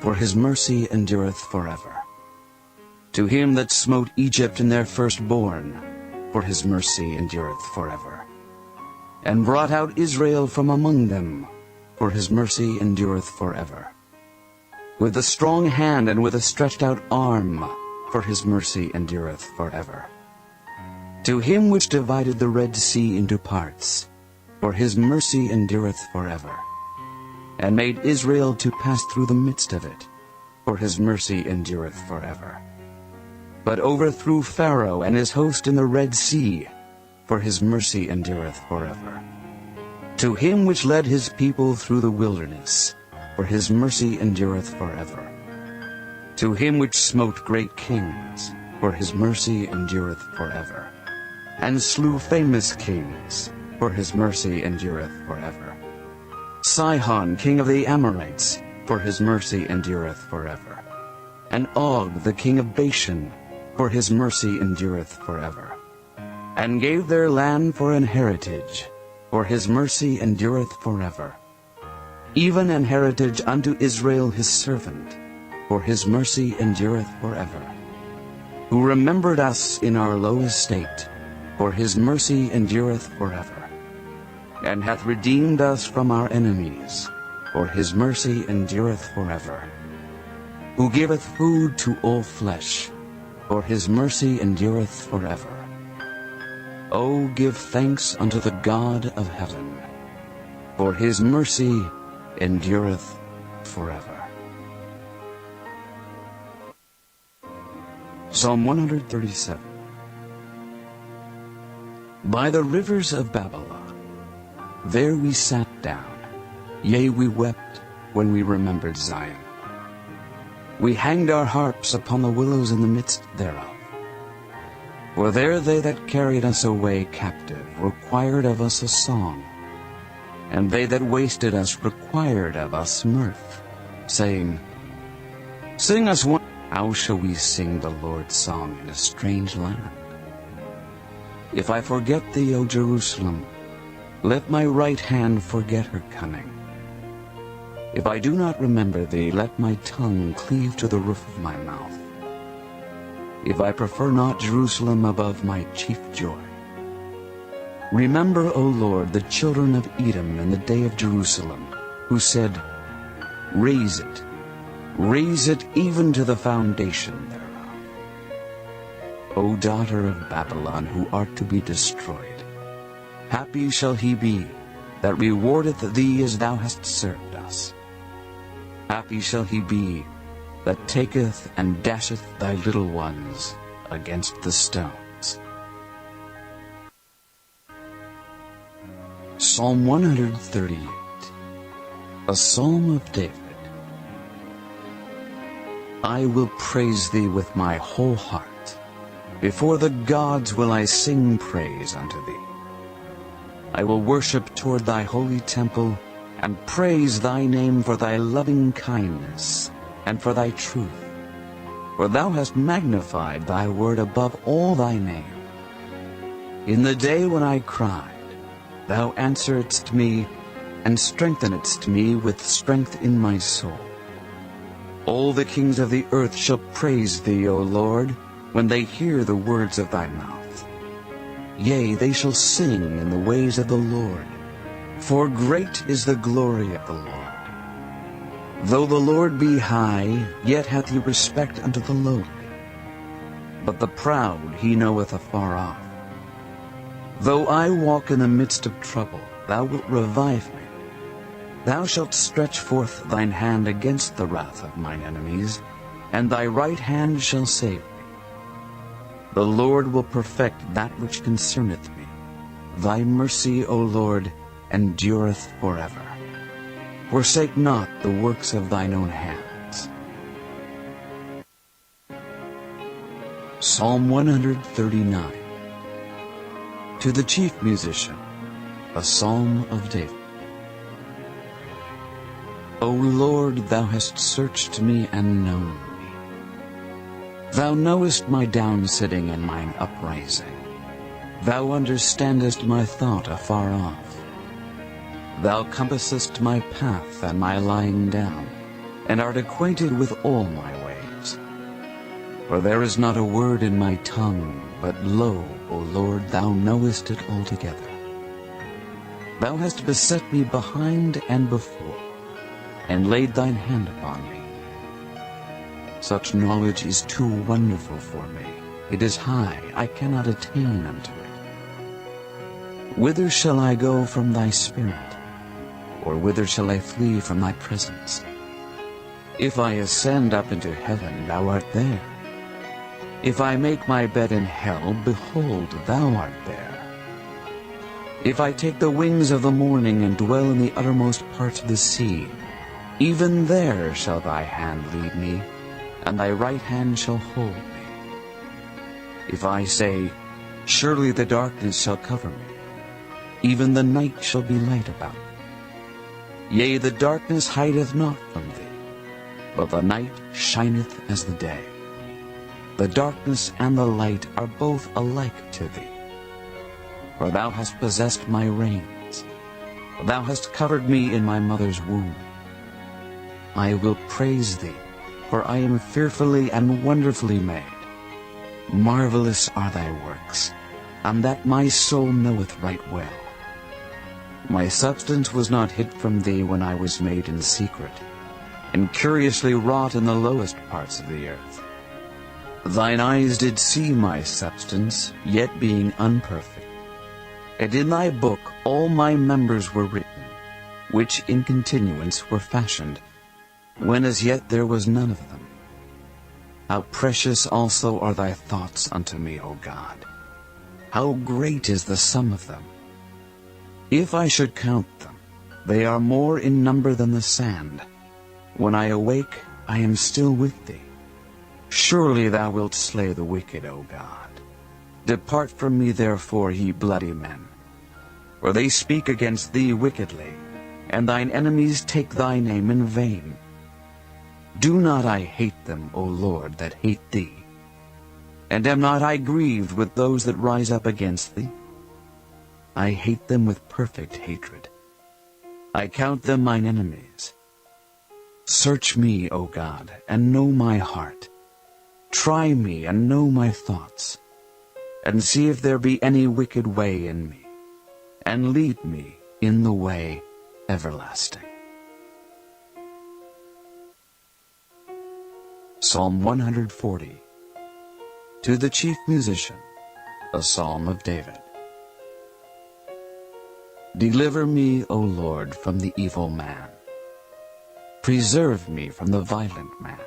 for his mercy endureth forever. To him that smote Egypt in their firstborn, for his mercy endureth forever. And brought out Israel from among them, for his mercy endureth forever. With a strong hand and with a stretched out arm, for his mercy endureth forever. To him which divided the Red Sea into parts, for his mercy endureth forever. And made Israel to pass through the midst of it, for his mercy endureth forever. But overthrew Pharaoh and his host in the Red Sea, for his mercy endureth forever. To him which led his people through the wilderness, for his mercy endureth forever. To him which smote great kings, for his mercy endureth forever. And slew famous kings, for his mercy endureth forever. Sihon, king of the Amorites, for his mercy endureth forever. And Og, the king of Bashan, for his mercy endureth forever. And gave their land for an heritage, for his mercy endureth forever. Even an heritage unto Israel his servant, for his mercy endureth forever. Who remembered us in our low estate, for his mercy endureth forever. And hath redeemed us from our enemies, for his mercy endureth forever. Who giveth food to all flesh, for his mercy endureth forever. O give thanks unto the God of heaven, for his mercy endureth forever. Psalm 137. By the rivers of Babylon, there we sat down, yea, we wept when we remembered Zion. We hanged our harps upon the willows in the midst thereof. For there they that carried us away captive required of us a song, and they that wasted us required of us mirth, saying, Sing us one. How shall we sing the Lord's song in a strange land? If I forget thee, O Jerusalem, let my right hand forget her cunning. If I do not remember thee, let my tongue cleave to the roof of my mouth. If I prefer not Jerusalem above my chief joy. Remember, O Lord, the children of Edom in the day of Jerusalem, who said, Raise it even to the foundation thereof. O daughter of Babylon, who art to be destroyed, happy shall he be that rewardeth thee as thou hast served us. Happy shall he be that taketh and dasheth thy little ones against the stones. Psalm 138, a psalm of David. I will praise thee with my whole heart. Before the gods will I sing praise unto thee. I will worship toward thy holy temple, and praise thy name for thy loving kindness, and for thy truth. For thou hast magnified thy word above all thy name. In the day when I cried, thou answeredst me, and strengthenedst me with strength in my soul. All the kings of the earth shall praise thee, O Lord, when they hear the words of thy mouth. Yea, they shall sing in the ways of the Lord, for great is the glory of the Lord. Though the Lord be high, yet hath he respect unto the lowly, but the proud he knoweth afar off. Though I walk in the midst of trouble, thou wilt revive me. Thou shalt stretch forth thine hand against the wrath of mine enemies, and thy right hand shall save me. The Lord will perfect that which concerneth me. Thy mercy, O Lord, endureth forever. Forsake not the works of thine own hands. Psalm 139. To the chief musician, a psalm of David. O Lord, thou hast searched me and known me. Thou knowest my downsitting and mine uprising. Thou understandest my thought afar off. Thou compassest my path and my lying down, and art acquainted with all my ways. For there is not a word in my tongue, but lo, O Lord, thou knowest it altogether. Thou hast beset me behind and before, and laid thine hand upon me. Such knowledge is too wonderful for me. It is high, I cannot attain unto it. Whither shall I go from thy spirit? Or whither shall I flee from thy presence? If I ascend up into heaven, thou art there. If I make my bed in hell, behold, thou art there. If I take the wings of the morning and dwell in the uttermost parts of the sea, even there shall thy hand lead me, and thy right hand shall hold me. If I say, surely the darkness shall cover me, even the night shall be light about me. Yea, the darkness hideth not from thee, but the night shineth as the day. The darkness and the light are both alike to thee. For thou hast possessed my reins. Thou hast covered me in my mother's womb. I will praise thee, for I am fearfully and wonderfully made. Marvelous are thy works, and that my soul knoweth right well. My substance was not hid from thee when I was made in secret, and curiously wrought in the lowest parts of the earth. Thine eyes did see my substance, yet being unperfect. And in thy book all my members were written, which in continuance were fashioned, when as yet there was none of them. How precious also are thy thoughts unto me, O God! How great is the sum of them! If I should count them, they are more in number than the sand. When I awake, I am still with thee. Surely thou wilt slay the wicked, O God. Depart from me, therefore, ye bloody men. For they speak against thee wickedly, and thine enemies take thy name in vain. Do not I hate them, O Lord, that hate thee? And am not I grieved with those that rise up against thee? I hate them with perfect hatred. I count them mine enemies. Search me, O God, and know my heart. Try me and know my thoughts, and see if there be any wicked way in me, and lead me in the way everlasting. Psalm 140. To the chief musician, a psalm of David. Deliver me, O Lord, from the evil man. Preserve me from the violent man,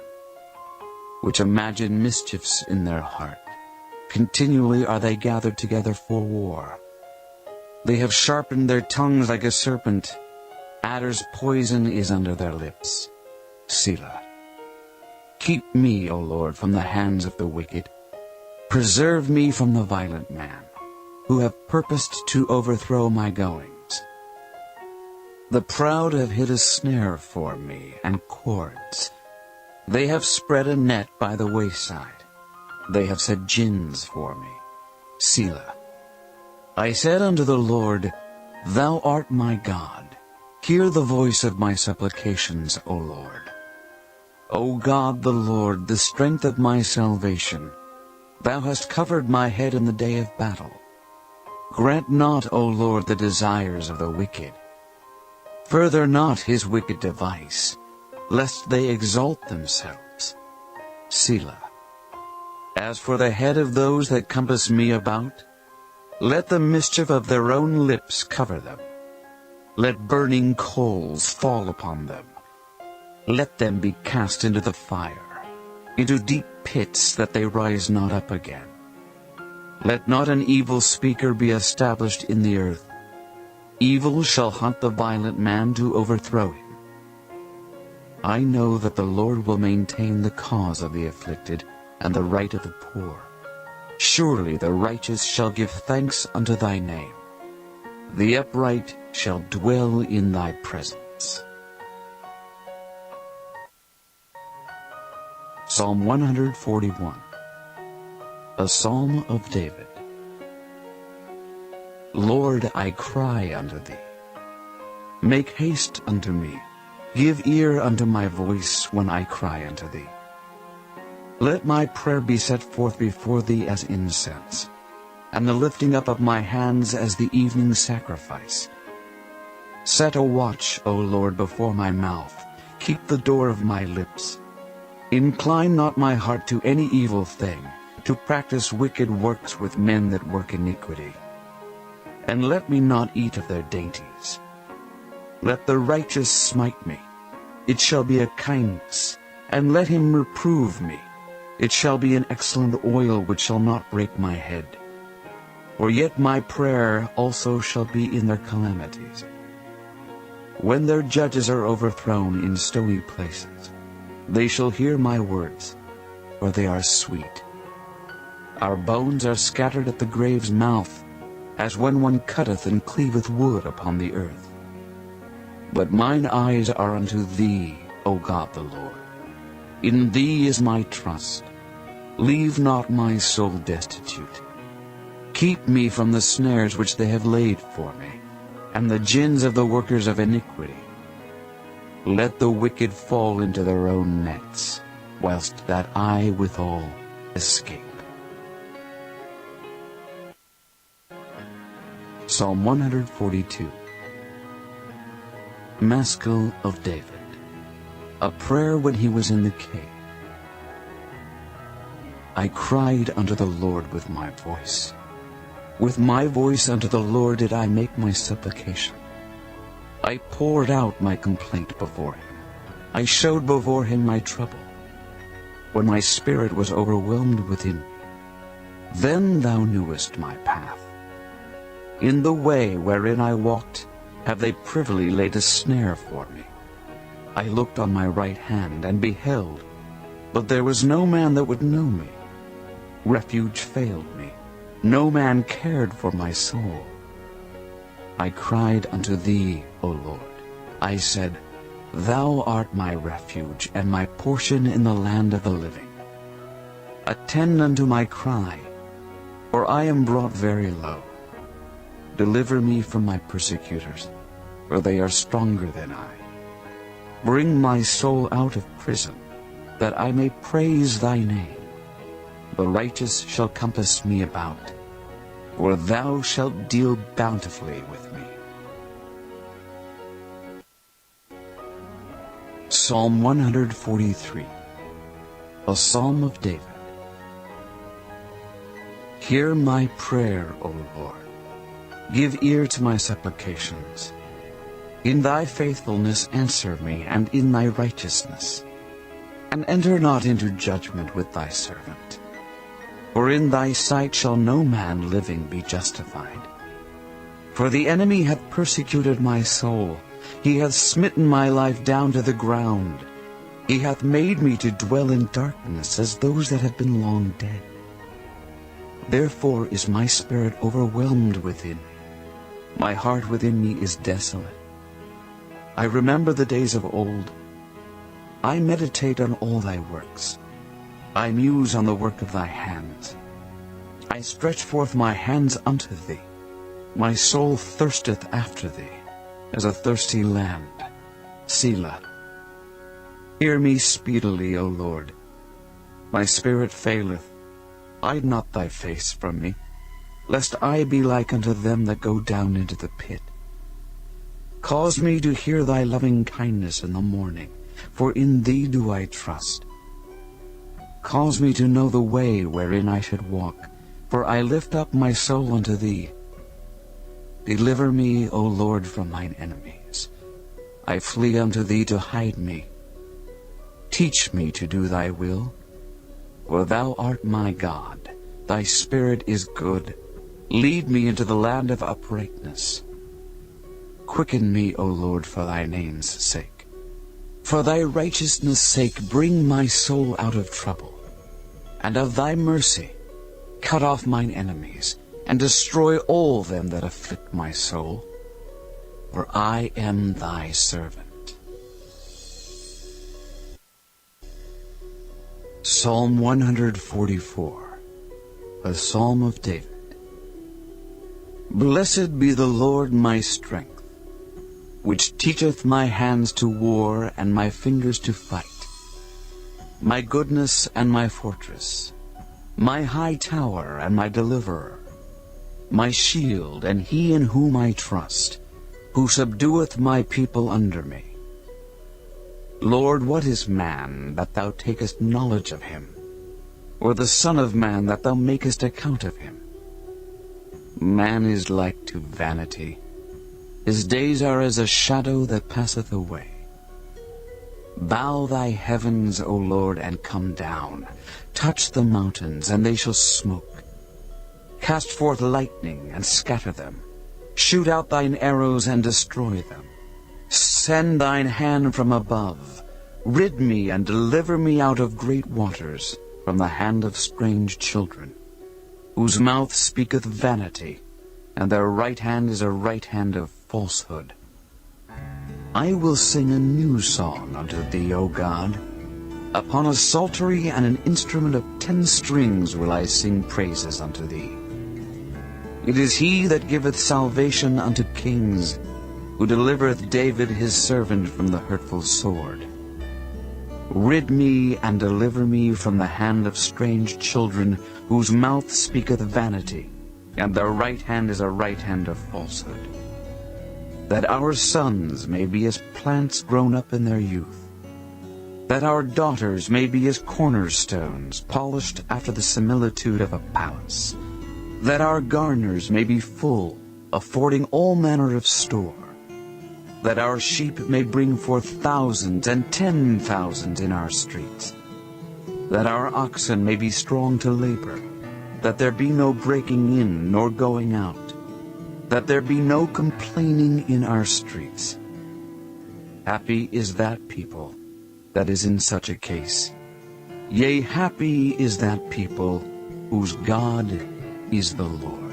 which imagine mischiefs in their heart. Continually are they gathered together for war. They have sharpened their tongues like a serpent. Adder's poison is under their lips. Selah. Keep me, O Lord, from the hands of the wicked. Preserve me from the violent man, who have purposed to overthrow my goings. The proud have hid a snare for me, and cords. They have spread a net by the wayside. They have set gins for me. Selah. I said unto the Lord, Thou art my God. Hear the voice of my supplications, O Lord. O God the Lord, the strength of my salvation, Thou hast covered my head in the day of battle. Grant not, O Lord, the desires of the wicked. Further not his wicked device, lest they exalt themselves. Selah. As for the head of those that compass me about, let the mischief of their own lips cover them. Let burning coals fall upon them. Let them be cast into the fire, into deep pits, that they rise not up again. Let not an evil speaker be established in the earth. Evil shall hunt the violent man to overthrow him. I know that the Lord will maintain the cause of the afflicted and the right of the poor. Surely the righteous shall give thanks unto thy name. The upright shall dwell in thy presence. Psalm 141. A Psalm of David. Lord, I cry unto thee. Make haste unto me. Give ear unto my voice when I cry unto thee. Let my prayer be set forth before thee as incense, and the lifting up of my hands as the evening sacrifice. Set a watch, O Lord, before my mouth. Keep the door of my lips. Incline not my heart to any evil thing, to practice wicked works with men that work iniquity. And let me not eat of their dainties. Let the righteous smite me. It shall be a kindness. And let him reprove me. It shall be an excellent oil which shall not break my head. For yet my prayer also shall be in their calamities. When their judges are overthrown in stony places, they shall hear my words, for they are sweet. Our bones are scattered at the grave's mouth, as when one cutteth and cleaveth wood upon the earth. But mine eyes are unto thee, O God the Lord. In thee is my trust. Leave not my soul destitute. Keep me from the snares which they have laid for me, and the gins of the workers of iniquity. Let the wicked fall into their own nets, whilst that I withal escape. Psalm 142. Maskil of David. A prayer when he was in the cave. I cried unto the Lord with my voice. With my voice unto the Lord did I make my supplication. I poured out my complaint before him. I showed before him my trouble, when my spirit was overwhelmed within me. Then thou knewest my path. In the way wherein I walked have they privily laid a snare for me. I looked on my right hand and beheld, but there was no man that would know me. Refuge failed me. No man cared for my soul. I cried unto thee, O Lord. I said, Thou art my refuge, and my portion in the land of the living. Attend unto my cry, for I am brought very low. Deliver me from my persecutors, for they are stronger than I. Bring my soul out of prison, that I may praise thy name. The righteous shall compass me about, for thou shalt deal bountifully with me. Psalm 143. A Psalm of David. Hear my prayer, O Lord. Give ear to my supplications. In thy faithfulness answer me, and in thy righteousness. And enter not into judgment with thy servant. For in thy sight shall no man living be justified. For the enemy hath persecuted my soul. He hath smitten my life down to the ground. He hath made me to dwell in darkness, as those that have been long dead. Therefore is my spirit overwhelmed within me. My heart within me is desolate. I remember the days of old. I meditate on all thy works. I muse on the work of thy hands. I stretch forth my hands unto thee. My soul thirsteth after thee, as a thirsty land. Selah. Hear me speedily, O Lord. My spirit faileth. Hide not thy face from me, lest I be like unto them that go down into the pit. Cause me to hear thy loving kindness in the morning, for in thee do I trust. Cause me to know the way wherein I should walk, for I lift up my soul unto thee. Deliver me, O Lord, from mine enemies. I flee unto thee to hide me. Teach me to do thy will, for thou art my God. Thy spirit is good. Lead me into the land of uprightness. Quicken me, O Lord, for thy name's sake. For thy righteousness' sake bring my soul out of trouble, and of thy mercy cut off mine enemies, and destroy all them that afflict my soul. For I am thy servant. Psalm 144, a Psalm of David. Blessed be the Lord my strength, which teacheth my hands to war and my fingers to fight, my goodness and my fortress, my high tower and my deliverer, my shield and he in whom I trust, who subdueth my people under me. Lord, what is man, that thou takest knowledge of him, or the son of man, that thou makest account of him? Man is like to vanity. His days are as a shadow that passeth away. Bow thy heavens, O Lord, and come down. Touch the mountains, and they shall smoke. Cast forth lightning, and scatter them. Shoot out thine arrows, and destroy them. Send thine hand from above. Rid me, and deliver me out of great waters, from the hand of strange children, whose mouth speaketh vanity, and their right hand is a right hand of falsehood. I will sing a new song unto thee, O God. Upon a psaltery and an instrument of 10 strings will I sing praises unto thee. It is he that giveth salvation unto kings, who delivereth David his servant from the hurtful sword. Rid me and deliver me from the hand of strange children, whose mouth speaketh vanity, and their right hand is a right hand of falsehood. That our sons may be as plants grown up in their youth, that our daughters may be as cornerstones, polished after the similitude of a palace, that our garners may be full, affording all manner of store, that our sheep may bring forth thousands and 10,000 in our streets, that our oxen may be strong to labor, that there be no breaking in nor going out, that there be no complaining in our streets. Happy is that people that is in such a case. Yea, happy is that people whose God is the Lord.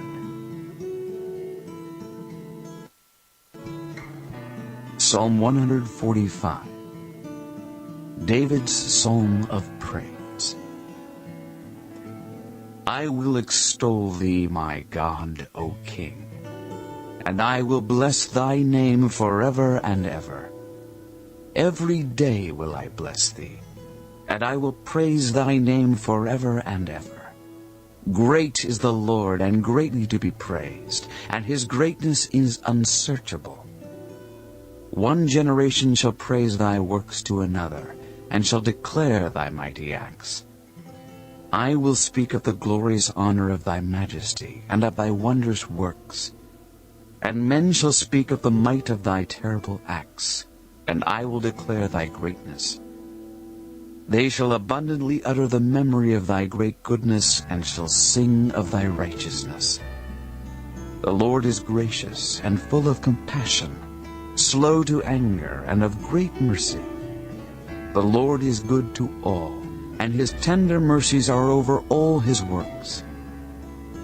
Psalm 145, David's Psalm of Praise. I will extol thee, my God, O King, and I will bless thy name forever and ever. Every day will I bless thee, and I will praise thy name forever and ever. Great is the Lord, and greatly to be praised, and his greatness is unsearchable. One generation shall praise thy works to another, and shall declare thy mighty acts. I will speak of the glorious honor of thy majesty, and of thy wondrous works. And men shall speak of the might of thy terrible acts, and I will declare thy greatness. They shall abundantly utter the memory of thy great goodness, and shall sing of thy righteousness. The Lord is gracious and full of compassion, slow to anger, and of great mercy. The Lord is good to all, and his tender mercies are over all his works.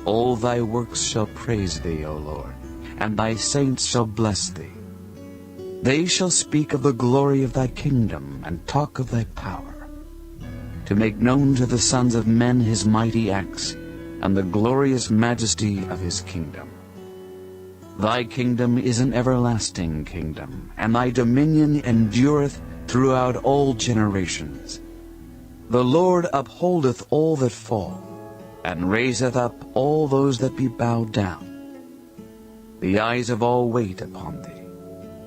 All thy works shall praise thee, O Lord, and thy saints shall bless thee. They shall speak of the glory of thy kingdom, and talk of thy power, to make known to the sons of men his mighty acts, and the glorious majesty of his kingdom. Thy kingdom is an everlasting kingdom, and thy dominion endureth throughout all generations. The Lord upholdeth all that fall, and raiseth up all those that be bowed down. The eyes of all wait upon thee,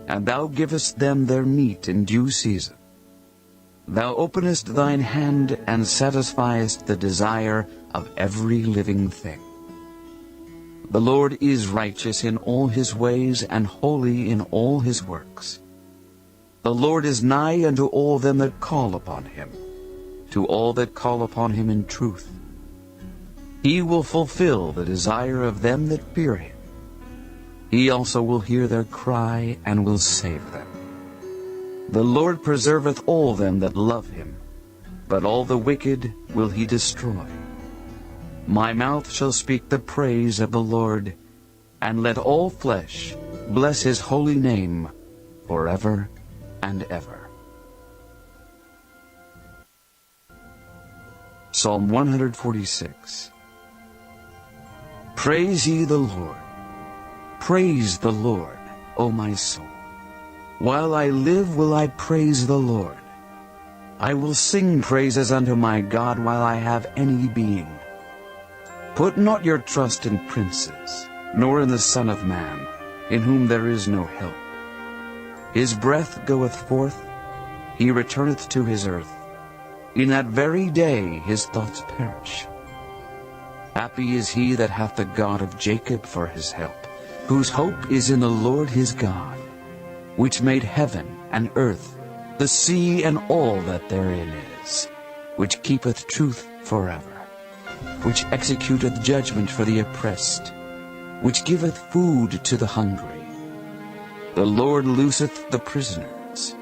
and thou givest them their meat in due season. Thou openest thine hand, and satisfiest the desire of every living thing. The Lord is righteous in all his ways, and holy in all his works. The Lord is nigh unto all them that call upon him, to all that call upon him in truth. He will fulfill the desire of them that fear him. He also will hear their cry, and will save them. The Lord preserveth all them that love him, but all the wicked will he destroy. My mouth shall speak the praise of the Lord, and let all flesh bless his holy name forever and ever. Psalm 146. Praise ye the Lord. Praise the Lord, O my soul. While I live will I praise the Lord. I will sing praises unto my God while I have any being. Put not your trust in princes, nor in the Son of Man, in whom there is no help. His breath goeth forth, he returneth to his earth. In that very day his thoughts perish. Happy is he that hath the God of Jacob for his help, whose hope is in the Lord his God, which made heaven and earth, the sea and all that therein is, which keepeth truth forever, which executeth judgment for the oppressed, which giveth food to the hungry. The Lord looseth the prisoners.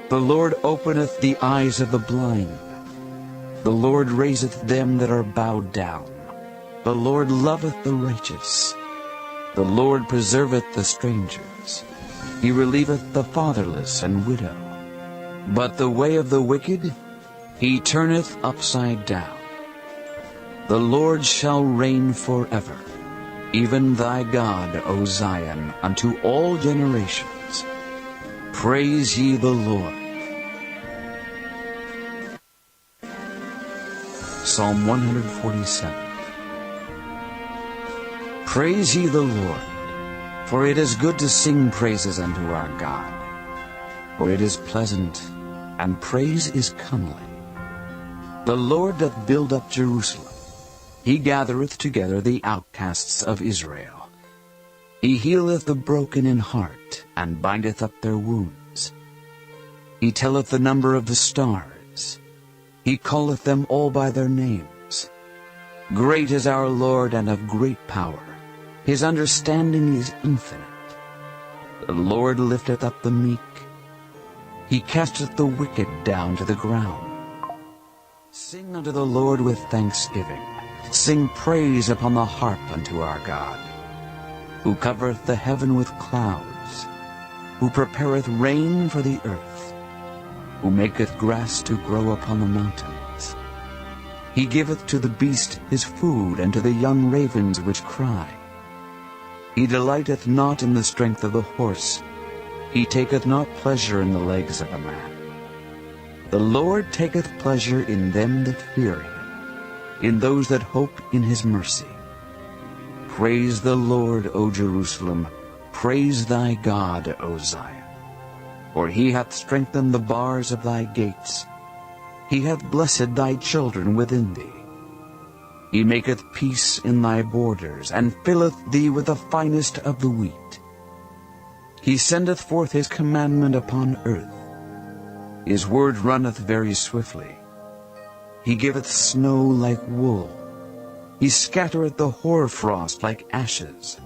The Lord openeth the eyes of the blind. The Lord raiseth them that are bowed down. The Lord loveth the righteous. The Lord preserveth the strangers. He relieveth the fatherless and widow. But the way of the wicked he turneth upside down. The Lord shall reign forever, even thy God, O Zion, unto all generations. Praise ye the Lord. Psalm 147. Praise ye the Lord, for it is good to sing praises unto our God. For it is pleasant, and praise is comely. The Lord doth build up Jerusalem. He gathereth together the outcasts of Israel. He healeth the broken in heart, and bindeth up their wounds. He telleth the number of the stars. He calleth them all by their names. Great is our Lord, and of great power. His understanding is infinite. The Lord lifteth up the meek. He casteth the wicked down to the ground. Sing unto the Lord with thanksgiving. Sing praise upon the harp unto our God, who covereth the heaven with clouds, who prepareth rain for the earth, who maketh grass to grow upon the mountains. He giveth to the beast his food, and to the young ravens which cry. He delighteth not in the strength of the horse. He taketh not pleasure in the legs of a man. The Lord taketh pleasure in them that fear him, in those that hope in his mercy. Praise the Lord, O Jerusalem. Praise thy God, O Zion. For he hath strengthened the bars of thy gates. He hath blessed thy children within thee. He maketh peace in thy borders, and filleth thee with the finest of the wheat. He sendeth forth his commandment upon earth. His word runneth very swiftly. He giveth snow like wool. He scattereth the hoarfrost like ashes.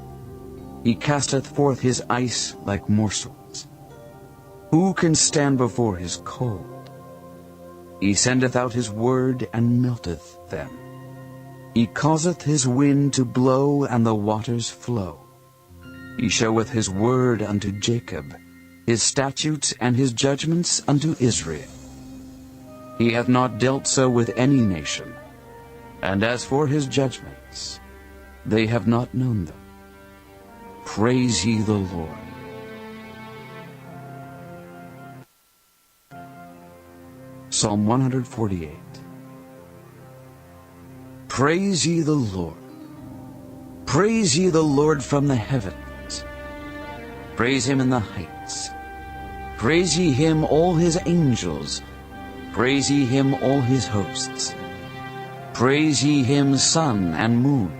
He casteth forth his ice like morsels. Who can stand before his cold? He sendeth out his word, and melteth them. He causeth his wind to blow, and the waters flow. He showeth his word unto Jacob, his statutes and his judgments unto Israel. He hath not dealt so with any nation, and as for his judgments, they have not known them. Praise ye the Lord. Psalm 148. Praise ye the Lord. Praise ye the Lord from the heavens. Praise him in the heights. Praise ye him, all his angels. Praise ye him, all his hosts. Praise ye him, sun and moon.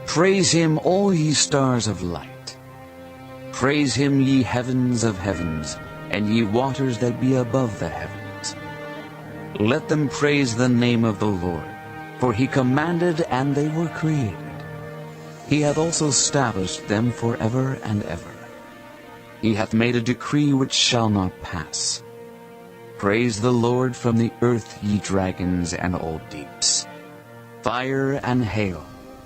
Praise him, all ye stars of light. Praise him, ye heavens of heavens, and ye waters that be above the heavens. Let them praise the name of the Lord, for he commanded, and they were created. He hath also established them forever and ever. He hath made a decree which shall not pass. Praise the Lord from the earth, ye dragons and all deeps. Fire and hail,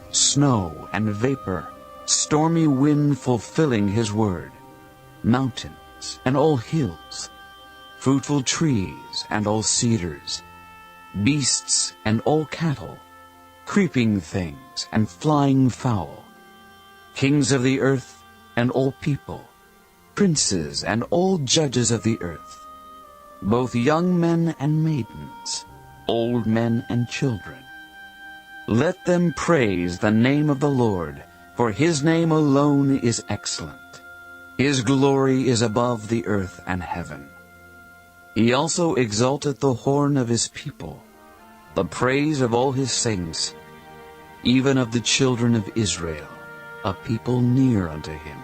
snow and vapor, stormy wind fulfilling his word, mountains and all hills, fruitful trees and all cedars, beasts and all cattle, creeping things and flying fowl, kings of the earth and all people, princes and all judges of the earth, both young men and maidens, old men and children. Let them praise the name of the Lord, for his name alone is excellent. His glory is above the earth and heaven. He also exalteth the horn of his people, the praise of all his saints, even of the children of Israel, a people near unto him.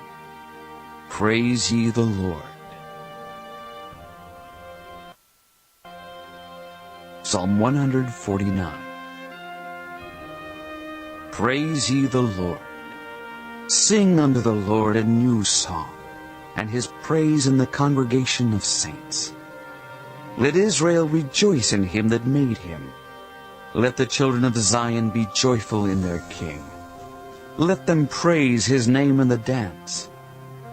Praise ye the Lord. Psalm 149. Praise ye the Lord. Sing unto the Lord a new song, and his praise in the congregation of saints. Let Israel rejoice in him that made him. Let the children of Zion be joyful in their King. Let them praise his name in the dance.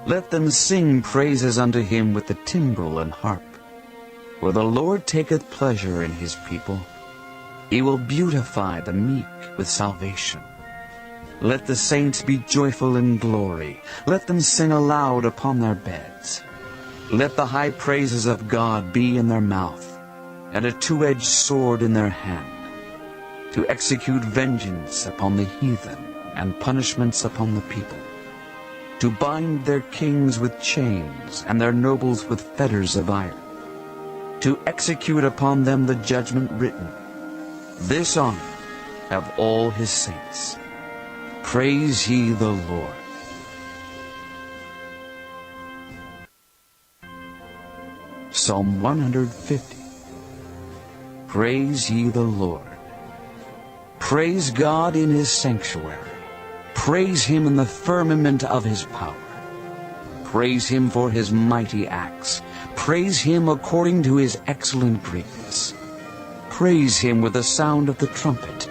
Let them sing praises unto him with the timbrel and harp. For the Lord taketh pleasure in his people. He will beautify the meek with salvation. Let the saints be joyful in glory. Let them sing aloud upon their beds. Let the high praises of God be in their mouth, and a two-edged sword in their hand, to execute vengeance upon the heathen, and punishments upon the people, to bind their kings with chains, and their nobles with fetters of iron, to execute upon them the judgment written. This honor have all his saints. Praise ye the Lord. Psalm 150. Praise ye the Lord. Praise God in his sanctuary. Praise him in the firmament of his power. Praise him for his mighty acts. Praise him according to his excellent greatness. Praise him with the sound of the trumpet.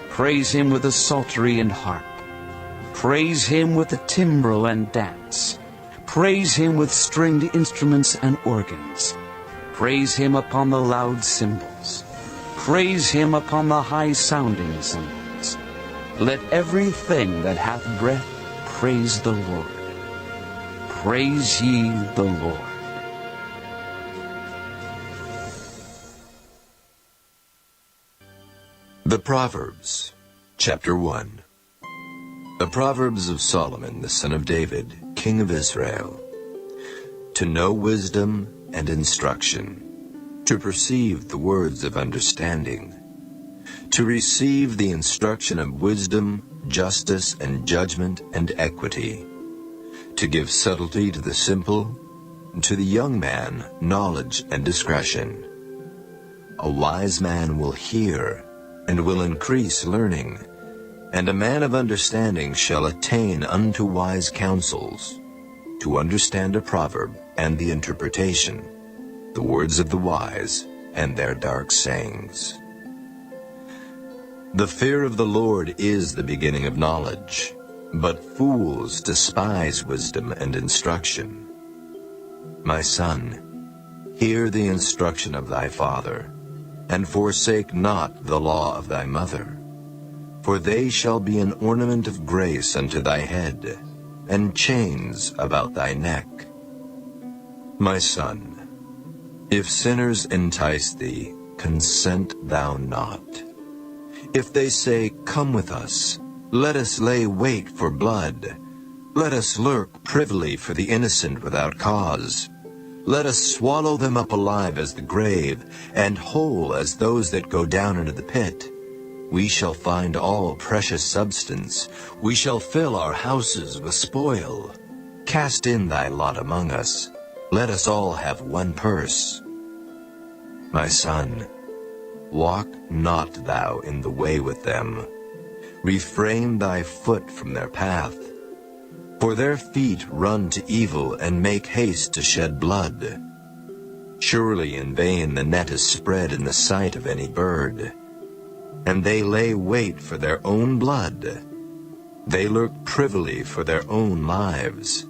Praise him with the psaltery and harp. Praise him with the timbrel and dance. Praise him with stringed instruments and organs. Praise him upon the loud cymbals. Praise him upon the high-sounding cymbals. Let everything that hath breath praise the Lord. Praise ye the Lord. The Proverbs, chapter 1. The Proverbs of Solomon, the son of David, king of Israel. To know wisdom and instruction, to perceive the words of understanding, to receive the instruction of wisdom, justice, and judgment, and equity, to give subtlety to the simple, to the young man knowledge and discretion. A wise man will hear, and will increase learning, and a man of understanding shall attain unto wise counsels, to understand a proverb and the interpretation, the words of the wise and their dark sayings. The fear of the Lord is the beginning of knowledge, but fools despise wisdom and instruction. My son, hear the instruction of thy father, and forsake not the law of thy mother. For they shall be an ornament of grace unto thy head, and chains about thy neck. My son, if sinners entice thee, consent thou not. If they say, Come with us, let us lay wait for blood. Let us lurk privily for the innocent without cause. Let us swallow them up alive as the grave, and whole as those that go down into the pit. We shall find all precious substance. We shall fill our houses with spoil. Cast in thy lot among us. Let us all have one purse. My son, walk not thou in the way with them. Refrain thy foot from their path. For their feet run to evil and make haste to shed blood. Surely in vain the net is spread in the sight of any bird, and they lay wait for their own blood. They lurk privily for their own lives.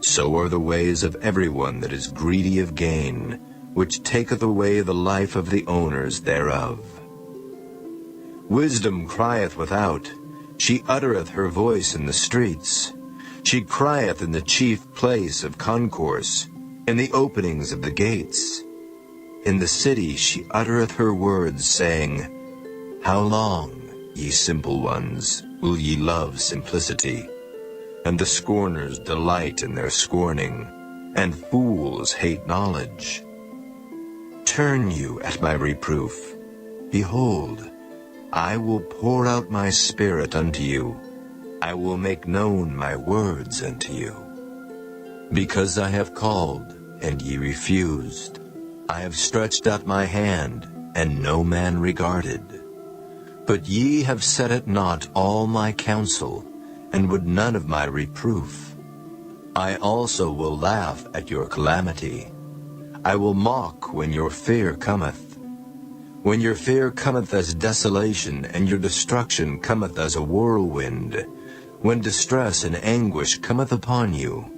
So are the ways of everyone that is greedy of gain, which taketh away the life of the owners thereof. Wisdom crieth without, she uttereth her voice in the streets. She crieth in the chief place of concourse, in the openings of the gates. In the city she uttereth her words, saying, How long, ye simple ones, will ye love simplicity? And the scorners delight in their scorning, and fools hate knowledge. Turn you at my reproof. Behold, I will pour out my spirit unto you. I will make known my words unto you. Because I have called, and ye refused. I have stretched out my hand, and no man regarded. But ye have set at naught all my counsel, and would none of my reproof. I also will laugh at your calamity. I will mock when your fear cometh. When your fear cometh as desolation, and your destruction cometh as a whirlwind, when distress and anguish cometh upon you,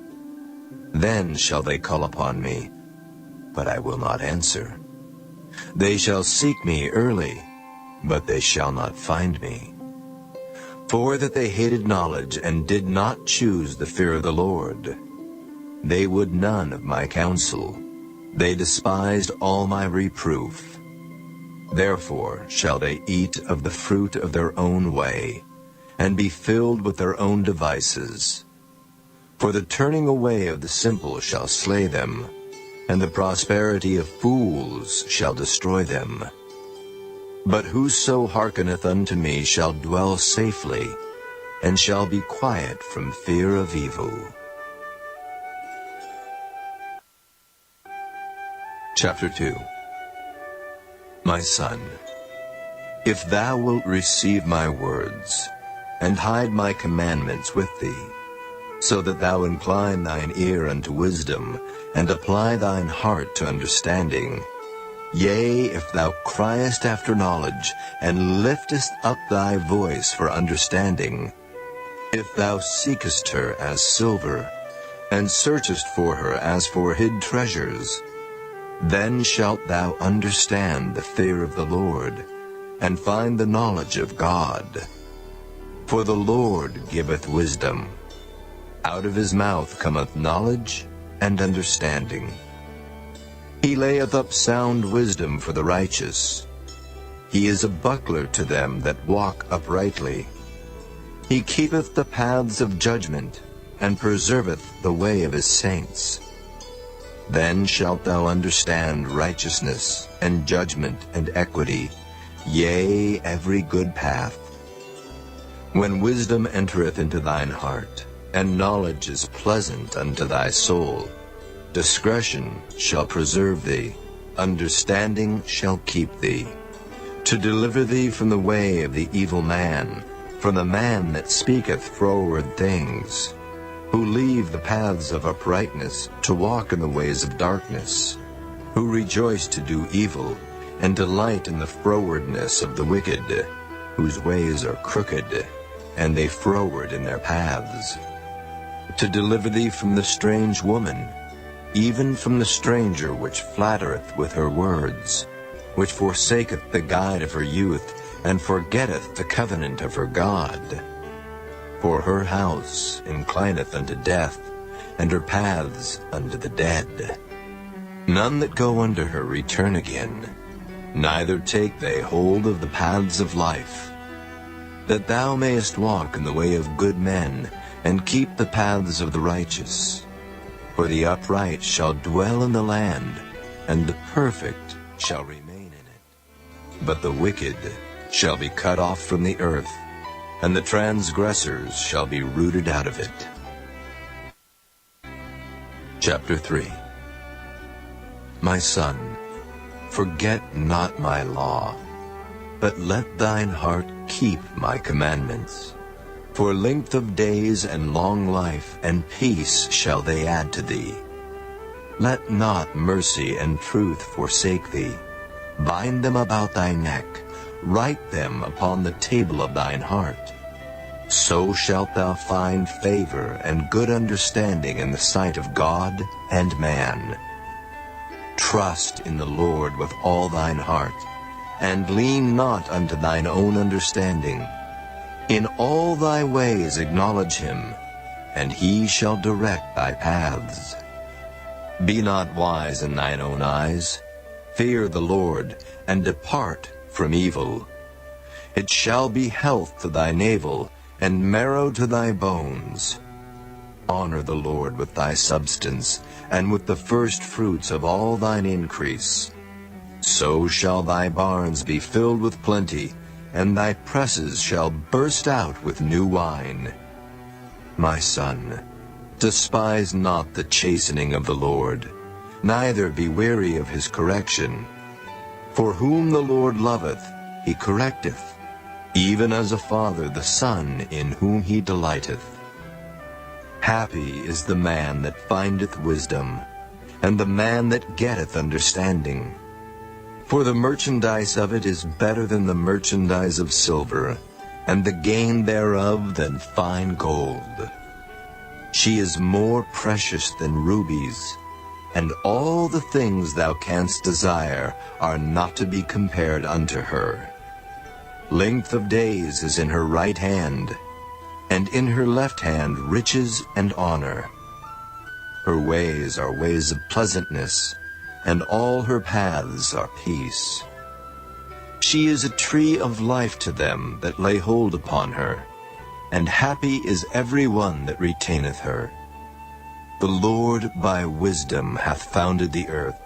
then shall they call upon me, but I will not answer. They shall seek me early, but they shall not find me. For that they hated knowledge, and did not choose the fear of the Lord. They would none of my counsel. They despised all my reproof. Therefore shall they eat of the fruit of their own way, and be filled with their own devices. For the turning away of the simple shall slay them, and the prosperity of fools shall destroy them. But whoso hearkeneth unto me shall dwell safely, and shall be quiet from fear of evil. Chapter 2. My son, if thou wilt receive my words, and hide my commandments with thee, so that thou incline thine ear unto wisdom, and apply thine heart to understanding, yea, if thou criest after knowledge, and liftest up thy voice for understanding, if thou seekest her as silver, and searchest for her as for hid treasures, then shalt thou understand the fear of the Lord, and find the knowledge of God. For the Lord giveth wisdom. Out of his mouth cometh knowledge and understanding. He layeth up sound wisdom for the righteous. He is a buckler to them that walk uprightly. He keepeth the paths of judgment, and preserveth the way of his saints. Then shalt thou understand righteousness, and judgment, and equity, yea, every good path. When wisdom entereth into thine heart, and knowledge is pleasant unto thy soul, discretion shall preserve thee, understanding shall keep thee, to deliver thee from the way of the evil man, from the man that speaketh froward things, who leave the paths of uprightness to walk in the ways of darkness, who rejoice to do evil, and delight in the frowardness of the wicked, whose ways are crooked, and they froward in their paths, to deliver thee from the strange woman, even from the stranger which flattereth with her words, which forsaketh the guide of her youth, and forgetteth the covenant of her God. For her house inclineth unto death, and her paths unto the dead. None that go unto her return again, neither take they hold of the paths of life. That thou mayest walk in the way of good men, and keep the paths of the righteous. For the upright shall dwell in the land, and the perfect shall remain in it. But the wicked shall be cut off from the earth, and the transgressors shall be rooted out of it. Chapter 3. My son, forget not my law, but let thine heart keep my commandments. For length of days and long life and peace shall they add to thee. Let not mercy and truth forsake thee. Bind them about thy neck, write them upon the table of thine heart. So shalt thou find favor and good understanding in the sight of God and man. Trust in the Lord with all thine heart, and lean not unto thine own understanding. In all thy ways acknowledge him, and he shall direct thy paths. Be not wise in thine own eyes. Fear the Lord, and depart from evil. It shall be health to thy navel, and marrow to thy bones. Honor the Lord with thy substance, and with the first fruits of all thine increase. So shall thy barns be filled with plenty, and thy presses shall burst out with new wine. My son, despise not the chastening of the Lord, neither be weary of his correction. For whom the Lord loveth, he correcteth, even as a father the son in whom he delighteth. Happy is the man that findeth wisdom, and the man that getteth understanding. For the merchandise of it is better than the merchandise of silver, and the gain thereof than fine gold. She is more precious than rubies, and all the things thou canst desire are not to be compared unto her. Length of days is in her right hand, and in her left hand riches and honor. Her ways are ways of pleasantness, and all her paths are peace. She is a tree of life to them that lay hold upon her, and happy is every one that retaineth her. The Lord by wisdom hath founded the earth.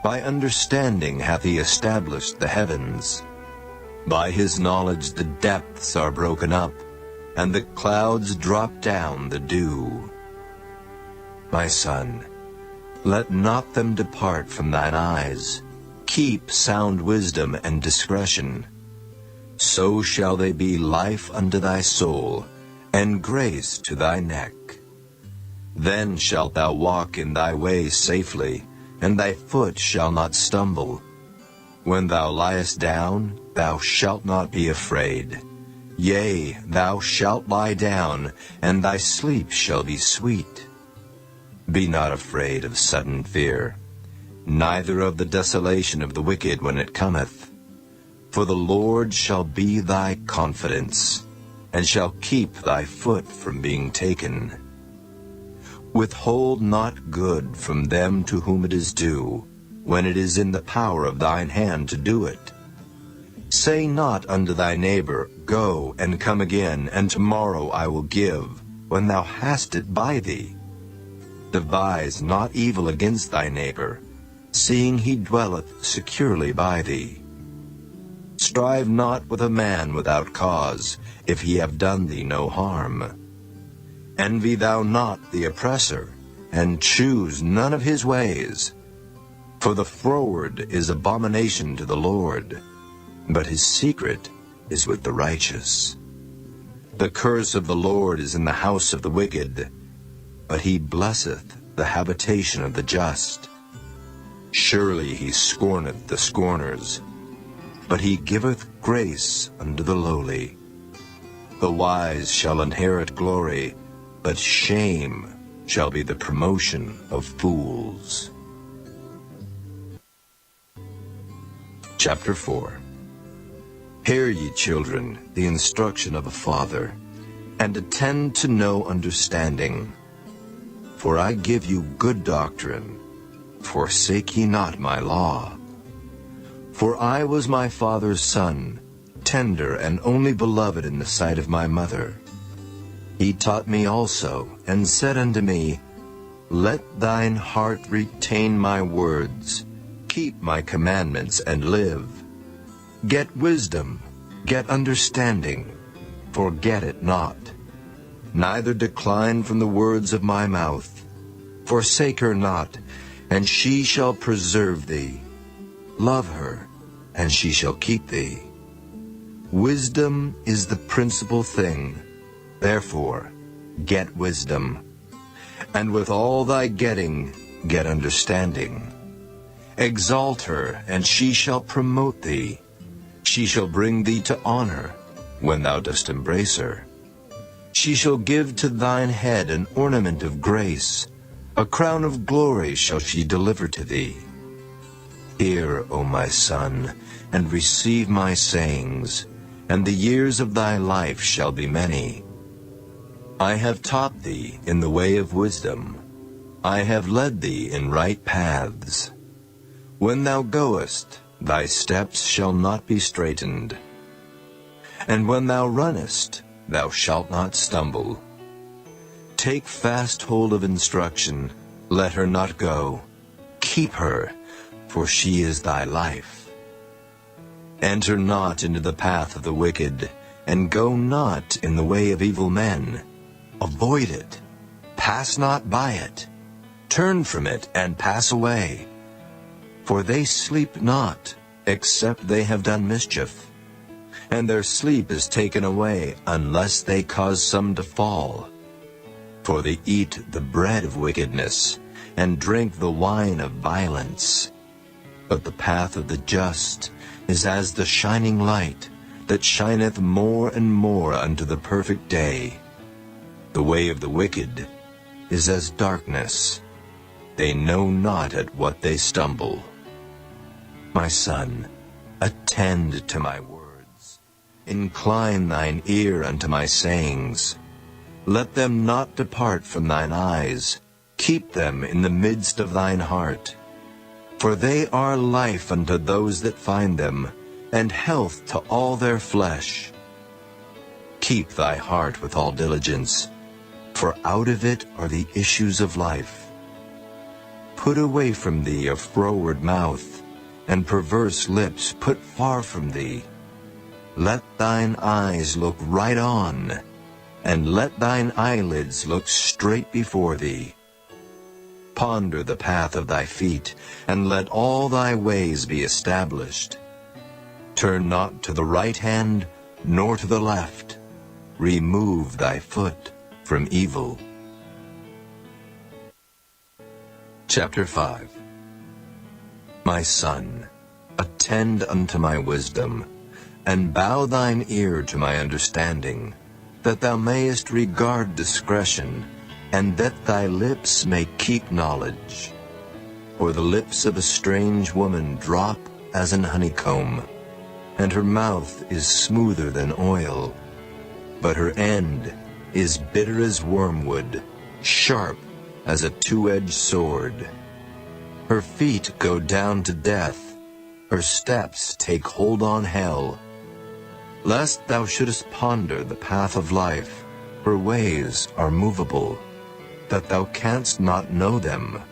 By understanding hath he established the heavens. By his knowledge the depths are broken up, and the clouds drop down the dew. My son, let not them depart from thine eyes. Keep sound wisdom and discretion. So shall they be life unto thy soul, and grace to thy neck. Then shalt thou walk in thy way safely, and thy foot shall not stumble. When thou liest down, thou shalt not be afraid. Yea, thou shalt lie down, and thy sleep shall be sweet. Be not afraid of sudden fear, neither of the desolation of the wicked when it cometh. For the Lord shall be thy confidence, and shall keep thy foot from being taken. Withhold not good from them to whom it is due, when it is in the power of thine hand to do it. Say not unto thy neighbor, Go and come again, and tomorrow I will give, when thou hast it by thee. Devise not evil against thy neighbor, seeing he dwelleth securely by thee. Strive not with a man without cause, if he have done thee no harm. Envy thou not the oppressor, and choose none of his ways. For the froward is abomination to the Lord, but his secret is with the righteous. The curse of the Lord is in the house of the wicked, but he blesseth the habitation of the just. Surely he scorneth the scorners, but he giveth grace unto the lowly. The wise shall inherit glory, but shame shall be the promotion of fools. Chapter 4. Hear ye, children, the instruction of a father, and attend to know understanding. For I give you good doctrine. Forsake ye not my law. For I was my father's son, tender and only beloved in the sight of my mother. He taught me also, and said unto me, Let thine heart retain my words, keep my commandments, and live. Get wisdom, get understanding, forget it not. Neither decline from the words of my mouth. Forsake her not, and she shall preserve thee. Love her, and she shall keep thee. Wisdom is the principal thing, Therefore, get wisdom, and with all thy getting, get understanding. Exalt her, and she shall promote thee. She shall bring thee to honor, when thou dost embrace her. She shall give to thine head an ornament of grace, a crown of glory shall she deliver to thee. Hear, O my son, and receive my sayings, and the years of thy life shall be many. I have taught thee in the way of wisdom. I have led thee in right paths. When thou goest, thy steps shall not be straitened. And when thou runnest, thou shalt not stumble. Take fast hold of instruction, let her not go. Keep her, for she is thy life. Enter not into the path of the wicked, and go not in the way of evil men. Avoid it, pass not by it. Turn from it, and pass away. For they sleep not, except they have done mischief, and their sleep is taken away, unless they cause some to fall. For they eat the bread of wickedness, and drink the wine of violence. But the path of the just is as the shining light, that shineth more and more unto the perfect day. The way of the wicked is as darkness. They know not at what they stumble. My son, attend to my words. Incline thine ear unto my sayings. Let them not depart from thine eyes. Keep them in the midst of thine heart. For they are life unto those that find them, and health to all their flesh. Keep thy heart with all diligence, for out of it are the issues of life. Put away from thee a froward mouth, and perverse lips put far from thee. Let thine eyes look right on, and let thine eyelids look straight before thee. Ponder the path of thy feet, and let all thy ways be established. Turn not to the right hand, nor to the left. Remove thy foot from evil. Chapter 5. My son, attend unto my wisdom, and bow thine ear to my understanding, that thou mayest regard discretion, and that thy lips may keep knowledge. For the lips of a strange woman drop as an honeycomb, and her mouth is smoother than oil, but her end is bitter as wormwood, sharp as a two-edged sword. Her feet go down to death, her steps take hold on hell. Lest thou shouldest ponder the path of life, her ways are movable, that thou canst not know them.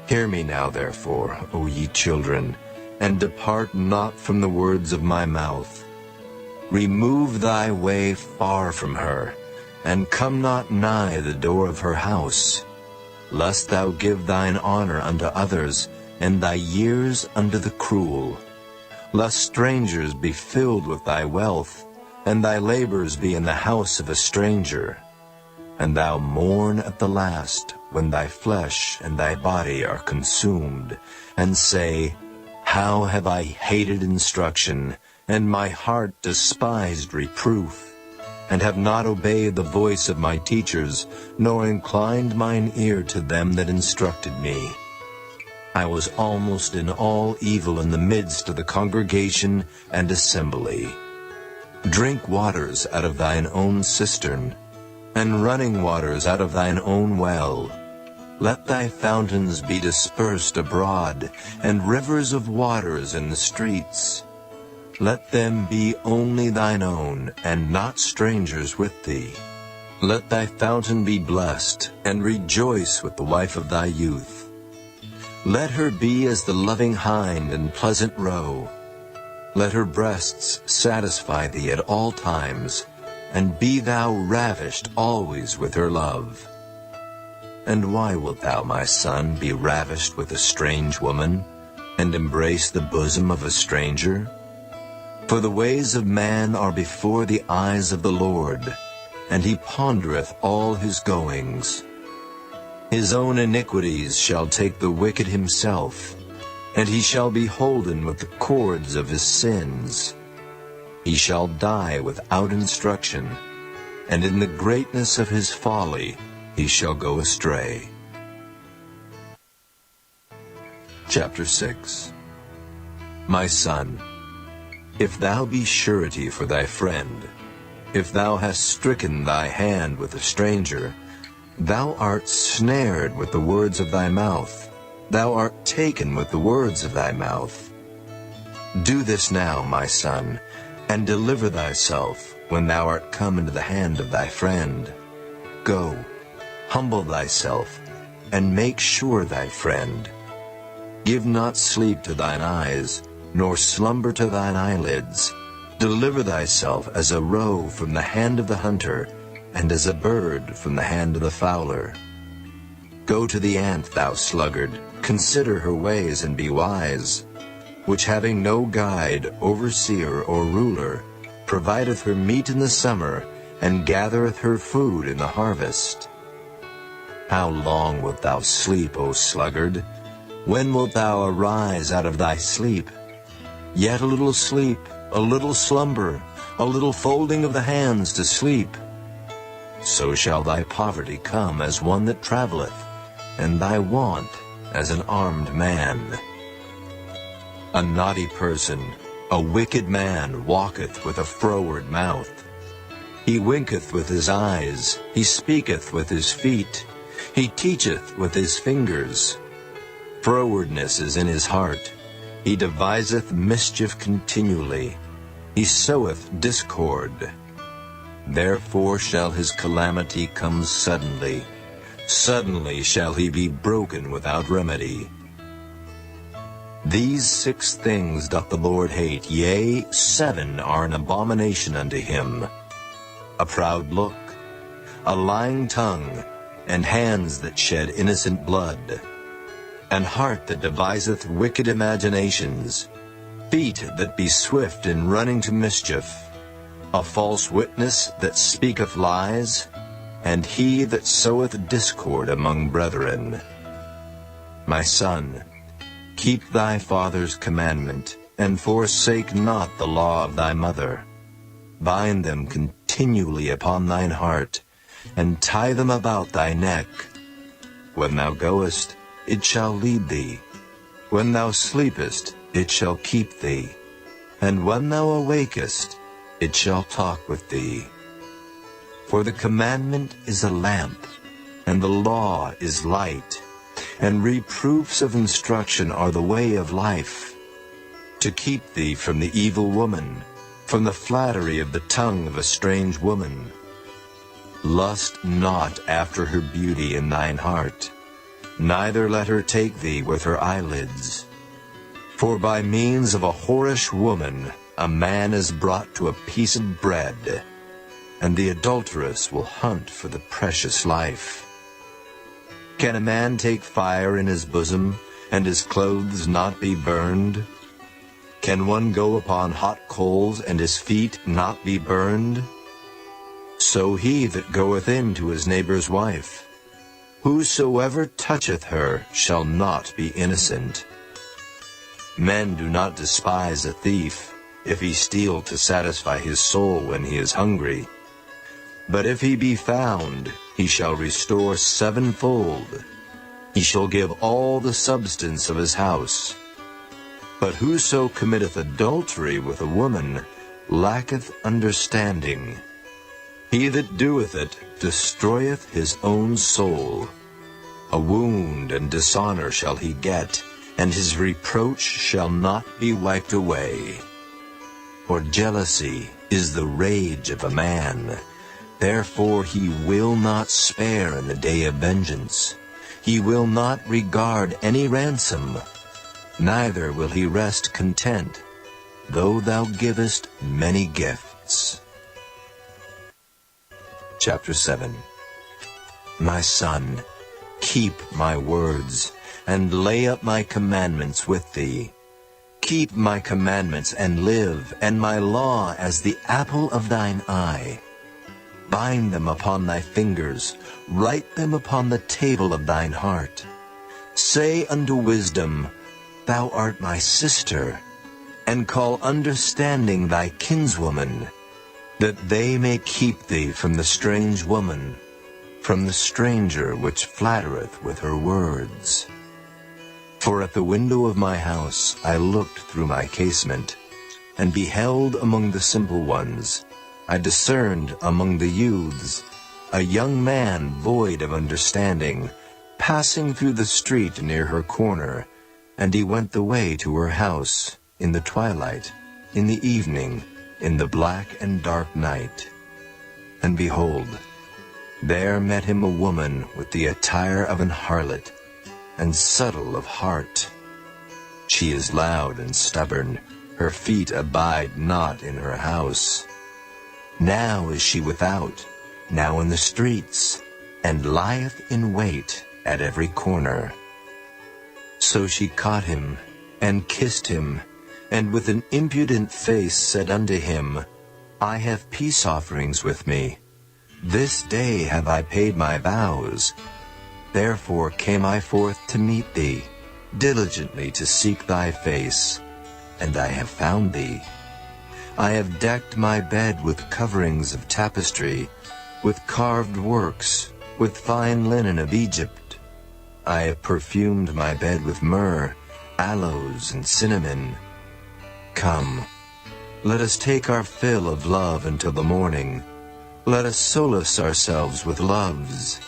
Hear me now, therefore, O ye children, and depart not from the words of my mouth. Remove thy way far from her, and come not nigh the door of her house, lest thou give thine honor unto others, and thy years unto the cruel. Lest strangers be filled with thy wealth, and thy labors be in the house of a stranger, and thou mourn at the last, when thy flesh and thy body are consumed, and say, How have I hated instruction, and my heart despised reproof, and have not obeyed the voice of my teachers, nor inclined mine ear to them that instructed me. I was almost in all evil in the midst of the congregation and assembly. Drink waters out of thine own cistern, and running waters out of thine own well. Let thy fountains be dispersed abroad, and rivers of waters in the streets. Let them be only thine own, and not strangers with thee. Let thy fountain be blessed, and rejoice with the wife of thy youth. Let her be as the loving hind and pleasant roe. Let her breasts satisfy thee at all times, and be thou ravished always with her love. And why wilt thou, my son, be ravished with a strange woman, and embrace the bosom of a stranger? For the ways of man are before the eyes of the Lord, and he pondereth all his goings. His own iniquities shall take the wicked himself, and he shall be holden with the cords of his sins. He shall die without instruction, and in the greatness of his folly he shall go astray. Chapter 6. My son, if thou be surety for thy friend, if thou hast stricken thy hand with a stranger, thou art snared with the words of thy mouth, thou art taken with the words of thy mouth. Do this now, my son, and deliver thyself when thou art come into the hand of thy friend. Go, humble thyself, and make sure thy friend. Give not sleep to thine eyes, nor slumber to thine eyelids. Deliver thyself as a roe from the hand of the hunter, and as a bird from the hand of the fowler. Go to the ant, thou sluggard, consider her ways and be wise, which having no guide, overseer, or ruler, provideth her meat in the summer, and gathereth her food in the harvest. How long wilt thou sleep, O sluggard? When wilt thou arise out of thy sleep? Yet a little sleep, a little slumber, a little folding of the hands to sleep. So shall thy poverty come as one that travelleth, and thy want as an armed man. A naughty person, a wicked man, walketh with a froward mouth. He winketh with his eyes, he speaketh with his feet, he teacheth with his fingers. Frowardness is in his heart, he deviseth mischief continually, he soweth discord. Therefore shall his calamity come suddenly, suddenly shall he be broken without remedy. These 6 things doth the Lord hate, yea, 7 are an abomination unto him: a proud look, a lying tongue, and hands that shed innocent blood, an heart that deviseth wicked imaginations, feet that be swift in running to mischief, a false witness that speaketh lies, and he that soweth discord among brethren. My son, keep thy father's commandment, and forsake not the law of thy mother. Bind them continually upon thine heart, and tie them about thy neck. When thou goest, it shall lead thee. When thou sleepest, it shall keep thee. And when thou awakest, it shall talk with thee. For the commandment is a lamp, and the law is light, and reproofs of instruction are the way of life, to keep thee from the evil woman, from the flattery of the tongue of a strange woman. Lust not after her beauty in thine heart, neither let her take thee with her eyelids. For by means of a whorish woman a man is brought to a piece of bread, and the adulteress will hunt for the precious life. Can a man take fire in his bosom, and his clothes not be burned? Can one go upon hot coals, and his feet not be burned? So he that goeth in to his neighbor's wife, whosoever toucheth her shall not be innocent. Men do not despise a thief, if he steal to satisfy his soul when he is hungry. But if he be found, he shall restore 7-fold. He shall give all the substance of his house. But whoso committeth adultery with a woman lacketh understanding. He that doeth it destroyeth his own soul. A wound and dishonor shall he get, and his reproach shall not be wiped away. For jealousy is the rage of a man, therefore he will not spare in the day of vengeance. He will not regard any ransom, neither will he rest content, though thou givest many gifts. Chapter 7. My son, keep my words, and lay up my commandments with thee. Keep my commandments and live, and my law as the apple of thine eye. Bind them upon thy fingers, write them upon the table of thine heart. Say unto wisdom, Thou art my sister, and call understanding thy kinswoman, that they may keep thee from the strange woman, from the stranger which flattereth with her words. For at the window of my house I looked through my casement, and beheld among the simple ones, I discerned among the youths, a young man void of understanding, passing through the street near her corner, and he went the way to her house, in the twilight, in the evening, in the black and dark night. And behold, there met him a woman with the attire of an harlot, and subtle of heart. She is loud and stubborn, her feet abide not in her house. Now is she without, now in the streets, and lieth in wait at every corner. So she caught him, and kissed him, and with an impudent face said unto him, I have peace offerings with me. This day have I paid my vows. Therefore came I forth to meet thee, diligently to seek thy face, and I have found thee. I have decked my bed with coverings of tapestry, with carved works, with fine linen of Egypt. I have perfumed my bed with myrrh, aloes, and cinnamon. Come, let us take our fill of love until the morning. Let us solace ourselves with loves.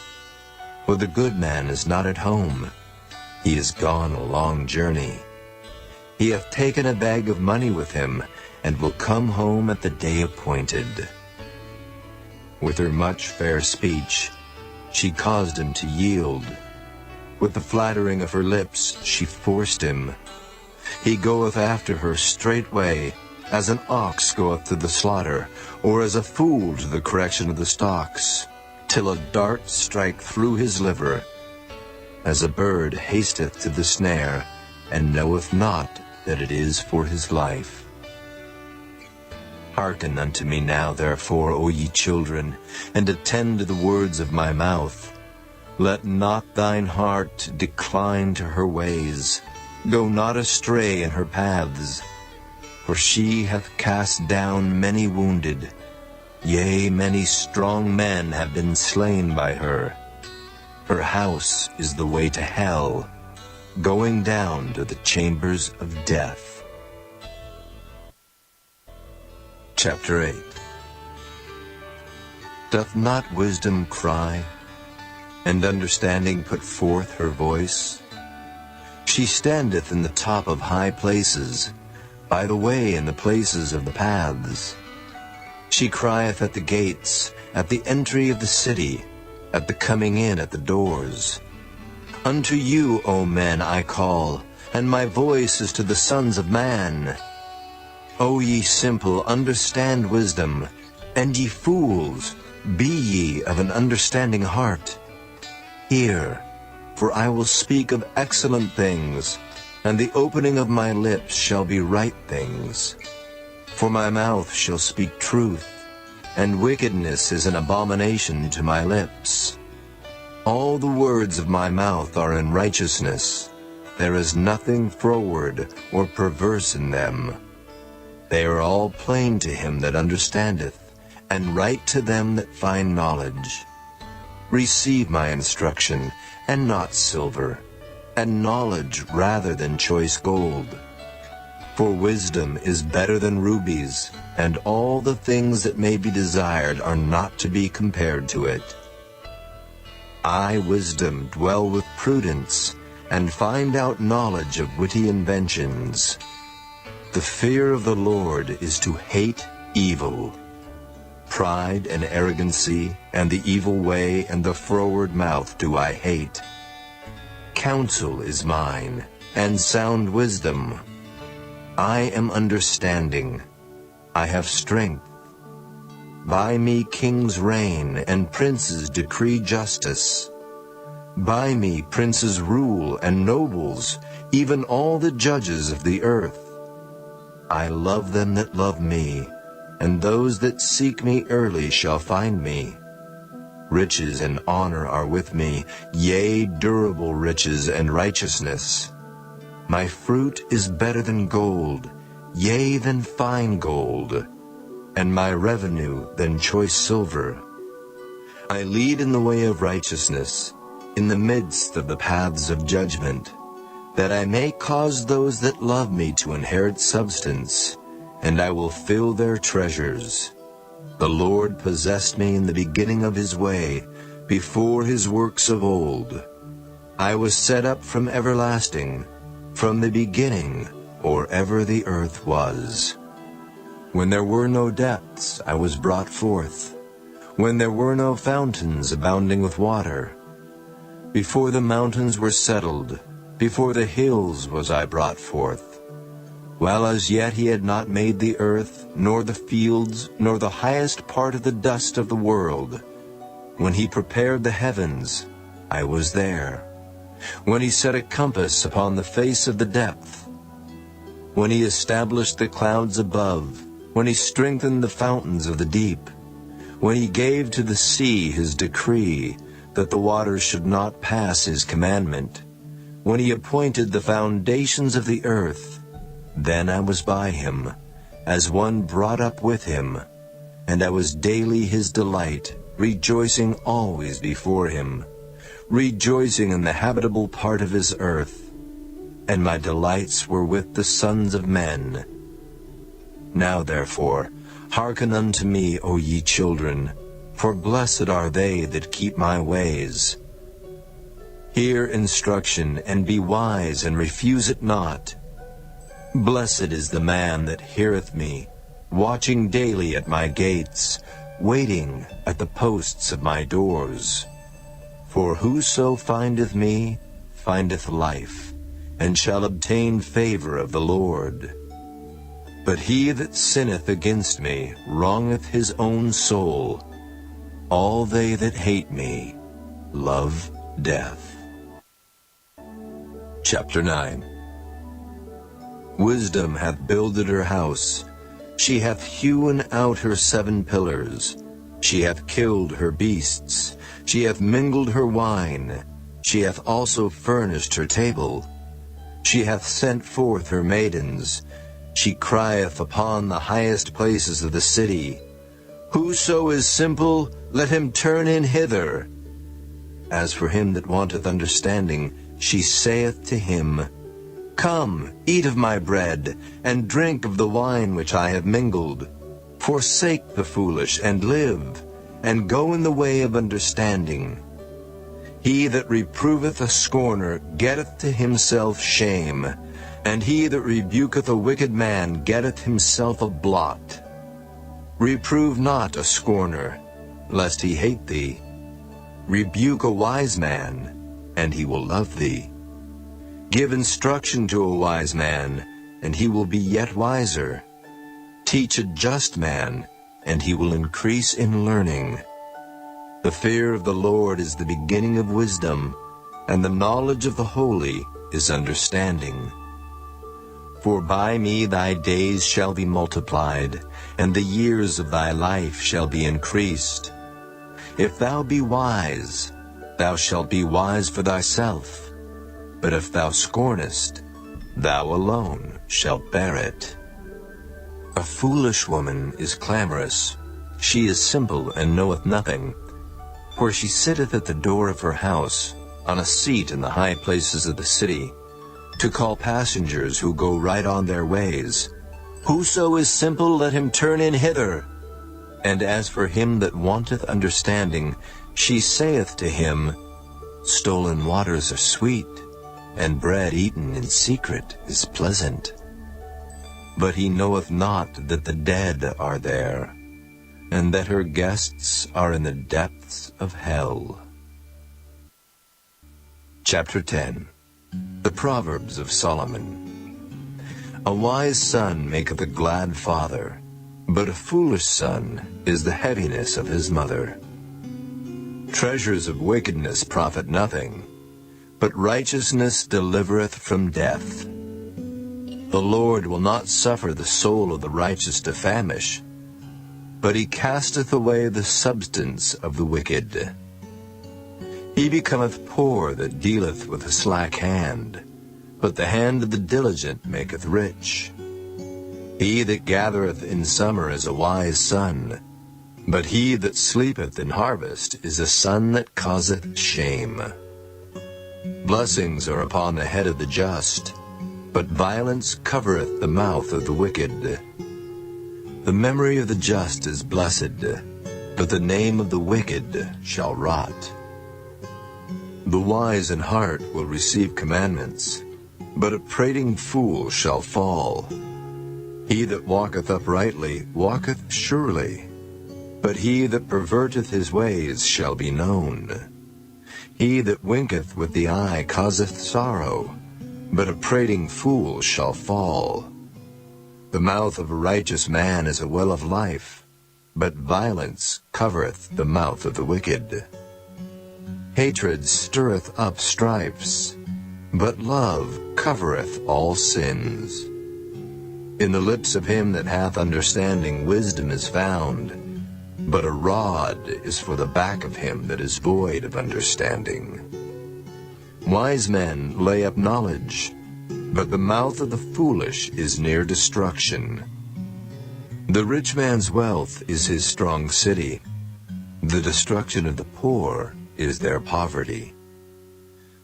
For the good man is not at home. He is gone a long journey. He hath taken a bag of money with him, and will come home at the day appointed. With her much fair speech, she caused him to yield. With the flattering of her lips, she forced him. He goeth after her straightway, as an ox goeth to the slaughter, or as a fool to the correction of the stocks, till a dart strike through his liver, as a bird hasteth to the snare, and knoweth not that it is for his life. Hearken unto me now, therefore, O ye children, and attend to the words of my mouth. Let not thine heart decline to her ways. Go not astray in her paths. For she hath cast down many wounded. Yea, many strong men have been slain by her. Her house is the way to hell, going down to the chambers of death. Chapter 8. Doth not wisdom cry, and understanding put forth her voice? She standeth in the top of high places, by the way in the places of the paths. She crieth at the gates, at the entry of the city, at the coming in at the doors. Unto you, O men, I call, and my voice is to the sons of man. O ye simple, understand wisdom, and ye fools, be ye of an understanding heart. Hear, for I will speak of excellent things, and the opening of my lips shall be right things. For my mouth shall speak truth, and wickedness is an abomination to my lips. All the words of my mouth are in righteousness. There is nothing froward or perverse in them. They are all plain to him that understandeth, and right to them that find knowledge. Receive my instruction, and not silver, and knowledge rather than choice gold. For wisdom is better than rubies, and all the things that may be desired are not to be compared to it. I, wisdom, dwell with prudence, and find out knowledge of witty inventions. The fear of the Lord is to hate evil. Pride and arrogancy, and the evil way, and the froward mouth do I hate. Counsel is mine, and sound wisdom. I am understanding. I have strength. By me kings reign, and princes decree justice. By me princes rule, and nobles, even all the judges of the earth. I love them that love me, and those that seek me early shall find me. Riches and honor are with me, yea, durable riches and righteousness. My fruit is better than gold, yea, than fine gold, and my revenue than choice silver. I lead in the way of righteousness, in the midst of the paths of judgment, that I may cause those that love me to inherit substance, and I will fill their treasures. The Lord possessed me in the beginning of his way, before his works of old. I was set up from everlasting, from the beginning, or ever the earth was. When there were no depths, I was brought forth, when there were no fountains abounding with water. Before the mountains were settled, before the hills was I brought forth. While as yet he had not made the earth, nor the fields, nor the highest part of the dust of the world. When he prepared the heavens, I was there. When he set a compass upon the face of the depth. When he established the clouds above, when he strengthened the fountains of the deep. When he gave to the sea his decree, that the waters should not pass his commandment. When he appointed the foundations of the earth, then I was by him, as one brought up with him, and I was daily his delight, rejoicing always before him, rejoicing in the habitable part of his earth, and my delights were with the sons of men. Now therefore, hearken unto me, O ye children, for blessed are they that keep my ways. Hear instruction, and be wise, and refuse it not. Blessed is the man that heareth me, watching daily at my gates, waiting at the posts of my doors. For whoso findeth me findeth life, and shall obtain favor of the Lord. But he that sinneth against me wrongeth his own soul. All they that hate me love death. Chapter 9. Wisdom hath builded her house. She hath hewn out her 7 pillars. She hath killed her beasts. She hath mingled her wine. She hath also furnished her table. She hath sent forth her maidens. She crieth upon the highest places of the city. Whoso is simple, let him turn in hither. As for him that wanteth understanding, she saith to him, Come, eat of my bread, and drink of the wine which I have mingled. Forsake the foolish, and live, and go in the way of understanding. He that reproveth a scorner getteth to himself shame, and he that rebuketh a wicked man getteth himself a blot. Reprove not a scorner, lest he hate thee. Rebuke a wise man, and he will love thee. Give instruction to a wise man, and he will be yet wiser. Teach a just man, and he will increase in learning. The fear of the Lord is the beginning of wisdom, and the knowledge of the holy is understanding. For by me thy days shall be multiplied, and the years of thy life shall be increased. If thou be wise, thou shalt be wise for thyself. But if thou scornest, thou alone shalt bear it. A foolish woman is clamorous. She is simple and knoweth nothing. For she sitteth at the door of her house, on a seat in the high places of the city, to call passengers who go right on their ways. Whoso is simple, let him turn in hither. And as for him that wanteth understanding, she saith to him, Stolen waters are sweet, and bread eaten in secret is pleasant. But he knoweth not that the dead are there, and that her guests are in the depths of hell. Chapter 10. The Proverbs of Solomon. A wise son maketh a glad father, but a foolish son is the heaviness of his mother. Treasures of wickedness profit nothing, but righteousness delivereth from death. The Lord will not suffer the soul of the righteous to famish, but he casteth away the substance of the wicked. He becometh poor that dealeth with a slack hand, but the hand of the diligent maketh rich. He that gathereth in summer is a wise son, but he that sleepeth in harvest is a son that causeth shame. Blessings are upon the head of the just, but violence covereth the mouth of the wicked. The memory of the just is blessed, but the name of the wicked shall rot. The wise in heart will receive commandments, but a prating fool shall fall. He that walketh uprightly walketh surely, but he that perverteth his ways shall be known. He that winketh with the eye causeth sorrow, but a prating fool shall fall. The mouth of a righteous man is a well of life, but violence covereth the mouth of the wicked. Hatred stirreth up strifes, but love covereth all sins. In the lips of him that hath understanding wisdom is found, but a rod is for the back of him that is void of understanding. Wise men lay up knowledge, but the mouth of the foolish is near destruction. The rich man's wealth is his strong city. The destruction of the poor is their poverty.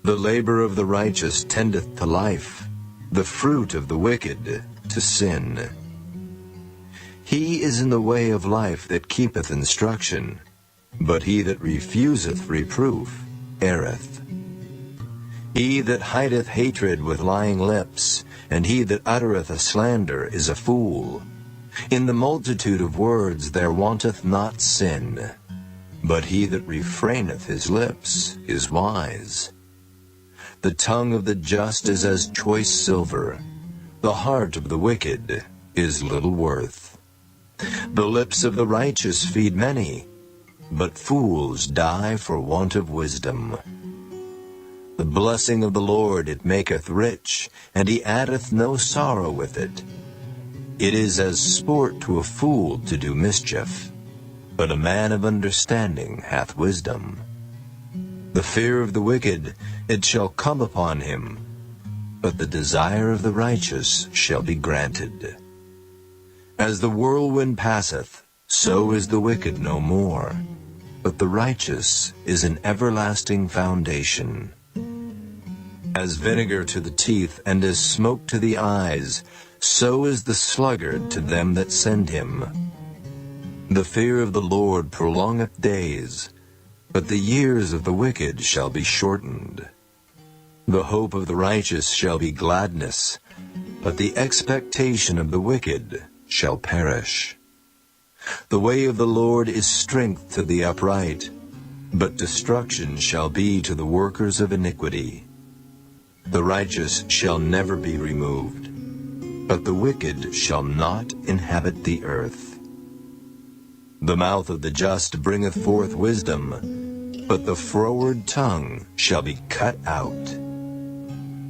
The labor of the righteous tendeth to life, the fruit of the wicked to sin. He is in the way of life that keepeth instruction, but he that refuseth reproof erreth. He that hideth hatred with lying lips, and he that uttereth a slander is a fool. In the multitude of words there wanteth not sin, but he that refraineth his lips is wise. The tongue of the just is as choice silver, the heart of the wicked is little worth. The lips of the righteous feed many, but fools die for want of wisdom. The blessing of the Lord it maketh rich, and he addeth no sorrow with it. It is as sport to a fool to do mischief, but a man of understanding hath wisdom. The fear of the wicked, it shall come upon him, but the desire of the righteous shall be granted. As the whirlwind passeth, so is the wicked no more, but the righteous is an everlasting foundation. As vinegar to the teeth, and as smoke to the eyes, so is the sluggard to them that send him. The fear of the Lord prolongeth days, but the years of the wicked shall be shortened. The hope of the righteous shall be gladness, but the expectation of the wicked shall perish. The way of the Lord is strength to the upright, but destruction shall be to the workers of iniquity. The righteous shall never be removed, but the wicked shall not inhabit the earth. The mouth of the just bringeth forth wisdom, but the froward tongue shall be cut out.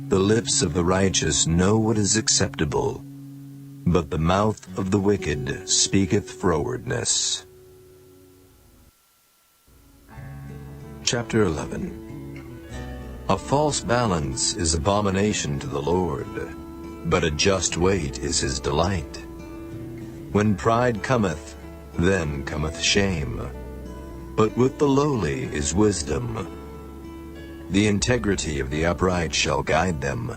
The lips of the righteous know what is acceptable, but the mouth of the wicked speaketh frowardness. Chapter 11. A false balance is abomination to the Lord, but a just weight is his delight. When pride cometh, then cometh shame, but with the lowly is wisdom. The integrity of the upright shall guide them,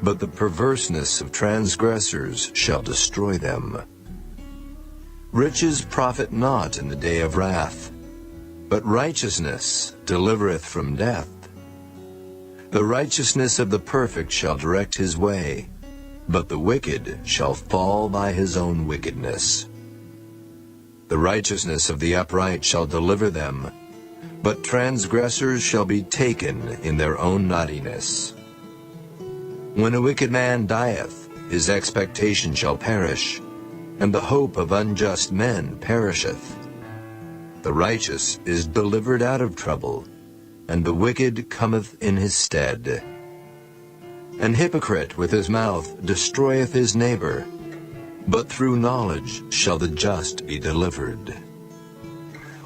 but the perverseness of transgressors shall destroy them. Riches profit not in the day of wrath, but righteousness delivereth from death. The righteousness of the perfect shall direct his way, but the wicked shall fall by his own wickedness. The righteousness of the upright shall deliver them, but transgressors shall be taken in their own naughtiness. When a wicked man dieth, his expectation shall perish, and the hope of unjust men perisheth. The righteous is delivered out of trouble, and the wicked cometh in his stead. An hypocrite with his mouth destroyeth his neighbor, but through knowledge shall the just be delivered.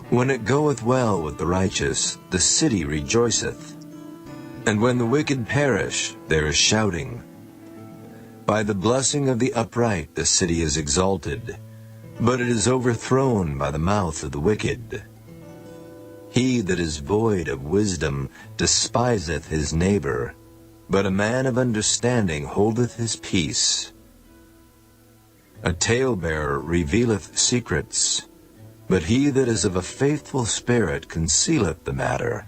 When it goeth well with the righteous, the city rejoiceth, and when the wicked perish, there is shouting. By the blessing of the upright the city is exalted, but it is overthrown by the mouth of the wicked. He that is void of wisdom despiseth his neighbor, but a man of understanding holdeth his peace. A talebearer revealeth secrets, but he that is of a faithful spirit concealeth the matter.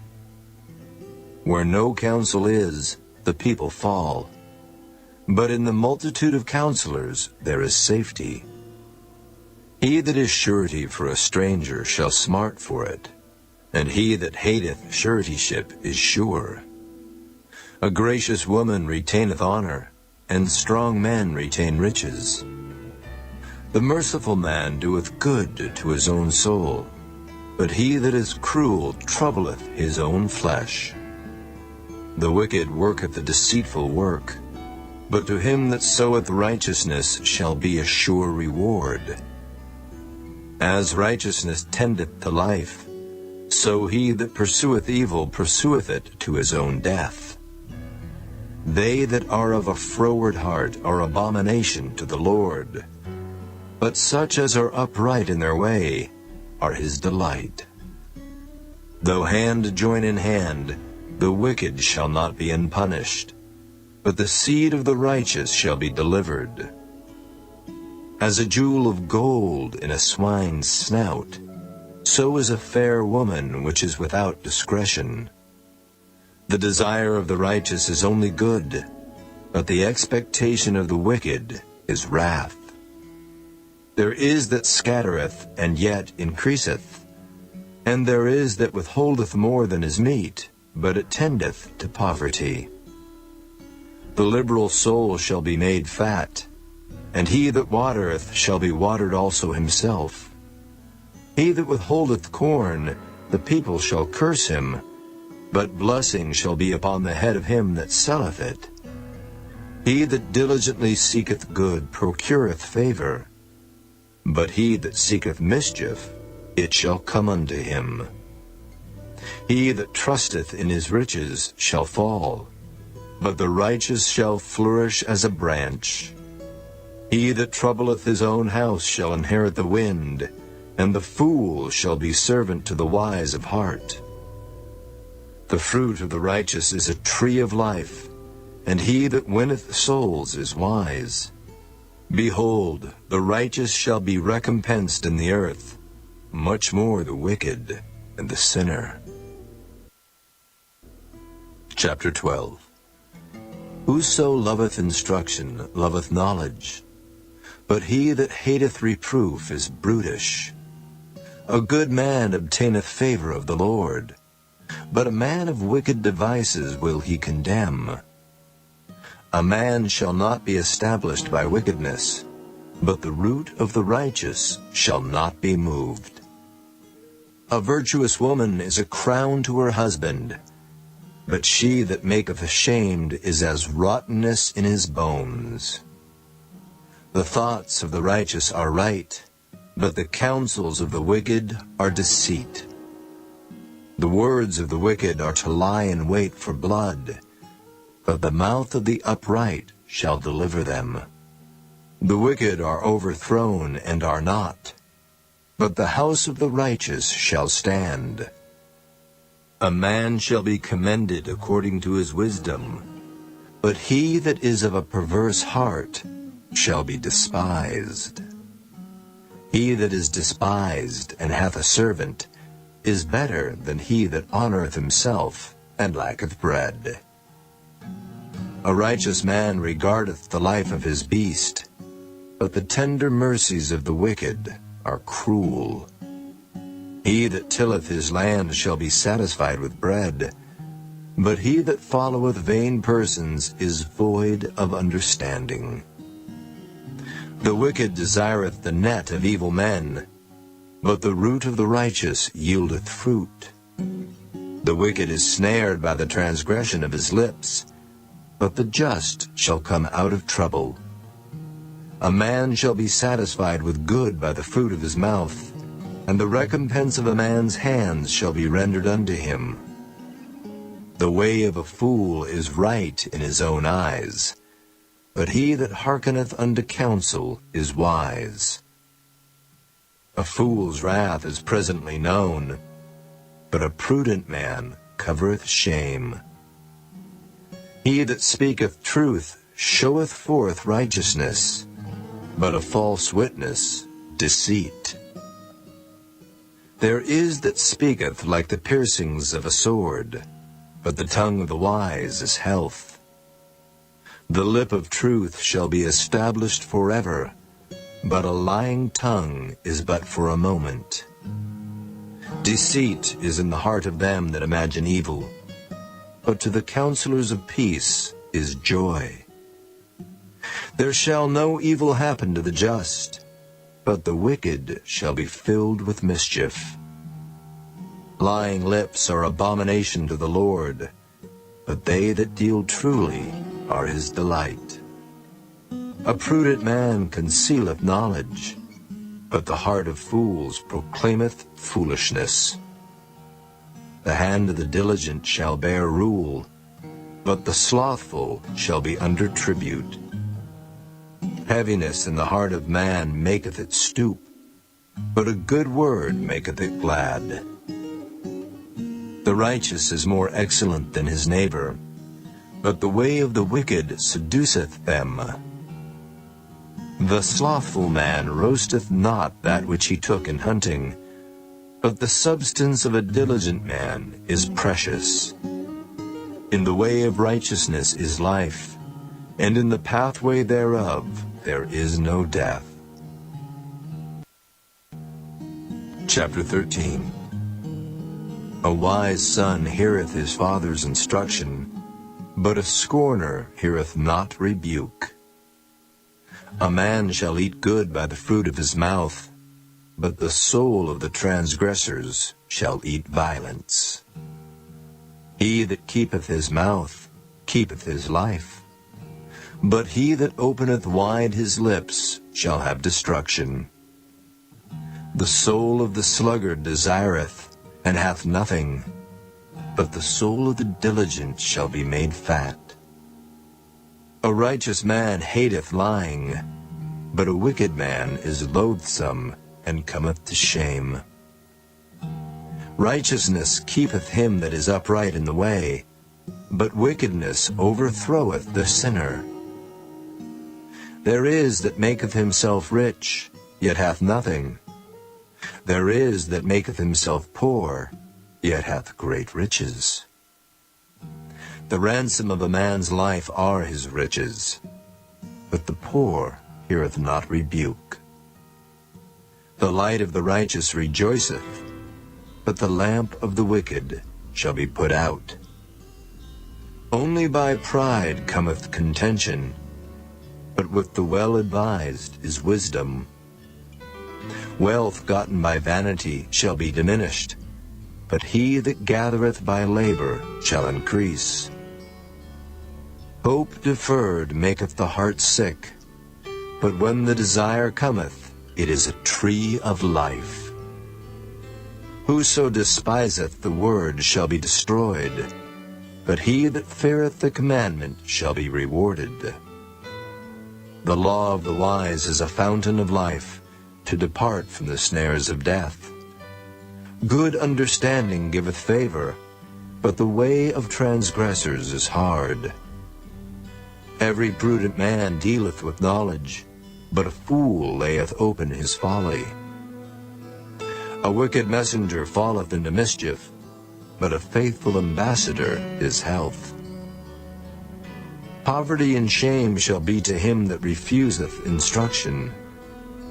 Where no counsel is, the people fall, but in the multitude of counselors there is safety. He that is surety for a stranger shall smart for it, and he that hateth suretyship is sure. A gracious woman retaineth honor, and strong men retain riches. The merciful man doeth good to his own soul, but he that is cruel troubleth his own flesh. The wicked worketh a deceitful work, but to him that soweth righteousness shall be a sure reward. As righteousness tendeth to life, so he that pursueth evil pursueth it to his own death. They that are of a froward heart are abomination to the Lord, but such as are upright in their way are his delight. Though hand join in hand, the wicked shall not be unpunished, but the seed of the righteous shall be delivered. As a jewel of gold in a swine's snout, so is a fair woman which is without discretion. The desire of the righteous is only good, but the expectation of the wicked is wrath. There is that scattereth, and yet increaseth, and there is that withholdeth more than is meet, but it tendeth to poverty. The liberal soul shall be made fat, and he that watereth shall be watered also himself. He that withholdeth corn, the people shall curse him, but blessing shall be upon the head of him that selleth it. He that diligently seeketh good procureth favor, but he that seeketh mischief, it shall come unto him. He that trusteth in his riches shall fall, but the righteous shall flourish as a branch. He that troubleth his own house shall inherit the wind, and the fool shall be servant to the wise of heart. The fruit of the righteous is a tree of life, and he that winneth souls is wise. Behold, the righteous shall be recompensed in the earth, much more the wicked and the sinner. Chapter 12. Whoso loveth instruction loveth knowledge, but he that hateth reproof is brutish. A good man obtaineth favor of the Lord, but a man of wicked devices will he condemn. A man shall not be established by wickedness, but the root of the righteous shall not be moved. A virtuous woman is a crown to her husband, but she that maketh ashamed is as rottenness in his bones. The thoughts of the righteous are right, but the counsels of the wicked are deceit. The words of the wicked are to lie in wait for blood, but the mouth of the upright shall deliver them. The wicked are overthrown and are not, but the house of the righteous shall stand. A man shall be commended according to his wisdom, but he that is of a perverse heart shall be despised. He that is despised and hath a servant is better than he that honoureth himself and lacketh bread. A righteous man regardeth the life of his beast, but the tender mercies of the wicked are cruel. He that tilleth his land shall be satisfied with bread, but he that followeth vain persons is void of understanding. The wicked desireth the net of evil men, but the root of the righteous yieldeth fruit. The wicked is snared by the transgression of his lips, but the just shall come out of trouble. A man shall be satisfied with good by the fruit of his mouth, and the recompense of a man's hands shall be rendered unto him. The way of a fool is right in his own eyes, but he that hearkeneth unto counsel is wise. A fool's wrath is presently known, but a prudent man covereth shame. He that speaketh truth showeth forth righteousness, but a false witness deceit. There is that speaketh like the piercings of a sword, but the tongue of the wise is health. The lip of truth shall be established forever, but a lying tongue is but for a moment. Deceit is in the heart of them that imagine evil, but to the counselors of peace is joy. There shall no evil happen to the just, but the wicked shall be filled with mischief. Lying lips are abomination to the Lord, but they that deal truly are his delight. A prudent man concealeth knowledge, but the heart of fools proclaimeth foolishness. The hand of the diligent shall bear rule, but the slothful shall be under tribute. Heaviness in the heart of man maketh it stoop, but a good word maketh it glad. The righteous is more excellent than his neighbor, but the way of the wicked seduceth them. The slothful man roasteth not that which he took in hunting, but the substance of a diligent man is precious. In the way of righteousness is life, and in the pathway thereof there is no death. Chapter 13. A wise son heareth his father's instruction, but a scorner heareth not rebuke. A man shall eat good by the fruit of his mouth, but the soul of the transgressors shall eat violence. He that keepeth his mouth keepeth his life, but he that openeth wide his lips shall have destruction. The soul of the sluggard desireth, and hath nothing, but the soul of the diligent shall be made fat. A righteous man hateth lying, but a wicked man is loathsome, and cometh to shame. Righteousness keepeth him that is upright in the way, but wickedness overthroweth the sinner. There is that maketh himself rich, yet hath nothing. There is that maketh himself poor, yet hath great riches. The ransom of a man's life are his riches, but the poor heareth not rebuke. The light of the righteous rejoiceth, but the lamp of the wicked shall be put out. Only by pride cometh contention, but with the well-advised is wisdom. Wealth gotten by vanity shall be diminished, but he that gathereth by labor shall increase. Hope deferred maketh the heart sick, but when the desire cometh, it is a tree of life. Whoso despiseth the word shall be destroyed, but he that feareth the commandment shall be rewarded. The law of the wise is a fountain of life, to depart from the snares of death. Good understanding giveth favor, but the way of transgressors is hard. Every prudent man dealeth with knowledge, but a fool layeth open his folly. A wicked messenger falleth into mischief, but a faithful ambassador is health. Poverty and shame shall be to him that refuseth instruction,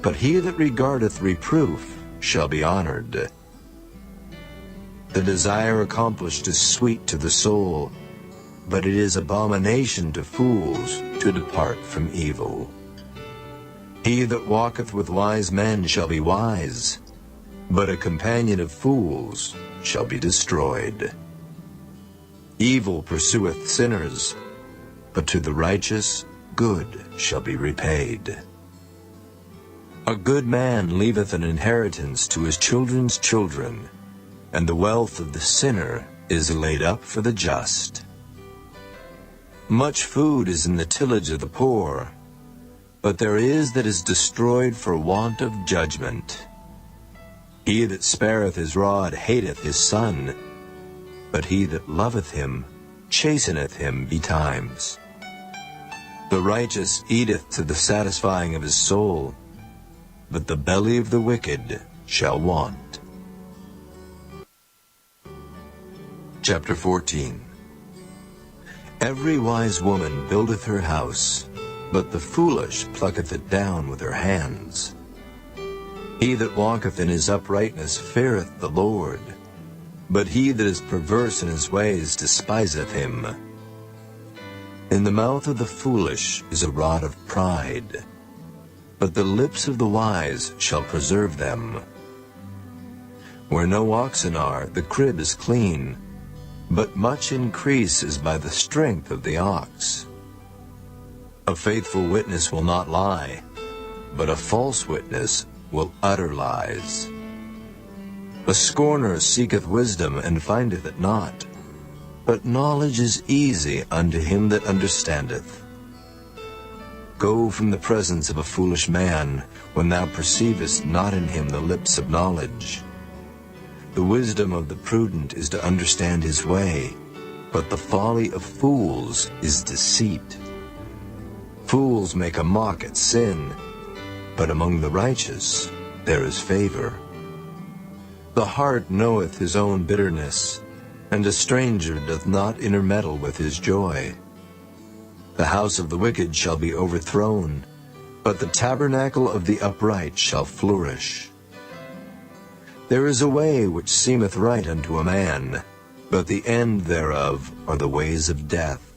but he that regardeth reproof shall be honored. The desire accomplished is sweet to the soul, but it is abomination to fools to depart from evil. He that walketh with wise men shall be wise, but a companion of fools shall be destroyed. Evil pursueth sinners, but to the righteous good shall be repaid. A good man leaveth an inheritance to his children's children, and the wealth of the sinner is laid up for the just. Much food is in the tillage of the poor, but there is that is destroyed for want of judgment. He that spareth his rod hateth his son, but he that loveth him chasteneth him betimes. The righteous eateth to the satisfying of his soul, but the belly of the wicked shall want. Chapter 14. Every wise woman buildeth her house, but the foolish plucketh it down with her hands. He that walketh in his uprightness feareth the Lord, but he that is perverse in his ways despiseth him. In the mouth of the foolish is a rod of pride, but the lips of the wise shall preserve them. Where no oxen are, the crib is clean, but much increase is by the strength of the ox. A faithful witness will not lie, but a false witness will utter lies. A scorner seeketh wisdom and findeth it not, but knowledge is easy unto him that understandeth. Go from the presence of a foolish man, when thou perceivest not in him the lips of knowledge. The wisdom of the prudent is to understand his way, but the folly of fools is deceit. Fools make a mock at sin, but among the righteous there is favor. The heart knoweth his own bitterness, and a stranger doth not intermeddle with his joy. The house of the wicked shall be overthrown, but the tabernacle of the upright shall flourish. There is a way which seemeth right unto a man, but the end thereof are the ways of death.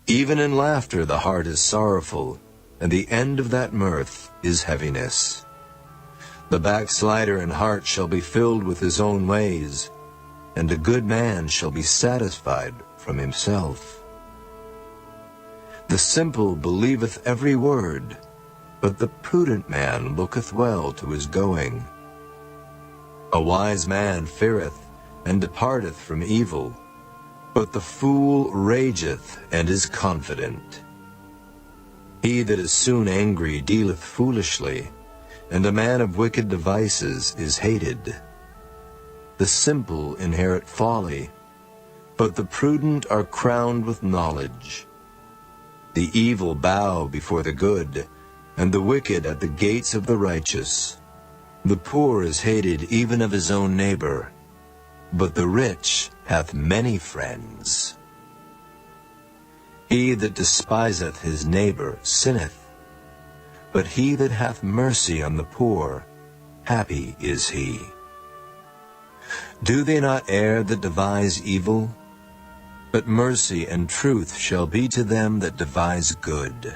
Even in laughter the heart is sorrowful, and the end of that mirth is heaviness. The backslider in heart shall be filled with his own ways, and a good man shall be satisfied from himself. The simple believeth every word, but the prudent man looketh well to his going. A wise man feareth, and departeth from evil, but the fool rageth and is confident. He that is soon angry dealeth foolishly, and a man of wicked devices is hated. The simple inherit folly, but the prudent are crowned with knowledge. The evil bow before the good, and the wicked at the gates of the righteous. The poor is hated even of his own neighbor, but the rich hath many friends. He that despiseth his neighbor sinneth, but he that hath mercy on the poor, happy is he. Do they not err that devise evil? But mercy and truth shall be to them that devise good.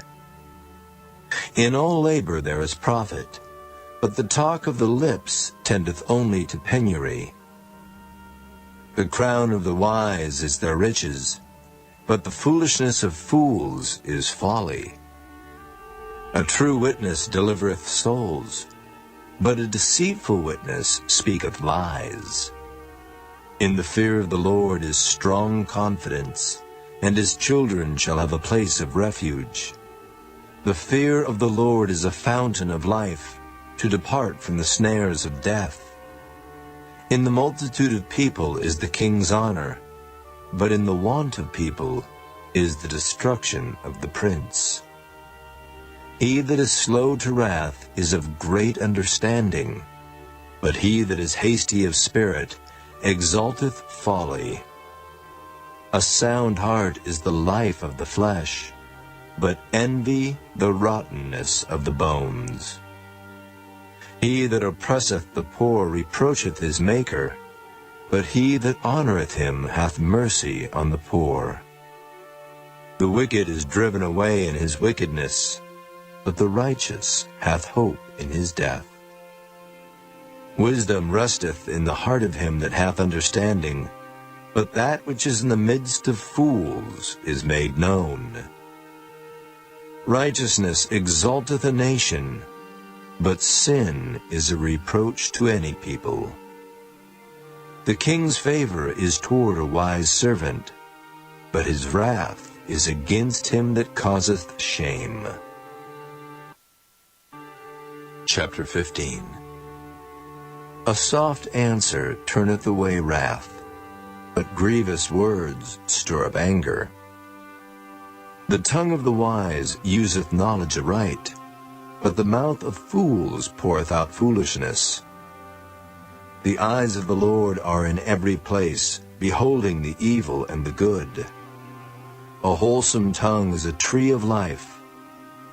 In all labor there is profit, but the talk of the lips tendeth only to penury. The crown of the wise is their riches, but the foolishness of fools is folly. A true witness delivereth souls, but a deceitful witness speaketh lies. In the fear of the Lord is strong confidence, and his children shall have a place of refuge. The fear of the Lord is a fountain of life, to depart from the snares of death. In the multitude of people is the king's honor, but in the want of people is the destruction of the prince. He that is slow to wrath is of great understanding, but he that is hasty of spirit exalteth folly. A sound heart is the life of the flesh, but envy the rottenness of the bones. He that oppresseth the poor reproacheth his Maker, but he that honoureth him hath mercy on the poor. The wicked is driven away in his wickedness, but the righteous hath hope in his death. Wisdom resteth in the heart of him that hath understanding, but that which is in the midst of fools is made known. Righteousness exalteth a nation, but sin is a reproach to any people. The king's favor is toward a wise servant, but his wrath is against him that causeth shame. Chapter 15. A soft answer turneth away wrath, but grievous words stir up anger. The tongue of the wise useth knowledge aright, but the mouth of fools poureth out foolishness. The eyes of the Lord are in every place, beholding the evil and the good. A wholesome tongue is a tree of life,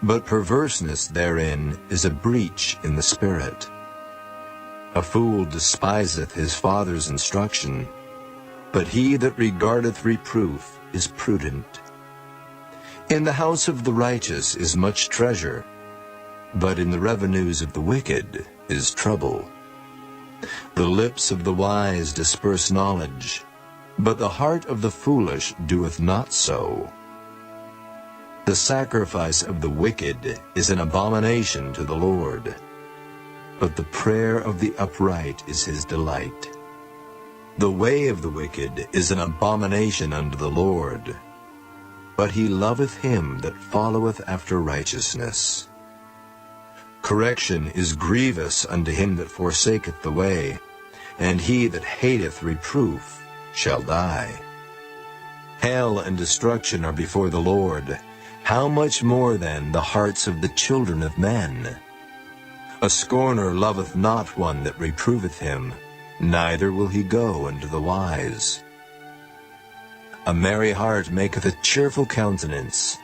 but perverseness therein is a breach in the spirit. A fool despiseth his father's instruction, but he that regardeth reproof is prudent. In the house of the righteous is much treasure, but in the revenues of the wicked is trouble. The lips of the wise disperse knowledge, but the heart of the foolish doeth not so. The sacrifice of the wicked is an abomination to the Lord, but the prayer of the upright is his delight. The way of the wicked is an abomination unto the Lord, but he loveth him that followeth after righteousness. Correction is grievous unto him that forsaketh the way, and he that hateth reproof shall die. Hell and destruction are before the Lord. How much more then the hearts of the children of men? A scorner loveth not one that reproveth him, neither will he go unto the wise. A merry heart maketh a cheerful countenance,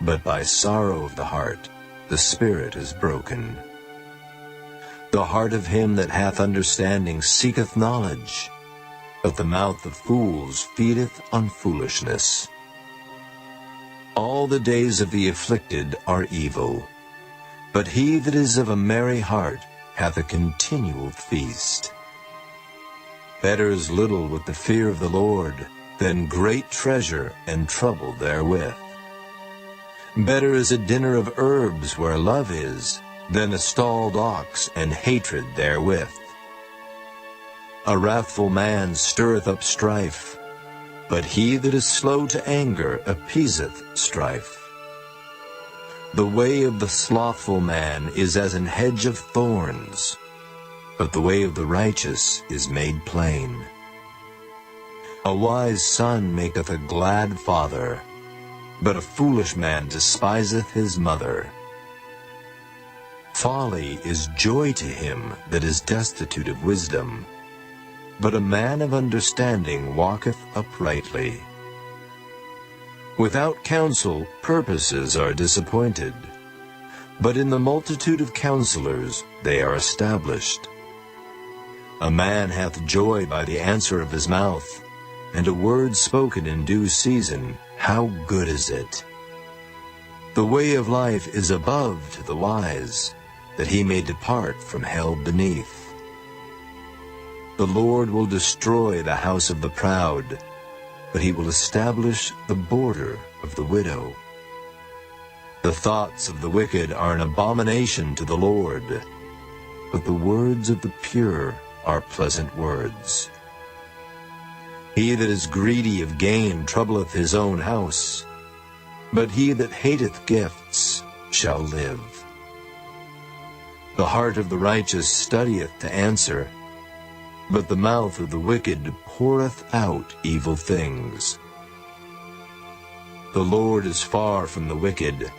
but by sorrow of the heart the spirit is broken. The heart of him that hath understanding seeketh knowledge, but the mouth of fools feedeth on foolishness. All the days of the afflicted are evil, but he that is of a merry heart hath a continual feast. Better is little with the fear of the Lord than great treasure and trouble therewith. Better is a dinner of herbs where love is, than a stalled ox and hatred therewith. A wrathful man stirreth up strife, but he that is slow to anger appeaseth strife. The way of the slothful man is as an hedge of thorns, but the way of the righteous is made plain. A wise son maketh a glad father, but a foolish man despiseth his mother. Folly is joy to him that is destitute of wisdom, but a man of understanding walketh uprightly. Without counsel purposes are disappointed, but in the multitude of counselors they are established. A man hath joy by the answer of his mouth, and a word spoken in due season, how good is it! The way of life is above to the wise, that he may depart from hell beneath. The Lord will destroy the house of the proud, but he will establish the border of the widow. The thoughts of the wicked are an abomination to the Lord, but the words of the pure are pleasant words. He that is greedy of gain troubleth his own house, but he that hateth gifts shall live. The heart of the righteous studieth to answer, but the mouth of the wicked poureth out evil things. The Lord is far from the wicked,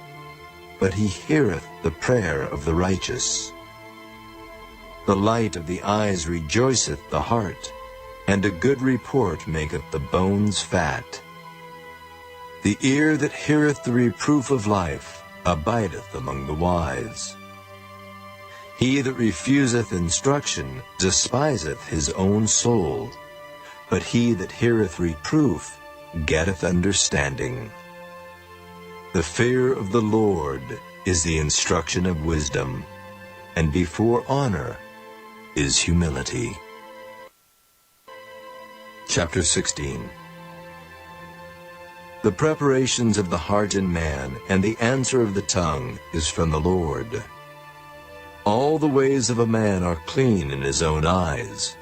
but he heareth the prayer of the righteous. The light of the eyes rejoiceth the heart, and a good report maketh the bones fat. The ear that heareth the reproof of life abideth among the wise. He that refuseth instruction despiseth his own soul, but he that heareth reproof getteth understanding. The fear of the Lord is the instruction of wisdom, and before honor is humility. Chapter 16. The preparations of the heart in man, and the answer of the tongue is from the Lord. All the ways of a man are clean in his own eyes,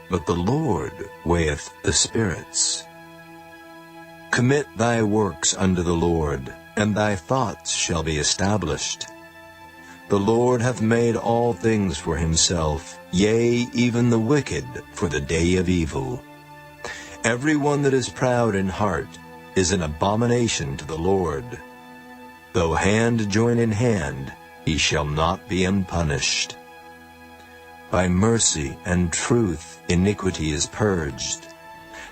but the Lord weigheth the spirits. Commit thy works unto the Lord, and thy thoughts shall be established. The Lord hath made all things for himself, yea, even the wicked for the day of evil. Every one that is proud in heart is an abomination to the Lord. Though hand join in hand, he shall not be unpunished. By mercy and truth iniquity is purged,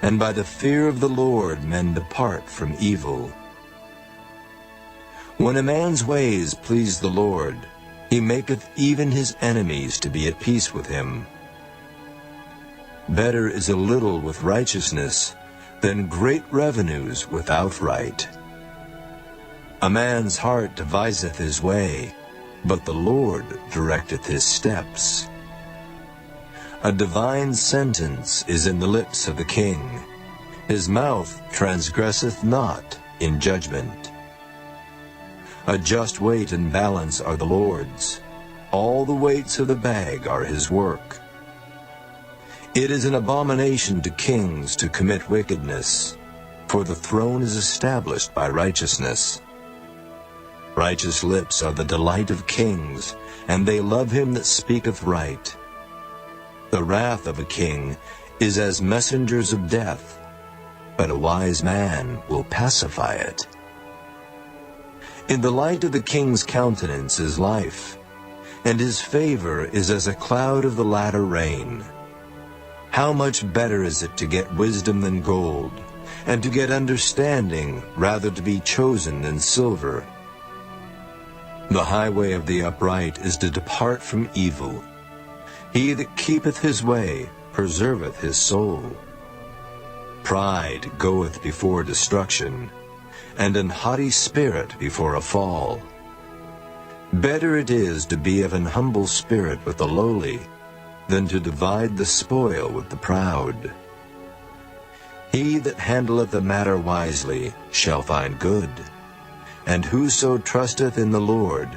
and by the fear of the Lord men depart from evil. When a man's ways please the Lord, he maketh even his enemies to be at peace with him. Better is a little with righteousness than great revenues without right. A man's heart deviseth his way, but the Lord directeth his steps. A divine sentence is in the lips of the king. His mouth transgresseth not in judgment. A just weight and balance are the Lord's. All the weights of the bag are his work. It is an abomination to kings to commit wickedness, for the throne is established by righteousness. Righteous lips are the delight of kings, and they love him that speaketh right. The wrath of a king is as messengers of death, but a wise man will pacify it. In the light of the king's countenance is life, and his favor is as a cloud of the latter rain. How much better is it to get wisdom than gold, and to get understanding rather to be chosen than silver. The highway of the upright is to depart from evil. He that keepeth his way preserveth his soul. Pride goeth before destruction, and an haughty spirit before a fall. Better it is to be of an humble spirit with the lowly, than to divide the spoil with the proud. He that handleth a matter wisely shall find good, and whoso trusteth in the Lord,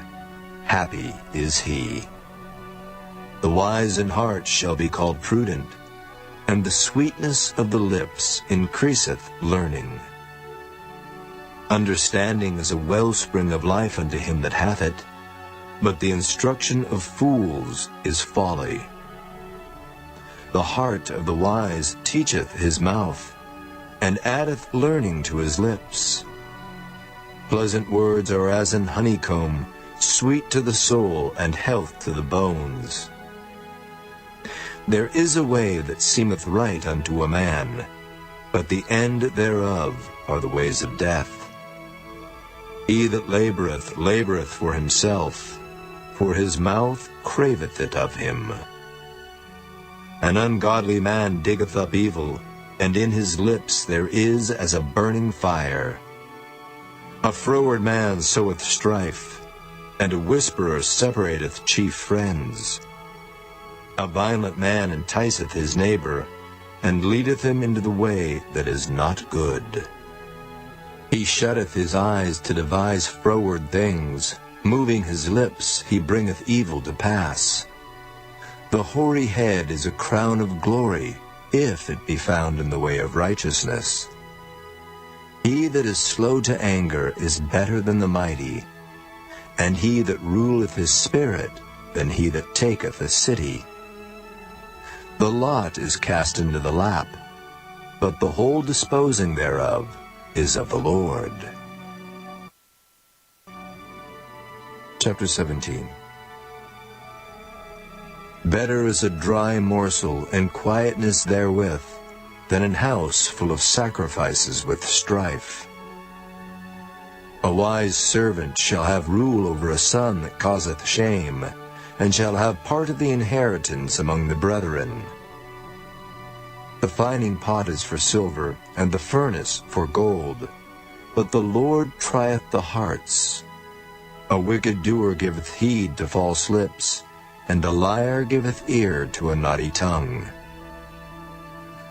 happy is he. The wise in heart shall be called prudent, and the sweetness of the lips increaseth learning. Understanding is a wellspring of life unto him that hath it, but the instruction of fools is folly. The heart of the wise teacheth his mouth, and addeth learning to his lips. Pleasant words are as an honeycomb, sweet to the soul and health to the bones. There is a way that seemeth right unto a man, but the end thereof are the ways of death. He that laboureth, laboureth for himself, for his mouth craveth it of him. An ungodly man diggeth up evil, and in his lips there is as a burning fire. A froward man soweth strife, and a whisperer separateth chief friends. A violent man enticeth his neighbor, and leadeth him into the way that is not good. He shutteth his eyes to devise froward things, moving his lips he bringeth evil to pass. The hoary head is a crown of glory, if it be found in the way of righteousness. He that is slow to anger is better than the mighty, and he that ruleth his spirit than he that taketh a city. The lot is cast into the lap, but the whole disposing thereof is of the Lord. Chapter 17. Better is a dry morsel and quietness therewith, than an house full of sacrifices with strife. A wise servant shall have rule over a son that causeth shame, and shall have part of the inheritance among the brethren. The fining pot is for silver, and the furnace for gold, but the Lord trieth the hearts. A wicked doer giveth heed to false lips, and a liar giveth ear to a naughty tongue.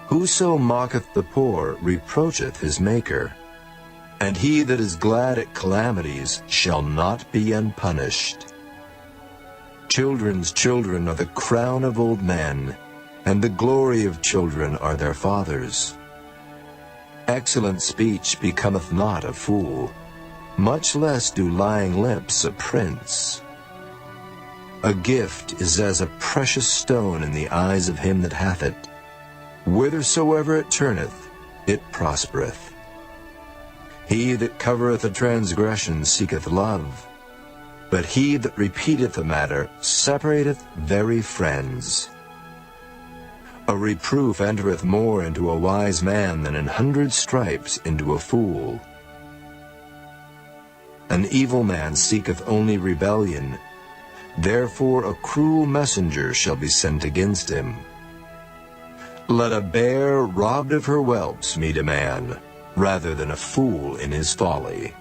Whoso mocketh the poor reproacheth his Maker, and he that is glad at calamities shall not be unpunished. Children's children are the crown of old men, and the glory of children are their fathers. Excellent speech becometh not a fool, much less do lying lips a prince. A gift is as a precious stone in the eyes of him that hath it. Whithersoever it turneth, it prospereth. He that covereth a transgression seeketh love, but he that repeateth a matter separateth very friends. A reproof entereth more into a wise man than 100 stripes into a fool. An evil man seeketh only rebellion, therefore a cruel messenger shall be sent against him. Let a bear robbed of her whelps meet a man, rather than a fool in his folly.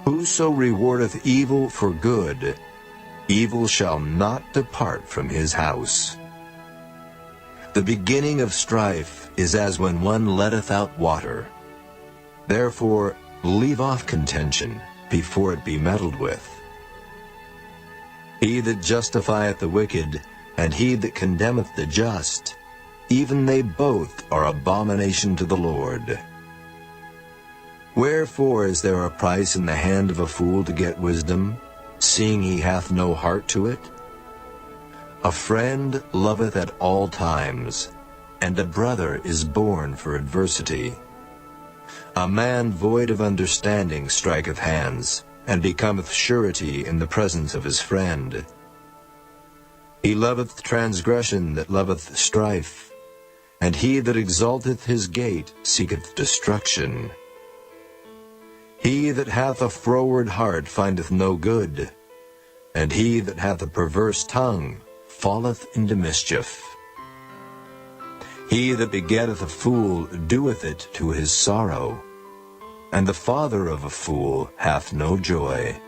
Whoso rewardeth evil for good, evil shall not depart from his house. The beginning of strife is as when one letteth out water. Therefore leave off contention before it be meddled with. He that justifieth the wicked, and he that condemneth the just, even they both are abomination to the Lord. Wherefore is there a price in the hand of a fool to get wisdom, seeing he hath no heart to it? A friend loveth at all times, and a brother is born for adversity. A man void of understanding striketh hands, and becometh surety in the presence of his friend. He loveth transgression that loveth strife, and he that exalteth his gate seeketh destruction. He that hath a froward heart findeth no good, and he that hath a perverse tongue falleth into mischief. He that begetteth a fool doeth it to his sorrow, and the father of a fool hath no joy.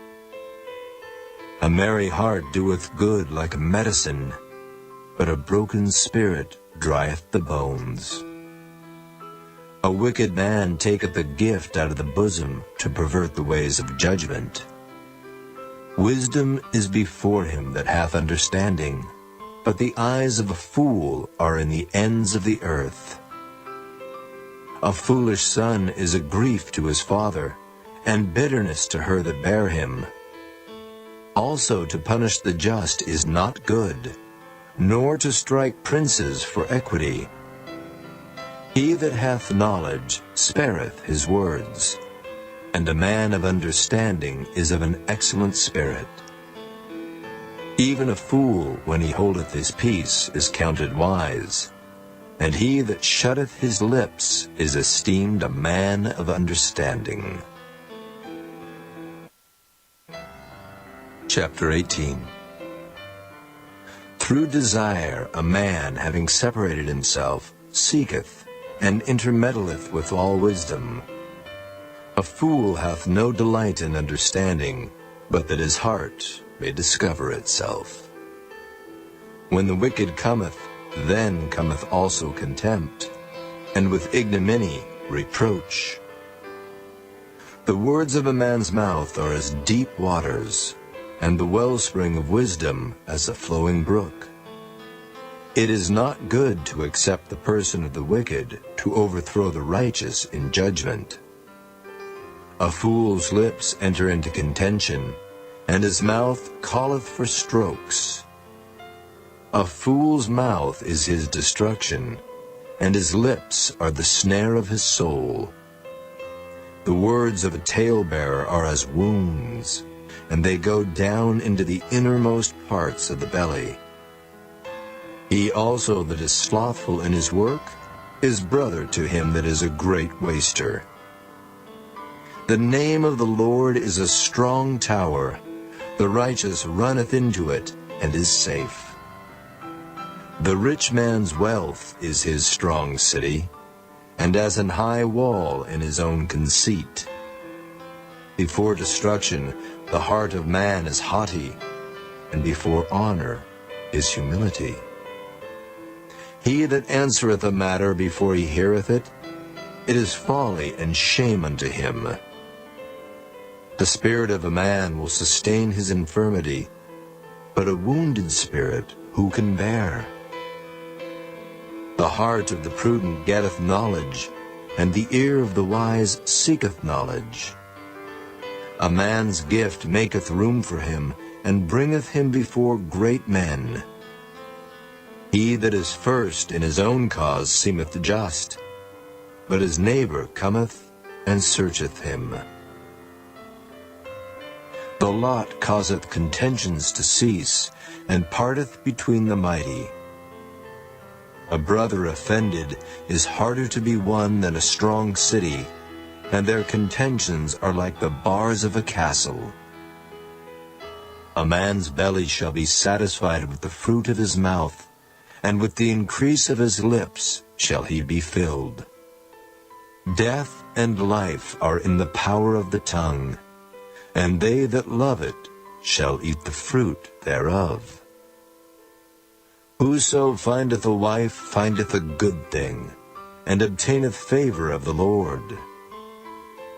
A merry heart doeth good like a medicine, but a broken spirit drieth the bones. A wicked man taketh a gift out of the bosom to pervert the ways of judgment. Wisdom is before him that hath understanding, but the eyes of a fool are in the ends of the earth. A foolish son is a grief to his father, and bitterness to her that bare him. Also to punish the just is not good, nor to strike princes for equity. He that hath knowledge spareth his words, and a man of understanding is of an excellent spirit. Even a fool, when he holdeth his peace, is counted wise, and he that shutteth his lips is esteemed a man of understanding. Chapter 18. Through desire a man, having separated himself, seeketh, and intermeddleth with all wisdom. A fool hath no delight in understanding, but that his heart may discover itself. When the wicked cometh, then cometh also contempt, and with ignominy reproach. The words of a man's mouth are as deep waters, and the wellspring of wisdom as a flowing brook. It is not good to accept the person of the wicked, to overthrow the righteous in judgment. A fool's lips enter into contention, and his mouth calleth for strokes. A fool's mouth is his destruction, and his lips are the snare of his soul. The words of a talebearer are as wounds, and they go down into the innermost parts of the belly. He also that is slothful in his work is brother to him that is a great waster. The name of the Lord is a strong tower. The righteous runneth into it, and is safe. The rich man's wealth is his strong city, and as an high wall in his own conceit. Before destruction the heart of man is haughty, and before honor is humility. He that answereth a matter before he heareth it, it is folly and shame unto him. The spirit of a man will sustain his infirmity, but a wounded spirit who can bear? The heart of the prudent getteth knowledge, and the ear of the wise seeketh knowledge. A man's gift maketh room for him, and bringeth him before great men. He that is first in his own cause seemeth just, but his neighbor cometh and searcheth him. The lot causeth contentions to cease, and parteth between the mighty. A brother offended is harder to be won than a strong city, and their contentions are like the bars of a castle. A man's belly shall be satisfied with the fruit of his mouth, and with the increase of his lips shall he be filled. Death and life are in the power of the tongue, and they that love it shall eat the fruit thereof. Whoso findeth a wife findeth a good thing, and obtaineth favor of the Lord.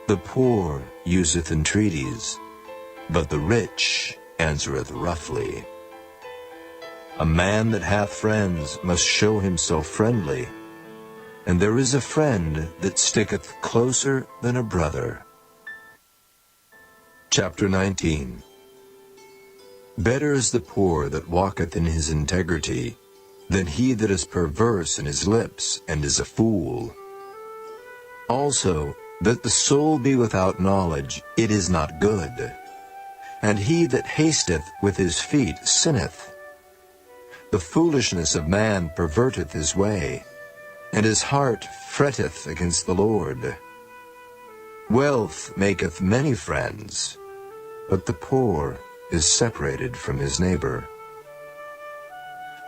The poor useth entreaties, but the rich answereth roughly. A man that hath friends must show himself friendly, and there is a friend that sticketh closer than a brother. Chapter 19. Better is the poor that walketh in his integrity, than he that is perverse in his lips and is a fool. Also, that the soul be without knowledge, it is not good. And he that hasteth with his feet sinneth. The foolishness of man perverteth his way, and his heart fretteth against the Lord. Wealth maketh many friends, but the poor is separated from his neighbor.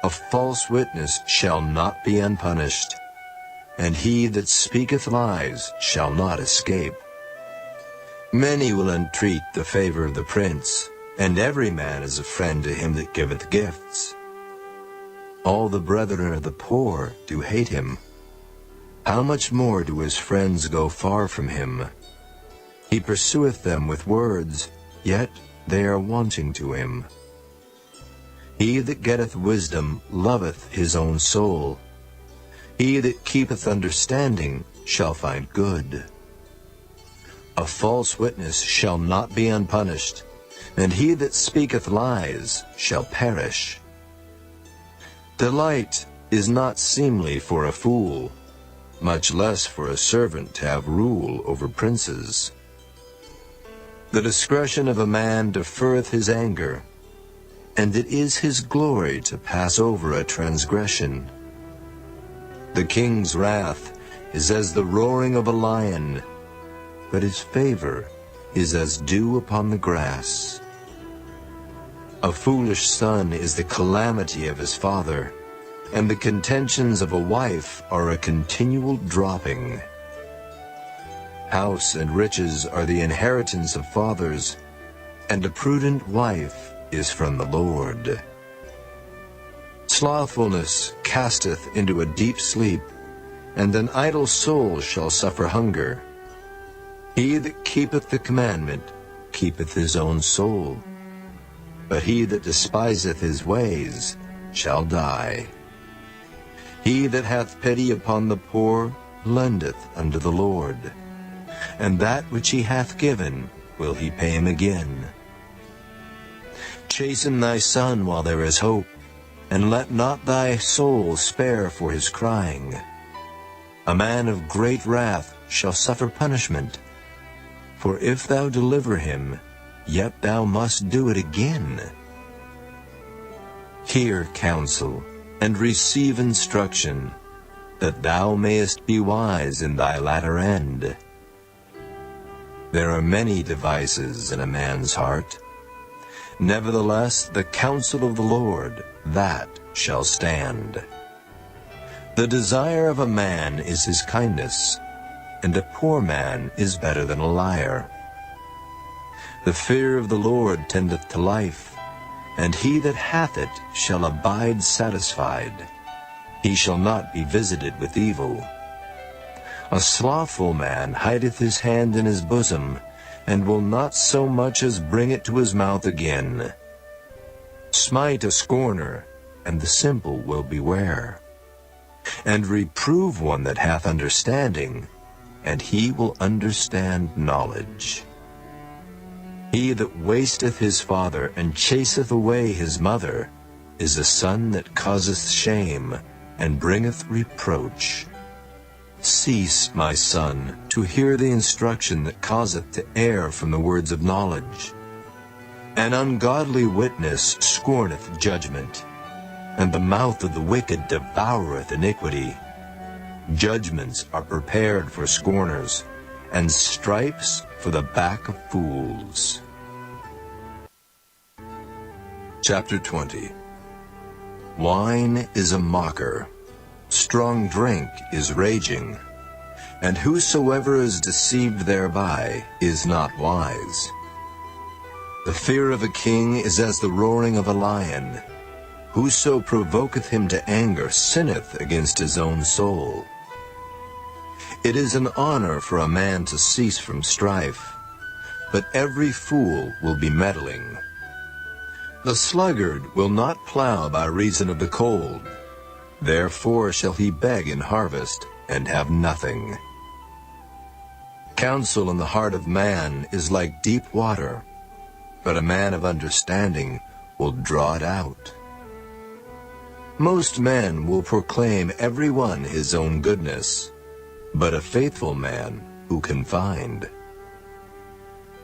A false witness shall not be unpunished, and he that speaketh lies shall not escape. Many will entreat the favor of the prince, and every man is a friend to him that giveth gifts. All the brethren of the poor do hate him. How much more do his friends go far from him? He pursueth them with words, yet they are wanting to him. He that getteth wisdom loveth his own soul. He that keepeth understanding shall find good. A false witness shall not be unpunished, and he that speaketh lies shall perish. Delight is not seemly for a fool, much less for a servant to have rule over princes. The discretion of a man deferreth his anger, and it is his glory to pass over a transgression. The king's wrath is as the roaring of a lion, but his favor is as dew upon the grass. A foolish son is the calamity of his father, and the contentions of a wife are a continual dropping. House and riches are the inheritance of fathers, and a prudent wife is from the Lord. Slothfulness casteth into a deep sleep, and an idle soul shall suffer hunger. He that keepeth the commandment keepeth his own soul, but he that despiseth his ways shall die. He that hath pity upon the poor lendeth unto the Lord, and that which he hath given will he pay him again. Chasten thy son while there is hope, and let not thy soul spare for his crying. A man of great wrath shall suffer punishment, for if thou deliver him, yet thou must do it again. Hear counsel, and receive instruction, that thou mayest be wise in thy latter end. There are many devices in a man's heart. Nevertheless, the counsel of the Lord, that shall stand. The desire of a man is his kindness, and a poor man is better than a liar. The fear of the Lord tendeth to life, and he that hath it shall abide satisfied. He shall not be visited with evil. A slothful man hideth his hand in his bosom, and will not so much as bring it to his mouth again. Smite a scorner, and the simple will beware. And reprove one that hath understanding, and he will understand knowledge. He that wasteth his father, and chaseth away his mother, is a son that causeth shame, and bringeth reproach. Cease, my son, to hear the instruction that causeth to err from the words of knowledge. An ungodly witness scorneth judgment, and the mouth of the wicked devoureth iniquity. Judgments are prepared for scorners, and stripes for the back of fools. Chapter 20. Wine is a mocker, strong drink is raging, and whosoever is deceived thereby is not wise. The fear of a king is as the roaring of a lion. Whoso provoketh him to anger sinneth against his own soul. It is an honor for a man to cease from strife, but every fool will be meddling. The sluggard will not plow by reason of the cold. Therefore shall he beg in harvest, and have nothing. Counsel in the heart of man is like deep water, but a man of understanding will draw it out. Most men will proclaim every one his own goodness, but a faithful man who can find?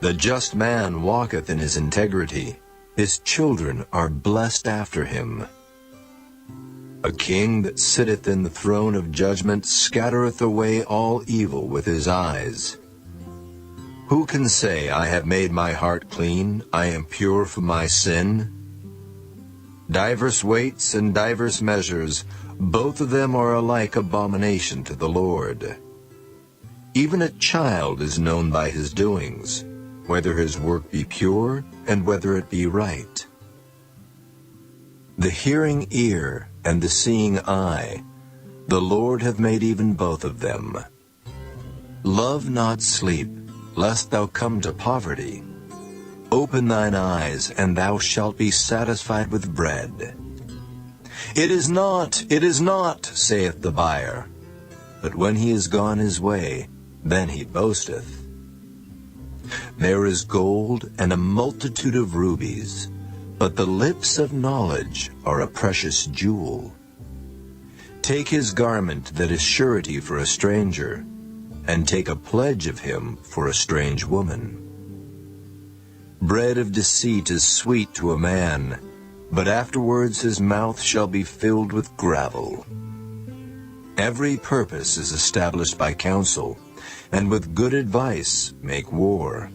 The just man walketh in his integrity, his children are blessed after him. A king that sitteth in the throne of judgment scattereth away all evil with his eyes. Who can say, I have made my heart clean, I am pure from my sin? Divers weights and divers measures, both of them are alike abomination to the Lord. Even a child is known by his doings, whether his work be pure and whether it be right. The hearing ear and the seeing eye, the Lord hath made even both of them. Love not sleep, lest thou come to poverty. Open thine eyes, and thou shalt be satisfied with bread. It is not, saith the buyer. But when he is gone his way, then he boasteth. There is gold and a multitude of rubies, but the lips of knowledge are a precious jewel. Take his garment that is surety for a stranger, and take a pledge of him for a strange woman. Bread of deceit is sweet to a man, but afterwards his mouth shall be filled with gravel. Every purpose is established by counsel, and with good advice make war.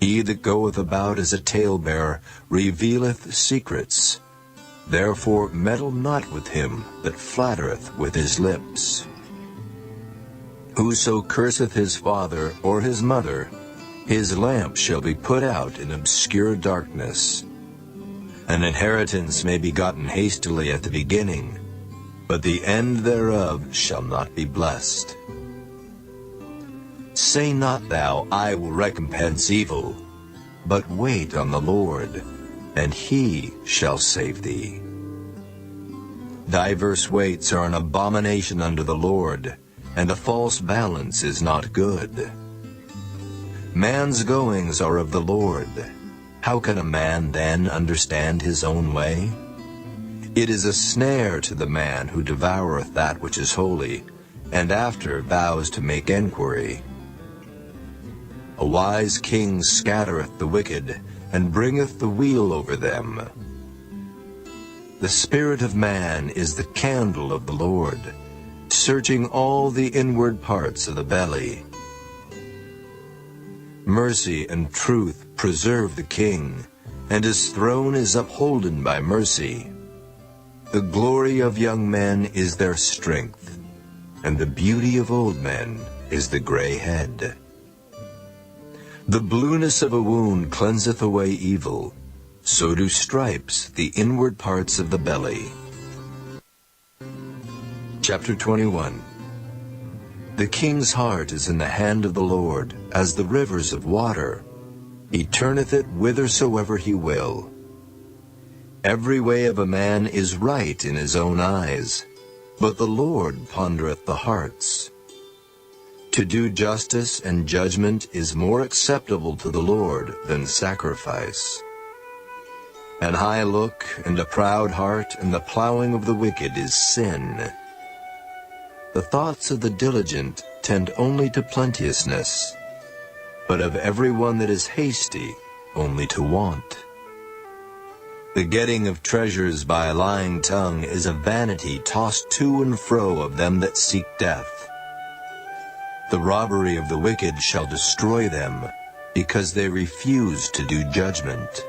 He that goeth about as a talebearer revealeth secrets. Therefore meddle not with him that flattereth with his lips. Whoso curseth his father or his mother, his lamp shall be put out in obscure darkness. An inheritance may be gotten hastily at the beginning, but the end thereof shall not be blessed. Say not thou, I will recompense evil, but wait on the Lord, and he shall save thee. Diverse weights are an abomination unto the Lord, and a false balance is not good. Man's goings are of the Lord. How can a man then understand his own way? It is a snare to the man who devoureth that which is holy, and after vows to make enquiry. A wise king scattereth the wicked, and bringeth the wheel over them. The spirit of man is the candle of the Lord, searching all the inward parts of the belly. Mercy and truth preserve the king, and his throne is upholden by mercy. The glory of young men is their strength, and the beauty of old men is the gray head. The blueness of a wound cleanseth away evil, so do stripes the inward parts of the belly. Chapter 21. The king's heart is in the hand of the Lord, as the rivers of water. He turneth it whithersoever he will. Every way of a man is right in his own eyes, but the Lord pondereth the hearts. To do justice and judgment is more acceptable to the Lord than sacrifice. An high look and a proud heart and the plowing of the wicked is sin. The thoughts of the diligent tend only to plenteousness, but of every one that is hasty only to want. The getting of treasures by a lying tongue is a vanity tossed to and fro of them that seek death. The robbery of the wicked shall destroy them, because they refuse to do judgment.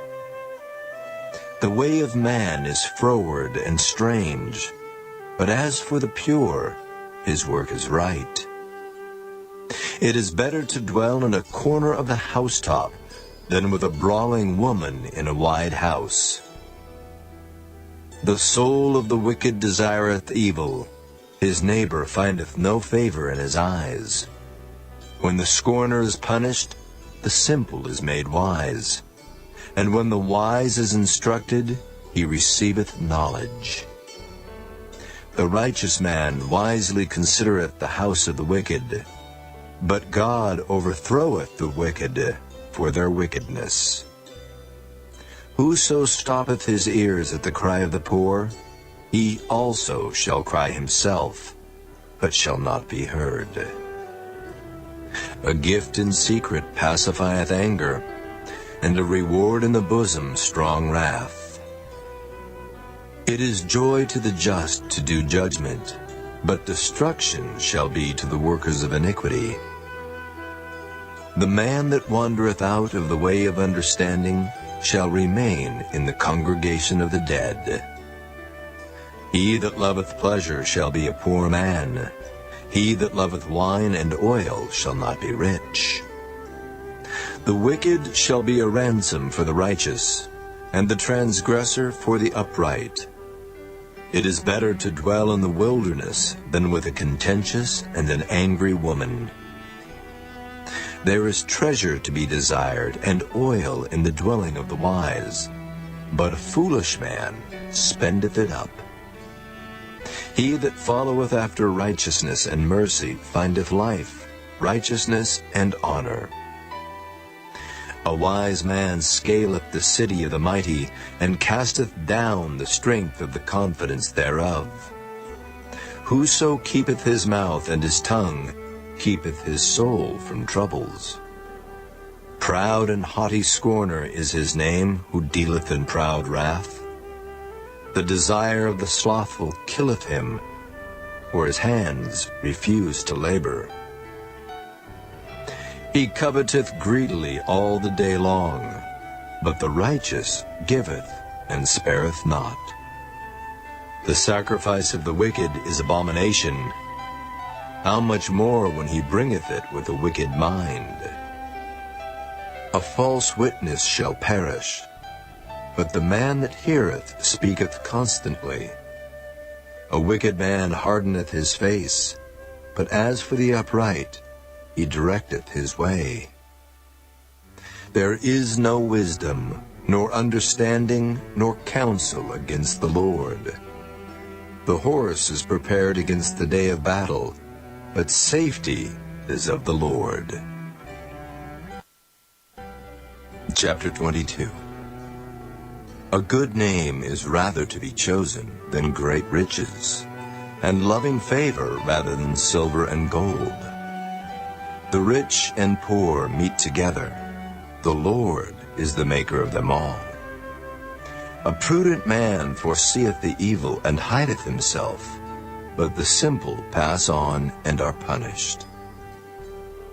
The way of man is froward and strange, but as for the pure, his work is right. It is better to dwell in a corner of the housetop than with a brawling woman in a wide house. The soul of the wicked desireth evil, his neighbor findeth no favor in his eyes. When the scorner is punished, the simple is made wise, and when the wise is instructed, he receiveth knowledge. The righteous man wisely considereth the house of the wicked, but God overthroweth the wicked for their wickedness. Whoso stoppeth his ears at the cry of the poor, he also shall cry himself, but shall not be heard. A gift in secret pacifieth anger, and a reward in the bosom strong wrath. It is joy to the just to do judgment, but destruction shall be to the workers of iniquity. The man that wandereth out of the way of understanding shall remain in the congregation of the dead. He that loveth pleasure shall be a poor man. He that loveth wine and oil shall not be rich. The wicked shall be a ransom for the righteous, and the transgressor for the upright. It is better to dwell in the wilderness than with a contentious and an angry woman. There is treasure to be desired, and oil in the dwelling of the wise, but a foolish man spendeth it up. He that followeth after righteousness and mercy findeth life, righteousness, and honor. A wise man scaleth the city of the mighty, and casteth down the strength of the confidence thereof. Whoso keepeth his mouth and his tongue keepeth his soul from troubles. Proud and haughty scorner is his name, who dealeth in proud wrath. The desire of the slothful killeth him, for his hands refuse to labor. He coveteth greedily all the day long, but the righteous giveth and spareth not. The sacrifice of the wicked is abomination. How much more when he bringeth it with a wicked mind? A false witness shall perish, but the man that heareth speaketh constantly. A wicked man hardeneth his face, but as for the upright, he directeth his way. There is no wisdom, nor understanding, nor counsel against the Lord. The horse is prepared against the day of battle, but safety is of the Lord. Chapter 22. A good name is rather to be chosen than great riches, and loving favor rather than silver and gold. The rich and poor meet together. The Lord is the maker of them all. A prudent man foreseeth the evil and hideth himself, but the simple pass on and are punished.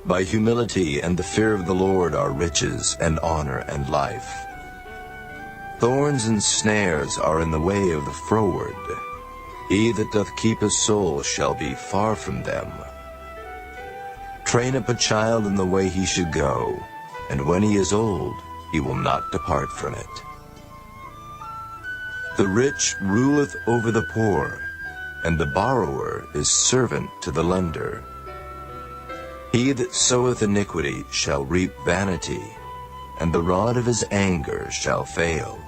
By humility and the fear of the Lord are riches and honor and life. Thorns and snares are in the way of the froward. He that doth keep his soul shall be far from them. Train up a child in the way he should go, and when he is old, he will not depart from it. The rich ruleth over the poor, and the borrower is servant to the lender. He that soweth iniquity shall reap vanity, and the rod of his anger shall fail.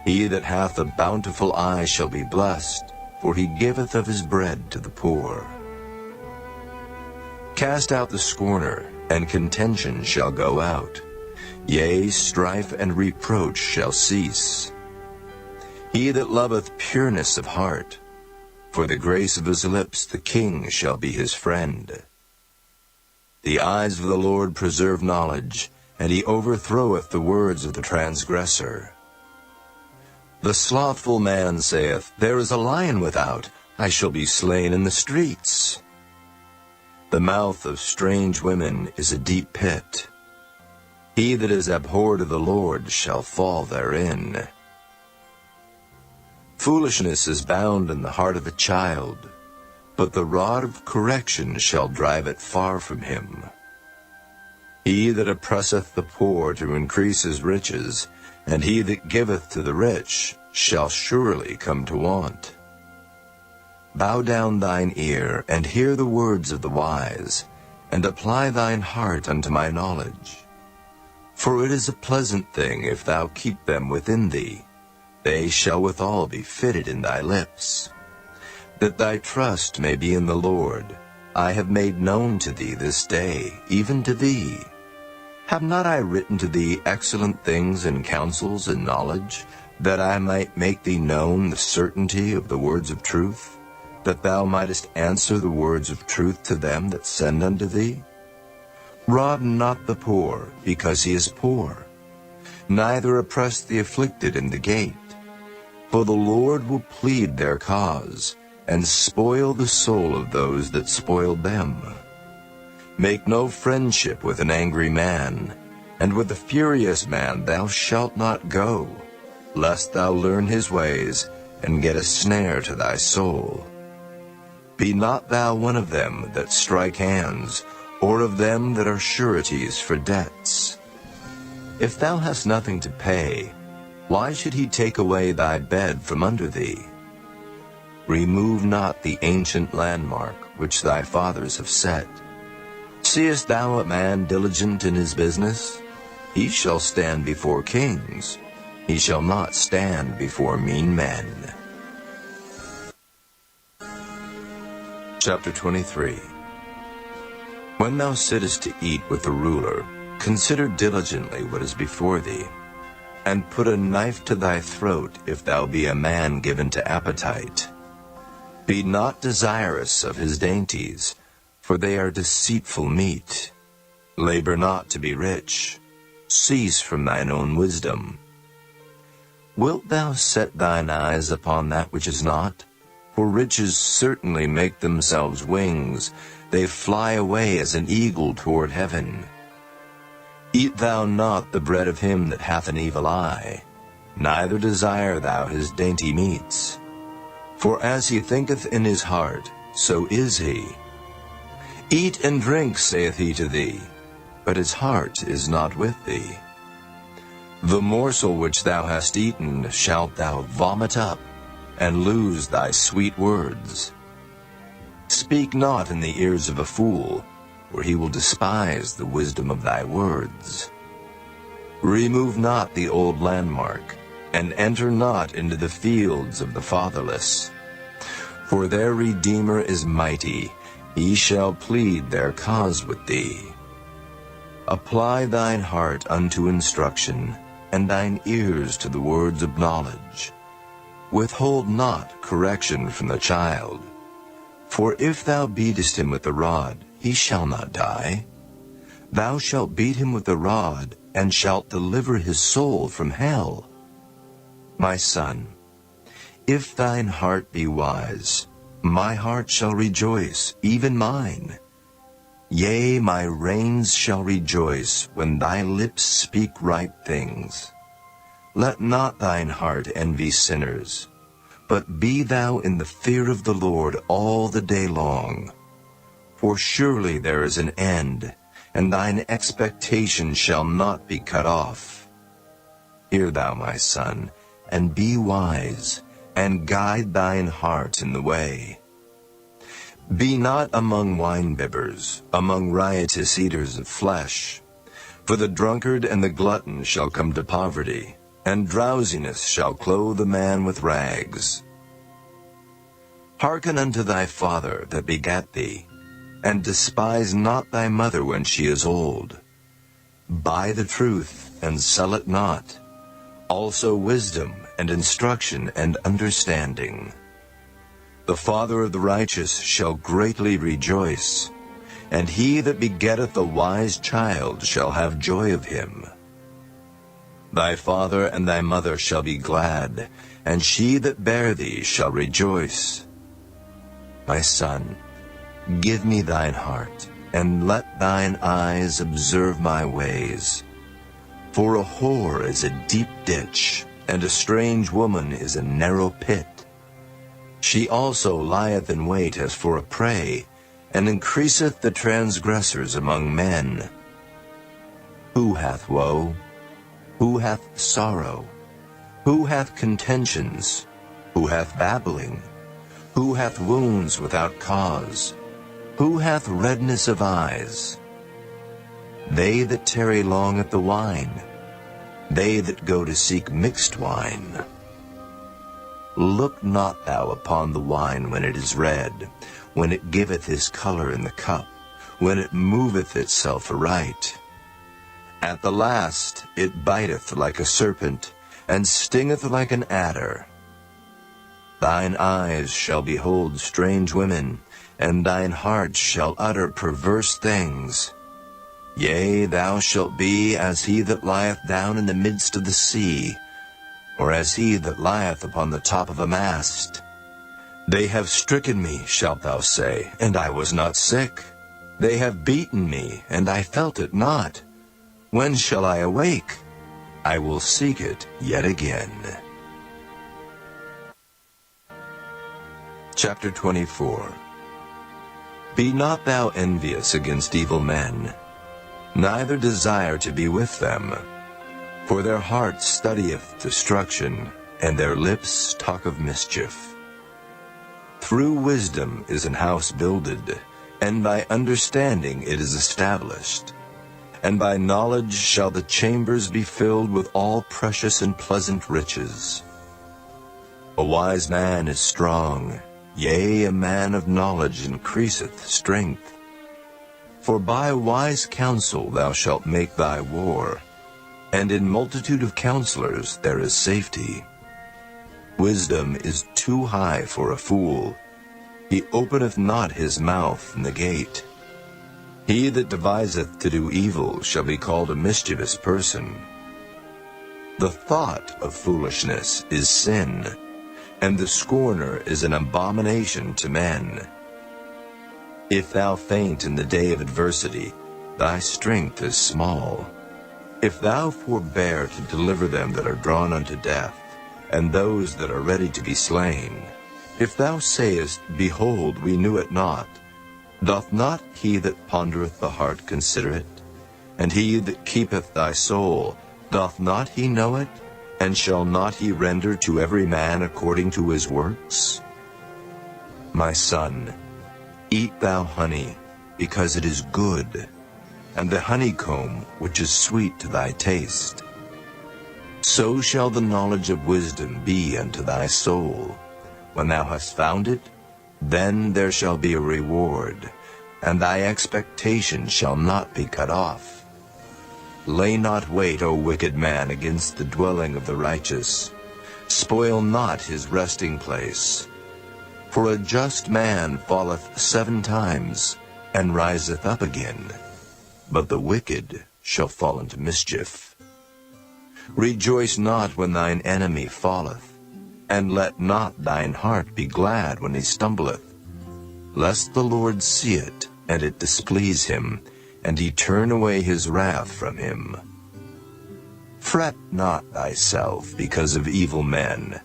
He that hath a bountiful eye shall be blessed, for he giveth of his bread to the poor. Cast out the scorner, and contention shall go out. Yea, strife and reproach shall cease. He that loveth pureness of heart, for the grace of his lips the king shall be his friend. The eyes of the Lord preserve knowledge, and he overthroweth the words of the transgressor. The slothful man saith, There is a lion without, I shall be slain in the streets. The mouth of strange women is a deep pit. He that is abhorred of the Lord shall fall therein. Foolishness is bound in the heart of a child, but the rod of correction shall drive it far from him. He that oppresseth the poor to increase his riches, and he that giveth to the rich shall surely come to want. Bow down thine ear, and hear the words of the wise, and apply thine heart unto my knowledge. For it is a pleasant thing if thou keep them within thee. They shall withal be fitted in thy lips. That thy trust may be in the Lord, I have made known to thee this day, even to thee. Have not I written to thee excellent things and counsels and knowledge, that I might make thee known the certainty of the words of truth, that thou mightest answer the words of truth to them that send unto thee? Rob not the poor, because he is poor, neither oppress the afflicted in the gate. For the Lord will plead their cause, and spoil the soul of those that spoiled them. Make no friendship with an angry man, and with a furious man thou shalt not go, lest thou learn his ways, and get a snare to thy soul. Be not thou one of them that strike hands, or of them that are sureties for debts. If thou hast nothing to pay, why should he take away thy bed from under thee? Remove not the ancient landmark which thy fathers have set. Seest thou a man diligent in his business? He shall stand before kings. He shall not stand before mean men. Chapter 23. When thou sittest to eat with the ruler, consider diligently what is before thee, and put a knife to thy throat if thou be a man given to appetite. Be not desirous of his dainties, for they are deceitful meat. Labor not to be rich. Cease from thine own wisdom. Wilt thou set thine eyes upon that which is not? For riches certainly make themselves wings. They fly away as an eagle toward heaven. Eat thou not the bread of him that hath an evil eye, neither desire thou his dainty meats. For as he thinketh in his heart, so is he. Eat and drink, saith he to thee, but his heart is not with thee. The morsel which thou hast eaten shalt thou vomit up, and lose thy sweet words. Speak not in the ears of a fool, for he will despise the wisdom of thy words. Remove not the old landmark, and enter not into the fields of the fatherless. For their Redeemer is mighty, he shall plead their cause with thee. Apply thine heart unto instruction, and thine ears to the words of knowledge. Withhold not correction from the child. For if thou beatest him with the rod, he shall not die. Thou shalt beat him with the rod, and shalt deliver his soul from hell. My son, if thine heart be wise, my heart shall rejoice, even mine. Yea, my reins shall rejoice when thy lips speak right things. Let not thine heart envy sinners, but be thou in the fear of the Lord all the day long. For surely there is an end, and thine expectation shall not be cut off. Hear thou, my son, and be wise, and guide thine heart in the way. Be not among winebibbers, among riotous eaters of flesh, for the drunkard and the glutton shall come to poverty, and drowsiness shall clothe a man with rags. Hearken unto thy father that begat thee, and despise not thy mother when she is old. Buy the truth, and sell it not, also wisdom, and instruction, and understanding. The father of the righteous shall greatly rejoice, and he that begetteth a wise child shall have joy of him. Thy father and thy mother shall be glad, and she that bare thee shall rejoice. My son, give me thine heart, and let thine eyes observe my ways. For a whore is a deep ditch, and a strange woman is a narrow pit. She also lieth in wait as for a prey, and increaseth the transgressors among men. Who hath woe? Who hath sorrow? Who hath contentions? Who hath babbling? Who hath wounds without cause? Who hath redness of eyes? They that tarry long at the wine, they that go to seek mixed wine. Look not thou upon the wine when it is red, when it giveth his color in the cup, when it moveth itself aright. At the last it biteth like a serpent, and stingeth like an adder. Thine eyes shall behold strange women, and thine heart shall utter perverse things. Yea, thou shalt be as he that lieth down in the midst of the sea, or as he that lieth upon the top of a mast. They have stricken me, shalt thou say, and I was not sick. They have beaten me, and I felt it not. When shall I awake? I will seek it yet again. Chapter 24. Be not thou envious against evil men, neither desire to be with them. For their heart studieth destruction, and their lips talk of mischief. Through wisdom is an house builded, and by understanding it is established. And by knowledge shall the chambers be filled with all precious and pleasant riches. A wise man is strong, yea, a man of knowledge increaseth strength. For by wise counsel thou shalt make thy war, and in multitude of counselors there is safety. Wisdom is too high for a fool. He openeth not his mouth in the gate. He that deviseth to do evil shall be called a mischievous person. The thought of foolishness is sin, and the scorner is an abomination to men. If thou faint in the day of adversity, thy strength is small. If thou forbear to deliver them that are drawn unto death, and those that are ready to be slain, if thou sayest, Behold, we knew it not, doth not he that pondereth the heart consider it? And he that keepeth thy soul, doth not he know it? And shall not he render to every man according to his works? My son, eat thou honey, because it is good, and the honeycomb, which is sweet to thy taste. So shall the knowledge of wisdom be unto thy soul. When thou hast found it, then there shall be a reward, and thy expectation shall not be cut off. Lay not wait, O wicked man, against the dwelling of the righteous. Spoil not his resting place. For a just man falleth 7 times, and riseth up again, but the wicked shall fall into mischief. Rejoice not when thine enemy falleth, and let not thine heart be glad when he stumbleth, lest the Lord see it, and it displease him, and he turn away his wrath from him. Fret not thyself because of evil men,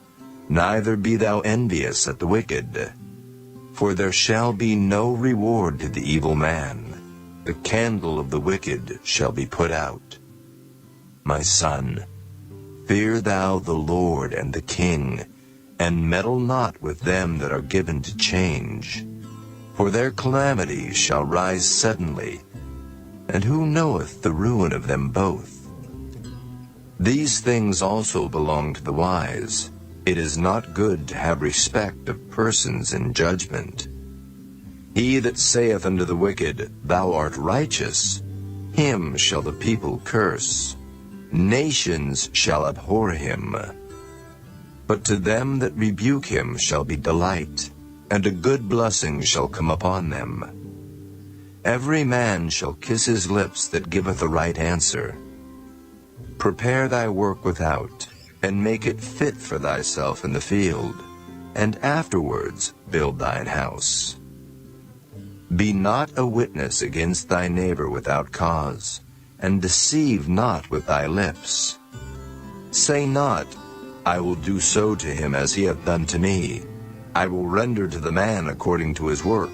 neither be thou envious at the wicked. For there shall be no reward to the evil man. The candle of the wicked shall be put out. My son, fear thou the Lord and the king, and meddle not with them that are given to change. For their calamity shall rise suddenly, and who knoweth the ruin of them both? These things also belong to the wise. It is not good to have respect of persons in judgment. He that saith unto the wicked, Thou art righteous, him shall the people curse. Nations shall abhor him. But to them that rebuke him shall be delight, and a good blessing shall come upon them. Every man shall kiss his lips that giveth a right answer. Prepare thy work without, and make it fit for thyself in the field, and afterwards build thine house. Be not a witness against thy neighbor without cause, and deceive not with thy lips. Say not, I will do so to him as he hath done to me. I will render to the man according to his work.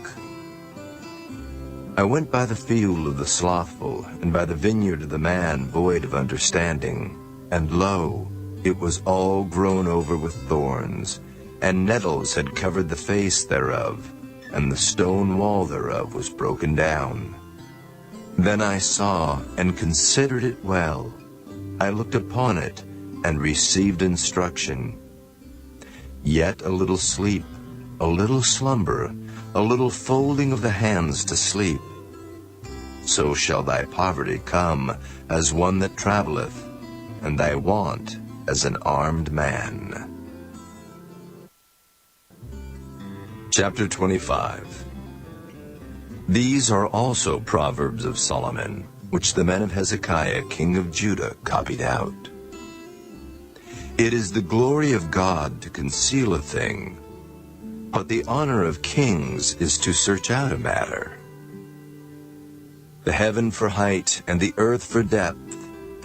I went by the field of the slothful, and by the vineyard of the man void of understanding. And lo, it was all grown over with thorns, and nettles had covered the face thereof, and the stone wall thereof was broken down. Then I saw and considered it well. I looked upon it, and received instruction. Yet a little sleep, a little slumber, a little folding of the hands to sleep. So shall thy poverty come as one that travelleth, and thy want as an armed man. Chapter 25. These are also Proverbs of Solomon, which the men of Hezekiah king of Judah copied out. It is the glory of God to conceal a thing, but the honor of kings is to search out a matter. The heaven for height, and the earth for depth,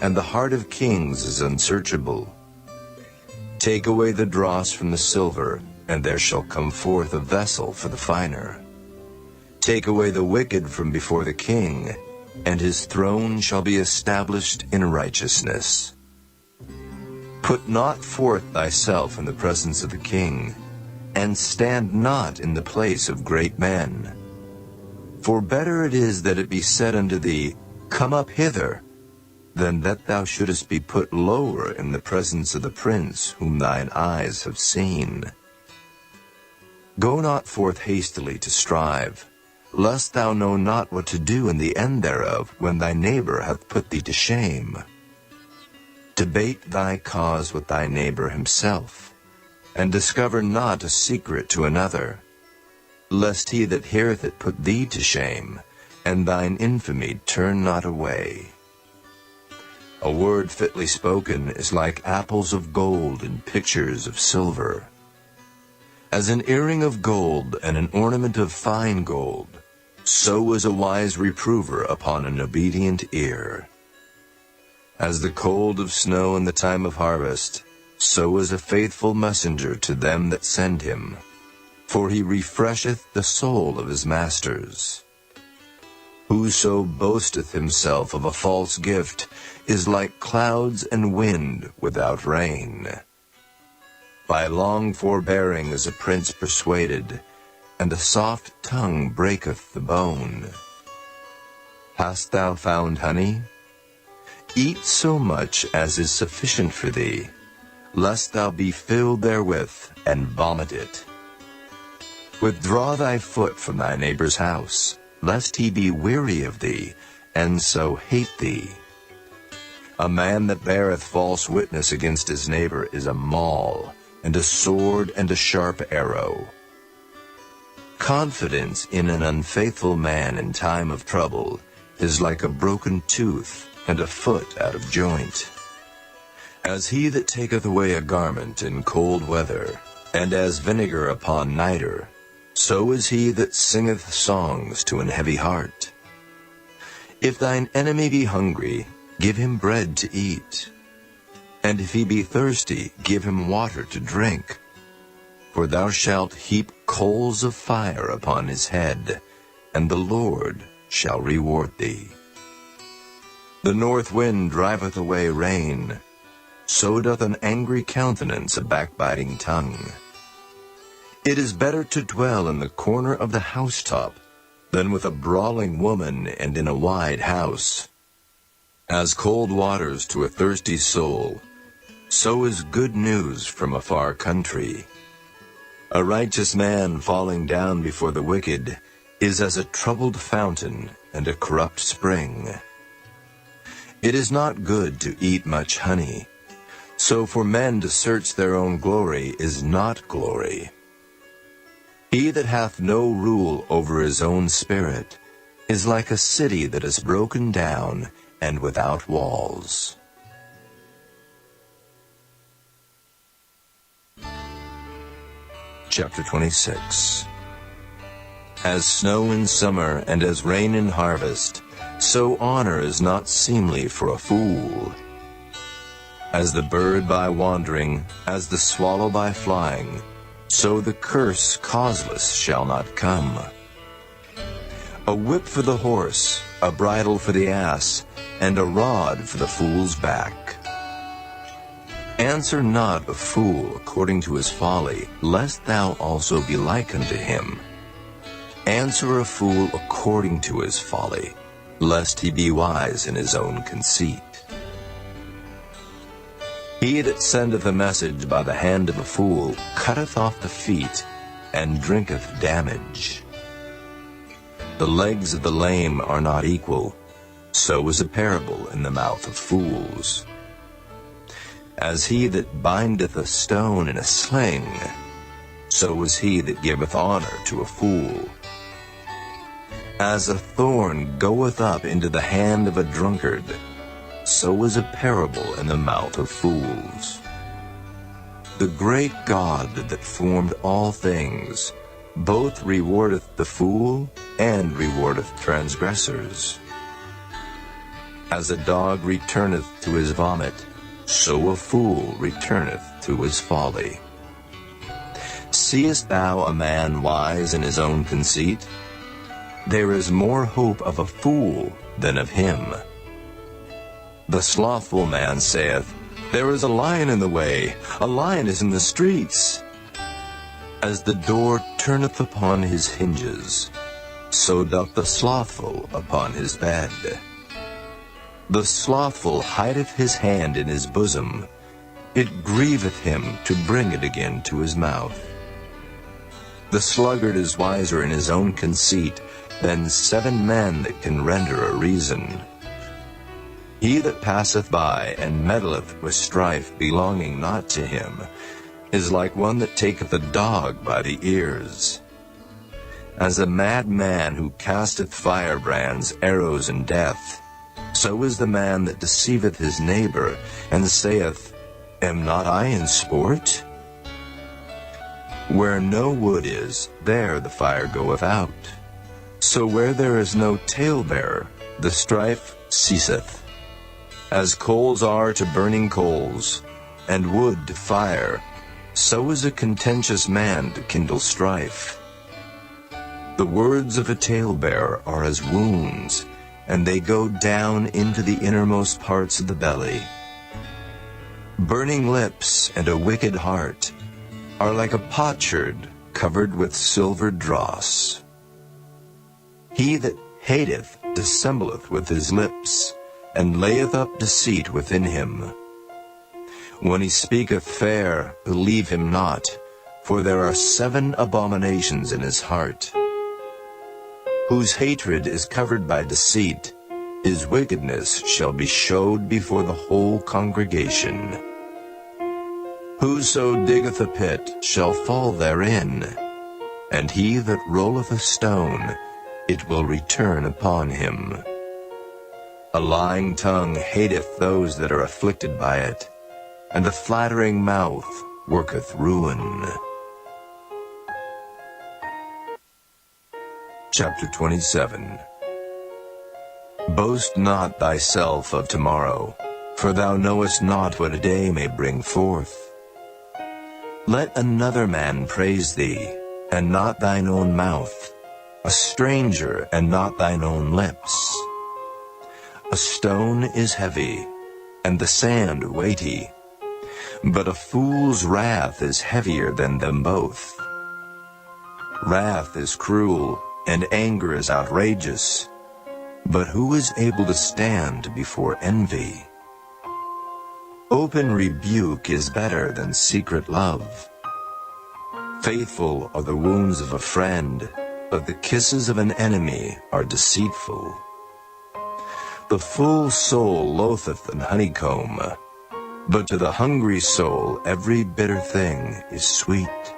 and the heart of kings is unsearchable. Take away the dross from the silver, and there shall come forth a vessel for the finer. Take away the wicked from before the king, and his throne shall be established in righteousness. Put not forth thyself in the presence of the king, and stand not in the place of great men. For better it is that it be said unto thee, Come up hither, than that thou shouldest be put lower in the presence of the prince whom thine eyes have seen. Go not forth hastily to strive, lest thou know not what to do in the end thereof, when thy neighbor hath put thee to shame. Debate thy cause with thy neighbor himself, and discover not a secret to another, lest he that heareth it put thee to shame, and thine infamy turn not away. A word fitly spoken is like apples of gold and pictures of silver. As an earring of gold and an ornament of fine gold, so is a wise reprover upon an obedient ear. As the cold of snow in the time of harvest, so is a faithful messenger to them that send him, for he refresheth the soul of his masters. Whoso boasteth himself of a false gift is like clouds and wind without rain. By long forbearing is a prince persuaded, and a soft tongue breaketh the bone. Hast thou found honey? Eat so much as is sufficient for thee, lest thou be filled therewith, and vomit it. Withdraw thy foot from thy neighbor's house, lest he be weary of thee, and so hate thee. A man that beareth false witness against his neighbor is a maul, and a sword and a sharp arrow. Confidence in an unfaithful man in time of trouble is like a broken tooth, and a foot out of joint. As he that taketh away a garment in cold weather, and as vinegar upon nitre, so is he that singeth songs to an heavy heart. If thine enemy be hungry, give him bread to eat, and if he be thirsty, give him water to drink. For thou shalt heap coals of fire upon his head, and the Lord shall reward thee. The north wind driveth away rain, so doth an angry countenance a backbiting tongue. It is better to dwell in the corner of the housetop than with a brawling woman and in a wide house. As cold waters to a thirsty soul, so is good news from a far country. A righteous man falling down before the wicked is as a troubled fountain and a corrupt spring. It is not good to eat much honey, so for men to search their own glory is not glory. He that hath no rule over his own spirit is like a city that is broken down and without walls. Chapter 26. As snow in summer and as rain in harvest, so honor is not seemly for a fool. As the bird by wandering, as the swallow by flying, so the curse causeless shall not come. A whip for the horse, a bridle for the ass, and a rod for the fool's back. Answer not a fool according to his folly, lest thou also be like unto him. Answer a fool according to his folly, lest he be wise in his own conceit. He that sendeth a message by the hand of a fool cutteth off the feet, and drinketh damage. The legs of the lame are not equal, so is a parable in the mouth of fools. As he that bindeth a stone in a sling, so is he that giveth honor to a fool. As a thorn goeth up into the hand of a drunkard, so is a parable in the mouth of fools. The great God that formed all things both rewardeth the fool and rewardeth transgressors. As a dog returneth to his vomit, so a fool returneth to his folly. Seest thou a man wise in his own conceit? There is more hope of a fool than of him. The slothful man saith, There is a lion in the way, a lion is in the streets. As the door turneth upon his hinges, so doth the slothful upon his bed. The slothful hideth his hand in his bosom, it grieveth him to bring it again to his mouth. The sluggard is wiser in his own conceit than 7 men that can render a reason. He that passeth by and meddleth with strife belonging not to him is like one that taketh a dog by the ears. As a mad man who casteth firebrands, arrows, and death, so is the man that deceiveth his neighbor, and saith, Am not I in sport? Where no wood is, there the fire goeth out. So where there is no talebearer, the strife ceaseth. As coals are to burning coals, and wood to fire, so is a contentious man to kindle strife. The words of a talebearer are as wounds, and they go down into the innermost parts of the belly. Burning lips and a wicked heart are like a potsherd covered with silver dross. He that hateth dissembleth with his lips, and layeth up deceit within him. When he speaketh fair, believe him not, for there are 7 abominations in his heart. Whose hatred is covered by deceit, his wickedness shall be showed before the whole congregation. Whoso diggeth a pit shall fall therein, and he that rolleth a stone, it will return upon him. A lying tongue hateth those that are afflicted by it, and a flattering mouth worketh ruin. Chapter 27. Boast not thyself of tomorrow, for thou knowest not what a day may bring forth. Let another man praise thee, and not thine own mouth, a stranger, and not thine own lips. A stone is heavy, and the sand weighty, but a fool's wrath is heavier than them both. Wrath is cruel, and anger is outrageous, But who is able to stand before envy? Open rebuke is better than secret love. Faithful are the wounds of a friend, but the kisses of an enemy are deceitful. The full soul loatheth an honeycomb, but to the hungry soul every bitter thing is sweet.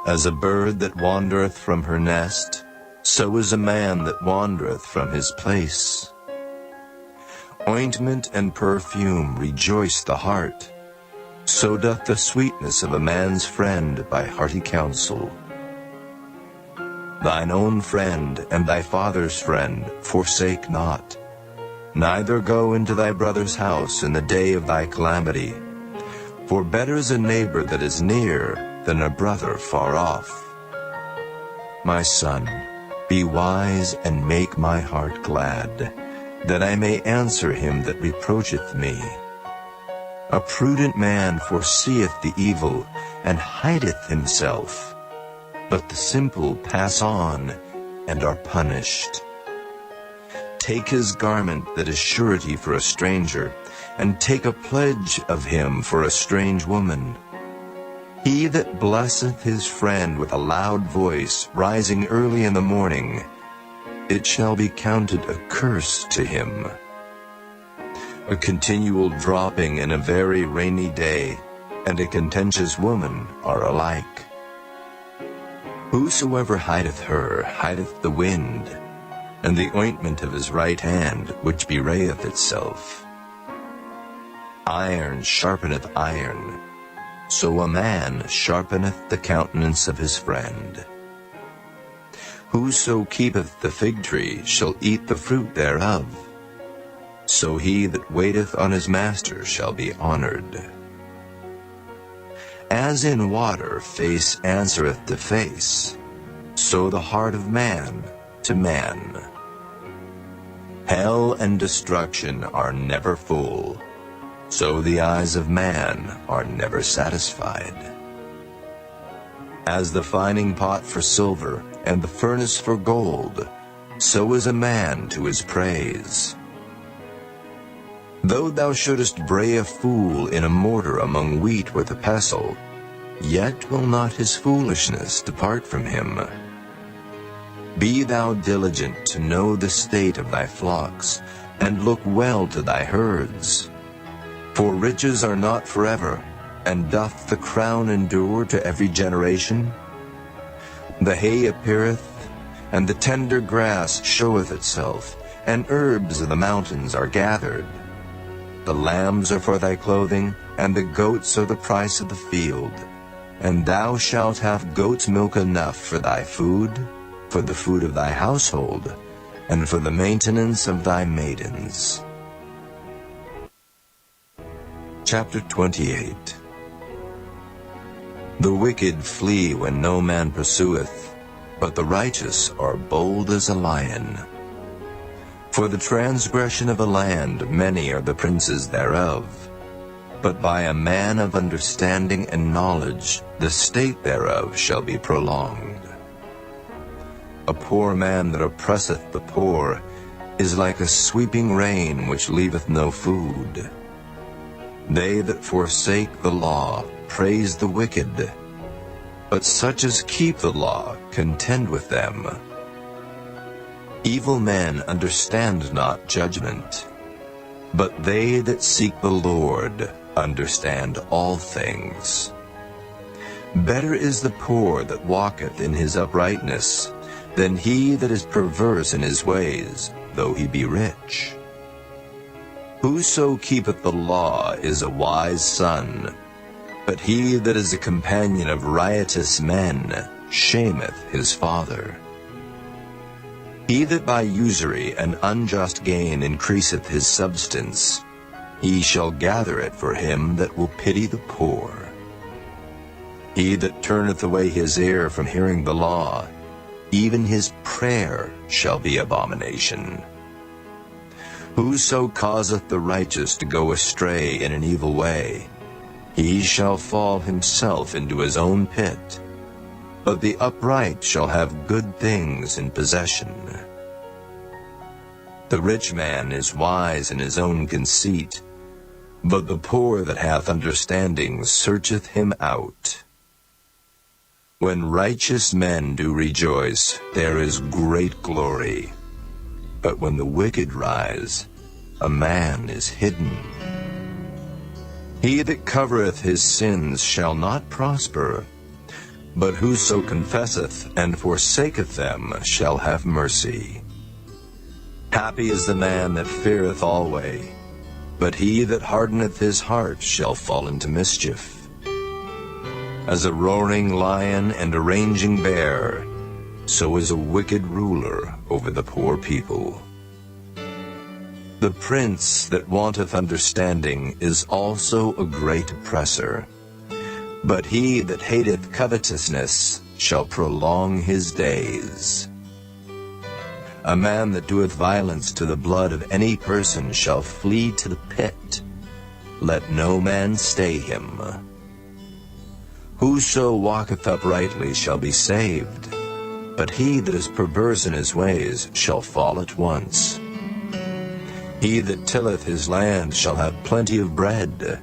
As a bird that wandereth from her nest, so is a man that wandereth from his place. Ointment and perfume rejoice the heart, so doth the sweetness of a man's friend by hearty counsel. Thine own friend and thy father's friend forsake not, neither go into thy brother's house in the day of thy calamity. For better is a neighbor that is near than a brother far off. My son, be wise and make my heart glad, that I may answer him that reproacheth me. A prudent man foreseeth the evil, and hideth himself, but the simple pass on, and are punished. Take his garment that is surety for a stranger, and take a pledge of him for a strange woman. He that blesseth his friend with a loud voice, rising early in the morning, it shall be counted a curse to him. A continual dropping in a very rainy day, and a contentious woman are alike. Whosoever hideth her hideth the wind, and the ointment of his right hand which bewrayeth itself. Iron sharpeneth iron, so a man sharpeneth the countenance of his friend. Whoso keepeth the fig tree shall eat the fruit thereof, so he that waiteth on his master shall be honored. As in water face answereth to face, so the heart of man to man. Hell and destruction are never full, so the eyes of man are never satisfied. As the fining pot for silver, and the furnace for gold, so is a man to his praise. Though thou shouldest bray a fool in a mortar among wheat with a pestle, yet will not his foolishness depart from him. Be thou diligent to know the state of thy flocks, and look well to thy herds. For riches are not forever, and doth the crown endure to every generation? The hay appeareth, and the tender grass showeth itself, and herbs of the mountains are gathered. The lambs are for thy clothing, and the goats are the price of the field. And thou shalt have goat's milk enough for thy food, for the food of thy household, and for the maintenance of thy maidens. Chapter 28. The wicked flee when no man pursueth, but the righteous are bold as a lion. For the transgression of a land many are the princes thereof, but by a man of understanding and knowledge the state thereof shall be prolonged. A poor man that oppresseth the poor is like a sweeping rain which leaveth no food. They that forsake the law praise the wicked, but such as keep the law contend with them. Evil men understand not judgment, but they that seek the Lord understand all things. Better is the poor that walketh in his uprightness, than he that is perverse in his ways, though he be rich. Whoso keepeth the law is a wise son, but he that is a companion of riotous men shameth his father. He that by usury and unjust gain increaseth his substance, he shall gather it for him that will pity the poor. He that turneth away his ear from hearing the law, even his prayer shall be abomination. Whoso causeth the righteous to go astray in an evil way, he shall fall himself into his own pit, but the upright shall have good things in possession. The rich man is wise in his own conceit, but the poor that hath understanding searcheth him out. When righteous men do rejoice, there is great glory. But when the wicked rise, a man is hidden. He that covereth his sins shall not prosper, but whoso confesseth and forsaketh them shall have mercy. Happy is the man that feareth alway, but he that hardeneth his heart shall fall into mischief. As a roaring lion and a raging bear, so is a wicked ruler over the poor people. The prince that wanteth understanding is also a great oppressor, but he that hateth covetousness shall prolong his days. A man that doeth violence to the blood of any person shall flee to the pit. Let no man stay him. Whoso walketh uprightly shall be saved, but he that is perverse in his ways shall fall at once. He that tilleth his land shall have plenty of bread,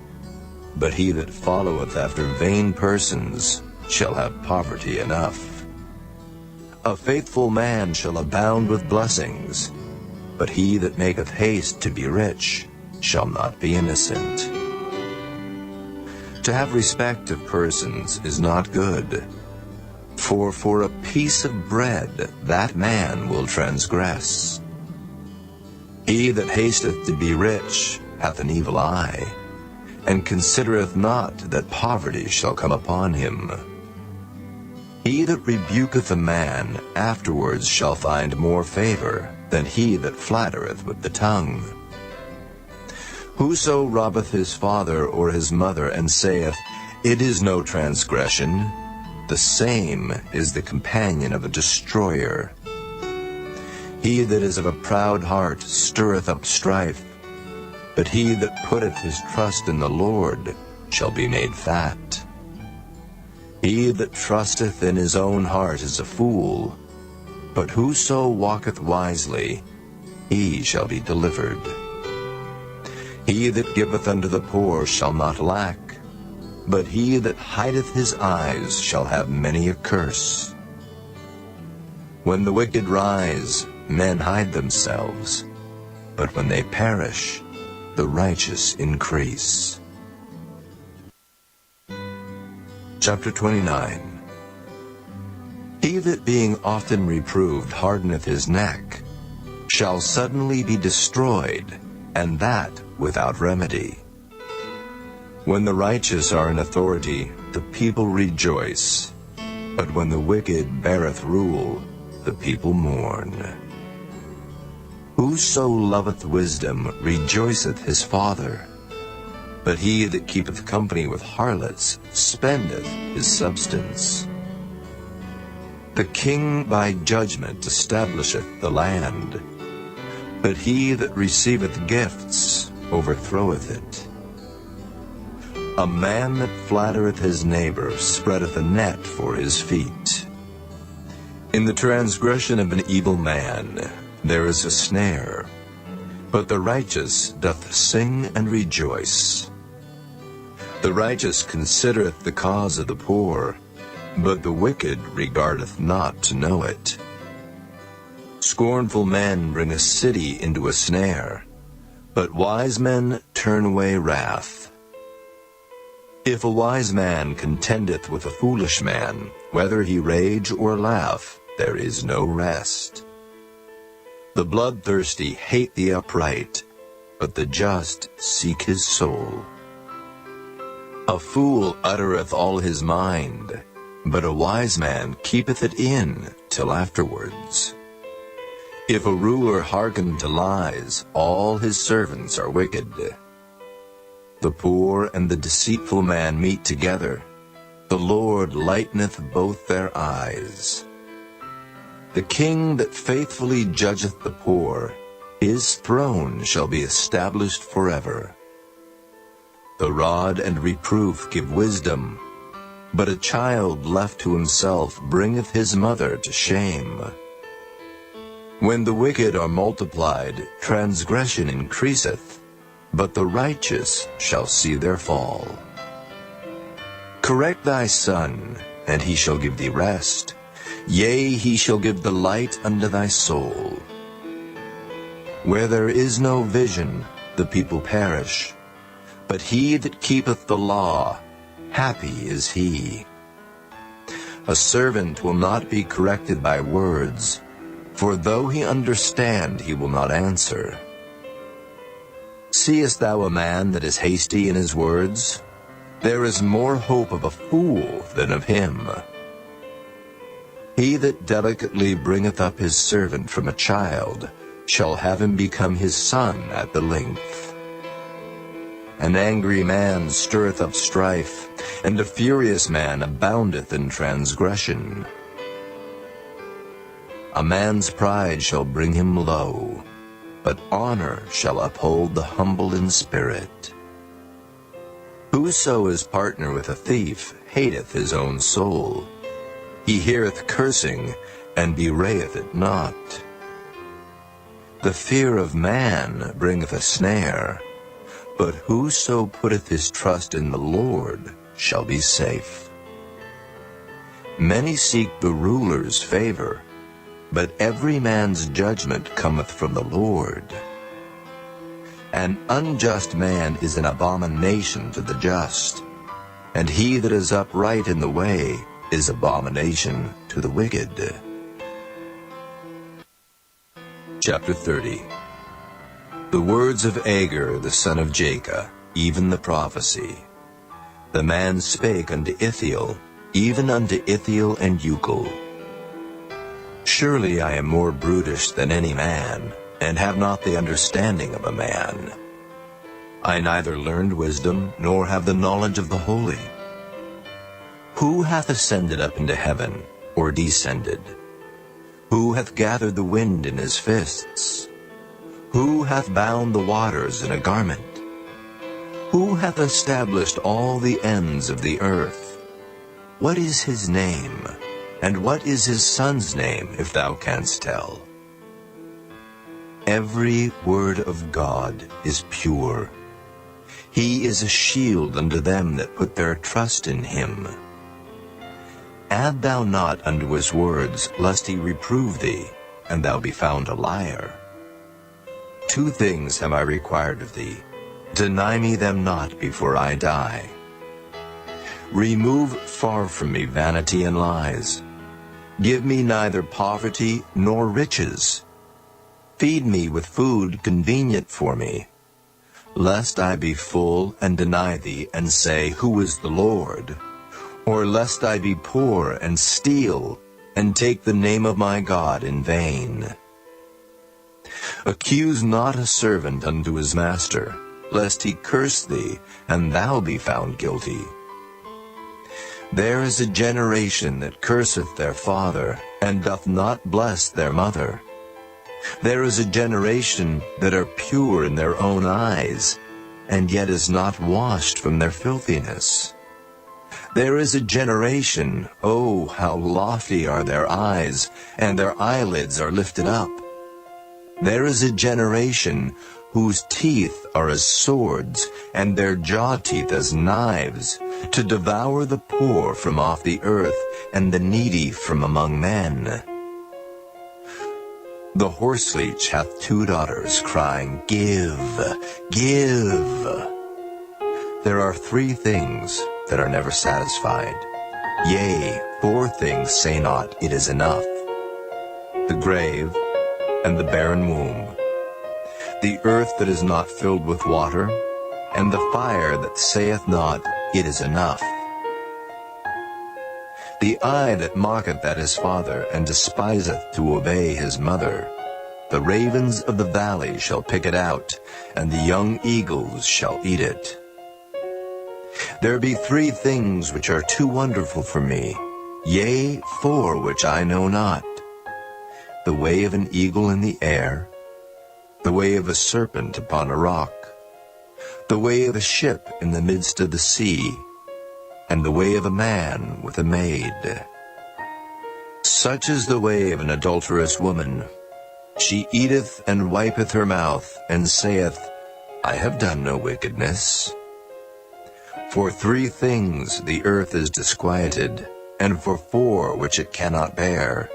but he that followeth after vain persons shall have poverty enough. A faithful man shall abound with blessings, but he that maketh haste to be rich shall not be innocent. To have respect of persons is not good, for a piece of bread that man will transgress. He that hasteth to be rich hath an evil eye, and considereth not that poverty shall come upon him. He that rebuketh a man afterwards shall find more favor than he that flattereth with the tongue. Whoso robbeth his father or his mother, and saith, It is no transgression, the same is the companion of a destroyer. He that is of a proud heart stirreth up strife, but he that putteth his trust in the Lord shall be made fat. He that trusteth in his own heart is a fool, but whoso walketh wisely, he shall be delivered. He that giveth unto the poor shall not lack, but he that hideth his eyes shall have many a curse. When the wicked rise, men hide themselves, but when they perish, the righteous increase. Chapter 29. He that being often reproved hardeneth his neck shall suddenly be destroyed, and that without remedy. When the righteous are in authority, the people rejoice, but when the wicked beareth rule, the people mourn. Whoso loveth wisdom rejoiceth his father, but he that keepeth company with harlots spendeth his substance. The king by judgment establisheth the land, but he that receiveth gifts overthroweth it. A man that flattereth his neighbor spreadeth a net for his feet. In the transgression of an evil man there is a snare, but the righteous doth sing and rejoice. The righteous considereth the cause of the poor, but the wicked regardeth not to know it. Scornful men bring a city into a snare, but wise men turn away wrath. If a wise man contendeth with a foolish man, whether he rage or laugh, there is no rest. The bloodthirsty hate the upright, but the just seek his soul. A fool uttereth all his mind, but a wise man keepeth it in till afterwards. If a ruler hearken to lies, all his servants are wicked. The poor and the deceitful man meet together. The Lord lighteneth both their eyes. The king that faithfully judgeth the poor, his throne shall be established forever. The rod and reproof give wisdom, but a child left to himself bringeth his mother to shame. When the wicked are multiplied, transgression increaseth, but the righteous shall see their fall. Correct thy son, and he shall give thee rest. Yea, he shall give the light unto thy soul. Where there is no vision, the people perish. But he that keepeth the law, happy is he. A servant will not be corrected by words, for though he understand, he will not answer. Seest thou a man that is hasty in his words? There is more hope of a fool than of him. He that delicately bringeth up his servant from a child shall have him become his son at the length. An angry man stirreth up strife, and a furious man aboundeth in transgression. A man's pride shall bring him low, but honor shall uphold the humble in spirit. Whoso is partner with a thief hateth his own soul. He heareth cursing, and bewrayeth it not. The fear of man bringeth a snare, but whoso putteth his trust in the Lord shall be safe. Many seek the ruler's favor, but every man's judgment cometh from the Lord. An unjust man is an abomination to the just, and he that is upright in the way is abomination to the wicked. Chapter 30. The words of Agur the son of Jacob, even the prophecy. The man spake unto Ithiel, even unto Ithiel and Ucal. Surely I am more brutish than any man, and have not the understanding of a man. I neither learned wisdom, nor have the knowledge of the holy. Who hath ascended up into heaven, or descended? Who hath gathered the wind in his fists? Who hath bound the waters in a garment? Who hath established all the ends of the earth? What is his name, and what is his son's name, if thou canst tell? Every word of God is pure. He is a shield unto them that put their trust in him. Add thou not unto his words, lest he reprove thee, and thou be found a liar. 2 things have I required of thee. Deny me them not before I die. Remove far from me vanity and lies. Give me neither poverty nor riches. Feed me with food convenient for me, lest I be full and deny thee, and say, Who is the Lord? Or lest I be poor and steal, and take the name of my God in vain. Accuse not a servant unto his master, lest he curse thee, and thou be found guilty. There is a generation that curseth their father, and doth not bless their mother. There is a generation that are pure in their own eyes, and yet is not washed from their filthiness. There is a generation, oh, how lofty are their eyes, and their eyelids are lifted up. There is a generation whose teeth are as swords, and their jaw teeth as knives, to devour the poor from off the earth, and the needy from among men. The horseleech hath 2 daughters, crying, Give, give. There are 3 things that are never satisfied. Yea, 4 things say not, It is enough. The grave, and the barren womb, the earth that is not filled with water, and the fire that saith not, It is enough. The eye that mocketh at his father, and despiseth to obey his mother. The ravens of the valley shall pick it out, and the young eagles shall eat it. There be 3 things which are too wonderful for me, yea, 4 which I know not. The way of an eagle in the air, the way of a serpent upon a rock, the way of a ship in the midst of the sea, and the way of a man with a maid. Such is the way of an adulterous woman. She eateth and wipeth her mouth, and saith, I have done no wickedness. For 3 things the earth is disquieted, and for 4 which it cannot bear.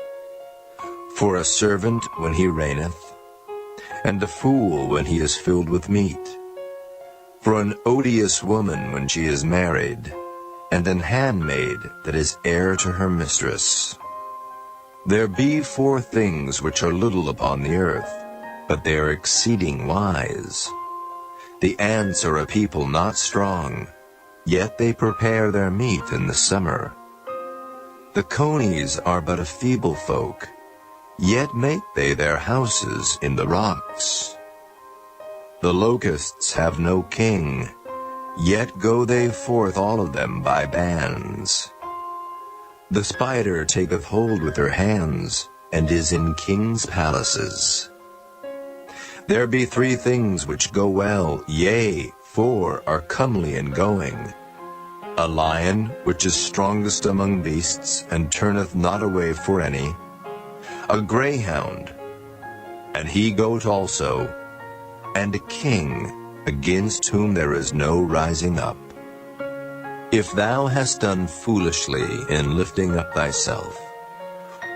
For a servant when he reigneth, and a fool when he is filled with meat. For an odious woman when she is married, and an handmaid that is heir to her mistress. There be 4 things which are little upon the earth, but they are exceeding wise. The ants are a people not strong, yet they prepare their meat in the summer. The conies are but a feeble folk, yet make they their houses in the rocks. The locusts have no king, yet go they forth all of them by bands. The spider taketh hold with her hands, and is in kings' palaces. There be 3 things which go well, yea, 4 are comely in going. A lion, which is strongest among beasts, and turneth not away for any. A greyhound, and he goat also, and a king, against whom there is no rising up. If thou hast done foolishly in lifting up thyself,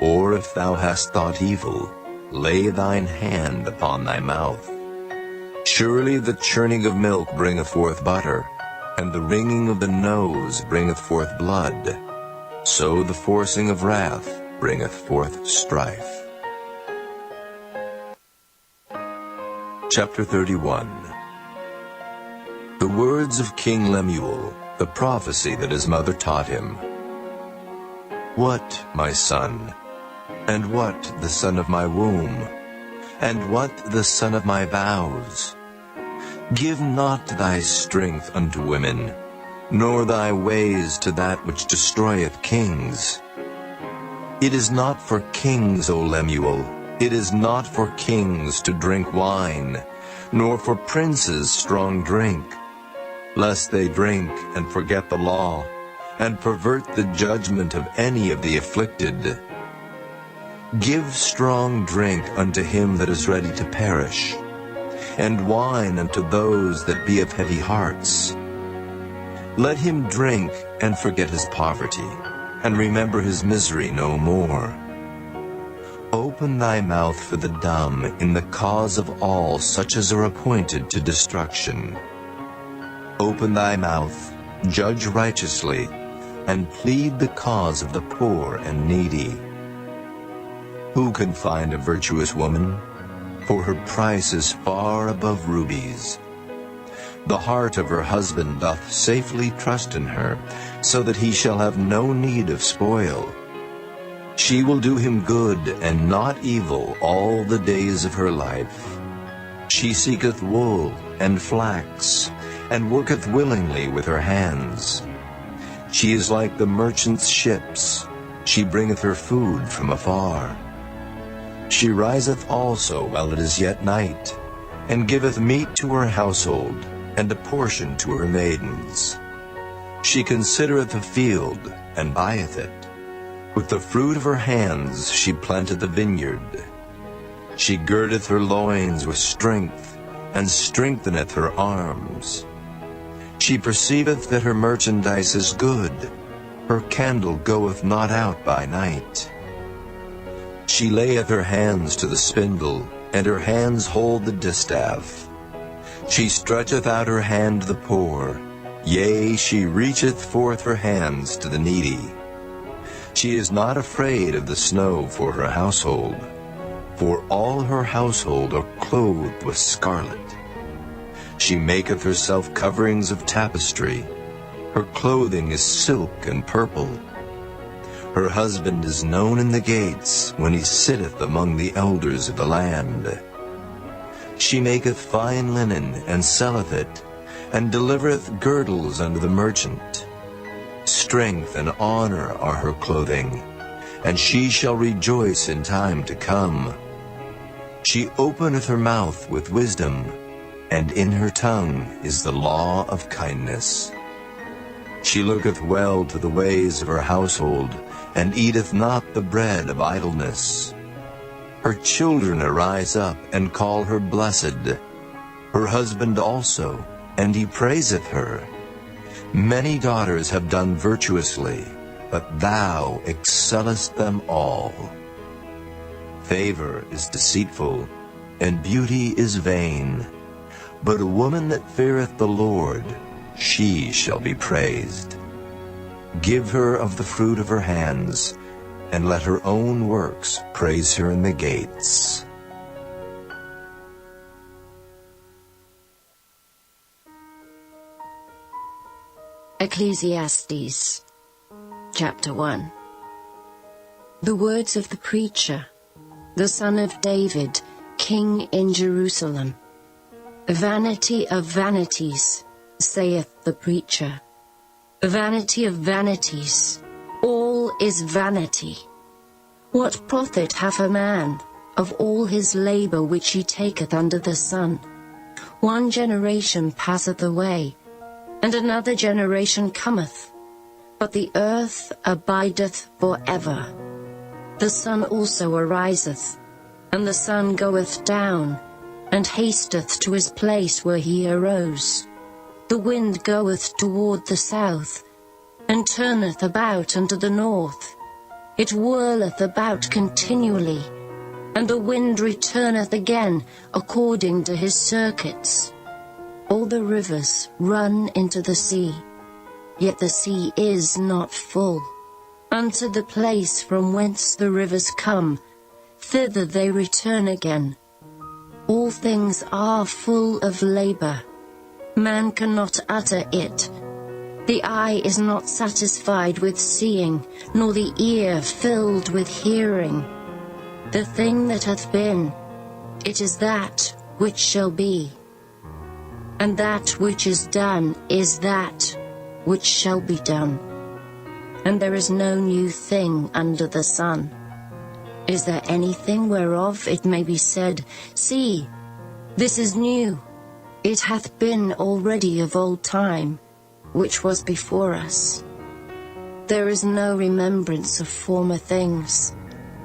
or if thou hast thought evil, lay thine hand upon thy mouth. Surely the churning of milk bringeth forth butter, and the wringing of the nose bringeth forth blood. So the forcing of wrath bringeth forth strife. Chapter 31. The words of King Lemuel, the prophecy that his mother taught him. What, my son, and what the son of my womb, and what the son of my vows? Give not thy strength unto women, nor thy ways to that which destroyeth kings. It is not for kings, O Lemuel, it is not for kings to drink wine, nor for princes strong drink, lest they drink and forget the law, and pervert the judgment of any of the afflicted. Give strong drink unto him that is ready to perish, and wine unto those that be of heavy hearts. Let him drink and forget his poverty, and remember his misery no more. Open thy mouth for the dumb in the cause of all such as are appointed to destruction. Open thy mouth, judge righteously, and plead the cause of the poor and needy. Who can find a virtuous woman? For her price is far above rubies. The heart of her husband doth safely trust in her, so that he shall have no need of spoil. She will do him good and not evil all the days of her life. She seeketh wool and flax, and worketh willingly with her hands. She is like the merchant's ships. She bringeth her food from afar. She riseth also while it is yet night, and giveth meat to her household, and a portion to her maidens. She considereth a field, and buyeth it. With the fruit of her hands she planteth the vineyard. She girdeth her loins with strength, and strengtheneth her arms. She perceiveth that her merchandise is good. Her candle goeth not out by night. She layeth her hands to the spindle, and her hands hold the distaff. She stretcheth out her hand to the poor, yea, she reacheth forth her hands to the needy. She is not afraid of the snow for her household, for all her household are clothed with scarlet. She maketh herself coverings of tapestry. Her clothing is silk and purple. Her husband is known in the gates, when he sitteth among the elders of the land. She maketh fine linen, and selleth it, and delivereth girdles unto the merchant. Strength and honor are her clothing, and she shall rejoice in time to come. She openeth her mouth with wisdom, and in her tongue is the law of kindness. She looketh well to the ways of her household, and eateth not the bread of idleness. Her children arise up and call her blessed. Her husband also, and he praiseth her. Many daughters have done virtuously, but thou excellest them all. Favor is deceitful, and beauty is vain. But a woman that feareth the Lord, she shall be praised. Give her of the fruit of her hands, and let her own works praise her in the gates. Ecclesiastes, chapter 1. The words of the preacher, the son of David, king in Jerusalem. Vanity of vanities, saith the preacher. Vanity of vanities, all is vanity. What profit hath a man of all his labor which he taketh under the sun? One generation passeth away, and another generation cometh, but the earth abideth for ever. The sun also ariseth, and the sun goeth down, and hasteth to his place where he arose. The wind goeth toward the south, and turneth about unto the north. It whirleth about continually, and the wind returneth again according to his circuits. All the rivers run into the sea, yet the sea is not full. Unto the place from whence the rivers come, thither they return again. All things are full of labor. Man cannot utter it. The eye is not satisfied with seeing, nor the ear filled with hearing. The thing that hath been, it is that which shall be. And that which is done is that which shall be done. And there is no new thing under the sun. Is there anything whereof it may be said, See, this is new? It hath been already of old time, which was before us. There is no remembrance of former things,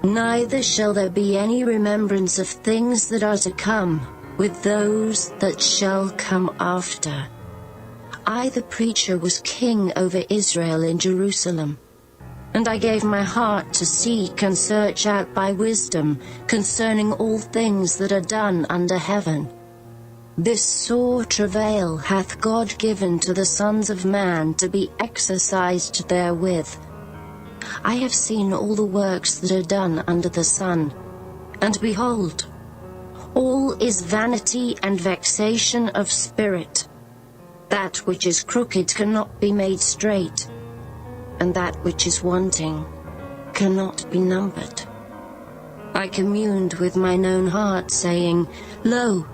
neither shall there be any remembrance of things that are to come with those that shall come after. I, the preacher, was king over Israel in Jerusalem, and I gave my heart to seek and search out by wisdom concerning all things that are done under heaven. This sore travail hath God given to the sons of man to be exercised therewith. I have seen all the works that are done under the sun, and behold, all is vanity and vexation of spirit. That which is crooked cannot be made straight, and that which is wanting cannot be numbered. I communed with mine own heart, saying, Lo,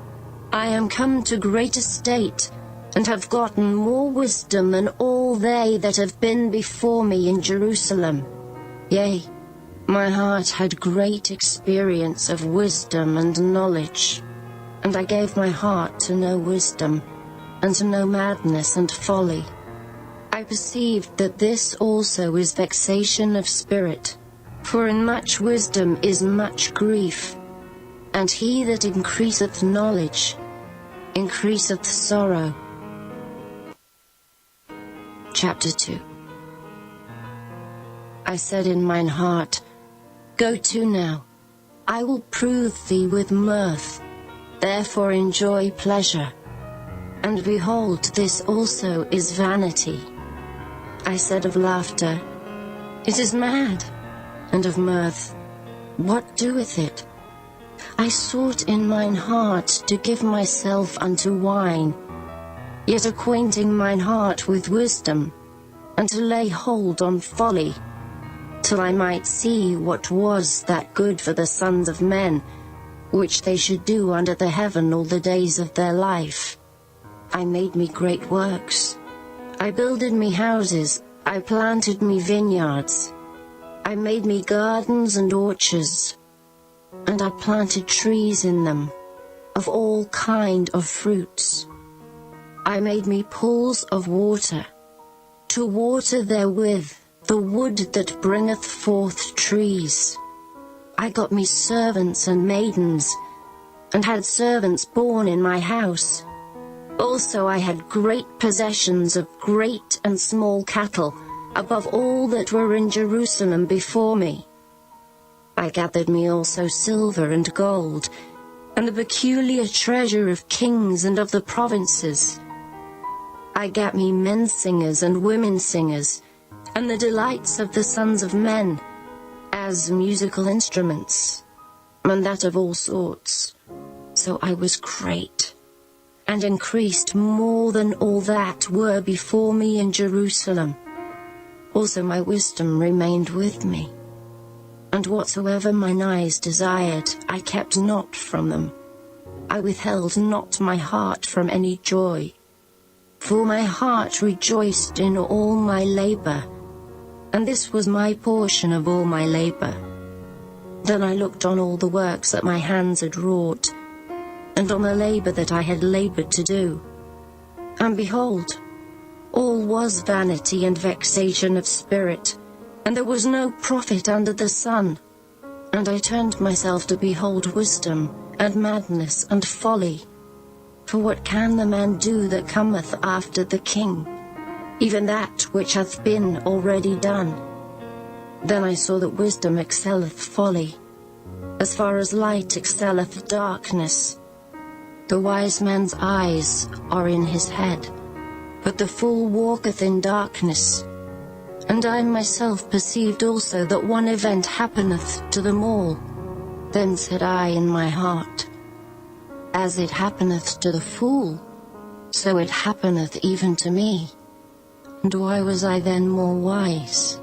I am come to great estate, and have gotten more wisdom than all they that have been before me in Jerusalem. Yea, my heart had great experience of wisdom and knowledge, and I gave my heart to know wisdom, and to know madness and folly. I perceived that this also is vexation of spirit, for in much wisdom is much grief, and he that increaseth knowledge increaseth sorrow. Chapter 2. I said in mine heart, Go to now, I will prove thee with mirth, therefore enjoy pleasure. And behold, this also is vanity. I said of laughter, It is mad, and of mirth, what doeth it? I sought in mine heart to give myself unto wine, yet acquainting mine heart with wisdom, and to lay hold on folly, till I might see what was that good for the sons of men, which they should do under the heaven all the days of their life. I made me great works. I builded me houses, I planted me vineyards. I made me gardens and orchards, and I planted trees in them, of all kind of fruits. I made me pools of water, to water therewith the wood that bringeth forth trees. I got me servants and maidens, and had servants born in my house. Also I had great possessions of great and small cattle, above all that were in Jerusalem before me. I gathered me also silver and gold, and the peculiar treasure of kings and of the provinces. I gat me men singers and women singers, and the delights of the sons of men, as musical instruments, and that of all sorts. So I was great, and increased more than all that were before me in Jerusalem. Also my wisdom remained with me, and whatsoever mine eyes desired, I kept not from them. I withheld not my heart from any joy, for my heart rejoiced in all my labor, and this was my portion of all my labor. Then I looked on all the works that my hands had wrought, and on the labor that I had labored to do. And behold, all was vanity and vexation of spirit, and there was no profit under the sun. And I turned myself to behold wisdom, and madness, and folly. For what can the man do that cometh after the king? Even that which hath been already done. Then I saw that wisdom excelleth folly, as far as light excelleth darkness. The wise man's eyes are in his head, but the fool walketh in darkness. And I myself perceived also that one event happeneth to them all. Then said I in my heart, as it happeneth to the fool, so it happeneth even to me. And why was I then more wise?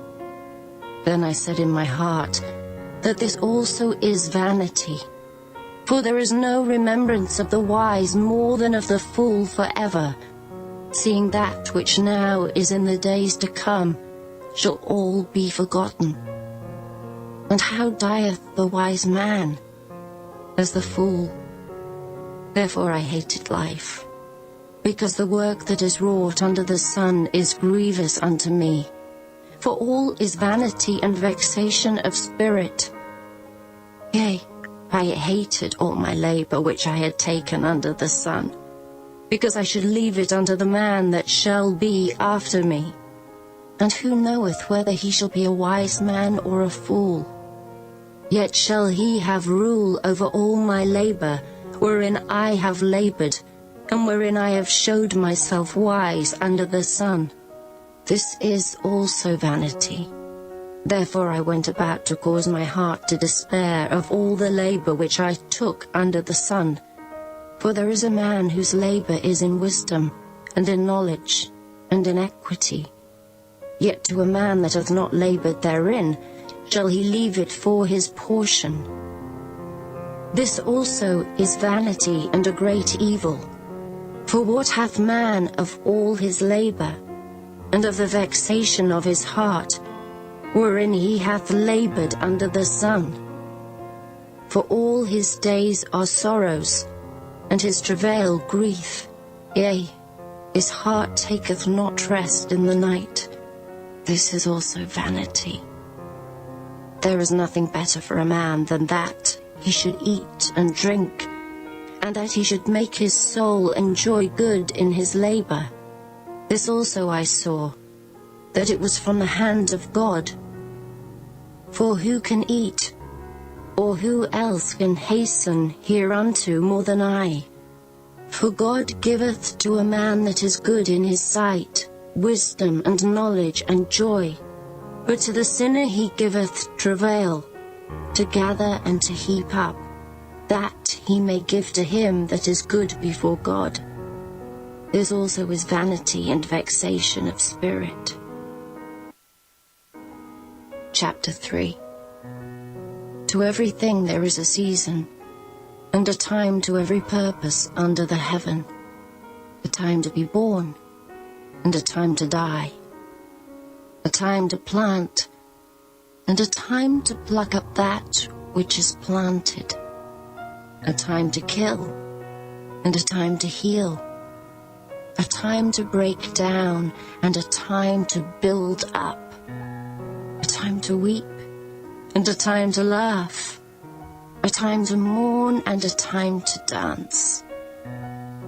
Then I said in my heart, that this also is vanity. For there is no remembrance of the wise more than of the fool forever, seeing that which now is in the days to come shall all be forgotten. And how dieth the wise man? As the fool. Therefore I hated life, because the work that is wrought under the sun is grievous unto me. For all is vanity and vexation of spirit. Yea, I hated all my labor which I had taken under the sun, because I should leave it unto the man that shall be after me. And who knoweth whether he shall be a wise man or a fool? Yet shall he have rule over all my labor, wherein I have labored, and wherein I have showed myself wise under the sun. This is also vanity. Therefore I went about to cause my heart to despair of all the labor which I took under the sun. For there is a man whose labor is in wisdom, and in knowledge, and in equity. Yet to a man that hath not labored therein, shall he leave it for his portion. This also is vanity and a great evil. For what hath man of all his labor, and of the vexation of his heart, wherein he hath labored under the sun? For all his days are sorrows, and his travail grief. Yea, his heart taketh not rest in the night. This is also vanity. There is nothing better for a man than that he should eat and drink, and that he should make his soul enjoy good in his labor. This also I saw, that it was from the hand of God. For who can eat, or who else can hasten hereunto more than I? For God giveth to a man that is good in his sight wisdom and knowledge and joy, but to the sinner he giveth travail, to gather and to heap up, that he may give to him that is good before God. This also is vanity and vexation of spirit. Chapter 3. To everything there is a season, and a time to every purpose under the heaven, a time to be born, and a time to die, a time to plant, and a time to pluck up that which is planted, a time to kill, and a time to heal, a time to break down, and a time to build up, a time to weep, and a time to laugh, a time to mourn and a time to dance,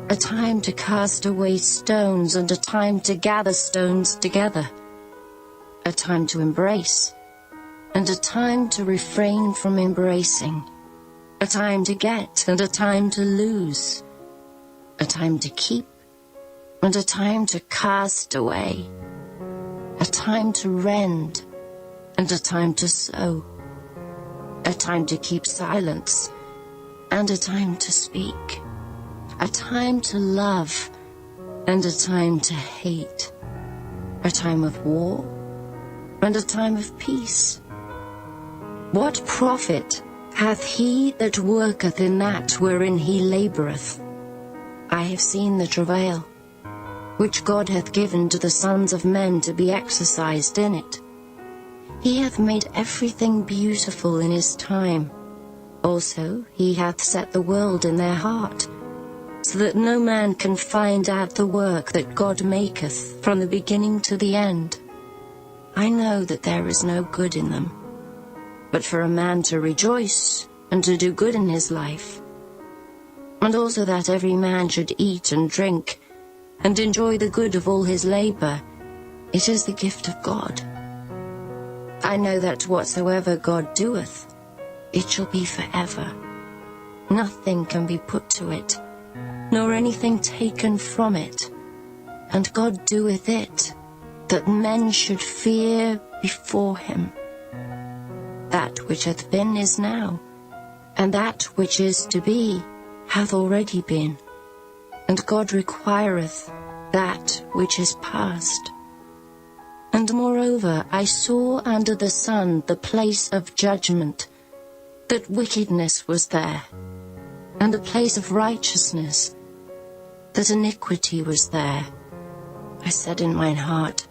a time to cast away stones and a time to gather stones together, a time to embrace and a time to refrain from embracing, a time to get and a time to lose, a time to keep and a time to cast away, a time to rend and a time to sow, a time to keep silence and a time to speak, a time to love and a time to hate, a time of war and a time of peace. What profit hath he that worketh in that wherein he laboureth? I have seen the travail which God hath given to the sons of men to be exercised in it. He hath made everything beautiful in his time. Also he hath set the world in their heart, so that no man can find out the work that God maketh from the beginning to the end. I know that there is no good in them, but for a man to rejoice and to do good in his life, and also that every man should eat and drink and enjoy the good of all his labor, it is the gift of God. I know that whatsoever God doeth, it shall be forever. Nothing can be put to it, nor anything taken from it. And God doeth it, that men should fear before him. That which hath been is now, and that which is to be hath already been. And God requireth that which is past. And moreover, I saw under the sun the place of judgment, that wickedness was there, and the place of righteousness, that iniquity was there. I said in mine heart,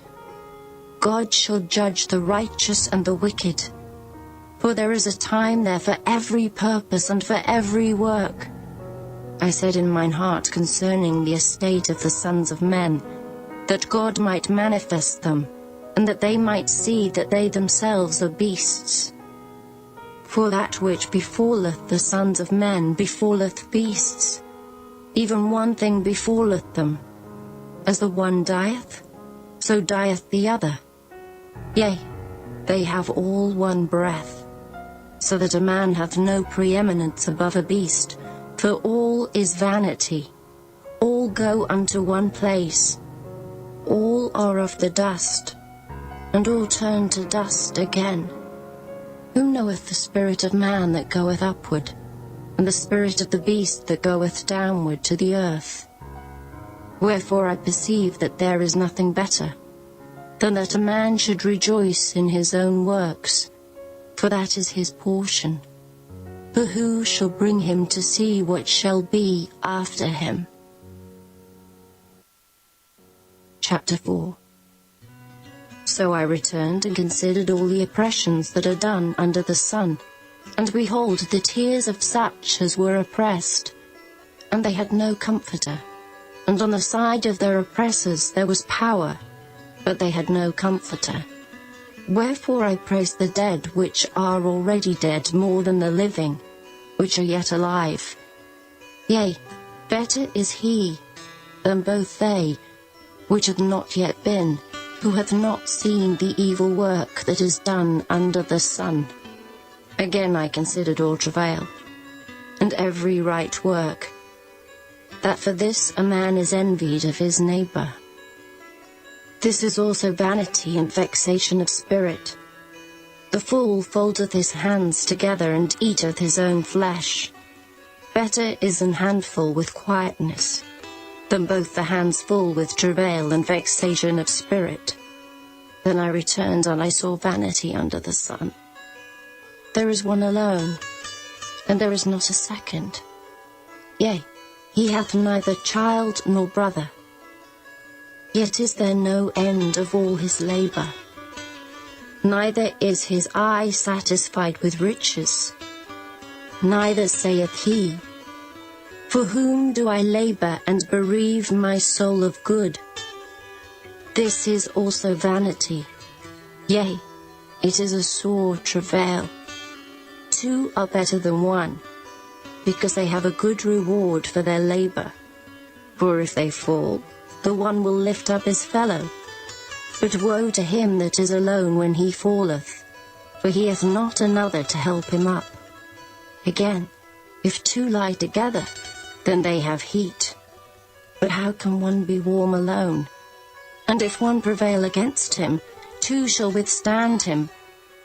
God shall judge the righteous and the wicked, for there is a time there for every purpose and for every work. I said in mine heart concerning the estate of the sons of men, that God might manifest them, and that they might see that they themselves are beasts. For that which befalleth the sons of men befalleth beasts, even one thing befalleth them. As the one dieth, so dieth the other. Yea, they have all one breath, so that a man hath no preeminence above a beast, for all is vanity, all go unto one place, all are of the dust, and all turn to dust again. Who knoweth the spirit of man that goeth upward, and the spirit of the beast that goeth downward to the earth? Wherefore I perceive that there is nothing better than that a man should rejoice in his own works, for that is his portion. For who shall bring him to see what shall be after him? Chapter 4. So I returned and considered all the oppressions that are done under the sun, and behold, the tears of such as were oppressed, and they had no comforter. And on the side of their oppressors there was power, but they had no comforter. Wherefore I praise the dead which are already dead more than the living, which are yet alive. Yea, better is he than both they which have not yet been, who hath not seen the evil work that is done under the sun. Again I considered all travail, and every right work, that for this a man is envied of his neighbour. This is also vanity and vexation of spirit. The fool foldeth his hands together and eateth his own flesh. Better is an handful with quietness, than both the hands full with travail and vexation of spirit. Then I returned, and I saw vanity under the sun. There is one alone, and there is not a second. Yea, he hath neither child nor brother. Yet is there no end of all his labour. Neither is his eye satisfied with riches. Neither saith he, For whom do I labour and bereave my soul of good? This is also vanity. Yea, it is a sore travail. 2 are better than 1, because they have a good reward for their labor. For if they fall, the one will lift up his fellow. But woe to him that is alone when he falleth, for he hath not another to help him up. Again, if 2 lie together, then they have heat. But how can one be warm alone? And if one prevail against him, 2 shall withstand him,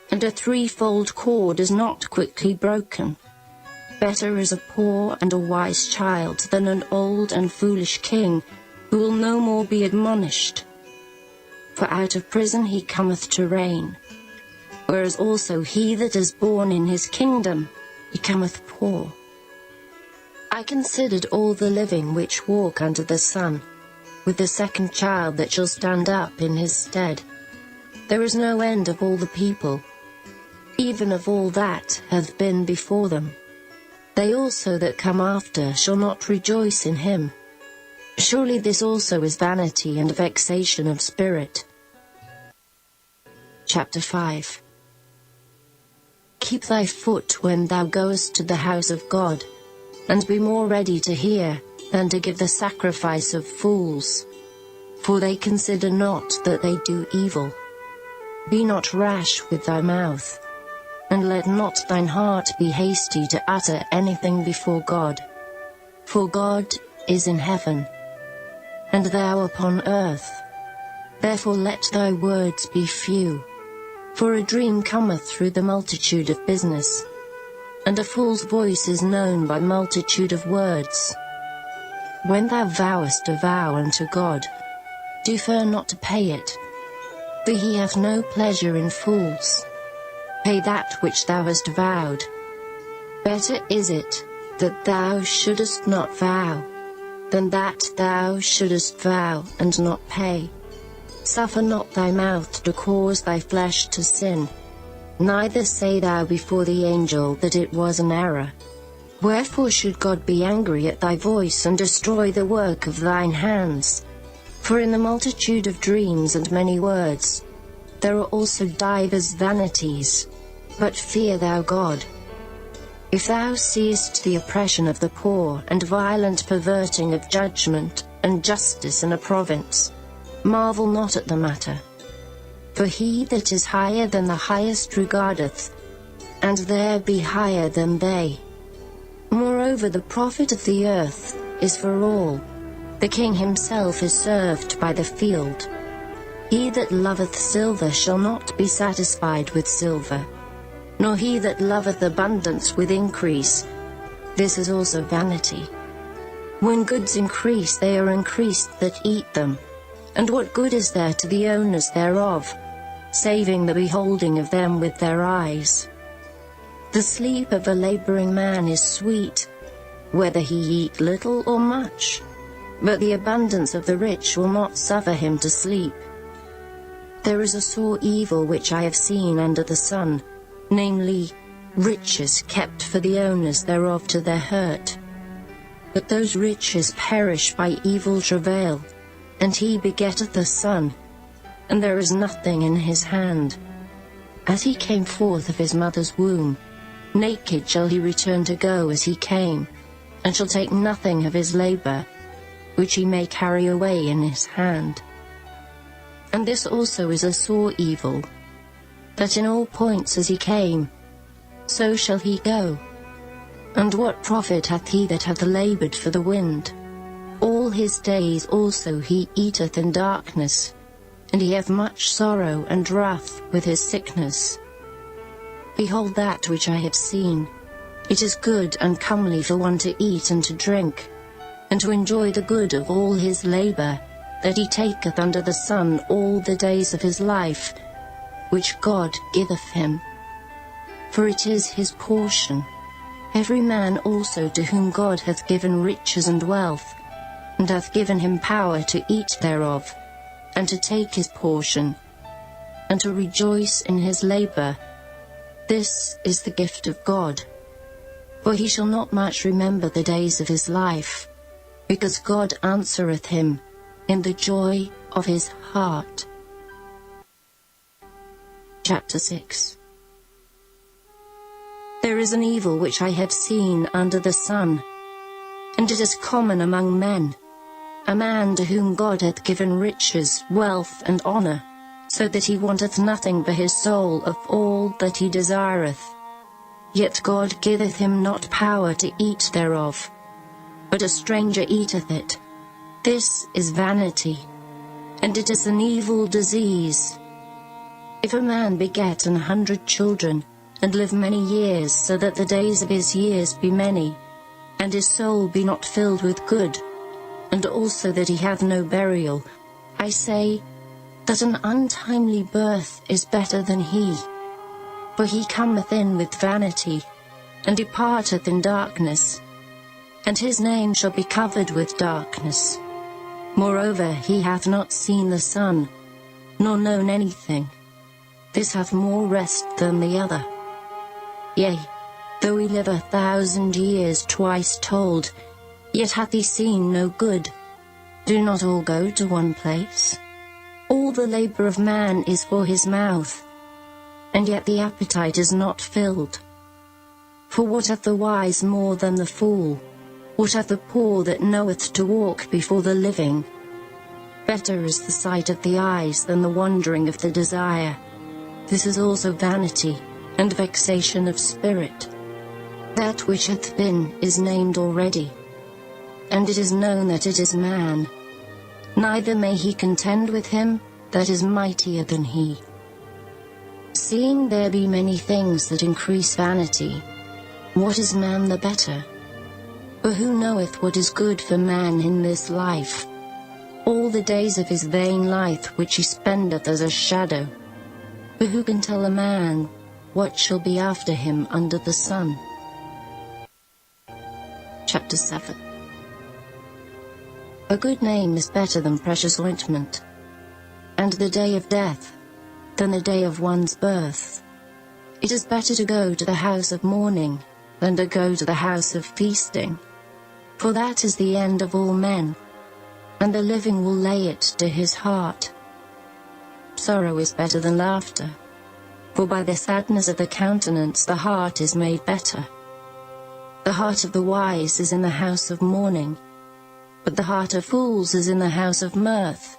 and a 3-fold cord is not quickly broken. Better is a poor and a wise child than an old and foolish king, who will no more be admonished. For out of prison he cometh to reign, whereas also he that is born in his kingdom becometh poor. I considered all the living which walk under the sun, with the second child that shall stand up in his stead. There is no end of all the people, even of all that hath been before them. They also that come after shall not rejoice in him. Surely this also is vanity and vexation of spirit. Chapter 5. Keep thy foot when thou goest to the house of God, and be more ready to hear than to give the sacrifice of fools. For they consider not that they do evil. Be not rash with thy mouth, and let not thine heart be hasty to utter anything before God. For God is in heaven, and thou upon earth. Therefore let thy words be few. For a dream cometh through the multitude of business, and a fool's voice is known by multitude of words. When thou vowest a vow unto God, defer not to pay it, for he hath no pleasure in fools. Pay that which thou hast vowed. Better is it that thou shouldest not vow, than that thou shouldest vow and not pay. Suffer not thy mouth to cause thy flesh to sin, neither say thou before the angel that it was an error. Wherefore should God be angry at thy voice, and destroy the work of thine hands? For in the multitude of dreams and many words there are also divers vanities. But fear thou God. If thou seest the oppression of the poor, and violent perverting of judgment, and justice in a province, marvel not at the matter. For he that is higher than the highest regardeth, and there be higher than they. Moreover, the profit of the earth is for all. The king himself is served by the field. He that loveth silver shall not be satisfied with silver, nor he that loveth abundance with increase. This is also vanity. When goods increase, they are increased that eat them. And what good is there to the owners thereof, saving the beholding of them with their eyes? The sleep of a laboring man is sweet, whether he eat little or much, but the abundance of the rich will not suffer him to sleep. There is a sore evil which I have seen under the sun, namely, riches kept for the owners thereof to their hurt. But those riches perish by evil travail, and he begetteth a son, and there is nothing in his hand. As he came forth of his mother's womb, naked shall he return to go as he came, and shall take nothing of his labor, which he may carry away in his hand. And this also is a sore evil, that in all points as he came, so shall he go. And what profit hath he that hath labored for the wind? All his days also he eateth in darkness, and he hath much sorrow and wrath with his sickness. Behold that which I have seen. It is good and comely for one to eat and to drink, and to enjoy the good of all his labor, that he taketh under the sun all the days of his life, which God giveth him. For it is his portion. Every man also to whom God hath given riches and wealth, and hath given him power to eat thereof, and to take his portion, and to rejoice in his labor. This is the gift of God. For he shall not much remember the days of his life, because God answereth him in the joy of his heart. Chapter 6. There is an evil which I have seen under the sun, and it is common among men, a man to whom God hath given riches, wealth, and honour, so that he wanteth nothing for his soul of all that he desireth. Yet God giveth him not power to eat thereof, but a stranger eateth it. This is vanity, and it is an evil disease. If a man beget 100 children, and live many years, so that the days of his years be many, and his soul be not filled with good, and also that he hath no burial, I say that an untimely birth is better than he. For he cometh in with vanity, and departeth in darkness, and his name shall be covered with darkness. Moreover, he hath not seen the sun, nor known anything. This hath more rest than the other. Yea, though he live 1,000 years twice told, yet hath he seen no good. Do not all go to one place? All the labour of man is for his mouth, and yet the appetite is not filled. For what hath the wise more than the fool? What hath the poor that knoweth to walk before the living? Better is the sight of the eyes than the wandering of the desire. This is also vanity, and vexation of spirit. That which hath been is named already, and it is known that it is man. Neither may he contend with him that is mightier than he. Seeing there be many things that increase vanity, what is man the better? For who knoweth what is good for man in this life? All the days of his vain life which he spendeth as a shadow. For who can tell a man what shall be after him under the sun? Chapter 7. A good name is better than precious ointment, and the day of death than the day of one's birth. It is better to go to the house of mourning than to go to the house of feasting, for that is the end of all men, and the living will lay it to his heart. Sorrow is better than laughter, for by the sadness of the countenance the heart is made better. The heart of the wise is in the house of mourning, but the heart of fools is in the house of mirth.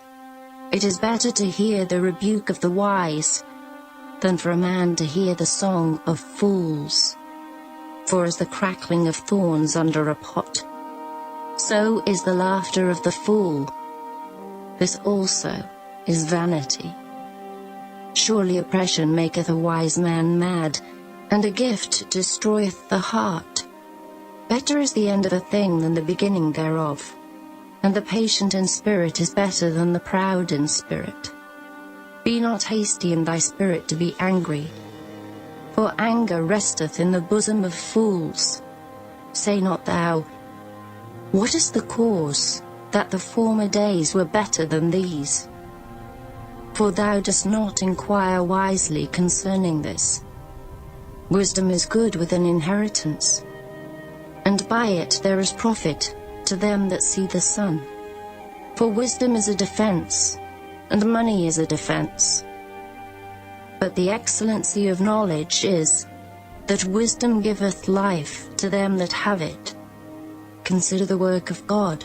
It is better to hear the rebuke of the wise than for a man to hear the song of fools. For as the crackling of thorns under a pot, so is the laughter of the fool. This also is vanity. Surely oppression maketh a wise man mad, and a gift destroyeth the heart. Better is the end of a thing than the beginning thereof, and the patient in spirit is better than the proud in spirit. Be not hasty in thy spirit to be angry, for anger resteth in the bosom of fools. Say not thou, what is the cause that the former days were better than these? For thou dost not inquire wisely concerning this. Wisdom is good with an inheritance, and by it there is profit to them that see the sun. For wisdom is a defense, and money is a defense. But the excellency of knowledge is, that wisdom giveth life to them that have it. Consider the work of God.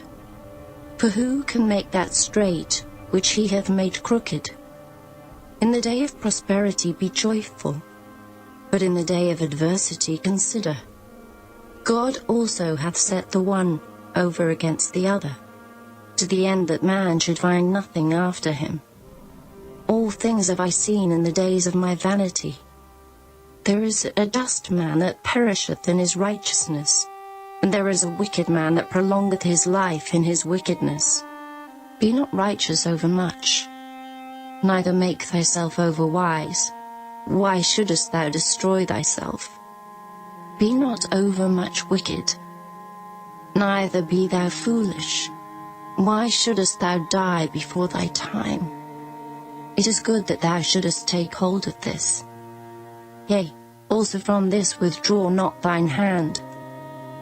For who can make that straight which he hath made crooked? In the day of prosperity be joyful, but in the day of adversity consider. God also hath set the one over against the other, to the end that man should find nothing after him. All things have I seen in the days of my vanity. There is a just man that perisheth in his righteousness, and there is a wicked man that prolongeth his life in his wickedness. Be not righteous over much, neither make thyself over wise. Why shouldest thou destroy thyself? Be not over much wicked, neither be thou foolish. Why shouldest thou die before thy time? It is good that thou shouldest take hold of this. Yea, also from this withdraw not thine hand,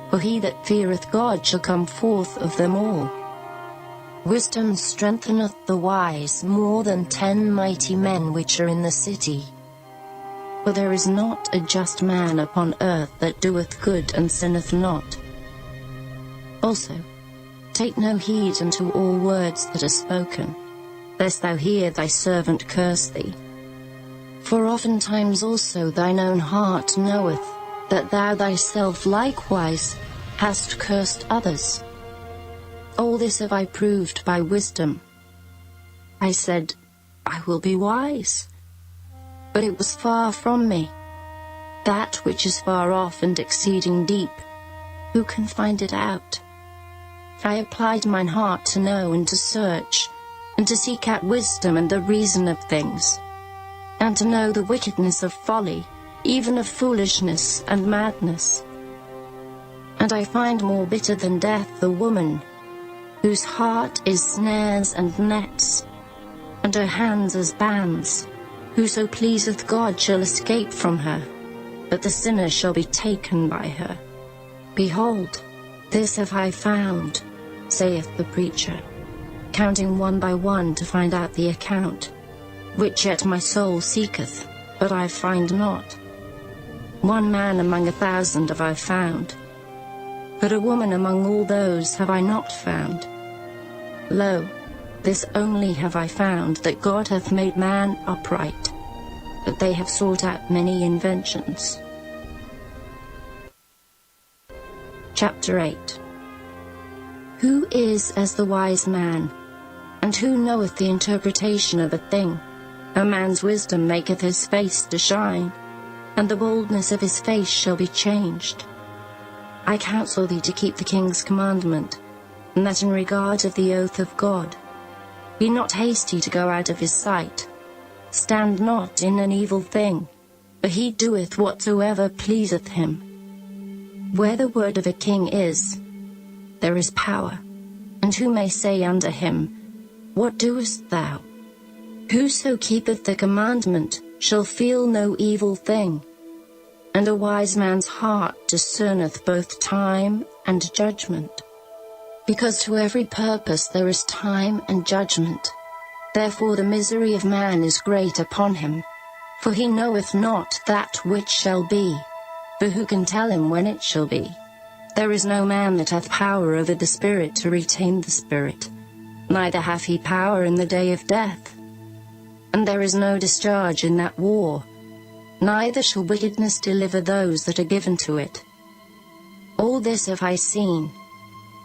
for he that feareth God shall come forth of them all. Wisdom strengtheneth the wise more than 10 mighty men which are in the city. For there is not a just man upon earth that doeth good and sinneth not. Also, take no heed unto all words that are spoken, lest thou hear thy servant curse thee. For oftentimes also thine own heart knoweth that thou thyself likewise hast cursed others. All this have I proved by wisdom. I said, I will be wise. But it was far from me. That which is far off and exceeding deep, who can find it out? I applied mine heart to know and to search, and to seek out wisdom and the reason of things, and to know the wickedness of folly, even of foolishness and madness. And I find more bitter than death the woman, whose heart is snares and nets, and her hands as bands. Whoso pleaseth God shall escape from her, but the sinner shall be taken by her. Behold, this have I found, saith the preacher, counting one by one to find out the account, which yet my soul seeketh, but I find not. One man among 1,000 have I found, but a woman among all those have I not found. Lo, this only have I found, that God hath made man upright, that they have sought out many inventions. Chapter 8. Who is as the wise man, and who knoweth the interpretation of a thing? A man's wisdom maketh his face to shine, and the boldness of his face shall be changed. I counsel thee to keep the king's commandment, and that in regard of the oath of God, be not hasty to go out of his sight. Stand not in an evil thing, for he doeth whatsoever pleaseth him. Where the word of a king is, there is power. And who may say unto him, What doest thou? Whoso keepeth the commandment shall feel no evil thing. And a wise man's heart discerneth both time and judgment. Because to every purpose there is time and judgment. Therefore the misery of man is great upon him, for he knoweth not that which shall be. For who can tell him when it shall be? There is no man that hath power over the spirit to retain the spirit, neither hath he power in the day of death. And there is no discharge in that war, neither shall wickedness deliver those that are given to it. All this have I seen,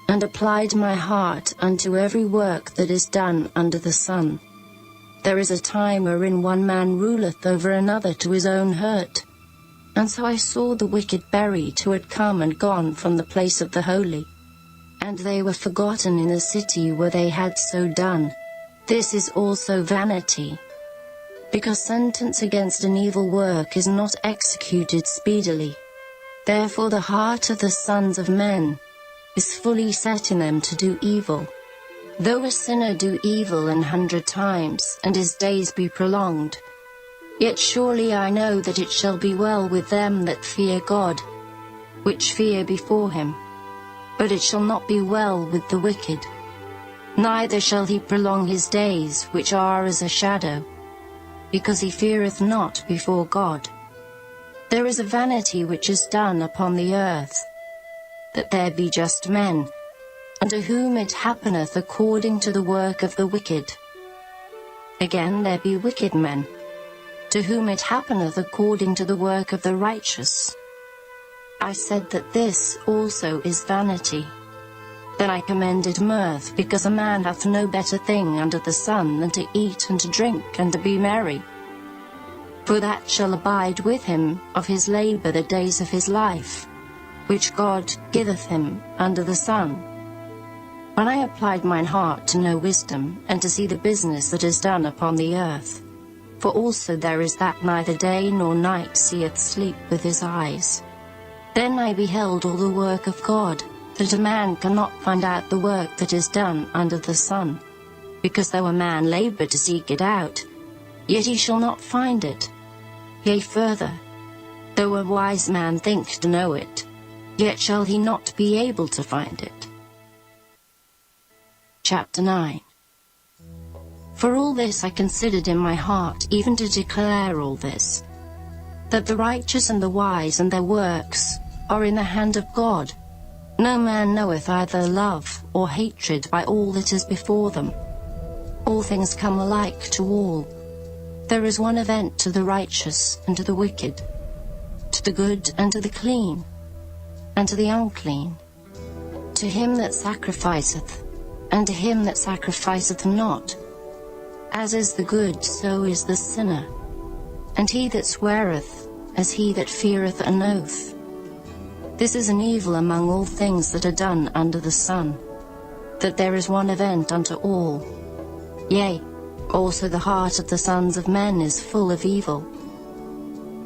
and applied my heart unto every work that is done under the sun. There is a time wherein one man ruleth over another to his own hurt. And so I saw the wicked buried who had come and gone from the place of the holy, and they were forgotten in the city where they had so done. This is also vanity, because sentence against an evil work is not executed speedily. Therefore the heart of the sons of men is fully set in them to do evil. Though a sinner do evil 100 times, and his days be prolonged, yet surely I know that it shall be well with them that fear God, which fear before him. But it shall not be well with the wicked, neither shall he prolong his days, which are as a shadow, because he feareth not before God. There is a vanity which is done upon the earth, that there be just men, unto whom it happeneth according to the work of the wicked. Again there be wicked men, to whom it happeneth according to the work of the righteous. I said that this also is vanity. Then I commended mirth, because a man hath no better thing under the sun than to eat and to drink and to be merry. For that shall abide with him of his labour the days of his life, which God giveth him under the sun. When I applied mine heart to know wisdom, and to see the business that is done upon the earth, for also there is that neither day nor night seeth sleep with his eyes. Then I beheld all the work of God, that a man cannot find out the work that is done under the sun. Because though a man labour to seek it out, yet he shall not find it. Yea, further, though a wise man think to know it, yet shall he not be able to find it. Chapter 9. For all this I considered in my heart, even to declare all this. that the righteous and the wise and their works are in the hand of God. No man knoweth either love or hatred by all that is before them. All things come alike to all. There is one event to the righteous and to the wicked, to the good and to the clean, and to the unclean, to him that sacrificeth, and to him that sacrificeth not. As is the good, so is the sinner, and he that sweareth, as he that feareth an oath. This is an evil among all things that are done under the sun, that there is one event unto all. Yea, also the heart of the sons of men is full of evil.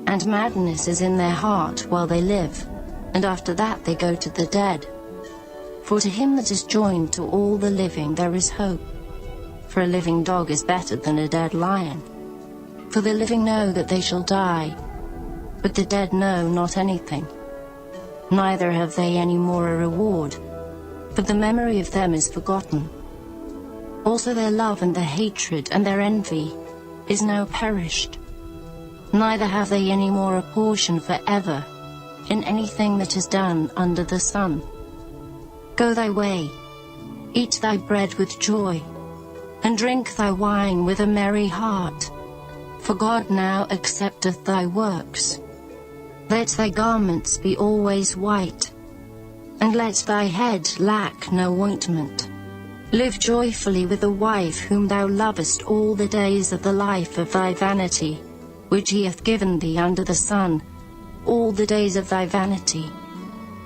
And madness is in their heart while they live, and after that they go to the dead. For to him that is joined to all the living there is hope. For a living dog is better than a dead lion. For the living know that they shall die, but the dead know not anything. Neither have they any more a reward, but the memory of them is forgotten. Also their love and their hatred and their envy is now perished. Neither have they any more a portion forever in anything that is done under the sun. Go thy way, eat thy bread with joy, and drink thy wine with a merry heart, for God now accepteth thy works. Let thy garments be always white, and let thy head lack no ointment. Live joyfully with the wife whom thou lovest all the days of the life of thy vanity, which he hath given thee under the sun, all the days of thy vanity.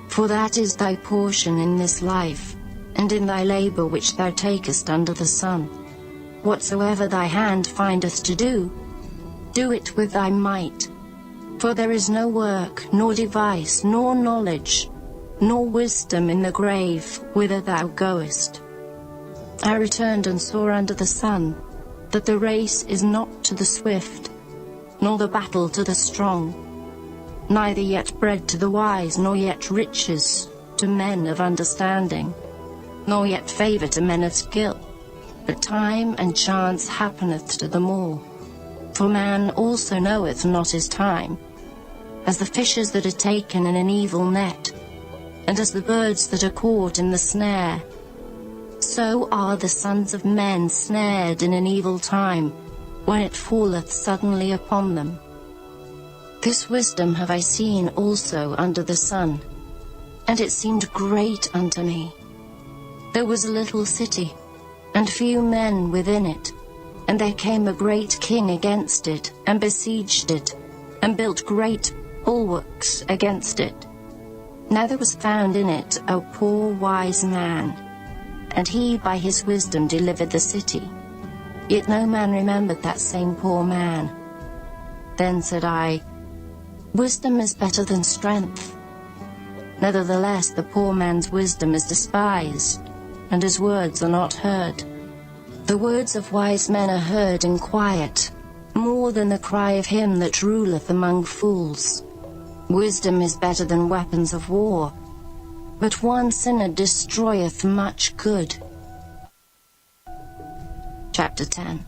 For that is thy portion in this life, and in thy labor which thou takest under the sun. Whatsoever thy hand findeth to do, do it with thy might. For there is no work, nor device, nor knowledge, nor wisdom in the grave whither thou goest. I returned and saw under the sun that the race is not to the swift, nor the battle to the strong, neither yet bread to the wise, nor yet riches to men of understanding, nor yet favour to men of skill, but time and chance happeneth to them all. For man also knoweth not his time, as the fishes that are taken in an evil net, and as the birds that are caught in the snare. So are the sons of men snared in an evil time, when it falleth suddenly upon them. This wisdom have I seen also under the sun, and it seemed great unto me. There was a little city, and few men within it, and there came a great king against it, and besieged it, and built great bulwarks against it. Now there was found in it a poor wise man, and he by his wisdom delivered the city. Yet no man remembered that same poor man. Then said I, Wisdom is better than strength. Nevertheless the poor man's wisdom is despised, and his words are not heard. The words of wise men are heard in quiet, more than the cry of him that ruleth among fools. Wisdom is better than weapons of war, but one sinner destroyeth much good. Chapter 10.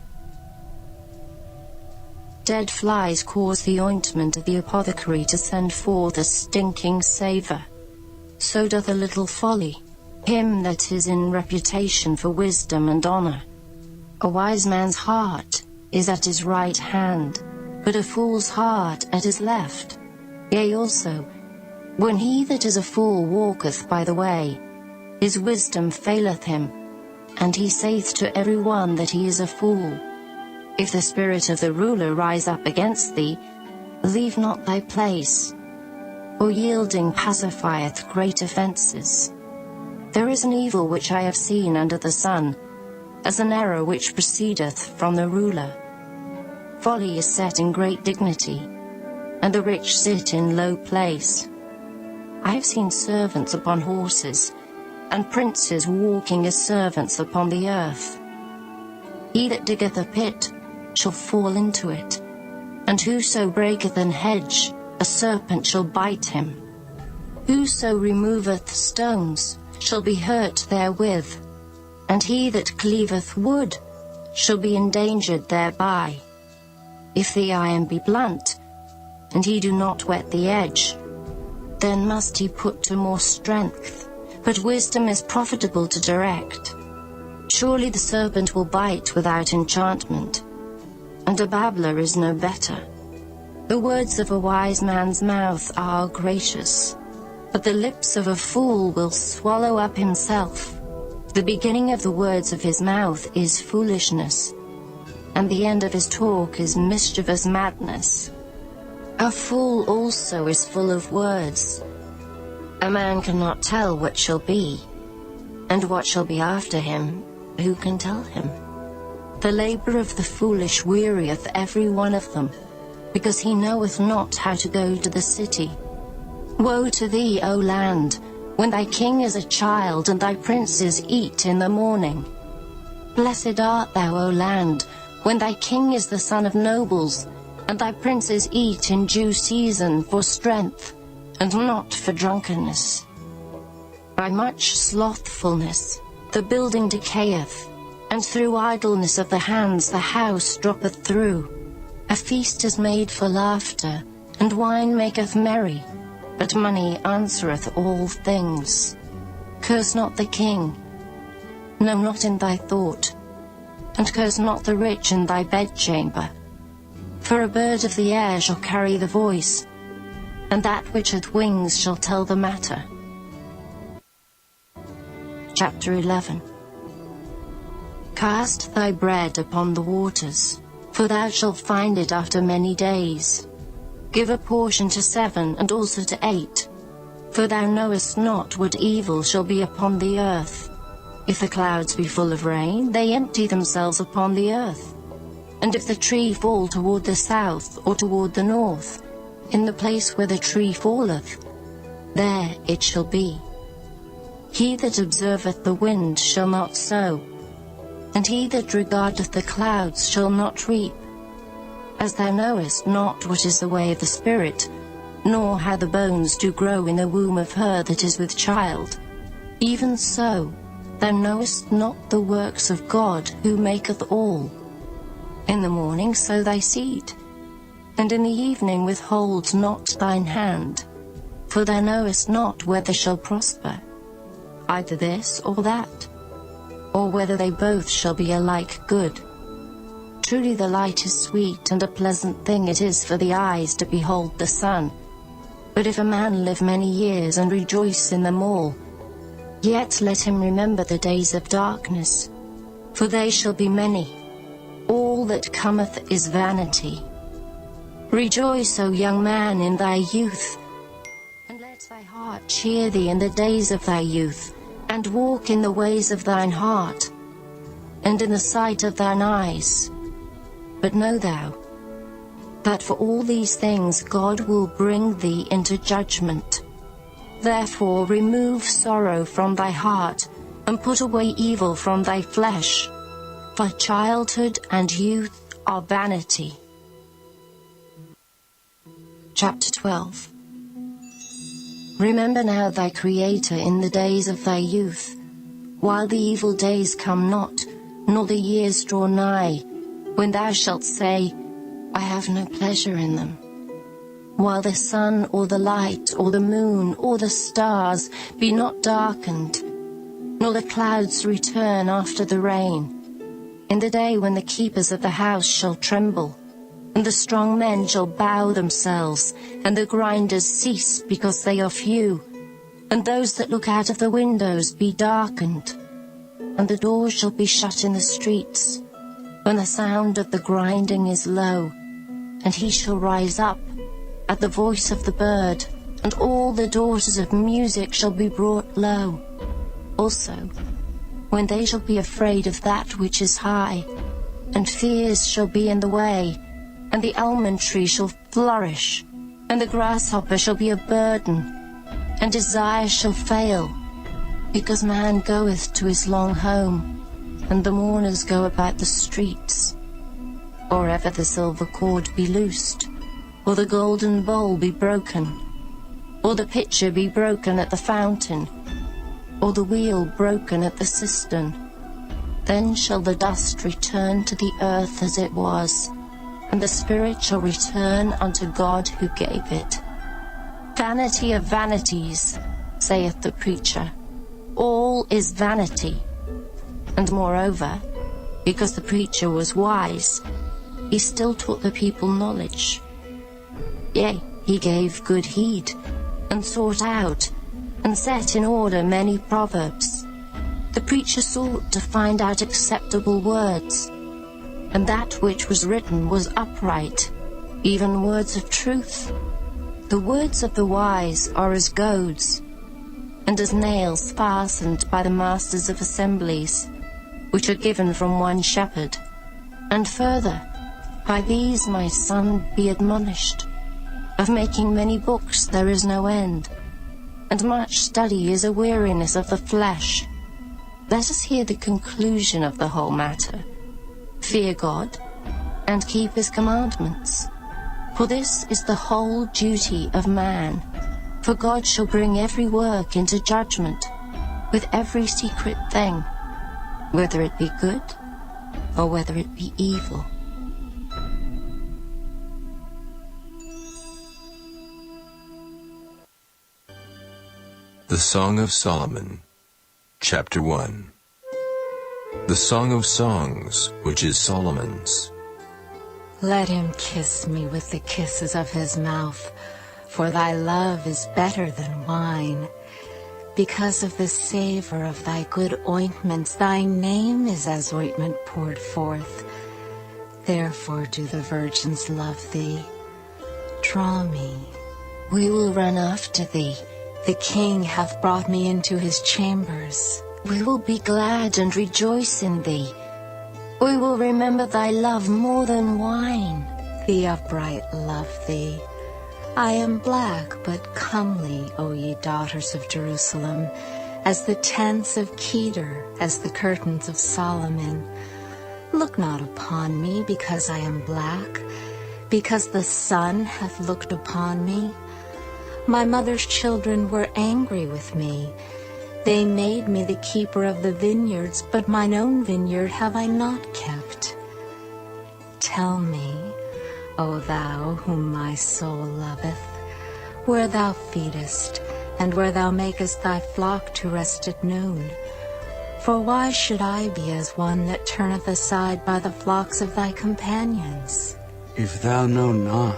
Dead flies cause the ointment of the apothecary to send forth a stinking savour. So doth a little folly him that is in reputation for wisdom and honour. A wise man's heart is at his right hand, but a fool's heart at his left. Yea also, when he that is a fool walketh by the way, his wisdom faileth him, and he saith to every one that he is a fool. If the spirit of the ruler rise up against thee, leave not thy place, for yielding pacifieth great offences. There is an evil which I have seen under the sun, as an error which proceedeth from the ruler. Folly is set in great dignity, and the rich sit in low place. I have seen servants upon horses, and princes walking as servants upon the earth. He that diggeth a pit shall fall into it, and whoso breaketh an hedge, a serpent shall bite him. Whoso removeth stones shall be hurt therewith, and he that cleaveth wood shall be endangered thereby. If the iron be blunt, and he do not whet the edge, then must he put to more strength. But wisdom is profitable to direct. Surely the serpent will bite without enchantment, and a babbler is no better. The words of a wise man's mouth are gracious, but the lips of a fool will swallow up himself. The beginning of the words of his mouth is foolishness, and the end of his talk is mischievous madness. A fool also is full of words. A man cannot tell what shall be, and what shall be after him, who can tell him? The labor of the foolish wearieth every one of them, because he knoweth not how to go to the city. Woe to thee, O land, when thy king is a child, and thy princes eat in the morning. Blessed art thou, O land, when thy king is the son of nobles, and thy princes eat in due season for strength, and not for drunkenness. By much slothfulness the building decayeth, and through idleness of the hands the house droppeth through. A feast is made for laughter, and wine maketh merry, but money answereth all things. Curse not the king, no, not in thy thought, and curse not the rich in thy bedchamber. For a bird of the air shall carry the voice, and that which hath wings shall tell the matter. Chapter 11. Cast thy bread upon the waters, for thou shalt find it after many days. Give a portion to 7, and also to 8, for thou knowest not what evil shall be upon the earth. If the clouds be full of rain, they empty themselves upon the earth. And if the tree fall toward the south or toward the north, in the place where the tree falleth, there it shall be. He that observeth the wind shall not sow, and he that regardeth the clouds shall not reap. As thou knowest not what is the way of the Spirit, nor how the bones do grow in the womb of her that is with child, even so thou knowest not the works of God who maketh all. In the morning sow thy seed, and in the evening withhold not thine hand, for thou knowest not whether shall prosper, either this or that, or whether they both shall be alike good. Truly the light is sweet, and a pleasant thing it is for the eyes to behold the sun. But if a man live many years, and rejoice in them all, yet let him remember the days of darkness, for they shall be many. All that cometh is vanity. Rejoice, O young man, in thy youth, and let thy heart cheer thee in the days of thy youth, and walk in the ways of thine heart, and in the sight of thine eyes. But know thou, that for all these things God will bring thee into judgment. Therefore remove sorrow from thy heart, and put away evil from thy flesh, for childhood and youth are vanity. Chapter 12. Remember now thy Creator in the days of thy youth, while the evil days come not, nor the years draw nigh, when thou shalt say, I have no pleasure in them. While the sun or the light or the moon or the stars be not darkened, nor the clouds return after the rain, in the day when the keepers of the house shall tremble, and the strong men shall bow themselves, and the grinders cease because they are few, and those that look out of the windows be darkened, and the doors shall be shut in the streets, when the sound of the grinding is low, and he shall rise up at the voice of the bird, and all the daughters of music shall be brought low. Also, when they shall be afraid of that which is high, and fears shall be in the way, and the almond tree shall flourish, and the grasshopper shall be a burden, and desire shall fail, because man goeth to his long home, and the mourners go about the streets. Or ever the silver cord be loosed, or the golden bowl be broken, or the pitcher be broken at the fountain, or the wheel broken at the cistern, then shall the dust return to the earth as it was, and the spirit shall return unto God who gave it. Vanity of vanities, saith the preacher. All is vanity. And moreover, because the preacher was wise, he still taught the people knowledge. Yea, he gave good heed, and sought out, and set in order many proverbs. The preacher sought to find out acceptable words, and that which was written was upright, even words of truth. The words of the wise are as goads, and as nails fastened by the masters of assemblies, which are given from one shepherd. And further, by these, my son, be admonished. Of making many books there is no end, and much study is a weariness of the flesh. Let us hear the conclusion of the whole matter. Fear God, and keep his commandments. For this is the whole duty of man. For God shall bring every work into judgment, with every secret thing, whether it be good, or whether it be evil. The Song of Solomon, Chapter 1. The Song of Songs, which is Solomon's. Let him kiss me with the kisses of his mouth, for thy love is better than wine. Because of the savor of thy good ointments, thy name is as ointment poured forth. Therefore do the virgins love thee. Draw me. We will run after thee. The king hath brought me into his chambers. We will be glad and rejoice in thee. We will remember thy love more than wine. The upright love thee. I am black but comely, O ye daughters of Jerusalem, as the tents of Kedar, as the curtains of Solomon. Look not upon me because I am black, because the sun hath looked upon me. My mother's children were angry with me. They made me the keeper of the vineyards, but mine own vineyard have I not kept. Tell me, O thou whom my soul loveth, where thou feedest, and where thou makest thy flock to rest at noon. For why should I be as one that turneth aside by the flocks of thy companions? If thou know not,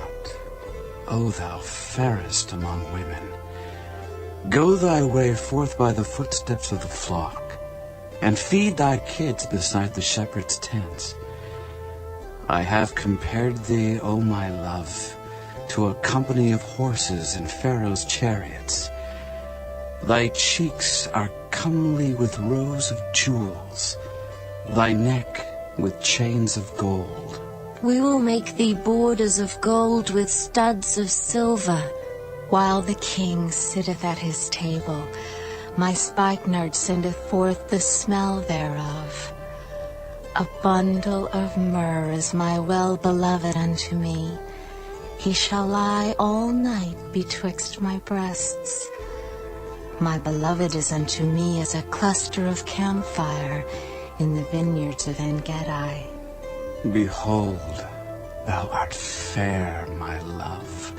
O thou fairest among women, go thy way forth by the footsteps of the flock, and feed thy kids beside the shepherd's tents. I have compared thee, O my love, to a company of horses in Pharaoh's chariots. Thy cheeks are comely with rows of jewels, thy neck with chains of gold. We will make thee borders of gold with studs of silver. While the king sitteth at his table, my spikenard sendeth forth the smell thereof. A bundle of myrrh is my well-beloved unto me. He shall lie all night betwixt my breasts. My beloved is unto me as a cluster of camphire in the vineyards of En-Gedi. Behold, thou art fair, my love.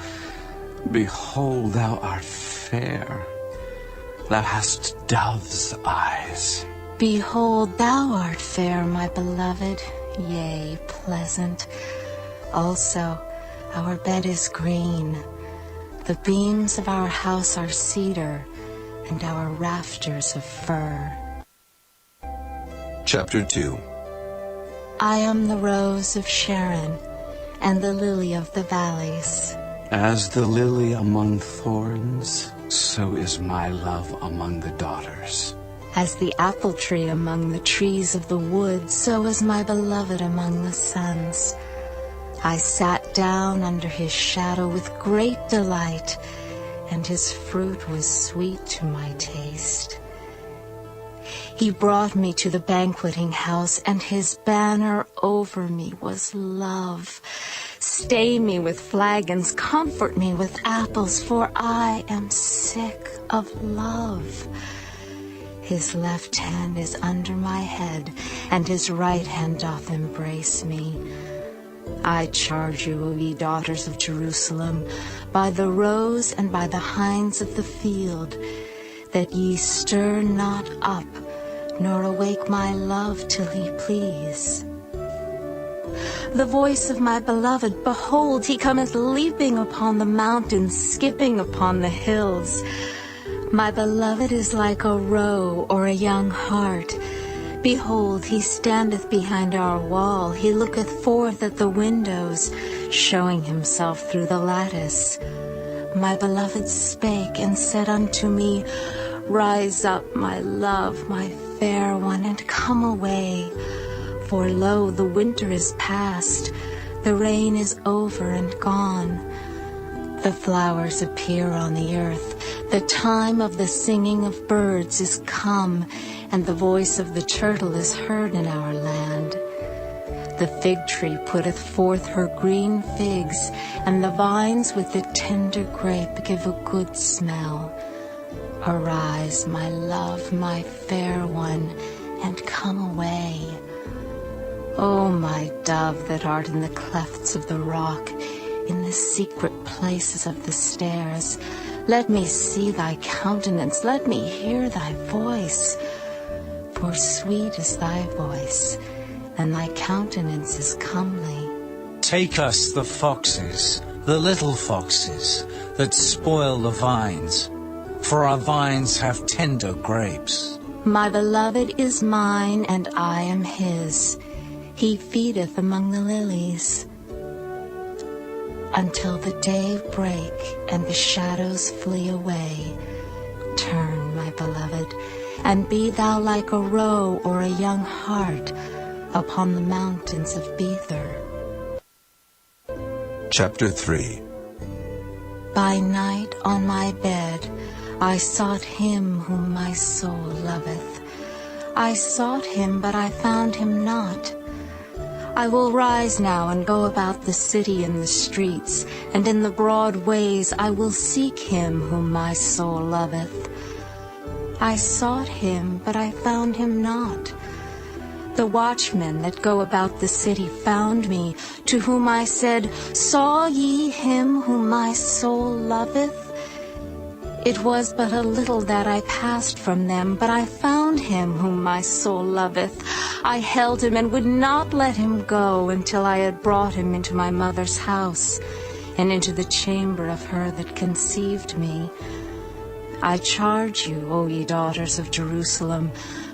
Behold, thou art fair. Thou hast dove's eyes. Behold, thou art fair, my beloved, yea, pleasant. Also, our bed is green. The beams of our house are cedar, and our rafters of fir. Chapter 2. I am the rose of Sharon, and the lily of the valleys. As the lily among thorns, so is my love among the daughters. As the apple tree among the trees of the wood, so is my beloved among the sons. I sat down under his shadow with great delight, and his fruit was sweet to my taste. He brought me to the banqueting house, and his banner over me was love. Stay me with flagons, comfort me with apples, for I am sick of love. His left hand is under my head, and his right hand doth embrace me. I charge you, O ye daughters of Jerusalem, by the roes and by the hinds of the field, that ye stir not up, nor awake my love till he please. The voice of my beloved, behold, he cometh leaping upon the mountains, skipping upon the hills. My beloved is like a roe or a young hart. Behold, he standeth behind our wall. He looketh forth at the windows, showing himself through the lattice. My beloved spake and said unto me, Rise up, my love, my fair one, and come away. For lo, the winter is past, the rain is over and gone. The flowers appear on the earth, the time of the singing of birds is come, and the voice of the turtle is heard in our land. The fig tree putteth forth her green figs, and the vines with the tender grape give a good smell. Arise, my love, my fair one, and come away. O my dove that art in the clefts of the rock, in the secret places of the stairs, let me see thy countenance, let me hear thy voice. For sweet is thy voice, and thy countenance is comely. Take us the foxes, the little foxes, that spoil the vines, for our vines have tender grapes. My beloved is mine, and I am his. He feedeth among the lilies. Until the day break, and the shadows flee away. Turn, my beloved, and be thou like a roe or a young hart upon the mountains of Bether. Chapter 3. By night on my bed I sought him whom my soul loveth. I sought him, but I found him not. I will rise now and go about the city and the streets, and in the broad ways I will seek him whom my soul loveth. I sought him, but I found him not. The watchmen that go about the city found me, to whom I said, Saw ye him whom my soul loveth? It was but a little that I passed from them, but I found him whom my soul loveth. I held him and would not let him go until I had brought him into my mother's house, and into the chamber of her that conceived me. I charge you, O ye daughters of Jerusalem,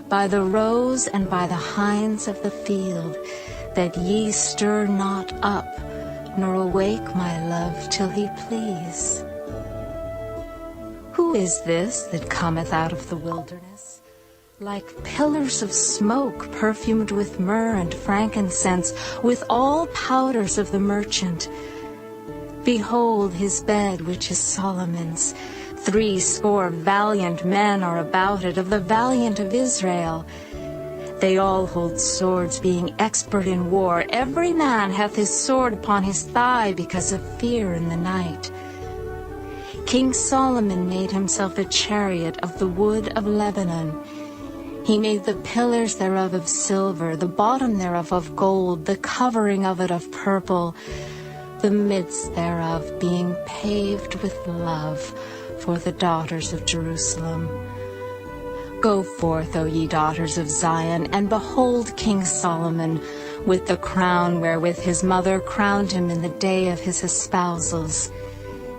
by the roes and by the hinds of the field, that ye stir not up, nor awake my love till he please. Who is this that cometh out of the wilderness? Like pillars of smoke perfumed with myrrh and frankincense, with all powders of the merchant. Behold his bed, which is Solomon's. 80 valiant men are about it, of the valiant of Israel. They all hold swords, being expert in war. Every man hath his sword upon his thigh, because of fear in the night. King Solomon made himself a chariot of the wood of Lebanon. He made the pillars thereof of silver, the bottom thereof of gold, the covering of it of purple, the midst thereof being paved with love for the daughters of Jerusalem. Go forth, O ye daughters of Zion, and behold King Solomon, with the crown wherewith his mother crowned him in the day of his espousals,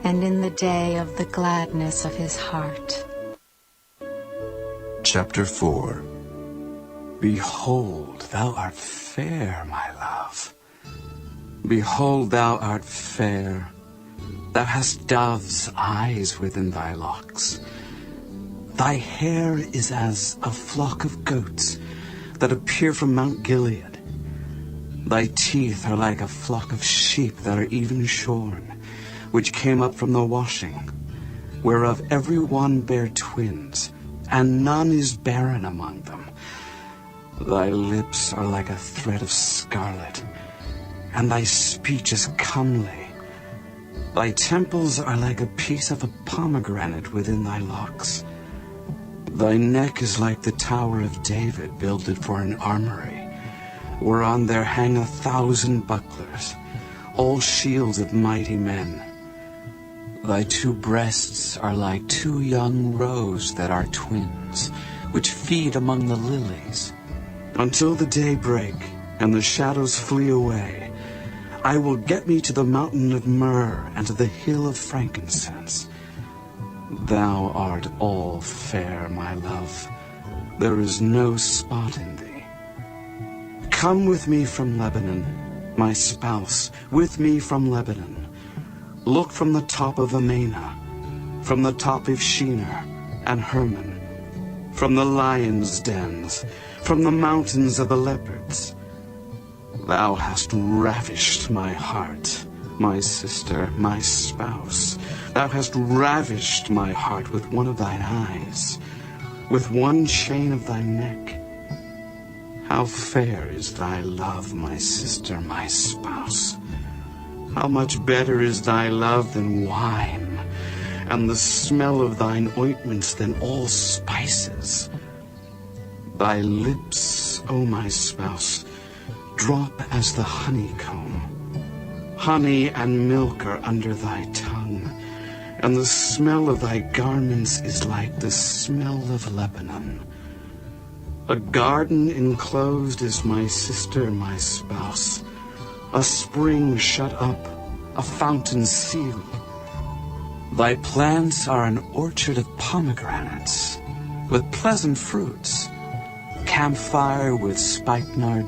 and in the day of the gladness of his heart. Chapter 4. Behold, thou art fair, my love. Behold, thou art fair. Thou hast dove's eyes within thy locks. Thy hair is as a flock of goats that appear from Mount Gilead. Thy teeth are like a flock of sheep that are even shorn, which came up from the washing, whereof every one bare twins, and none is barren among them. Thy lips are like a thread of scarlet, and thy speech is comely. Thy temples are like a piece of a pomegranate within thy locks. Thy neck is like the tower of David, builded for an armory. whereon there hang 1,000 bucklers, all shields of mighty men. Thy 2 breasts are like 2 young roes that are twins, which feed among the lilies. Until the day break, and the shadows flee away, I will get me to the mountain of myrrh, and to the hill of frankincense. Thou art all fair, my love. There is no spot in thee. Come with me from Lebanon, my spouse, with me from Lebanon. Look from the top of Amana, from the top of Shinar and Hermon, from the lions' dens, from the mountains of the leopards. Thou hast ravished my heart, my sister, my spouse. Thou hast ravished my heart with one of thine eyes, with one chain of thy neck. How fair is thy love, my sister, my spouse. How much better is thy love than wine, and the smell of thine ointments than all spices. Thy lips, O my spouse, drop as the honeycomb. Honey and milk are under thy tongue, and the smell of thy garments is like the smell of Lebanon. A garden enclosed is my sister, my spouse, a spring shut up, a fountain sealed. Thy plants are an orchard of pomegranates, with pleasant fruits, camphire with spikenard